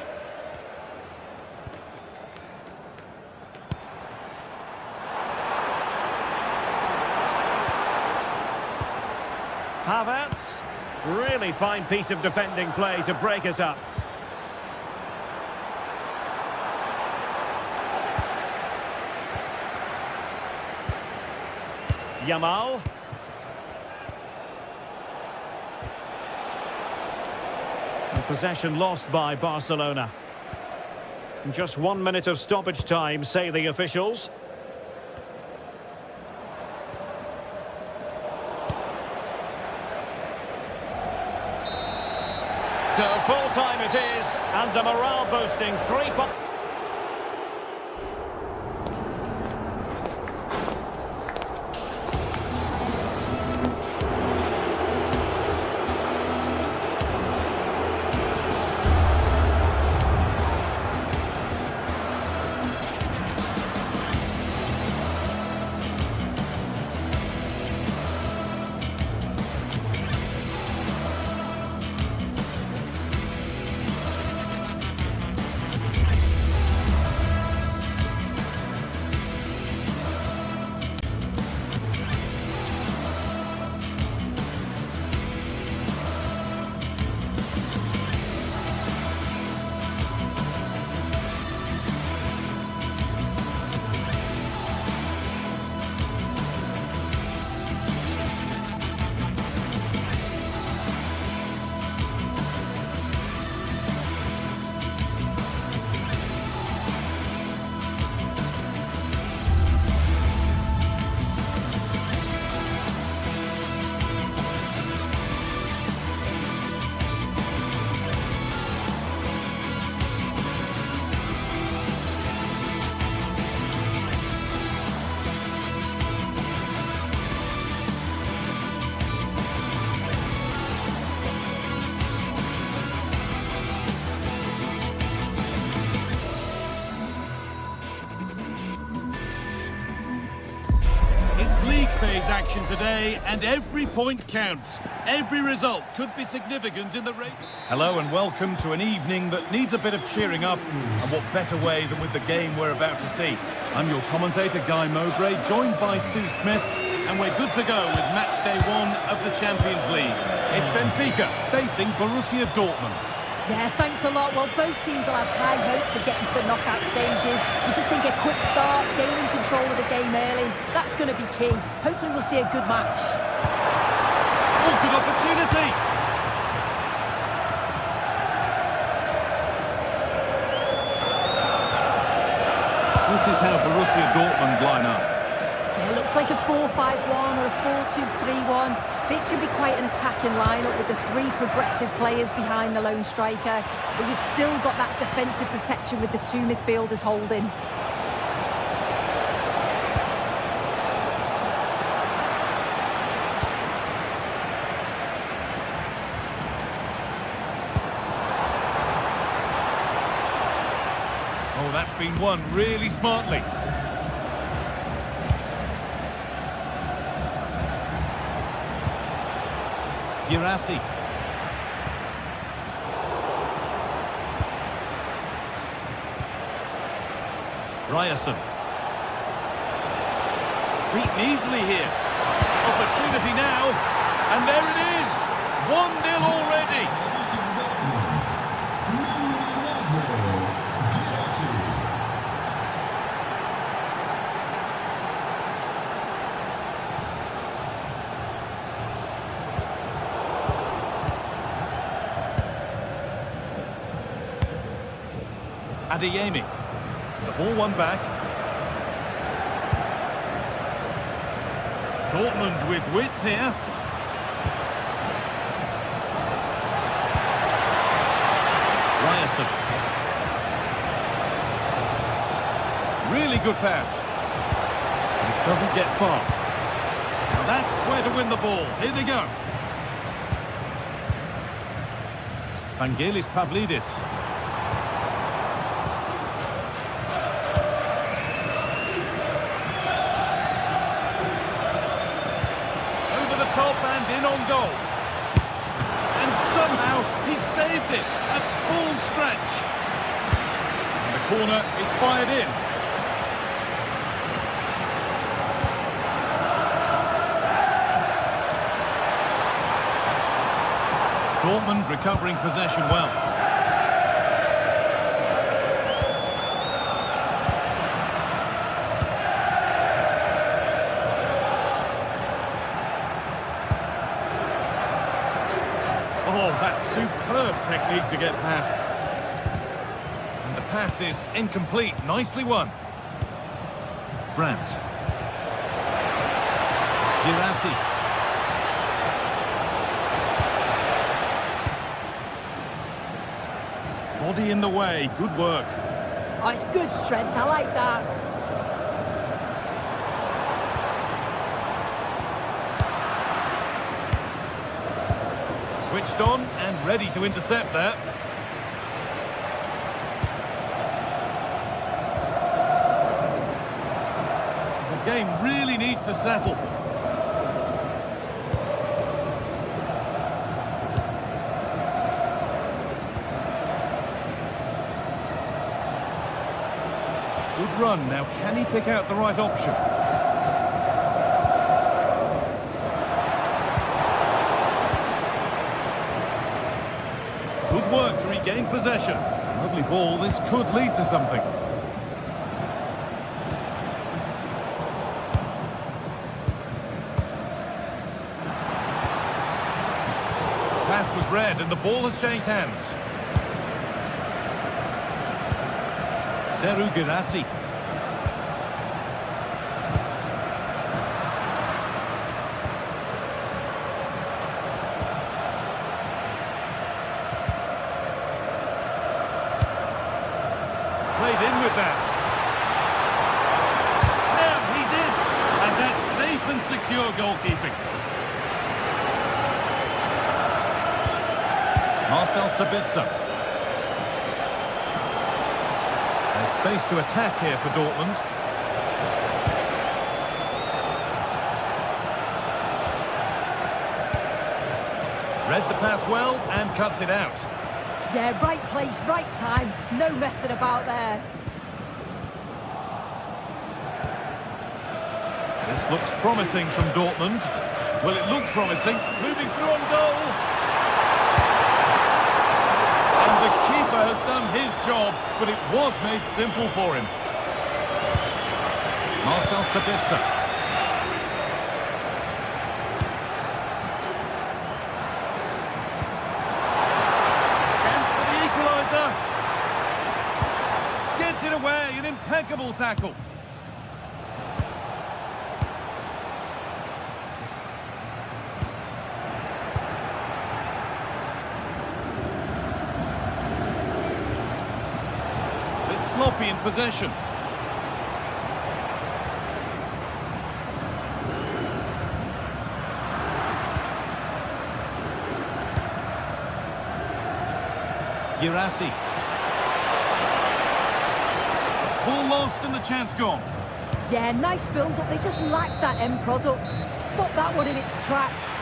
A: Havertz. Really fine piece of defending play to break us up. Yamal. And possession lost by Barcelona. And just 1 minute of stoppage time, say the officials. So full time it is, and a morale boosting 3 points.
C: League phase action today, and every point counts. Every result could be significant in the race. Hello and welcome to an evening that needs a bit of cheering up, and what better way than with the game we're about to see. I'm your commentator, Guy Mowbray, joined by Sue Smith, and we're good to go with matchday 1 of the Champions League. It's Benfica facing Borussia Dortmund.
D: Yeah, thanks a lot. Well, both teams will have high hopes of getting to the knockout stages. We just think a quick start, gaining control of the game early, that's going to be key. Hopefully we'll see a good match.
C: Oh, good opportunity! This is how Borussia Dortmund line up.
D: Yeah, it looks like a 4-5-1 or a 4-2-3-1. This could be quite an attacking lineup with the 3 progressive players behind the lone striker. But you've still got that defensive protection with the 2 midfielders holding.
C: Oh, that's been won really smartly. Girassi. Ryerson. Beaten easily here. Opportunity now. And there it is. 1-0 already. Adeyemi. The ball won back. Dortmund with width here. lesson. Really good pass. It doesn't get far. Now that's where to win the ball. Here they go. Vangelis Pavlidis. Over the top and in on goal. And somehow he saved it at full stretch. And the corner is fired in. Dortmund recovering possession well. Oh, that's superb technique to get past. And the pass is incomplete. Nicely won. Brandt. Girassi. Body in the way, good work.
D: Oh, it's good strength, I like that.
C: Switched on and ready to intercept there. The game really needs to settle. Good run. Now, can he pick out the right option? Good work to regain possession. Lovely ball. This could lead to something. Pass was read and the ball has changed hands. Seru Girassi. Played in with that. Now he's in. And that's safe and secure goalkeeping. Marcel Sabitzer. Space to attack here for Dortmund. Read the pass well and cuts it out.
D: Yeah, right place, right time. No messing about there.
C: This looks promising from Dortmund. Well, it looked promising. Moving through on goal. And the keeper has done his job, but it was made simple for him. Marcel Sabitzer. Chance for the equaliser. Gets it away, an impeccable tackle. Sloppy in possession. Girassi. Ball lost and the chance gone.
D: Yeah, nice build-up. They just lack that end product. Stop that one in its tracks.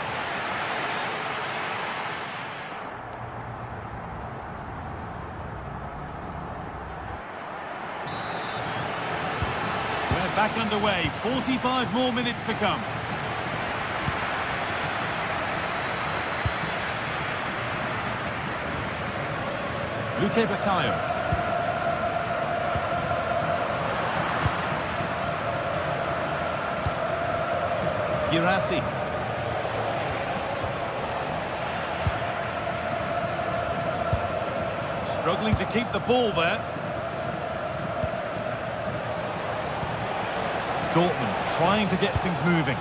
C: Back underway, 45 more minutes to come. Luque Baccaio. Girassi. Struggling to keep the ball there. Dortmund trying to get things moving.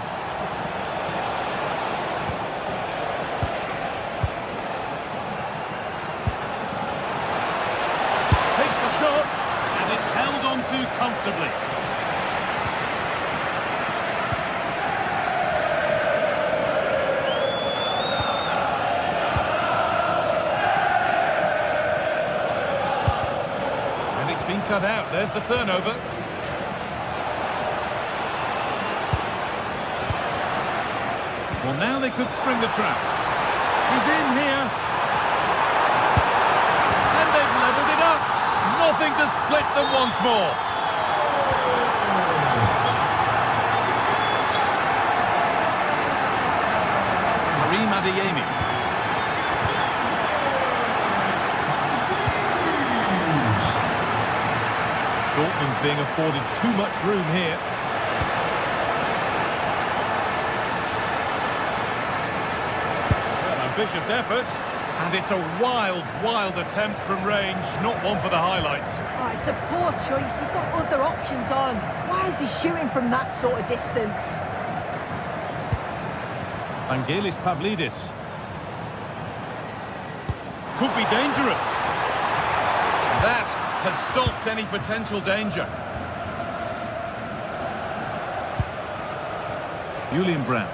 C: comfortably. And it's been cut out. There's the turnover. Well, now they could spring the trap. He's in here. And they've levelled it up. Nothing to split them once more. Real Madrid. Dortmund being afforded too much room here. Ambitious effort, and it's a wild attempt from range, not one for the highlights.
D: Oh, it's a poor choice. He's got other options on. Why is he shooting from that sort of distance?
C: Vangelis Pavlidis. Could be dangerous. That has stopped any potential danger. Julian Brandt.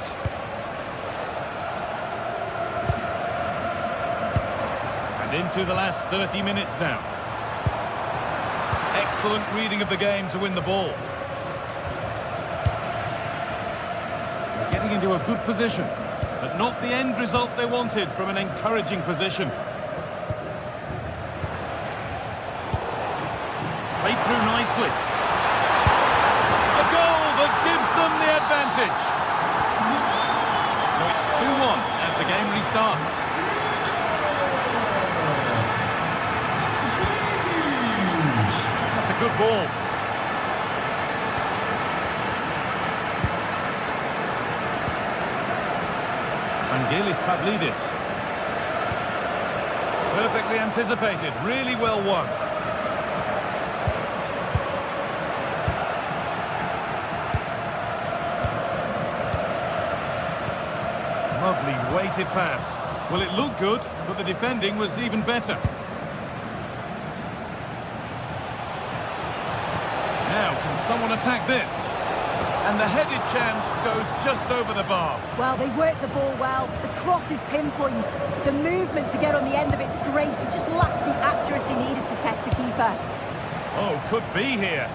C: Into the last 30 minutes now. Excellent reading of the game to win the ball. They're getting into a good position, but not the end result they wanted from an encouraging position. Played through nicely. A goal that gives them the advantage. So it's 2-1 as the game restarts. Good ball. Vangelis Pavlidis. Perfectly anticipated, really well won. Lovely weighted pass. Well, it looked good, but the defending was even better. Now, can someone attack this? And the headed chance goes just over the bar.
D: Well, they work the ball well. The cross is pinpoint. The movement to get on the end of it's great. It just lacks the accuracy needed to test the keeper.
C: Oh, could be here.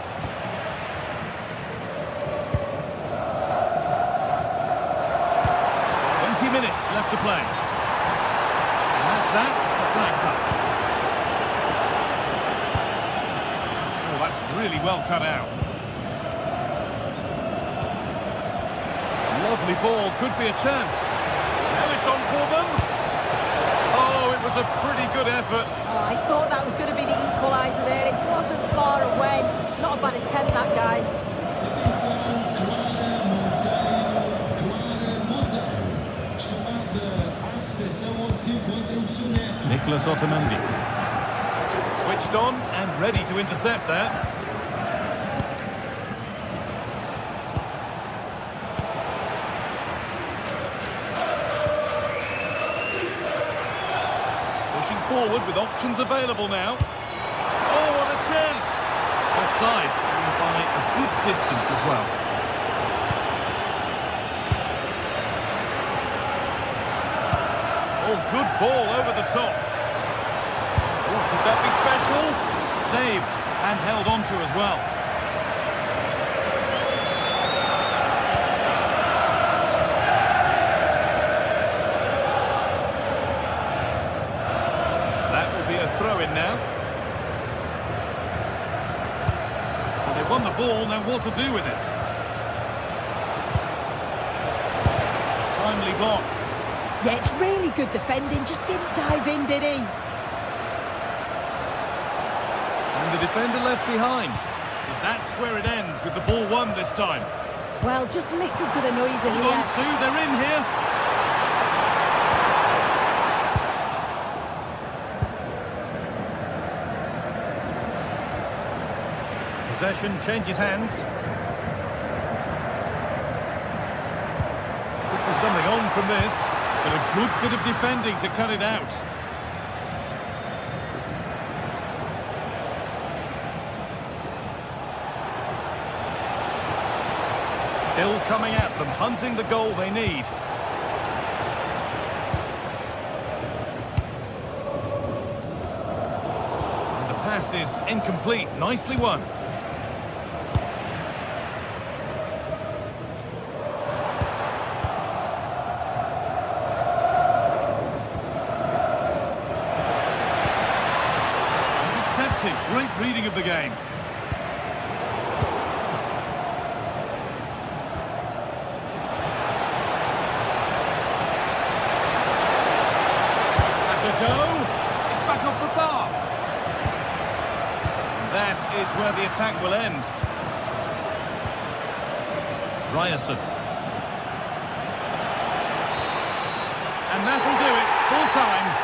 C: Minutes left to play. And that's that. The flag's up. Oh, that's really well cut out. Lovely ball. Could be a chance. Now it's on for them. Oh, it was a pretty good effort.
D: Oh, I thought that was going to be the equaliser there. It wasn't far away. Not a bad attempt, that guy.
C: Nicolas Otamendi. Switched on and ready to intercept that. Pushing forward with options available now. Oh, what a chance! Offside, and by a good distance as well. Oh, good ball over the top. Oh, could that be special? Saved and held on to as well. That will be a throw-in now. Well, they won the ball, now what to do with it? Timely block.
D: Yeah, it's really good defending, just didn't dive in, did he?
C: And the defender left behind. But that's where it ends, with the ball won this time.
D: Well, just listen to the noise in
C: Hold
D: here.
C: on, Sue, they're in here. Possession changes hands. Could be something on from this. But a good bit of defending to cut it out. Still coming at them, hunting the goal they need. And the pass is incomplete. Nicely won. Intercepted. Great reading of the game. Is where the attack will end. Ryerson. And that'll do it. Full time.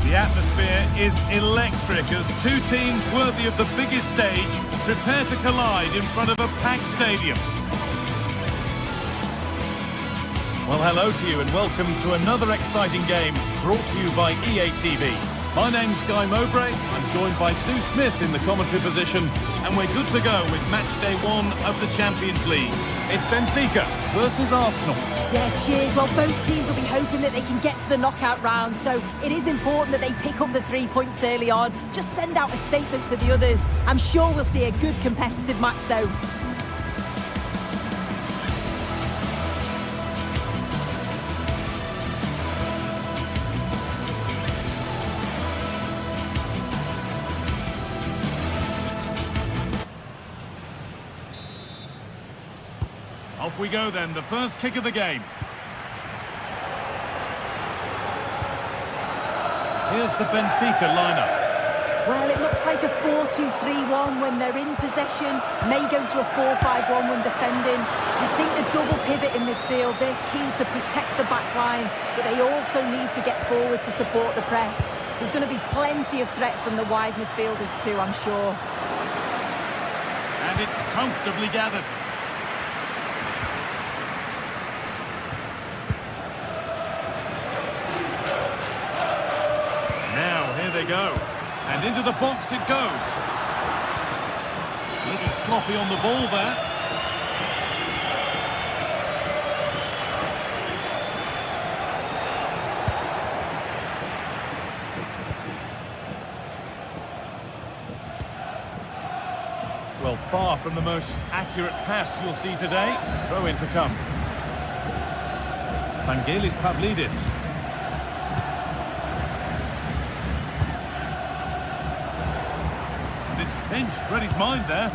C: The atmosphere is electric as two teams worthy of the biggest stage prepare to collide in front of a packed stadium. Well, hello to you and welcome to another exciting game brought to you by EA TV. My name's Guy Mowbray. I'm joined by Sue Smith in the commentary position, and we're good to go with match day 1 of the Champions League. It's Benfica versus Arsenal.
D: Yeah, cheers. Well, both teams will be hoping that they can get to the knockout round, so it is important that they pick up the 3 points early on. Just send out a statement to the others. I'm sure we'll see a good competitive match, though.
C: Off we go then, the first kick of the game. Here's the Benfica lineup.
D: Well, it looks like a 4-2-3-1 when they're in possession. May go to a 4-5-1 when defending. I think the double pivot in midfield, they're key to protect the back line, but they also need to get forward to support the press. There's going to be plenty of threat from the wide midfielders too, I'm sure.
C: And it's comfortably gathered. They go, and into the box it goes. A little sloppy on the ball there. Well, far from the most accurate pass you'll see today. Throw in to come. Vangelis Pavlidis. Pinched, read his mind there.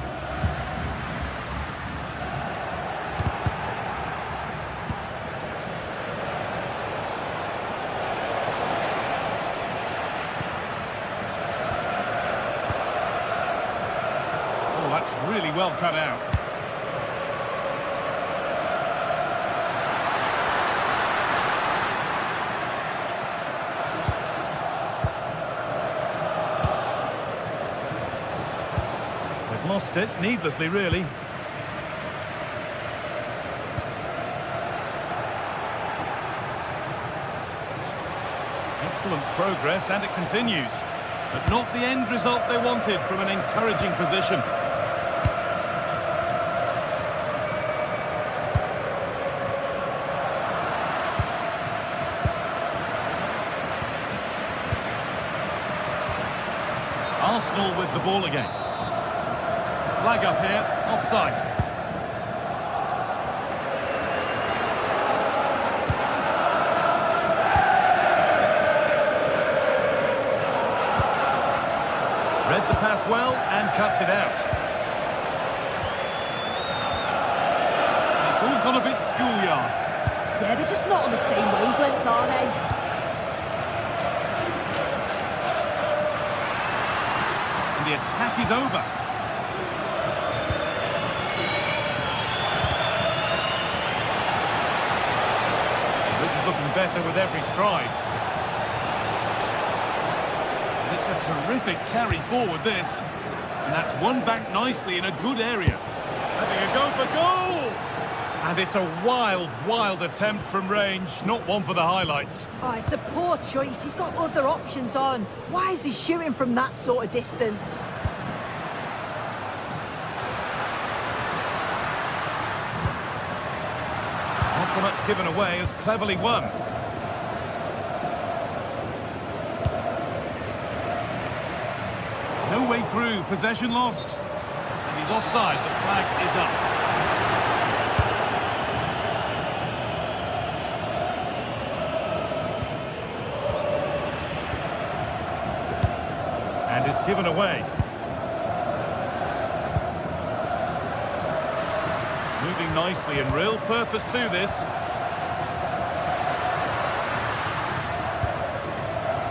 C: Oh, that's really well cut out. Lost it, needlessly really. Excellent progress and it continues. But not the end result they wanted from an encouraging position. Arsenal with the ball again. Flag up here, offside. Read the pass well and cuts it out. It's all gone a bit schoolyard.
D: Yeah, they're just not on the same wavelength, are they?
C: And the attack is over. This is looking better with every stride. It's a terrific carry forward, this. And that's won back nicely in a good area. Having a go for goal! And it's a wild, wild attempt from range, not one for the highlights.
D: Oh, it's a poor choice. He's got other options on. Why is he shooting from that sort of distance?
C: Not so much given away as cleverly won. No way through, possession lost. And he's offside, the flag is up. And it's given away. Moving nicely and real purpose to this.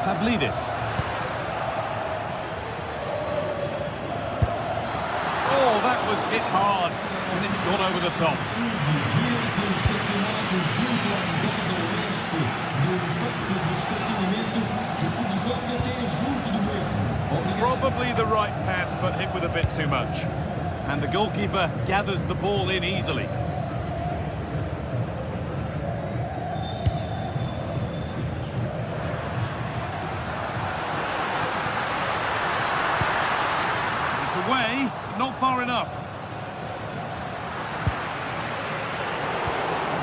C: Pavlidis. Oh, that was hit hard, and it's gone over the top. Probably the right pass, but hit with a bit too much. And the goalkeeper gathers the ball in easily. It's away, but not far enough.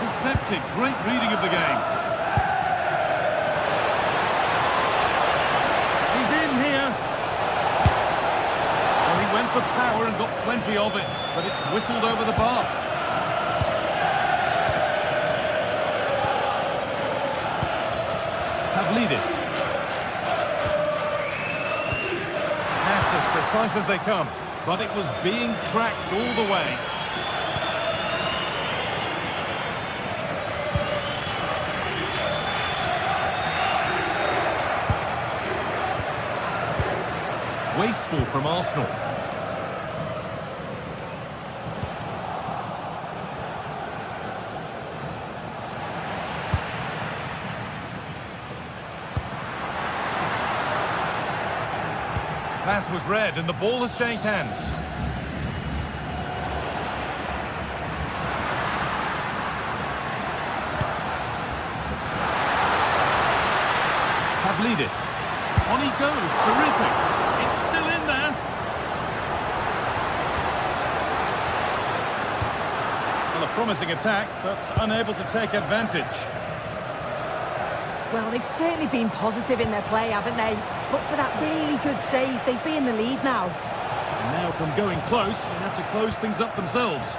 C: Deceptive, great reading of the game. He's in here. Well, he went for power and got plenty of it, but it's whistled over the bar. Pavlidis. Pass as precise as they come, but it was being tracked all the way. Wasteful from Arsenal. Pass was read and the ball has changed hands. Pavlidis. On he goes, terrific. It's still in there. Well, a promising attack, but unable to take advantage.
D: Well, they've certainly been positive in their play, haven't they? But for that really good save, they'd be in the lead now.
C: And now from going close, they have to close things up themselves.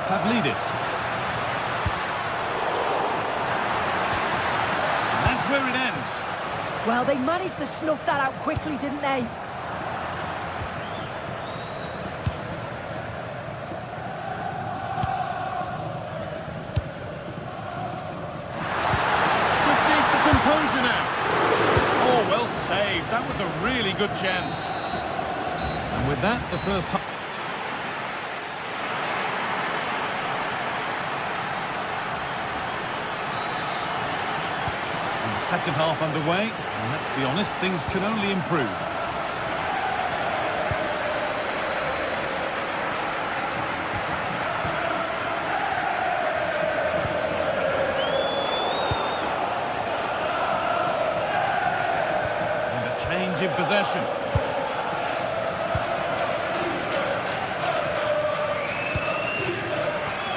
C: Pavlidis. And that's where it ends.
D: Well, they managed to snuff that out quickly, didn't they?
C: That was a really good chance. And with that, the first half. And the second half underway, and let's be honest, things can only improve. Change in possession.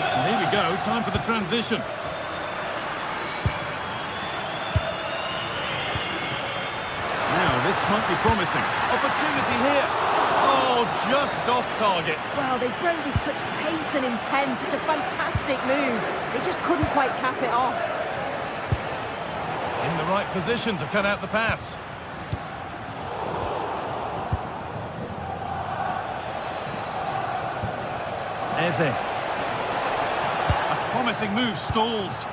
C: And here we go, time for the transition. Now this might be promising. Opportunity here. Oh, just off target.
D: Well, they broke with such pace and intent. It's a fantastic move. They just couldn't quite cap it off.
C: In the right position to cut out the pass. Eze. A promising move stalls.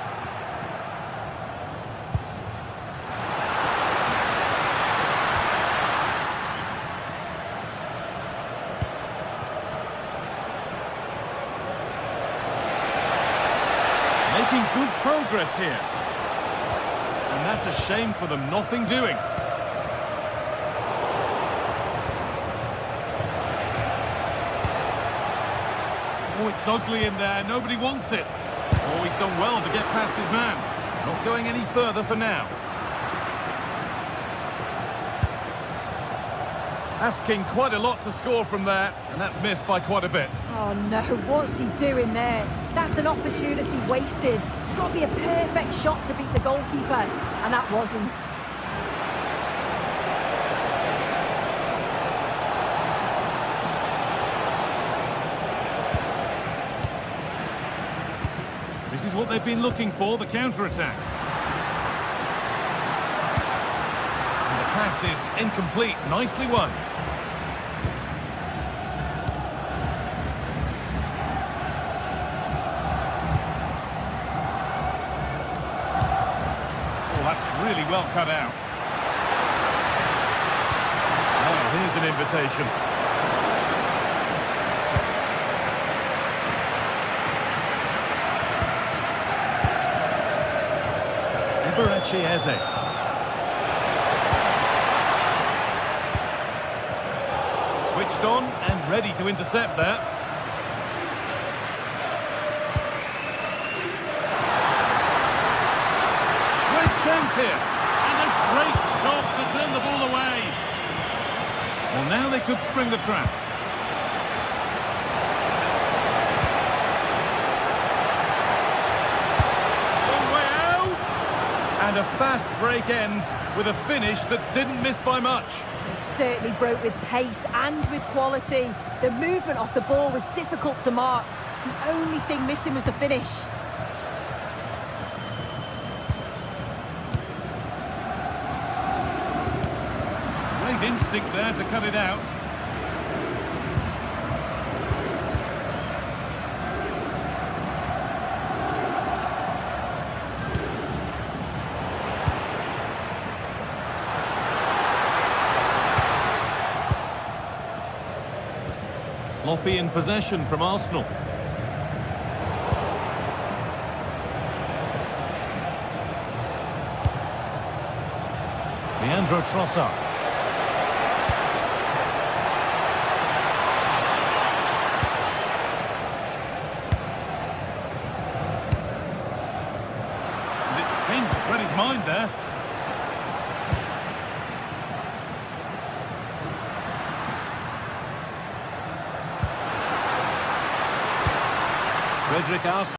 C: Making good progress here. And that's a shame for them, nothing doing. Oh, it's ugly in there, nobody wants it. Oh, he's done well to get past his man. Not going any further for now. Asking quite a lot to score from there, and that's missed by quite a bit.
D: Oh no, what's he doing there? That's an opportunity wasted. It's got to be a perfect shot to beat the goalkeeper, and that wasn't.
C: This is what they've been looking for, the counter-attack. And the pass is incomplete, nicely won. Really well cut out. Oh, here's an invitation. Ibarrechi Eze. Switched on and ready to intercept there. Chance here, and a great stop to turn the ball away. Well, now they could spring the trap. Long way out, and a fast break ends with a finish that didn't miss by much.
D: They certainly broke with pace and with quality. The movement off the ball was difficult to mark. The only thing missing was the finish.
C: Instinct there to cut it out. Sloppy in possession from Arsenal. Leandro Trossard. Read his mind there. Frederick Arsenal.